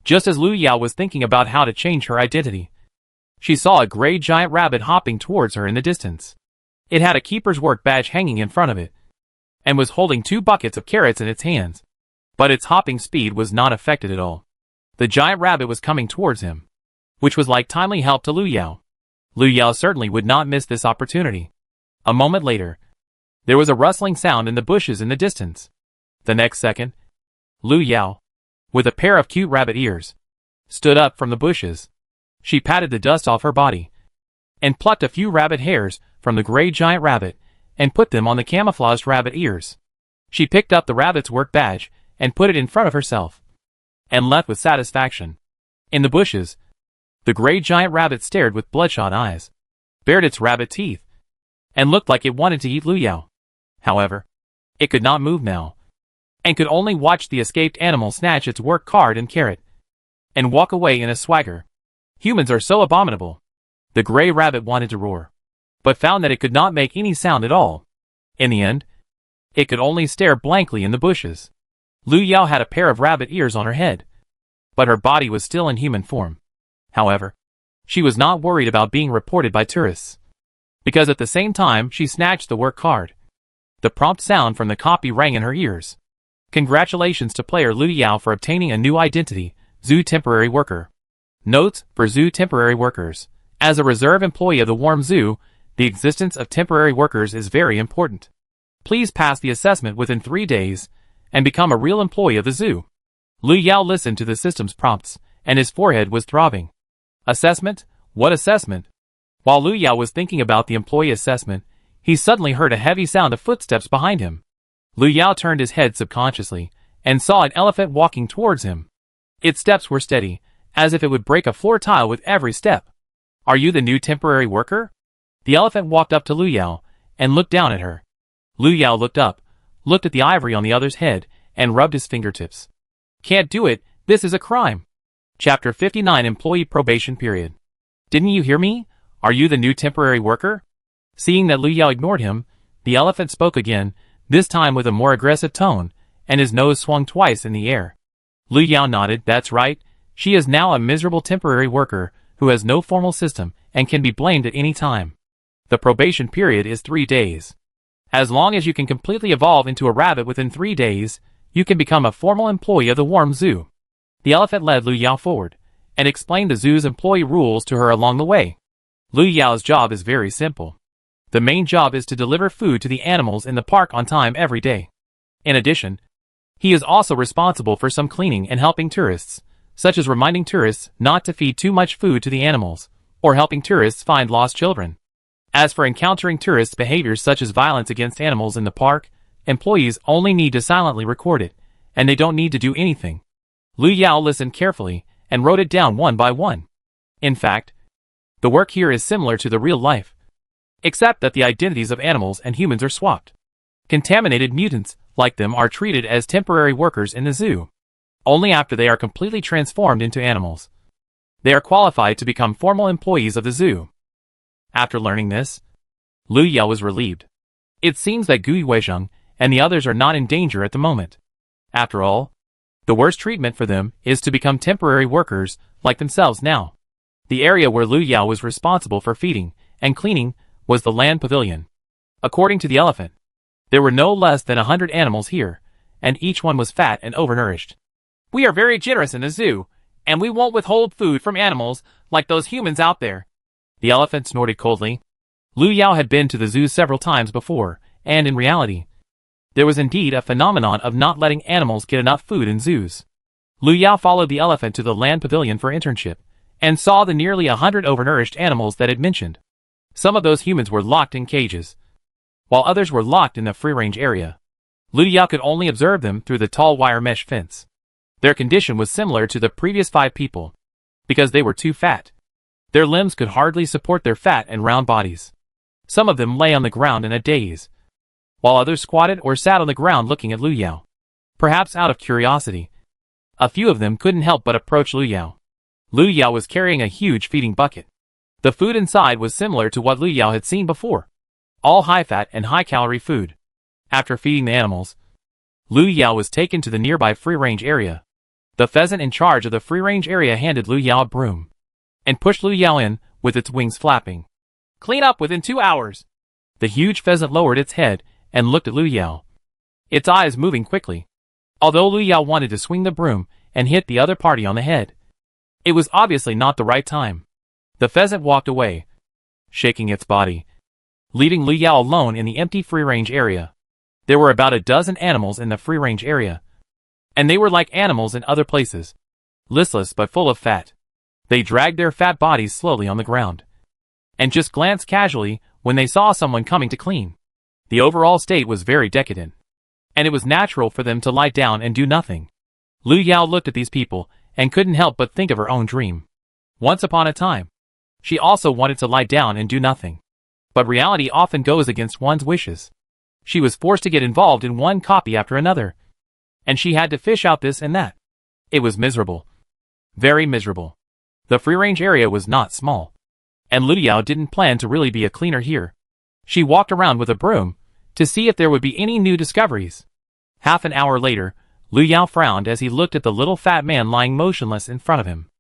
Just as Lu Yao was thinking about how to change her identity, she saw a gray giant rabbit hopping towards her in the distance. It had a keeper's work badge hanging in front of it, and was holding 2 buckets of carrots in its hands. But its hopping speed was not affected at all. The giant rabbit was coming towards him, which was like timely help to Lu Yao. Lu Yao certainly would not miss this opportunity. A moment later, there was a rustling sound in the bushes in the distance. The next second, Lu Yao, with a pair of cute rabbit ears, stood up from the bushes. She patted the dust off her body, and plucked a few rabbit hairs from the gray giant rabbit, and put them on the camouflaged rabbit ears. She picked up the rabbit's work badge, and put it in front of herself, and left with satisfaction. In the bushes, the gray giant rabbit stared with bloodshot eyes, bared its rabbit teeth, and looked like it wanted to eat Lu Yao. However, it could not move now, and could only watch the escaped animal snatch its work card and carrot, and walk away in a swagger. Humans are so abominable. The gray rabbit wanted to roar, but found that it could not make any sound at all. In the end, it could only stare blankly in the bushes. Lu Yao had a pair of rabbit ears on her head, but her body was still in human form. However, she was not worried about being reported by tourists, because at the same time she snatched the work card. The prompt sound from the copy rang in her ears. Congratulations to player Lu Yao for obtaining a new identity, Zoo Temporary Worker. Notes for Zoo Temporary Workers. As a reserve employee of the Warm Zoo, the existence of temporary workers is very important. Please pass the assessment within 3 days, and become a real employee of the zoo. Lu Yao listened to the system's prompts, and his forehead was throbbing. Assessment? What assessment? While Lu Yao was thinking about the employee assessment, he suddenly heard a heavy sound of footsteps behind him. Lu Yao turned his head subconsciously, and saw an elephant walking towards him. Its steps were steady, as if it would break a floor tile with every step. Are you the new temporary worker? The elephant walked up to Lu Yao, and looked down at her. Lu Yao looked up, looked at the ivory on the other's head, and rubbed his fingertips. Can't do it, this is a crime. Chapter 59 Employee Probation Period. Didn't you hear me? Are you the new temporary worker? Seeing that Lu Yao ignored him, the elephant spoke again, this time with a more aggressive tone, and his nose swung twice in the air. Lu Yao nodded. That's right, she is now a miserable temporary worker, who has no formal system, and can be blamed at any time. The probation period is 3 days. As long as you can completely evolve into a rabbit within 3 days, you can become a formal employee of the Warm Zoo. The elephant led Lu Yao forward, and explained the zoo's employee rules to her along the way. Lu Yao's job is very simple. The main job is to deliver food to the animals in the park on time every day. In addition, he is also responsible for some cleaning and helping tourists, such as reminding tourists not to feed too much food to the animals, or helping tourists find lost children. As for encountering tourists' behaviors such as violence against animals in the park, employees only need to silently record it, and they don't need to do anything. Lu Yao listened carefully and wrote it down one by one. In fact, the work here is similar to the real life, except that the identities of animals and humans are swapped. Contaminated mutants, like them, are treated as temporary workers in the zoo. Only after they are completely transformed into animals, they are qualified to become formal employees of the zoo. After learning this, Lu Yao was relieved. It seems that Gui Weizheng and the others are not in danger at the moment. After all, the worst treatment for them is to become temporary workers like themselves now. The area where Lu Yao was responsible for feeding and cleaning was the land pavilion. According to the elephant, there were no less than 100 animals here, and each one was fat and overnourished. We are very generous in the zoo, and we won't withhold food from animals like those humans out there. The elephant snorted coldly. Lu Yao had been to the zoo several times before, and in reality, there was indeed a phenomenon of not letting animals get enough food in zoos. Lu Yao followed the elephant to the land pavilion for internship, and saw the nearly 100 overnourished animals that it mentioned. Some of those humans were locked in cages, while others were locked in the free-range area. Lu Yao could only observe them through the tall wire mesh fence. Their condition was similar to the previous 5 people, because they were too fat. Their limbs could hardly support their fat and round bodies. Some of them lay on the ground in a daze, while others squatted or sat on the ground looking at Lu Yao. Perhaps out of curiosity, a few of them couldn't help but approach Lu Yao. Lu Yao was carrying a huge feeding bucket. The food inside was similar to what Lu Yao had seen before, all high-fat and high-calorie food. After feeding the animals, Lu Yao was taken to the nearby free-range area. The pheasant in charge of the free-range area handed Lu Yao a broom and pushed Lu Yao in, with its wings flapping. Clean up within 2 hours. The huge pheasant lowered its head and looked at Lu Yao, its eyes moving quickly. Although Lu Yao wanted to swing the broom and hit the other party on the head, it was obviously not the right time. The pheasant walked away, shaking its body, leaving Lu Yao alone in the empty free-range area. There were about a dozen animals in the free-range area, and they were like animals in other places, listless but full of fat. They dragged their fat bodies slowly on the ground, and just glanced casually when they saw someone coming to clean. The overall state was very decadent, and it was natural for them to lie down and do nothing. Lu Yao looked at these people and couldn't help but think of her own dream. Once upon a time, she also wanted to lie down and do nothing. But reality often goes against one's wishes. She was forced to get involved in one copy after another, and she had to fish out this and that. It was miserable. Very miserable. The free-range area was not small, and Lu Yao didn't plan to really be a cleaner here. She walked around with a broom to see if there would be any new discoveries. Half an hour later, Lu Yao frowned as he looked at the little fat man lying motionless in front of him.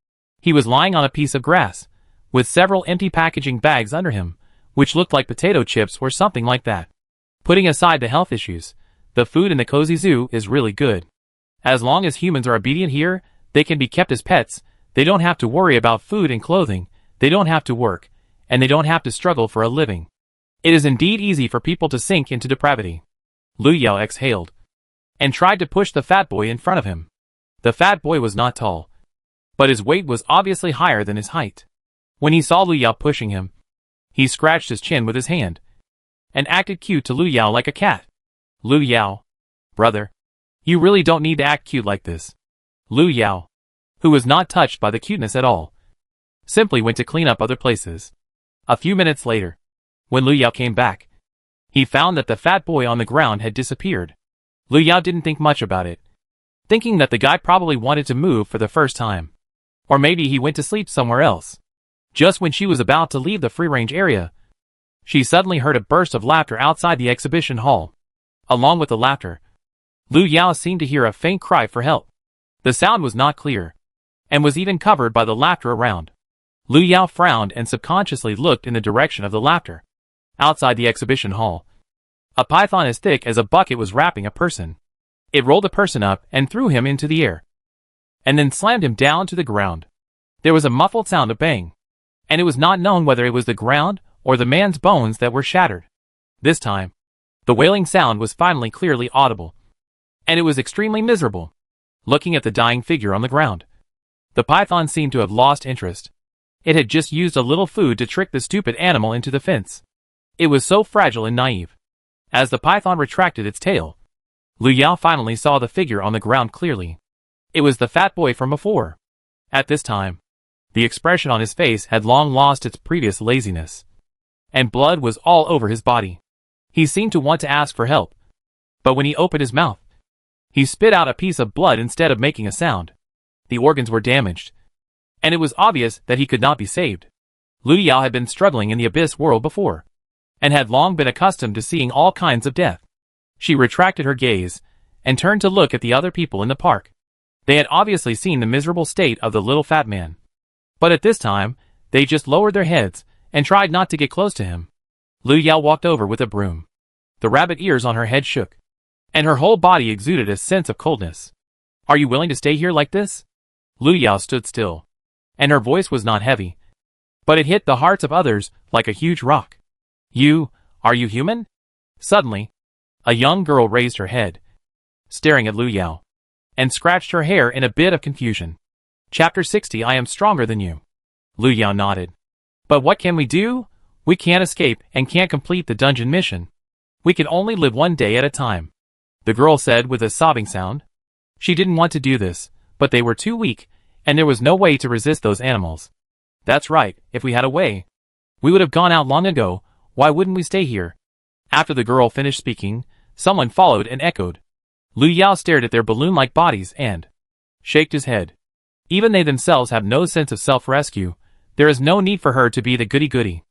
He was lying on a piece of grass, with several empty packaging bags under him, which looked like potato chips or something like that. Putting aside the health issues, the food in the cozy zoo is really good. As long as humans are obedient here, they can be kept as pets. They don't have to worry about food and clothing, they don't have to work, and they don't have to struggle for a living. It is indeed easy for people to sink into depravity. Lu Yao exhaled, and tried to push the fat boy in front of him. The fat boy was not tall, but his weight was obviously higher than his height. When he saw Lu Yao pushing him, he scratched his chin with his hand, and acted cute to Lu Yao like a cat. Lu Yao, brother, you really don't need to act cute like this. Lu Yao, who was not touched by the cuteness at all, simply went to clean up other places. A few minutes later, when Lu Yao came back, he found that the fat boy on the ground had disappeared. Lu Yao didn't think much about it, thinking that the guy probably wanted to move for the first time. Or maybe he went to sleep somewhere else. Just when she was about to leave the free-range area, she suddenly heard a burst of laughter outside the exhibition hall. Along with the laughter, Lu Yao seemed to hear a faint cry for help. The sound was not clear, and was even covered by the laughter around. Lu Yao frowned and subconsciously looked in the direction of the laughter. Outside the exhibition hall, a python as thick as a bucket was wrapping a person. It rolled the person up and threw him into the air, and then slammed him down to the ground. There was a muffled sound of bang, and it was not known whether it was the ground or the man's bones that were shattered. This time, the wailing sound was finally clearly audible, and it was extremely miserable. Looking at the dying figure on the ground, the python seemed to have lost interest. It had just used a little food to trick the stupid animal into the fence. It was so fragile and naive. As the python retracted its tail, Lu Yao finally saw the figure on the ground clearly. It was the fat boy from before. At this time, the expression on his face had long lost its previous laziness, and blood was all over his body. He seemed to want to ask for help, but when he opened his mouth, he spit out a piece of blood instead of making a sound. The organs were damaged, and it was obvious that he could not be saved. Lu Yao had been struggling in the abyss world before, and had long been accustomed to seeing all kinds of death. She retracted her gaze, and turned to look at the other people in the park. They had obviously seen the miserable state of the little fat man. But at this time, they just lowered their heads, and tried not to get close to him. Lu Yao walked over with a broom. The rabbit ears on her head shook, and her whole body exuded a sense of coldness. "Are you willing to stay here like this?" Lu Yao stood still, and her voice was not heavy, but it hit the hearts of others like a huge rock. Are you human?" Suddenly, a young girl raised her head, staring at Lu Yao, and scratched her hair in a bit of confusion. Chapter 60. I am stronger than you. Lu Yao nodded. "But what can we do? We can't escape and can't complete the dungeon mission. We can only live one day at a time," the girl said with a sobbing sound. She didn't want to do this, but they were too weak, and there was no way to resist those animals. "That's right, if we had a way, we would have gone out long ago. Why wouldn't we stay here?" After the girl finished speaking, someone followed and echoed. Lu Yao stared at their balloon-like bodies and shook his head. Even they themselves have no sense of self-rescue. There is no need for her to be the goody-goody.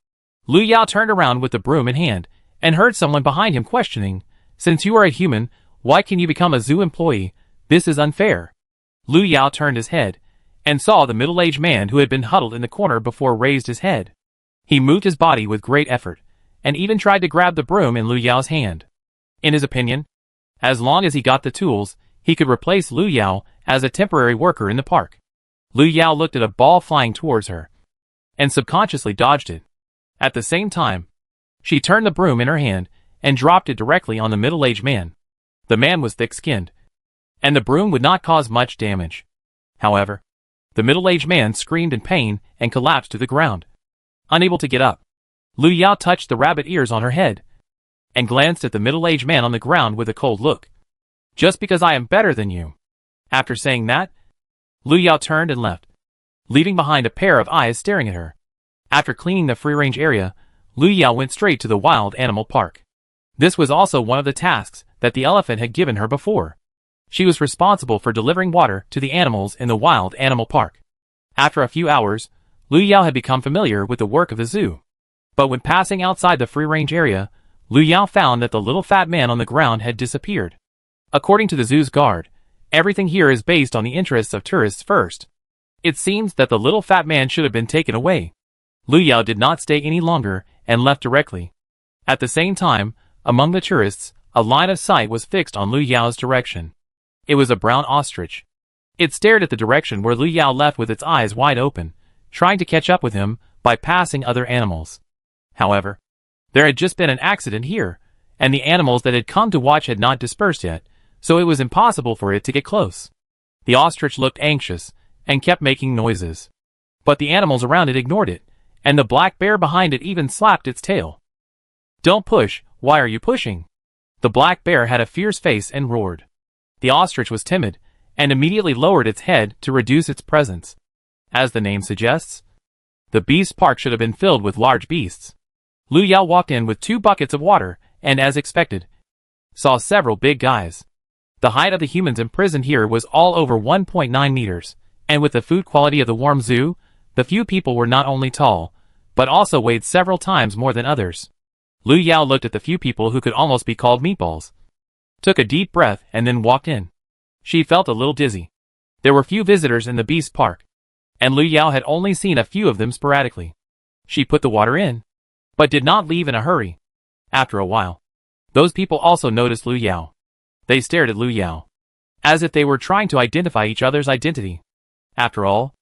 Lu Yao turned around with the broom in hand, and heard someone behind him questioning, "Since you are a human, why can you become a zoo employee? This is unfair." Lu Yao turned his head, and saw the middle-aged man who had been huddled in the corner before raised his head. He moved his body with great effort, and even tried to grab the broom in Lu Yao's hand. In his opinion, as long as he got the tools, he could replace Lu Yao as a temporary worker in the park. Lu Yao looked at a ball flying towards her, and subconsciously dodged it. At the same time, she turned the broom in her hand, and dropped it directly on the middle-aged man. The man was thick-skinned, and the broom would not cause much damage. However, the middle-aged man screamed in pain and collapsed to the ground, unable to get up. Lu Yao touched the rabbit ears on her head, and glanced at the middle-aged man on the ground with a cold look. "Just because I am better than you." After saying that, Lu Yao turned and left, leaving behind a pair of eyes staring at her. After cleaning the free-range area, Lu Yao went straight to the wild animal park. This was also one of the tasks that the elephant had given her before. She was responsible for delivering water to the animals in the wild animal park. After a few hours, Lu Yao had become familiar with the work of the zoo. But when passing outside the free-range area, Lu Yao found that the little fat man on the ground had disappeared. According to the zoo's guard, everything here is based on the interests of tourists first. It seems that the little fat man should have been taken away. Lu Yao did not stay any longer and left directly. At the same time, among the tourists, a line of sight was fixed on Lu Yao's direction. It was a brown ostrich. It stared at the direction where Lu Yao left with its eyes wide open, trying to catch up with him by passing other animals. However, there had just been an accident here, and the animals that had come to watch had not dispersed yet, so it was impossible for it to get close. The ostrich looked anxious, and kept making noises. But the animals around it ignored it, and the black bear behind it even slapped its tail. "Don't push, why are you pushing?" The black bear had a fierce face and roared. The ostrich was timid, and immediately lowered its head to reduce its presence. As the name suggests, the beast park should have been filled with large beasts. Lu Yao walked in with 2 buckets of water, and as expected, saw several big guys. The height of the humans imprisoned here was all over 1.9 meters, and with the food quality of the warm zoo, the few people were not only tall, but also weighed several times more than others. Lu Yao looked at the few people who could almost be called meatballs, took a deep breath, and then walked in. She felt a little dizzy. There were few visitors in the beast park, and Lu Yao had only seen a few of them sporadically. She put the water in, but did not leave in a hurry. After a while, those people also noticed Lu Yao. They stared at Lu Yao, as if they were trying to identify each other's identity. After all,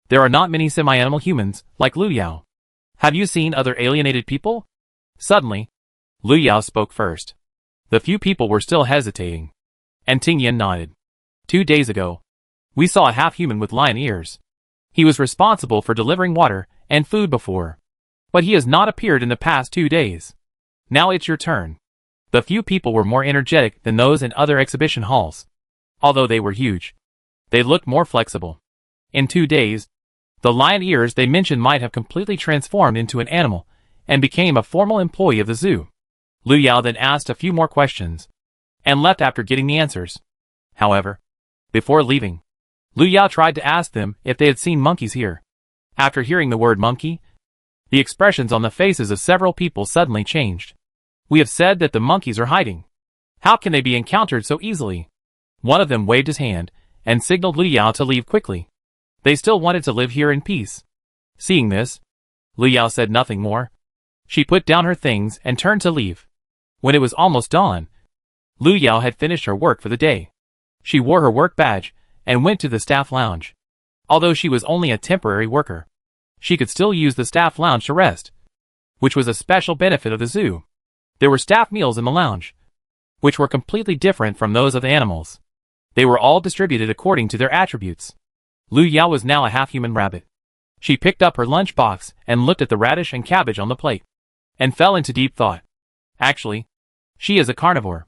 there are not many semi-animal humans like Lu Yao. "Have you seen other alienated people?" Suddenly, Lu Yao spoke first. The few people were still hesitating, and Ting Yan nodded. 2 days ago, we saw a half-human with lion ears. He was responsible for delivering water and food before, but he has not appeared in the past 2 days. Now it's your turn. The few people were more energetic than those in other exhibition halls. Although they were huge, they looked more flexible. In 2 days, the lion ears they mentioned might have completely transformed into an animal and became a formal employee of the zoo. Lu Yao then asked a few more questions and left after getting the answers. However, before leaving, Lu Yao tried to ask them if they had seen monkeys here. After hearing the word monkey, the expressions on the faces of several people suddenly changed. We have said that the monkeys are hiding. How can they be encountered so easily? One of them waved his hand and signaled Lu Yao to leave quickly. They still wanted to live here in peace. Seeing this, Lu Yao said nothing more. She put down her things and turned to leave. When it was almost dawn, Lu Yao had finished her work for the day. She wore her work badge and went to the staff lounge. Although she was only a temporary worker, she could still use the staff lounge to rest, which was a special benefit of the zoo. There were staff meals in the lounge, which were completely different from those of the animals. They were all distributed according to their attributes. Lu Yao was now a half-human rabbit. She picked up her lunch box and looked at the radish and cabbage on the plate, and fell into deep thought. Actually, she is a carnivore.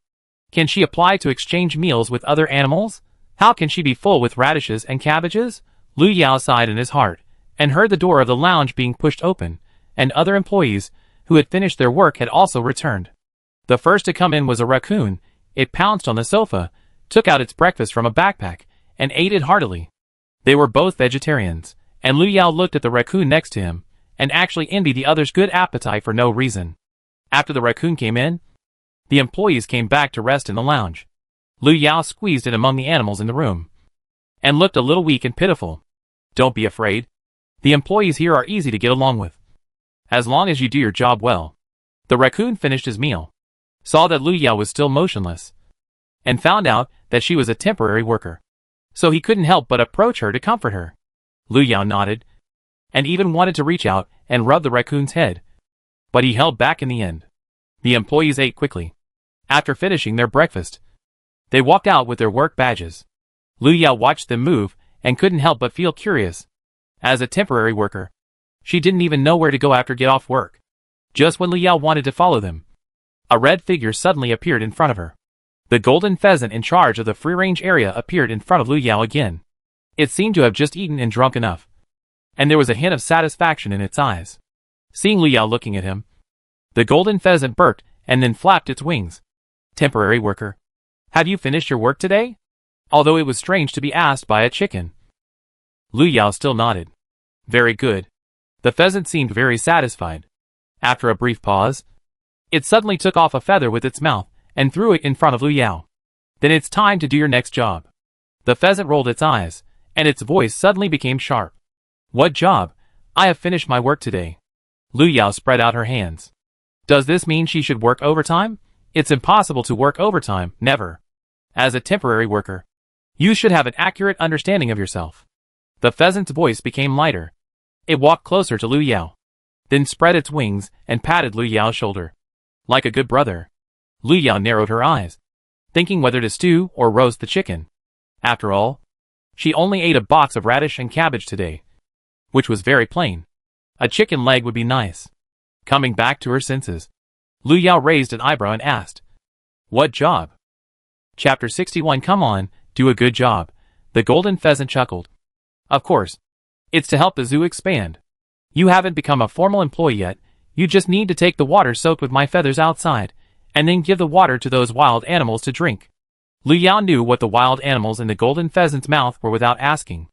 Can she apply to exchange meals with other animals? How can she be full with radishes and cabbages? Lu Yao sighed in his heart, and heard the door of the lounge being pushed open, and other employees, who had finished their work, had also returned. The first to come in was a raccoon. It pounced on the sofa, took out its breakfast from a backpack, and ate it heartily. They were both vegetarians, and Lu Yao looked at the raccoon next to him, and actually envied the other's good appetite for no reason. After the raccoon came in, the employees came back to rest in the lounge. Lu Yao squeezed in among the animals in the room, and looked a little weak and pitiful. Don't be afraid. The employees here are easy to get along with, as long as you do your job well. The raccoon finished his meal, saw that Lu Yao was still motionless, and found out that she was a temporary worker. So he couldn't help but approach her to comfort her. Lu Yao nodded, and even wanted to reach out and rub the raccoon's head, but he held back in the end. The employees ate quickly. After finishing their breakfast, they walked out with their work badges. Lu Yao watched them move and couldn't help but feel curious. As a temporary worker, she didn't even know where to go after get off work. Just when Lu Yao wanted to follow them, a red figure suddenly appeared in front of her. The golden pheasant in charge of the free-range area appeared in front of Lu Yao again. It seemed to have just eaten and drunk enough, and there was a hint of satisfaction in its eyes. Seeing Lu Yao looking at him, the golden pheasant burped and then flapped its wings. Temporary worker, have you finished your work today? Although it was strange to be asked by a chicken. Lu Yao still nodded. Very good. The pheasant seemed very satisfied. After a brief pause, it suddenly took off a feather with its mouth and threw it in front of Lu Yao. Then it's time to do your next job. The pheasant rolled its eyes, and its voice suddenly became sharp. What job? I have finished my work today. Lu Yao spread out her hands. Does this mean she should work overtime? It's impossible to work overtime, never. As a temporary worker, you should have an accurate understanding of yourself. The pheasant's voice became lighter. It walked closer to Lu Yao, then spread its wings and patted Lu Yao's shoulder. Like a good brother. Lu Yao narrowed her eyes, thinking whether to stew or roast the chicken. After all, she only ate a box of radish and cabbage today, which was very plain. A chicken leg would be nice. Coming back to her senses, Lu Yao raised an eyebrow and asked, What job? Chapter 61. Come on, do a good job. The golden pheasant chuckled. Of course. It's to help the zoo expand. You haven't become a formal employee yet. You just need to take the water soaked with my feathers outside, and then give the water to those wild animals to drink. Lu Yao knew what the wild animals in the golden pheasant's mouth were without asking.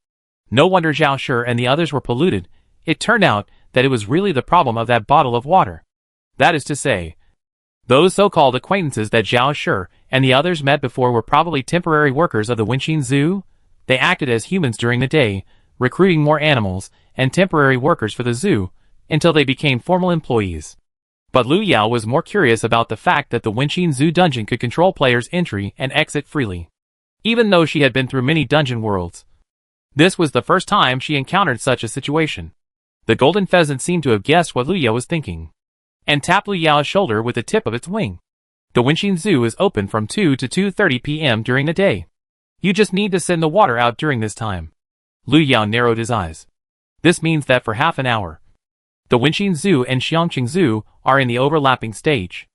No wonder Zhao Shi and the others were polluted. It turned out that it was really the problem of that bottle of water. That is to say, those so-called acquaintances that Zhao Shi and the others met before were probably temporary workers of the Wenqin Zoo. They acted as humans during the day, recruiting more animals and temporary workers for the zoo, until they became formal employees. But Lu Yao was more curious about the fact that the Wenqin Zoo dungeon could control players' entry and exit freely. Even though she had been through many dungeon worlds, this was the first time she encountered such a situation. The golden pheasant seemed to have guessed what Lu Yao was thinking, and tapped Lu Yao's shoulder with the tip of its wing. The Wenqin Zoo is open from 2 to 2:30 p.m. during the day. You just need to send the water out during this time. Lu Yao narrowed his eyes. This means that for half an hour, the Wenqin Zoo and Xiangqing Zoo are in the overlapping stage.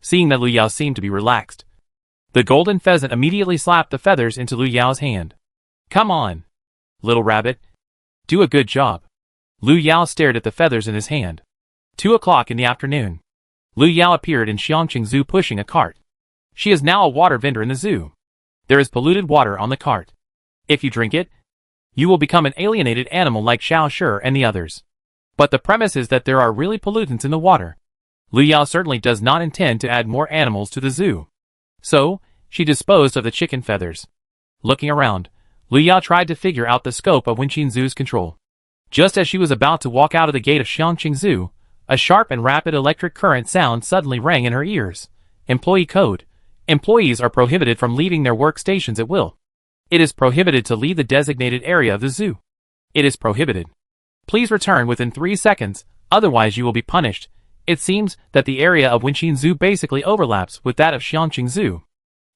Seeing that Lu Yao seemed to be relaxed, the golden pheasant immediately slapped the feathers into Lu Yao's hand. Come on, little rabbit. Do a good job. Lu Yao stared at the feathers in his hand. 2 o'clock in the afternoon. Lu Yao appeared in Xiangqing Zoo pushing a cart. She is now a water vendor in the zoo. There is polluted water on the cart. If you drink it, you will become an alienated animal like Xiao Shi and the others. But the premise is that there are really pollutants in the water. Lu Yao certainly does not intend to add more animals to the zoo. So, she disposed of the chicken feathers. Looking around, Lu Yao tried to figure out the scope of Wenqin Zoo's control. Just as she was about to walk out of the gate of Xiangqing Zoo, a sharp and rapid electric current sound suddenly rang in her ears. Employee code. Employees are prohibited from leaving their workstations at will. It is prohibited to leave the designated area of the zoo. It is prohibited. Please return within 3 seconds, otherwise you will be punished. It seems that the area of Wenqin Zoo basically overlaps with that of Xiangqing Zoo.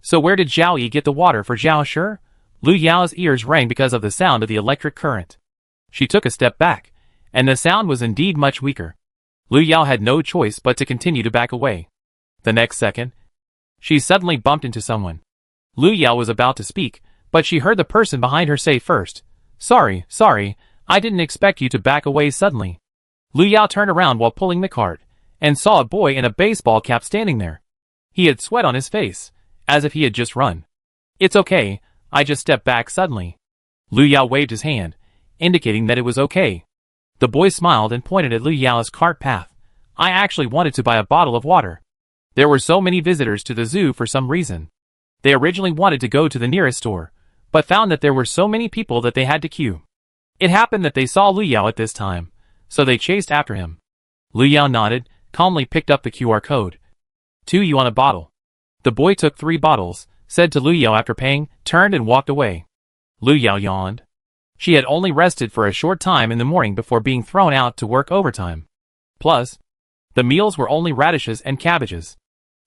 So where did Zhao Yi get the water for Xiao Shi? Lu Yao's ears rang because of the sound of the electric current. She took a step back, and the sound was indeed much weaker. Lu Yao had no choice but to continue to back away. The next second, she suddenly bumped into someone. Lu Yao was about to speak, but she heard the person behind her say first, Sorry, I didn't expect you to back away suddenly. Lu Yao turned around while pulling the cart, and saw a boy in a baseball cap standing there. He had sweat on his face, as if he had just run. It's okay, I just stepped back suddenly. Lu Yao waved his hand, indicating that it was okay. The boy smiled and pointed at Lu Yao's cart path. I actually wanted to buy a bottle of water. There were so many visitors to the zoo for some reason. They originally wanted to go to the nearest store, but found that there were so many people that they had to queue. It happened that they saw Lu Yao at this time, so they chased after him. Lu Yao nodded, calmly picked up the QR code. 2 yuan a bottle. The boy took 3 bottles, said to Lu Yao after paying, turned and walked away. Lu Yao yawned. She had only rested for a short time in the morning before being thrown out to work overtime. Plus, the meals were only radishes and cabbages.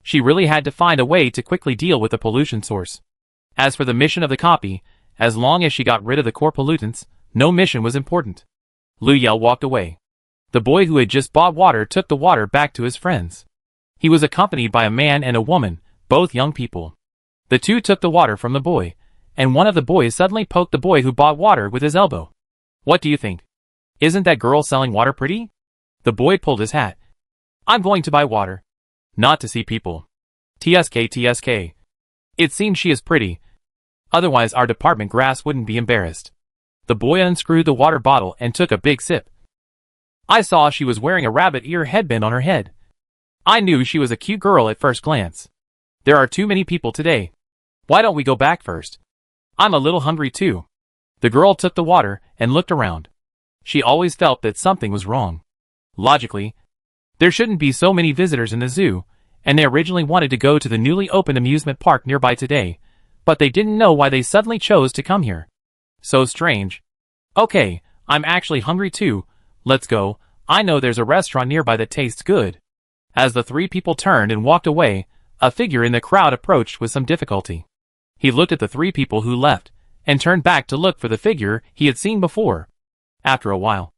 She really had to find a way to quickly deal with the pollution source. As for the mission of the copy, as long as she got rid of the core pollutants, no mission was important. Lu Yao walked away. The boy who had just bought water took the water back to his friends. He was accompanied by a man and a woman, both young people. The two took the water from the boy, and one of the boys suddenly poked the boy who bought water with his elbow. What do you think? Isn't that girl selling water pretty? The boy pulled his hat. I'm going to buy water. Not to see people. TSK. It seems she is pretty. Otherwise our department grass wouldn't be embarrassed. The boy unscrewed the water bottle and took a big sip. I saw she was wearing a rabbit ear headband on her head. I knew she was a cute girl at first glance. There are too many people today. Why don't we go back first? I'm a little hungry too. The girl took the water and looked around. She always felt that something was wrong. Logically, there shouldn't be so many visitors in the zoo, and they originally wanted to go to the newly opened amusement park nearby today, but they didn't know why they suddenly chose to come here. So strange. Okay, I'm actually hungry too. Let's go. I know there's a restaurant nearby that tastes good. As the 3 people turned and walked away, a figure in the crowd approached with some difficulty. He looked at the 3 people who left, and turned back to look for the figure he had seen before. After a while,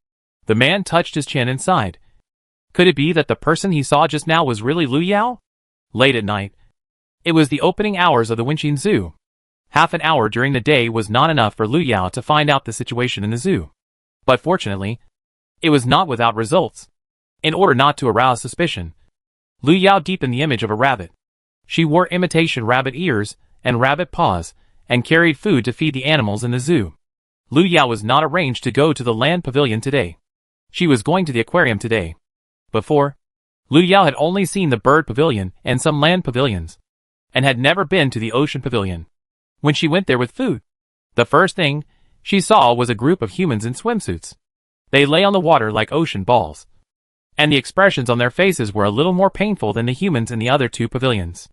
the man touched his chin and sighed. Could it be that the person he saw just now was really Lu Yao? Late at night. It was the opening hours of the Wenqin Zoo. Half an hour during the day was not enough for Lu Yao to find out the situation in the zoo. But fortunately, it was not without results. In order not to arouse suspicion, Lu Yao deepened the image of a rabbit. She wore imitation rabbit ears and rabbit paws, and carried food to feed the animals in the zoo. Lu Yao was not arranged to go to the land pavilion today. She was going to the aquarium today. Before, Lu Yao had only seen the bird pavilion and some land pavilions, and had never been to the ocean pavilion. When she went there with food, the first thing she saw was a group of humans in swimsuits. They lay on the water like ocean balls, and the expressions on their faces were a little more painful than the humans in the other 2 pavilions.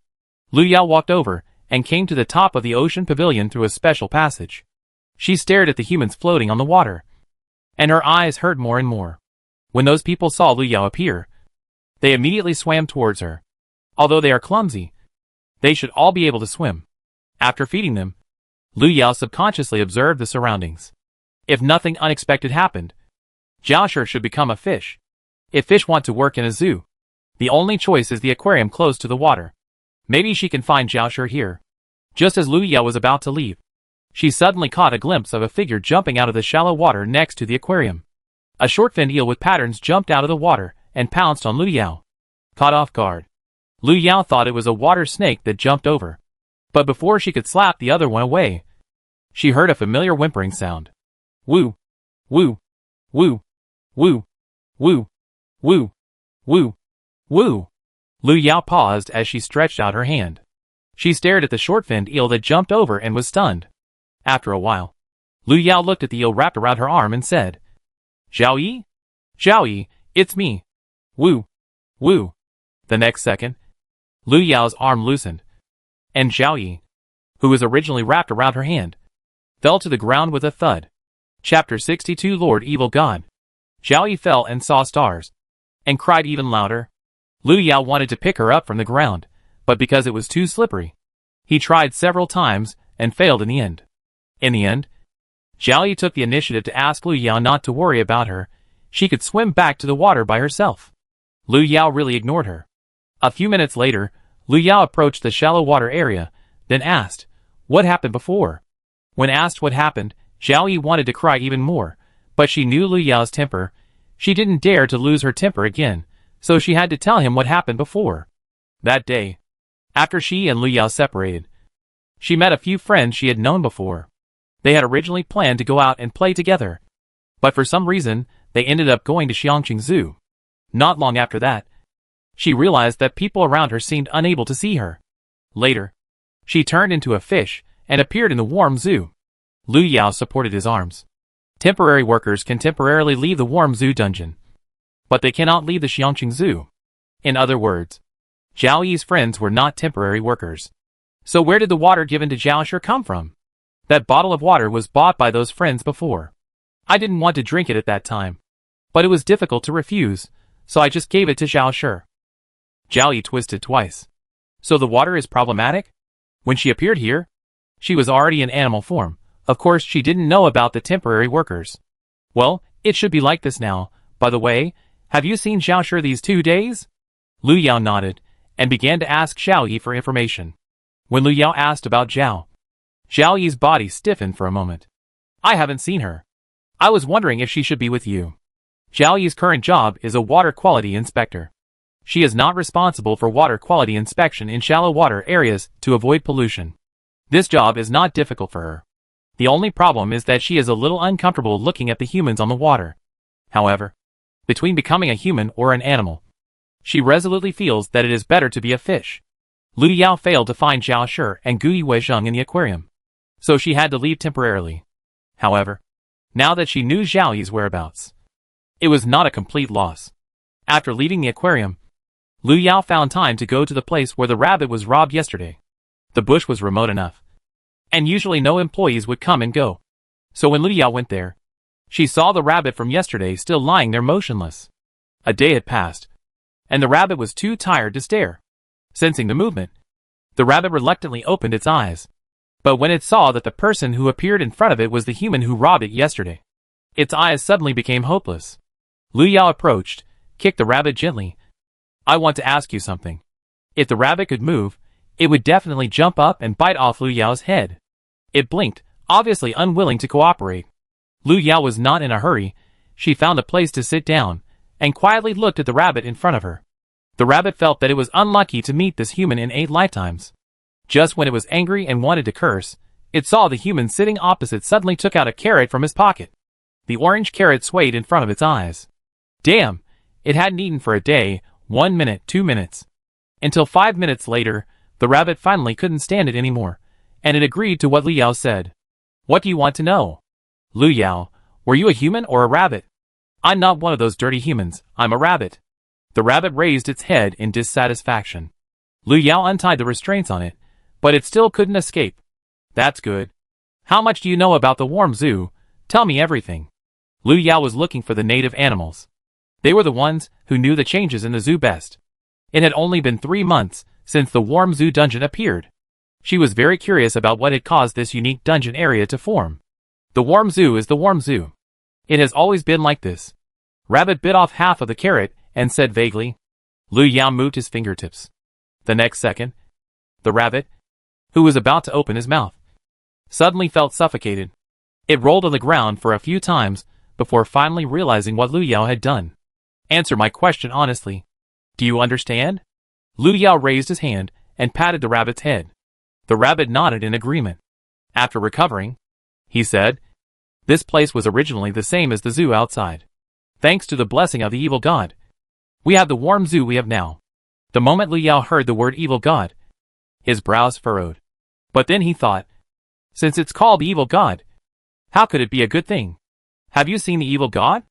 Lu Yao walked over and came to the top of the ocean pavilion through a special passage. She stared at the humans floating on the water, and her eyes hurt more and more. When those people saw Lu Yao appear, they immediately swam towards her. Although they are clumsy, they should all be able to swim. After feeding them, Lu Yao subconsciously observed the surroundings. If nothing unexpected happened, Zhao Shi should become a fish. If fish want to work in a zoo, The only choice is the aquarium close to the water. Maybe she can find Xiaoshi here. Just as Lu Yao was about to leave, she suddenly caught a glimpse of a figure jumping out of the shallow water next to the aquarium. A short-finned eel with patterns jumped out of the water and pounced on Lu Yao. Caught off guard, Lu Yao thought it was a water snake that jumped over. But before she could slap the other one away, she heard a familiar whimpering sound. Woo! Woo! Woo! Woo! Woo! Woo! Woo! Woo! Lu Yao paused as she stretched out her hand. She stared at the short-finned eel that jumped over and was stunned. After a while, Lu Yao looked at the eel wrapped around her arm and said, Zhao Yi? Zhao Yi, it's me. Woo! Woo! The next second, Lu Yao's arm loosened, and Zhao Yi, who was originally wrapped around her hand, fell to the ground with a thud. Chapter 62 Lord Evil God. Zhao Yi fell and saw stars, and cried even louder. Lu Yao wanted to pick her up from the ground, but because it was too slippery, he tried several times and failed in the end. In the end, Zhao Yi took the initiative to ask Lu Yao not to worry about her. She could swim back to the water by herself. Lu Yao really ignored her. A few minutes later, Lu Yao approached the shallow water area, then asked, what happened before? When asked what happened, Zhao Yi wanted to cry even more, but she knew Lu Yao's temper. She didn't dare to lose her temper again, so she had to tell him what happened before. That day, after she and Lu Yao separated, she met a few friends she had known before. They had originally planned to go out and play together, but for some reason, they ended up going to Xiangqing Zoo. Not long after that, she realized that people around her seemed unable to see her. Later, she turned into a fish and appeared in the warm zoo. Lu Yao supported his arms. Temporary workers can temporarily leave the warm zoo dungeon, but they cannot leave the Xiangqing Zoo. In other words, Zhao Yi's friends were not temporary workers. So where did the water given to Xiaoshi come from? That bottle of water was bought by those friends before. I didn't want to drink it at that time, but it was difficult to refuse, so I just gave it to Xiaoshi. Zhao Yi twisted twice. So the water is problematic? When she appeared here, she was already in animal form. Of course she didn't know about the temporary workers. Well, it should be like this now. By the way, have you seen Xiaoshi these 2 days? Lu Yao nodded, and began to ask Zhao Yi for information. When Lu Yao asked about Zhao Yi's body stiffened for a moment. I haven't seen her. I was wondering if she should be with you. Zhao Yi's current job is a water quality inspector. She is not responsible for water quality inspection in shallow water areas to avoid pollution. This job is not difficult for her. The only problem is that she is a little uncomfortable looking at the humans on the water. However, between becoming a human or an animal, she resolutely feels that it is better to be a fish. Lu Yao failed to find Xiaoshi and Gui Weizheng in the aquarium, so she had to leave temporarily. However, now that she knew Zhao Yi's whereabouts, it was not a complete loss. After leaving the aquarium, Lu Yao found time to go to the place where the rabbit was robbed yesterday. The bush was remote enough, and usually no employees would come and go. So when Lu Yao went there, she saw the rabbit from yesterday still lying there motionless. A day had passed, and the rabbit was too tired to stare. Sensing the movement, the rabbit reluctantly opened its eyes. But when it saw that the person who appeared in front of it was the human who robbed it yesterday, its eyes suddenly became hopeless. Lu Yao approached, kicked the rabbit gently. I want to ask you something. If the rabbit could move, it would definitely jump up and bite off Lu Yao's head. It blinked, obviously unwilling to cooperate. Lu Yao was not in a hurry. She found a place to sit down, and quietly looked at the rabbit in front of her. The rabbit felt that it was unlucky to meet this human in 8 lifetimes. Just when it was angry and wanted to curse, it saw the human sitting opposite suddenly took out a carrot from his pocket. The orange carrot swayed in front of its eyes. Damn! It hadn't eaten for a day, 1 minute, 2 minutes. Until 5 minutes later, the rabbit finally couldn't stand it anymore, and it agreed to what Lu Yao said. What do you want to know? Lu Yao, were you a human or a rabbit? I'm not one of those dirty humans, I'm a rabbit. The rabbit raised its head in dissatisfaction. Lu Yao untied the restraints on it, but it still couldn't escape. That's good. How much do you know about the warm zoo? Tell me everything. Lu Yao was looking for the native animals. They were the ones who knew the changes in the zoo best. It had only been 3 months since the warm zoo dungeon appeared. She was very curious about what had caused this unique dungeon area to form. The warm zoo is the warm zoo. It has always been like this. Rabbit bit off half of the carrot and said vaguely. Lu Yao moved his fingertips. The next second, the rabbit, who was about to open his mouth, suddenly felt suffocated. It rolled on the ground for a few times before finally realizing what Lu Yao had done. Answer my question honestly. Do you understand? Lu Yao raised his hand and patted the rabbit's head. The rabbit nodded in agreement. After recovering, he said, "This place was originally the same as the zoo outside. Thanks to the blessing of the evil god, we have the warm zoo we have now." The moment Lu Yao heard the word evil god, his brows furrowed. But then he thought, since it's called the evil god, how could it be a good thing? Have you seen the evil god?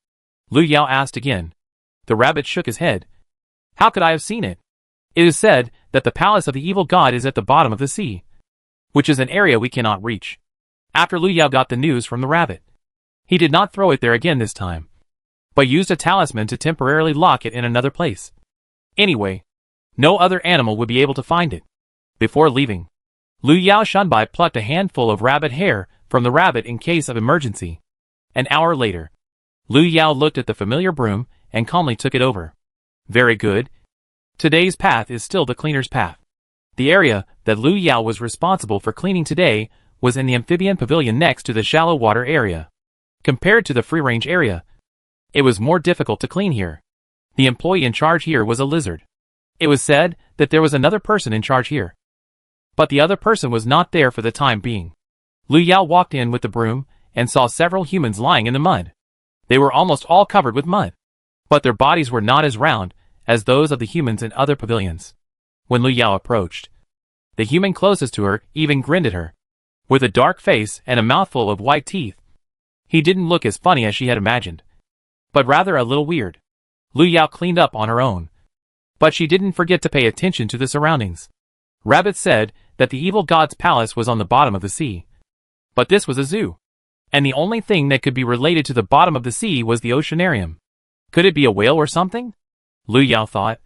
Lu Yao asked again. The rabbit shook his head. How could I have seen it? It is said that the palace of the evil god is at the bottom of the sea, which is an area we cannot reach. After Lu Yao got the news from the rabbit, he did not throw it there again this time, but used a talisman to temporarily lock it in another place. Anyway, no other animal would be able to find it. Before leaving, Lu Yao Shunbai plucked a handful of rabbit hair from the rabbit in case of emergency. An hour later, Lu Yao looked at the familiar broom and calmly took it over. Very good. Today's path is still the cleaner's path. The area that Lu Yao was responsible for cleaning today was in the amphibian pavilion next to the shallow water area. Compared to the free-range area, it was more difficult to clean here. The employee in charge here was a lizard. It was said that there was another person in charge here, but the other person was not there for the time being. Lu Yao walked in with the broom and saw several humans lying in the mud. They were almost all covered with mud, but their bodies were not as round as those of the humans in other pavilions. When Lu Yao approached, the human closest to her even grinned at her, with a dark face and a mouthful of white teeth. He didn't look as funny as she had imagined, but rather a little weird. Lu Yao cleaned up on her own, but she didn't forget to pay attention to the surroundings. Rabbit said that the evil god's palace was on the bottom of the sea, but this was a zoo, and the only thing that could be related to the bottom of the sea was the oceanarium. Could it be a whale or something? Lu Yao thought,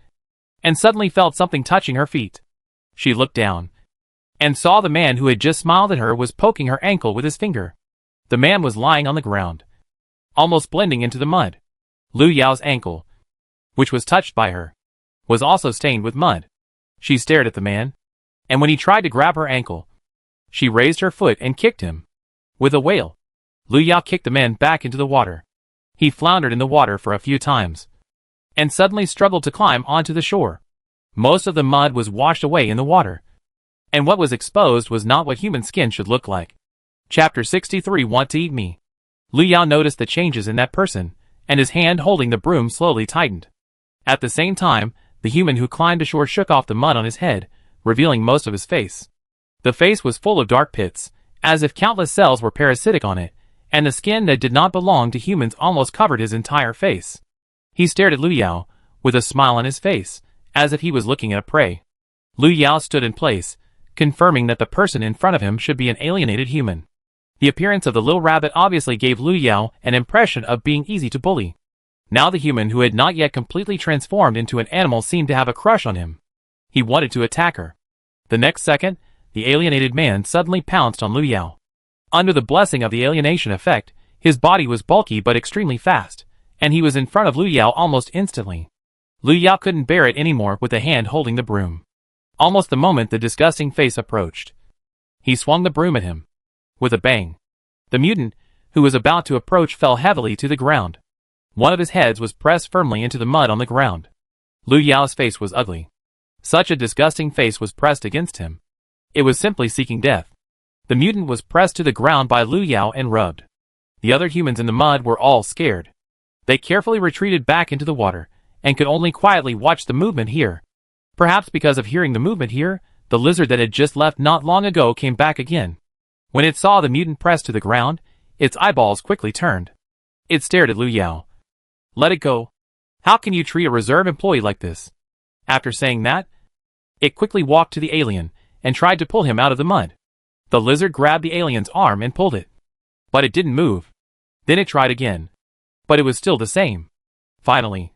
and suddenly felt something touching her feet. She looked down and saw the man who had just smiled at her was poking her ankle with his finger. The man was lying on the ground, almost blending into the mud. Lu Yao's ankle, which was touched by her, was also stained with mud. She stared at the man, and when he tried to grab her ankle, she raised her foot and kicked him. With a wail, Lu Yao kicked the man back into the water. He floundered in the water for a few times, and suddenly struggled to climb onto the shore. Most of the mud was washed away in the water, and what was exposed was not what human skin should look like. Chapter 63. Want to eat me? Lu Yao noticed the changes in that person, and his hand holding the broom slowly tightened. At the same time, the human who climbed ashore shook off the mud on his head, revealing most of his face. The face was full of dark pits, as if countless cells were parasitic on it, and the skin that did not belong to humans almost covered his entire face. He stared at Lu Yao, with a smile on his face, as if he was looking at a prey. Lu Yao stood in place, confirming that the person in front of him should be an alienated human. The appearance of the little rabbit obviously gave Lu Yao an impression of being easy to bully. Now the human who had not yet completely transformed into an animal seemed to have a crush on him. He wanted to attack her. The next second, the alienated man suddenly pounced on Lu Yao. Under the blessing of the alienation effect, his body was bulky but extremely fast, and he was in front of Lu Yao almost instantly. Lu Yao couldn't bear it anymore with the hand holding the broom. Almost the moment the disgusting face approached, he swung the broom at him. With a bang, the mutant, who was about to approach, fell heavily to the ground. One of his heads was pressed firmly into the mud on the ground. Lu Yao's face was ugly. Such a disgusting face was pressed against him. It was simply seeking death. The mutant was pressed to the ground by Lu Yao and rubbed. The other humans in the mud were all scared. They carefully retreated back into the water, and could only quietly watch the movement here. Perhaps because of hearing the movement here, the lizard that had just left not long ago came back again. When it saw the mutant pressed to the ground, its eyeballs quickly turned. It stared at Lu Yao. Let it go. How can you treat a reserve employee like this? After saying that, it quickly walked to the alien, and tried to pull him out of the mud. The lizard grabbed the alien's arm and pulled it. But it didn't move. Then it tried again. But it was still the same. Finally,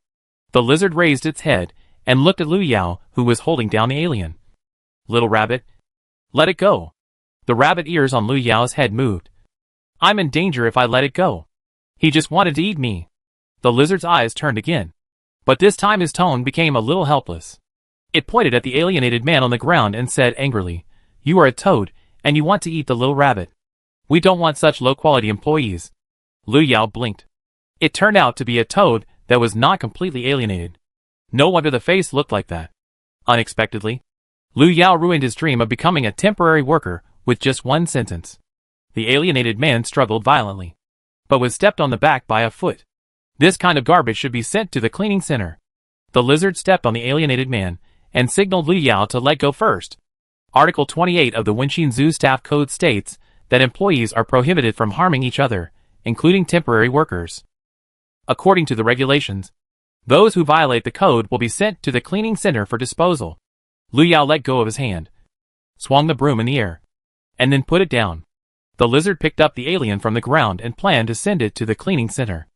the lizard raised its head, and looked at Lu Yao, who was holding down the alien. Little rabbit, let it go. The rabbit ears on Lu Yao's head moved. I'm in danger if I let it go. He just wanted to eat me. The lizard's eyes turned again. But this time his tone became a little helpless. It pointed at the alienated man on the ground and said angrily, "You are a toad, and you want to eat the little rabbit. We don't want such low-quality employees." Lu Yao blinked. It turned out to be a toad that was not completely alienated. No wonder the face looked like that. Unexpectedly, Lu Yao ruined his dream of becoming a temporary worker with just one sentence. The alienated man struggled violently, but was stepped on the back by a foot. This kind of garbage should be sent to the cleaning center. The lizard stepped on the alienated man and signaled Lu Yao to let go first. Article 28 of the Wenxin Zoo Staff Code states that employees are prohibited from harming each other, including temporary workers. According to the regulations, those who violate the code will be sent to the cleaning center for disposal. Lu Yao let go of his hand, swung the broom in the air, and then put it down. The lizard picked up the alien from the ground and planned to send it to the cleaning center.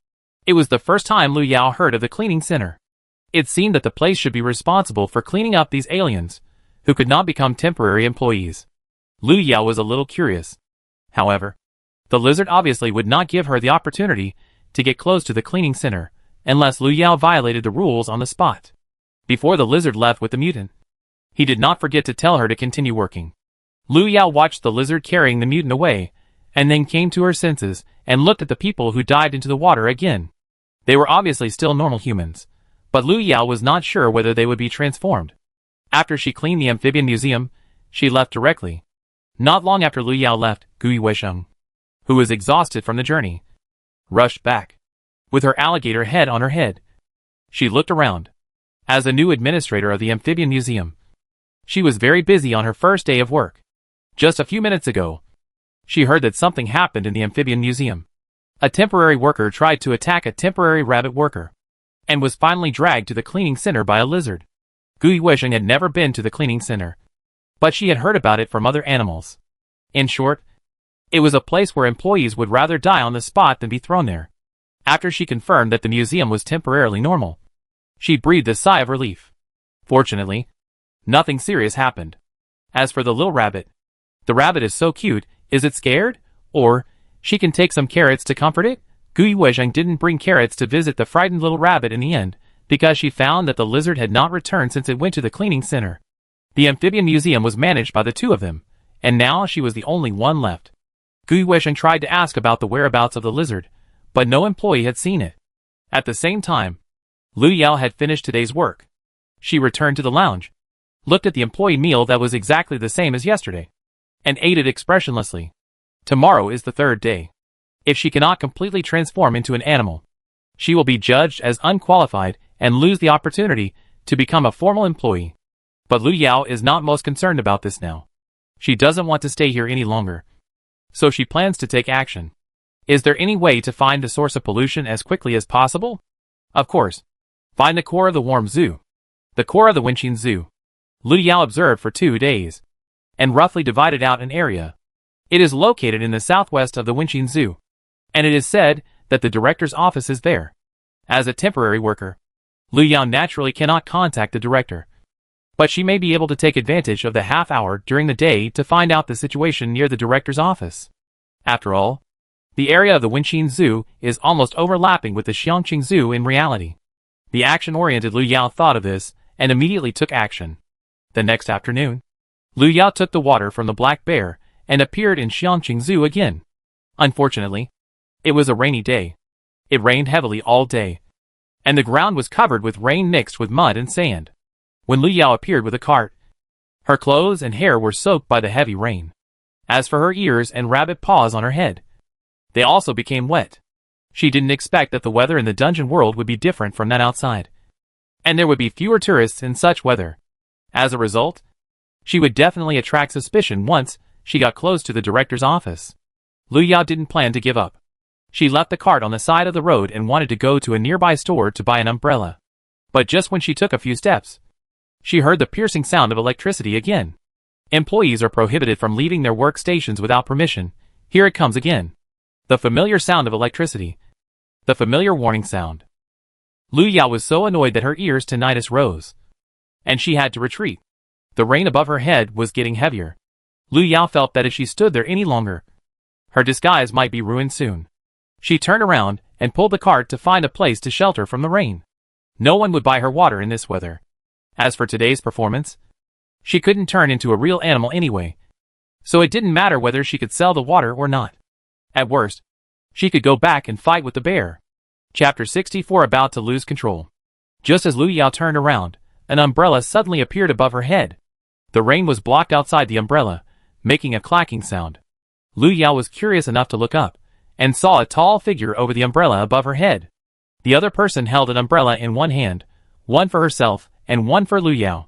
It was the first time Lu Yao heard of the cleaning center. It seemed that the place should be responsible for cleaning up these aliens, who could not become temporary employees. Lu Yao was a little curious. However, the lizard obviously would not give her the opportunity to get close to the cleaning center, unless Lu Yao violated the rules on the spot. Before the lizard left with the mutant, he did not forget to tell her to continue working. Lu Yao watched the lizard carrying the mutant away, and then came to her senses and looked at the people who dived into the water again. They were obviously still normal humans, but Lu Yao was not sure whether they would be transformed. After she cleaned the amphibian museum, she left directly. Not long after Lu Yao left, Gui Weisheng, who was exhausted from the journey, rushed back. With her alligator head on her head, she looked around. As a new administrator of the amphibian museum, she was very busy on her first day of work. Just a few minutes ago, she heard that something happened in the amphibian museum. A temporary worker tried to attack a temporary rabbit worker, and was finally dragged to the cleaning center by a lizard. Gui Weisheng had never been to the cleaning center, but she had heard about it from other animals. In short, it was a place where employees would rather die on the spot than be thrown there. After she confirmed that the museum was temporarily normal, she breathed a sigh of relief. Fortunately, nothing serious happened. As for the little rabbit, the rabbit is so cute, is it scared? Or, she can take some carrots to comfort it? Gui Weisheng didn't bring carrots to visit the frightened little rabbit in the end, because she found that the lizard had not returned since it went to the cleaning center. The amphibian museum was managed by the two of them, and now she was the only one left. Gui Weisheng tried to ask about the whereabouts of the lizard, but no employee had seen it. At the same time, Lu Yao had finished today's work. She returned to the lounge, looked at the employee meal that was exactly the same as yesterday, and ate it expressionlessly. Tomorrow is the third day. If she cannot completely transform into an animal, she will be judged as unqualified and lose the opportunity to become a formal employee. But Lu Yao is not most concerned about this now. She doesn't want to stay here any longer, so she plans to take action. Is there any way to find the source of pollution as quickly as possible? Of course. Find the core of the Warm Zoo. The core of the Wenxin Zoo. Lu Yao observed for 2 days, and roughly divided out an area. It is located in the southwest of the Wenxin Zoo, and it is said that the director's office is there. As a temporary worker, Lu Yao naturally cannot contact the director, but she may be able to take advantage of the half hour during the day to find out the situation near the director's office. After all, the area of the Wenxin Zoo is almost overlapping with the Xiangqing Zoo in reality. The action-oriented Lu Yao thought of this and immediately took action. The next afternoon, Lu Yao took the water from the black bear and appeared in Xiangqing Zoo again. Unfortunately, it was a rainy day. It rained heavily all day, and the ground was covered with rain mixed with mud and sand. When Lu Yao appeared with a cart, her clothes and hair were soaked by the heavy rain. As for her ears and rabbit paws on her head, they also became wet. She didn't expect that the weather in the dungeon world would be different from that outside, and there would be fewer tourists in such weather. As a result, she would definitely attract suspicion once she got close to the director's office. Lu Yao didn't plan to give up. She left the cart on the side of the road and wanted to go to a nearby store to buy an umbrella. But just when she took a few steps, she heard the piercing sound of electricity again. Employees are prohibited from leaving their workstations without permission. Here it comes again. The familiar sound of electricity. The familiar warning sound. Lu Yao was so annoyed that her ears tinnitus rose, and she had to retreat. The rain above her head was getting heavier. Lu Yao felt that if she stood there any longer, her disguise might be ruined soon. She turned around and pulled the cart to find a place to shelter from the rain. No one would buy her water in this weather. As for today's performance, she couldn't turn into a real animal anyway, so it didn't matter whether she could sell the water or not. At worst, she could go back and fight with the bear. Chapter 64 About to lose control. Just as Lu Yao turned around, an umbrella suddenly appeared above her head. The rain was blocked outside the umbrella, making a clacking sound. Lu Yao was curious enough to look up, and saw a tall figure over the umbrella above her head. The other person held an umbrella in one hand, one for herself, and one for Lu Yao.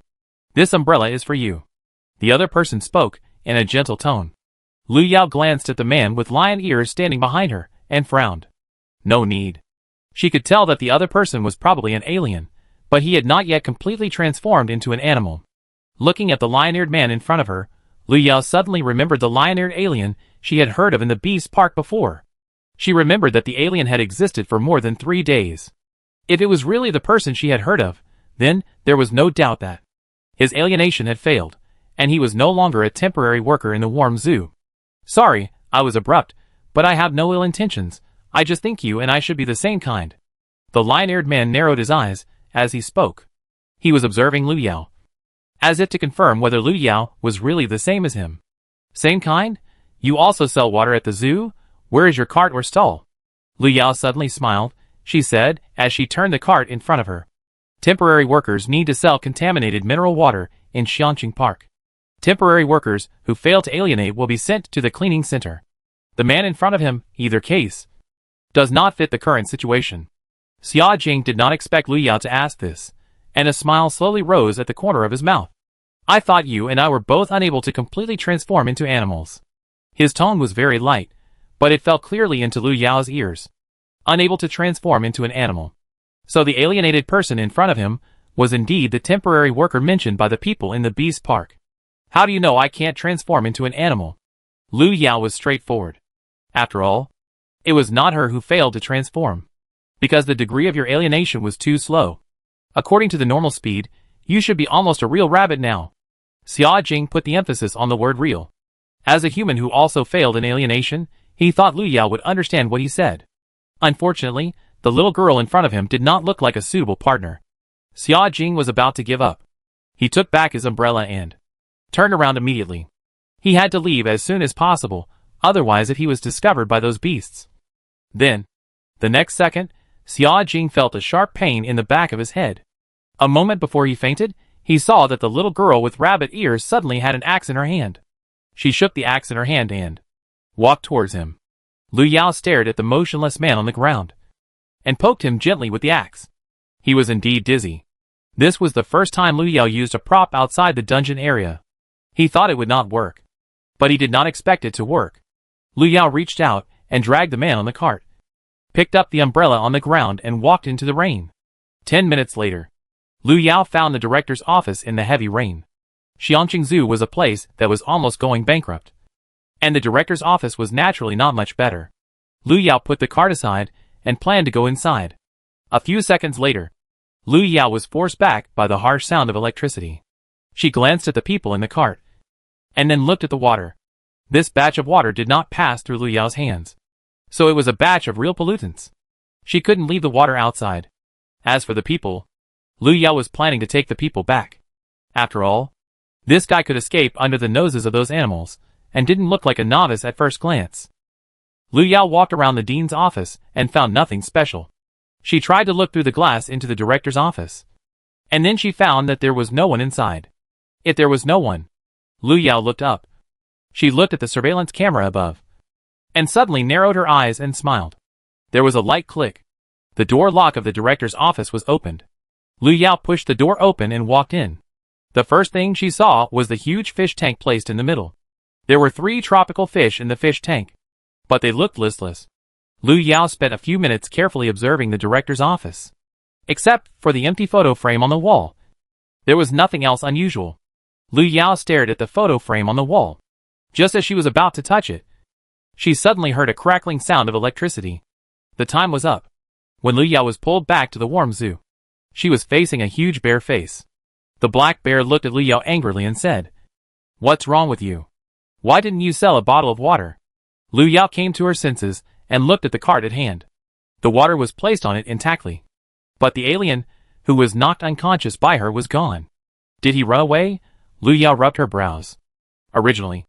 This umbrella is for you. The other person spoke, in a gentle tone. Lu Yao glanced at the man with lion ears standing behind her, and frowned. No need. She could tell that the other person was probably an alien, but he had not yet completely transformed into an animal. Looking at the lion-eared man in front of her, Lu Yao suddenly remembered the lion-eared alien she had heard of in the Beast Park before. She remembered that the alien had existed for more than 3 days. If it was really the person she had heard of, then there was no doubt that his alienation had failed, and he was no longer a temporary worker in the warm zoo. Sorry, I was abrupt, but I have no ill intentions. I just think you and I should be the same kind. The lion-eared man narrowed his eyes as he spoke. He was observing Lu Yao, as if to confirm whether Lu Yao was really the same as him. Same kind? You also sell water at the zoo? Where is your cart or stall? Lu Yao suddenly smiled, she said, as she turned the cart in front of her. Temporary workers need to sell contaminated mineral water in Xiangqing Park. Temporary workers who fail to alienate will be sent to the cleaning center. The man in front of him, either case, does not fit the current situation. Xia Jing did not expect Lu Yao to ask this, and a smile slowly rose at the corner of his mouth. I thought you and I were both unable to completely transform into animals. His tone was very light, but it fell clearly into Lu Yao's ears. Unable to transform into an animal. So the alienated person in front of him was indeed the temporary worker mentioned by the people in the Beast Park. How do you know I can't transform into an animal? Lu Yao was straightforward. After all, it was not her who failed to transform, because the degree of your alienation was too slow. According to the normal speed, you should be almost a real rabbit now. Xia Jing put the emphasis on the word real. As a human who also failed in alienation, he thought Lu Yao would understand what he said. Unfortunately, the little girl in front of him did not look like a suitable partner. Xia Jing was about to give up. He took back his umbrella and turned around immediately. He had to leave as soon as possible, otherwise if he was discovered by those beasts. Then, the next second, Xia Jing felt a sharp pain in the back of his head. A moment before he fainted, he saw that the little girl with rabbit ears suddenly had an axe in her hand. She shook the axe in her hand and walked towards him. Lu Yao stared at the motionless man on the ground and poked him gently with the axe. He was indeed dizzy. This was the first time Lu Yao used a prop outside the dungeon area. He thought it would not work, but he did not expect it to work. Lu Yao reached out and dragged the man on the cart, picked up the umbrella on the ground and walked into the rain. 10 minutes later, Lu Yao found the director's office in the heavy rain. Xiangqing Zoo was a place that was almost going bankrupt, and the director's office was naturally not much better. Lu Yao put the cart aside and planned to go inside. A few seconds later, Lu Yao was forced back by the harsh sound of electricity. She glanced at the people in the cart, and then looked at the water. This batch of water did not pass through Lu Yao's hands, so it was a batch of real pollutants. She couldn't leave the water outside. As for the people, Lu Yao was planning to take the people back. After all, this guy could escape under the noses of those animals, and didn't look like a novice at first glance. Lu Yao walked around the dean's office and found nothing special. She tried to look through the glass into the director's office, and then she found that there was no one inside. If there was no one, Lu Yao looked up. She looked at the surveillance camera above, and suddenly narrowed her eyes and smiled. There was a light click. The door lock of the director's office was opened. Lu Yao pushed the door open and walked in. The first thing she saw was the huge fish tank placed in the middle. There were 3 tropical fish in the fish tank, but they looked listless. Lu Yao spent a few minutes carefully observing the director's office. Except for the empty photo frame on the wall, there was nothing else unusual. Lu Yao stared at the photo frame on the wall. Just as she was about to touch it, she suddenly heard a crackling sound of electricity. The time was up. When Lu Yao was pulled back to the warm zoo, she was facing a huge bear face. The black bear looked at Lu Yao angrily and said, "What's wrong with you? Why didn't you sell a bottle of water?" Lu Yao came to her senses and looked at the cart at hand. The water was placed on it intactly, but the alien who was knocked unconscious by her, was gone. Did he run away? Lu Yao rubbed her brows. Originally,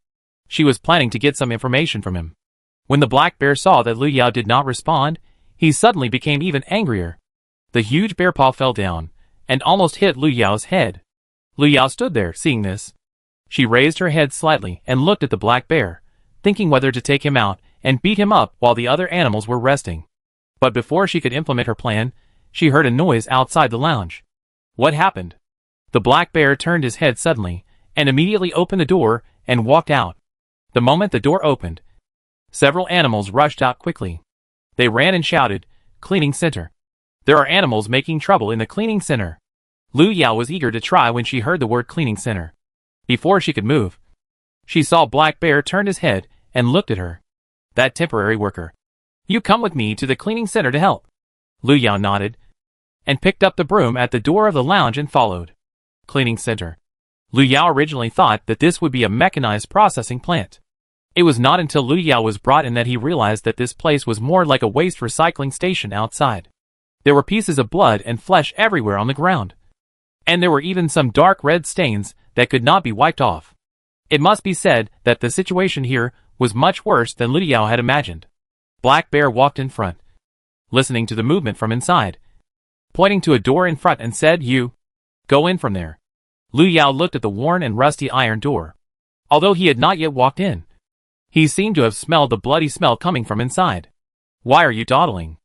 she was planning to get some information from him. When the black bear saw that Lu Yao did not respond, he suddenly became even angrier. The huge bear paw fell down and almost hit Lu Yao's head. Lu Yao stood there, seeing this. She raised her head slightly and looked at the black bear, thinking whether to take him out and beat him up while the other animals were resting. But before she could implement her plan, she heard a noise outside the lounge. What happened? The black bear turned his head suddenly and immediately opened the door and walked out. The moment the door opened, several animals rushed out quickly. They ran and shouted, "Cleaning center! There are animals making trouble in the cleaning center!" Lu Yao was eager to try when she heard the word cleaning center. Before she could move, she saw Black Bear turn his head and looked at her. "That temporary worker. You come with me to the cleaning center to help." Lu Yao nodded and picked up the broom at the door of the lounge and followed. Cleaning center. Lu Yao originally thought that this would be a mechanized processing plant. It was not until Lu Yao was brought in that he realized that this place was more like a waste recycling station outside. There were pieces of blood and flesh everywhere on the ground. And there were even some dark red stains that could not be wiped off. It must be said that the situation here was much worse than Lu Yao had imagined. Black Bear walked in front, listening to the movement from inside, pointing to a door in front and said, "You go in from there." Lu Yao looked at the worn and rusty iron door. Although he had not yet walked in, he seemed to have smelled the bloody smell coming from inside. "Why are you dawdling?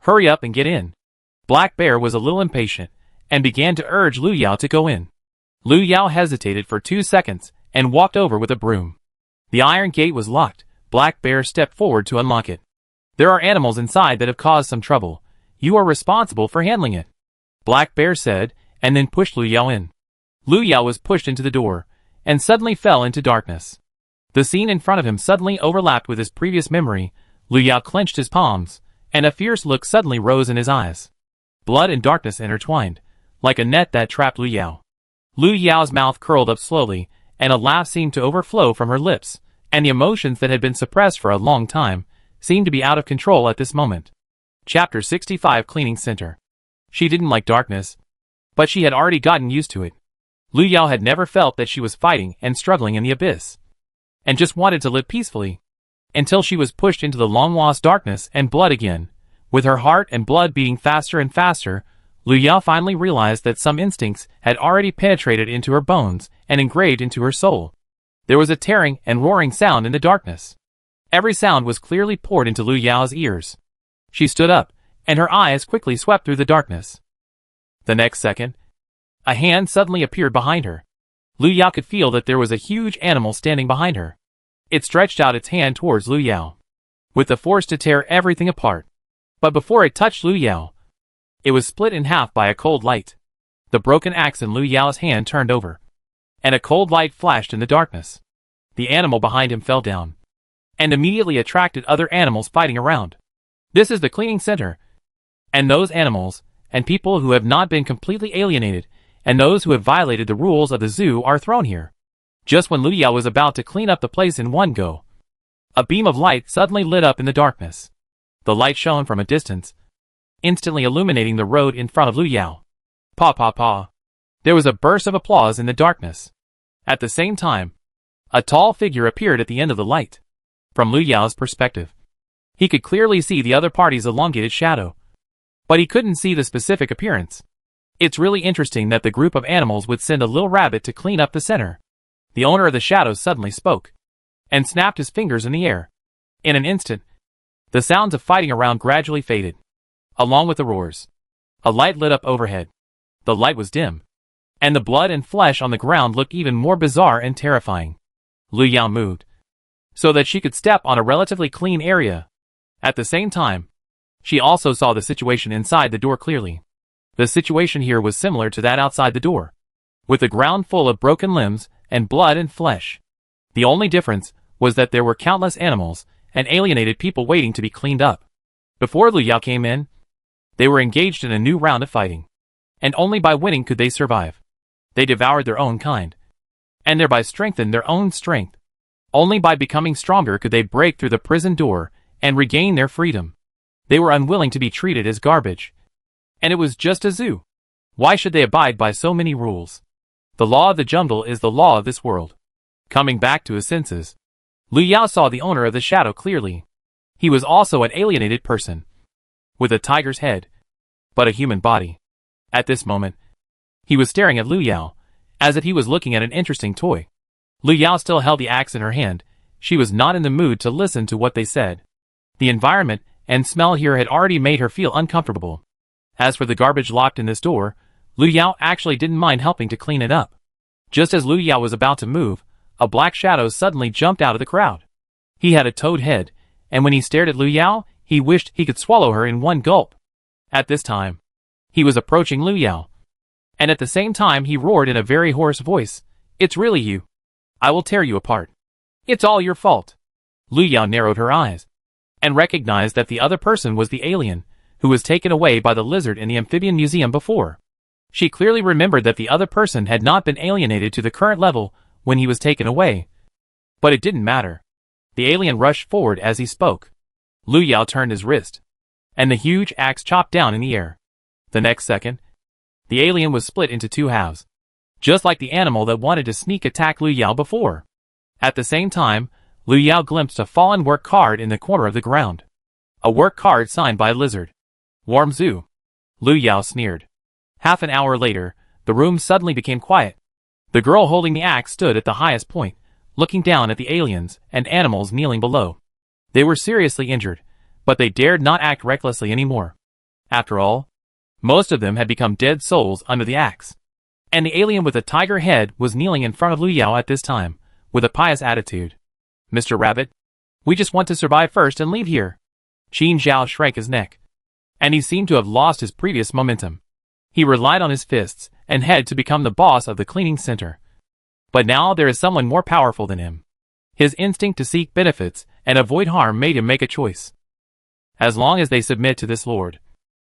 Hurry up and get in." Black Bear was a little impatient and began to urge Lu Yao to go in. Lu Yao hesitated for 2 seconds and walked over with a broom. The iron gate was locked. Black Bear stepped forward to unlock it. "There are animals inside that have caused some trouble. You are responsible for handling it," Black Bear said, and then pushed Lu Yao in. Lu Yao was pushed into the door and suddenly fell into darkness. The scene in front of him suddenly overlapped with his previous memory. Lu Yao clenched his palms, and a fierce look suddenly rose in his eyes. Blood and darkness intertwined, like a net that trapped Lu Yao. Lu Yao's mouth curled up slowly, and a laugh seemed to overflow from her lips, and the emotions that had been suppressed for a long time seemed to be out of control at this moment. Chapter 65 Cleaning Center. She didn't like darkness, but she had already gotten used to it. Lu Yao had never felt that she was fighting and struggling in the abyss, and just wanted to live peacefully, until she was pushed into the long-lost darkness and blood again. With her heart and blood beating faster and faster, Lu Yao finally realized that some instincts had already penetrated into her bones and engraved into her soul. There was a tearing and roaring sound in the darkness. Every sound was clearly poured into Lu Yao's ears. She stood up, and her eyes quickly swept through the darkness. The next second, a hand suddenly appeared behind her. Lu Yao could feel that there was a huge animal standing behind her. It stretched out its hand towards Lu Yao, with the force to tear everything apart. But before it touched Lu Yao, it was split in half by a cold light. The broken axe in Lu Yao's hand turned over, and a cold light flashed in the darkness. The animal behind him fell down, and immediately attracted other animals fighting around. This is the cleaning center, and those animals, and people who have not been completely alienated, and those who have violated the rules of the zoo are thrown here. Just when Lu Yao was about to clean up the place in one go, a beam of light suddenly lit up in the darkness. The light shone from a distance, instantly illuminating the road in front of Lu Yao. "Pa pa pa." There was a burst of applause in the darkness. At the same time, a tall figure appeared at the end of the light. From Lu Yao's perspective, he could clearly see the other party's elongated shadow, but he couldn't see the specific appearance. It's really interesting that the group of animals would send a little rabbit to clean up the center. The owner of the shadows suddenly spoke, and snapped his fingers in the air. In an instant, the sounds of fighting around gradually faded, along with the roars. A light lit up overhead. The light was dim, and the blood and flesh on the ground looked even more bizarre and terrifying. Lu Yao moved, so that she could step on a relatively clean area. At the same time, she also saw the situation inside the door clearly. The situation here was similar to that outside the door, with the ground full of broken limbs and blood and flesh. The only difference was that there were countless animals and alienated people waiting to be cleaned up. Before Lu Yao came in, they were engaged in a new round of fighting, and only by winning could they survive. They devoured their own kind, and thereby strengthened their own strength. Only by becoming stronger could they break through the prison door and regain their freedom. They were unwilling to be treated as garbage. And it was just a zoo. Why should they abide by so many rules? The law of the jungle is the law of this world. Coming back to his senses, Lu Yao saw the owner of the shadow clearly. He was also an alienated person, with a tiger's head, but a human body. At this moment, he was staring at Lu Yao, as if he was looking at an interesting toy. Lu Yao still held the axe in her hand. She was not in the mood to listen to what they said. The environment and smell here had already made her feel uncomfortable. As for the garbage locked in this door, Lu Yao actually didn't mind helping to clean it up. Just as Lu Yao was about to move, a black shadow suddenly jumped out of the crowd. He had a toad head, and when he stared at Lu Yao, he wished he could swallow her in one gulp. At this time, he was approaching Lu Yao, and at the same time he roared in a very hoarse voice, "It's really you. I will tear you apart. It's all your fault." Lu Yao narrowed her eyes, and recognized that the other person was the alien, who was taken away by the lizard in the amphibian museum before. She clearly remembered that the other person had not been alienated to the current level when he was taken away. But it didn't matter. The alien rushed forward as he spoke. Lu Yao turned his wrist, and the huge axe chopped down in the air. The next second, the alien was split into two halves, just like the animal that wanted to sneak attack Lu Yao before. At the same time, Lu Yao glimpsed a fallen work card in the corner of the ground. A work card signed by a lizard. "Warm Zoo." Lu Yao sneered. Half an hour later, the room suddenly became quiet. The girl holding the axe stood at the highest point, looking down at the aliens and animals kneeling below. They were seriously injured, but they dared not act recklessly anymore. After all, most of them had become dead souls under the axe. And the alien with the tiger head was kneeling in front of Lu Yao at this time, with a pious attitude. "Mr. Rabbit, we just want to survive first and leave here." Qin Zhao shrank his neck, and he seemed to have lost his previous momentum. He relied on his fists and head to become the boss of the cleaning center. But now there is someone more powerful than him. His instinct to seek benefits and avoid harm made him make a choice. As long as they submit to this lord,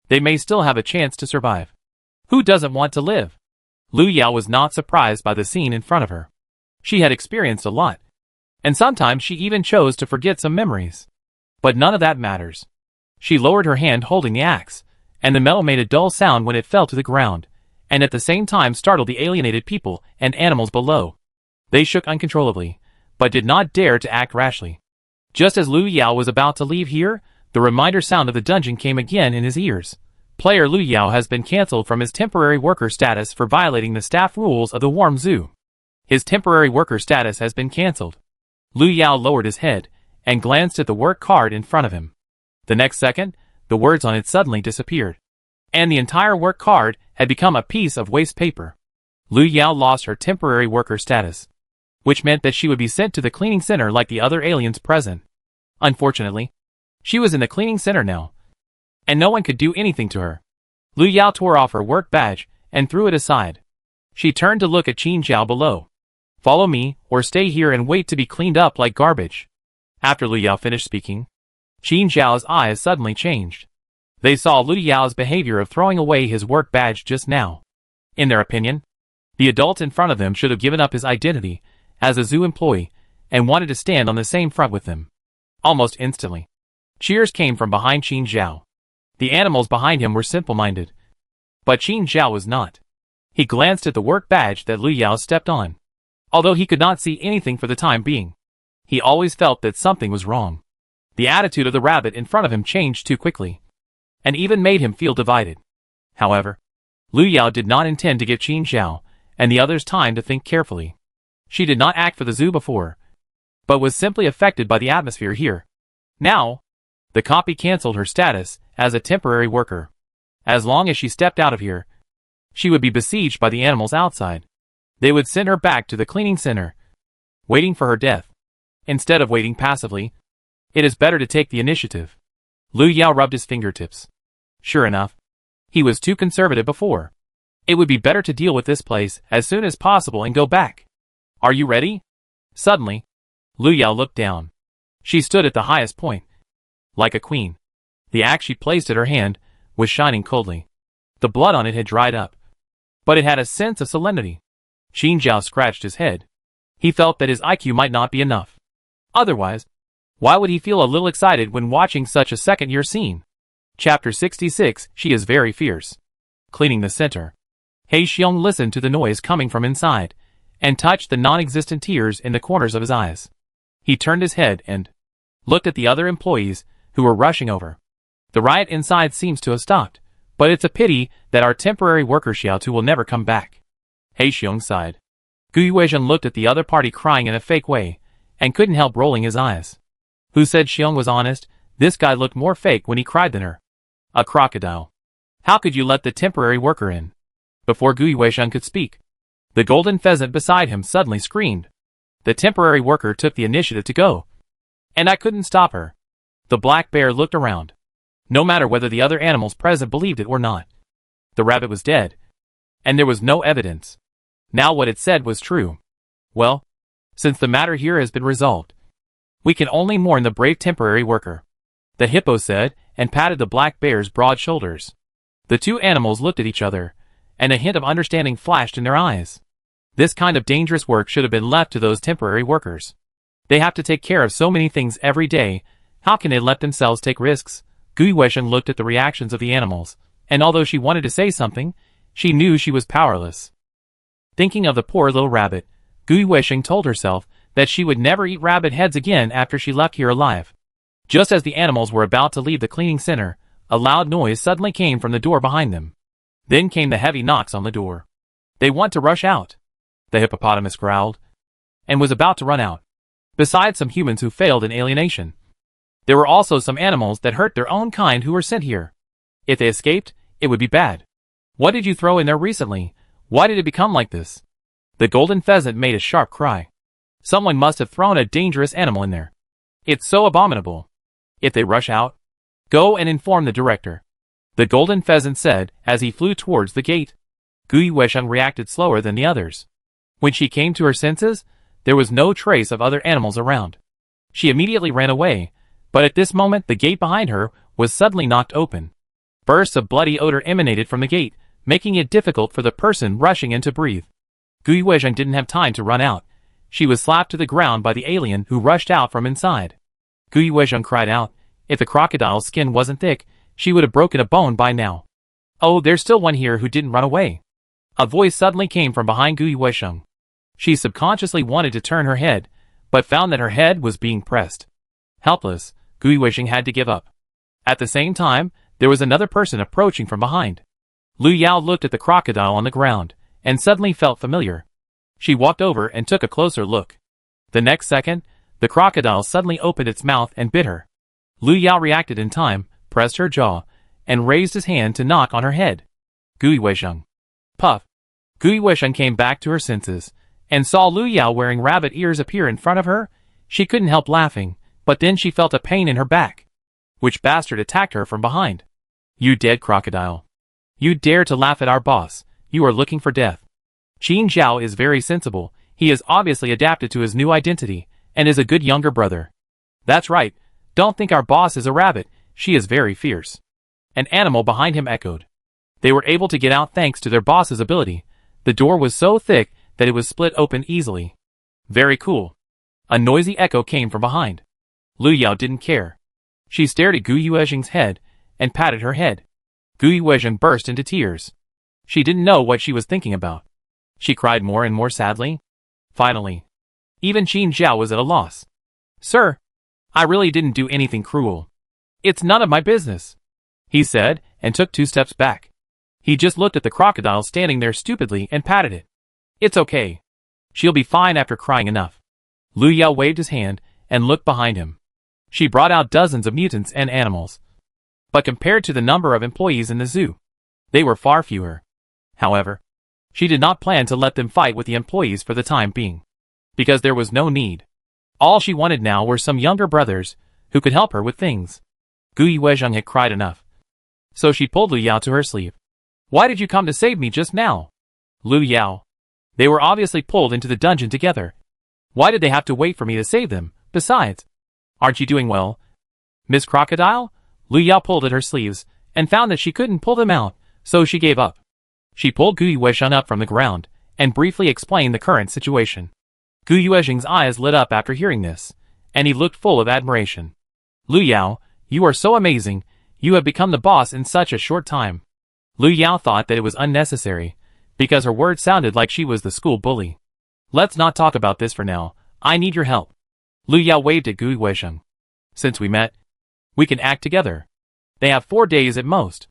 they may still have a chance to survive. Who doesn't want to live? Lu Yao was not surprised by the scene in front of her. She had experienced a lot, and sometimes she even chose to forget some memories. But none of that matters. She lowered her hand holding the axe, and the metal made a dull sound when it fell to the ground, and at the same time startled the alienated people and animals below. They shook uncontrollably, but did not dare to act rashly. Just as Lu Yao was about to leave here, the reminder sound of the dungeon came again in his ears. Player Lu Yao has been cancelled from his temporary worker status for violating the staff rules of the Warm Zoo. His temporary worker status has been cancelled. Lu Yao lowered his head and glanced at the work card in front of him. The next second, the words on it suddenly disappeared, and the entire work card had become a piece of waste paper. Lu Yao lost her temporary worker status, which meant that she would be sent to the cleaning center like the other aliens present. Unfortunately, she was in the cleaning center now, and no one could do anything to her. Lu Yao tore off her work badge and threw it aside. She turned to look at Qin Zhao below. "Follow me, or stay here and wait to be cleaned up like garbage." After Lu Yao finished speaking, Qin Zhao's eyes suddenly changed. They saw Lu Yao's behavior of throwing away his work badge just now. In their opinion, the adult in front of them should have given up his identity as a zoo employee and wanted to stand on the same front with them. Almost instantly, cheers came from behind Qin Zhao. The animals behind him were simple-minded, but Qin Zhao was not. He glanced at the work badge that Lu Yao stepped on. Although he could not see anything for the time being, he always felt that something was wrong. The attitude of the rabbit in front of him changed too quickly, and even made him feel divided. However, Lu Yao did not intend to give Qin Zhao and the others time to think carefully. She did not act for the zoo before, but was simply affected by the atmosphere here. Now, the copy cancelled her status as a temporary worker. As long as she stepped out of here, she would be besieged by the animals outside. They would send her back to the cleaning center, waiting for her death. Instead of waiting passively, it is better to take the initiative. Lu Yao rubbed his fingertips. Sure enough, he was too conservative before. It would be better to deal with this place as soon as possible and go back. "Are you ready?" Suddenly, Lu Yao looked down. She stood at the highest point, like a queen. The axe she placed at her hand was shining coldly. The blood on it had dried up, but it had a sense of solemnity. Qin Zhao scratched his head. He felt that his IQ might not be enough. Otherwise, why would he feel a little excited when watching such a second-year scene? Chapter 66, She is very fierce. Cleaning the center. He Xiong listened to the noise coming from inside, and touched the non-existent tears in the corners of his eyes. He turned his head and looked at the other employees who were rushing over. The riot inside seems to have stopped, but it's a pity that our temporary worker Xiaotu will never come back. He Xiong sighed. Gu Yuezhen looked at the other party crying in a fake way, and couldn't help rolling his eyes. Who said Xiong was honest? This guy looked more fake when he cried than her. A crocodile. How could you let the temporary worker in? Before Gu Yuezhen could speak, the golden pheasant beside him suddenly screamed. The temporary worker took the initiative to go, and I couldn't stop her. The black bear looked around. No matter whether the other animals present believed it or not, the rabbit was dead, and there was no evidence. Now what it said was true. Well, since the matter here has been resolved, we can only mourn the brave temporary worker, the hippo said, and patted the black bear's broad shoulders. The two animals looked at each other, and a hint of understanding flashed in their eyes. This kind of dangerous work should have been left to those temporary workers. They have to take care of so many things every day. How can they let themselves take risks? Gu Yuezhen looked at the reactions of the animals, and although she wanted to say something, she knew she was powerless. Thinking of the poor little rabbit, Gu Yuezhen told herself that she would never eat rabbit heads again after she left here alive. Just as the animals were about to leave the cleaning center, a loud noise suddenly came from the door behind them. Then came the heavy knocks on the door. They want to rush out. The hippopotamus growled, and was about to run out. Besides some humans who failed in alienation, there were also some animals that hurt their own kind who were sent here. If they escaped, it would be bad. What did you throw in there recently? Why did it become like this? The golden pheasant made a sharp cry. Someone must have thrown a dangerous animal in there. It's so abominable. If they rush out, go and inform the director, the golden pheasant said as he flew towards the gate. Gu Yuezhen reacted slower than the others. When she came to her senses, there was no trace of other animals around. She immediately ran away, but at this moment the gate behind her was suddenly knocked open. Bursts of bloody odor emanated from the gate, making it difficult for the person rushing in to breathe. Gu Yuezhen didn't have time to run out. She was slapped to the ground by the alien who rushed out from inside. Gu Yuezhen cried out. If the crocodile's skin wasn't thick, she would have broken a bone by now. Oh, there's still one here who didn't run away. A voice suddenly came from behind Gu Yuezhen. She subconsciously wanted to turn her head, but found that her head was being pressed. Helpless, Gu Yuezhen had to give up. At the same time, there was another person approaching from behind. Lu Yao looked at the crocodile on the ground, and suddenly felt familiar. She walked over and took a closer look. The next second, the crocodile suddenly opened its mouth and bit her. Lu Yao reacted in time, pressed her jaw, and raised his hand to knock on her head. Gu Yuezhen. Puff. Gu Yuezhen came back to her senses, and saw Lu Yao wearing rabbit ears appear in front of her. She couldn't help laughing, but then she felt a pain in her back. Which bastard attacked her from behind? You dead crocodile. You dare to laugh at our boss. You are looking for death. Qin Zhao is very sensible. He is obviously adapted to his new identity, and is a good younger brother. That's right. Don't think our boss is a rabbit. She is very fierce. An animal behind him echoed. They were able to get out thanks to their boss's ability. The door was so thick that it was split open easily. Very cool. A noisy echo came from behind. Lu Yao didn't care. She stared at Gu Yuezhen's head, and patted her head. Gu Yuezhen burst into tears. She didn't know what she was thinking about. She cried more and more sadly. Finally, even Qin Zhao was at a loss. Sir, I really didn't do anything cruel. It's none of my business, he said, and took 2 steps back. He just looked at the crocodile standing there stupidly and patted it. It's okay. She'll be fine after crying enough. Lu Yao waved his hand and looked behind him. She brought out dozens of mutants and animals. But compared to the number of employees in the zoo, they were far fewer. However, she did not plan to let them fight with the employees for the time being, because there was no need. All she wanted now were some younger brothers who could help her with things. Gu Yuezhen had cried enough, so she pulled Lu Yao to her sleeve. Why did you come to save me just now? Lu Yao. They were obviously pulled into the dungeon together. Why did they have to wait for me to save them? Besides, aren't you doing well, Miss Crocodile? Lu Yao pulled at her sleeves, and found that she couldn't pull them out, so she gave up. She pulled Gu Yuezhen up from the ground, and briefly explained the current situation. Gu Yuezhen's eyes lit up after hearing this, and he looked full of admiration. Lu Yao, you are so amazing. You have become the boss in such a short time. Lu Yao thought that it was unnecessary, because her words sounded like she was the school bully. Let's not talk about this for now. I need your help. Lu Yao waved at Gu Weisheng. Since we met, we can act together. They have 4 days at most.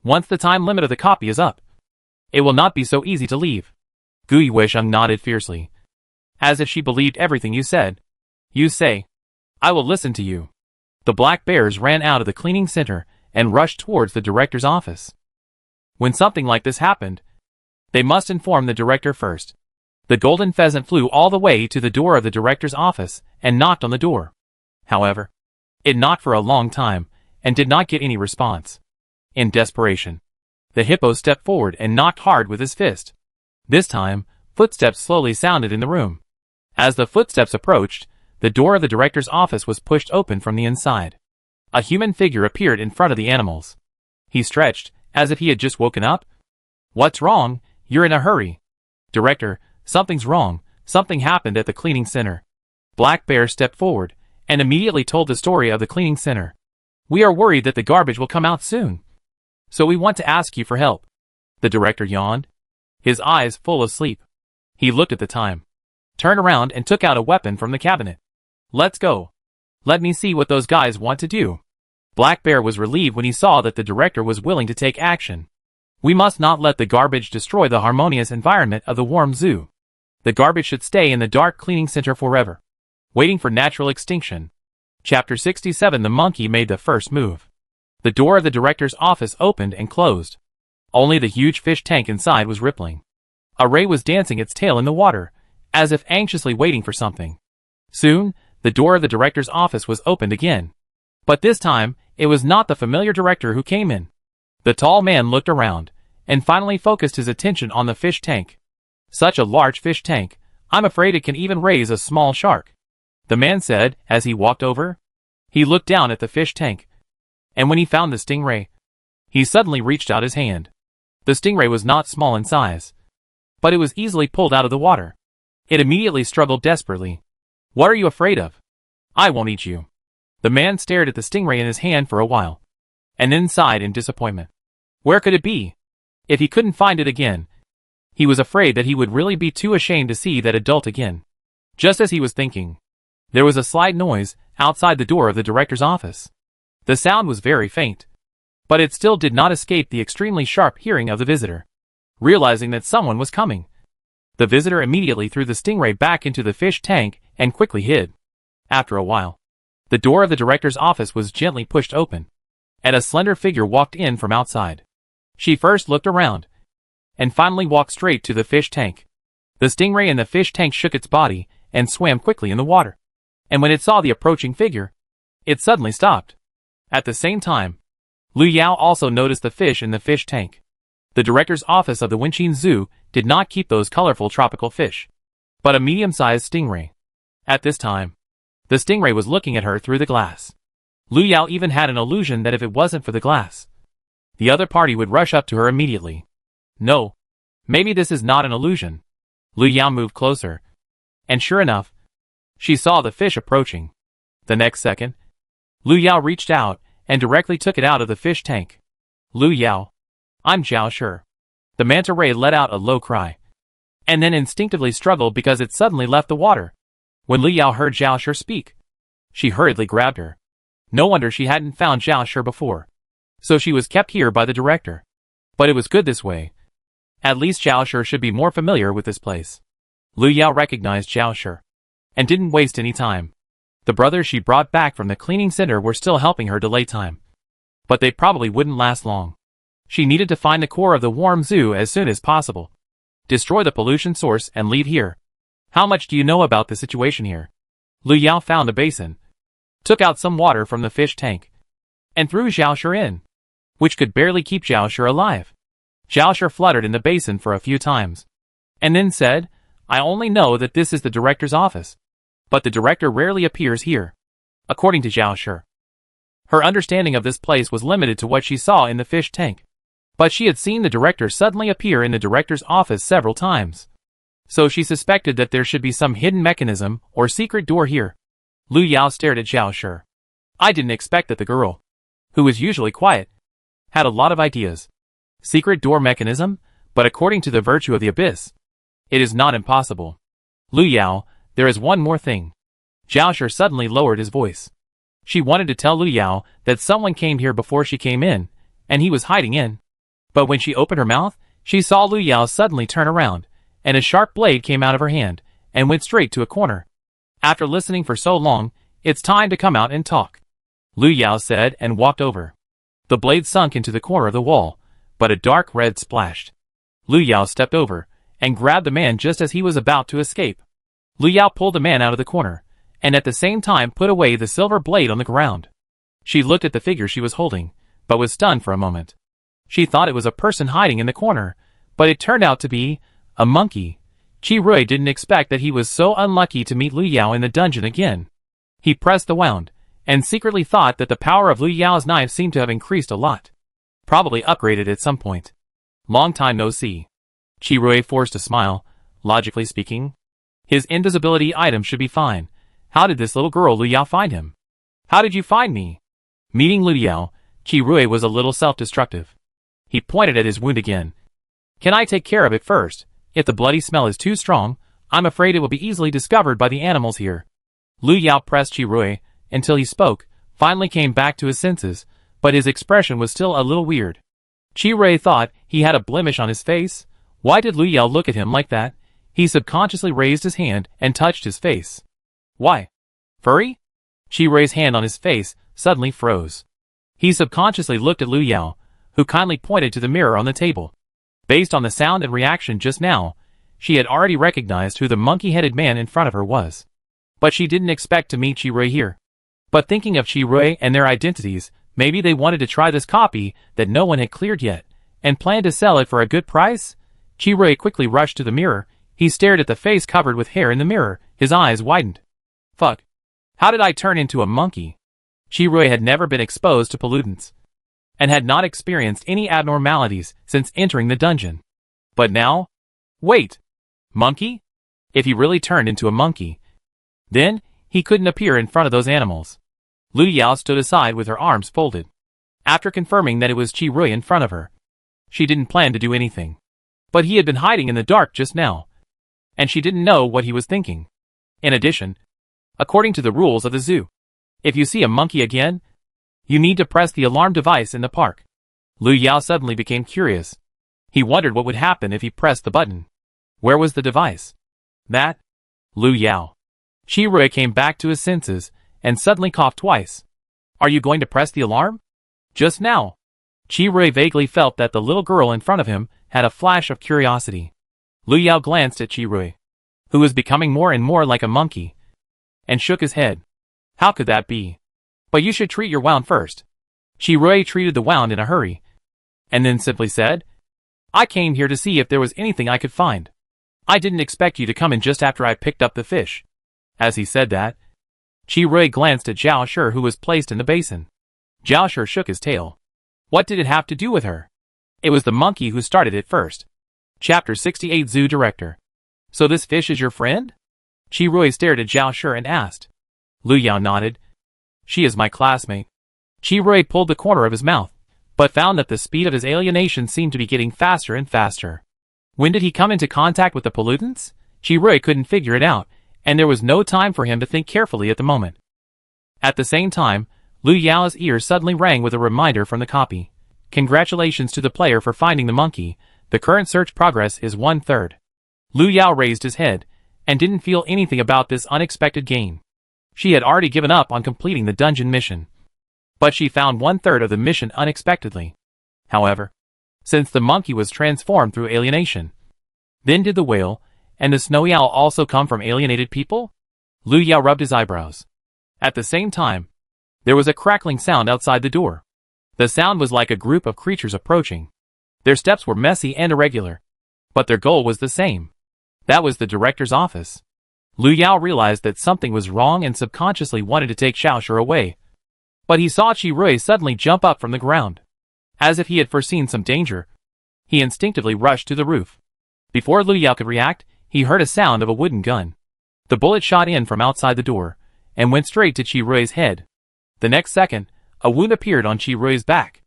Once the time limit of the copy is up, it will not be so easy to leave. Gu Weisheng nodded fiercely, as if she believed everything you said. You say, I will listen to you. The black bears ran out of the cleaning center and rushed towards the director's office. When something like this happened, they must inform the director first. The golden pheasant flew all the way to the door of the director's office and knocked on the door. However, it knocked for a long time and did not get any response. In desperation, the hippo stepped forward and knocked hard with his fist. This time, footsteps slowly sounded in the room. As the footsteps approached, the door of the director's office was pushed open from the inside. A human figure appeared in front of the animals. He stretched, as if he had just woken up. What's wrong? You're in a hurry. Director, something's wrong. Something happened at the cleaning center. Black Bear stepped forward and immediately told the story of the cleaning center. We are worried that the garbage will come out soon, so we want to ask you for help. The director yawned, his eyes full of sleep. He looked at the time, turned around and took out a weapon from the cabinet. Let's go. Let me see what those guys want to do. Black Bear was relieved when he saw that the director was willing to take action. We must not let the garbage destroy the harmonious environment of the warm zoo. The garbage should stay in the dark cleaning center forever, waiting for natural extinction. Chapter 67. The monkey made the first move. The door of the director's office opened and closed. Only the huge fish tank inside was rippling. A ray was dancing its tail in the water, as if anxiously waiting for something. Soon, the door of the director's office was opened again. But this time, it was not the familiar director who came in. The tall man looked around, and finally focused his attention on the fish tank. Such a large fish tank, I'm afraid it can even raise a small shark, the man said as he walked over. He looked down at the fish tank, and when he found the stingray, he suddenly reached out his hand. The stingray was not small in size, but it was easily pulled out of the water. It immediately struggled desperately. What are you afraid of? I won't eat you. The man stared at the stingray in his hand for a while, and then sighed in disappointment. Where could it be? If he couldn't find it again, he was afraid that he would really be too ashamed to see that adult again. Just as he was thinking, there was a slight noise outside the door of the director's office. The sound was very faint, but it still did not escape the extremely sharp hearing of the visitor. Realizing that someone was coming, the visitor immediately threw the stingray back into the fish tank and quickly hid. After a while, the door of the director's office was gently pushed open, and a slender figure walked in from outside. She first looked around, and finally walked straight to the fish tank. The stingray in the fish tank shook its body and swam quickly in the water. And when it saw the approaching figure, it suddenly stopped. At the same time, Lu Yao also noticed the fish in the fish tank. The director's office of the Wenqin Zoo did not keep those colorful tropical fish, but a medium-sized stingray. At this time, the stingray was looking at her through the glass. Lu Yao even had an illusion that if it wasn't for the glass, the other party would rush up to her immediately. No, maybe this is not an illusion. Lu Yao moved closer, and sure enough, she saw the fish approaching. The next second, Lu Yao reached out and directly took it out of the fish tank. Lu Yao, I'm Zhao Shi. The manta ray let out a low cry, and then instinctively struggled because it suddenly left the water. When Lu Yao heard Zhao Shi speak, she hurriedly grabbed her. No wonder she hadn't found Zhao Shi before. So she was kept here by the director. But it was good this way. At least Zhao Shi should be more familiar with this place. Lu Yao recognized Zhao Shi, and didn't waste any time. The brothers she brought back from the cleaning center were still helping her delay time, but they probably wouldn't last long. She needed to find the core of the warm zoo as soon as possible, destroy the pollution source and leave here. How much do you know about the situation here? Lu Yao found a basin, took out some water from the fish tank, and threw Zhao Shi in, which could barely keep Zhao Shi alive. Zhao Shi fluttered in the basin for a few times, and then said, I only know that this is the director's office, but the director rarely appears here. According to Zhao Shi, her understanding of this place was limited to what she saw in the fish tank, but she had seen the director suddenly appear in the director's office several times. So she suspected that there should be some hidden mechanism or secret door here. Lu Yao stared at Zhao Shi. I didn't expect that the girl, who was usually quiet, had a lot of ideas. Secret door mechanism? But according to the virtue of the abyss, it is not impossible. Lu Yao, there is one more thing. Zhao Shi suddenly lowered his voice. She wanted to tell Lu Yao that someone came here before she came in, and he was hiding in. But when she opened her mouth, she saw Lu Yao suddenly turn around, and a sharp blade came out of her hand, and went straight to a corner. After listening for so long, it's time to come out and talk, Lu Yao said and walked over. The blade sunk into the corner of the wall, but a dark red splashed. Lu Yao stepped over, and grabbed the man just as he was about to escape. Lu Yao pulled the man out of the corner, and at the same time put away the silver blade on the ground. She looked at the figure she was holding, but was stunned for a moment. She thought it was a person hiding in the corner, but it turned out to be a monkey. Qi Rui didn't expect that he was so unlucky to meet Lu Yao in the dungeon again. He pressed the wound, and secretly thought that the power of Lu Yao's knife seemed to have increased a lot. Probably upgraded at some point. Long time no see. Qi Rui forced a smile. Logically speaking, his invisibility item should be fine. How did this little girl Lu Yao find him? How did you find me? Meeting Lu Yao, Qi Rui was a little self-destructive. He pointed at his wound again. Can I take care of it first? If the bloody smell is too strong, I'm afraid it will be easily discovered by the animals here. Lu Yao pressed Qi Rui until he spoke, finally came back to his senses, but his expression was still a little weird. Qi Rui thought he had a blemish on his face. Why did Lu Yao look at him like that? He subconsciously raised his hand and touched his face. Why? Furry? Qi Rui's hand on his face suddenly froze. He subconsciously looked at Lu Yao, who kindly pointed to the mirror on the table. Based on the sound and reaction just now, she had already recognized who the monkey-headed man in front of her was. But she didn't expect to meet Qi Rui here. But thinking of Qi Rui and their identities, maybe they wanted to try this copy that no one had cleared yet, and planned to sell it for a good price? Qi Rui quickly rushed to the mirror. He stared at the face covered with hair in the mirror. His eyes widened. Fuck. How did I turn into a monkey? Qi Rui had never been exposed to pollutants, and had not experienced any abnormalities since entering the dungeon. But now? Wait. Monkey? If he really turned into a monkey, then he couldn't appear in front of those animals. Lu Yao stood aside with her arms folded. After confirming that it was Qi Rui in front of her, she didn't plan to do anything. But he had been hiding in the dark just now, and she didn't know what he was thinking. In addition, according to the rules of the zoo, if you see a monkey again, you need to press the alarm device in the park. Lu Yao suddenly became curious. He wondered what would happen if he pressed the button. Where was the device? That? Lu Yao. Qi Rui came back to his senses, and suddenly coughed twice. Are you going to press the alarm? Just now. Qi Rui vaguely felt that the little girl in front of him had a flash of curiosity. Lu Yao glanced at Qi Rui, who was becoming more and more like a monkey, and shook his head. How could that be? But you should treat your wound first. Qi Rui treated the wound in a hurry, and then simply said, I came here to see if there was anything I could find. I didn't expect you to come in just after I picked up the fish. As he said that, Qi Rui glanced at Zhao Shi, who was placed in the basin. Zhao Shi shook his tail. What did it have to do with her? It was the monkey who started it first. Chapter 68 Zoo Director. So this fish is your friend? Qi Rui stared at Zhao Shi and asked. Lu Yao nodded. She is my classmate. Qi Rui pulled the corner of his mouth, but found that the speed of his alienation seemed to be getting faster and faster. When did he come into contact with the pollutants? Qi Rui couldn't figure it out, and there was no time for him to think carefully at the moment. At the same time, Lu Yao's ears suddenly rang with a reminder from the copy. Congratulations to the player for finding the monkey. The current search progress is 1/3. Lu Yao raised his head, and didn't feel anything about this unexpected gain. She had already given up on completing the dungeon mission. But she found 1/3 of the mission unexpectedly. However, since the monkey was transformed through alienation, then did the whale and the snowy owl also come from alienated people? Lu Yao rubbed his eyebrows. At the same time, there was a crackling sound outside the door. The sound was like a group of creatures approaching. Their steps were messy and irregular, but their goal was the same. That was the director's office. Lu Yao realized that something was wrong and subconsciously wanted to take Zhao Shi away. But he saw Qi Rui suddenly jump up from the ground. As if he had foreseen some danger, he instinctively rushed to the roof. Before Lu Yao could react, he heard a sound of a wooden gun. The bullet shot in from outside the door, and went straight to Qi Rui's head. The next second, a wound appeared on Qi Rui's back.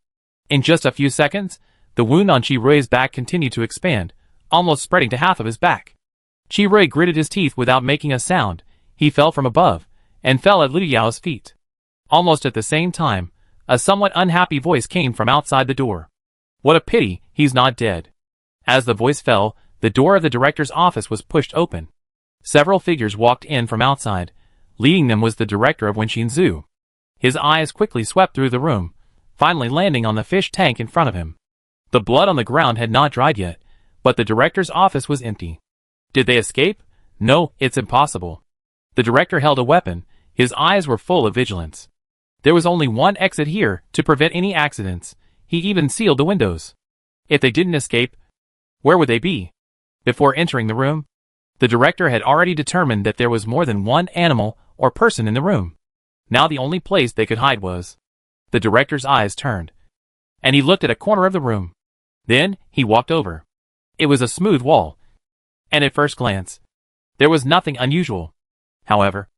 In just a few seconds, The wound on Chi-Rui's back continued to expand, almost spreading to half of his back. Chi-Rui gritted his teeth without making a sound. He fell from above, and fell at Liu Yao's feet. Almost at the same time, a somewhat unhappy voice came from outside the door. What a pity, he's not dead. As the voice fell, the door of the director's office was pushed open. Several figures walked in from outside. Leading them was the director of Wenxin Zoo. His eyes quickly swept through the room, finally landing on the fish tank in front of him. The blood on the ground had not dried yet, but the director's office was empty. Did they escape? No, it's impossible. The director held a weapon. His eyes were full of vigilance. There was only one exit here to prevent any accidents. He even sealed the windows. If they didn't escape, where would they be? Before entering the room, the director had already determined that there was more than one animal or person in the room. Now the only place they could hide was. The director's eyes turned, and he looked at a corner of the room. Then, he walked over. It was a smooth wall, and at first glance, there was nothing unusual. However,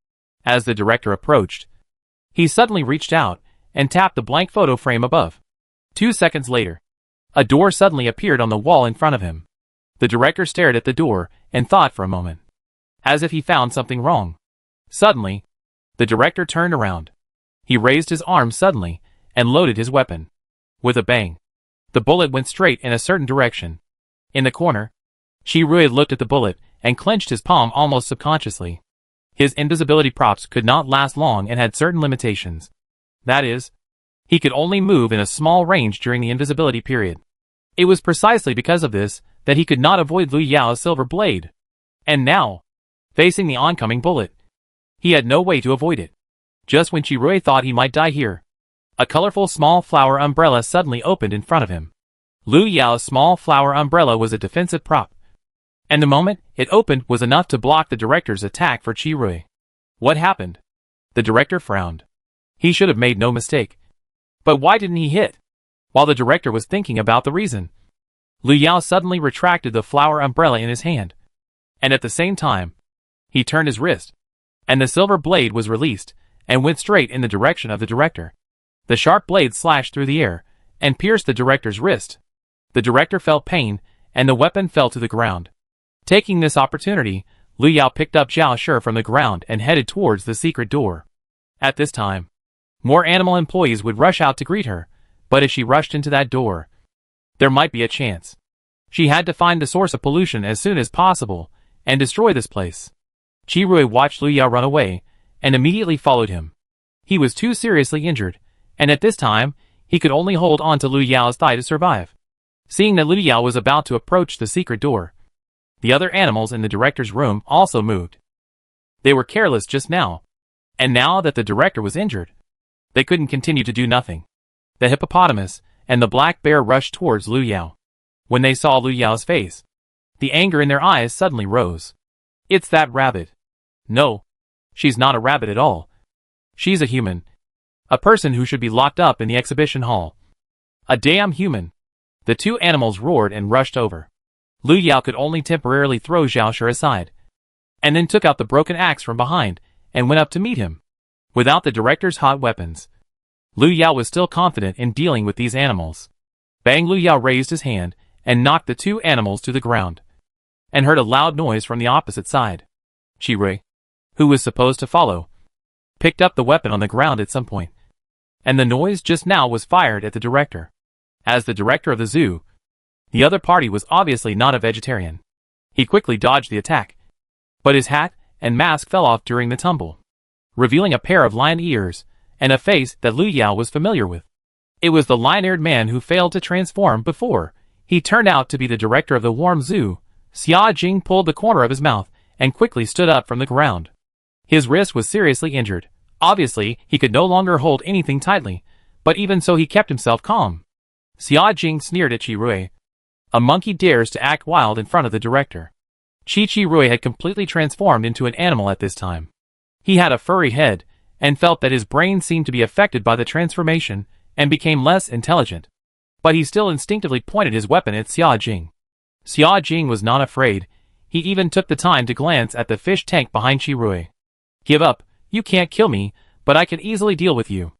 as the director approached, he suddenly reached out and tapped the blank photo frame above. 2 seconds later, a door suddenly appeared on the wall in front of him. The director stared at the door and thought for a moment, as if he found something wrong. Suddenly, the director turned around. He raised his arm suddenly and loaded his weapon. With a bang, the bullet went straight in a certain direction. In the corner, Chi-Rui looked at the bullet and clenched his palm almost subconsciously. His invisibility props could not last long and had certain limitations. That is, he could only move in a small range during the invisibility period. It was precisely because of this that he could not avoid Liu Yao's silver blade. And now, facing the oncoming bullet, he had no way to avoid it. Just when Chi-Rui thought he might die here, a colorful small flower umbrella suddenly opened in front of him. Liu Yao's small flower umbrella was a defensive prop, and the moment it opened was enough to block the director's attack for Chi-Rui. What happened? The director frowned. He should have made no mistake. But why didn't he hit? While the director was thinking about the reason, Liu Yao suddenly retracted the flower umbrella in his hand, and at the same time, he turned his wrist, and the silver blade was released and went straight in the direction of the director. The sharp blade slashed through the air and pierced the director's wrist. The director felt pain, and the weapon fell to the ground. Taking this opportunity, Liu Yao picked up Zhao Shi from the ground and headed towards the secret door. At this time, more animal employees would rush out to greet her, but if she rushed into that door, there might be a chance. She had to find the source of pollution as soon as possible and destroy this place. Chi-Rui watched Liu Yao run away and immediately followed him. He was too seriously injured, and at this time, he could only hold on to Liu Yao's thigh to survive. Seeing that Liu Yao was about to approach the secret door, the other animals in the director's room also moved. They were careless just now, and now that the director was injured, they couldn't continue to do nothing. The hippopotamus and the black bear rushed towards Liu Yao. When they saw Liu Yao's face, the anger in their eyes suddenly rose. It's that rabbit. No, she's not a rabbit at all. She's a human. A person who should be locked up in the exhibition hall. A damn human. The two animals roared and rushed over. Liu Yao could only temporarily throw Zhao Shi aside, and then took out the broken axe from behind and went up to meet him. Without the director's hot weapons, Liu Yao was still confident in dealing with these animals. Bang! Liu Yao raised his hand and knocked the two animals to the ground, and heard a loud noise from the opposite side. Chi-Rui, who was supposed to follow, picked up the weapon on the ground at some point, and the noise just now was fired at the director. As the director of the zoo, the other party was obviously not a vegetarian. He quickly dodged the attack, but his hat and mask fell off during the tumble, revealing a pair of lion ears and a face that Liu Yao was familiar with. It was the lion-eared man who failed to transform before. He turned out to be the director of the warm zoo. Xia Jing pulled the corner of his mouth and quickly stood up from the ground. His wrist was seriously injured. Obviously, he could no longer hold anything tightly, but even so he kept himself calm. Xia Jing sneered at Chi-Rui. A monkey dares to act wild in front of the director. Chi-Rui had completely transformed into an animal at this time. He had a furry head, and felt that his brain seemed to be affected by the transformation, and became less intelligent. But he still instinctively pointed his weapon at Xia Jing. Xia Jing was not afraid. He even took the time to glance at the fish tank behind Chi-Rui. Give up, you can't kill me, but I can easily deal with you.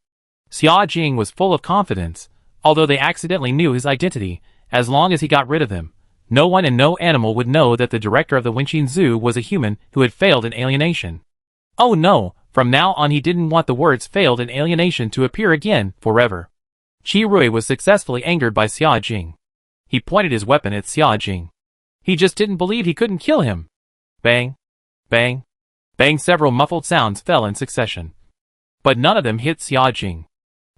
Xia Jing was full of confidence, although they accidentally knew his identity, As long as he got rid of them, no one and no animal would know that the director of the Wenqin Zoo was a human who had failed in alienation. Oh no, from now on he didn't want the words failed in alienation to appear again, forever. Qi Rui was successfully angered by Xia Jing. He pointed his weapon at Xia Jing. He just didn't believe he couldn't kill him. Bang, bang, bang, several muffled sounds fell in succession. But none of them hit Xia Jing.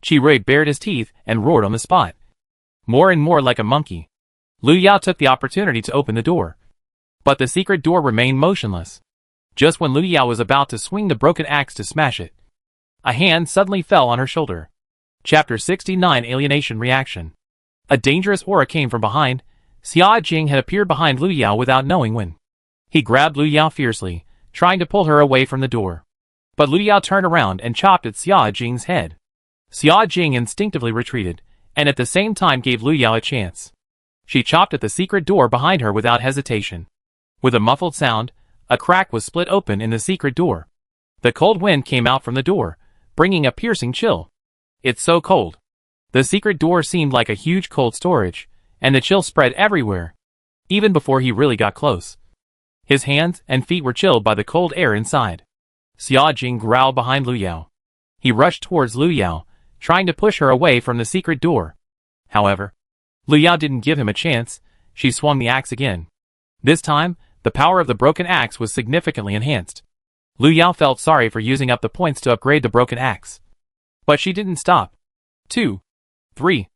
Qi Rui bared his teeth and roared on the spot. More and more like a monkey. Lu Yao took the opportunity to open the door. But the secret door remained motionless. Just when Lu Yao was about to swing the broken axe to smash it, a hand suddenly fell on her shoulder. Chapter 69 Alienation Reaction. A dangerous aura came from behind. Xia Jing had appeared behind Lu Yao without knowing when. He grabbed Lu Yao fiercely, trying to pull her away from the door. But Lu Yao turned around and chopped at Xia Jing's head. Xia Jing instinctively retreated, and at the same time gave Lu Yao a chance. She chopped at the secret door behind her without hesitation. With a muffled sound, a crack was split open in the secret door. The cold wind came out from the door, bringing a piercing chill. It's so cold. The secret door seemed like a huge cold storage, and the chill spread everywhere, even before he really got close. His hands and feet were chilled by the cold air inside. Xia Jing growled behind Lu Yao. He rushed towards Lu Yao, trying to push her away from the secret door. However, Lu Yao didn't give him a chance. She swung the axe again. This time, the power of the broken axe was significantly enhanced. Lu Yao felt sorry for using up the points to upgrade the broken axe. But she didn't stop. 2, 3.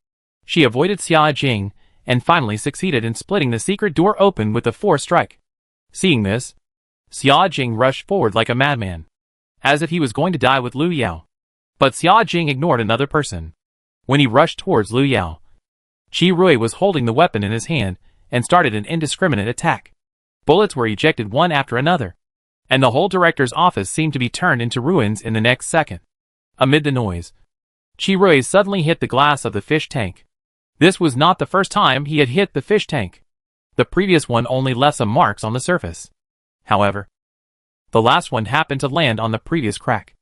She avoided Xia Jing, and finally succeeded in splitting the secret door open with the fourth strike. Seeing this, Xia Jing rushed forward like a madman, as if he was going to die with Lu Yao. But Xia Jing ignored another person. When he rushed towards Lu Yao, Qi Rui was holding the weapon in his hand and started an indiscriminate attack. Bullets were ejected one after another, and the whole director's office seemed to be turned into ruins in the next second. Amid the noise, Qi Rui suddenly hit the glass of the fish tank. This was not the first time he had hit the fish tank. The previous one only left some marks on the surface. However, the last one happened to land on the previous crack.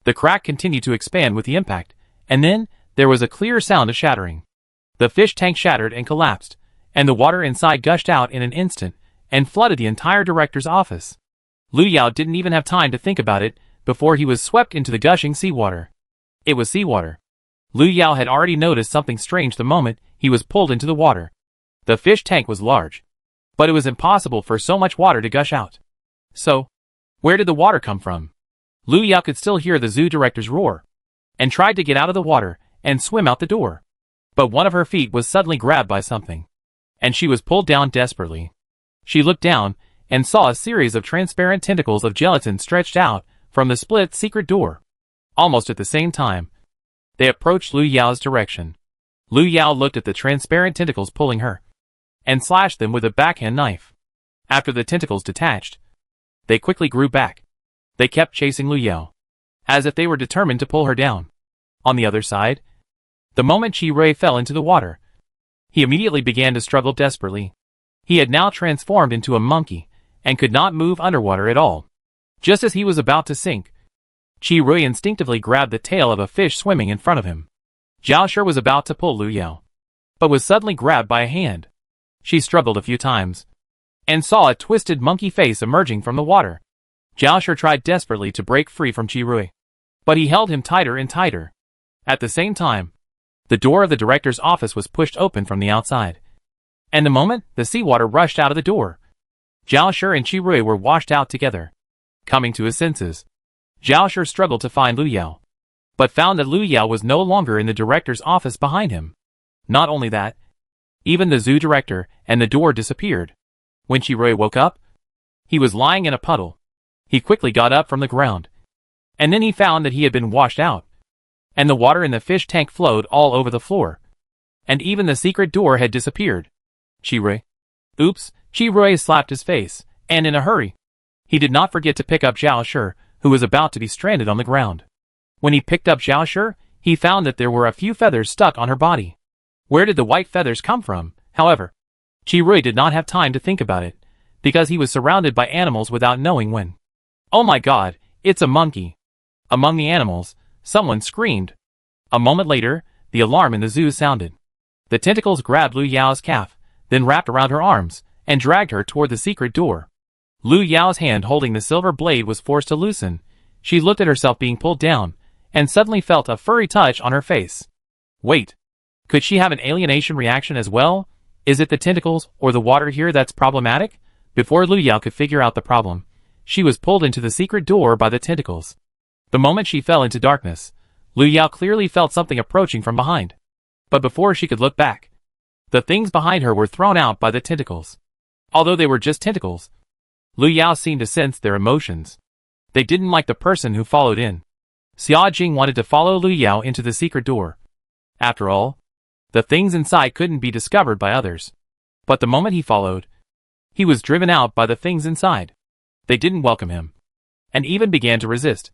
The crack continued to expand with the impact, and then there was a clear sound of shattering. The fish tank shattered and collapsed, and the water inside gushed out in an instant and flooded the entire director's office. Lu Yao didn't even have time to think about it before he was swept into the gushing seawater. It was seawater. Lu Yao had already noticed something strange the moment he was pulled into the water. The fish tank was large, but it was impossible for so much water to gush out. So, where did the water come from? Lu Yao could still hear the zoo director's roar, and tried to get out of the water and swim out the door. But one of her feet was suddenly grabbed by something, and she was pulled down desperately. She looked down and saw a series of transparent tentacles of gelatin stretched out from the split secret door. Almost at the same time, they approached Lu Yao's direction. Lu Yao looked at the transparent tentacles pulling her, and slashed them with a backhand knife. After the tentacles detached, they quickly grew back. They kept chasing Lu Yao, as if they were determined to pull her down. On the other side, the moment Qi Rui fell into the water, he immediately began to struggle desperately. He had now transformed into a monkey, and could not move underwater at all. Just as he was about to sink, Qi Rui instinctively grabbed the tail of a fish swimming in front of him. Zhao Shi was about to pull Lu Yao, but was suddenly grabbed by a hand. She struggled a few times, and saw a twisted monkey face emerging from the water. Zhao Shi tried desperately to break free from Qi Rui, but he held him tighter and tighter. At the same time, the door of the director's office was pushed open from the outside, and the moment the seawater rushed out of the door, Zhao Shi and Qi Rui were washed out together. Coming to his senses, Zhao Shi struggled to find Lu Yao, but found that Lu Yao was no longer in the director's office behind him. Not only that, even the zoo director and the door disappeared. When Qi Rui woke up, he was lying in a puddle. He quickly got up from the ground, and then he found that he had been washed out, and the water in the fish tank flowed all over the floor, and even the secret door had disappeared. Qi Rui. Oops, Qi Rui slapped his face, and in a hurry. He did not forget to pick up Zhao Shi, who was about to be stranded on the ground. When he picked up Zhao Shi, he found that there were a few feathers stuck on her body. Where did the white feathers come from, however? Qi Rui did not have time to think about it, because he was surrounded by animals without knowing when. Oh my god, it's a monkey! Among the animals, someone screamed. A moment later, the alarm in the zoo sounded. The tentacles grabbed Lu Yao's calf, then wrapped around her arms, and dragged her toward the secret door. Lu Yao's hand holding the silver blade was forced to loosen. She looked at herself being pulled down, and suddenly felt a furry touch on her face. Wait. Could she have an alienation reaction as well? Is it the tentacles or the water here that's problematic? Before Lu Yao could figure out the problem, she was pulled into the secret door by the tentacles. The moment she fell into darkness, Lu Yao clearly felt something approaching from behind. But before she could look back, the things behind her were thrown out by the tentacles. Although they were just tentacles, Lu Yao seemed to sense their emotions. They didn't like the person who followed in. Xia Jing wanted to follow Lu Yao into the secret door. After all, the things inside couldn't be discovered by others. But the moment he followed, he was driven out by the things inside. They didn't welcome him, and even began to resist.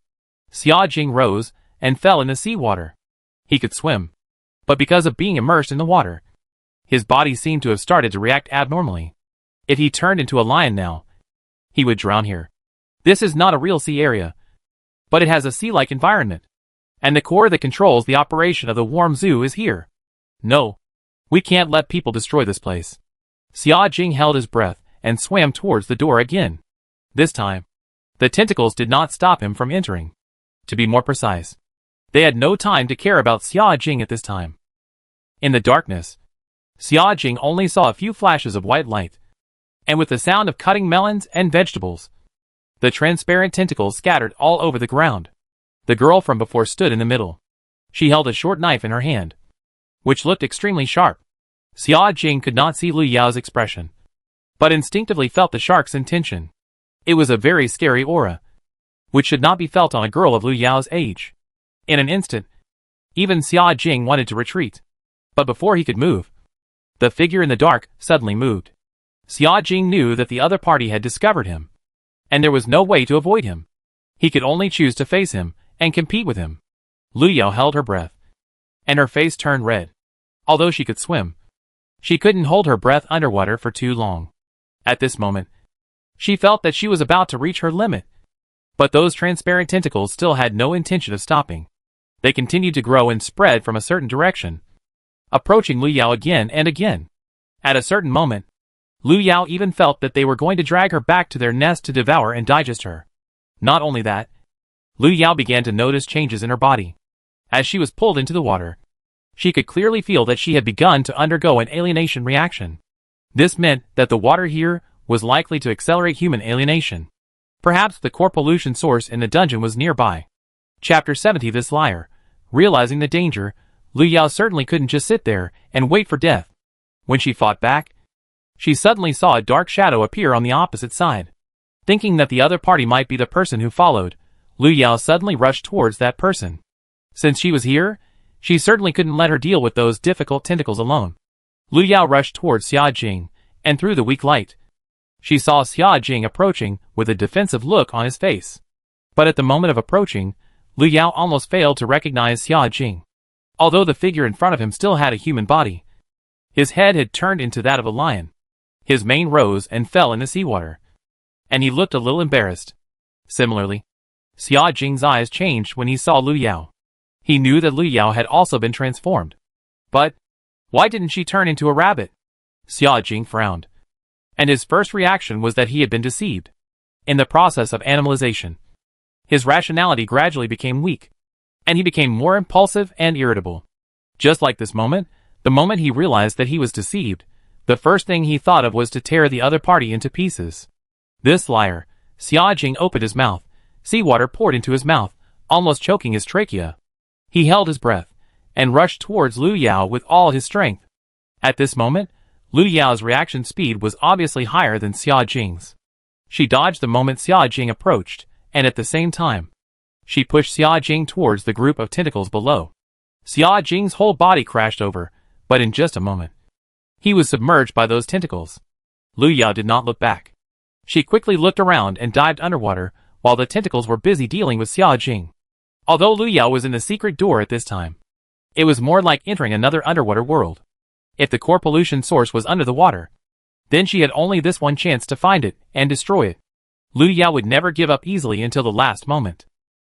Xia Jing rose and fell in the seawater. He could swim, but because of being immersed in the water, his body seemed to have started to react abnormally. If he turned into a lion now, he would drown here. This is not a real sea area, but it has a sea-like environment, and the core that controls the operation of the warm zoo is here. No, we can't let people destroy this place. Xia Jing held his breath and swam towards the door again. This time, the tentacles did not stop him from entering. To be more precise, they had no time to care about Xia Jing at this time. In the darkness, Xia Jing only saw a few flashes of white light, and with the sound of cutting melons and vegetables, the transparent tentacles scattered all over the ground. The girl from before stood in the middle. She held a short knife in her hand, which looked extremely sharp. Xia Jing could not see Lu Yao's expression, but instinctively felt the shark's intention. It was a very scary aura, which should not be felt on a girl of Lu Yao's age. In an instant, even Xia Jing wanted to retreat. But before he could move, the figure in the dark suddenly moved. Xia Jing knew that the other party had discovered him, and there was no way to avoid him. He could only choose to face him and compete with him. Lu Yao held her breath, and her face turned red. Although she could swim, she couldn't hold her breath underwater for too long. At this moment, she felt that she was about to reach her limit. But those transparent tentacles still had no intention of stopping. They continued to grow and spread from a certain direction, approaching Lu Yao again and again. At a certain moment, Lu Yao even felt that they were going to drag her back to their nest to devour and digest her. Not only that, Lu Yao began to notice changes in her body. As she was pulled into the water, she could clearly feel that she had begun to undergo an alienation reaction. This meant that the water here was likely to accelerate human alienation. Perhaps the core pollution source in the dungeon was nearby. Chapter 70. This liar. Realizing the danger, Lu Yao certainly couldn't just sit there and wait for death. When she fought back, she suddenly saw a dark shadow appear on the opposite side. Thinking that the other party might be the person who followed, Lu Yao suddenly rushed towards that person. Since she was here, she certainly couldn't let her deal with those difficult tentacles alone. Lu Yao rushed towards Xia Jing, and through the weak light, she saw Xia Jing approaching with a defensive look on his face. But at the moment of approaching, Lu Yao almost failed to recognize Xia Jing. Although the figure in front of him still had a human body, his head had turned into that of a lion. His mane rose and fell in the seawater, and he looked a little embarrassed. Similarly, Xia Jing's eyes changed when he saw Lu Yao. He knew that Lu Yao had also been transformed. But why didn't she turn into a rabbit? Xia Jing frowned, and his first reaction was that he had been deceived. In the process of animalization, his rationality gradually became weak, and he became more impulsive and irritable. Just like this moment, the moment he realized that he was deceived, the first thing he thought of was to tear the other party into pieces. This liar. Xia Jing opened his mouth. Seawater poured into his mouth, almost choking his trachea. He held his breath, and rushed towards Lu Yao with all his strength. At this moment, Lu Yao's reaction speed was obviously higher than Xia Jing's. She dodged the moment Xia Jing approached, and at the same time, she pushed Xia Jing towards the group of tentacles below. Xia Jing's whole body crashed over, but in just a moment, he was submerged by those tentacles. Lu Yao did not look back. She quickly looked around and dived underwater, while the tentacles were busy dealing with Xia Jing. Although Lu Yao was in the secret door at this time, it was more like entering another underwater world. If the core pollution source was under the water, then she had only this one chance to find it and destroy it. Lu Yao would never give up easily until the last moment.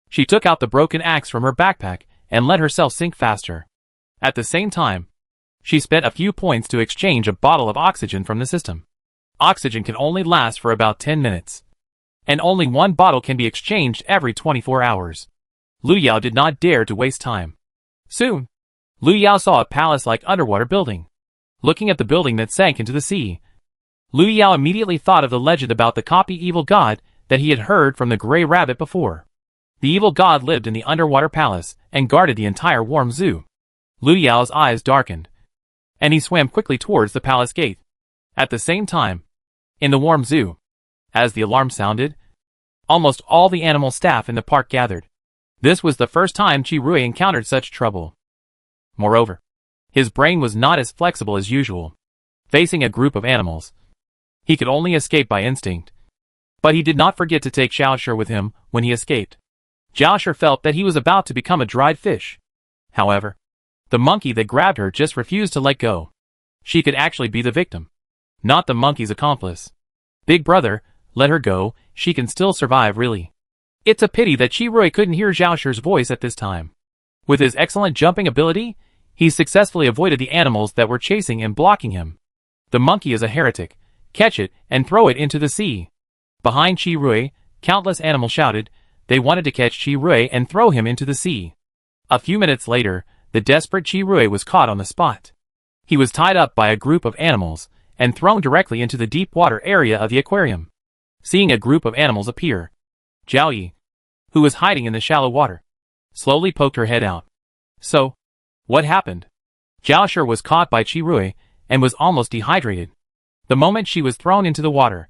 She took out the broken axe from her backpack and let herself sink faster. At the same time, She spent a few points to exchange a bottle of oxygen from the system. Oxygen can only last for about 10 minutes. And only one bottle can be exchanged every 24 hours. Lu Yao did not dare to waste time. Soon, Lu Yao saw a palace-like underwater building. Looking at the building that sank into the sea, Lu Yao immediately thought of the legend about the copy evil god that he had heard from the gray rabbit before. The evil god lived in the underwater palace and guarded the entire warm zoo. Lu Yao's eyes darkened, and he swam quickly towards the palace gate. At the same time, in the warm zoo, as the alarm sounded, almost all the animal staff in the park gathered. This was the first time Qi Rui encountered such trouble. Moreover, his brain was not as flexible as usual. Facing a group of animals, he could only escape by instinct. But he did not forget to take Xiaoshi with him when he escaped. Xiaoshi felt that he was about to become a dried fish. However, the monkey that grabbed her just refused to let go. She could actually be the victim, not the monkey's accomplice. Big brother, let her go, she can still survive really. It's a pity that Qi Rui couldn't hear Xiaoshi's voice at this time. With his excellent jumping ability, he successfully avoided the animals that were chasing and blocking him. The monkey is a heretic. Catch it and throw it into the sea. Behind Qi Rui, countless animals shouted. They wanted to catch Qi Rui and throw him into the sea. A few minutes later, the desperate Qi Rui was caught on the spot. He was tied up by a group of animals and thrown directly into the deep water area of the aquarium. Seeing a group of animals appear, Zhao Yi, who was hiding in the shallow water, slowly poked her head out. So, what happened? Xiaoshi was caught by Qi Rui and was almost dehydrated. The moment she was thrown into the water,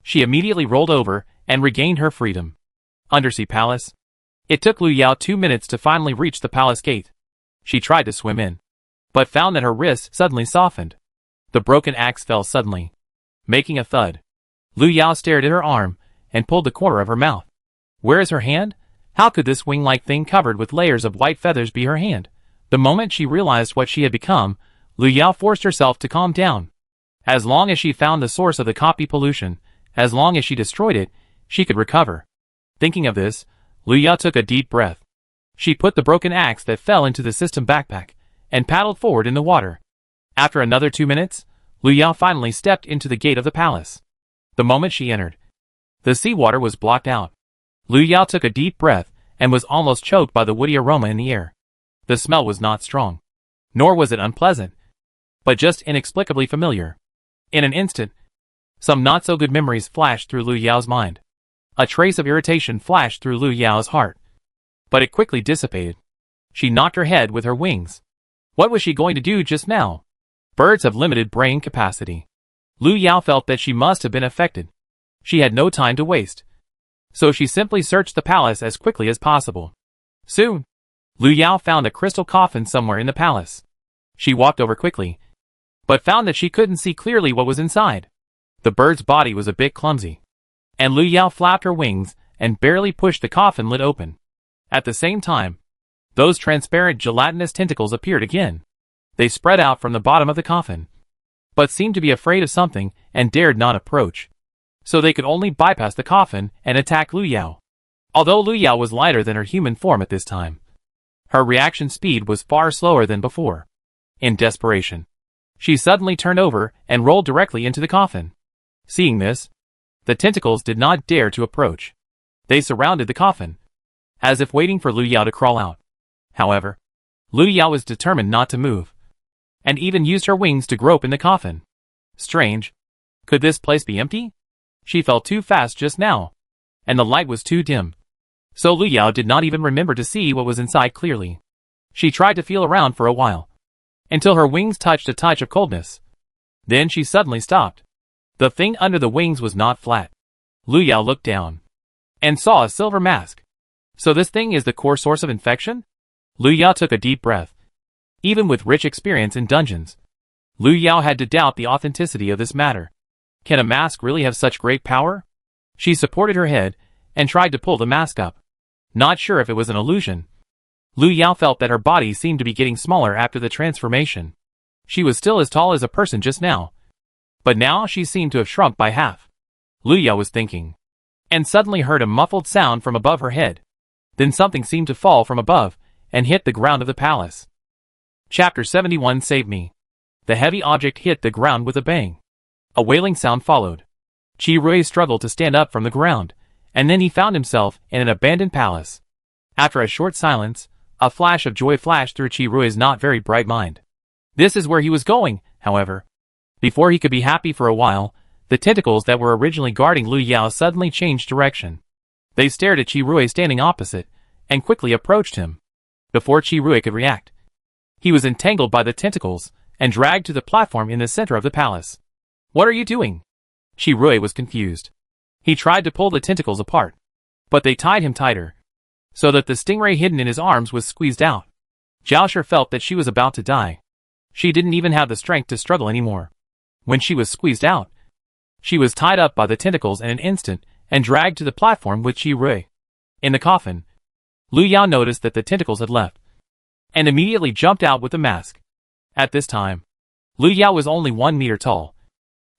she immediately rolled over and regained her freedom. Undersea Palace. It took Lu Yao 2 minutes to finally reach the palace gate. She tried to swim in, but found that her wrists suddenly softened. The broken axe fell suddenly, making a thud. Lu Yao stared at her arm and pulled the corner of her mouth. Where is her hand? How could this wing-like thing covered with layers of white feathers be her hand? The moment she realized what she had become, Lu Yao forced herself to calm down. As long as she found the source of the copy pollution, as long as she destroyed it, she could recover. Thinking of this, Lu Yao took a deep breath. She put the broken axe that fell into the system backpack and paddled forward in the water. After another 2 minutes, Lu Yao finally stepped into the gate of the palace. The moment she entered, the seawater was blocked out. Lu Yao took a deep breath and was almost choked by the woody aroma in the air. The smell was not strong, nor was it unpleasant, but just inexplicably familiar. In an instant, some not-so-good memories flashed through Lu Yao's mind. A trace of irritation flashed through Lu Yao's heart, but it quickly dissipated. She knocked her head with her wings. What was she going to do just now? Birds have limited brain capacity. Lu Yao felt that she must have been affected. She had no time to waste, so she simply searched the palace as quickly as possible. Soon, Lu Yao found a crystal coffin somewhere in the palace. She walked over quickly, but found that she couldn't see clearly what was inside. The bird's body was a bit clumsy, and Lu Yao flapped her wings and barely pushed the coffin lid open. At the same time, those transparent gelatinous tentacles appeared again. They spread out from the bottom of the coffin, but seemed to be afraid of something and dared not approach. So they could only bypass the coffin and attack Lu Yao. Although Lu Yao was lighter than her human form at this time, her reaction speed was far slower than before. In desperation, she suddenly turned over and rolled directly into the coffin. Seeing this, the tentacles did not dare to approach. They surrounded the coffin, as if waiting for Lu Yao to crawl out. However, Lu Yao was determined not to move, and even used her wings to grope in the coffin. Strange. Could this place be empty? She fell too fast just now, and the light was too dim. So Lu Yao did not even remember to see what was inside clearly. She tried to feel around for a while, until her wings touched a touch of coldness. Then she suddenly stopped. The thing under the wings was not flat. Lu Yao looked down, and saw a silver mask. So this thing is the core source of infection? Lu Yao took a deep breath. Even with rich experience in dungeons, Lu Yao had to doubt the authenticity of this matter. Can a mask really have such great power? She supported her head and tried to pull the mask up. Not sure if it was an illusion. Lu Yao felt that her body seemed to be getting smaller after the transformation. She was still as tall as a person just now, but now she seemed to have shrunk by half. Lu Yao was thinking, and suddenly heard a muffled sound from above her head. Then something seemed to fall from above and hit the ground of the palace. Chapter 71 Save Me. The heavy object hit the ground with a bang. A wailing sound followed. Chi-Rui struggled to stand up from the ground, and then he found himself in an abandoned palace. After a short silence, a flash of joy flashed through Chi-Rui's not very bright mind. This is where he was going, however. Before he could be happy for a while, the tentacles that were originally guarding Lu Yao suddenly changed direction. They stared at Chi-Rui standing opposite, and quickly approached him. Before Chi-Rui could react, he was entangled by the tentacles, and dragged to the platform in the center of the palace. What are you doing? Chi-Rui was confused. He tried to pull the tentacles apart, but they tied him tighter, so that the stingray hidden in his arms was squeezed out. Zhaoshi felt that she was about to die. She didn't even have the strength to struggle anymore. When she was squeezed out, she was tied up by the tentacles in an instant and dragged to the platform with Chi-Rui. In the coffin, Lu Yao noticed that the tentacles had left, and immediately jumped out with the mask. At this time, Lu Yao was only 1 meter tall,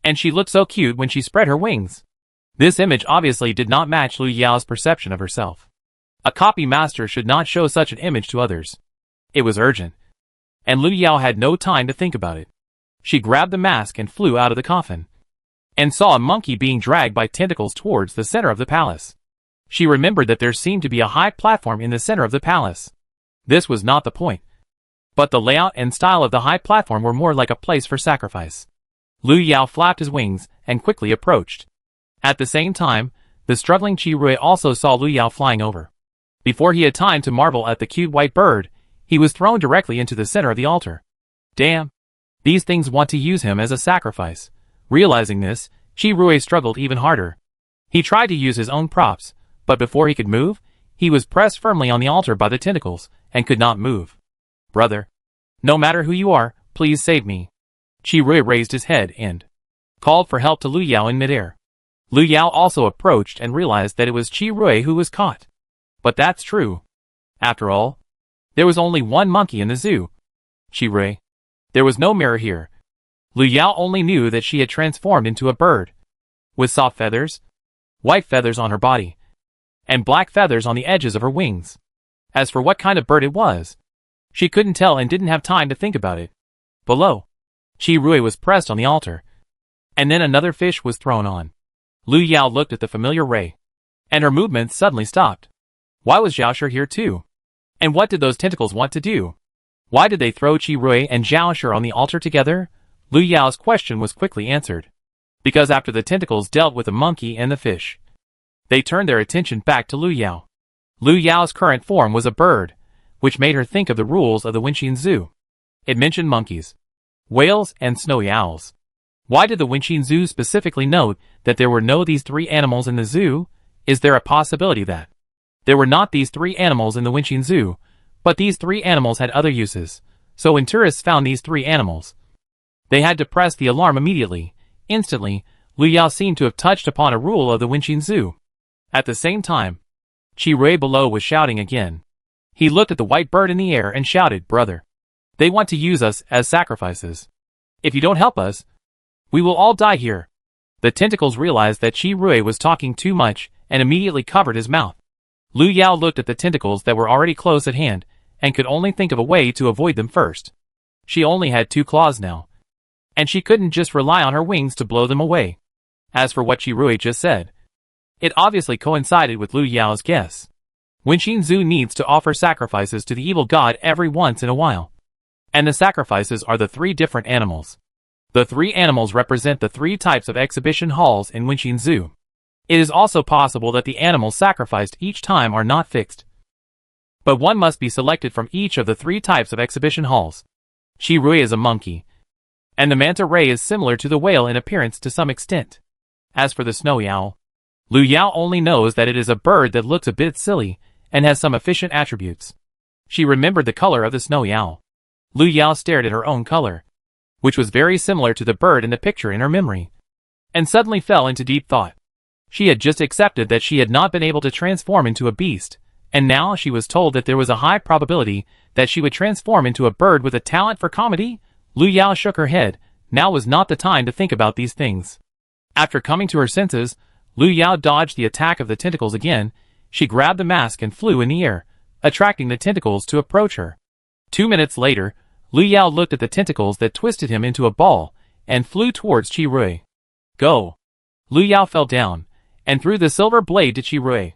and she looked so cute when she spread her wings. This image obviously did not match Lu Yao's perception of herself. A copy master should not show such an image to others. It was urgent, and Lu Yao had no time to think about it. She grabbed the mask and flew out of the coffin, and saw a monkey being dragged by tentacles towards the center of the palace. She remembered that there seemed to be a high platform in the center of the palace. This was not the point, but the layout and style of the high platform were more like a place for sacrifice. Lu Yao flapped his wings and quickly approached. At the same time, the struggling Chi-Rui also saw Lu Yao flying over. Before he had time to marvel at the cute white bird, he was thrown directly into the center of the altar. Damn! These things want to use him as a sacrifice. Realizing this, Chi-Rui struggled even harder. He tried to use his own props, but before he could move, he was pressed firmly on the altar by the tentacles, and could not move. Brother, no matter who you are, please save me. Chi-Rui raised his head and called for help to Lu Yao in midair. Lu Yao also approached and realized that it was Chi-Rui who was caught. But that's true. After all, there was only one monkey in the zoo. Chi-Rui. There was no mirror here. Lu Yao only knew that she had transformed into a bird, with soft feathers, white feathers on her body, and black feathers on the edges of her wings. As for what kind of bird it was, she couldn't tell and didn't have time to think about it. Below, Chi-Rui was pressed on the altar, and then another fish was thrown on. Lu Yao looked at the familiar ray, and her movements suddenly stopped. Why was Zhaoshi here too? And what did those tentacles want to do? Why did they throw Chi-Rui and Zhaoshi on the altar together? Lu Yao's question was quickly answered. Because after the tentacles dealt with the monkey and the fish, they turned their attention back to Lu Yao. Lu Yao's current form was a bird, which made her think of the rules of the Wenxin Zoo. It mentioned monkeys, whales, and snowy owls. Why did the Wenxin Zoo specifically note that there were these 3 animals in the zoo? Is there a possibility that there were not these 3 animals in the Wenxin Zoo, but these 3 animals had other uses? So when tourists found these 3 animals, they had to press the alarm immediately. Instantly, Lu Yao seemed to have touched upon a rule of the Wenxin Zoo. At the same time, Chi-Rui below was shouting again. He looked at the white bird in the air and shouted, Brother, they want to use us as sacrifices. If you don't help us, we will all die here. The tentacles realized that Chi-Rui was talking too much and immediately covered his mouth. Lu Yao looked at the tentacles that were already close at hand and could only think of a way to avoid them first. She only had 2 claws now, and she couldn't just rely on her wings to blow them away. As for what Chi-Rui just said, it obviously coincided with Lu Yao's guess. Wenxin Zoo needs to offer sacrifices to the evil god every once in a while. And the sacrifices are the 3 different animals. The 3 animals represent the 3 types of exhibition halls in Wenxin Zoo. It is also possible that the animals sacrificed each time are not fixed, but one must be selected from each of the 3 types of exhibition halls. Chi-Rui is a monkey, and the manta ray is similar to the whale in appearance to some extent. As for the snowy owl, Lu Yao only knows that it is a bird that looks a bit silly and has some efficient attributes. She remembered the color of the snowy owl. Lu Yao stared at her own color, which was very similar to the bird in the picture in her memory, and suddenly fell into deep thought. She had just accepted that she had not been able to transform into a beast, and now she was told that there was a high probability that she would transform into a bird with a talent for comedy? Lu Yao shook her head. Now was not the time to think about these things. After coming to her senses, Lu Yao dodged the attack of the tentacles again. She grabbed the mask and flew in the air, attracting the tentacles to approach her. 2 minutes later, Lu Yao looked at the tentacles that twisted him into a ball and flew towards Qi Rui. Go! Lu Yao fell down and threw the silver blade to Qi Rui.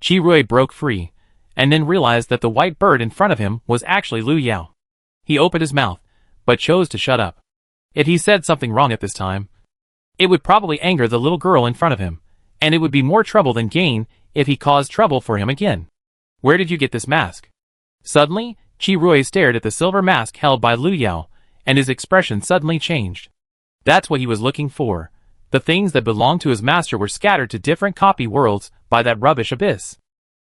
Qi Rui broke free and then realized that the white bird in front of him was actually Lu Yao. He opened his mouth, but chose to shut up. If he said something wrong at this time, it would probably anger the little girl in front of him, and it would be more trouble than gain if he caused trouble for him again. Where did you get this mask? Suddenly, Qi Rui stared at the silver mask held by Lu Yao, and his expression suddenly changed. That's what he was looking for. The things that belonged to his master were scattered to different copy worlds by that rubbish abyss.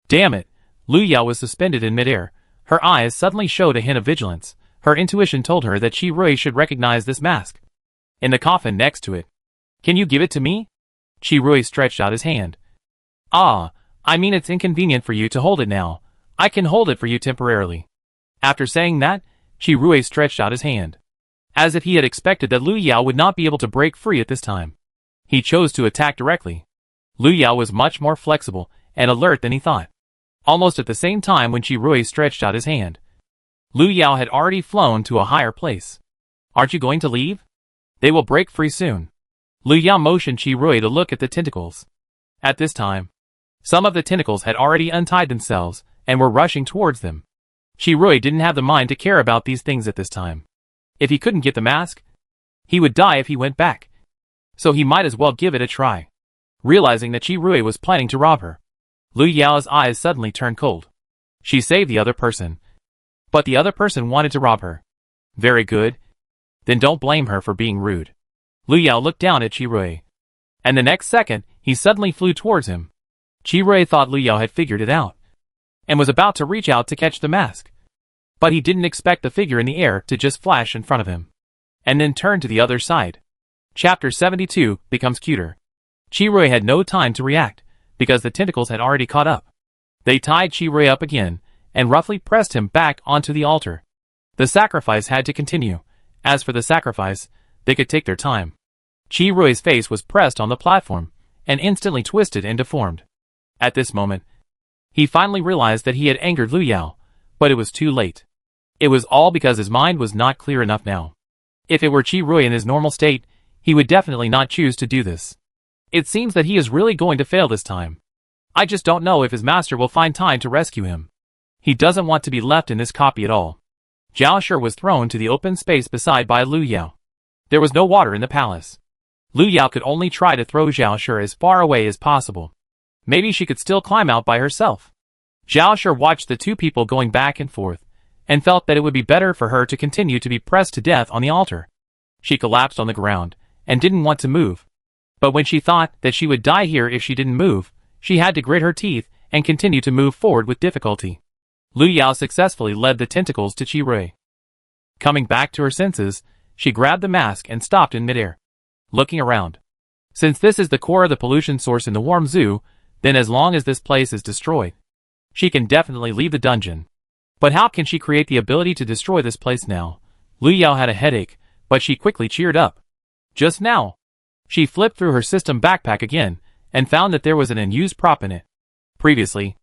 Damn it! Lu Yao was suspended in midair. Her eyes suddenly showed a hint of vigilance. Her intuition told her that Qi Rui should recognize this mask. In the coffin next to it. Can you give it to me? Qi Rui stretched out his hand. Ah, I mean it's inconvenient for you to hold it now. I can hold it for you temporarily. After saying that, Qi Rui stretched out his hand. As if he had expected that Lu Yao would not be able to break free at this time. He chose to attack directly. Lu Yao was much more flexible and alert than he thought. Almost at the same time when Qi Rui stretched out his hand, Lu Yao had already flown to a higher place. Aren't you going to leave? They will break free soon. Lu Yao motioned Qi Rui to look at the tentacles. At this time, some of the tentacles had already untied themselves and were rushing towards them. Qi Rui didn't have the mind to care about these things at this time. If he couldn't get the mask, he would die if he went back. So he might as well give it a try. Realizing that Qi Rui was planning to rob her, Lu Yao's eyes suddenly turned cold. She saved the other person. But the other person wanted to rob her. Very good. Then don't blame her for being rude. Lu Yao looked down at Qi Rui. And the next second, he suddenly flew towards him. Qi Rui thought Lu Yao had figured it out, and was about to reach out to catch the mask. But he didn't expect the figure in the air to just flash in front of him, and then turn to the other side. Chapter 72 becomes cuter. Qi Rui had no time to react, because the tentacles had already caught up. They tied Qi Rui up again, and roughly pressed him back onto the altar. The sacrifice had to continue. As for the sacrifice, they could take their time. Qi Rui's face was pressed on the platform, and instantly twisted and deformed. At this moment, he finally realized that he had angered Lu Yao, but it was too late. It was all because his mind was not clear enough now. If it were Qi Rui in his normal state, he would definitely not choose to do this. It seems that he is really going to fail this time. I just don't know if his master will find time to rescue him. He doesn't want to be left in this copy at all. Zhao Shi was thrown to the open space beside by Lu Yao. There was no water in the palace. Lu Yao could only try to throw Zhao Shi as far away as possible. Maybe she could still climb out by herself. Zhao Shi watched the two people going back and forth, and felt that it would be better for her to continue to be pressed to death on the altar. She collapsed on the ground, and didn't want to move. But when she thought that she would die here if she didn't move, she had to grit her teeth and continue to move forward with difficulty. Lu Yao successfully led the tentacles to Qi Rui. Coming back to her senses, she grabbed the mask and stopped in midair, looking around. Since this is the core of the pollution source in the warm zoo, then as long as this place is destroyed, she can definitely leave the dungeon. But how can she create the ability to destroy this place now? Lu Yao had a headache, but she quickly cheered up. Just now, she flipped through her system backpack again, and found that there was an unused prop in it. Previously,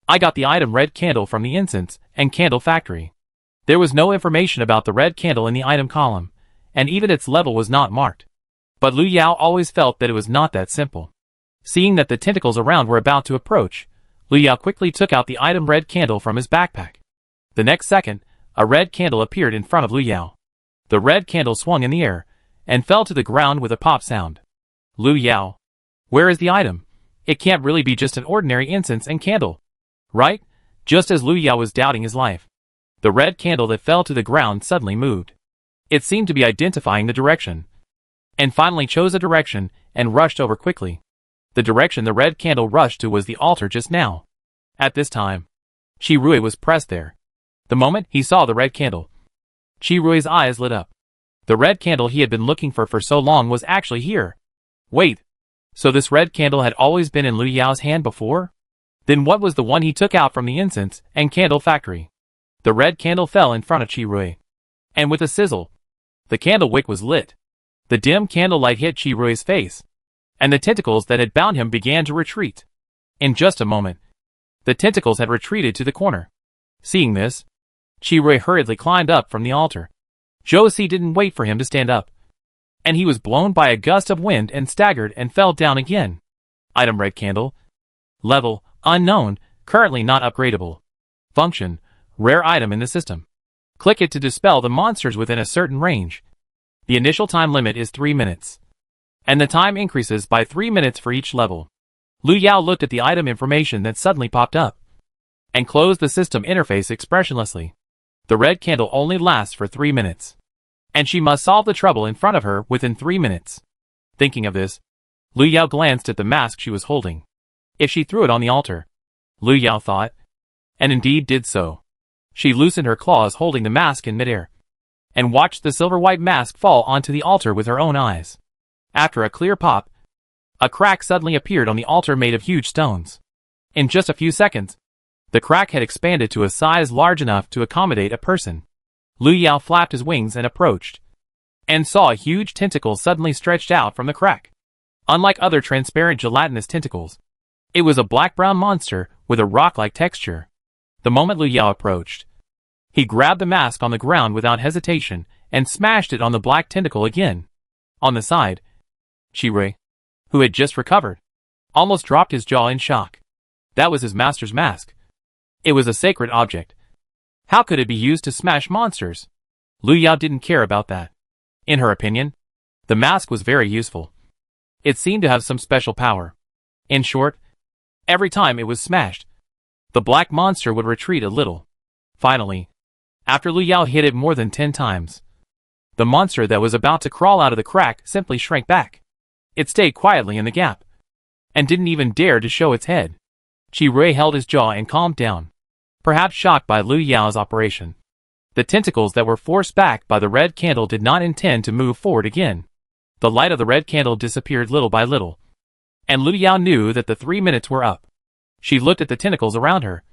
I got the item red candle from the incense and candle factory. There was no information about the red candle in the item column, and even its level was not marked. But Lu Yao always felt that it was not that simple. Seeing that the tentacles around were about to approach, Lu Yao quickly took out the item red candle from his backpack. The next second, a red candle appeared in front of Lu Yao. The red candle swung in the air, and fell to the ground with a pop sound. Lu Yao, where is the item? It can't really be just an ordinary incense and candle, right? Just as Lu Yao was doubting his life, the red candle that fell to the ground suddenly moved. It seemed to be identifying the direction, and finally chose a direction and rushed over quickly. The direction the red candle rushed to was the altar just now. At this time, Qi Rui was pressed there. The moment he saw the red candle, Qi Rui's eyes lit up. The red candle he had been looking for so long was actually here. Wait, so this red candle had always been in Lu Yao's hand before? Then what was the one he took out from the incense and candle factory? The red candle fell in front of Qi Rui, and with a sizzle, the candle wick was lit. The dim candlelight hit Qi Rui's face, and the tentacles that had bound him began to retreat. In just a moment, the tentacles had retreated to the corner. Seeing this, Qi Rui hurriedly climbed up from the altar. Josie didn't wait for him to stand up, and he was blown by a gust of wind and staggered and fell down again. Item: red candle. Level: unknown, currently not upgradable. Function: rare item in the system. Click it to dispel the monsters within a certain range. The initial time limit is 3 minutes, and the time increases by 3 minutes for each level. Lu Yao looked at the item information that suddenly popped up, and closed the system interface expressionlessly. The red candle only lasts for 3 minutes, and she must solve the trouble in front of her within 3 minutes. Thinking of this, Lu Yao glanced at the mask she was holding. If she threw it on the altar, Lu Yao thought, and indeed did so. She loosened her claws holding the mask in midair, and watched the silver-white mask fall onto the altar with her own eyes. After a clear pop, a crack suddenly appeared on the altar made of huge stones. In just a few seconds, the crack had expanded to a size large enough to accommodate a person. Lu Yao flapped his wings and approached, and saw a huge tentacle suddenly stretched out from the crack. Unlike other transparent gelatinous tentacles, it was a black-brown monster with a rock-like texture. The moment Lu Yao approached, he grabbed the mask on the ground without hesitation and smashed it on the black tentacle again. On the side, Qi, who had just recovered, almost dropped his jaw in shock. That was his master's mask. It was a sacred object. How could it be used to smash monsters? Lu Yao didn't care about that. In her opinion, the mask was very useful. It seemed to have some special power. In short, every time it was smashed, the black monster would retreat a little. Finally, after Lu Yao hit it more than 10 times, the monster that was about to crawl out of the crack simply shrank back. It stayed quietly in the gap, and didn't even dare to show its head. Qi held his jaw and calmed down, perhaps shocked by Lu Yao's operation. The tentacles that were forced back by the red candle did not intend to move forward again. The light of the red candle disappeared little by little, and Lu Yao knew that the 3 minutes were up. She looked at the tentacles around her,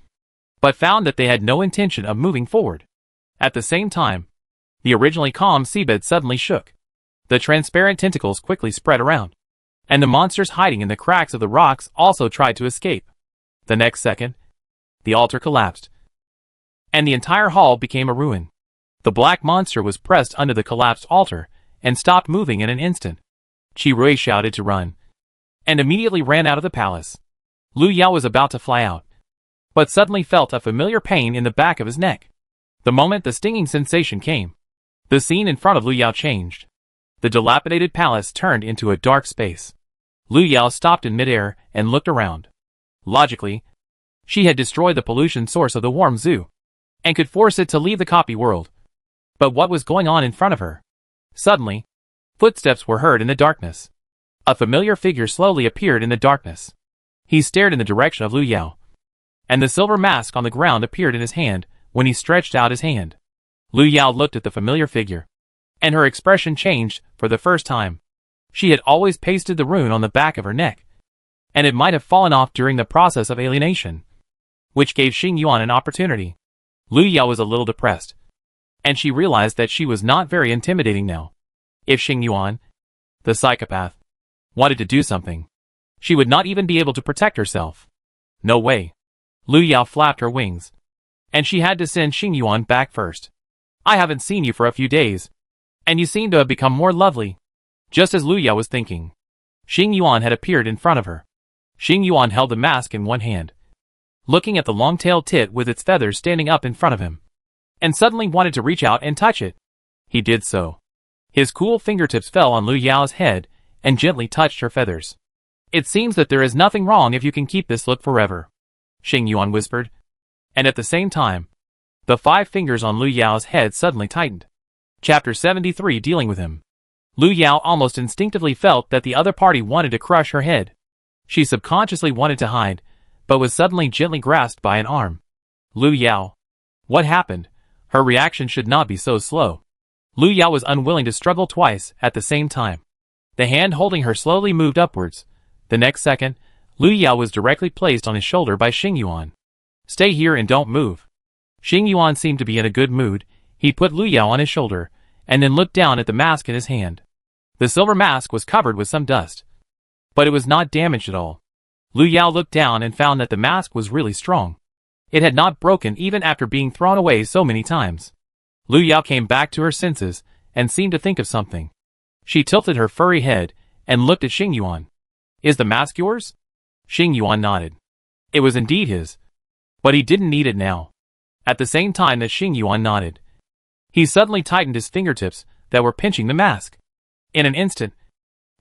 but found that they had no intention of moving forward. At the same time, the originally calm seabed suddenly shook. The transparent tentacles quickly spread around, and the monsters hiding in the cracks of the rocks also tried to escape. The next second, the altar collapsed, and the entire hall became a ruin. The black monster was pressed under the collapsed altar and stopped moving in an instant. Qi shouted to run, and immediately ran out of the palace. Lu Yao was about to fly out, but suddenly felt a familiar pain in the back of his neck. The moment the stinging sensation came, the scene in front of Lu Yao changed. The dilapidated palace turned into a dark space. Lu Yao stopped in midair and looked around. Logically, she had destroyed the pollution source of the warm zoo, and could force it to leave the copy world. But what was going on in front of her? Suddenly, footsteps were heard in the darkness. A familiar figure slowly appeared in the darkness. He stared in the direction of Lu Yao, and the silver mask on the ground appeared in his hand when he stretched out his hand. Lu Yao looked at the familiar figure, and her expression changed for the first time. She had always pasted the rune on the back of her neck, and it might have fallen off during the process of alienation, which gave Xing Yuan an opportunity. Lu Yao was a little depressed, and she realized that she was not very intimidating now. If Xing Yuan, the psychopath, wanted to do something, she would not even be able to protect herself. No way. Lu Yao flapped her wings, and she had to send Xing Yuan back first. I haven't seen you for a few days, and you seem to have become more lovely. Just as Lu Yao was thinking, Xing Yuan had appeared in front of her. Xing Yuan held the mask in one hand, looking at the long-tailed tit with its feathers standing up in front of him, and suddenly wanted to reach out and touch it. He did so. His cool fingertips fell on Lu Yao's head and gently touched her feathers. It seems that there is nothing wrong if you can keep this look forever, Xing Yuan whispered, and at the same time, the 5 fingers on Lu Yao's head suddenly tightened. Chapter 73 Dealing with him. Lu Yao almost instinctively felt that the other party wanted to crush her head. She subconsciously wanted to hide, but was suddenly gently grasped by an arm. Lu Yao. What happened? Her reaction should not be so slow. Lu Yao was unwilling to struggle twice at the same time. The hand holding her slowly moved upwards. The next second, Lu Yao was directly placed on his shoulder by Xing Yuan. Stay here and don't move. Xing Yuan seemed to be in a good mood. He put Lu Yao on his shoulder, and then looked down at the mask in his hand. The silver mask was covered with some dust, but it was not damaged at all. Lu Yao looked down and found that the mask was really strong. It had not broken even after being thrown away so many times. Lu Yao came back to her senses and seemed to think of something. She tilted her furry head and looked at Xing Yuan. Is the mask yours? Xing Yuan nodded. It was indeed his. But he didn't need it now. At the same time that Xing Yuan nodded, he suddenly tightened his fingertips that were pinching the mask. In an instant,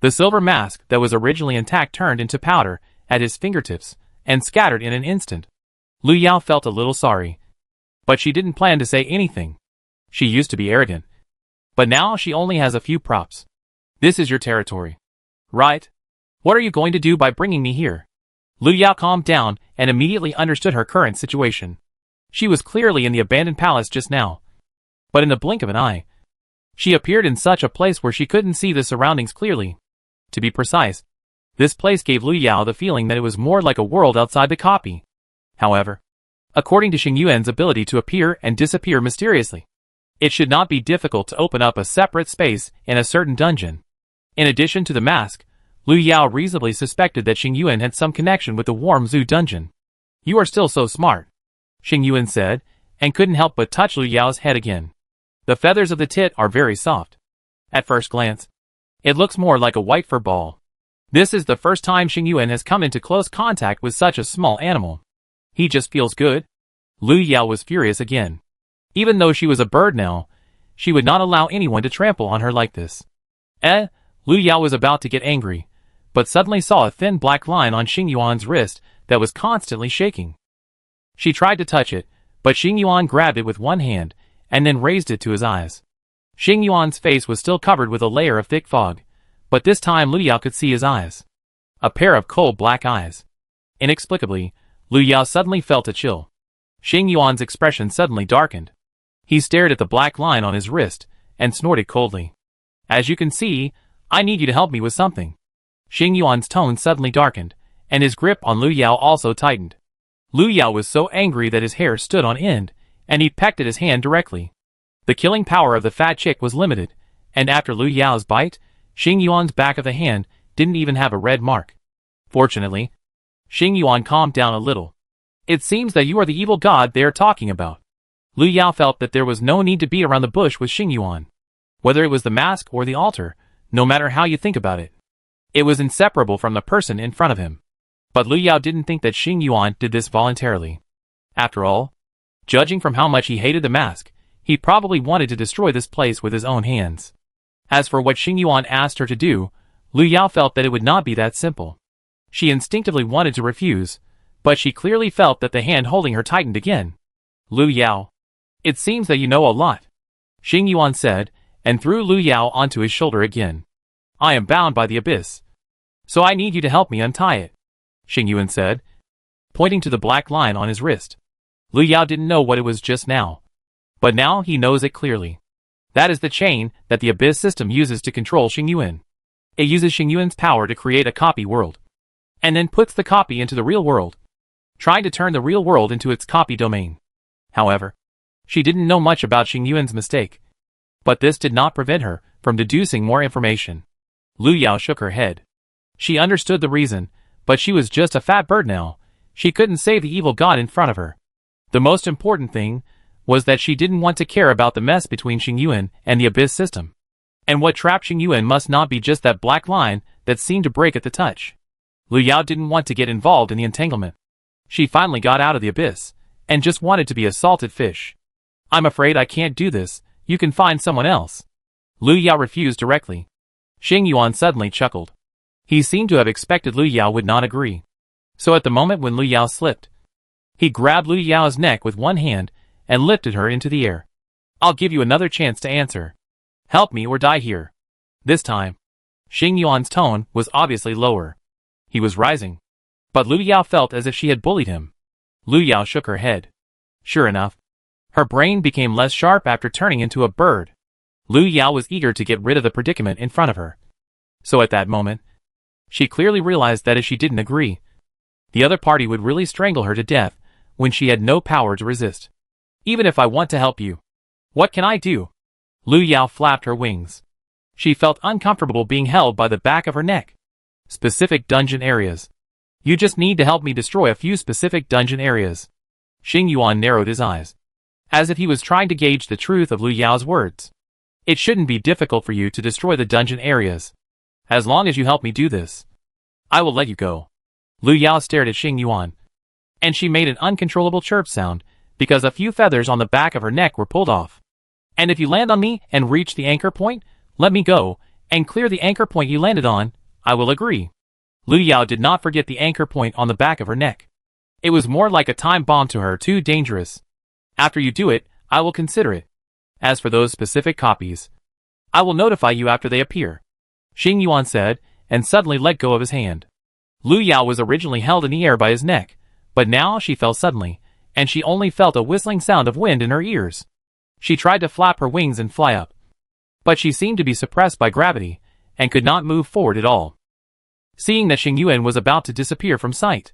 the silver mask that was originally intact turned into powder at his fingertips and scattered in an instant. Lu Yao felt a little sorry. But she didn't plan to say anything. She used to be arrogant. But now she only has a few props. This is your territory. Right? What are you going to do by bringing me here? Lu Yao calmed down and immediately understood her current situation. She was clearly in the abandoned palace just now. But in the blink of an eye, she appeared in such a place where she couldn't see the surroundings clearly. To be precise, this place gave Lu Yao the feeling that it was more like a world outside the copy. However, according to Xing Yuan's ability to appear and disappear mysteriously, it should not be difficult to open up a separate space in a certain dungeon. In addition to the mask, Lu Yao reasonably suspected that Xing Yuan had some connection with the Warm Zoo dungeon. You are still so smart, Xing Yuan said, and couldn't help but touch Lu Yao's head again. The feathers of the tit are very soft. At first glance, it looks more like a white fur ball. This is the first time Xing Yuan has come into close contact with such a small animal. He just feels good. Lu Yao was furious again. Even though she was a bird now, she would not allow anyone to trample on her like this. Lu Yao was about to get angry, but suddenly saw a thin black line on Xing Yuan's wrist that was constantly shaking. She tried to touch it, but Xing Yuan grabbed it with one hand and then raised it to his eyes. Xing Yuan's face was still covered with a layer of thick fog, but this time Lu Yao could see his eyes. A pair of cold black eyes. Inexplicably, Lu Yao suddenly felt a chill. Xing Yuan's expression suddenly darkened. He stared at the black line on his wrist and snorted coldly. As you can see, I need you to help me with something. Xing Yuan's tone suddenly darkened, and his grip on Lu Yao also tightened. Lu Yao was so angry that his hair stood on end, and he pecked at his hand directly. The killing power of the fat chick was limited, and after Lu Yao's bite, Xing Yuan's back of the hand didn't even have a red mark. Fortunately, Xing Yuan calmed down a little. It seems that you are the evil god they are talking about. Lu Yao felt that there was no need to beat around the bush with Xing Yuan. Whether it was the mask or the altar, no matter how you think about it, it was inseparable from the person in front of him. But Lu Yao didn't think that Xing Yuan did this voluntarily. After all, judging from how much he hated the mask, he probably wanted to destroy this place with his own hands. As for what Xing Yuan asked her to do, Lu Yao felt that it would not be that simple. She instinctively wanted to refuse, but she clearly felt that the hand holding her tightened again. Lu Yao, it seems that you know a lot, Xing Yuan said, and threw Lu Yao onto his shoulder again. I am bound by the abyss, so I need you to help me untie it, Xing Yuan said, pointing to the black line on his wrist. Lu Yao didn't know what it was just now, but now he knows it clearly. That is the chain that the abyss system uses to control Xing Yuan. It uses Xing Yuan's power to create a copy world, and then puts the copy into the real world, trying to turn the real world into its copy domain. However, she didn't know much about Xing Yuan's mistake, but this did not prevent her from deducing more information. Lu Yao shook her head. She understood the reason, but she was just a fat bird now. She couldn't save the evil god in front of her. The most important thing was that she didn't want to care about the mess between Xing Yuan and the abyss system. And what trapped Xing Yuan must not be just that black line that seemed to break at the touch. Lu Yao didn't want to get involved in the entanglement. She finally got out of the abyss, and just wanted to be a salted fish. I'm afraid I can't do this, you can find someone else. Lu Yao refused directly. Xing Yuan suddenly chuckled. He seemed to have expected Lu Yao would not agree. So at the moment when Lu Yao slipped, he grabbed Lu Yao's neck with one hand and lifted her into the air. I'll give you another chance to answer. Help me or die here. This time, Xing Yuan's tone was obviously lower. He was rising. But Lu Yao felt as if she had bullied him. Lu Yao shook her head. Sure enough, her brain became less sharp after turning into a bird. Lu Yao was eager to get rid of the predicament in front of her. So at that moment, she clearly realized that if she didn't agree, the other party would really strangle her to death when she had no power to resist. Even if I want to help you, what can I do? Lu Yao flapped her wings. She felt uncomfortable being held by the back of her neck. Specific dungeon areas. You just need to help me destroy a few specific dungeon areas. Xing Yuan narrowed his eyes. as if he was trying to gauge the truth of Lu Yao's words. It shouldn't be difficult for you to destroy the dungeon areas. As long as you help me do this, I will let you go. Lu Yao stared at Xing Yuan, and she made an uncontrollable chirp sound, because a few feathers on the back of her neck were pulled off. And if you land on me and reach the anchor point, let me go, and clear the anchor point you landed on, I will agree. Lu Yao did not forget the anchor point on the back of her neck. It was more like a time bomb to her, too dangerous. After you do it, I will consider it. As for those specific copies, I will notify you after they appear. Xing Yuan said, and suddenly let go of his hand. Lu Yao was originally held in the air by his neck, but now she fell suddenly, and she only felt a whistling sound of wind in her ears. She tried to flap her wings and fly up, but she seemed to be suppressed by gravity, and could not move forward at all. Seeing that Xing Yuan was about to disappear from sight,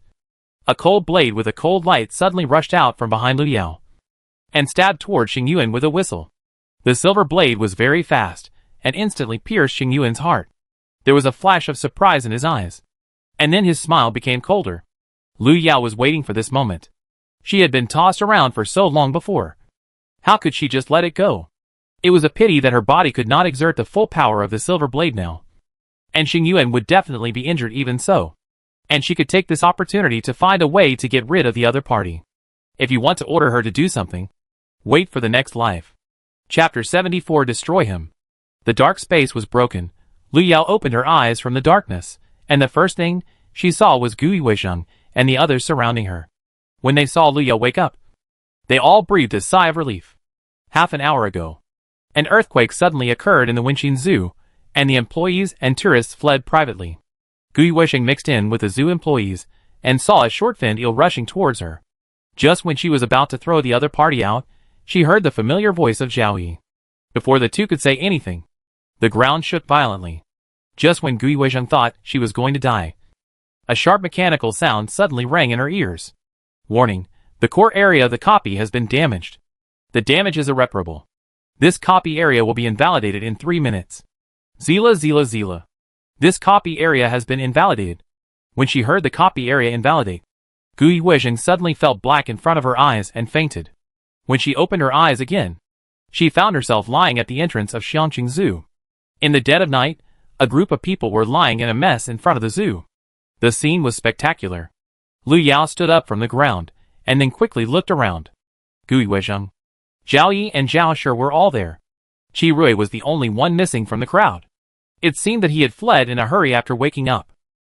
a cold blade with a cold light suddenly rushed out from behind Lu Yao, and stabbed toward Xing Yuan with a whistle. The silver blade was very fast, and instantly pierced Xing Yuan's heart. There was a flash of surprise in his eyes, and then his smile became colder. Lu Yao was waiting for this moment. She had been tossed around for so long before. How could she just let it go? It was a pity that her body could not exert the full power of the silver blade now. And Xing Yuan would definitely be injured even so. And she could take this opportunity to find a way to get rid of the other party. If you want to order her to do something, wait for the next life. Chapter 74. Destroy him. The dark space was broken. Lu Yao opened her eyes from the darkness, and the first thing she saw was Gui Weisheng and the others surrounding her. When they saw Lu Yao wake up, they all breathed a sigh of relief. Half an hour ago, an earthquake suddenly occurred in the Wenqin Zoo, and the employees and tourists fled privately. Gui Weisheng mixed in with the zoo employees and saw a short-finned eel rushing towards her. Just when she was about to throw the other party out, she heard the familiar voice of Zhao Yi. Before the two could say anything, the ground shook violently. Just when Gui Weisheng thought she was going to die, a sharp mechanical sound suddenly rang in her ears. Warning, the core area of the copy has been damaged. The damage is irreparable. This copy area will be invalidated in 3 minutes. Zila Zila Zila. This copy area has been invalidated. When she heard the copy area invalidate, Gui Weisheng suddenly felt black in front of her eyes and fainted. When she opened her eyes again, she found herself lying at the entrance of Xiangqing Zoo. In the dead of night, a group of people were lying in a mess in front of the zoo. The scene was spectacular. Lu Yao stood up from the ground, and then quickly looked around. Gui Weisheng, Zhao Yi and Zhao Shi were all there. Qi Rui was the only one missing from the crowd. It seemed that he had fled in a hurry after waking up.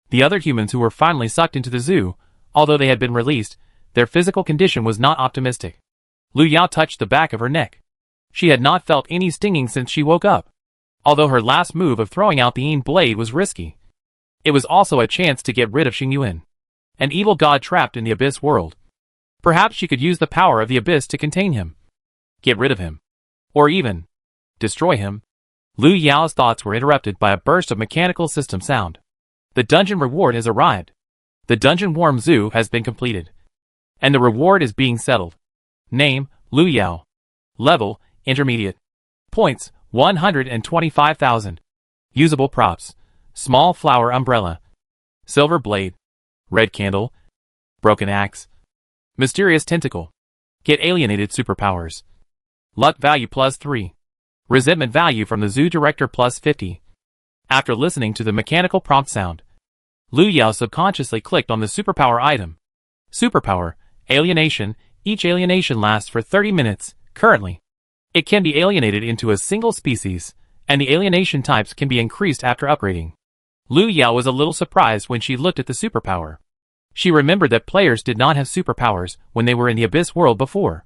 The other humans who were finally sucked into the zoo, although they had been released, their physical condition was not optimistic. Lu Yao touched the back of her neck. She had not felt any stinging since she woke up, although her last move of throwing out the Yin blade was risky. It was also a chance to get rid of Xing Yuan, an evil god trapped in the abyss world. Perhaps she could use the power of the abyss to contain him, get rid of him, or even destroy him. Lu Yao's thoughts were interrupted by a burst of mechanical system sound. The dungeon reward has arrived. The dungeon Warm Zoo has been completed, and the reward is being settled. Name, Lu Yao. Level, Intermediate. Points, 125,000. Usable props, small flower umbrella, silver blade, red candle, broken axe, mysterious tentacle. Get alienated superpowers. Luck value +3. Resentment value from the zoo director +50. After listening to the mechanical prompt sound, Lu Yao subconsciously clicked on the superpower item. Superpower, alienation. Each alienation lasts for 30 minutes, currently. It can be alienated into a single species, and the alienation types can be increased after upgrading. Lu Yao was a little surprised when she looked at the superpower. She remembered that players did not have superpowers when they were in the Abyss world before.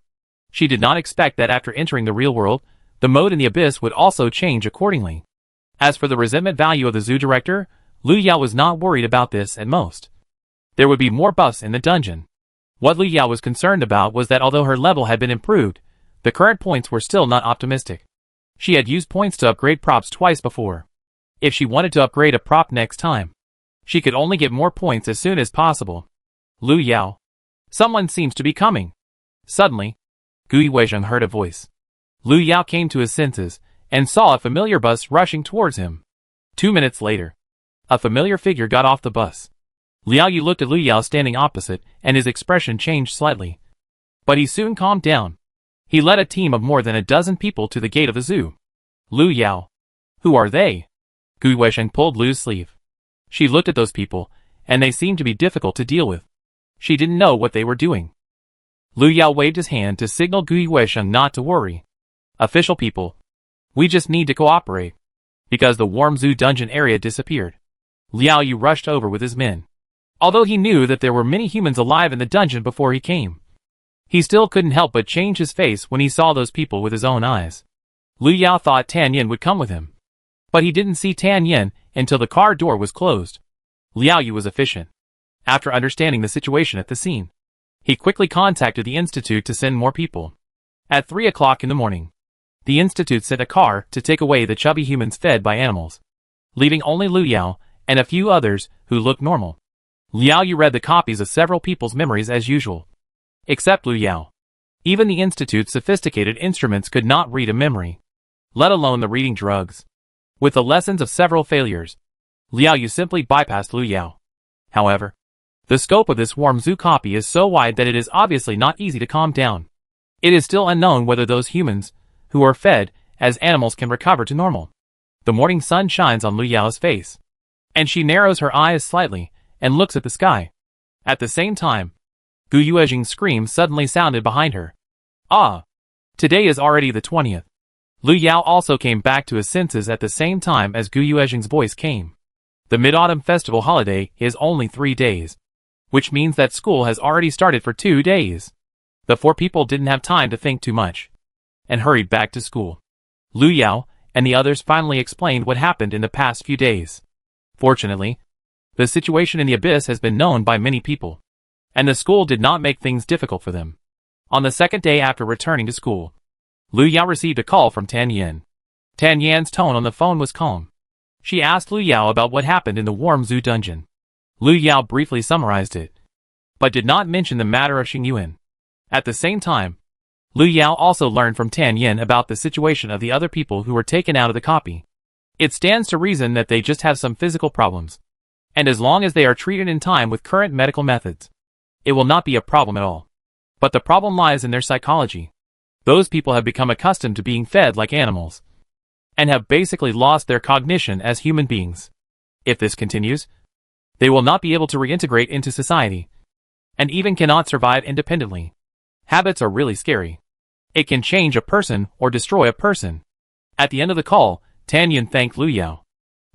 She did not expect that after entering the real world, the mode in the Abyss would also change accordingly. As for the resentment value of the zoo director, Lu Yao was not worried about this at most. There would be more buffs in the dungeon. What Lu Yao was concerned about was that although her level had been improved, the current points were still not optimistic. She had used points to upgrade props twice before. If she wanted to upgrade a prop next time, she could only get more points as soon as possible. Lu Yao. Someone seems to be coming. Suddenly, Gui Weisheng heard a voice. Lu Yao came to his senses and saw a familiar bus rushing towards him. 2 minutes later, a familiar figure got off the bus. Liao Yu looked at Lu Yao standing opposite, and his expression changed slightly. But he soon calmed down. He led a team of more than a dozen people to the gate of the zoo. Lu Yao. Who are they? Gu Weisheng pulled Lu's sleeve. She looked at those people, and they seemed to be difficult to deal with. She didn't know what they were doing. Lu Yao waved his hand to signal Gu Weisheng not to worry. Official people. We just need to cooperate. Because the warm zoo dungeon area disappeared. Liao Yu rushed over with his men. Although he knew that there were many humans alive in the dungeon before he came, he still couldn't help but change his face when he saw those people with his own eyes. Lu Yao thought Tan Yin would come with him. But he didn't see Tan Yin until the car door was closed. Liao Yu was efficient. After understanding the situation at the scene, he quickly contacted the institute to send more people. At 3 o'clock in the morning, the institute sent a car to take away the chubby humans fed by animals, leaving only Lu Yao and a few others who looked normal. Liao Yu read the copies of several people's memories as usual. Except Lu Yao. Even the institute's sophisticated instruments could not read a memory, let alone the reading drugs. With the lessons of several failures, Liao Yu simply bypassed Lu Yao. However, the scope of this warm zoo copy is so wide that it is obviously not easy to calm down. It is still unknown whether those humans who are fed as animals can recover to normal. The morning sun shines on Lu Yao's face, and she narrows her eyes slightly and looks at the sky. At the same time, Gu Yuezhing's scream suddenly sounded behind her. Ah! Today is already the 20th. Lu Yao also came back to his senses at the same time as Gu Yuezhing's voice came. The Mid-Autumn Festival holiday is only 3 days, which means that school has already started for 2 days. The 4 people didn't have time to think too much, and hurried back to school. Lu Yao and the others finally explained what happened in the past few days. Fortunately, the situation in the abyss has been known by many people, and the school did not make things difficult for them. On the second day after returning to school, Lu Yao received a call from Tan Yin. Tan Yan's tone on the phone was calm. She asked Lu Yao about what happened in the warm zoo dungeon. Lu Yao briefly summarized it, but did not mention the matter of Xing Yuan. At the same time, Lu Yao also learned from Tan Yin about the situation of the other people who were taken out of the copy. It stands to reason that they just have some physical problems, and as long as they are treated in time with current medical methods, it will not be a problem at all. But the problem lies in their psychology. Those people have become accustomed to being fed like animals, and have basically lost their cognition as human beings. If this continues, they will not be able to reintegrate into society, and even cannot survive independently. Habits are really scary. It can change a person or destroy a person. At the end of the call, Tan Yin thanked Lu Yao.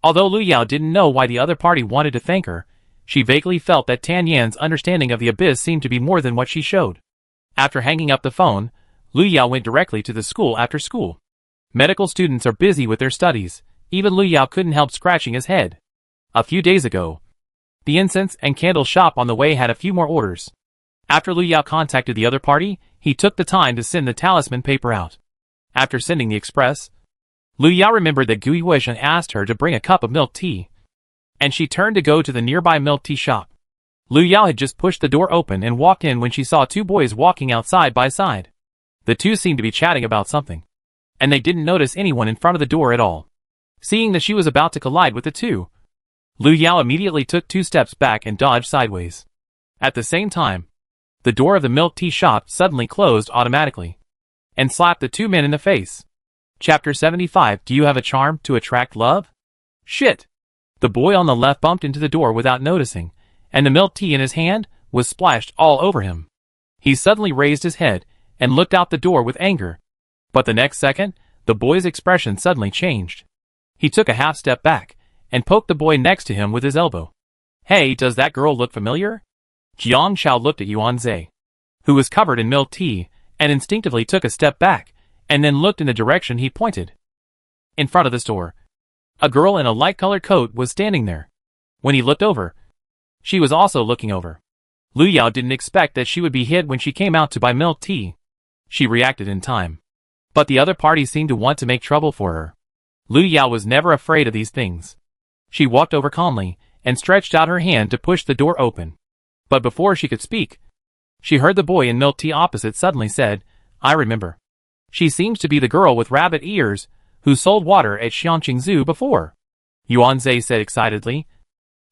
Although Lu Yao didn't know why the other party wanted to thank her, she vaguely felt that Tan Yan's understanding of the abyss seemed to be more than what she showed. After hanging up the phone, Lu Yao went directly to the school after school. Medical students are busy with their studies. Even Lu Yao couldn't help scratching his head. A few days ago, the incense and candle shop on the way had a few more orders. After Lu Yao contacted the other party, he took the time to send the talisman paper out. After sending the express, Lu Yao remembered that Gu Yuezheng asked her to bring a cup of milk tea, and she turned to go to the nearby milk tea shop. Lu Yao had just pushed the door open and walked in when she saw 2 boys walking out side by side. The 2 seemed to be chatting about something, and they didn't notice anyone in front of the door at all. Seeing that she was about to collide with the 2, Lu Yao immediately took 2 steps back and dodged sideways. At the same time, the door of the milk tea shop suddenly closed automatically, and slapped the 2 men in the face. Chapter 75. Do you have a charm to attract love? Shit! The boy on the left bumped into the door without noticing, and the milk tea in his hand was splashed all over him. He suddenly raised his head and looked out the door with anger. But the next second, the boy's expression suddenly changed. He took a half step back and poked the boy next to him with his elbow. Hey, does that girl look familiar? Jiang Shao looked at Yuan Zhe, who was covered in milk tea, and instinctively took a step back, and then looked in the direction he pointed. In front of the store, a girl in a light-colored coat was standing there. When he looked over, she was also looking over. Lu Yao didn't expect that she would be hit when she came out to buy milk tea. She reacted in time. But the other party seemed to want to make trouble for her. Lu Yao was never afraid of these things. She walked over calmly and stretched out her hand to push the door open. But before she could speak, she heard the boy in milk tea opposite suddenly said, I remember. She seems to be the girl with rabbit ears who sold water at Xiangqing Zoo before. Yuan Zhe said excitedly,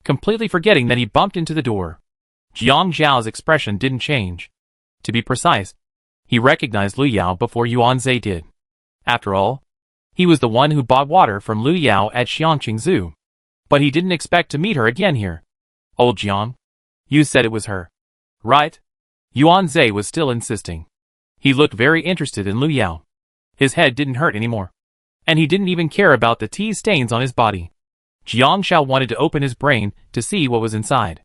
completely forgetting that he bumped into the door. Jiang Zhao's expression didn't change. To be precise, He recognized Lu Yao before Yuanzhe did. After all, he was the one who bought water from Lu Yao at Xiangqing Zoo. But he didn't expect to meet her again here. Old Jiang, you said it was her, right? Yuanzhe was still insisting. He looked very interested in Lu Yao. His head didn't hurt anymore. And he didn't even care about the tea stains on his body. Jiang Shao wanted to open his brain to see what was inside.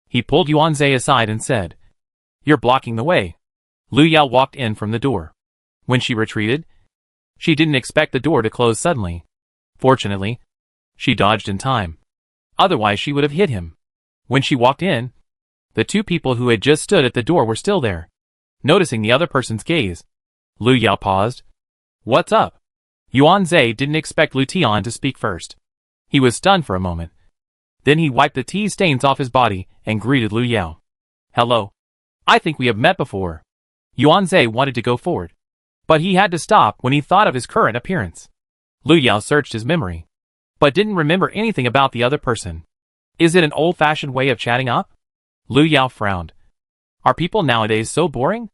He pulled Yuanzhe aside and said, "You're blocking the way." Lu Yao walked in from the door. When she retreated, she didn't expect the door to close suddenly. Fortunately, she dodged in time. Otherwise she would have hit him. When she walked in, the two people who had just stood at the door were still there. Noticing the other person's gaze, Lu Yao paused. "What's up?" Yuanzhe didn't expect Lu Tian to speak first. He was stunned for a moment. Then he wiped the tea stains off his body and greeted Lu Yao. "Hello. I think we have met before." Yuanzhe wanted to go forward, but he had to stop when he thought of his current appearance. Lu Yao searched his memory, but didn't remember anything about the other person. Is it an old-fashioned way of chatting up? Lu Yao frowned. Are people nowadays so boring?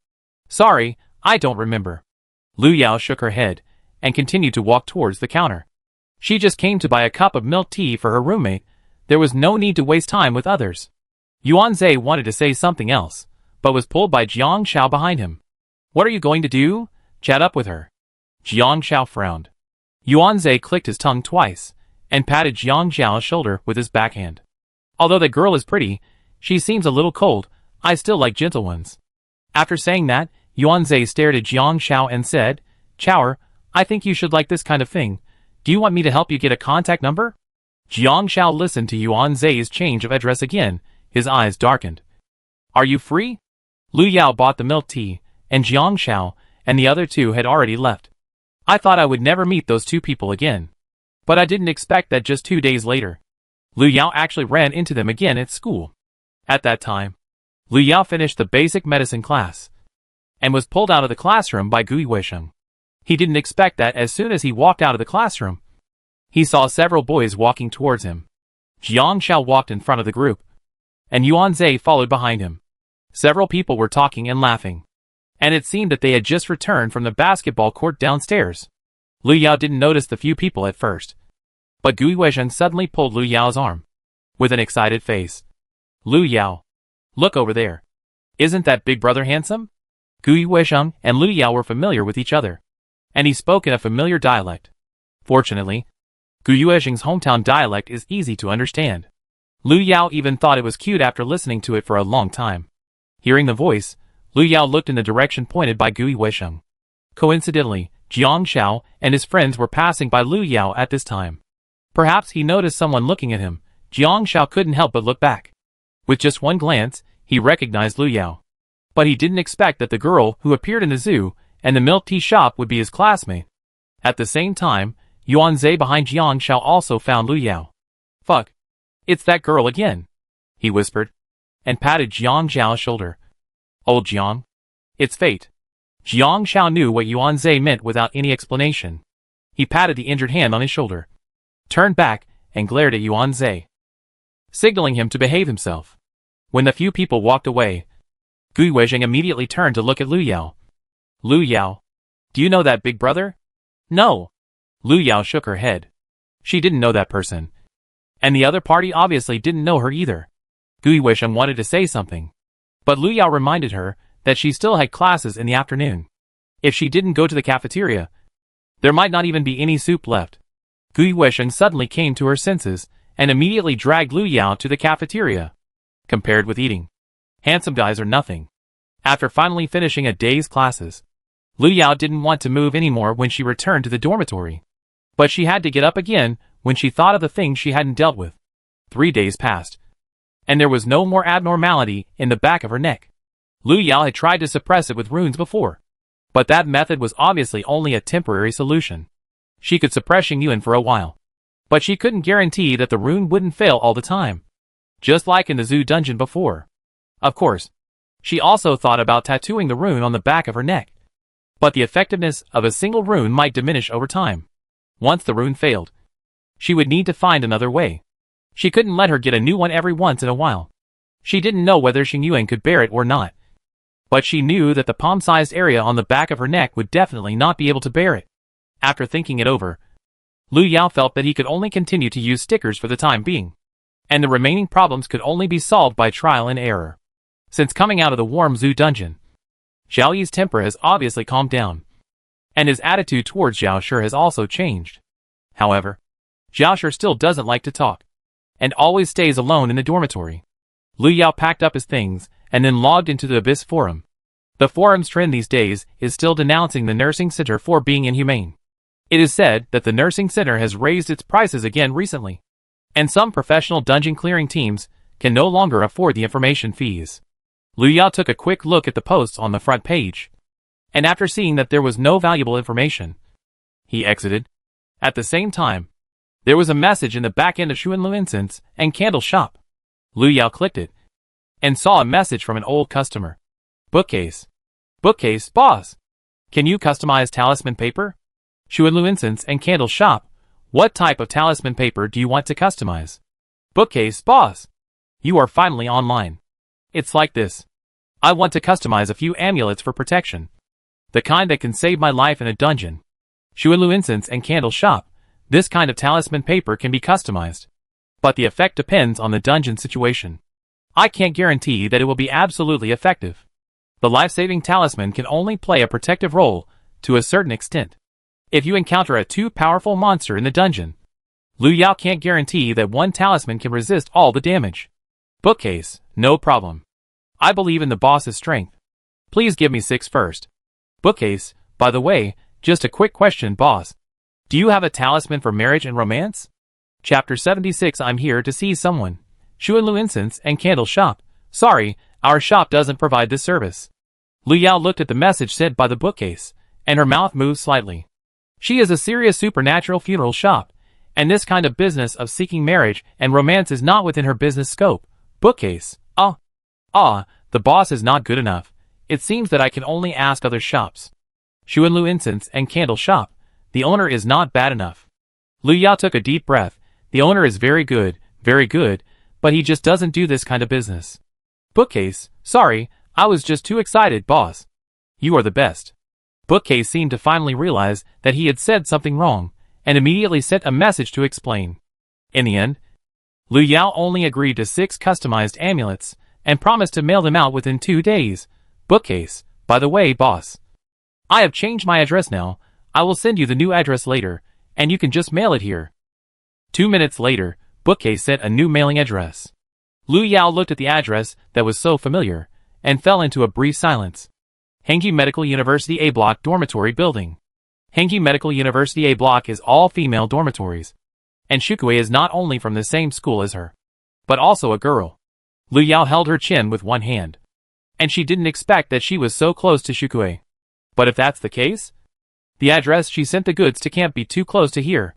Sorry, I don't remember. Lu Yao shook her head and continued to walk towards the counter. She just came to buy a cup of milk tea for her roommate. There was no need to waste time with others. Yuanzhe wanted to say something else, but was pulled by Jiang Shao behind him. What are you going to do? Chat up with her. Jiang Shao frowned. Yuanzhe clicked his tongue twice and patted Jiang Shao's shoulder with his backhand. Although the girl is pretty, she seems a little cold. I still like gentle ones. After saying that, Yuanzhe stared at Jiang Shao and said, "Chower, I think you should like this kind of thing. Do you want me to help you get a contact number?" Jiang Shao listened to Yuanzhe's change of address again. His eyes darkened. "Are you free?" Lu Yao bought the milk tea, and Jiang Shao and the other two had already left. I thought I would never meet those two people again. But I didn't expect that just 2 days later. Lu Yao actually ran into them again at school. At that time, Lu Yao finished the basic medicine class and was pulled out of the classroom by Gui Weisheng. He didn't expect that as soon as he walked out of the classroom, he saw several boys walking towards him. Jiang Shao walked in front of the group, and Yuanzhe followed behind him. Several people were talking and laughing, and it seemed that they had just returned from the basketball court downstairs. Lu Yao didn't notice the few people at first, but Gui Weisheng suddenly pulled Lu Yao's arm. With an excited face, "Lu Yao, look over there. Isn't that big brother handsome?" Gui Weisheng and Lu Yao were familiar with each other, and he spoke in a familiar dialect. Fortunately, Gui Weisheng's hometown dialect is easy to understand. Lu Yao even thought it was cute after listening to it for a long time. Hearing the voice, Lu Yao looked in the direction pointed by Gui Weisheng. Coincidentally, Jiang Shao and his friends were passing by Lu Yao at this time. Perhaps he noticed someone looking at him. Jiang Shao couldn't help but look back. With just one glance, he recognized Lu Yao. But he didn't expect that the girl who appeared in the zoo and the milk tea shop would be his classmate. At the same time, Yuanzhe behind Jiang Shao also found Lu Yao. "Fuck. It's that girl again," he whispered, and patted Jiang Shao's shoulder. "Old Jiang. It's fate." Jiang Shao knew what Yuanzhe meant without any explanation. He patted the injured hand on his shoulder, turned back, and glared at Yuanzhe, signaling him to behave himself. When the few people walked away, Gui Weisheng immediately turned to look at Lu Yao. "Lu Yao, do you know that big brother?" "No." Lu Yao shook her head. She didn't know that person, and the other party obviously didn't know her either. Gui Weisheng wanted to say something, but Lu Yao reminded her that she still had classes in the afternoon. If she didn't go to the cafeteria, there might not even be any soup left. Gui Weisheng suddenly came to her senses and immediately dragged Lu Yao to the cafeteria. Compared with eating, handsome guys are nothing. After finally finishing a day's classes, Lu Yao didn't want to move anymore when she returned to the dormitory. But she had to get up again when she thought of the things she hadn't dealt with. 3 days passed, and there was no more abnormality in the back of her neck. Lu Yao had tried to suppress it with runes before, but that method was obviously only a temporary solution. She could suppress Xing Yuan for a while, but she couldn't guarantee that the rune wouldn't fail all the time, just like in the zoo dungeon before. Of course, she also thought about tattooing the rune on the back of her neck, but the effectiveness of a single rune might diminish over time. Once the rune failed, she would need to find another way. She couldn't let her get a new one every once in a while. She didn't know whether Xing Yuan could bear it or not. But she knew that the palm-sized area on the back of her neck would definitely not be able to bear it. After thinking it over, Lu Yao felt that he could only continue to use stickers for the time being, and the remaining problems could only be solved by trial and error. Since coming out of the warm zoo dungeon, Zhao Yi's temper has obviously calmed down, and his attitude towards Zhao Shi has also changed. However, Zhao Shi still doesn't like to talk, and always stays alone in the dormitory. Lu Yao packed up his things, and then logged into the Abyss forum. The forum's trend these days is still denouncing the nursing center for being inhumane. It is said that the nursing center has raised its prices again recently, and some professional dungeon clearing teams can no longer afford the information fees. Lu Yao took a quick look at the posts on the front page, and after seeing that there was no valuable information, he exited. At the same time, there was a message in the back end of Xuanlu Incense and Candle Shop. Lu Yao clicked it, and saw a message from an old customer. Bookcase. Bookcase, boss. Can you customize talisman paper? Xuanlu Incense and Candle Shop. What type of talisman paper do you want to customize? Bookcase, boss. You are finally online. It's like this. I want to customize a few amulets for protection. The kind that can save my life in a dungeon. Xuanlu Incense and Candle Shop. This kind of talisman paper can be customized, but the effect depends on the dungeon situation. I can't guarantee that it will be absolutely effective. The life-saving talisman can only play a protective role to a certain extent. If you encounter a too powerful monster in the dungeon, Lu Yao can't guarantee that one talisman can resist all the damage. Bookcase, no problem. I believe in the boss's strength. Please give me 6 first. Bookcase, by the way, just a quick question, boss. Do you have a talisman for marriage and romance? Chapter 76. I'm here to see someone. Xuanlu Incense and Candle Shop. Sorry, our shop doesn't provide this service. Lu Yao looked at the message sent by the bookcase, and her mouth moved slightly. She is a serious supernatural funeral shop, and this kind of business of seeking marriage and romance is not within her business scope. Bookcase. The boss is not good enough. It seems that I can only ask other shops. Xuanlu Incense and Candle Shop. The owner is not bad enough. Lu Yao took a deep breath. The owner is very good, but he just doesn't do this kind of business. Bookcase, sorry, I was just too excited, boss. You are the best. Bookcase seemed to finally realize that he had said something wrong, and immediately sent a message to explain. In the end, Lu Yao only agreed to 6 customized amulets, and promised to mail them out within 2 days. Bookcase, by the way, boss. I have changed my address now. I will send you the new address later, and you can just mail it here. 2 minutes later, Bookcase sent a new mailing address. Lu Yao looked at the address that was so familiar, and fell into a brief silence. Hengyu Medical University A Block Dormitory Building. Hengyu Medical University A Block is all female dormitories, and Shukue is not only from the same school as her, but also a girl. Lu Yao held her chin with one hand, and she didn't expect that she was so close to Shukue. But if that's the case, the address she sent the goods to can't be too close to here.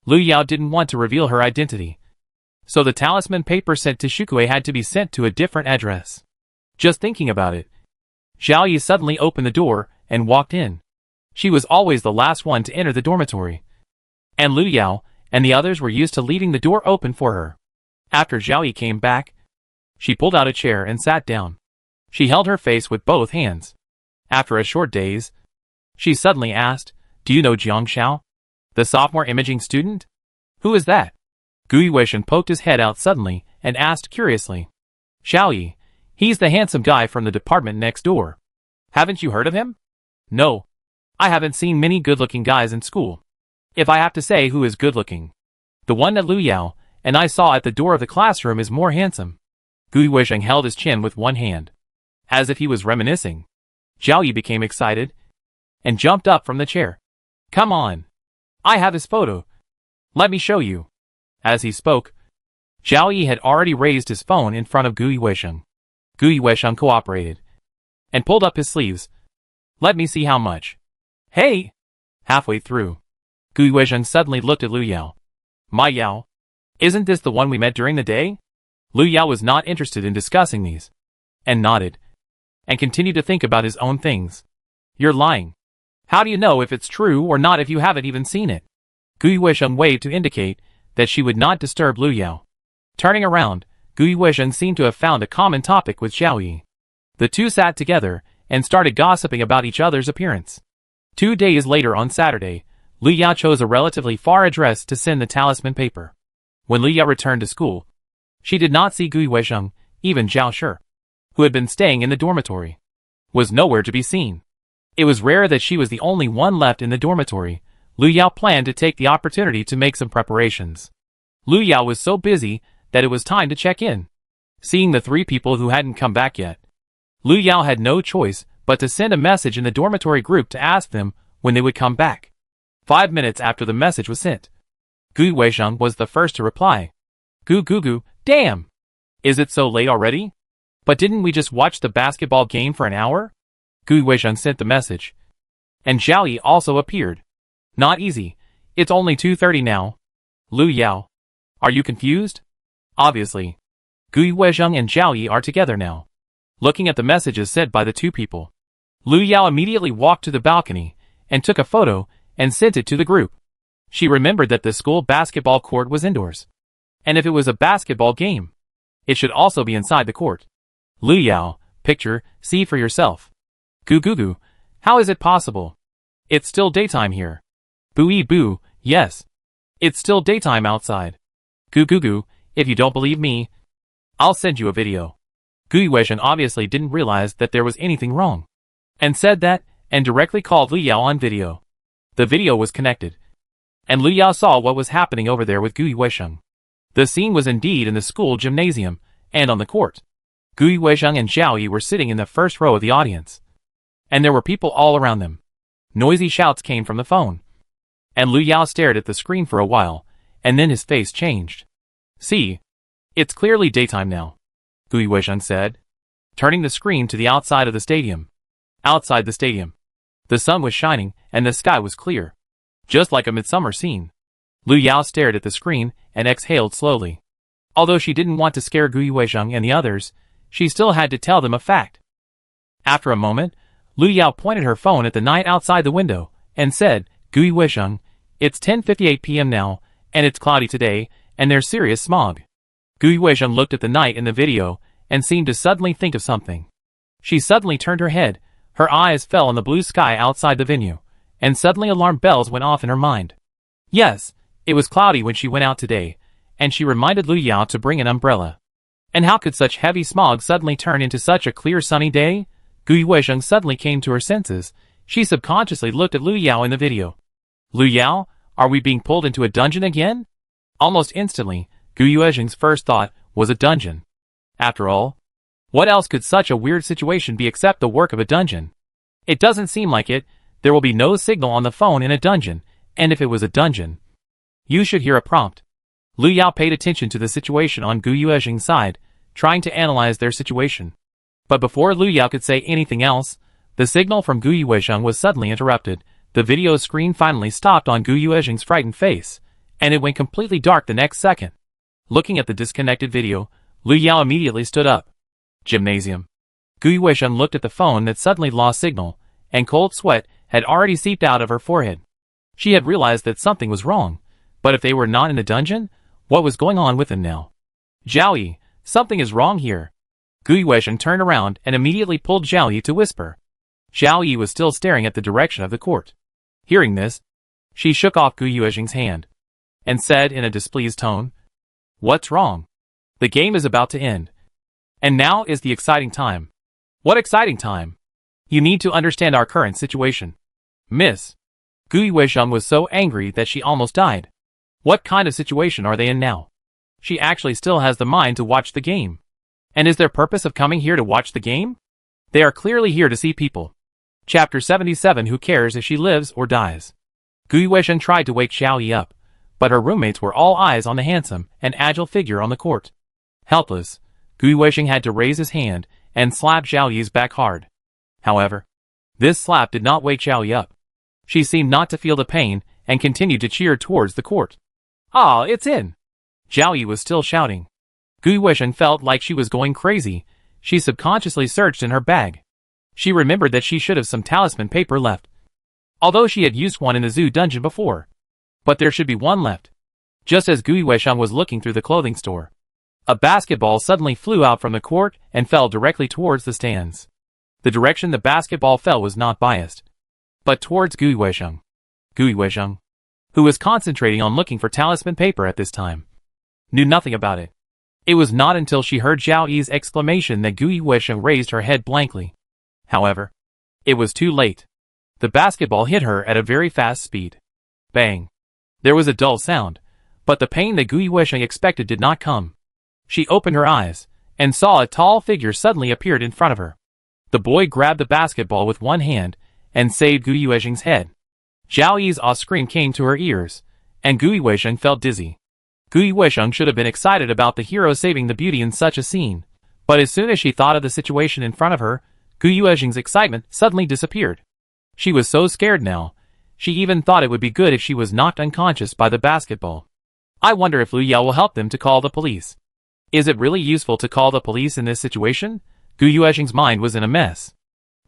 Lu Yao didn't want to reveal her identity, so the talisman paper sent to Shukue had to be sent to a different address. Just thinking about it, Zhao Yi suddenly opened the door and walked in. She was always the last one to enter the dormitory, and Lu Yao and the others were used to leaving the door open for her. After Zhao Yi came back, she pulled out a chair and sat down. She held her face with both hands. After a short daze, she suddenly asked, "Do you know Jiang Xiao? The sophomore imaging student? Who is that?" Gui Weishan poked his head out suddenly and asked curiously. "Xiao Yi. He's the handsome guy from the department next door. Haven't you heard of him?" "No. I haven't seen many good-looking guys in school. If I have to say who is good-looking, the one that Lu Yao and I saw at the door of the classroom is more handsome." Gui Weishan held his chin with one hand, as if he was reminiscing. Zhao Yi became excited and jumped up from the chair. "Come on. I have his photo. Let me show you." As he spoke, Zhao Yi had already raised his phone in front of Gui Weishan. Gui Weishan cooperated and pulled up his sleeves. "Let me see how much." "Hey!" Halfway through, Gui Weishan suddenly looked at Lu Yao. "My Yao, isn't this the one we met during the day?" Lu Yao was not interested in discussing these, and nodded, and continued to think about his own things. "You're lying. How do you know if it's true or not if you haven't even seen it?" Gui Weishan waved to indicate that she would not disturb Lu Yao. Turning around, Gui Weishan seemed to have found a common topic with Zhao Yi. The two sat together and started gossiping about each other's appearance. 2 days later on Saturday, Lu Yao chose a relatively far address to send the talisman paper. When Lu Yao returned to school, she did not see Gui Weisheng. Even Zhao Shi, who had been staying in the dormitory, was nowhere to be seen. It was rare that she was the only one left in the dormitory. Lu Yao planned to take the opportunity to make some preparations. Lu Yao was so busy that it was time to check in. Seeing the 3 people who hadn't come back yet, Lu Yao had no choice but to send a message in the dormitory group to ask them when they would come back. 5 minutes after the message was sent, Gui Weisheng was the first to reply. Gu, damn! Is it so late already? But didn't we just watch the basketball game for an hour? Gui Weisheng sent the message. And Zhao Yi also appeared. Not easy. It's only 2:30 now. Lu Yao. Are you confused? Obviously. Gui Weisheng and Zhao Yi are together now. Looking at the messages sent by the 2 people, Lu Yao immediately walked to the balcony and took a photo and sent it to the group. She remembered that the school basketball court was indoors. And if it was a basketball game, it should also be inside the court. Lu Yao, picture, see for yourself. Gu, how is it possible? It's still daytime here. Boo, yes. It's still daytime outside. Gu, if you don't believe me, I'll send you a video. Gui Weisheng obviously didn't realize that there was anything wrong, and said that, and directly called Lu Yao on video. The video was connected, and Lu Yao saw what was happening over there with Gui Weisheng. The scene was indeed in the school gymnasium, and on the court. Gui Weisheng and Zhao Yi were sitting in the first row of the audience, and there were people all around them. Noisy shouts came from the phone, and Lu Yao stared at the screen for a while, and then his face changed. See, it's clearly daytime now, Gui Weisheng said, turning the screen to the outside of the stadium. Outside the stadium, the sun was shining and the sky was clear, just like a midsummer scene. Lu Yao stared at the screen and exhaled slowly. Although she didn't want to scare Gui Weisheng and the others, she still had to tell them a fact. After a moment, Lu Yao pointed her phone at the night outside the window and said, Gui Weisheng, it's 10:58 p.m. now, and it's cloudy today, and there's serious smog. Gui Weisheng looked at the night in the video and seemed to suddenly think of something. She suddenly turned her head, her eyes fell on the blue sky outside the venue, and suddenly alarm bells went off in her mind. Yes, it was cloudy when she went out today, and she reminded Lu Yao to bring an umbrella. And how could such heavy smog suddenly turn into such a clear sunny day? Gui Weisheng suddenly came to her senses. She subconsciously looked at Lu Yao in the video. Lu Yao, are we being pulled into a dungeon again? Almost instantly, Gui Weisheng's first thought was a dungeon. After all, what else could such a weird situation be except the work of a dungeon? It doesn't seem like it. There will be no signal on the phone in a dungeon, and if it was a dungeon, you should hear a prompt. Lu Yao paid attention to the situation on Gui Weisheng's side, trying to analyze their situation. But before Lu Yao could say anything else, the signal from Gui Weisheng was suddenly interrupted. The video screen finally stopped on Gui Weisheng's frightened face, and it went completely dark the next second. Looking at the disconnected video, Lu Yao immediately stood up. Gymnasium. Gui Weisheng looked at the phone that suddenly lost signal, and cold sweat had already seeped out of her forehead. She had realized that something was wrong, but if they were not in a dungeon, what was going on with them now? Zhao Yi, something is wrong here. Gui Weisheng turned around and immediately pulled Zhao Yi to whisper. Zhao Yi was still staring at the direction of the court. Hearing this, she shook off Gui Weisheng's hand, and said in a displeased tone, What's wrong? The game is about to end. And now is the exciting time. What exciting time? You need to understand our current situation. Miss. Gui Weisheng was so angry that she almost died. What kind of situation are they in now? She actually still has the mind to watch the game. And is their purpose of coming here to watch the game? They are clearly here to see people. Chapter 77. Who cares if she lives or dies? Gui Weisheng tried to wake Zhao Yi up, but her roommates were all eyes on the handsome and agile figure on the court. Helpless, Gui Weisheng had to raise his hand and slap Zhao Yi's back hard. However, this slap did not wake Zhao Yi up. She seemed not to feel the pain and continued to cheer towards the court. Ah, it's in! Zhao Yi was still shouting. Gui Weisheng felt like she was going crazy. She subconsciously searched in her bag. She remembered that she should have some talisman paper left, although she had used one in the zoo dungeon before. But there should be one left. Just as Gui Weisheng was looking through the clothing store, a basketball suddenly flew out from the court and fell directly towards the stands. The direction the basketball fell was not biased, but towards Gui Weisheng. Gui Weisheng, who was concentrating on looking for talisman paper at this time, knew nothing about it. It was not until she heard Zhao Yi's exclamation that Gui Weisheng raised her head blankly. However, it was too late. The basketball hit her at a very fast speed. Bang! There was a dull sound, but the pain that Gui Weisheng expected did not come. She opened her eyes, and saw a tall figure suddenly appeared in front of her. The boy grabbed the basketball with one hand, and saved Gui Weisheng's head. Zhao Yi's awe scream came to her ears, and Gui Weisheng felt dizzy. Gui Weisheng should have been excited about the hero saving the beauty in such a scene, but as soon as she thought of the situation in front of her, Gui Weisheng's excitement suddenly disappeared. She was so scared now, she even thought it would be good if she was knocked unconscious by the basketball. I wonder if Lu Yao will help them to call the police. Is it really useful to call the police in this situation? Gui Weisheng's mind was in a mess.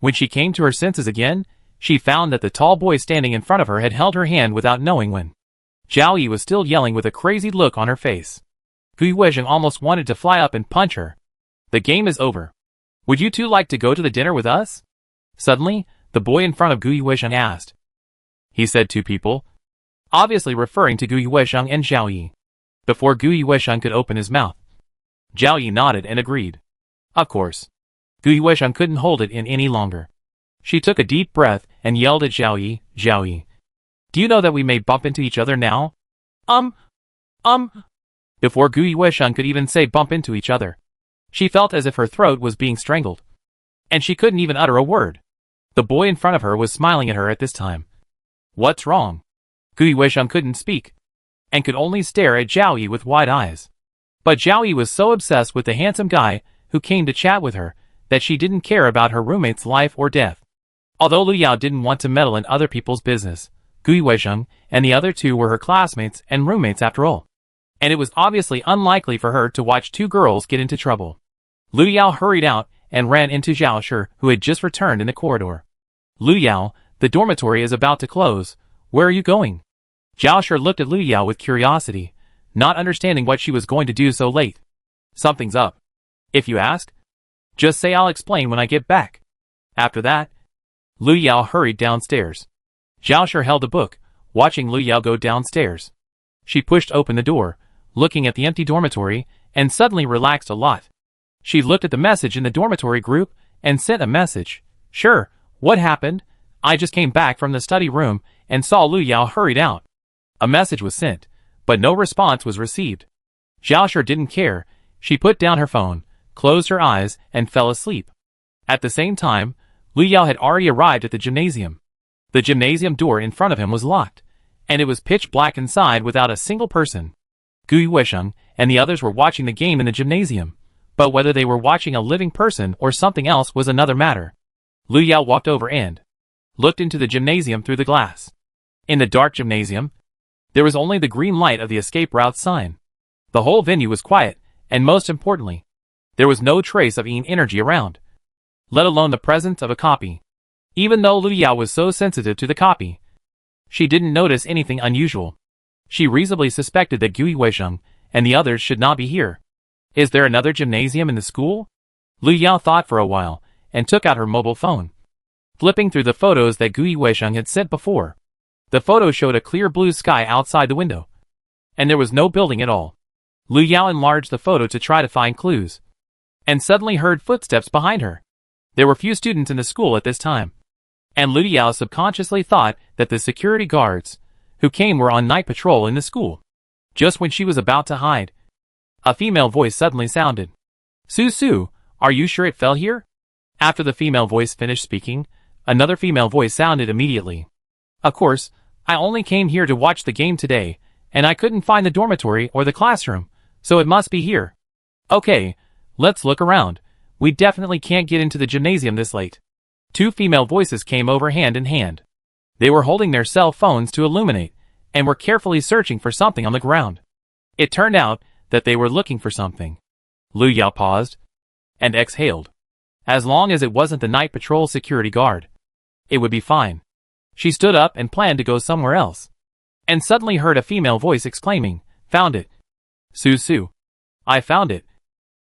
When she came to her senses again, she found that the tall boy standing in front of her had held her hand without knowing when. Zhao Yi was still yelling with a crazy look on her face. Gui Weisheng almost wanted to fly up and punch her. The game is over. Would you two like to go to the dinner with us? Suddenly, the boy in front of Gui Weisheng asked. He said two people, obviously referring to Gui Weisheng and Zhao Yi. Before Gui Weisheng could open his mouth, Zhao Yi nodded and agreed. Of course. Gui Weisheng couldn't hold it in any longer. She took a deep breath and yelled at Zhao Yi, Zhao Yi, do you know that we may bump into each other now? Before Gui Weisheng could even say bump into each other, she felt as if her throat was being strangled, and she couldn't even utter a word. The boy in front of her was smiling at her at this time. What's wrong? Gui Weisheng couldn't speak, and could only stare at Zhao Yi with wide eyes. But Zhao Yi was so obsessed with the handsome guy who came to chat with her, that she didn't care about her roommate's life or death. Although Lu Yao didn't want to meddle in other people's business, Gui Weisheng and the other two were her classmates and roommates after all, and it was obviously unlikely for her to watch two girls get into trouble. Lu Yao hurried out and ran into Zhao Shi, who had just returned in the corridor. Lu Yao, the dormitory is about to close. Where are you going? Zhao Shi looked at Lu Yao with curiosity, not understanding what she was going to do so late. Something's up. If you ask, just say I'll explain when I get back. After that, Lu Yao hurried downstairs. Zhao Shi held a book, watching Lu Yao go downstairs. She pushed open the door, looking at the empty dormitory, and suddenly relaxed a lot. She looked at the message in the dormitory group, and sent a message. Sure, what happened? I just came back from the study room, and saw Lu Yao hurried out. A message was sent, but no response was received. Zhao Shi didn't care. She put down her phone, closed her eyes, and fell asleep. At the same time, Lu Yao had already arrived at the gymnasium. The gymnasium door in front of him was locked, and it was pitch black inside without a single person. Gui Weisheng and the others were watching the game in the gymnasium, but whether they were watching a living person or something else was another matter. Lu Yao walked over and looked into the gymnasium through the glass. In the dark gymnasium, there was only the green light of the escape route sign. The whole venue was quiet, and most importantly, there was no trace of Yin energy around, let alone the presence of a copy. Even though Lu Yao was so sensitive to the copy, she didn't notice anything unusual. She reasonably suspected that Gui Weisheng and the others should not be here. Is there another gymnasium in the school? Lu Yao thought for a while, and took out her mobile phone. Flipping through the photos that Gui Weisheng had sent before, the photo showed a clear blue sky outside the window, and there was no building at all. Lu Yao enlarged the photo to try to find clues, and suddenly heard footsteps behind her. There were few students in the school at this time, and Lu Yao subconsciously thought that the security guards who came were on night patrol in the school. Just when she was about to hide, a female voice suddenly sounded. Su, are you sure it fell here? After the female voice finished speaking, another female voice sounded immediately. Of course, I only came here to watch the game today, and I couldn't find the dormitory or the classroom, so it must be here. Okay, let's look around. We definitely can't get into the gymnasium this late. Two female voices came over hand in hand. They were holding their cell phones to illuminate, and were carefully searching for something on the ground. It turned out that they were looking for something. Lu Yao paused, and exhaled. As long as it wasn't the night patrol security guard, it would be fine. She stood up and planned to go somewhere else, and suddenly heard a female voice exclaiming, Found it. Su, I found it.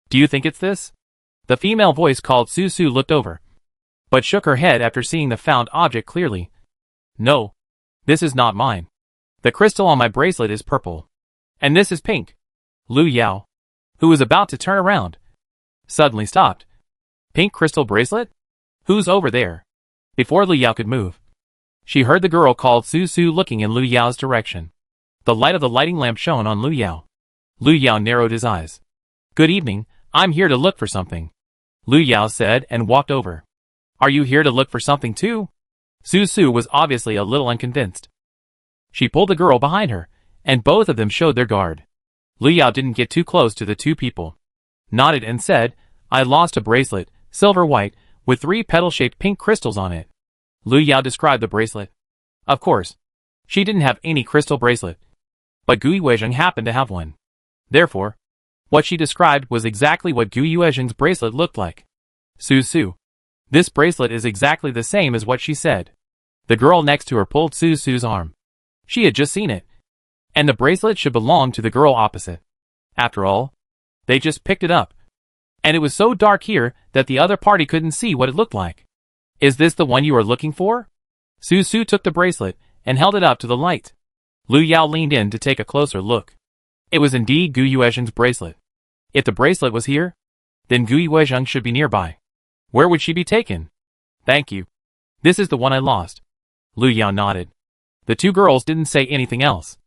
Do you think it's this? The female voice called Su looked over, but shook her head after seeing the found object clearly. No. This is not mine. The crystal on my bracelet is purple. And this is pink. Lu Yao, who was about to turn around, suddenly stopped. Pink crystal bracelet? Who's over there? Before Lu Yao could move, she heard the girl called Su Su looking in Lu Yao's direction. The light of the lighting lamp shone on Lu Yao. Lu Yao narrowed his eyes. Good evening, I'm here to look for something, Lu Yao said and walked over. Are you here to look for something too? Su Su was obviously a little unconvinced. She pulled the girl behind her, and both of them showed their guard. Lu Yao didn't get too close to the two people. Nodded and said, I lost a bracelet, silver-white, with 3 petal-shaped pink crystals on it. Lu Yao described the bracelet. Of course, she didn't have any crystal bracelet, but Gu Yuezheng happened to have one. Therefore, what she described was exactly what Gu Yuezheng's bracelet looked like. Su Su. This bracelet is exactly the same as what she said. The girl next to her pulled Su Su's arm. She had just seen it, and the bracelet should belong to the girl opposite. After all, they just picked it up, and it was so dark here that the other party couldn't see what it looked like. Is this the one you are looking for? Su Su took the bracelet and held it up to the light. Lu Yao leaned in to take a closer look. It was indeed Gu Yuezheng's bracelet. If the bracelet was here, then Gu Yuezheng should be nearby. Where would she be taken? Thank you. This is the one I lost. Lu Yao nodded. The two girls didn't say anything else,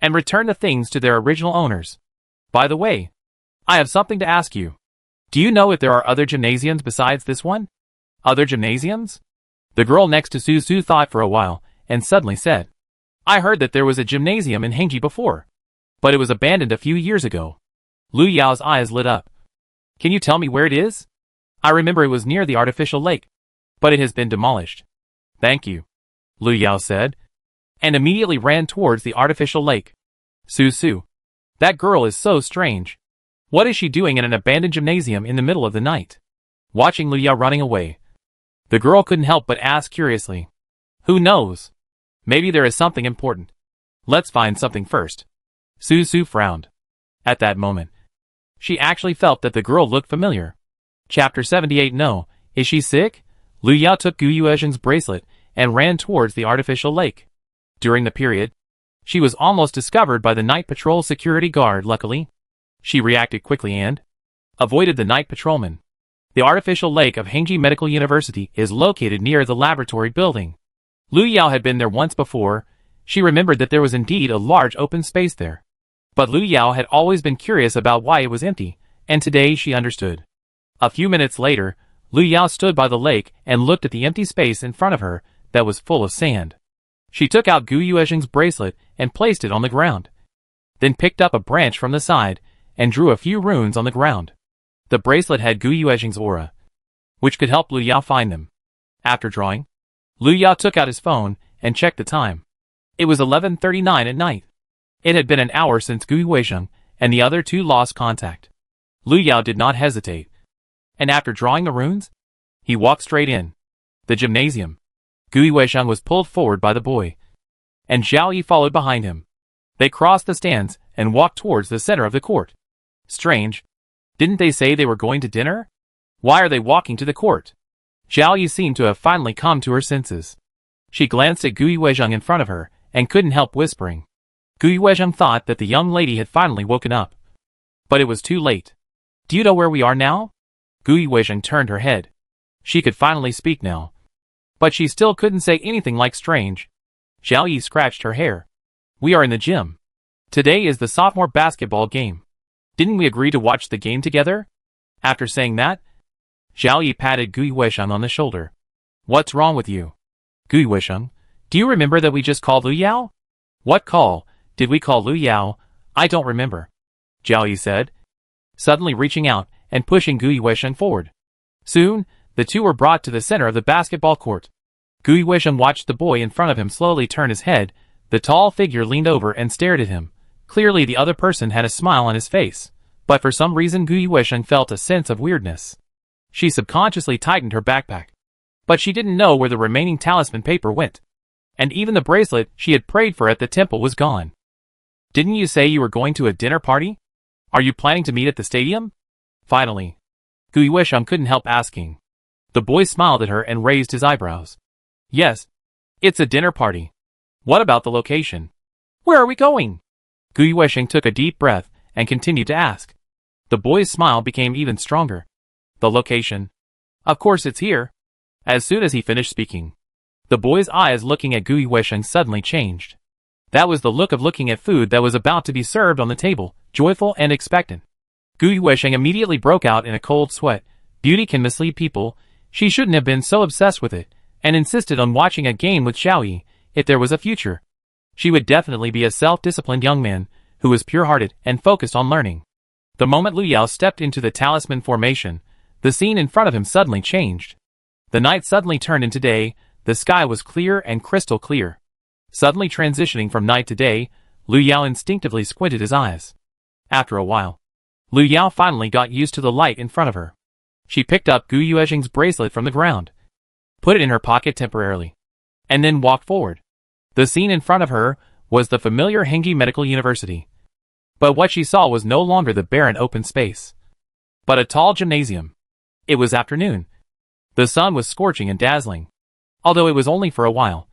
and returned the things to their original owners. By the way, I have something to ask you. Do you know if there are other gymnasiums besides this one? Other gymnasiums? The girl next to Su Su thought for a while, and suddenly said, I heard that there was a gymnasium in Hengji before, but it was abandoned a few years ago. Lu Yao's eyes lit up. Can you tell me where it is? I remember it was near the artificial lake, but it has been demolished. Thank you, Lu Yao said, and immediately ran towards the artificial lake. Su Su. That girl is so strange. What is she doing in an abandoned gymnasium in the middle of the night? Watching Lu Yao running away, the girl couldn't help but ask curiously. Who knows? Maybe there is something important. Let's find something first. Su Su frowned. At that moment, she actually felt that the girl looked familiar. Chapter 78. No, is she sick? Lu Yao took Gu Yuezheng's bracelet and ran towards the artificial lake. During the period, she was almost discovered by the night patrol security guard. Luckily, she reacted quickly and avoided the night patrolman. The artificial lake of Hengji Medical University is located near the laboratory building. Lu Yao had been there once before. She remembered that there was indeed a large open space there. But Lu Yao had always been curious about why it was empty, and today she understood. A few minutes later, Lu Yao stood by the lake and looked at the empty space in front of her that was full of sand. She took out Gu Yuezheng's bracelet and placed it on the ground, then picked up a branch from the side and drew a few runes on the ground. The bracelet had Gu Yuezheng's aura, which could help Lu Yao find them. After drawing, Lu Yao took out his phone and checked the time. It was 11:39 at night. It had been an hour since Gu Yuezheng and the other two lost contact. Lu Yao did not hesitate, and after drawing the runes, he walked straight in. The gymnasium. Gu Yuezheng was pulled forward by the boy, and Zhao Yi followed behind him. They crossed the stands and walked towards the center of the court. Strange. Didn't they say they were going to dinner? Why are they walking to the court? Zhao Yi seemed to have finally come to her senses. She glanced at Gu Yuezheng in front of her and couldn't help whispering. Gu Yuezheng thought that the young lady had finally woken up. But it was too late. Do you know where we are now? Gu Yuezheng turned her head. She could finally speak now. But she still couldn't say anything like strange. Zhao Yi scratched her hair. We are in the gym. Today is the sophomore basketball game. Didn't we agree to watch the game together? After saying that, Zhao Yi patted Gu Yuezheng on the shoulder. What's wrong with you? Gu Yuezheng, do you remember that we just called Lu Yao? What call? Did we call Lu Yao? I don't remember, Zhao Yi said, suddenly reaching out and pushing Gu Yuezheng forward. Soon, the two were brought to the center of the basketball court. Gu Yuezheng watched the boy in front of him slowly turn his head. The tall figure leaned over and stared at him. Clearly the other person had a smile on his face, but for some reason Gu Yuezheng felt a sense of weirdness. She subconsciously tightened her backpack, but she didn't know where the remaining talisman paper went. And even the bracelet she had prayed for at the temple was gone. Didn't you say you were going to a dinner party? Are you planning to meet at the stadium? Finally, Gu Yuezheng couldn't help asking. The boy smiled at her and raised his eyebrows. Yes. It's a dinner party. What about the location? Where are we going? Gu Yuesheng took a deep breath and continued to ask. The boy's smile became even stronger. The location. Of course it's here. As soon as he finished speaking, the boy's eyes looking at Gu Yuesheng suddenly changed. That was the look of looking at food that was about to be served on the table, joyful and expectant. Gu Yuesheng immediately broke out in a cold sweat. Beauty can mislead people. She shouldn't have been so obsessed with it, and insisted on watching a game with Xiaoyi, if there was a future. She would definitely be a self-disciplined young man, who was pure-hearted and focused on learning. The moment Lu Yao stepped into the talisman formation, the scene in front of him suddenly changed. The night suddenly turned into day, the sky was clear and crystal clear. Suddenly transitioning from night to day, Lu Yao instinctively squinted his eyes. After a while, Lu Yao finally got used to the light in front of her. She picked up Gu Yuesheng's bracelet from the ground, put it in her pocket temporarily, and then walked forward. The scene in front of her was the familiar Hengyi Medical University. But what she saw was no longer the barren open space, but a tall gymnasium. It was afternoon. The sun was scorching and dazzling. Although it was only for a while,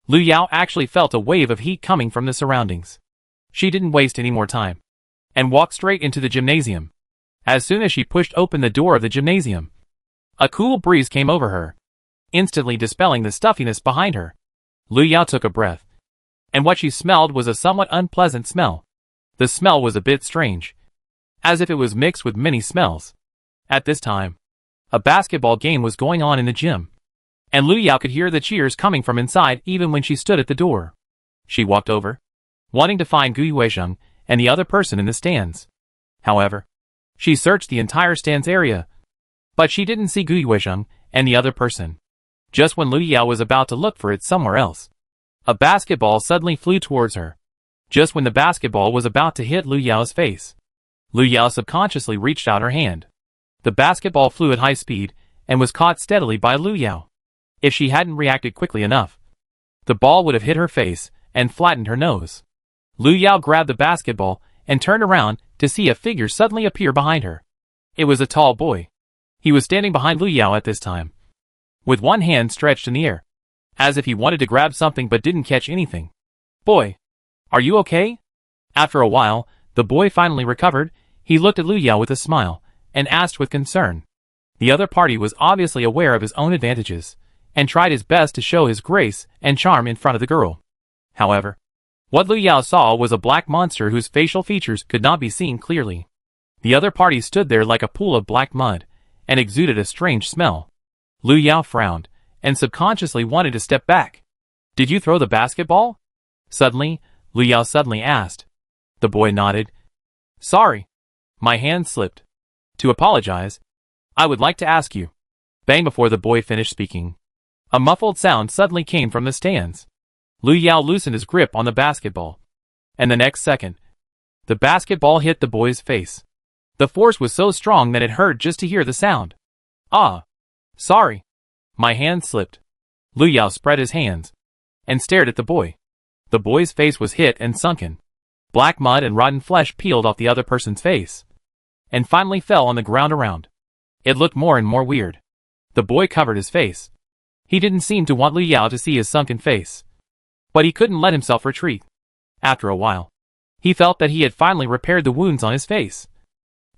Lu Yao actually felt a wave of heat coming from the surroundings. She didn't waste any more time, and walked straight into the gymnasium. As soon as she pushed open the door of the gymnasium, a cool breeze came over her, instantly dispelling the stuffiness behind her. Lu Yao took a breath, and what she smelled was a somewhat unpleasant smell. The smell was a bit strange, as if it was mixed with many smells. At this time, a basketball game was going on in the gym, and Lu Yao could hear the cheers coming from inside even when she stood at the door. She walked over, wanting to find Gu Yuesheng and the other person in the stands. However, she searched the entire stands area, but she didn't see Gu Yuesheng and the other person. Just when Lu Yao was about to look for it somewhere else, a basketball suddenly flew towards her. Just when the basketball was about to hit Lu Yao's face, Lu Yao subconsciously reached out her hand. The basketball flew at high speed and was caught steadily by Lu Yao. If she hadn't reacted quickly enough, the ball would have hit her face and flattened her nose. Lu Yao grabbed the basketball and turned around to see a figure suddenly appear behind her. It was a tall boy. He was standing behind Lu Yao at this time, with one hand stretched in the air, as if he wanted to grab something but didn't catch anything. Boy, are you okay? After a while, the boy finally recovered. He looked at Lu Yao with a smile, and asked with concern. The other party was obviously aware of his own advantages, and tried his best to show his grace and charm in front of the girl. However, what Lu Yao saw was a black monster whose facial features could not be seen clearly. The other party stood there like a pool of black mud, and exuded a strange smell. Lu Yao frowned, and subconsciously wanted to step back. Did you throw the basketball? Suddenly, Lu Yao suddenly asked. The boy nodded. Sorry. My hand slipped. To apologize, I would like to ask you. Bang! Before the boy finished speaking, a muffled sound suddenly came from the stands. Lu Yao loosened his grip on the basketball, and the next second, the basketball hit the boy's face. The force was so strong that it hurt just to hear the sound. Ah! Sorry. My hand slipped. Lu Yao spread his hands and stared at the boy. The boy's face was hit and sunken. Black mud and rotten flesh peeled off the other person's face, and finally fell on the ground around. It looked more and more weird. The boy covered his face. He didn't seem to want Lu Yao to see his sunken face, but he couldn't let himself retreat. After a while, he felt that he had finally repaired the wounds on his face,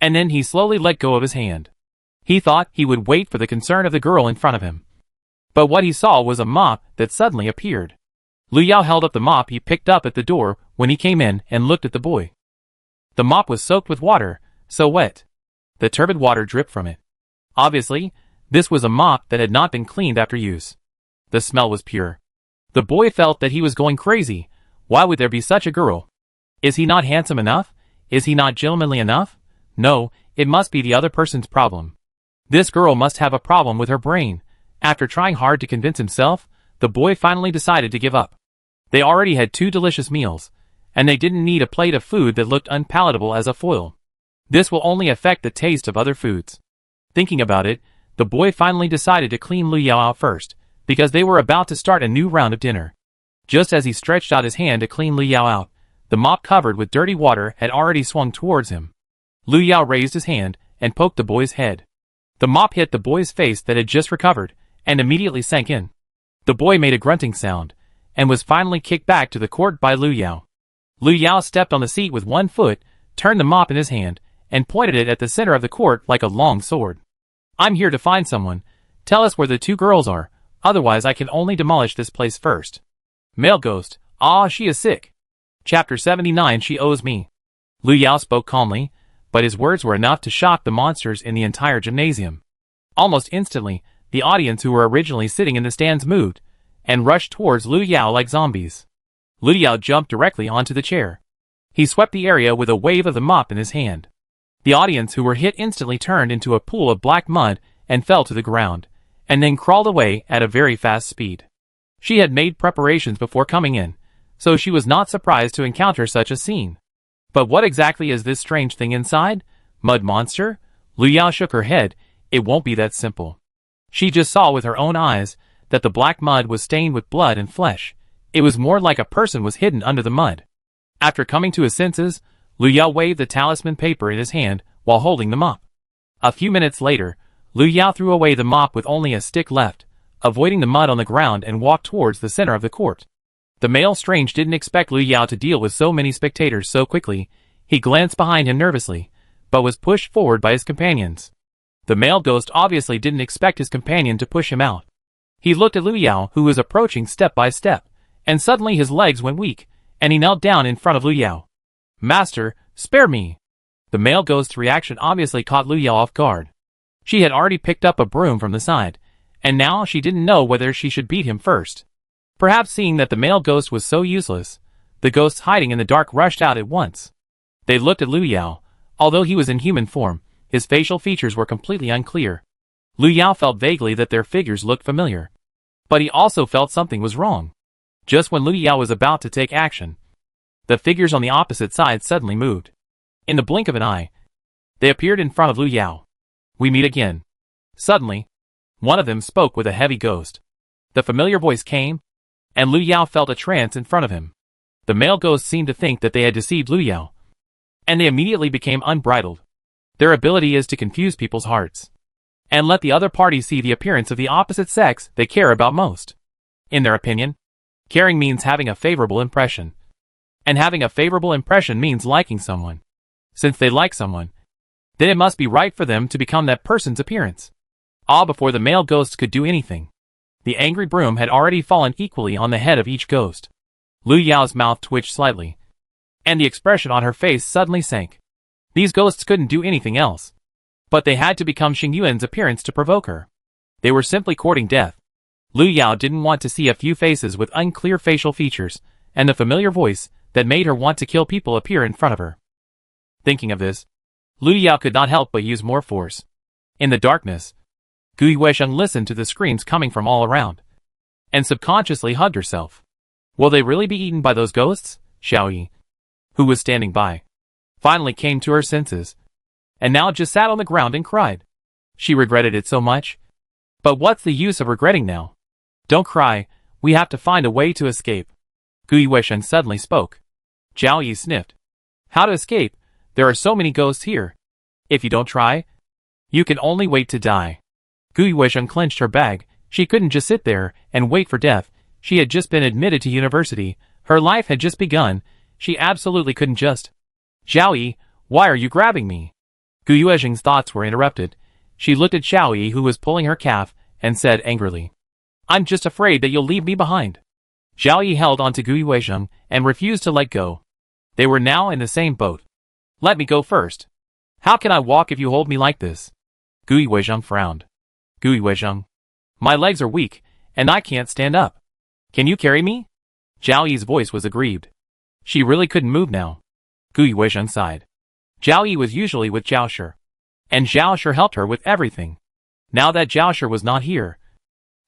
and then he slowly let go of his hand. He thought he would wait for the concern of the girl in front of him, but what he saw was a mop that suddenly appeared. Lu Yao held up the mop he picked up at the door when he came in and looked at the boy. The mop was soaked with water, so wet. The turbid water dripped from it. Obviously, this was a mop that had not been cleaned after use. The smell was pure. The boy felt that he was going crazy. Why would there be such a girl? Is he not handsome enough? Is he not gentlemanly enough? No, it must be the other person's problem. This girl must have a problem with her brain. After trying hard to convince himself, the boy finally decided to give up. They already had 2 delicious meals, and they didn't need a plate of food that looked unpalatable as a foil. This will only affect the taste of other foods. Thinking about it, the boy finally decided to clean Lu Yao out first, because they were about to start a new round of dinner. Just as he stretched out his hand to clean Lu Yao out, the mop covered with dirty water had already swung towards him. Lu Yao raised his hand and poked the boy's head. The mop hit the boy's face that had just recovered, and immediately sank in. The boy made a grunting sound, and was finally kicked back to the court by Lu Yao. Lu Yao stepped on the seat with one foot, turned the mop in his hand, and pointed it at the center of the court like a long sword. I'm here to find someone. Tell us where the two girls are, otherwise I can only demolish this place first. Male ghost, ah, she is sick. Chapter 79. She owes me. Lu Yao spoke calmly, but his words were enough to shock the monsters in the entire gymnasium. Almost instantly, the audience who were originally sitting in the stands moved, and rushed towards Lu Yao like zombies. Lu Yao jumped directly onto the chair. He swept the area with a wave of the mop in his hand. The audience who were hit instantly turned into a pool of black mud and fell to the ground, and then crawled away at a very fast speed. She had made preparations before coming in, so she was not surprised to encounter such a scene. But what exactly is this strange thing inside? Mud monster? Lu Yao shook her head. It won't be that simple. She just saw with her own eyes that the black mud was stained with blood and flesh. It was more like a person was hidden under the mud. After coming to his senses, Lu Yao waved the talisman paper in his hand while holding the mop. A few minutes later, Lu Yao threw away the mop with only a stick left, avoiding the mud on the ground, and walked towards the center of the court. The male strange didn't expect Lu Yao to deal with so many spectators so quickly. He glanced behind him nervously, but was pushed forward by his companions. The male ghost obviously didn't expect his companion to push him out. He looked at Lu Yao, who was approaching step by step, and suddenly his legs went weak, and he knelt down in front of Lu Yao. Master, spare me! The male ghost's reaction obviously caught Lu Yao off guard. She had already picked up a broom from the side, and now she didn't know whether she should beat him first. Perhaps seeing that the male ghost was so useless, the ghosts hiding in the dark rushed out at once. They looked at Lu Yao. Although he was in human form, his facial features were completely unclear. Lu Yao felt vaguely that their figures looked familiar. But he also felt something was wrong. Just when Lu Yao was about to take action, the figures on the opposite side suddenly moved. In the blink of an eye, they appeared in front of Lu Yao. We meet again. Suddenly, one of them spoke with a heavy ghost. The familiar voice came, and Lu Yao felt a trance in front of him. The male ghosts seemed to think that they had deceived Lu Yao, and they immediately became unbridled. Their ability is to confuse people's hearts, and let the other party see the appearance of the opposite sex they care about most. In their opinion, caring means having a favorable impression, and having a favorable impression means liking someone. Since they like someone, then it must be right for them to become that person's appearance. Before the male ghosts could do anything, the angry broom had already fallen equally on the head of each ghost. Lu Yao's mouth twitched slightly, and the expression on her face suddenly sank. These ghosts couldn't do anything else, but they had to become Xing Yuan's appearance to provoke her. They were simply courting death. Lu Yao didn't want to see a few faces with unclear facial features, and the familiar voice that made her want to kill people appear in front of her. Thinking of this, Lu Yao could not help but use more force. In the darkness, Gui Weisheng listened to the screams coming from all around, and subconsciously hugged herself. Will they really be eaten by those ghosts? Xiaoyi, who was standing by, finally came to her senses, and now just sat on the ground and cried. She regretted it so much. But what's the use of regretting now? Don't cry, we have to find a way to escape. Gui Weisheng suddenly spoke. Xiaoyi sniffed. How to escape? There are so many ghosts here. If you don't try, you can only wait to die. Gui Weisheng clenched her bag. She couldn't just sit there and wait for death. She had just been admitted to university. Her life had just begun. She absolutely couldn't just. Xiaoyi, why are you grabbing me? Gui Weisheng's thoughts were interrupted. She looked at Xiaoyi, who was pulling her calf, and said angrily, I'm just afraid that you'll leave me behind. Xiaoyi held onto Gui Weisheng and refused to let go. They were now in the same boat. Let me go first. How can I walk if you hold me like this? Gui Weisheng frowned. Gui Weisheng, my legs are weak, and I can't stand up. Can you carry me? Xiaoyi's voice was aggrieved. She really couldn't move now. Gui Weisheng sighed. Xiaoyi was usually with Zhao Shi, and Zhao Shi helped her with everything. Now that Zhao Shi was not here,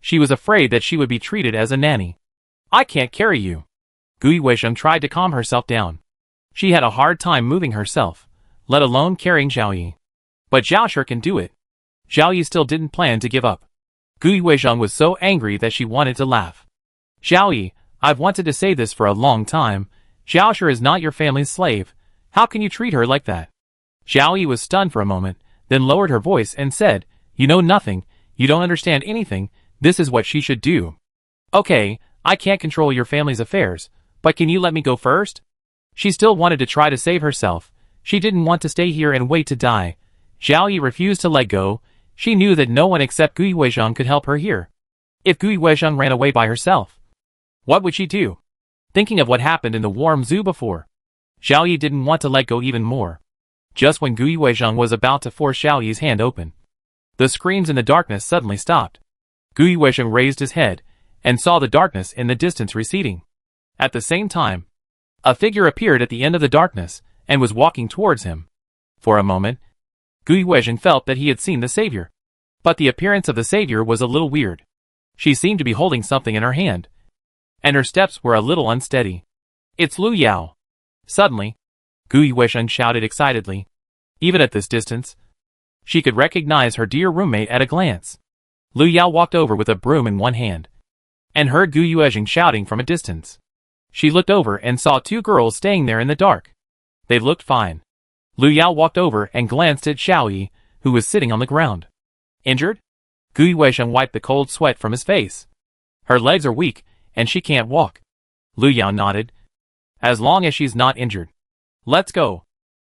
she was afraid that she would be treated as a nanny. I can't carry you. Gui Weisheng tried to calm herself down. She had a hard time moving herself, let alone carrying Xiaoyi. But Zhao Shi can do it. Xiaoyi still didn't plan to give up. Gui Weisheng was so angry that she wanted to laugh. Xiaoyi, I've wanted to say this for a long time. Zhao Shi is not your family's slave. How can you treat her like that? Xiaoyi was stunned for a moment, then lowered her voice and said, You know nothing, you don't understand anything, this is what she should do. Okay, I can't control your family's affairs, but can you let me go first? She still wanted to try to save herself. She didn't want to stay here and wait to die. Zhao Yi refused to let go. She knew that no one except Gui Weizhang could help her here. If Gui Weizhang ran away by herself, what would she do? Thinking of what happened in the warm zoo before, Zhao Yi didn't want to let go even more. Just when Gui Weizhang was about to force Zhao Yi's hand open, the screams in the darkness suddenly stopped. Gui Weizhang raised his head and saw the darkness in the distance receding. At the same time, a figure appeared at the end of the darkness and was walking towards him. For a moment, Gui Weizhang felt that he had seen the savior. But the appearance of the savior was a little weird. She seemed to be holding something in her hand, and her steps were a little unsteady. It's Lu Yao. Suddenly, Gui Weizhang shouted excitedly. Even at this distance, she could recognize her dear roommate at a glance. Lu Yao walked over with a broom in one hand, and heard Gui Weizhang shouting from a distance. She looked over and saw two girls staying there in the dark. They looked fine. Lu Yao walked over and glanced at Zhao Yi, who was sitting on the ground. Injured? Gui Weizhang wiped the cold sweat from his face. Her legs are weak, and she can't walk. Lu Yao nodded. As long as she's not injured. Let's go.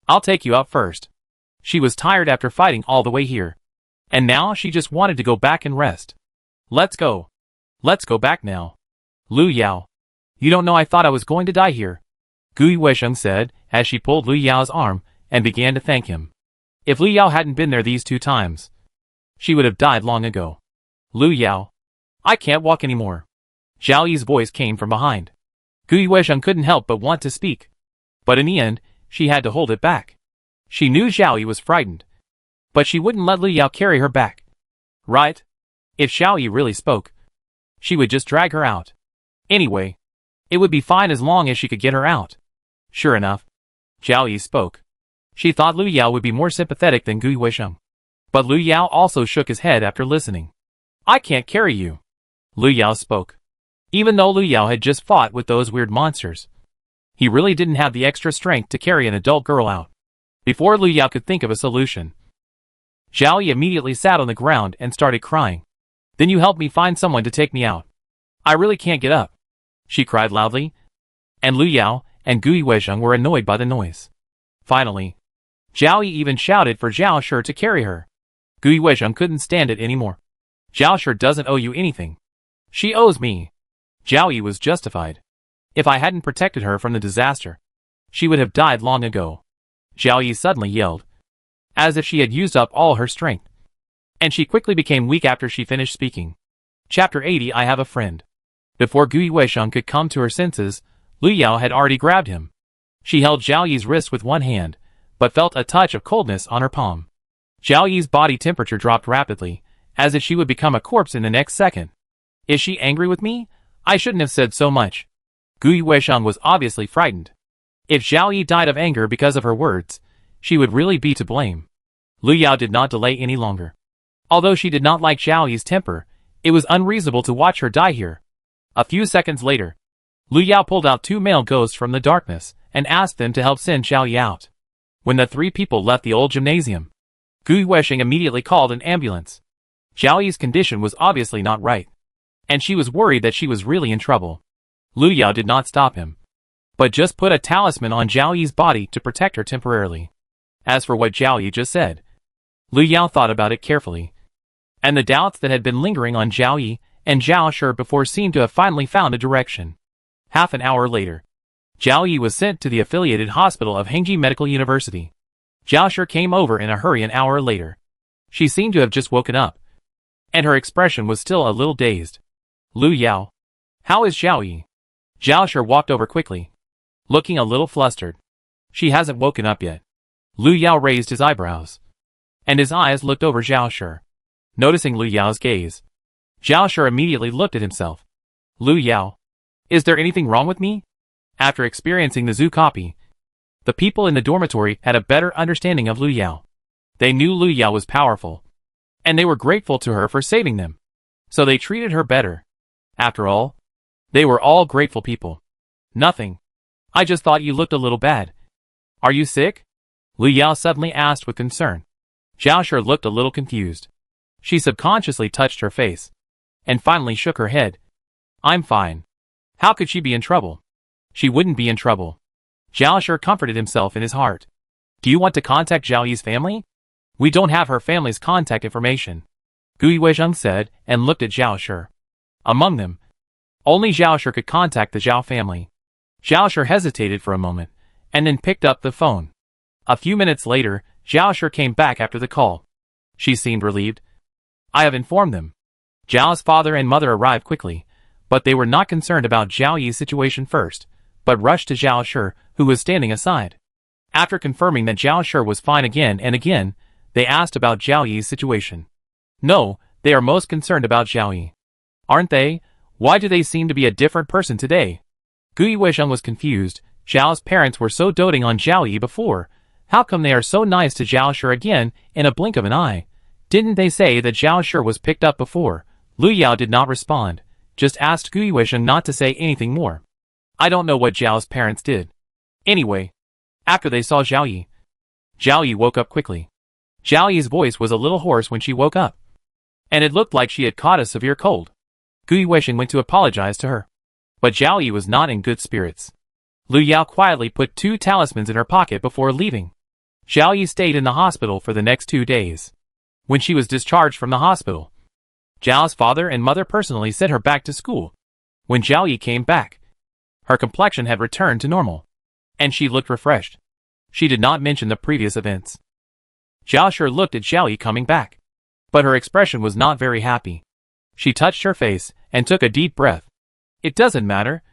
I'll take you out first. She was tired after fighting all the way here. And now she just wanted to go back and rest. Let's go. Let's go back now. Lu Yao. You don't know I thought I was going to die here. Gui Weizhang said, as she pulled Lu Yao's arm and began to thank him. If Lu Yao hadn't been there these 2 times, she would have died long ago. Lu Yao. I can't walk anymore. Zhao Yi's voice came from behind. Gui Weizhang couldn't help but want to speak. But in the end, she had to hold it back. She knew Zhao Yi was frightened, but she wouldn't let Lu Yao carry her back. Right? If Zhao Yi really spoke, she would just drag her out. Anyway, it would be fine as long as she could get her out. Sure enough, Zhao Yi spoke. She thought Lu Yao would be more sympathetic than Gui Weizhang. But Lu Yao also shook his head after listening. I can't carry you. Lu Yao spoke. Even though Lu Yao had just fought with those weird monsters, he really didn't have the extra strength to carry an adult girl out. Before Lu Yao could think of a solution, Zhao Yi immediately sat on the ground and started crying. Then you help me find someone to take me out. I really can't get up, she cried loudly. And Lu Yao and Gui Weizhang were annoyed by the noise. Finally, Zhao Yi even shouted for Zhao Shi to carry her. Gui Weizhang couldn't stand it anymore. Zhao Shi doesn't owe you anything. She owes me. Zhao Yi was justified. If I hadn't protected her from the disaster, she would have died long ago. Zhao Yi suddenly yelled, as if she had used up all her strength. And she quickly became weak after she finished speaking. Chapter 80. I have a friend. Before Gui Weizhang could come to her senses, Lu Yao had already grabbed him. She held Zhao Yi's wrist with one hand, but felt a touch of coldness on her palm. Zhao Yi's body temperature dropped rapidly, as if she would become a corpse in the next second. Is she angry with me? I shouldn't have said so much. Gui Weizhang was obviously frightened. If Zhao Yi died of anger because of her words, she would really be to blame. Lu Yao did not delay any longer. Although she did not like Zhao Yi's temper, it was unreasonable to watch her die here. A few seconds later, Lu Yao pulled out 2 male ghosts from the darkness and asked them to help send Zhao Yi out. When the 3 people left the old gymnasium, Gui Weizhang immediately called an ambulance. Zhao Yi's condition was obviously not right, and she was worried that she was really in trouble. Lu Yao did not stop him, but just put a talisman on Zhao Yi's body to protect her temporarily. As for what Zhao Yi just said, Lu Yao thought about it carefully, and the doubts that had been lingering on Zhao Yi and Zhao Shi before seemed to have finally found a direction. Half an hour later, Zhao Yi was sent to the affiliated hospital of Hengji Medical University. Zhao Shi came over in a hurry an hour later. She seemed to have just woken up, and her expression was still a little dazed. Lu Yao. How is Zhao Yi? Zhao Shi walked over quickly, looking a little flustered. She hasn't woken up yet. Lu Yao raised his eyebrows, and his eyes looked over Zhao Shi. Noticing Lu Yao's gaze, Zhao Shi immediately looked at himself. Lu Yao. Is there anything wrong with me? After experiencing the zoo copy, the people in the dormitory had a better understanding of Lu Yao. They knew Lu Yao was powerful, and they were grateful to her for saving them, so they treated her better. After all, they were all grateful people. Nothing. I just thought you looked a little bad. Are you sick? Lu Yao suddenly asked with concern. Zhao Shi looked a little confused. She subconsciously touched her face, and finally shook her head. I'm fine. How could she be in trouble? She wouldn't be in trouble. Zhao Shi comforted himself in his heart. Do you want to contact Zhao Yi's family? We don't have her family's contact information, Gui Weisheng said and looked at Zhao Shi. Among them, only Zhao Shi could contact the Zhao family. Zhao Shi hesitated for a moment, and then picked up the phone. A few minutes later, Zhao Shi came back after the call. She seemed relieved. I have informed them. Zhao's father and mother arrived quickly, but they were not concerned about Zhao Yi's situation first, but rushed to Zhao Shi, who was standing aside. After confirming that Zhao Shi was fine again and again, they asked about Zhao Yi's situation. No, they are most concerned about Zhao Yi. Aren't they? Why do they seem to be a different person today? Gui Weisheng was confused. Zhao's parents were so doting on Zhao Yi before. How come they are so nice to Zhao Shi again in a blink of an eye? Didn't they say that Zhao Shi was picked up before? Lu Yao did not respond, just asked Gui Weisheng not to say anything more. I don't know what Zhao's parents did. Anyway, after they saw Zhao Yi woke up quickly. Zhao Yi's voice was a little hoarse when she woke up, and it looked like she had caught a severe cold. Gui Weisheng went to apologize to her, but Zhao Yi was not in good spirits. Lu Yao quietly put 2 talismans in her pocket before leaving. Zhao Yi stayed in the hospital for the next 2 days. When she was discharged from the hospital, Zhao's father and mother personally sent her back to school. When Zhao Yi came back, her complexion had returned to normal, and she looked refreshed. She did not mention the previous events. Zhao Shi looked at Zhao Yi coming back, but her expression was not very happy. She touched her face and took a deep breath. It doesn't matter.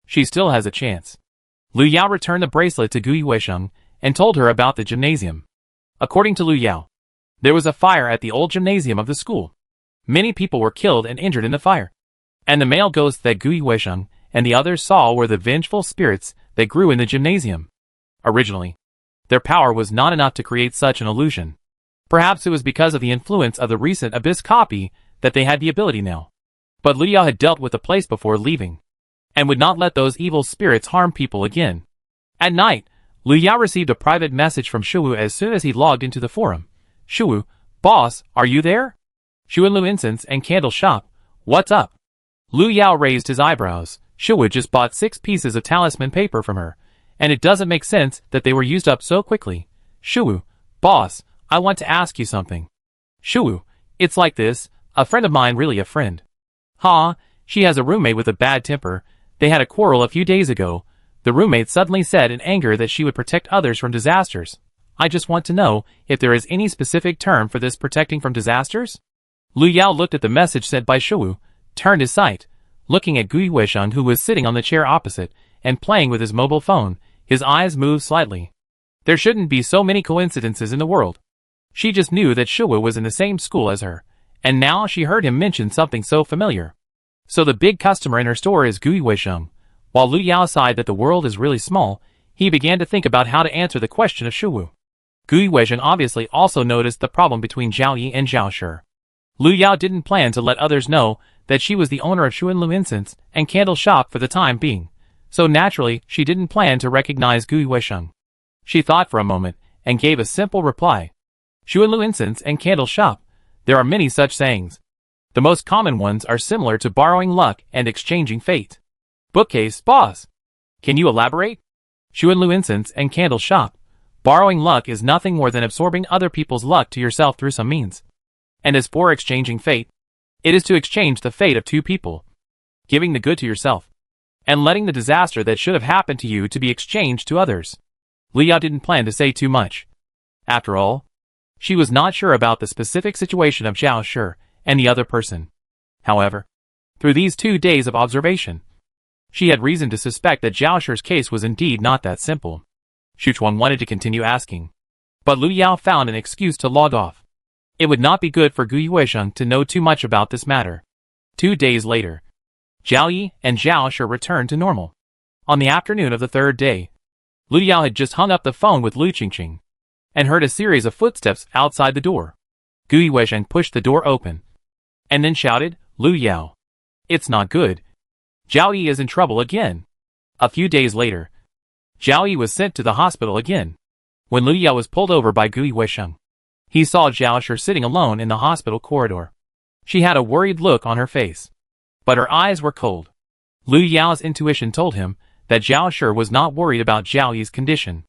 She still has a chance. Lu Yao returned the bracelet to Gui Weisheng and told her about the gymnasium. According to Lu Yao, there was a fire at the old gymnasium of the school. Many people were killed and injured in the fire, and the male ghosts that Gui Weisheng and the others saw were the vengeful spirits that grew in the gymnasium. Originally, their power was not enough to create such an illusion. Perhaps it was because of the influence of the recent Abyss copy that they had the ability now. But Lu Yao had dealt with the place before leaving, and would not let those evil spirits harm people again. At night, Lu Yao received a private message from Shuwu as soon as he logged into the forum. Shuwu, boss, are you there? Xuanlu Incense and Candle Shop, what's up? Lu Yao raised his eyebrows. Shuwu just bought 6 pieces of talisman paper from her, and it doesn't make sense that they were used up so quickly. Shuwu, boss, I want to ask you something. Shuwu, it's like this, a friend of mine, really a friend. She has a roommate with a bad temper. They had a quarrel a few days ago. The roommate suddenly said in anger that she would protect others from disasters. I just want to know if there is any specific term for this protecting from disasters? Lu Yao looked at the message sent by Shuwu, turned his sight, looking at Gui Weisheng, who was sitting on the chair opposite and playing with his mobile phone. His eyes moved slightly. There shouldn't be so many coincidences in the world. She just knew that Shuwu was in the same school as her, and now she heard him mention something so familiar. So the big customer in her store is Gui Weisheng. While Lu Yao sighed that the world is really small, he began to think about how to answer the question of Shuwu. Gui Weisheng obviously also noticed the problem between Zhao Yi and Zhao Shi. Lu Yao didn't plan to let others know that she was the owner of Xuanlu Incense and Candle Shop for the time being, so naturally she didn't plan to recognize Gui Weisheng. She thought for a moment and gave a simple reply. Xuanlu Incense and Candle Shop. There are many such sayings. The most common ones are similar to borrowing luck and exchanging fate. Bookcase, boss. Can you elaborate? Xuanlu Incense and Candle Shop. Borrowing luck is nothing more than absorbing other people's luck to yourself through some means. And as for exchanging fate, it is to exchange the fate of 2 people, giving the good to yourself, and letting the disaster that should have happened to you to be exchanged to others. Lu Yao didn't plan to say too much. After all, she was not sure about the specific situation of Zhao Shi and the other person. However, through these 2 days of observation, she had reason to suspect that Zhao Shi's case was indeed not that simple. Xu Chuang wanted to continue asking, but Lu Yao found an excuse to log off. It would not be good for Gui Weisheng to know too much about this matter. 2 days later, Zhao Yi and Zhao Shi returned to normal. On the afternoon of the 3rd day, Lu Yao had just hung up the phone with Lu Qingqing and heard a series of footsteps outside the door. Gui Weisheng pushed the door open and then shouted, Lu Yao. It's not good. Zhao Yi is in trouble again. A few days later, Zhao Yi was sent to the hospital again. When Lu Yao was pulled over by Gui Weisheng, He saw Zhao Shi sitting alone in the hospital corridor. She had a worried look on her face, but her eyes were cold. Lu Yao's intuition told him that Zhao Shi was not worried about Zhao Yi's condition.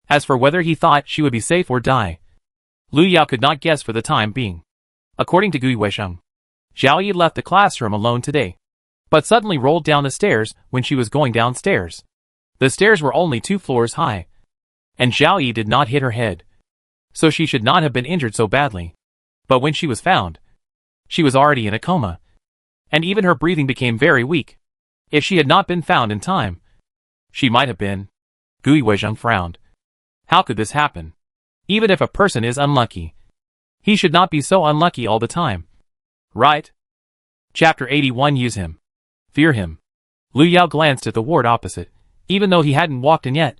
As for whether he thought she would be safe or die, Lu Yao could not guess for the time being. According to Gui Weisheng, Zhao Yi left the classroom alone today, but suddenly rolled down the stairs when she was going downstairs. The stairs were only 2 floors high, and Zhao Yi did not hit her head, so she should not have been injured so badly. But when she was found, she was already in a coma, and even her breathing became very weak. If she had not been found in time, she might have been. Gui Weisheng frowned. How could this happen? Even if a person is unlucky, he should not be so unlucky all the time. Right? Chapter 81. Use him. Fear him. Lu Yao glanced at the ward opposite. Even though he hadn't walked in yet,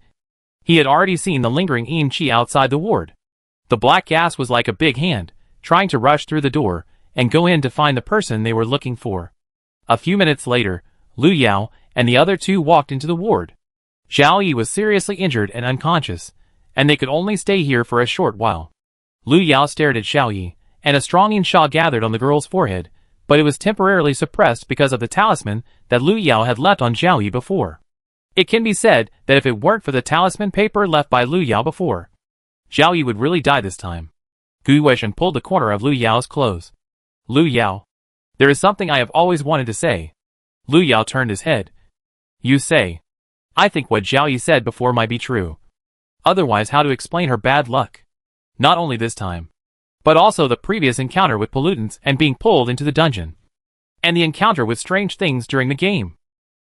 he had already seen the lingering Yin Qi outside the ward. The black gas was like a big hand, trying to rush through the door and go in to find the person they were looking for. A few minutes later, Lu Yao and the other 2 walked into the ward. Zhao Yi was seriously injured and unconscious, and they could only stay here for a short while. Lu Yao stared at Zhao Yi, and a strong yin sha gathered on the girl's forehead, but it was temporarily suppressed because of the talisman that Lu Yao had left on Zhao Yi before. It can be said that if it weren't for the talisman paper left by Lu Yao before, Zhao Yi would really die this time. Gui Weisheng pulled the corner of Lu Yao's clothes. Lu Yao, there is something I have always wanted to say. Lu Yao turned his head. You say. I think what Zhao Yi said before might be true. Otherwise, how to explain her bad luck? Not only this time, but also the previous encounter with pollutants and being pulled into the dungeon, and the encounter with strange things during the game.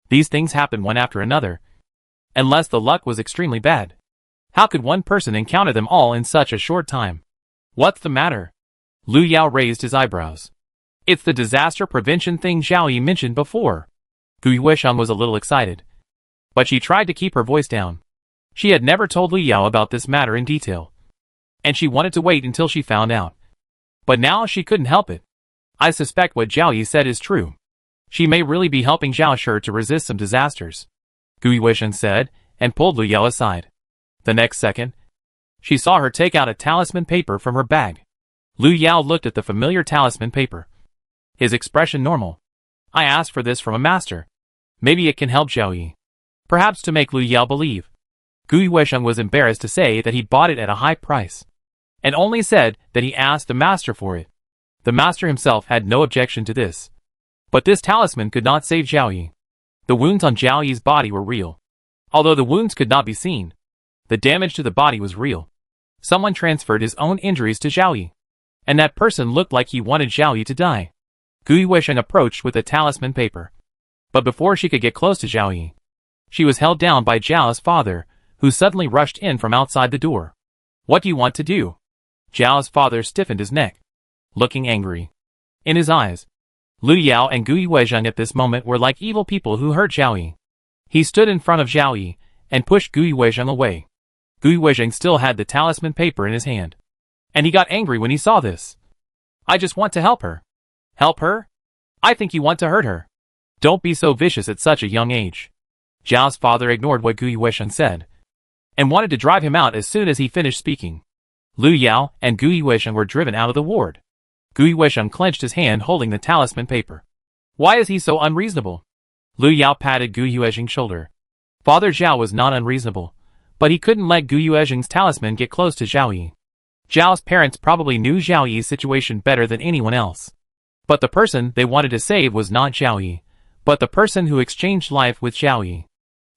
These things happened one after another. Unless the luck was extremely bad, how could one person encounter them all in such a short time? What's the matter? Lu Yao raised his eyebrows. It's the disaster prevention thing Zhao Yi mentioned before. Gui Weisheng was a little excited, but she tried to keep her voice down. She had never told Lu Yao about this matter in detail, and she wanted to wait until she found out. But now she couldn't help it. I suspect what Zhao Yi said is true. She may really be helping Zhao Shi to resist some disasters, Gui Weisheng said, and pulled Lu Yao aside. The next second, she saw her take out a talisman paper from her bag. Lu Yao looked at the familiar talisman paper, his expression normal. I asked for this from a master. Maybe it can help Zhao Yi. Perhaps to make Lu Yao believe. Gui Weisheng was embarrassed to say that he bought it at a high price, and only said that he asked the master for it. The master himself had no objection to this. But this talisman could not save Zhao Yi. The wounds on Zhao Yi's body were real. Although the wounds could not be seen, the damage to the body was real. Someone transferred his own injuries to Zhao Yi, and that person looked like he wanted Zhao Yi to die. Gui Weisheng approached with the talisman paper. But before she could get close to Zhao Yi, she was held down by Zhao's father, who suddenly rushed in from outside the door. What do you want to do? Zhao's father stiffened his neck, looking angry in his eyes. Lu Yao and Gui Weisheng at this moment were like evil people who hurt Zhao Yi. He stood in front of Zhao Yi and pushed Gui Weisheng away. Gui Weisheng still had the talisman paper in his hand, and he got angry when he saw this. I just want to help her. Help her? I think you want to hurt her. Don't be so vicious at such a young age. Zhao's father ignored what Gui Weisheng said, and wanted to drive him out as soon as he finished speaking. Lu Yao and Gui Weisheng were driven out of the ward. Gui Weisheng clenched his hand holding the talisman paper. Why is he so unreasonable? Lu Yao patted Gui Weisheng's shoulder. Father Zhao was not unreasonable, but he couldn't let Gui Weisheng's talisman get close to Zhao Yi. Zhao's parents probably knew Zhao Yi's situation better than anyone else. But the person they wanted to save was not Zhao Yi, but the person who exchanged life with Zhao Yi.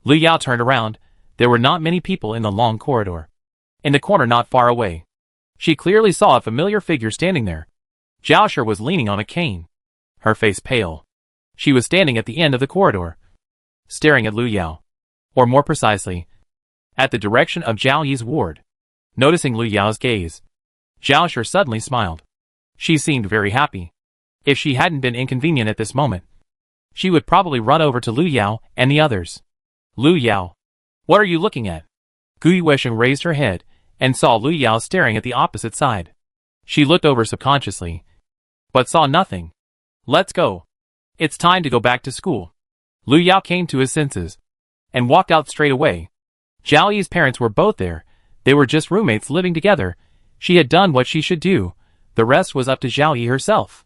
Lu Yao turned around. There were not many people in the long corridor. In the corner not far away, she clearly saw a familiar figure standing there. Zhao Shi was leaning on a cane, her face pale. She was standing at the end of the corridor, staring at Lu Yao, or more precisely, at the direction of Zhao Yi's ward. Noticing Lu Yao's gaze, Zhao Shi suddenly smiled. She seemed very happy. If she hadn't been inconvenient at this moment, she would probably run over to Lu Yao and the others. Lu Yao, what are you looking at? Gui Weisheng raised her head and saw Lu Yao staring at the opposite side. She looked over subconsciously, but saw nothing. Let's go. It's time to go back to school. Lu Yao came to his senses and walked out straight away. Zhao Yi's parents were both there. They were just roommates living together, She had done what she should do. The rest was up to Zhao Yi herself.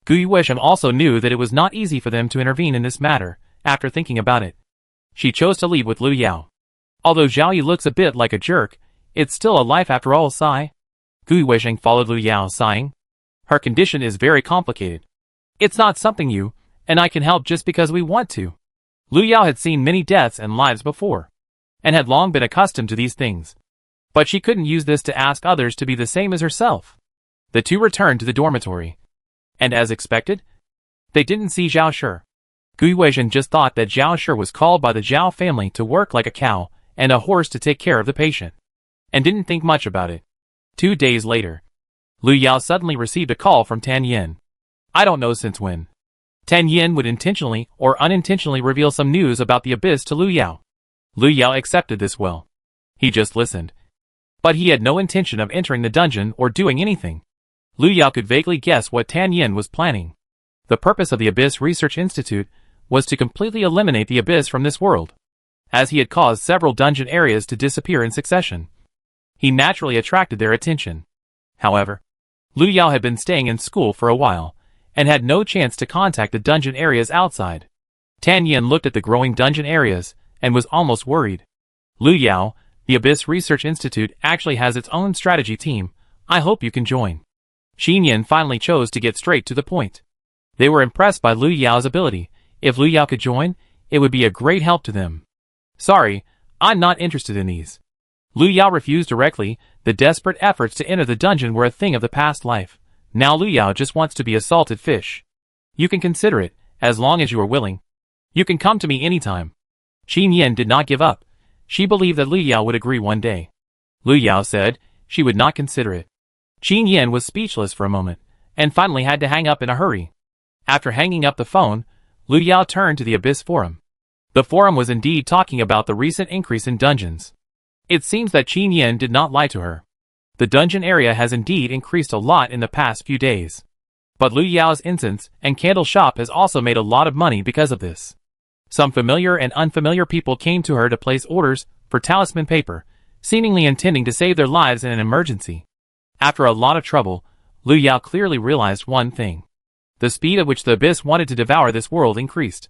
Gu Yuesheng also knew that it was not easy for them to intervene in this matter. After thinking about it, she chose to leave with Lu Yao. Although Zhao Yi looks a bit like a jerk, it's still a life after all. Sigh. Gu Yuesheng followed Lu Yao, sighing. Her condition is very complicated. It's not something you and I can help just because we want to. Lu Yao had seen many deaths and lives before, and had long been accustomed to these things. But she couldn't use this to ask others to be the same as herself. The two returned to the dormitory. And as expected, they didn't see Zhao Shi. Gu Yuesheng just thought that Zhao Shi was called by the Zhao family to work like a cow and a horse to take care of the patient, and didn't think much about it. 2 days later, Lu Yao suddenly received a call from Tan Yin. I don't know since when. Tan Yin would intentionally or unintentionally reveal some news about the abyss to Lu Yao. Lu Yao accepted this well. He just listened. But he had no intention of entering the dungeon or doing anything. Lu Yao could vaguely guess what Tan Yin was planning. The purpose of the Abyss Research Institute was to completely eliminate the abyss from this world, as he had caused several dungeon areas to disappear in succession. He naturally attracted their attention. However, Lu Yao had been staying in school for a while, and had no chance to contact the dungeon areas outside. Tan Yin looked at the growing dungeon areas, and was almost worried. Lu Yao, the Abyss Research Institute actually has its own strategy team. I hope you can join. Xin Yin finally chose to get straight to the point. They were impressed by Lu Yao's ability. If Lu Yao could join, it would be a great help to them. Sorry, I'm not interested in these. Lu Yao refused directly. The desperate efforts to enter the dungeon were a thing of the past life. Now Lu Yao just wants to be a salted fish. You can consider it, as long as you are willing. You can come to me anytime. Xin Yin did not give up. She believed that Lu Yao would agree one day. Lu Yao said she would not consider it. Xin Yin was speechless for a moment, and finally had to hang up in a hurry. After hanging up the phone, Lu Yao turned to the Abyss Forum. The forum was indeed talking about the recent increase in dungeons. It seems that Xin Yin did not lie to her. The dungeon area has indeed increased a lot in the past few days. But Lu Yao's incense and candle shop has also made a lot of money because of this. Some familiar and unfamiliar people came to her to place orders for talisman paper, seemingly intending to save their lives in an emergency. After a lot of trouble, Lu Yao clearly realized one thing. The speed at which the abyss wanted to devour this world increased.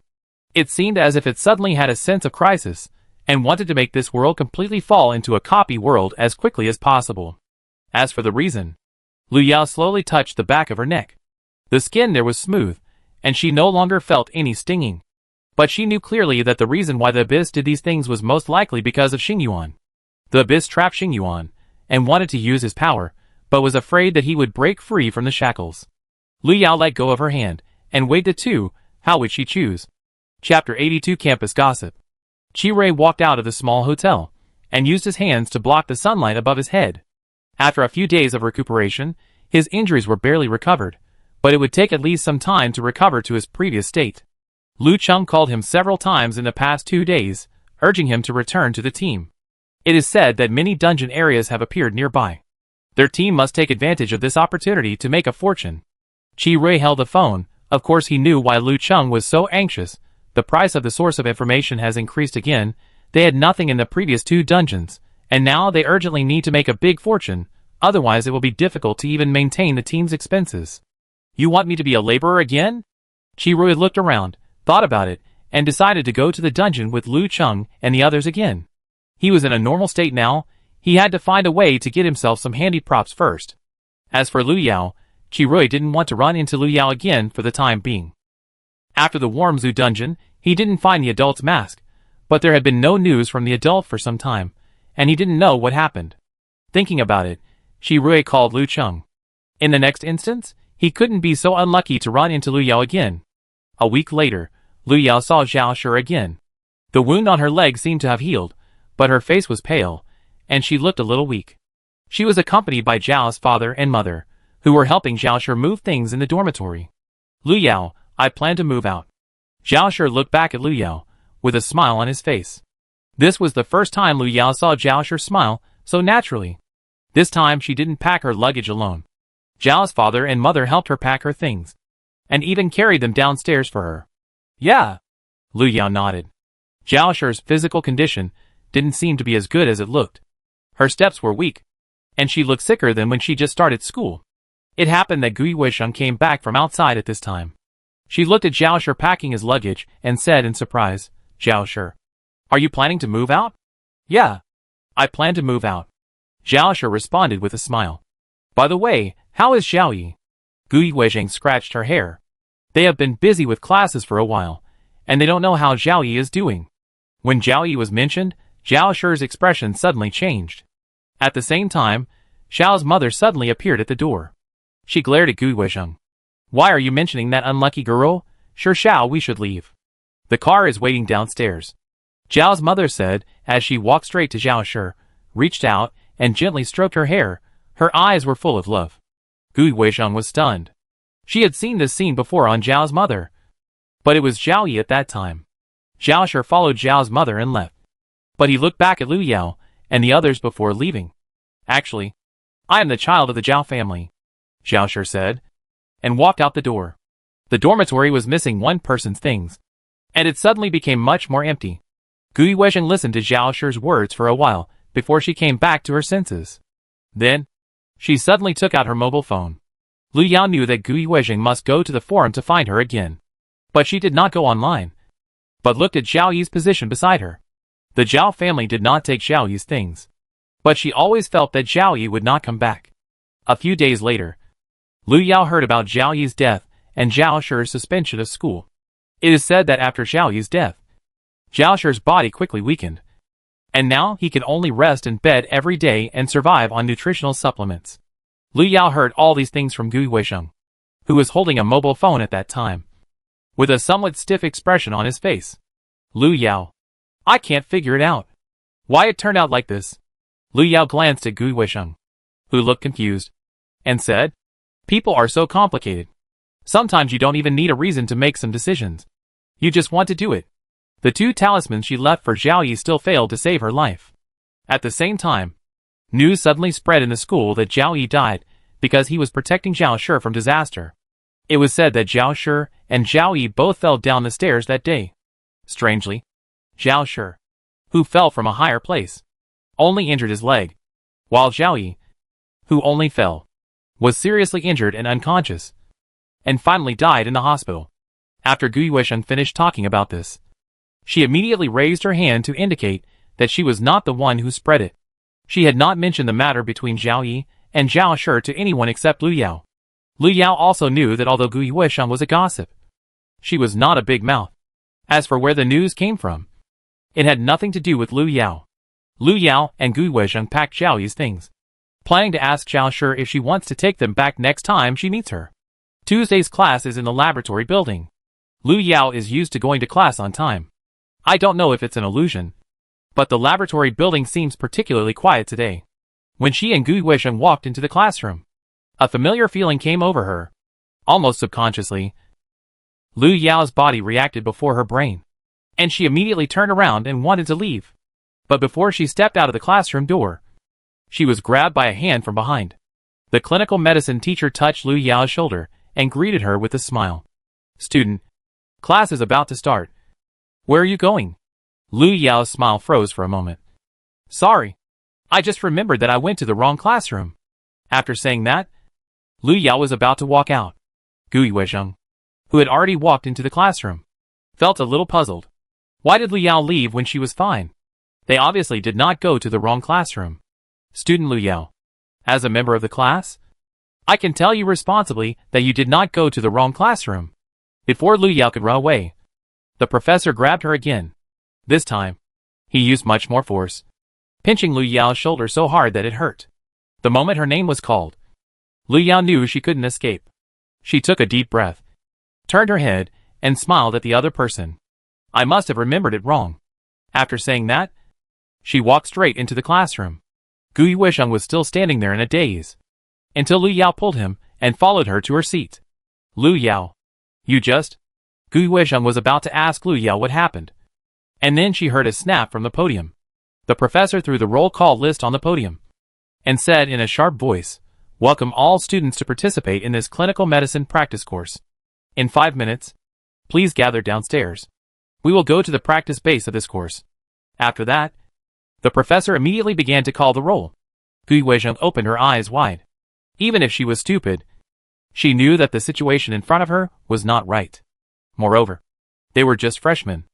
It seemed as if it suddenly had a sense of crisis, and wanted to make this world completely fall into a copy world as quickly as possible. As for the reason, Lu Yao slowly touched the back of her neck. The skin there was smooth, and she no longer felt any stinging. But she knew clearly that the reason why the abyss did these things was most likely because of Xingyuan. The abyss trapped Xingyuan, and wanted to use his power, but was afraid that he would break free from the shackles. Lu Yao let go of her hand, and weighed the two. How would she choose? Chapter 82 Campus Gossip. Qi-Rui walked out of the small hotel, and used his hands to block the sunlight above his head. After a few days of recuperation, his injuries were barely recovered, but it would take at least some time to recover to his previous state. Lu Cheng called him several times in the past 2 days, urging him to return to the team. It is said that many dungeon areas have appeared nearby. Their team must take advantage of this opportunity to make a fortune. Qi-Rui held the phone. Of course he knew why Lu Cheng was so anxious. The price of the source of information has increased again. They had nothing in the previous 2 dungeons, and now they urgently need to make a big fortune, otherwise it will be difficult to even maintain the team's expenses. You want me to be a laborer again? Qi-Rui looked around, thought about it, and decided to go to the dungeon with Lu Cheng and the others again. He was in a normal state now. He had to find a way to get himself some handy props first. As for Lu Yao, Qi-Rui didn't want to run into Lu Yao again for the time being. After the Warm Zoo dungeon, he didn't find the adult's mask, but there had been no news from the adult for some time, and he didn't know what happened. Thinking about it, Qi-Rui called Lu Cheng. In the next instance, he couldn't be so unlucky to run into Lu Yao again. A week later, Lu Yao saw Zhao Shi again. The wound on her leg seemed to have healed, but her face was pale, and she looked a little weak. She was accompanied by Zhao's father and mother, who were helping Zhao Shi move things in the dormitory. Lu Yao, I plan to move out. Zhao Shi looked back at Lu Yao, with a smile on his face. This was the first time Lu Yao saw Zhao Shi smile so naturally. This time she didn't pack her luggage alone. Zhao's father and mother helped her pack her things, and even carried them downstairs for her. Yeah. Lu Yao nodded. Zhao Shi's physical condition didn't seem to be as good as it looked. Her steps were weak, and she looked sicker than when she just started school. It happened that Gui Wisheng came back from outside at this time. She looked at Zhao Shi packing his luggage and said in surprise, "Zhao Shi, are you planning to move out?" "Yeah, I plan to move out," Zhao Shi responded with a smile. "By the way, how is Xiao Yi?" Gui Wisheng scratched her hair. They have been busy with classes for a while, and they don't know how Xiao Yi is doing. When Xiao Yi was mentioned, Zhao Shi's expression suddenly changed. At the same time, Xiao's mother suddenly appeared at the door. She glared at Gui Wisheng. "Why are you mentioning that unlucky girl? Sure, Xiao, we should leave. The car is waiting downstairs," Zhao's mother said as she walked straight to Zhao Shi, reached out, and gently stroked her hair. Her eyes were full of love. Gui Wisheng was stunned. She had seen this scene before on Zhao's mother. But it was Xiao Yi at that time. Zhao Shi followed Zhao's mother and left. But he looked back at Lu Yao and the others before leaving. "Actually, I am the child of the Zhao family," Zhao Shi said, and walked out the door. The dormitory was missing one person's things, and it suddenly became much more empty. Gui Wisheng listened to Zhao Shi's words for a while before she came back to her senses. Then, she suddenly took out her mobile phone. Lu Yao knew that Gui Wisheng must go to the forum to find her again. But she did not go online, but looked at Xiao Yi's position beside her. The Zhao family did not take Xiao Yi's things, but she always felt that Xiao Yi would not come back. A few days later, Lu Yao heard about Xiao Yi's death and Zhao Shi's suspension of school. It is said that after Xiao Yi's death, Zhao Shi's body quickly weakened, and now he could only rest in bed every day and survive on nutritional supplements. Lu Yao heard all these things from Gui Wisheng, who was holding a mobile phone at that time, with a somewhat stiff expression on his face. "Lu Yao, I can't figure it out. Why it turned out like this?" Lu Yao glanced at Gui Wisheng, who looked confused, and said, "People are so complicated. Sometimes you don't even need a reason to make some decisions. You just want to do it." The 2 talismans she left for Xiao Yi still failed to save her life. At the same time, news suddenly spread in the school that Xiao Yi died because he was protecting Zhao Shi from disaster. It was said that Zhao Shi and Xiao Yi both fell down the stairs that day. Strangely, Zhao Shi, who fell from a higher place, only injured his leg, while Xiao Yi, who only fell, was seriously injured and unconscious, and finally died in the hospital. After Gui Wisheng finished talking about this, she immediately raised her hand to indicate that she was not the one who spread it. She had not mentioned the matter between Xiao Yi and Zhao Shi to anyone except Lu Yao. Lu Yao also knew that although Gui Wisheng was a gossip, she was not a big mouth. As for where the news came from, it had nothing to do with Lu Yao. Lu Yao and Gui Wisheng packed Xiao Yi's things, planning to ask Zhao Shi if she wants to take them back next time she meets her. Tuesday's class is in the laboratory building. Lu Yao is used to going to class on time. I don't know if it's an illusion, but the laboratory building seems particularly quiet today. When she and Gui Wisheng walked into the classroom, a familiar feeling came over her. Almost subconsciously, Lu Yao's body reacted before her brain, and she immediately turned around and wanted to leave. But before she stepped out of the classroom door, she was grabbed by a hand from behind. The clinical medicine teacher touched Lu Yao's shoulder and greeted her with a smile. "Student, class is about to start. Where are you going?" Lu Yao's smile froze for a moment. "Sorry, I just remembered that I went to the wrong classroom." After saying that, Lu Yao was about to walk out. Gui Wisheng, who had already walked into the classroom, felt a little puzzled. Why did Lu Yao leave when she was fine? They obviously did not go to the wrong classroom. "Student Lu Yao, as a member of the class, I can tell you responsibly that you did not go to the wrong classroom." Before Lu Yao could run away, the professor grabbed her again. This time, he used much more force, pinching Lu Yao's shoulder so hard that it hurt. The moment her name was called, Lu Yao knew she couldn't escape. She took a deep breath, turned her head, and smiled at the other person. "I must have remembered it wrong." After saying that, she walked straight into the classroom. Gui Wisheng was still standing there in a daze, until Lu Yao pulled him and followed her to her seat. "Lu Yao, you just..." Gui Wisheng was about to ask Lu Yao what happened, and then she heard a snap from the podium. The professor threw the roll call list on the podium, and said in a sharp voice, "Welcome all students to participate in this clinical medicine practice course. In 5 minutes, please gather downstairs. We will go to the practice base of this course." After that, the professor immediately began to call the roll. Gui Weizheng opened her eyes wide. Even if she was stupid, she knew that the situation in front of her was not right. Moreover, they were just freshmen.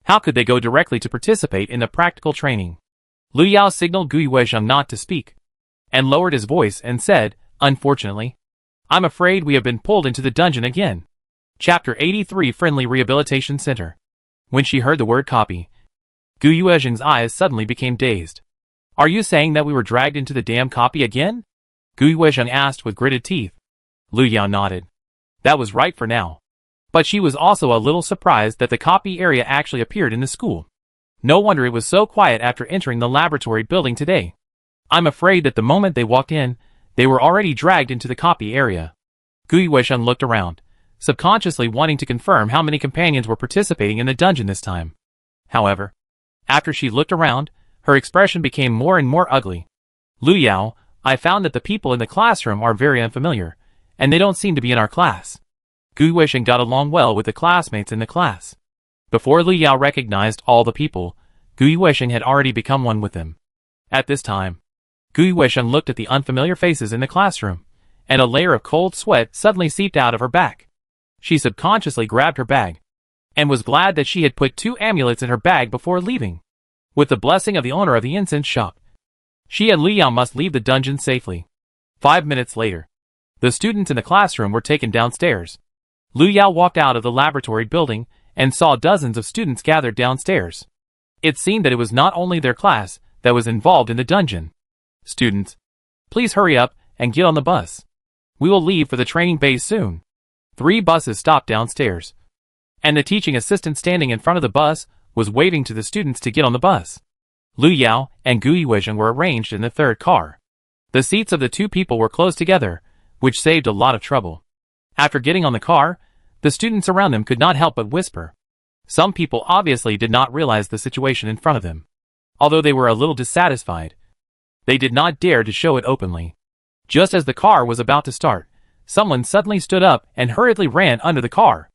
How could they go directly to participate in the practical training? Lu Yao signaled Gui Weizheng not to speak, and lowered his voice and said, "Unfortunately, I'm afraid we have been pulled into the dungeon again." Chapter 83 Friendly Rehabilitation Center. When she heard the word copy, Gui Weizheng's eyes suddenly became dazed. "Are you saying that we were dragged into the damn copy again?" Gui Weizheng asked with gritted teeth. Lu Yao nodded. That was right for now. But she was also a little surprised that the copy area actually appeared in the school. No wonder it was so quiet after entering the laboratory building today. I'm afraid that the moment they walked in, they were already dragged into the copy area. Gui Weizheng looked around, subconsciously wanting to confirm how many companions were participating in the dungeon this time. However, after she looked around, her expression became more and more ugly. Lu Yao, I found that the people in the classroom are very unfamiliar, and they don't seem to be in our class. Gui Weizheng got along well with the classmates in the class. Before Lu Yao recognized all the people, Gui Weizheng had already become one with them. At this time, Gui Weizheng looked at the unfamiliar faces in the classroom, and a layer of cold sweat suddenly seeped out of her back. She subconsciously grabbed her bag, and was glad that she had put 2 amulets in her bag before leaving. With the blessing of the owner of the incense shop, she and Lu Yao must leave the dungeon safely. 5 minutes later, the students in the classroom were taken downstairs. Lu Yao walked out of the laboratory building and saw dozens of students gathered downstairs. It seemed that it was not only their class that was involved in the dungeon. Students, please hurry up and get on the bus. We will leave for the training base soon. 3 buses stopped downstairs, and the teaching assistant standing in front of the bus was waving to the students to get on the bus. Lu Yao and Gui Weizheng were arranged in the 3rd car. The seats of the 2 people were close together, which saved a lot of trouble. After getting on the car, the students around them could not help but whisper. Some people obviously did not realize the situation in front of them. Although they were a little dissatisfied, they did not dare to show it openly. Just as the car was about to start, someone suddenly stood up and hurriedly ran under the car.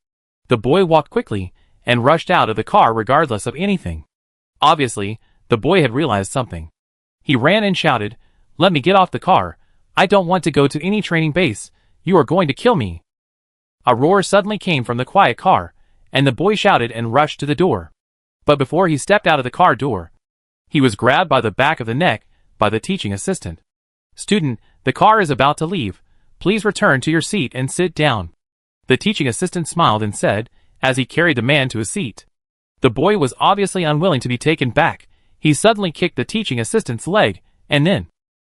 The boy walked quickly and rushed out of the car regardless of anything. Obviously, the boy had realized something. He ran and shouted, "Let me get off the car. I don't want to go to any training base. You are going to kill me." A roar suddenly came from the quiet car, and the boy shouted and rushed to the door. But before he stepped out of the car door, he was grabbed by the back of the neck by the teaching assistant. "Student, the car is about to leave. Please return to your seat and sit down." The teaching assistant smiled and said, as he carried the man to his seat. The boy was obviously unwilling to be taken back. He suddenly kicked the teaching assistant's leg, and then,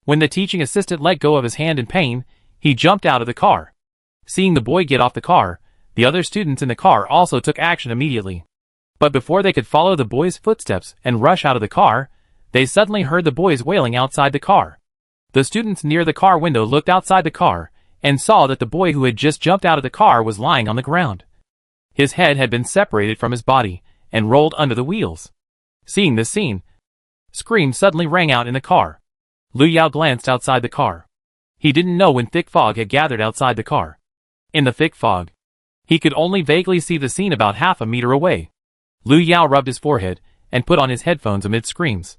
when the teaching assistant let go of his hand in pain, he jumped out of the car. Seeing the boy get off the car, the other students in the car also took action immediately. But before they could follow the boy's footsteps and rush out of the car, they suddenly heard the boys wailing outside the car. The students near the car window looked outside the car and saw that the boy who had just jumped out of the car was lying on the ground. His head had been separated from his body and rolled under the wheels. Seeing this scene, screams suddenly rang out in the car. Lu Yao glanced outside the car. He didn't know when thick fog had gathered outside the car. In the thick fog, he could only vaguely see the scene about half a meter away. Lu Yao rubbed his forehead and put on his headphones amid screams.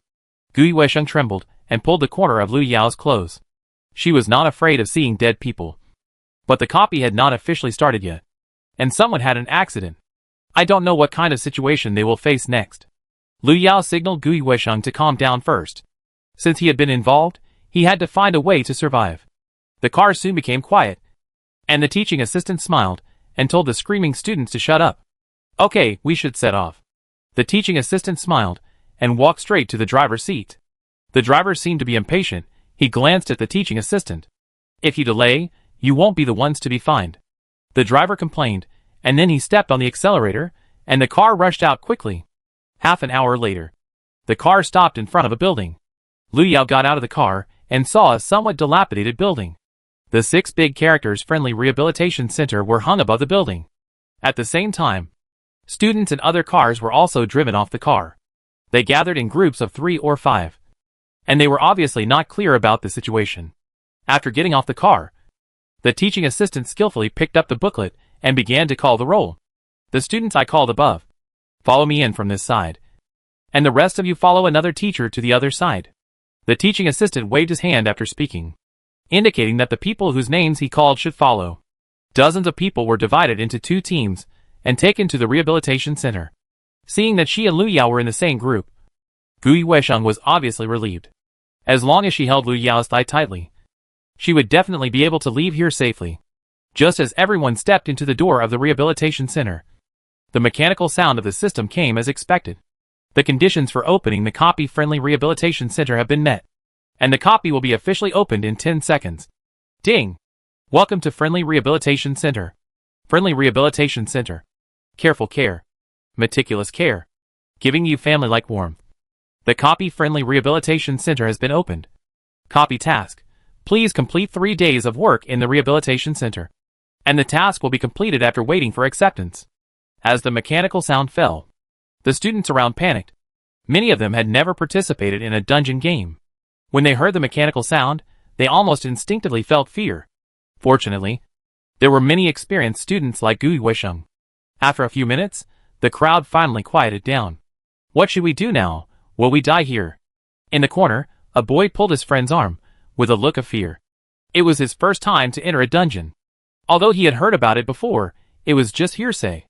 Gui Weizheng trembled and pulled the corner of Lu Yao's clothes. She was not afraid of seeing dead people. But the copy had not officially started yet, and someone had an accident. I don't know what kind of situation they will face next. Lu Yao signaled Gui Weizheng to calm down first. Since he had been involved, he had to find a way to survive. The car soon became quiet, and the teaching assistant smiled and told the screaming students to shut up. Okay, we should set off. The teaching assistant smiled and walked straight to the driver's seat. The driver seemed to be impatient. He glanced at the teaching assistant. If you delay, you won't be the ones to be fined. The driver complained, and then he stepped on the accelerator, and the car rushed out quickly. Half an hour later, the car stopped in front of a building. Lu Yao got out of the car and saw a somewhat dilapidated building. The 6 big characters Friendly Rehabilitation Center were hung above the building. At the same time, students and other cars were also driven off the car. They gathered in groups of 3 or 5. And they were obviously not clear about the situation. After getting off the car, the teaching assistant skillfully picked up the booklet and began to call the roll. The students I called above, follow me in from this side. And the rest of you follow another teacher to the other side. The teaching assistant waved his hand after speaking, indicating that the people whose names he called should follow. Dozens of people were divided into 2 teams and taken to the rehabilitation center. Seeing that she and Lu Yao were in the same group, Gu Yuesheng was obviously relieved. As long as she held Lu Yao's thigh tightly, she would definitely be able to leave here safely. Just as everyone stepped into the door of the rehabilitation center, the mechanical sound of the system came as expected. The conditions for opening the copy-friendly rehabilitation center have been met, and the copy will be officially opened in 10 seconds. Ding! Welcome to Friendly Rehabilitation Center. Friendly Rehabilitation Center. Careful care. Meticulous care. Giving you family-like warmth. The copy-friendly rehabilitation center has been opened. Copy task. Please complete 3 days of work in the rehabilitation center. And the task will be completed after waiting for acceptance. As the mechanical sound fell, the students around panicked. Many of them had never participated in a dungeon game. When they heard the mechanical sound, they almost instinctively felt fear. Fortunately, there were many experienced students like Gu Yuesheng. After a few minutes, the crowd finally quieted down. What should we do now? Will we die here? In the corner, a boy pulled his friend's arm, with a look of fear. It was his first time to enter a dungeon. Although he had heard about it before, it was just hearsay.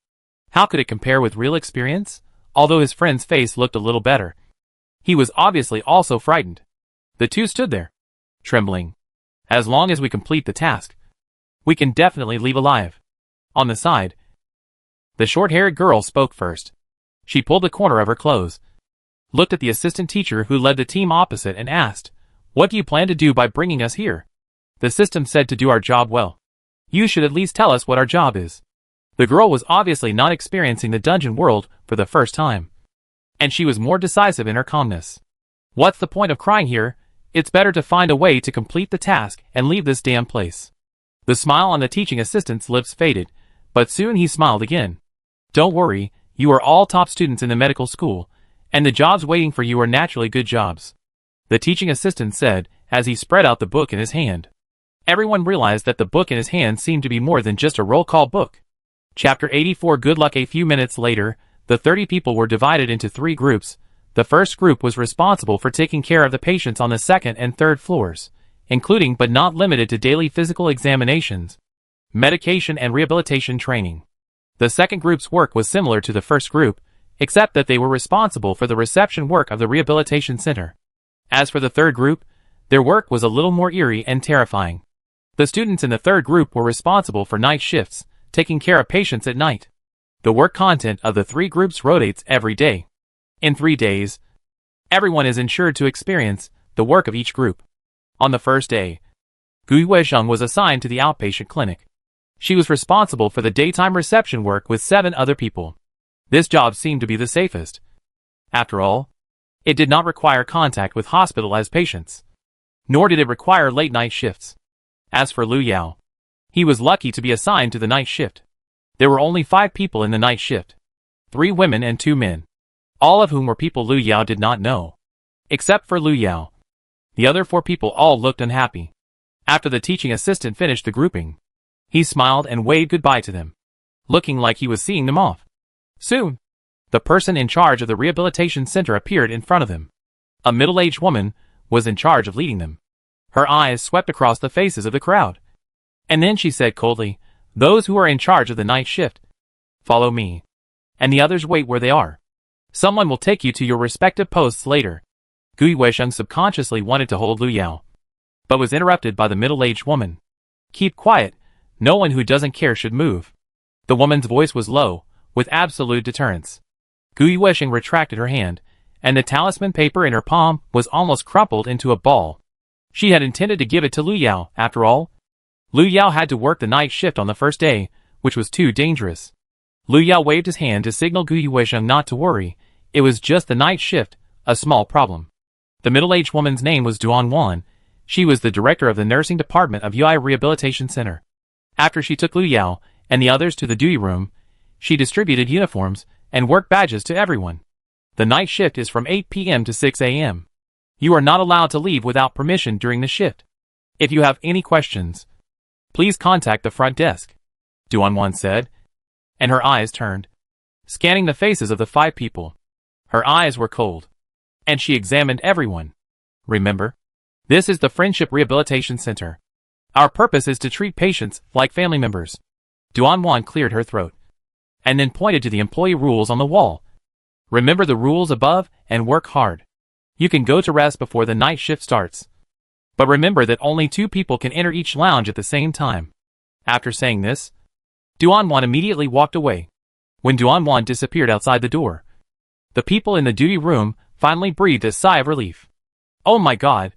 How could it compare with real experience? Although his friend's face looked a little better, he was obviously also frightened. The two stood there, trembling. As long as we complete the task, we can definitely leave alive. On the side, the short-haired girl spoke first. She pulled the corner of her clothes, looked at the assistant teacher who led the team opposite and asked, "What do you plan to do by bringing us here?" The system said to do our job well. You should at least tell us what our job is. The girl was obviously not experiencing the dungeon world for the first time, and she was more decisive in her calmness. What's the point of crying here? It's better to find a way to complete the task and leave this damn place. The smile on the teaching assistant's lips faded, but soon he smiled again. Don't worry, you are all top students in the medical school, and the jobs waiting for you are naturally good jobs. The teaching assistant said as he spread out the book in his hand. Everyone realized that the book in his hand seemed to be more than just a roll call book. Chapter 84. Good luck. A few minutes later, the 30 people were divided into 3 groups. The first group was responsible for taking care of the patients on the 2nd and 3rd floors, including but not limited to daily physical examinations, medication and rehabilitation training. The second group's work was similar to the first group, except that they were responsible for the reception work of the rehabilitation center. As for the third group, their work was a little more eerie and terrifying. The students in the third group were responsible for night shifts, taking care of patients at night. The work content of the 3 groups rotates every day. In 3 days, everyone is ensured to experience the work of each group. On the first day, Gu Yuesheng was assigned to the outpatient clinic. She was responsible for the daytime reception work with 7 other people. This job seemed to be the safest. After all, it did not require contact with hospitalized patients, nor did it require late-night shifts. As for Lu Yao, he was lucky to be assigned to the night shift. There were only 5 people in the night shift, 3 women and 2 men, all of whom were people Lu Yao did not know. Except for Lu Yao, the other 4 people all looked unhappy. After the teaching assistant finished the grouping, he smiled and waved goodbye to them, looking like he was seeing them off. Soon, the person in charge of the rehabilitation center appeared in front of them. A middle-aged woman was in charge of leading them. Her eyes swept across the faces of the crowd. And then she said coldly, "Those who are in charge of the night shift, follow me. And the others wait where they are. Someone will take you to your respective posts later." Gu Yuesheng subconsciously wanted to hold Lu Yao, but was interrupted by the middle-aged woman. "Keep quiet. No one who doesn't care should move." The woman's voice was low, with absolute deterrence. Gu Yuesheng retracted her hand, and the talisman paper in her palm was almost crumpled into a ball. She had intended to give it to Lu Yao, after all. Lu Yao had to work the night shift on the first day, which was too dangerous. Lu Yao waved his hand to signal Gu Yuesheng not to worry. It was just the night shift, a small problem. The middle-aged woman's name was Duan Wan. She was the director of the nursing department of UI Rehabilitation Center. After she took Lu Yao and the others to the duty room, she distributed uniforms and work badges to everyone. The night shift is from 8 p.m. to 6 a.m. You are not allowed to leave without permission during the shift. If you have any questions, please contact the front desk, Duan Wan said, and her eyes turned, scanning the faces of the 5 people. Her eyes were cold, and she examined everyone. Remember? This is the Friendship Rehabilitation Center. Our purpose is to treat patients like family members. Duan cleared her throat and then pointed to the employee rules on the wall. Remember the rules above and work hard. You can go to rest before the night shift starts. But remember that only 2 people can enter each lounge at the same time. After saying this, Duan immediately walked away. When Duan disappeared outside the door, the people in the duty room finally breathed a sigh of relief. Oh my god.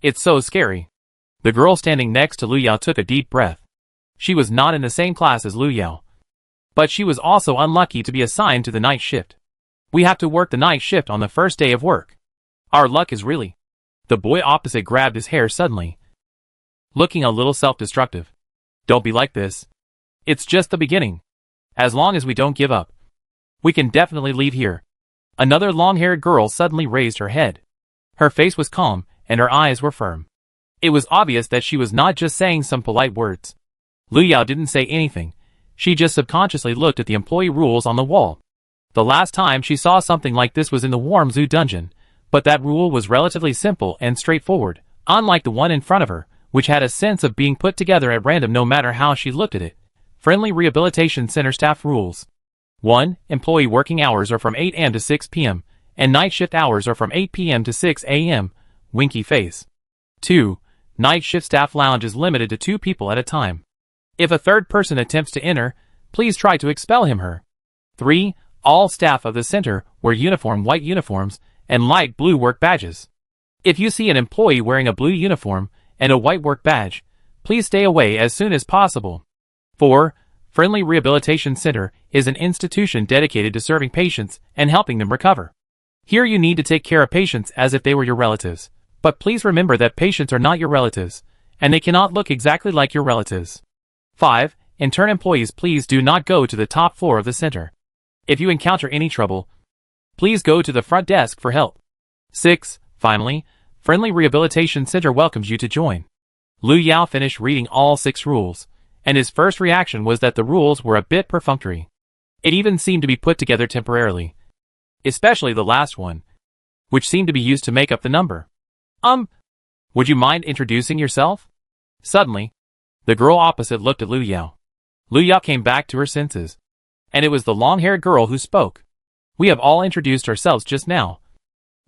It's so scary. The girl standing next to Lu Yao took a deep breath. She was not in the same class as Lu Yao. But she was also unlucky to be assigned to the night shift. We have to work the night shift on the first day of work. Our luck is really... The boy opposite grabbed his hair suddenly, looking a little self-destructive. Don't be like this. It's just the beginning. As long as we don't give up, we can definitely leave here. Another long-haired girl suddenly raised her head. Her face was calm, and her eyes were firm. It was obvious that she was not just saying some polite words. Lu Yao didn't say anything. She just subconsciously looked at the employee rules on the wall. The last time she saw something like this was in the Warm Zoo dungeon, but that rule was relatively simple and straightforward, unlike the one in front of her, which had a sense of being put together at random no matter how she looked at it. Friendly Rehabilitation Center Staff Rules. 1. Employee working hours are from 8 a.m. to 6 p.m., and night shift hours are from 8 p.m. to 6 a.m. Winky face. 2. Night shift staff lounge is limited to 2 people at a time. If a third person attempts to enter, please try to expel him/her. 3. All staff of the center wear uniform white uniforms and light blue work badges. If you see an employee wearing a blue uniform and a white work badge, please stay away as soon as possible. 4. Friendly Rehabilitation Center is an institution dedicated to serving patients and helping them recover. Here you need to take care of patients as if they were your relatives. But please remember that patients are not your relatives, and they cannot look exactly like your relatives. 5. Intern employees, please do not go to the top floor of the center. If you encounter any trouble, please go to the front desk for help. 6. Finally, Friendly Rehabilitation Center welcomes you to join. Lu Yao finished reading all 6 rules, and his first reaction was that the rules were a bit perfunctory. It even seemed to be put together temporarily. Especially the last one, which seemed to be used to make up the number. Would you mind introducing yourself? Suddenly, the girl opposite looked at Lu Yao. Lu Yao came back to her senses. And it was the long-haired girl who spoke. We have all introduced ourselves just now.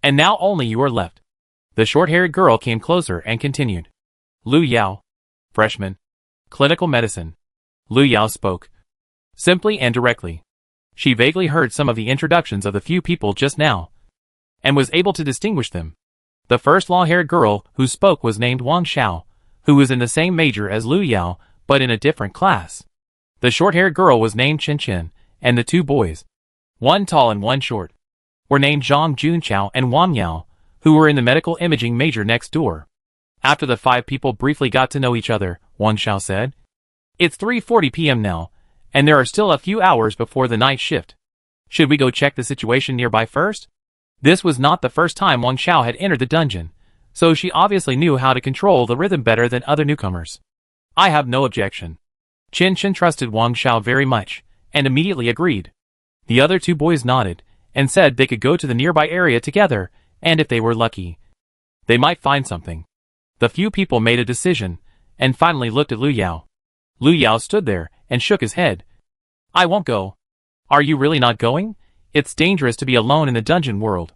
And now only you are left. The short-haired girl came closer and continued. Lu Yao. Freshman. Clinical medicine. Lu Yao spoke. Simply and directly. She vaguely heard some of the introductions of the few people just now, and was able to distinguish them. The first long-haired girl who spoke was named Wang Xiao, who was in the same major as Lu Yao, but in a different class. The short-haired girl was named Chen Chen, and the 2 boys, one tall and one short, were named Zhang Junqiao and Wang Yao, who were in the medical imaging major next door. After the 5 people briefly got to know each other, Wang Xiao said, "It's 3:40 p.m. now, and there are still a few hours before the night shift. Should we go check the situation nearby first?" This was not the first time Wang Xiao had entered the dungeon, so she obviously knew how to control the rhythm better than other newcomers. I have no objection. Chen Chen trusted Wang Xiao very much, and immediately agreed. The other 2 boys nodded, and said they could go to the nearby area together, and if they were lucky, they might find something. The few people made a decision, and finally looked at Lu Yao. Lu Yao stood there, and shook his head. I won't go. Are you really not going? It's dangerous to be alone in the dungeon world.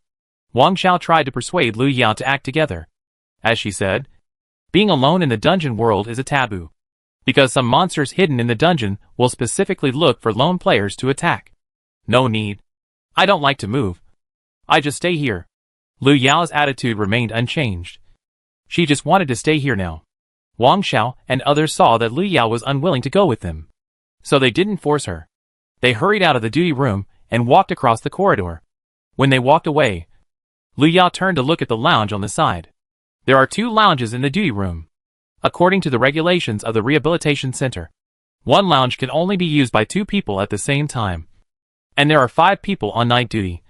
Wang Xiao tried to persuade Lu Yao to act together. As she said, being alone in the dungeon world is a taboo, because some monsters hidden in the dungeon will specifically look for lone players to attack. No need. I don't like to move. I just stay here. Lu Yao's attitude remained unchanged. She just wanted to stay here now. Wang Xiao and others saw that Lu Yao was unwilling to go with them, so they didn't force her. They hurried out of the duty room and walked across the corridor. When they walked away, Lu Yao turned to look at the lounge on the side. There are 2 lounges in the duty room. According to the regulations of the rehabilitation center, one lounge can only be used by 2 people at the same time. And there are 5 people on night duty,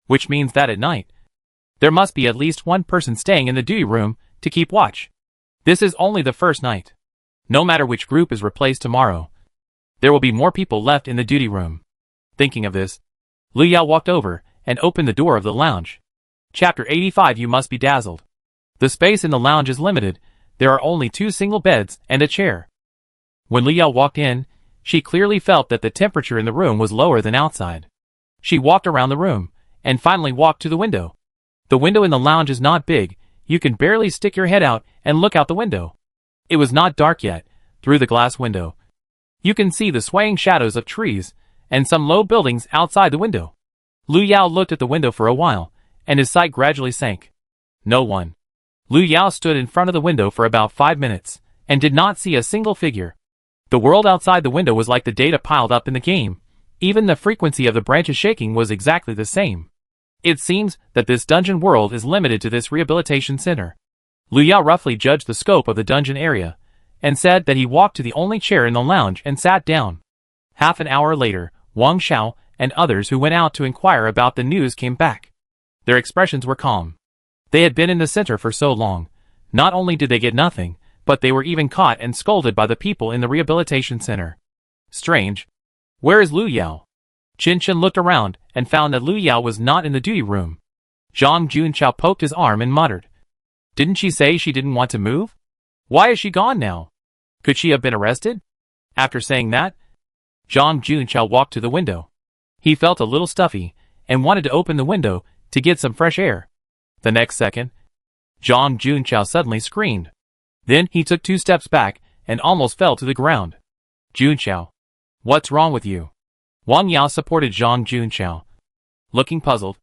which means that at night, there must be at least 1 person staying in the duty room to keep watch. This is only the first night. No matter which group is replaced tomorrow, there will be more people left in the duty room. Thinking of this, Lu Yao walked over and opened the door of the lounge. Chapter 85. You must be dazzled. The space in the lounge is limited. There are only 2 single beds and a chair. When Lu Yao walked in, she clearly felt that the temperature in the room was lower than outside. She walked around the room, and finally walked to the window. The window in the lounge is not big. You can barely stick your head out and look out the window. It was not dark yet. Through the glass window, you can see the swaying shadows of trees and some low buildings outside the window. Lu Yao looked at the window for a while, and his sight gradually sank. No one. Lu Yao stood in front of the window for about 5 minutes, and did not see a single figure. The world outside the window was like the data piled up in the game. Even the frequency of the branches shaking was exactly the same. It seems that this dungeon world is limited to this rehabilitation center. Lu Yao roughly judged the scope of the dungeon area, and said that he walked to the only chair in the lounge and sat down. Half an hour later, Wang Xiao and others who went out to inquire about the news came back. Their expressions were calm. They had been in the center for so long. Not only did they get nothing, but they were even caught and scolded by the people in the rehabilitation center. Strange. Where is Lu Yao? Qin Chen looked around and found that Lu Yao was not in the duty room. Zhang Junqiao poked his arm and muttered. Didn't she say she didn't want to move? Why is she gone now? Could she have been arrested? After saying that, Zhang Junqiao walked to the window. He felt a little stuffy and wanted to open the window to get some fresh air. The next second, Zhang Junqiao suddenly screamed. Then he took 2 steps back and almost fell to the ground. Junqiao, what's wrong with you? Wang Yao supported Zhang Junqiao, looking puzzled.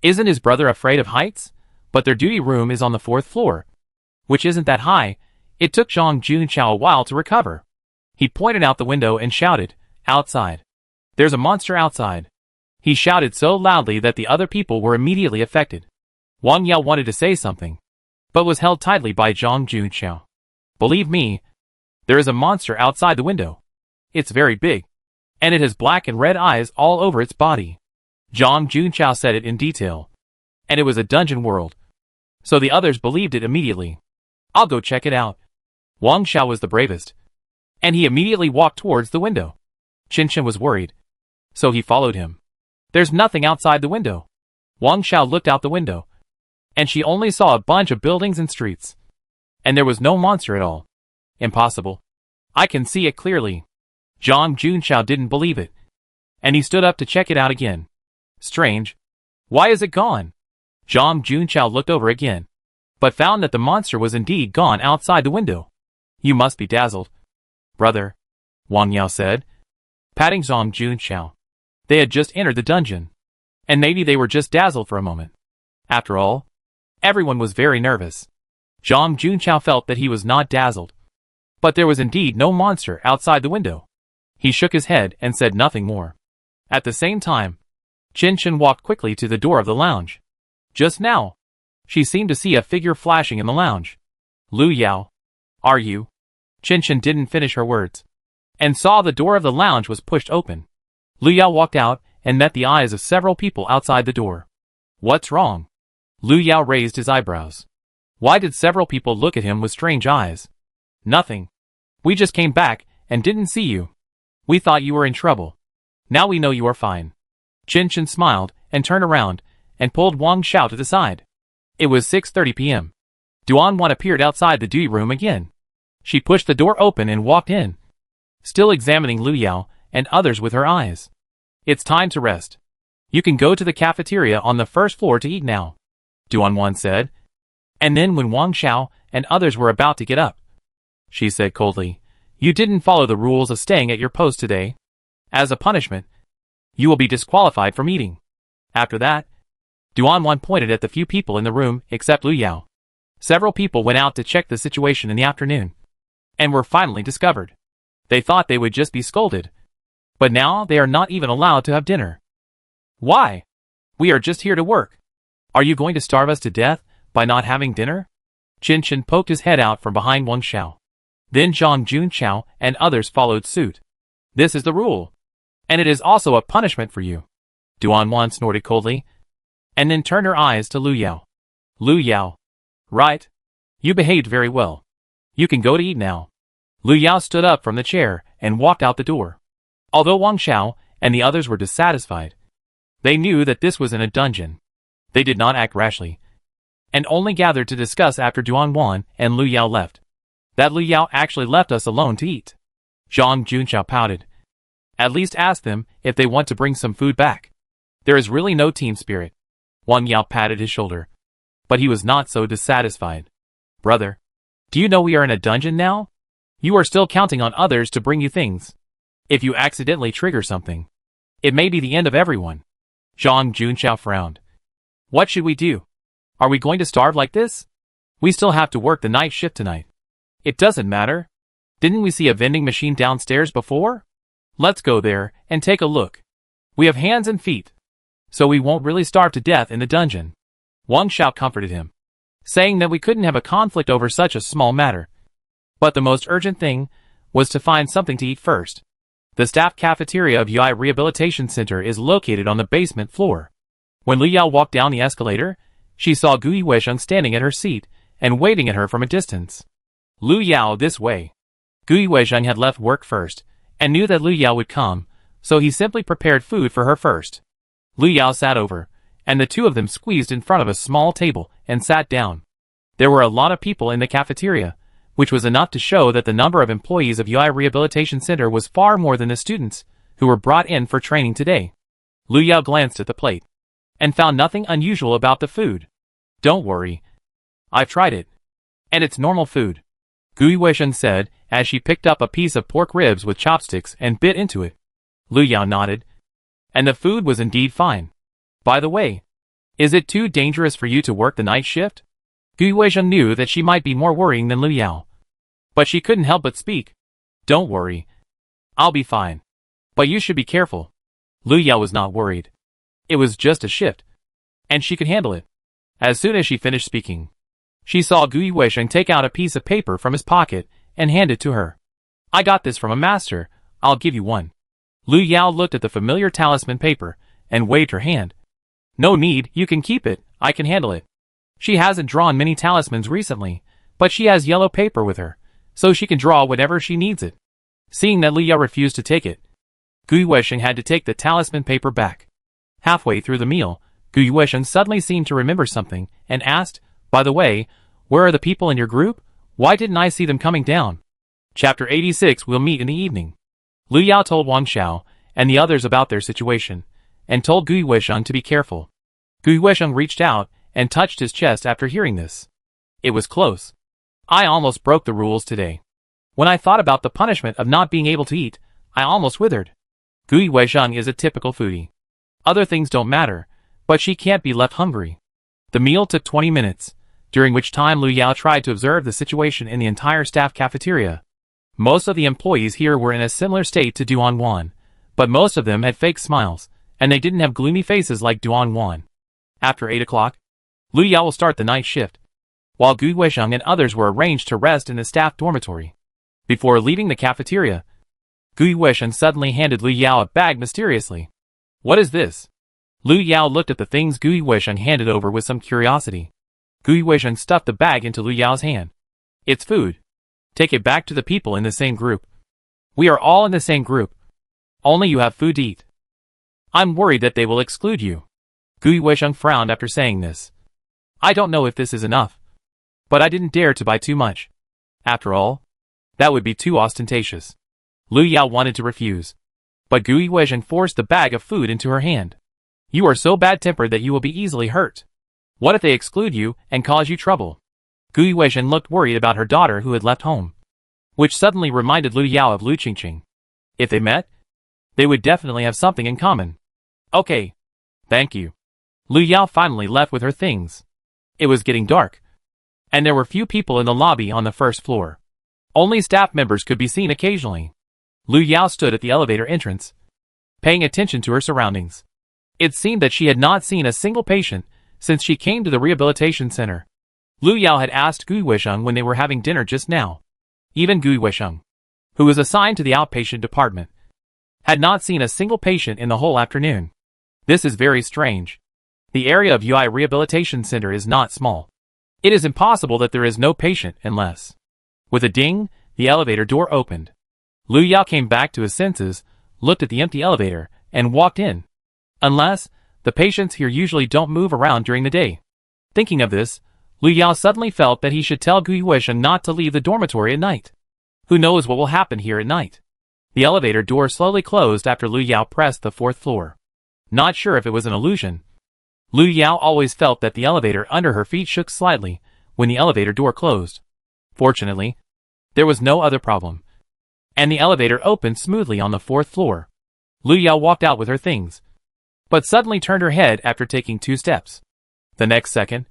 Isn't his brother afraid of heights? But their duty room is on the 4th floor, which isn't that high. It took Zhang Junqiao a while to recover. He pointed out the window and shouted, outside. There's a monster outside. He shouted so loudly that the other people were immediately affected. Wang Yao wanted to say something, but was held tightly by Zhang Junqiao. Believe me, there is a monster outside the window. It's very big, and it has black and red eyes all over its body. Zhang Junqiao said it in detail. And it was a dungeon world. So the others believed it immediately. I'll go check it out. Wang Xiao was the bravest, and he immediately walked towards the window. Qin Chen was worried, so he followed him. There's nothing outside the window. Wang Xiao looked out the window, and she only saw a bunch of buildings and streets. And there was no monster at all. Impossible. I can see it clearly. Zhang Junqiao didn't believe it, and he stood up to check it out again. Strange. Why is it gone? Zhang Junqiao looked over again, but found that the monster was indeed gone outside the window. You must be dazzled, brother, Wang Yao said, patting Zhang Junqiao. They had just entered the dungeon, and maybe they were just dazzled for a moment. After all, everyone was very nervous. Zhang Junqiao felt that he was not dazzled, but there was indeed no monster outside the window. He shook his head and said nothing more. At the same time, Qin Chen walked quickly to the door of the lounge. Just now, she seemed to see a figure flashing in the lounge. Lu Yao, are you? Qin Chen didn't finish her words, and saw the door of the lounge was pushed open. Lu Yao walked out and met the eyes of several people outside the door. What's wrong? Lu Yao raised his eyebrows. Why did several people look at him with strange eyes? Nothing. We just came back and didn't see you. We thought you were in trouble. Now we know you are fine. Qin Chen smiled and turned around and pulled Wang Xiao to the side. It was 6:30 p.m. Duan Wan appeared outside the duty room again. She pushed the door open and walked in, still examining Lu Yao and others with her eyes. It's time to rest. You can go to the cafeteria on the 1st floor to eat now, Duan Wan said. And then when Wang Xiao and others were about to get up, she said coldly, you didn't follow the rules of staying at your post today. As a punishment, you will be disqualified from eating. After that, Duan Wan pointed at the few people in the room except Lu Yao. Several people went out to check the situation in the afternoon, and were finally discovered. They thought they would just be scolded, but now they are not even allowed to have dinner. Why? We are just here to work. Are you going to starve us to death by not having dinner? Qin Chen poked his head out from behind Wang Xiao. Then Zhang Junqiao and others followed suit. This is the rule, and it is also a punishment for you. Duan Wan snorted coldly, and then turned her eyes to Lu Yao. Lu Yao. Right. You behaved very well. You can go to eat now. Lu Yao stood up from the chair and walked out the door. Although Wang Xiao and the others were dissatisfied, they knew that this was in a dungeon. They did not act rashly. and only gathered to discuss after Duan Wan and Lu Yao left. That Lu Yao actually left us alone to eat. Zhang Junxiao pouted. At least ask them if they want to bring some food back. There is really no team spirit. Wang Yao patted his shoulder. But he was not so dissatisfied. Brother, do you know we are in a dungeon now? You are still counting on others to bring you things. If you accidentally trigger something, it may be the end of everyone. Zhang Junxiao frowned. What should we do? Are we going to starve like this? We still have to work the night shift tonight. It doesn't matter. Didn't we see a vending machine downstairs before? Let's go there and take a look. We have hands and feet, so we won't really starve to death in the dungeon. Wang Xiao comforted him, saying that we couldn't have a conflict over such a small matter. But the most urgent thing was to find something to eat first. The staff cafeteria of Yui Rehabilitation Center is located on the basement floor. When Lu Yao walked down the escalator, she saw Gui Weisheng standing at her seat and waiting at her from a distance. Lu Yao, this way. Gui Weisheng had left work first and knew that Lu Yao would come, so he simply prepared food for her first. Lu Yao sat over, and the two of them squeezed in front of a small table and sat down. There were a lot of people in the cafeteria, which was enough to show that the number of employees of Yui Rehabilitation Center was far more than the students who were brought in for training today. Lu Yao glanced at the plate and found nothing unusual about the food. Don't worry. I've tried it. And it's normal food. Gui Weisheng said as she picked up a piece of pork ribs with chopsticks and bit into it. Lu Yao nodded. And the food was indeed fine. By the way, is it too dangerous for you to work the night shift? Gui Weisheng knew that she might be more worrying than Lu Yao. But she couldn't help but speak. Don't worry. I'll be fine. But you should be careful. Lu Yao was not worried. It was just a shift. And she could handle it. As soon as she finished speaking, she saw Gui Weisheng take out a piece of paper from his pocket and hand it to her. I got this from a master. I'll give you one. Lu Yao looked at the familiar talisman paper and waved her hand. No need, you can keep it. I can handle it. She hasn't drawn many talismans recently, but she has yellow paper with her, so she can draw whenever she needs it. Seeing that Lu Yao refused to take it, Gui Weisheng had to take the talisman paper back. Halfway through the meal, Gui Weisheng suddenly seemed to remember something and asked, by the way, where are the people in your group? Why didn't I see them coming down? Chapter 86 We'll meet in the evening. Lu Yao told Wang Xiao and the others about their situation, and told Gui Weisheng to be careful. Gui Weisheng reached out and touched his chest after hearing this. It was close. I almost broke the rules today. When I thought about the punishment of not being able to eat, I almost withered. Gui Weisheng is a typical foodie. Other things don't matter, but she can't be left hungry. The meal took 20 minutes, during which time Lu Yao tried to observe the situation in the entire staff cafeteria. Most of the employees here were in a similar state to Duan Wan, but most of them had fake smiles, and they didn't have gloomy faces like Duan Wan. After 8 o'clock, Lu Yao will start the night shift, while Gui Weisheng and others were arranged to rest in the staff dormitory. Before leaving the cafeteria, Gui Weisheng suddenly handed Lu Yao a bag mysteriously. What is this? Lu Yao looked at the things Gui Weisheng handed over with some curiosity. Gui Weisheng stuffed the bag into Lu Yao's hand. It's food. Take it back to the people in the same group. We are all in the same group. Only you have food to eat. I'm worried that they will exclude you. Gui Weisheng frowned after saying this. I don't know if this is enough. But I didn't dare to buy too much. After all, that would be too ostentatious. Lu Yao wanted to refuse, but Gui Weisheng forced the bag of food into her hand. You are so bad-tempered that you will be easily hurt. What if they exclude you and cause you trouble? Gui Weisheng looked worried about her daughter who had left home, which suddenly reminded Lu Yao of Lu Qingqing. If they met, they would definitely have something in common. Okay. Thank you. Lu Yao finally left with her things. It was getting dark, and there were few people in the lobby on the first floor. Only staff members could be seen occasionally. Lu Yao stood at the elevator entrance, paying attention to her surroundings. It seemed that she had not seen a single patient since she came to the rehabilitation center. Lu Yao had asked Gui Weisheng when they were having dinner just now. Even Gui Weisheng, who was assigned to the outpatient department, had not seen a single patient in the whole afternoon. This is very strange. The area of Yui Rehabilitation Center is not small. It is impossible that there is no patient unless... With a ding, the elevator door opened. Lu Yao came back to his senses, looked at the empty elevator, and walked in. Unless, the patients here usually don't move around during the day. Thinking of this, Lu Yao suddenly felt that he should tell Gu Yueshan not to leave the dormitory at night. Who knows what will happen here at night? The elevator door slowly closed after Lu Yao pressed the 4th floor. Not sure if it was an illusion. Lu Yao always felt that the elevator under her feet shook slightly when the elevator door closed. Fortunately, there was no other problem, and the elevator opened smoothly on the 4th floor. Lu Yao walked out with her things, but suddenly turned her head after taking 2 steps. The next second,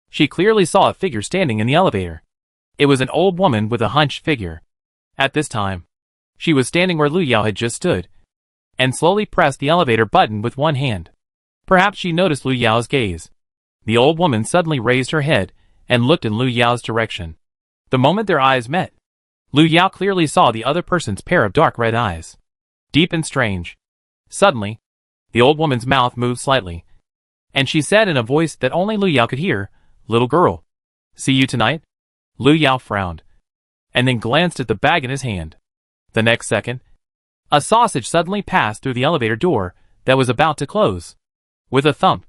she clearly saw a figure standing in the elevator. It was an old woman with a hunched figure. At this time, she was standing where Lu Yao had just stood, and slowly pressed the elevator button with one hand. Perhaps she noticed Lu Yao's gaze. The old woman suddenly raised her head and looked in Lu Yao's direction. The moment their eyes met, Lu Yao clearly saw the other person's pair of dark red eyes. Deep and strange. Suddenly, the old woman's mouth moved slightly, and she said in a voice that only Lu Yao could hear, "Little girl, see you tonight?" Lu Yao frowned, and then glanced at the bag in his hand. The next second, a sausage suddenly passed through the elevator door that was about to close. With a thump,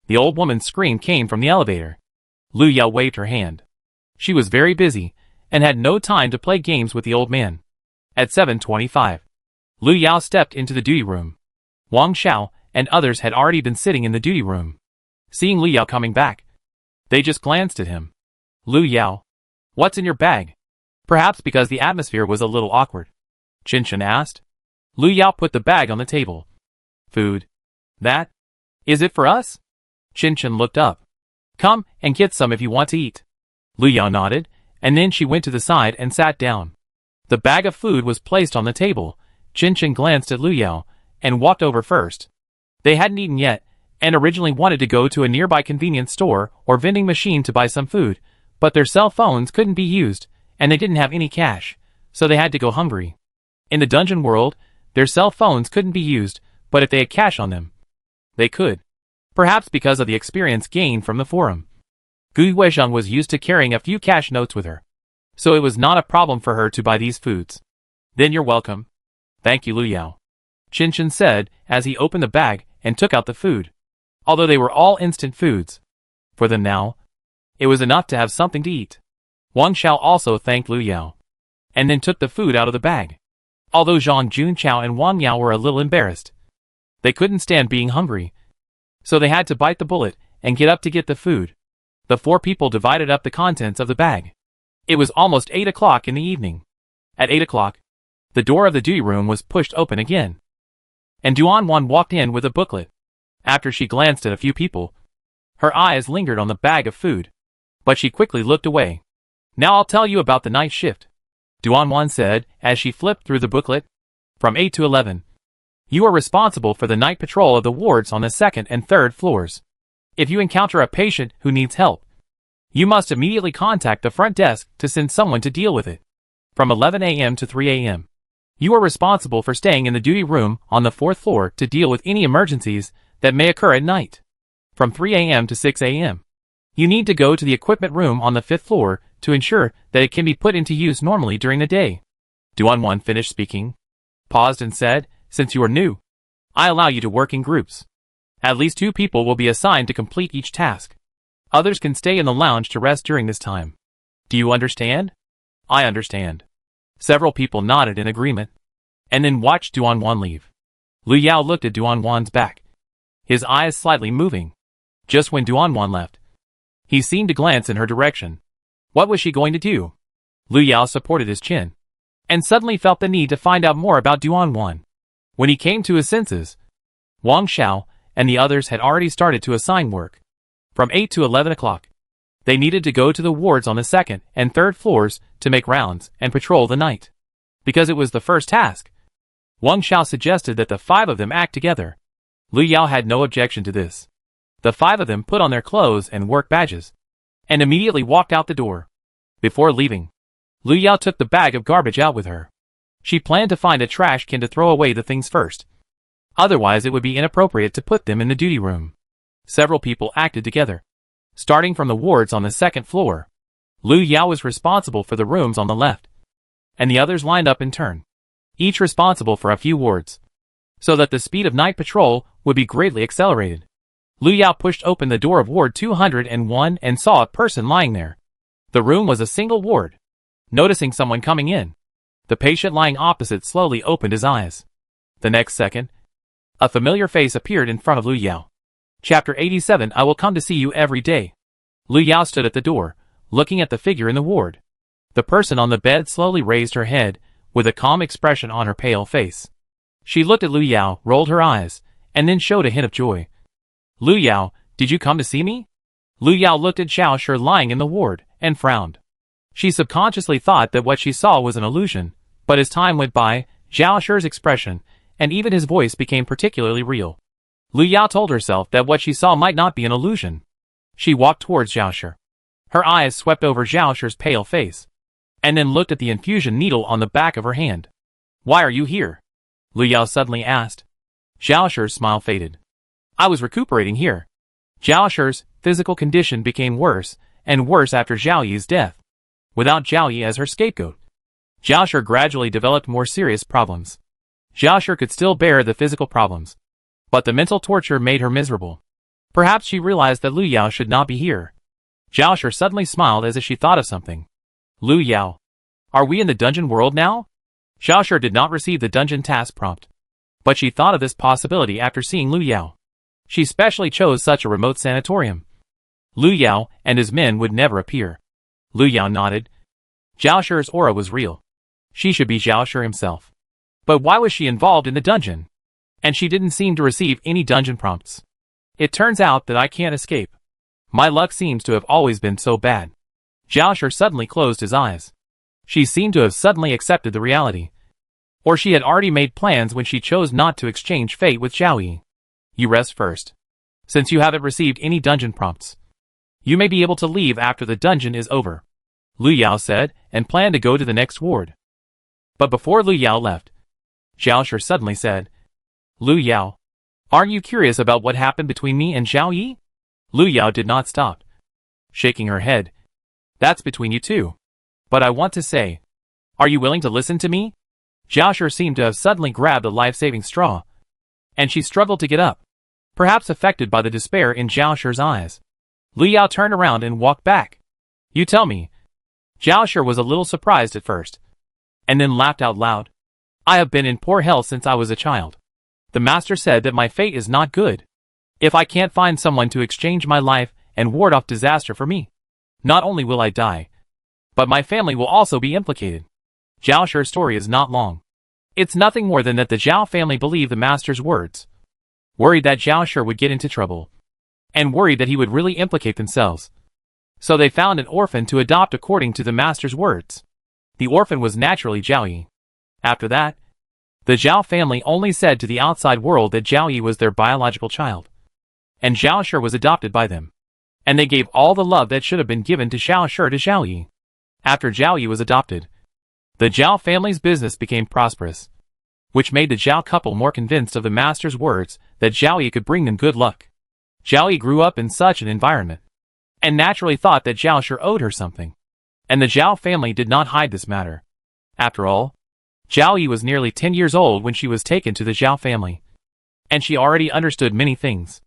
the old woman's scream came from the elevator. Lu Yao waved her hand. She was very busy and had no time to play games with the old man. At 7:25, Lu Yao stepped into the duty room. Wang Xiao and others had already been sitting in the duty room. Seeing Lu Yao coming back, they just glanced at him. "Lu Yao, what's in your bag?" Perhaps because the atmosphere was a little awkward, Qinshan asked. Lu Yao put the bag on the table. "Food. That? Is it for us?" Qinshan looked up. "Come and get some if you want to eat." Lu Yao nodded, and then she went to the side and sat down. The bag of food was placed on the table. Qinshan glanced at Lu Yao and walked over first. They hadn't eaten yet, and originally wanted to go to a nearby convenience store or vending machine to buy some food, but their cell phones couldn't be used, and they didn't have any cash, so they had to go hungry. In the dungeon world, their cell phones couldn't be used, but if they had cash on them, they could. Perhaps because of the experience gained from the forum. Gu Weizhang was used to carrying a few cash notes with her, so it was not a problem for her to buy these foods. "Then you're welcome." "Thank you, Lu Yao," Qinshan said as he opened the bag and took out the food. Although they were all instant foods, for them now, it was enough to have something to eat. Wang Xiao also thanked Lu Yao, and then took the food out of the bag. Although Zhang Junqiao and Wang Yao were a little embarrassed, they couldn't stand being hungry, so they had to bite the bullet and get up to get the food. The 4 people divided up the contents of the bag. It was almost 8 o'clock in the evening. At 8 o'clock, the door of the duty room was pushed open again, and Duanwan walked in with a booklet. After she glanced at a few people, her eyes lingered on the bag of food, but she quickly looked away. "Now I'll tell you about the night shift," Duanwan said as she flipped through the booklet. "From 8 to 11. You are responsible for the night patrol of the wards on the 2nd and 3rd floors. If you encounter a patient who needs help, you must immediately contact the front desk to send someone to deal with it. From 11 a.m. to 3 a.m. You are responsible for staying in the duty room on the 4th floor to deal with any emergencies that may occur at night. From 3 a.m. to 6 a.m. You need to go to the equipment room on the 5th floor to ensure that it can be put into use normally during the day." Duanwan finished speaking, paused and said, "Since you are new, I allow you to work in groups. At least 2 people will be assigned to complete each task. Others can stay in the lounge to rest during this time. Do you understand?" "I understand." Several people nodded in agreement, and then watched Duanwan leave. Lu Yao looked at Duanwan's back, his eyes slightly moving. Just when Duanwan left, he seemed to glance in her direction. What was she going to do? Lu Yao supported his chin, and suddenly felt the need to find out more about Duanwan. When he came to his senses, Wang Xiao and the others had already started to assign work. From 8 to 11 o'clock, they needed to go to the wards on the 2nd and 3rd floors to make rounds and patrol the night. Because it was the first task, Wang Xiao suggested that the 5 of them act together. Lu Yao had no objection to this. The 5 of them put on their clothes and work badges, and immediately walked out the door. Before leaving, Lu Yao took the bag of garbage out with her. She planned to find a trash can to throw away the things first. Otherwise it would be inappropriate to put them in the duty room. Several people acted together. Starting from the wards on the 2nd floor, Lu Yao was responsible for the rooms on the left, and the others lined up in turn, each responsible for a few wards, so that the speed of night patrol would be greatly accelerated. Lu Yao pushed open the door of Ward 201 and saw a person lying there. The room was a single ward. Noticing someone coming in, the patient lying opposite slowly opened his eyes. The next second, a familiar face appeared in front of Lu Yao. Chapter 87. I will come to see you every day. Lu Yao stood at the door, looking at the figure in the ward. The person on the bed slowly raised her head, with a calm expression on her pale face. She looked at Lu Yao, rolled her eyes, and then showed a hint of joy. Lu Yao, did you come to see me? Lu Yao looked at Zhao Shi lying in the ward, and frowned. She subconsciously thought that what she saw was an illusion, but as time went by, Zhao Shi's expression, and even his voice became particularly real. Lu Yao told herself that what she saw might not be an illusion. She walked towards Zhao Shi. Her eyes swept over Zhao Shi's pale face, and then looked at the infusion needle on the back of her hand. Why are you here? Lu Yao suddenly asked. Zhao Shi's smile faded. I was recuperating here. Zhao Shi's physical condition became worse and worse after Zhao Yi's death. Without Zhao Yi as her scapegoat, Zhao Shi gradually developed more serious problems. Zhao Shi could still bear the physical problems, but the mental torture made her miserable. Perhaps she realized that Lu Yao should not be here. Zhao Shi suddenly smiled as if she thought of something. Lu Yao, are we in the dungeon world now? Zhao Shi did not receive the dungeon task prompt, but she thought of this possibility after seeing Lu Yao. She specially chose such a remote sanatorium. Lu Yao and his men would never appear. Lu Yao nodded. Zhao Shi's aura was real. She should be Zhao Shi himself. But why was she involved in the dungeon? And she didn't seem to receive any dungeon prompts. It turns out that I can't escape. My luck seems to have always been so bad. Zhao Shi suddenly closed his eyes. She seemed to have suddenly accepted the reality. Or she had already made plans when she chose not to exchange fate with Zhao Yi. You rest first. Since you haven't received any dungeon prompts, you may be able to leave after the dungeon is over, Lu Yao said, and planned to go to the next ward. But before Lu Yao left, Zhao Shi suddenly said, Lu Yao, aren't you curious about what happened between me and Zhao Yi? Lu Yao did not stop, shaking her head. That's between you two. But I want to say, are you willing to listen to me? Zhao Shi seemed to have suddenly grabbed a life-saving straw, and she struggled to get up, perhaps affected by the despair in Zhao Shi's eyes. Lu Yao turned around and walked back. You tell me. Zhao Shi was a little surprised at first, and then laughed out loud. I have been in poor health since I was a child. The master said that my fate is not good. If I can't find someone to exchange my life and ward off disaster for me, not only will I die, but my family will also be implicated. Zhao Shi's story is not long. It's nothing more than that the Zhao family believed the master's words, worried that Zhao Shi would get into trouble, and worried that he would really implicate themselves. So they found an orphan to adopt according to the master's words. The orphan was naturally Zhao Yi. After that, the Zhao family only said to the outside world that Zhao Yi was their biological child, and Zhao Shi was adopted by them. And they gave all the love that should have been given to Zhao Shi to Zhao Yi. After Zhao Yi was adopted, the Zhao family's business became prosperous, which made the Zhao couple more convinced of the master's words that Zhao Yi could bring them good luck. Zhao Yi grew up in such an environment, and naturally thought that Zhao Shi owed her something. And the Zhao family did not hide this matter. After all, Zhao Yi was nearly 10 years old when she was taken to the Zhao family, and she already understood many things.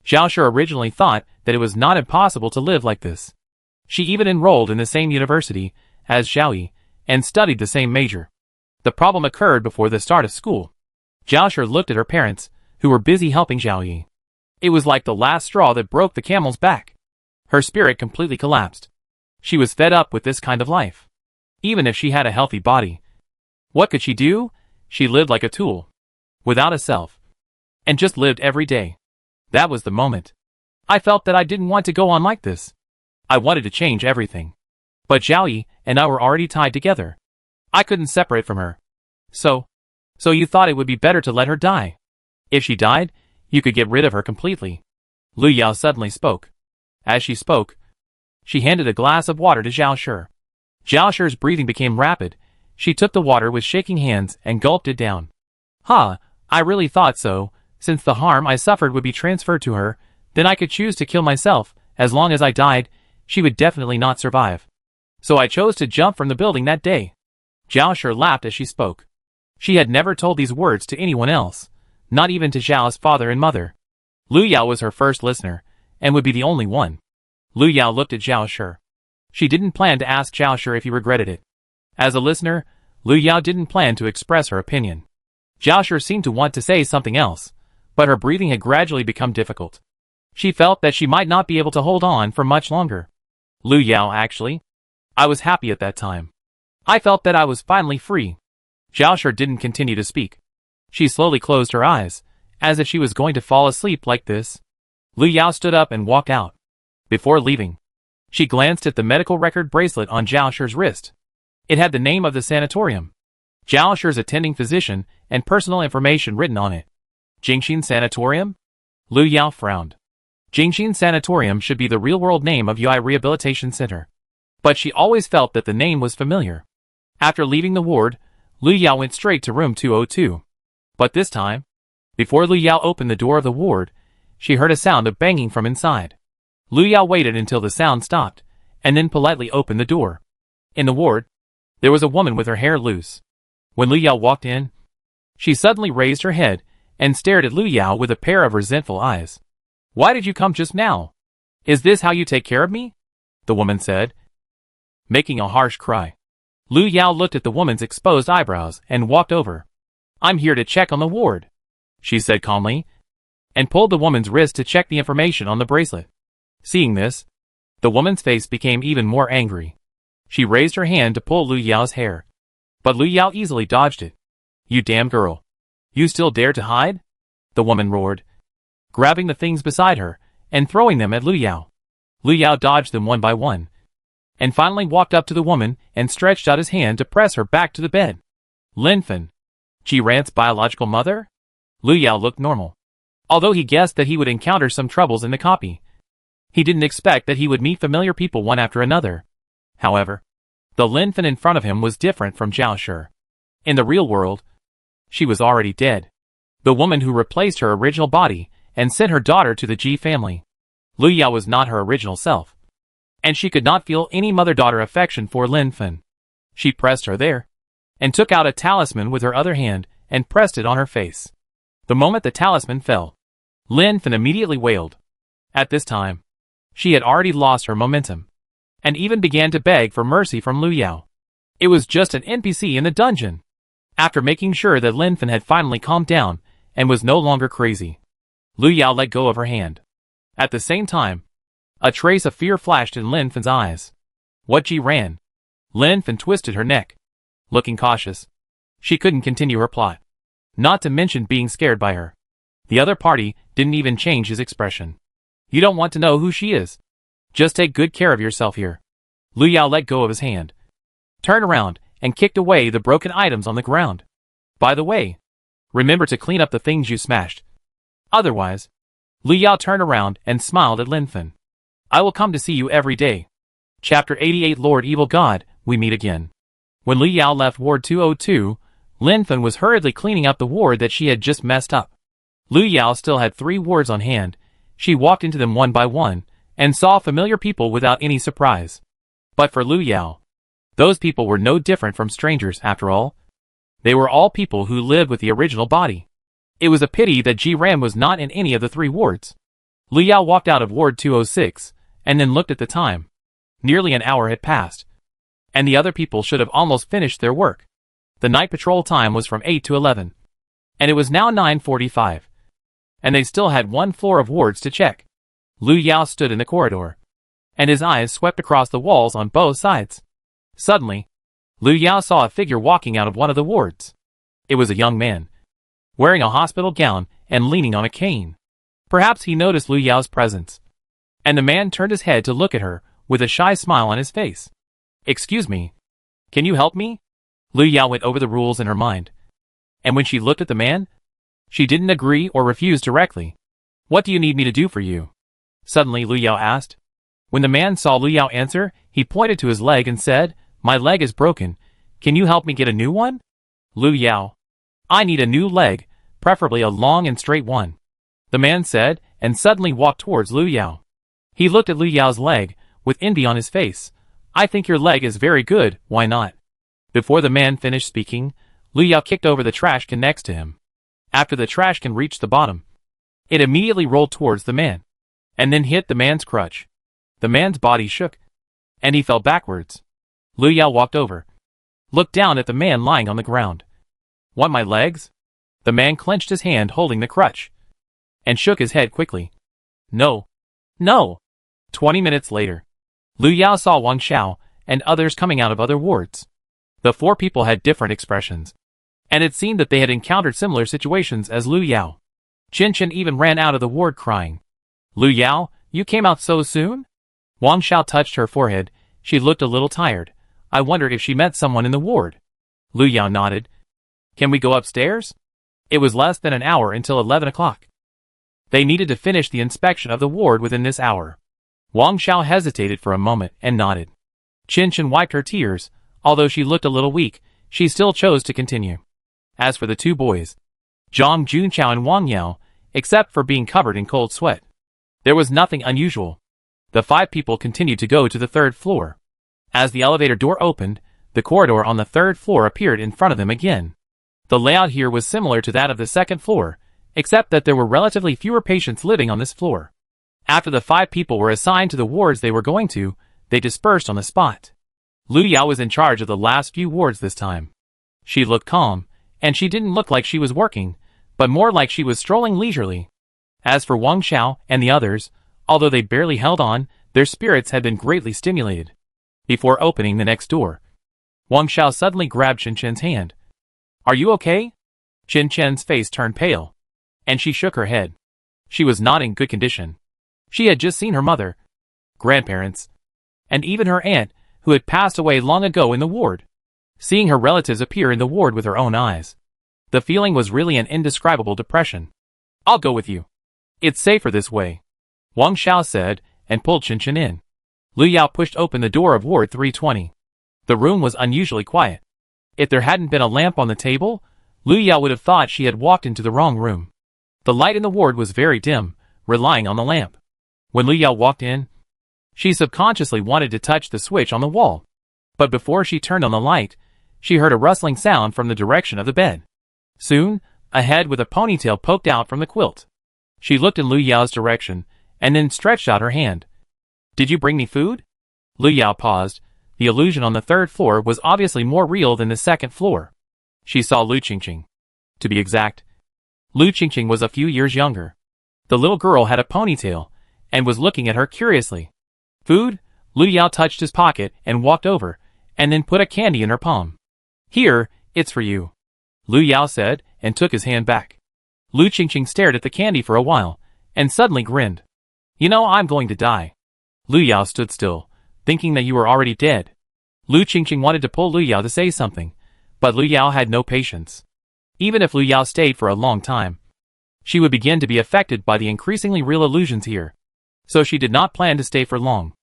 Zhao Shi originally thought that it was not impossible to live like this. She even enrolled in the same university as Zhao Yi, and studied the same major. The problem occurred before the start of school. Zhao Shi looked at her parents, who were busy helping Zhao Yi. It was like the last straw that broke the camel's back. Her spirit completely collapsed. She was fed up with this kind of life. Even if she had a healthy body, what could she do? She lived like a tool, without a self, and just lived every day. That was the moment. I felt that I didn't want to go on like this. I wanted to change everything. But Zhao Yi and I were already tied together. I couldn't separate from her. So you thought it would be better to let her die. If she died, you could get rid of her completely. Lu Yao suddenly spoke. As she spoke, she handed a glass of water to Zhao Shi. Zhao Shi's breathing became rapid. She took the water with shaking hands and gulped it down. I really thought so. Since the harm I suffered would be transferred to her, then I could choose to kill myself. As long as I died, she would definitely not survive. So I chose to jump from the building that day. Zhao Shi laughed as she spoke. She had never told these words to anyone else, not even to Zhao's father and mother. Lu Yao was her first listener, and would be the only one. Lu Yao looked at Zhao Shi. She didn't plan to ask Zhao Shi if he regretted it. As a listener, Lu Yao didn't plan to express her opinion. Zhao Shi seemed to want to say something else, but her breathing had gradually become difficult. She felt that she might not be able to hold on for much longer. Lu Yao, actually. I was happy at that time. I felt that I was finally free. Zhao Shi didn't continue to speak. She slowly closed her eyes, as if she was going to fall asleep like this. Lu Yao stood up and walked out. Before leaving, she glanced at the medical record bracelet on Zhao Shi's wrist. It had the name of the sanatorium, Zhao Shi's attending physician, and personal information written on it. Jingxin Sanatorium? Lu Yao frowned. Jingxin Sanatorium should be the real-world name of Yui Rehabilitation Center. But she always felt that the name was familiar. After leaving the ward, Lu Yao went straight to room 202. But this time, before Lu Yao opened the door of the ward, she heard a sound of banging from inside. Lu Yao waited until the sound stopped, and then politely opened the door. In the ward, there was a woman with her hair loose. When Lu Yao walked in, she suddenly raised her head and stared at Lu Yao with a pair of resentful eyes. "Why did you come just now? Is this how you take care of me?" the woman said, making a harsh cry. Lu Yao looked at the woman's exposed eyebrows and walked over. "I'm here to check on the ward," she said calmly, and pulled the woman's wrist to check the information on the bracelet. Seeing this, the woman's face became even more angry. She raised her hand to pull Lu Yao's hair, but Lu Yao easily dodged it. "You damn girl. You still dare to hide?" the woman roared, grabbing the things beside her and throwing them at Lu Yao. Lu Yao dodged them one by one, and finally walked up to the woman and stretched out his hand to press her back to the bed. "Linfen, Ji-Ran's biological mother?" Lu Yao looked normal. Although he guessed that he would encounter some troubles in the copy, he didn't expect that he would meet familiar people one after another. However, the Linfen in front of him was different from Zhao Shi. In the real world, she was already dead. The woman who replaced her original body and sent her daughter to the Ji family. Lu Yao was not her original self, and she could not feel any mother-daughter affection for Linfen. She pressed her there, and took out a talisman with her other hand and pressed it on her face. The moment the talisman fell, Linfen immediately wailed. At this time, she had already lost her momentum, and even began to beg for mercy from Lu Yao. It was just an NPC in the dungeon. After making sure that Linfen had finally calmed down and was no longer crazy, Lu Yao let go of her hand. At the same time, a trace of fear flashed in Linfen's eyes. "What Ji-Ran?" Linfen twisted her neck. Looking cautious, she couldn't continue her plot, not to mention being scared by her. The other party didn't even change his expression. "You don't want to know who she is. Just take good care of yourself here." Lu Yao let go of his hand, turned around, and kicked away the broken items on the ground. "By the way, remember to clean up the things you smashed. Otherwise," Lu Yao turned around and smiled at Linfen. "I will come to see you every day." Chapter 88 Lord Evil God, we meet again. When Lu Yao left Ward 202, Linfen was hurriedly cleaning up the ward that she had just messed up. Lu Yao still had 3 wards on hand. She walked into them one by one, and saw familiar people without any surprise. But for Lu Yao, those people were no different from strangers after all. They were all people who lived with the original body. It was a pity that Ji-Ran was not in any of the 3 wards. Lu Yao walked out of Ward 206, and then looked at the time. Nearly an hour had passed, and the other people should have almost finished their work. The night patrol time was from 8 to 11, and it was now 9:45, and they still had 1 floor of wards to check. Lu Yao stood in the corridor, and his eyes swept across the walls on both sides. Suddenly, Lu Yao saw a figure walking out of one of the wards. It was a young man, wearing a hospital gown and leaning on a cane. Perhaps he noticed Lu Yao's presence, and the man turned his head to look at her with a shy smile on his face. "Excuse me, can you help me?" Lu Yao went over the rules in her mind, and when she looked at the man, she didn't agree or refuse directly. "What do you need me to do for you?" Suddenly Lu Yao asked. When the man saw Lu Yao answer, he pointed to his leg and said, "My leg is broken. Can you help me get a new one?" Lu Yao: "I need a new leg, preferably a long and straight one," the man said, and suddenly walked towards Lu Yao. He looked at Lu Yao's leg, with envy on his face. "I think your leg is very good, why not?" Before the man finished speaking, Lu Yao kicked over the trash can next to him. After the trash can reached the bottom, It immediately rolled towards the man, and then hit the man's crutch. The man's body shook, and he fell backwards. Lu Yao walked over, looked down at the man lying on the ground. "Want my legs?" The man clenched his hand holding the crutch, and shook his head quickly. "No. No." 20 minutes later, Lu Yao saw Wang Xiao and others coming out of other wards. The 4 people had different expressions, and it seemed that they had encountered similar situations as Lu Yao. Chen Chen even ran out of the ward crying. "Lu Yao, you came out so soon?" Wang Xiao touched her forehead. She looked a little tired. I wondered if she met someone in the ward. Lu Yao nodded. "Can we go upstairs?" It was less than an hour until 11 o'clock. They needed to finish the inspection of the ward within this hour. Wang Xiao hesitated for a moment and nodded. Chen Chen wiped her tears. Although she looked a little weak, she still chose to continue. As for the 2 boys, Zhang Junqiao and Wang Yao, except for being covered in cold sweat, there was nothing unusual. The 5 people continued to go to the 3rd floor. As the elevator door opened, the corridor on the 3rd floor appeared in front of them again. The layout here was similar to that of the 2nd floor, except that there were relatively fewer patients living on this floor. After the 5 people were assigned to the wards they were going to, they dispersed on the spot. Lu Yao was in charge of the last few wards this time. She looked calm, and she didn't look like she was working, but more like she was strolling leisurely. As for Wang Xiao and the others, although they barely held on, their spirits had been greatly stimulated. Before opening the next door, Wang Xiao suddenly grabbed Chen Chen's hand. "Are you okay?" Chen Chen's face turned pale, and she shook her head. She was not in good condition. She had just seen her mother, grandparents, and even her aunt, who had passed away long ago in the ward. Seeing her relatives appear in the ward with her own eyes, the feeling was really an indescribable depression. "I'll go with you. It's safer this way," Wang Xiao said, and pulled Chen Chen in. Lu Yao pushed open the door of Ward 320. The room was unusually quiet. If there hadn't been a lamp on the table, Lu Yao would have thought she had walked into the wrong room. The light in the ward was very dim, relying on the lamp. When Lu Yao walked in, she subconsciously wanted to touch the switch on the wall. But before she turned on the light, she heard a rustling sound from the direction of the bed. Soon, a head with a ponytail poked out from the quilt. She looked in Lu Yao's direction, and then stretched out her hand. "Did you bring me food?" Lu Yao paused. The illusion on the 3rd floor was obviously more real than the 2nd floor. She saw Lu Qingqing. To be exact, Lu Qingqing was a few years younger. The little girl had a ponytail, and was looking at her curiously. "Food?" Lu Yao touched his pocket and walked over, and then put a candy in her palm. "Here, it's for you," Lu Yao said, and took his hand back. Lu Qingqing stared at the candy for a while, and suddenly grinned. "You know I'm going to die." Lu Yao stood still, thinking that you were already dead. Lu Qingqing wanted to pull Lu Yao to say something, but Lu Yao had no patience. Even if Lu Yao stayed for a long time, she would begin to be affected by the increasingly real illusions here. So she did not plan to stay for long.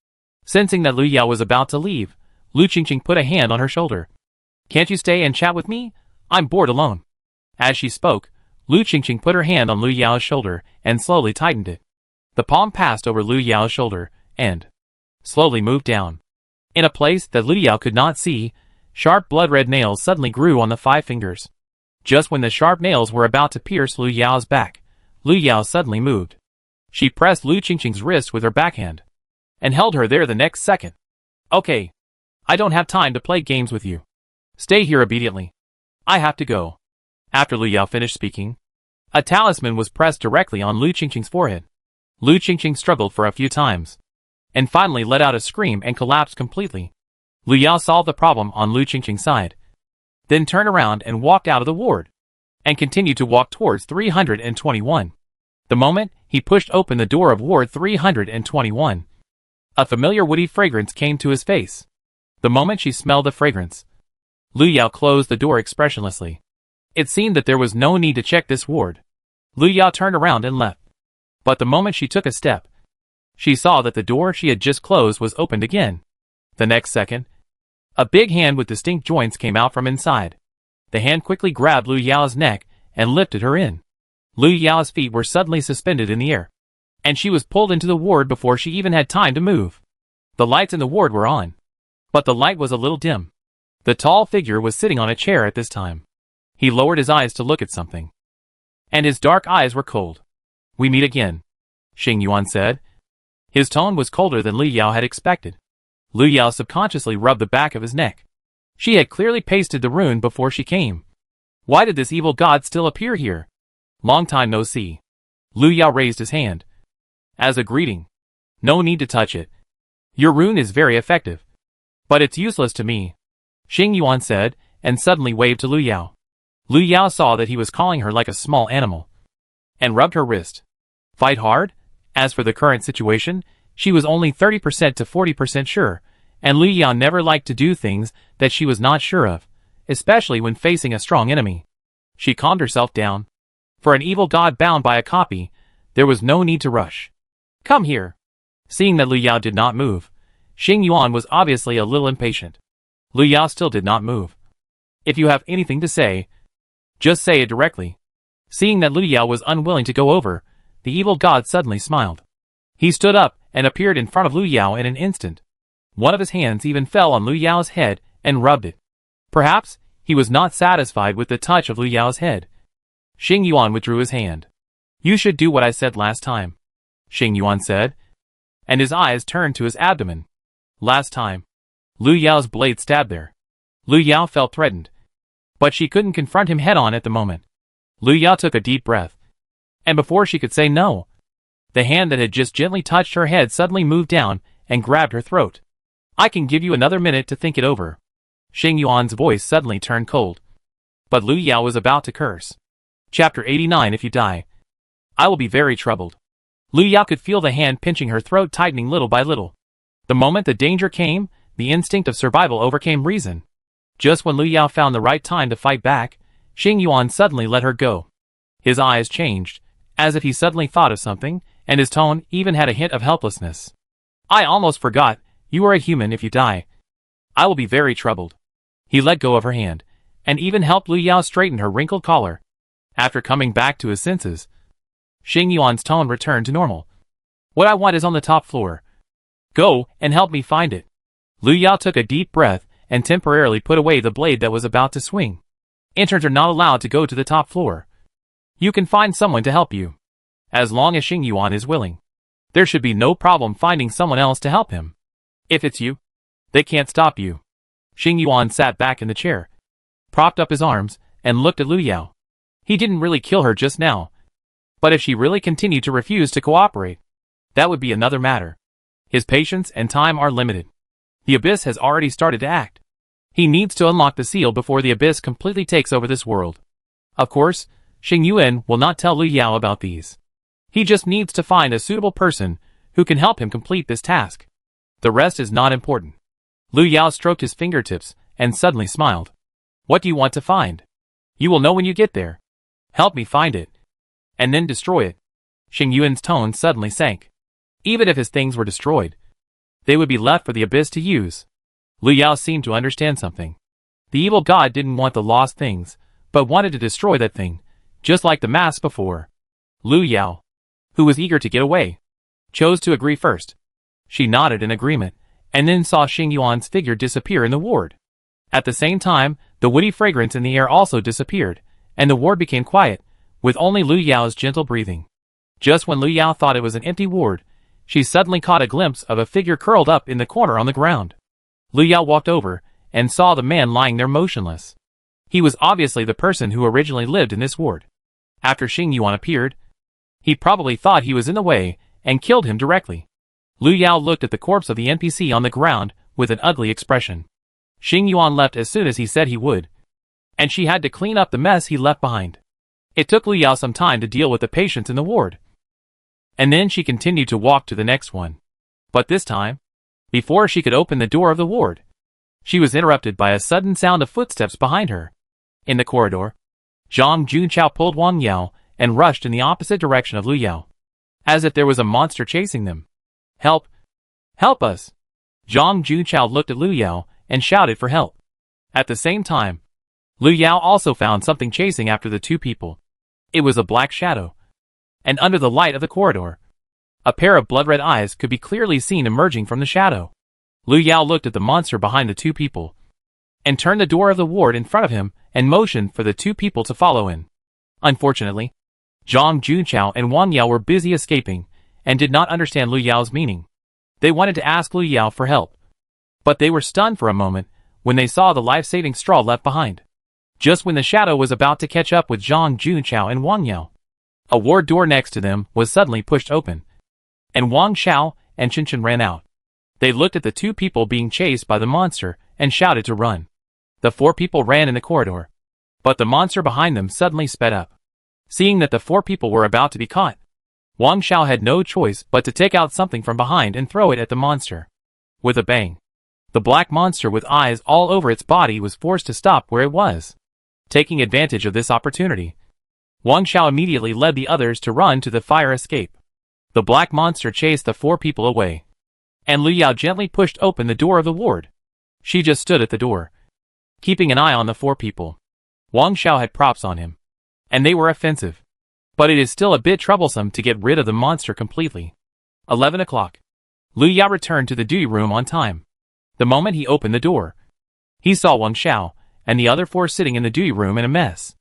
Sensing that Lu Yao was about to leave, Lu Qingqing put a hand on her shoulder. "Can't you stay and chat with me? I'm bored alone." As she spoke, Lu Qingqing put her hand on Lu Yao's shoulder and slowly tightened it. The palm passed over Lu Yao's shoulder and slowly moved down. In a place that Lu Yao could not see, sharp blood-red nails suddenly grew on the 5 fingers. Just when the sharp nails were about to pierce Lu Yao's back, Lu Yao suddenly moved. She pressed Lu Qingqing's wrist with her backhand, and held her there the next second. "Okay. I don't have time to play games with you. Stay here obediently. I have to go." After Lu Yao finished speaking, a talisman was pressed directly on Lu Qingqing's forehead. Lu Qingqing struggled for a few times, and finally let out a scream and collapsed completely. Lu Yao solved the problem on Lu Qingqing's side, then turned around and walked out of the ward, and continued to walk towards 321. The moment he pushed open the door of Ward 321, a familiar woody fragrance came to his face. The moment she smelled the fragrance, Lu Yao closed the door expressionlessly. It seemed that there was no need to check this ward. Lu Yao turned around and left. But the moment she took a step, she saw that the door she had just closed was opened again. The next second, a big hand with distinct joints came out from inside. The hand quickly grabbed Lu Yao's neck and lifted her in. Lu Yao's feet were suddenly suspended in the air, and she was pulled into the ward before she even had time to move. The lights in the ward were on, but the light was a little dim. The tall figure was sitting on a chair at this time. He lowered his eyes to look at something, and his dark eyes were cold. We meet again, Xing Yuan said. His tone was colder than Lu Yao had expected. Lu Yao subconsciously rubbed the back of his neck. She had clearly pasted the rune before she came. Why did this evil god still appear here? Long time no see. Lu Yao raised his hand. As a greeting. No need to touch it. Your rune is very effective. But it's useless to me, Xing Yuan said, and suddenly waved to Lu Yao. Lu Yao saw that he was calling her like a small animal, and rubbed her wrist. Fight hard? As for the current situation, she was only 30% to 40% sure, and Lu Yao never liked to do things that she was not sure of, especially when facing a strong enemy. She calmed herself down. For an evil god bound by a copy, there was no need to rush. Come here. Seeing that Lu Yao did not move, Xing Yuan was obviously a little impatient. Lu Yao still did not move. If you have anything to say, just say it directly. Seeing that Lu Yao was unwilling to go over, the evil god suddenly smiled. He stood up and appeared in front of Lu Yao in an instant. One of his hands even fell on Lu Yao's head and rubbed it. Perhaps he was not satisfied with the touch of Lu Yao's head. Xing Yuan withdrew his hand. You should do what I said last time, Xing Yuan said, and his eyes turned to his abdomen. Last time. Lu Yao's blade stabbed there. Lu Yao felt threatened, but she couldn't confront him head-on at the moment. Lu Yao took a deep breath, and before she could say no, the hand that had just gently touched her head suddenly moved down and grabbed her throat. I can give you another minute to think it over. Xing Yuan's voice suddenly turned cold. But Lu Yao was about to curse. Chapter 89. If you die, I will be very troubled. Lu Yao could feel the hand pinching her throat tightening little by little. The moment the danger came, the instinct of survival overcame reason. Just when Lu Yao found the right time to fight back, Xing Yuan suddenly let her go. His eyes changed, as if he suddenly thought of something, and his tone even had a hint of helplessness. I almost forgot, you are a human. If you die, I will be very troubled. He let go of her hand, and even helped Lu Yao straighten her wrinkled collar. After coming back to his senses, Xing Yuan's tone returned to normal. What I want is on the top floor. Go and help me find it. Lu Yao took a deep breath and temporarily put away the blade that was about to swing. Interns are not allowed to go to the top floor. You can find someone to help you. As long as Xing Yuan is willing, there should be no problem finding someone else to help him. If it's you, they can't stop you. Xing Yuan sat back in the chair, propped up his arms, and looked at Lu Yao. He didn't really kill her just now, but if she really continued to refuse to cooperate, that would be another matter. His patience and time are limited. The Abyss has already started to act. He needs to unlock the seal before the Abyss completely takes over this world. Of course, Xing Yuan will not tell Lu Yao about these. He just needs to find a suitable person who can help him complete this task. The rest is not important. Lu Yao stroked his fingertips and suddenly smiled. What do you want to find? You will know when you get there. Help me find it, and then destroy it. Xing Yuan's tone suddenly sank. Even if his things were destroyed, they would be left for the Abyss to use. Lu Yao seemed to understand something. The evil god didn't want the lost things, but wanted to destroy that thing, just like the mask before. Lu Yao, who was eager to get away, chose to agree first. She nodded in agreement, and then saw Xing Yuan's figure disappear in the ward. At the same time, the woody fragrance in the air also disappeared, and the ward became quiet, with only Lu Yao's gentle breathing. Just when Lu Yao thought it was an empty ward, she suddenly caught a glimpse of a figure curled up in the corner on the ground. Lu Yao walked over, and saw the man lying there motionless. He was obviously the person who originally lived in this ward. After Xing Yuan appeared, he probably thought he was in the way, and killed him directly. Lu Yao looked at the corpse of the NPC on the ground, with an ugly expression. Xing Yuan left as soon as he said he would, and she had to clean up the mess he left behind. It took Lu Yao some time to deal with the patients in the ward, and then she continued to walk to the next one. But this time, before she could open the door of the ward, she was interrupted by a sudden sound of footsteps behind her. In the corridor, Zhang Junqiao pulled Wang Yao and rushed in the opposite direction of Lu Yao, as if there was a monster chasing them. Help! Help us! Zhang Junqiao looked at Lu Yao and shouted for help. At the same time, Lu Yao also found something chasing after the two people. It was a black shadow, and under the light of the corridor, a pair of blood-red eyes could be clearly seen emerging from the shadow. Lu Yao looked at the monster behind the two people, and turned the door of the ward in front of him and motioned for the two people to follow in. Unfortunately, Zhang Junqiao and Wang Yao were busy escaping, and did not understand Lu Yao's meaning. They wanted to ask Lu Yao for help, but they were stunned for a moment when they saw the life-saving straw left behind. Just when the shadow was about to catch up with Zhang Junqiao and Wang Yao, a ward door next to them was suddenly pushed open, and Wang Xiao and Chen ran out. They looked at the two people being chased by the monster and shouted to run. The four people ran in the corridor, but the monster behind them suddenly sped up. Seeing that the four people were about to be caught, Wang Xiao had no choice but to take out something from behind and throw it at the monster. With a bang, the black monster with eyes all over its body was forced to stop where it was. Taking advantage of this opportunity, Wang Xiao immediately led the others to run to the fire escape. The black monster chased the four people away, and Lu Yao gently pushed open the door of the ward. She just stood at the door, keeping an eye on the four people. Wang Xiao had props on him, and they were offensive, but it is still a bit troublesome to get rid of the monster completely. 11 o'clock. Lu Yao returned to the duty room on time. The moment he opened the door, he saw Wang Xiao and the other four sitting in the duty room in a mess.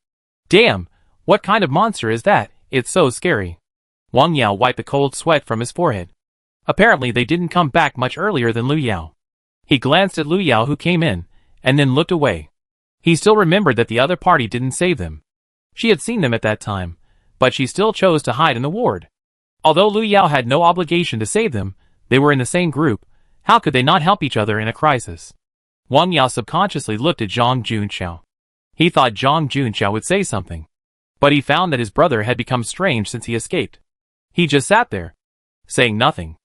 Damn, what kind of monster is that? It's so scary. Wang Yao wiped the cold sweat from his forehead. Apparently they didn't come back much earlier than Lu Yao. He glanced at Lu Yao, who came in, and then looked away. He still remembered that the other party didn't save them. She had seen them at that time, but she still chose to hide in the ward. Although Lu Yao had no obligation to save them, they were in the same group. How could they not help each other in a crisis? Wang Yao subconsciously looked at Zhang Junqiao. He thought Zhang Junqiao would say something, but he found that his brother had become strange since he escaped. He just sat there, saying nothing.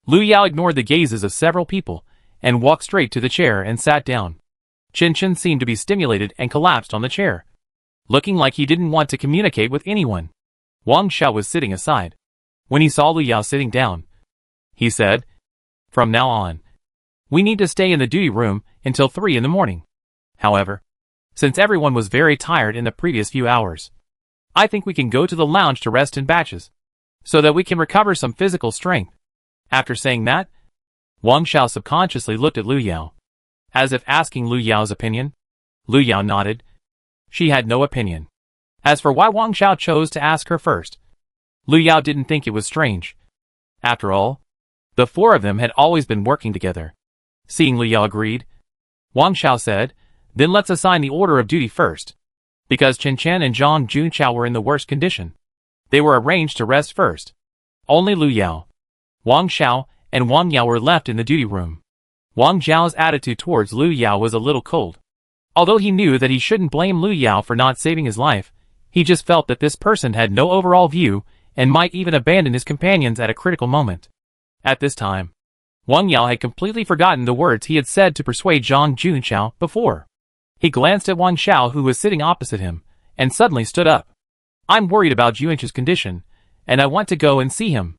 Lu Yao ignored the gazes of several people and walked straight to the chair and sat down. Chen seemed to be stimulated and collapsed on the chair, looking like he didn't want to communicate with anyone. Wang Xiao was sitting aside. When he saw Lu Yao sitting down, he said, "From now on, we need to stay in the duty room until 3 in the morning. However, since everyone was very tired in the previous few hours, I think we can go to the lounge to rest in batches, so that we can recover some physical strength." After saying that, Wang Xiao subconsciously looked at Lu Yao, as if asking Lu Yao's opinion. Lu Yao nodded. She had no opinion. As for why Wang Xiao chose to ask her first, Lu Yao didn't think it was strange. After all, the four of them had always been working together. Seeing Lu Yao agreed, Wang Xiao said, "Then let's assign the order of duty first." Because Chen and Zhang Junqiao were in the worst condition, they were arranged to rest first. Only Lu Yao, Wang Xiao, and Wang Yao were left in the duty room. Wang Zhao's attitude towards Lu Yao was a little cold. Although he knew that he shouldn't blame Lu Yao for not saving his life, he just felt that this person had no overall view and might even abandon his companions at a critical moment. At this time, Wang Yao had completely forgotten the words he had said to persuade Zhang Junqiao before. He glanced at Wang Xiao, who was sitting opposite him, and suddenly stood up. "I'm worried about Junqiao's condition, and I want to go and see him."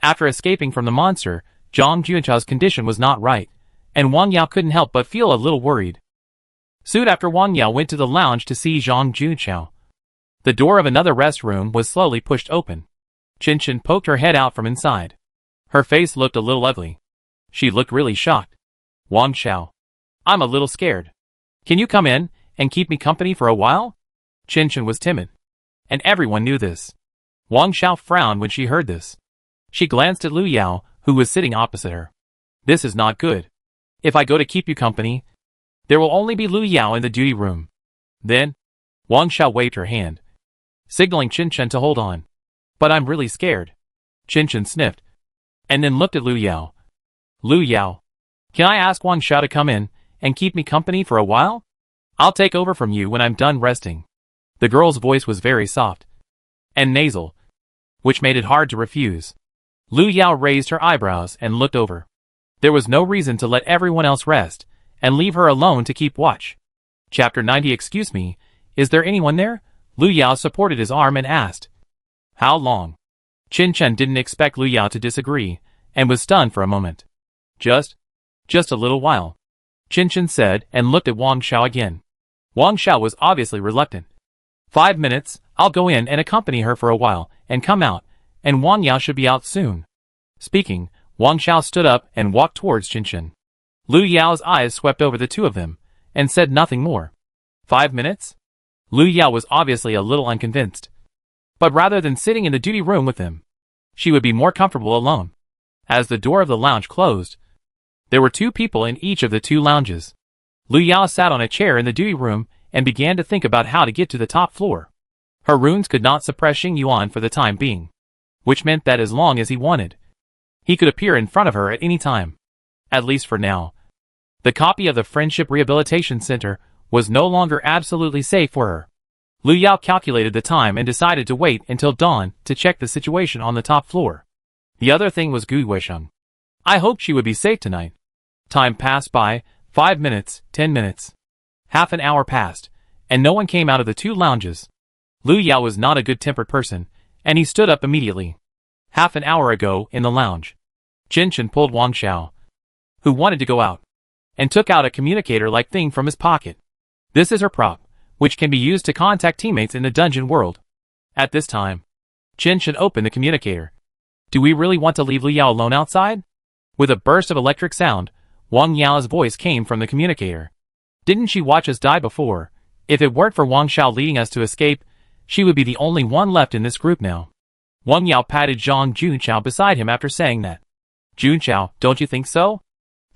After escaping from the monster, Zhang Junqiao's condition was not right, and Wang Yao couldn't help but feel a little worried. Soon after, Wang Yao went to the lounge to see Zhang Junqiao. The door of another rest room was slowly pushed open. Chen poked her head out from inside. Her face looked a little ugly. She looked really shocked. "Wang Xiao, I'm a little scared. Can you come in and keep me company for a while?" Chen was timid, and everyone knew this. Wang Xiao frowned when she heard this. She glanced at Lu Yao, who was sitting opposite her. "This is not good. If I go to keep you company, there will only be Lu Yao in the duty room." Then, Wang Xiao waved her hand, signaling Chen to hold on. "But I'm really scared." Chen sniffed, and then looked at Lu Yao. "Lu Yao, can I ask Wang Xiao to come in and keep me company for a while? I'll take over from you when I'm done resting." The girl's voice was very soft and nasal, which made it hard to refuse. Lu Yao raised her eyebrows and looked over. There was no reason to let everyone else rest and leave her alone to keep watch. Chapter 90. "Excuse me, is there anyone there?" Lu Yao supported his arm and asked. "How long?" Chen didn't expect Lu Yao to disagree, and was stunned for a moment. Just a little while," Chen said, and looked at Wang Xiao again. Wang Xiao was obviously reluctant. 5 minutes, I'll go in and accompany her for a while, and come out, and Wang Yao should be out soon." Speaking, Wang Xiao stood up and walked towards Chen. Lu Yao's eyes swept over the two of them, and said nothing more. 5 minutes? Lu Yao was obviously a little unconvinced. But rather than sitting in the duty room with him, she would be more comfortable alone. As the door of the lounge closed, there were 2 people in each of the 2 lounges. Lu Yao sat on a chair in the duty room and began to think about how to get to the top floor. Her runes could not suppress Xing Yuan for the time being, which meant that as long as he wanted, he could appear in front of her at any time. At least for now. The copy of the Friendship Rehabilitation Center was no longer absolutely safe for her. Lu Yao calculated the time and decided to wait until dawn to check the situation on the top floor. The other thing was Gu Weisheng. I hoped she would be safe tonight. Time passed by, 5 minutes, 10 minutes. Half an hour passed, and no one came out of the 2 lounges. Lu Yao was not a good-tempered person, and he stood up immediately. Half an hour ago, in the lounge, Chen Chen pulled Wang Xiao, who wanted to go out, and took out a communicator-like thing from his pocket. This is her prop, which can be used to contact teammates in the dungeon world. At this time, Chen Chen opened the communicator. Do we really want to leave Lu Yao alone outside? With a burst of electric sound, Wang Yao's voice came from the communicator. Didn't she watch us die before? If it weren't for Wang Xiao leading us to escape, she would be the only one left in this group now. Wang Yao patted Zhang Junqiao beside him after saying that. Junqiao, don't you think so?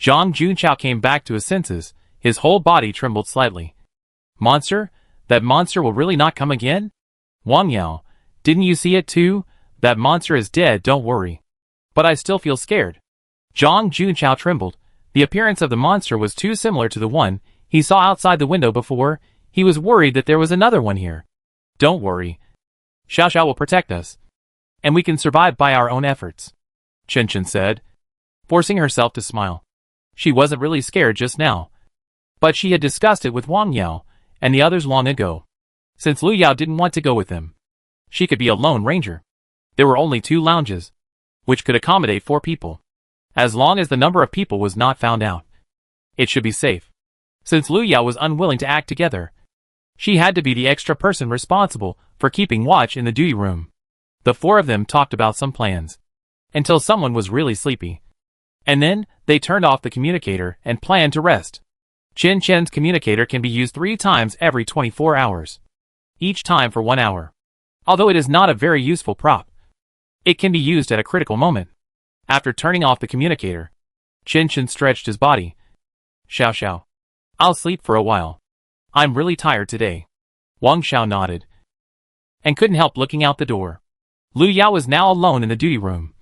Zhang Junqiao came back to his senses. His whole body trembled slightly. Monster? That monster will really not come again? Wang Yao, didn't you see it too? That monster is dead, don't worry. But I still feel scared. Zhang Junqiao trembled. The appearance of the monster was too similar to the one he saw outside the window before. He was worried that there was another one here. Don't worry. Xiao Xiao will protect us. And we can survive by our own efforts, Chen Chen said, forcing herself to smile. She wasn't really scared just now, but she had discussed it with Wang Yao and the others long ago. Since Lu Yao didn't want to go with them, she could be a lone ranger. There were only 2 lounges, which could accommodate 4 people. As long as the number of people was not found out, it should be safe. Since Lu Yao was unwilling to act together, she had to be the extra person responsible for keeping watch in the duty room. The 4 of them talked about some plans, until someone was really sleepy. And then, they turned off the communicator and planned to rest. Chen Chen's communicator can be used 3 times every 24 hours. Each time for 1 hour. Although it is not a very useful prop, it can be used at a critical moment. After turning off the communicator, Chen Chen stretched his body. Xiao Xiao, I'll sleep for a while. I'm really tired today. Wang Xiao nodded, and couldn't help looking out the door. Lu Yao was now alone in the duty room,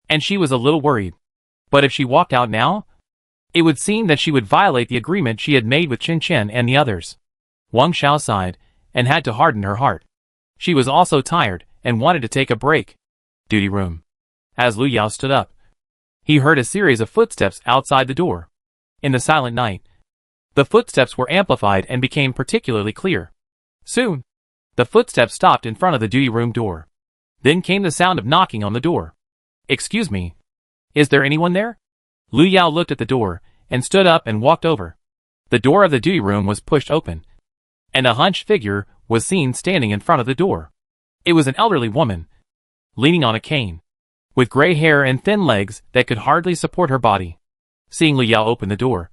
and she was a little worried. But if she walked out now, it would seem that she would violate the agreement she had made with Chen Chen and the others. Wang Xiao sighed, and had to harden her heart. She was also tired, and wanted to take a break. Duty room. As Lu Yao stood up, he heard a series of footsteps outside the door. In the silent night, the footsteps were amplified and became particularly clear. Soon, the footsteps stopped in front of the duty room door. Then came the sound of knocking on the door. Excuse me. Is there anyone there? Lu Yao looked at the door, and stood up and walked over. The door of the duty room was pushed open, and a hunched figure was seen standing in front of the door. It was an elderly woman, leaning on a cane, with gray hair and thin legs that could hardly support her body. Seeing Lu Yao open the door,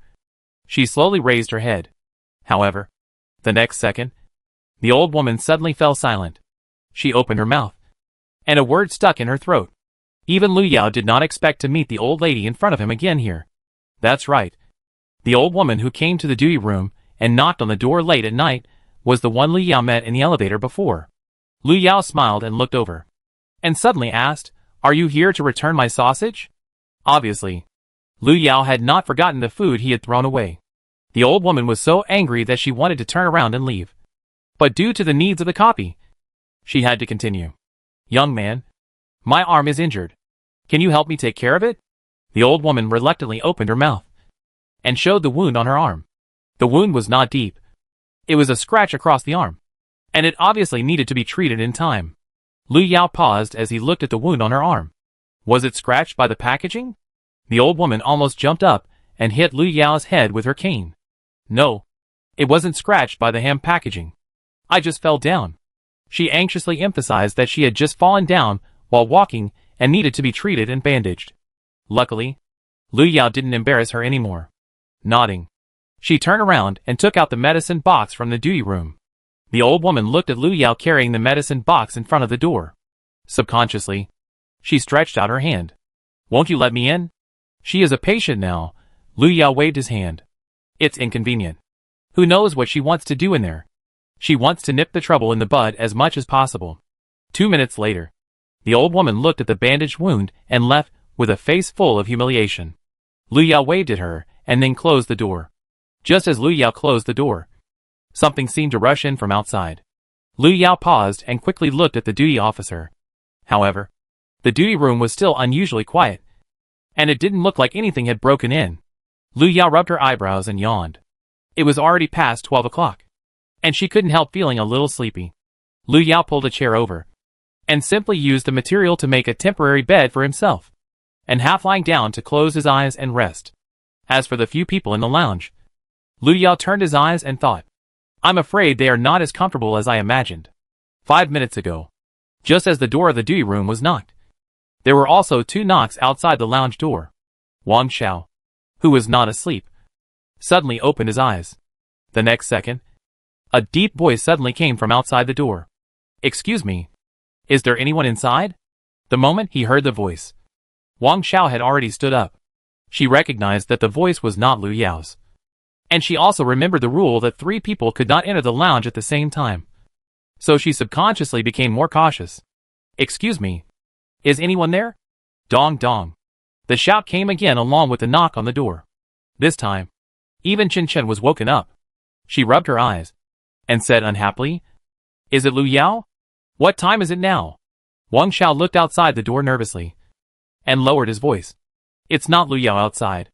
she slowly raised her head. However, the next second, the old woman suddenly fell silent. She opened her mouth, and a word stuck in her throat. Even Lu Yao did not expect to meet the old lady in front of him again here. That's right. The old woman who came to the duty room and knocked on the door late at night was the one Lu Yao met in the elevator before. Lu Yao smiled and looked over, and suddenly asked, "Are you here to return my sausage?" Obviously, Lu Yao had not forgotten the food he had thrown away. The old woman was so angry that she wanted to turn around and leave. But due to the needs of the copy, she had to continue. "Young man, my arm is injured. Can you help me take care of it?" The old woman reluctantly opened her mouth and showed the wound on her arm. The wound was not deep. It was a scratch across the arm, and it obviously needed to be treated in time. Lu Yao paused as he looked at the wound on her arm. Was it scratched by the packaging? The old woman almost jumped up and hit Lu Yao's head with her cane. No, it wasn't scratched by the ham packaging. I just fell down. She anxiously emphasized that she had just fallen down while walking and needed to be treated and bandaged. Luckily, Lu Yao didn't embarrass her anymore. Nodding, she turned around and took out the medicine box from the duty room. The old woman looked at Lu Yao carrying the medicine box in front of the door. Subconsciously, she stretched out her hand. Won't you let me in? She is a patient now. Lu Yao waved his hand. It's inconvenient. Who knows what she wants to do in there? She wants to nip the trouble in the bud as much as possible. 2 minutes later, the old woman looked at the bandaged wound and left with a face full of humiliation. Lu Yao waved at her and then closed the door. Just as Lu Yao closed the door, something seemed to rush in from outside. Lu Yao paused and quickly looked at the duty officer. However, the duty room was still unusually quiet, and it didn't look like anything had broken in. Lu Yao rubbed her eyebrows and yawned. It was already past 12 o'clock, and she couldn't help feeling a little sleepy. Lu Yao pulled a chair over, and simply used the material to make a temporary bed for himself, and half lying down to close his eyes and rest. As for the few people in the lounge, Lu Yao turned his eyes and thought, I'm afraid they are not as comfortable as I imagined. 5 minutes ago, just as the door of the duty room was knocked, there were also 2 knocks outside the lounge door. Wang Xiao, who was not asleep, suddenly opened his eyes. The next second, a deep voice suddenly came from outside the door. Excuse me, is there anyone inside? The moment he heard the voice, Wang Xiao had already stood up. She recognized that the voice was not Lu Yao's. And she also remembered the rule that 3 people could not enter the lounge at the same time. So she subconsciously became more cautious. Excuse me, is anyone there? Dong dong. The shout came again along with the knock on the door. This time, even Chen Chen was woken up. She rubbed her eyes and said unhappily, Is it Lu Yao? What time is it now? Wang Xiao looked outside the door nervously and lowered his voice. It's not Lu Yao outside.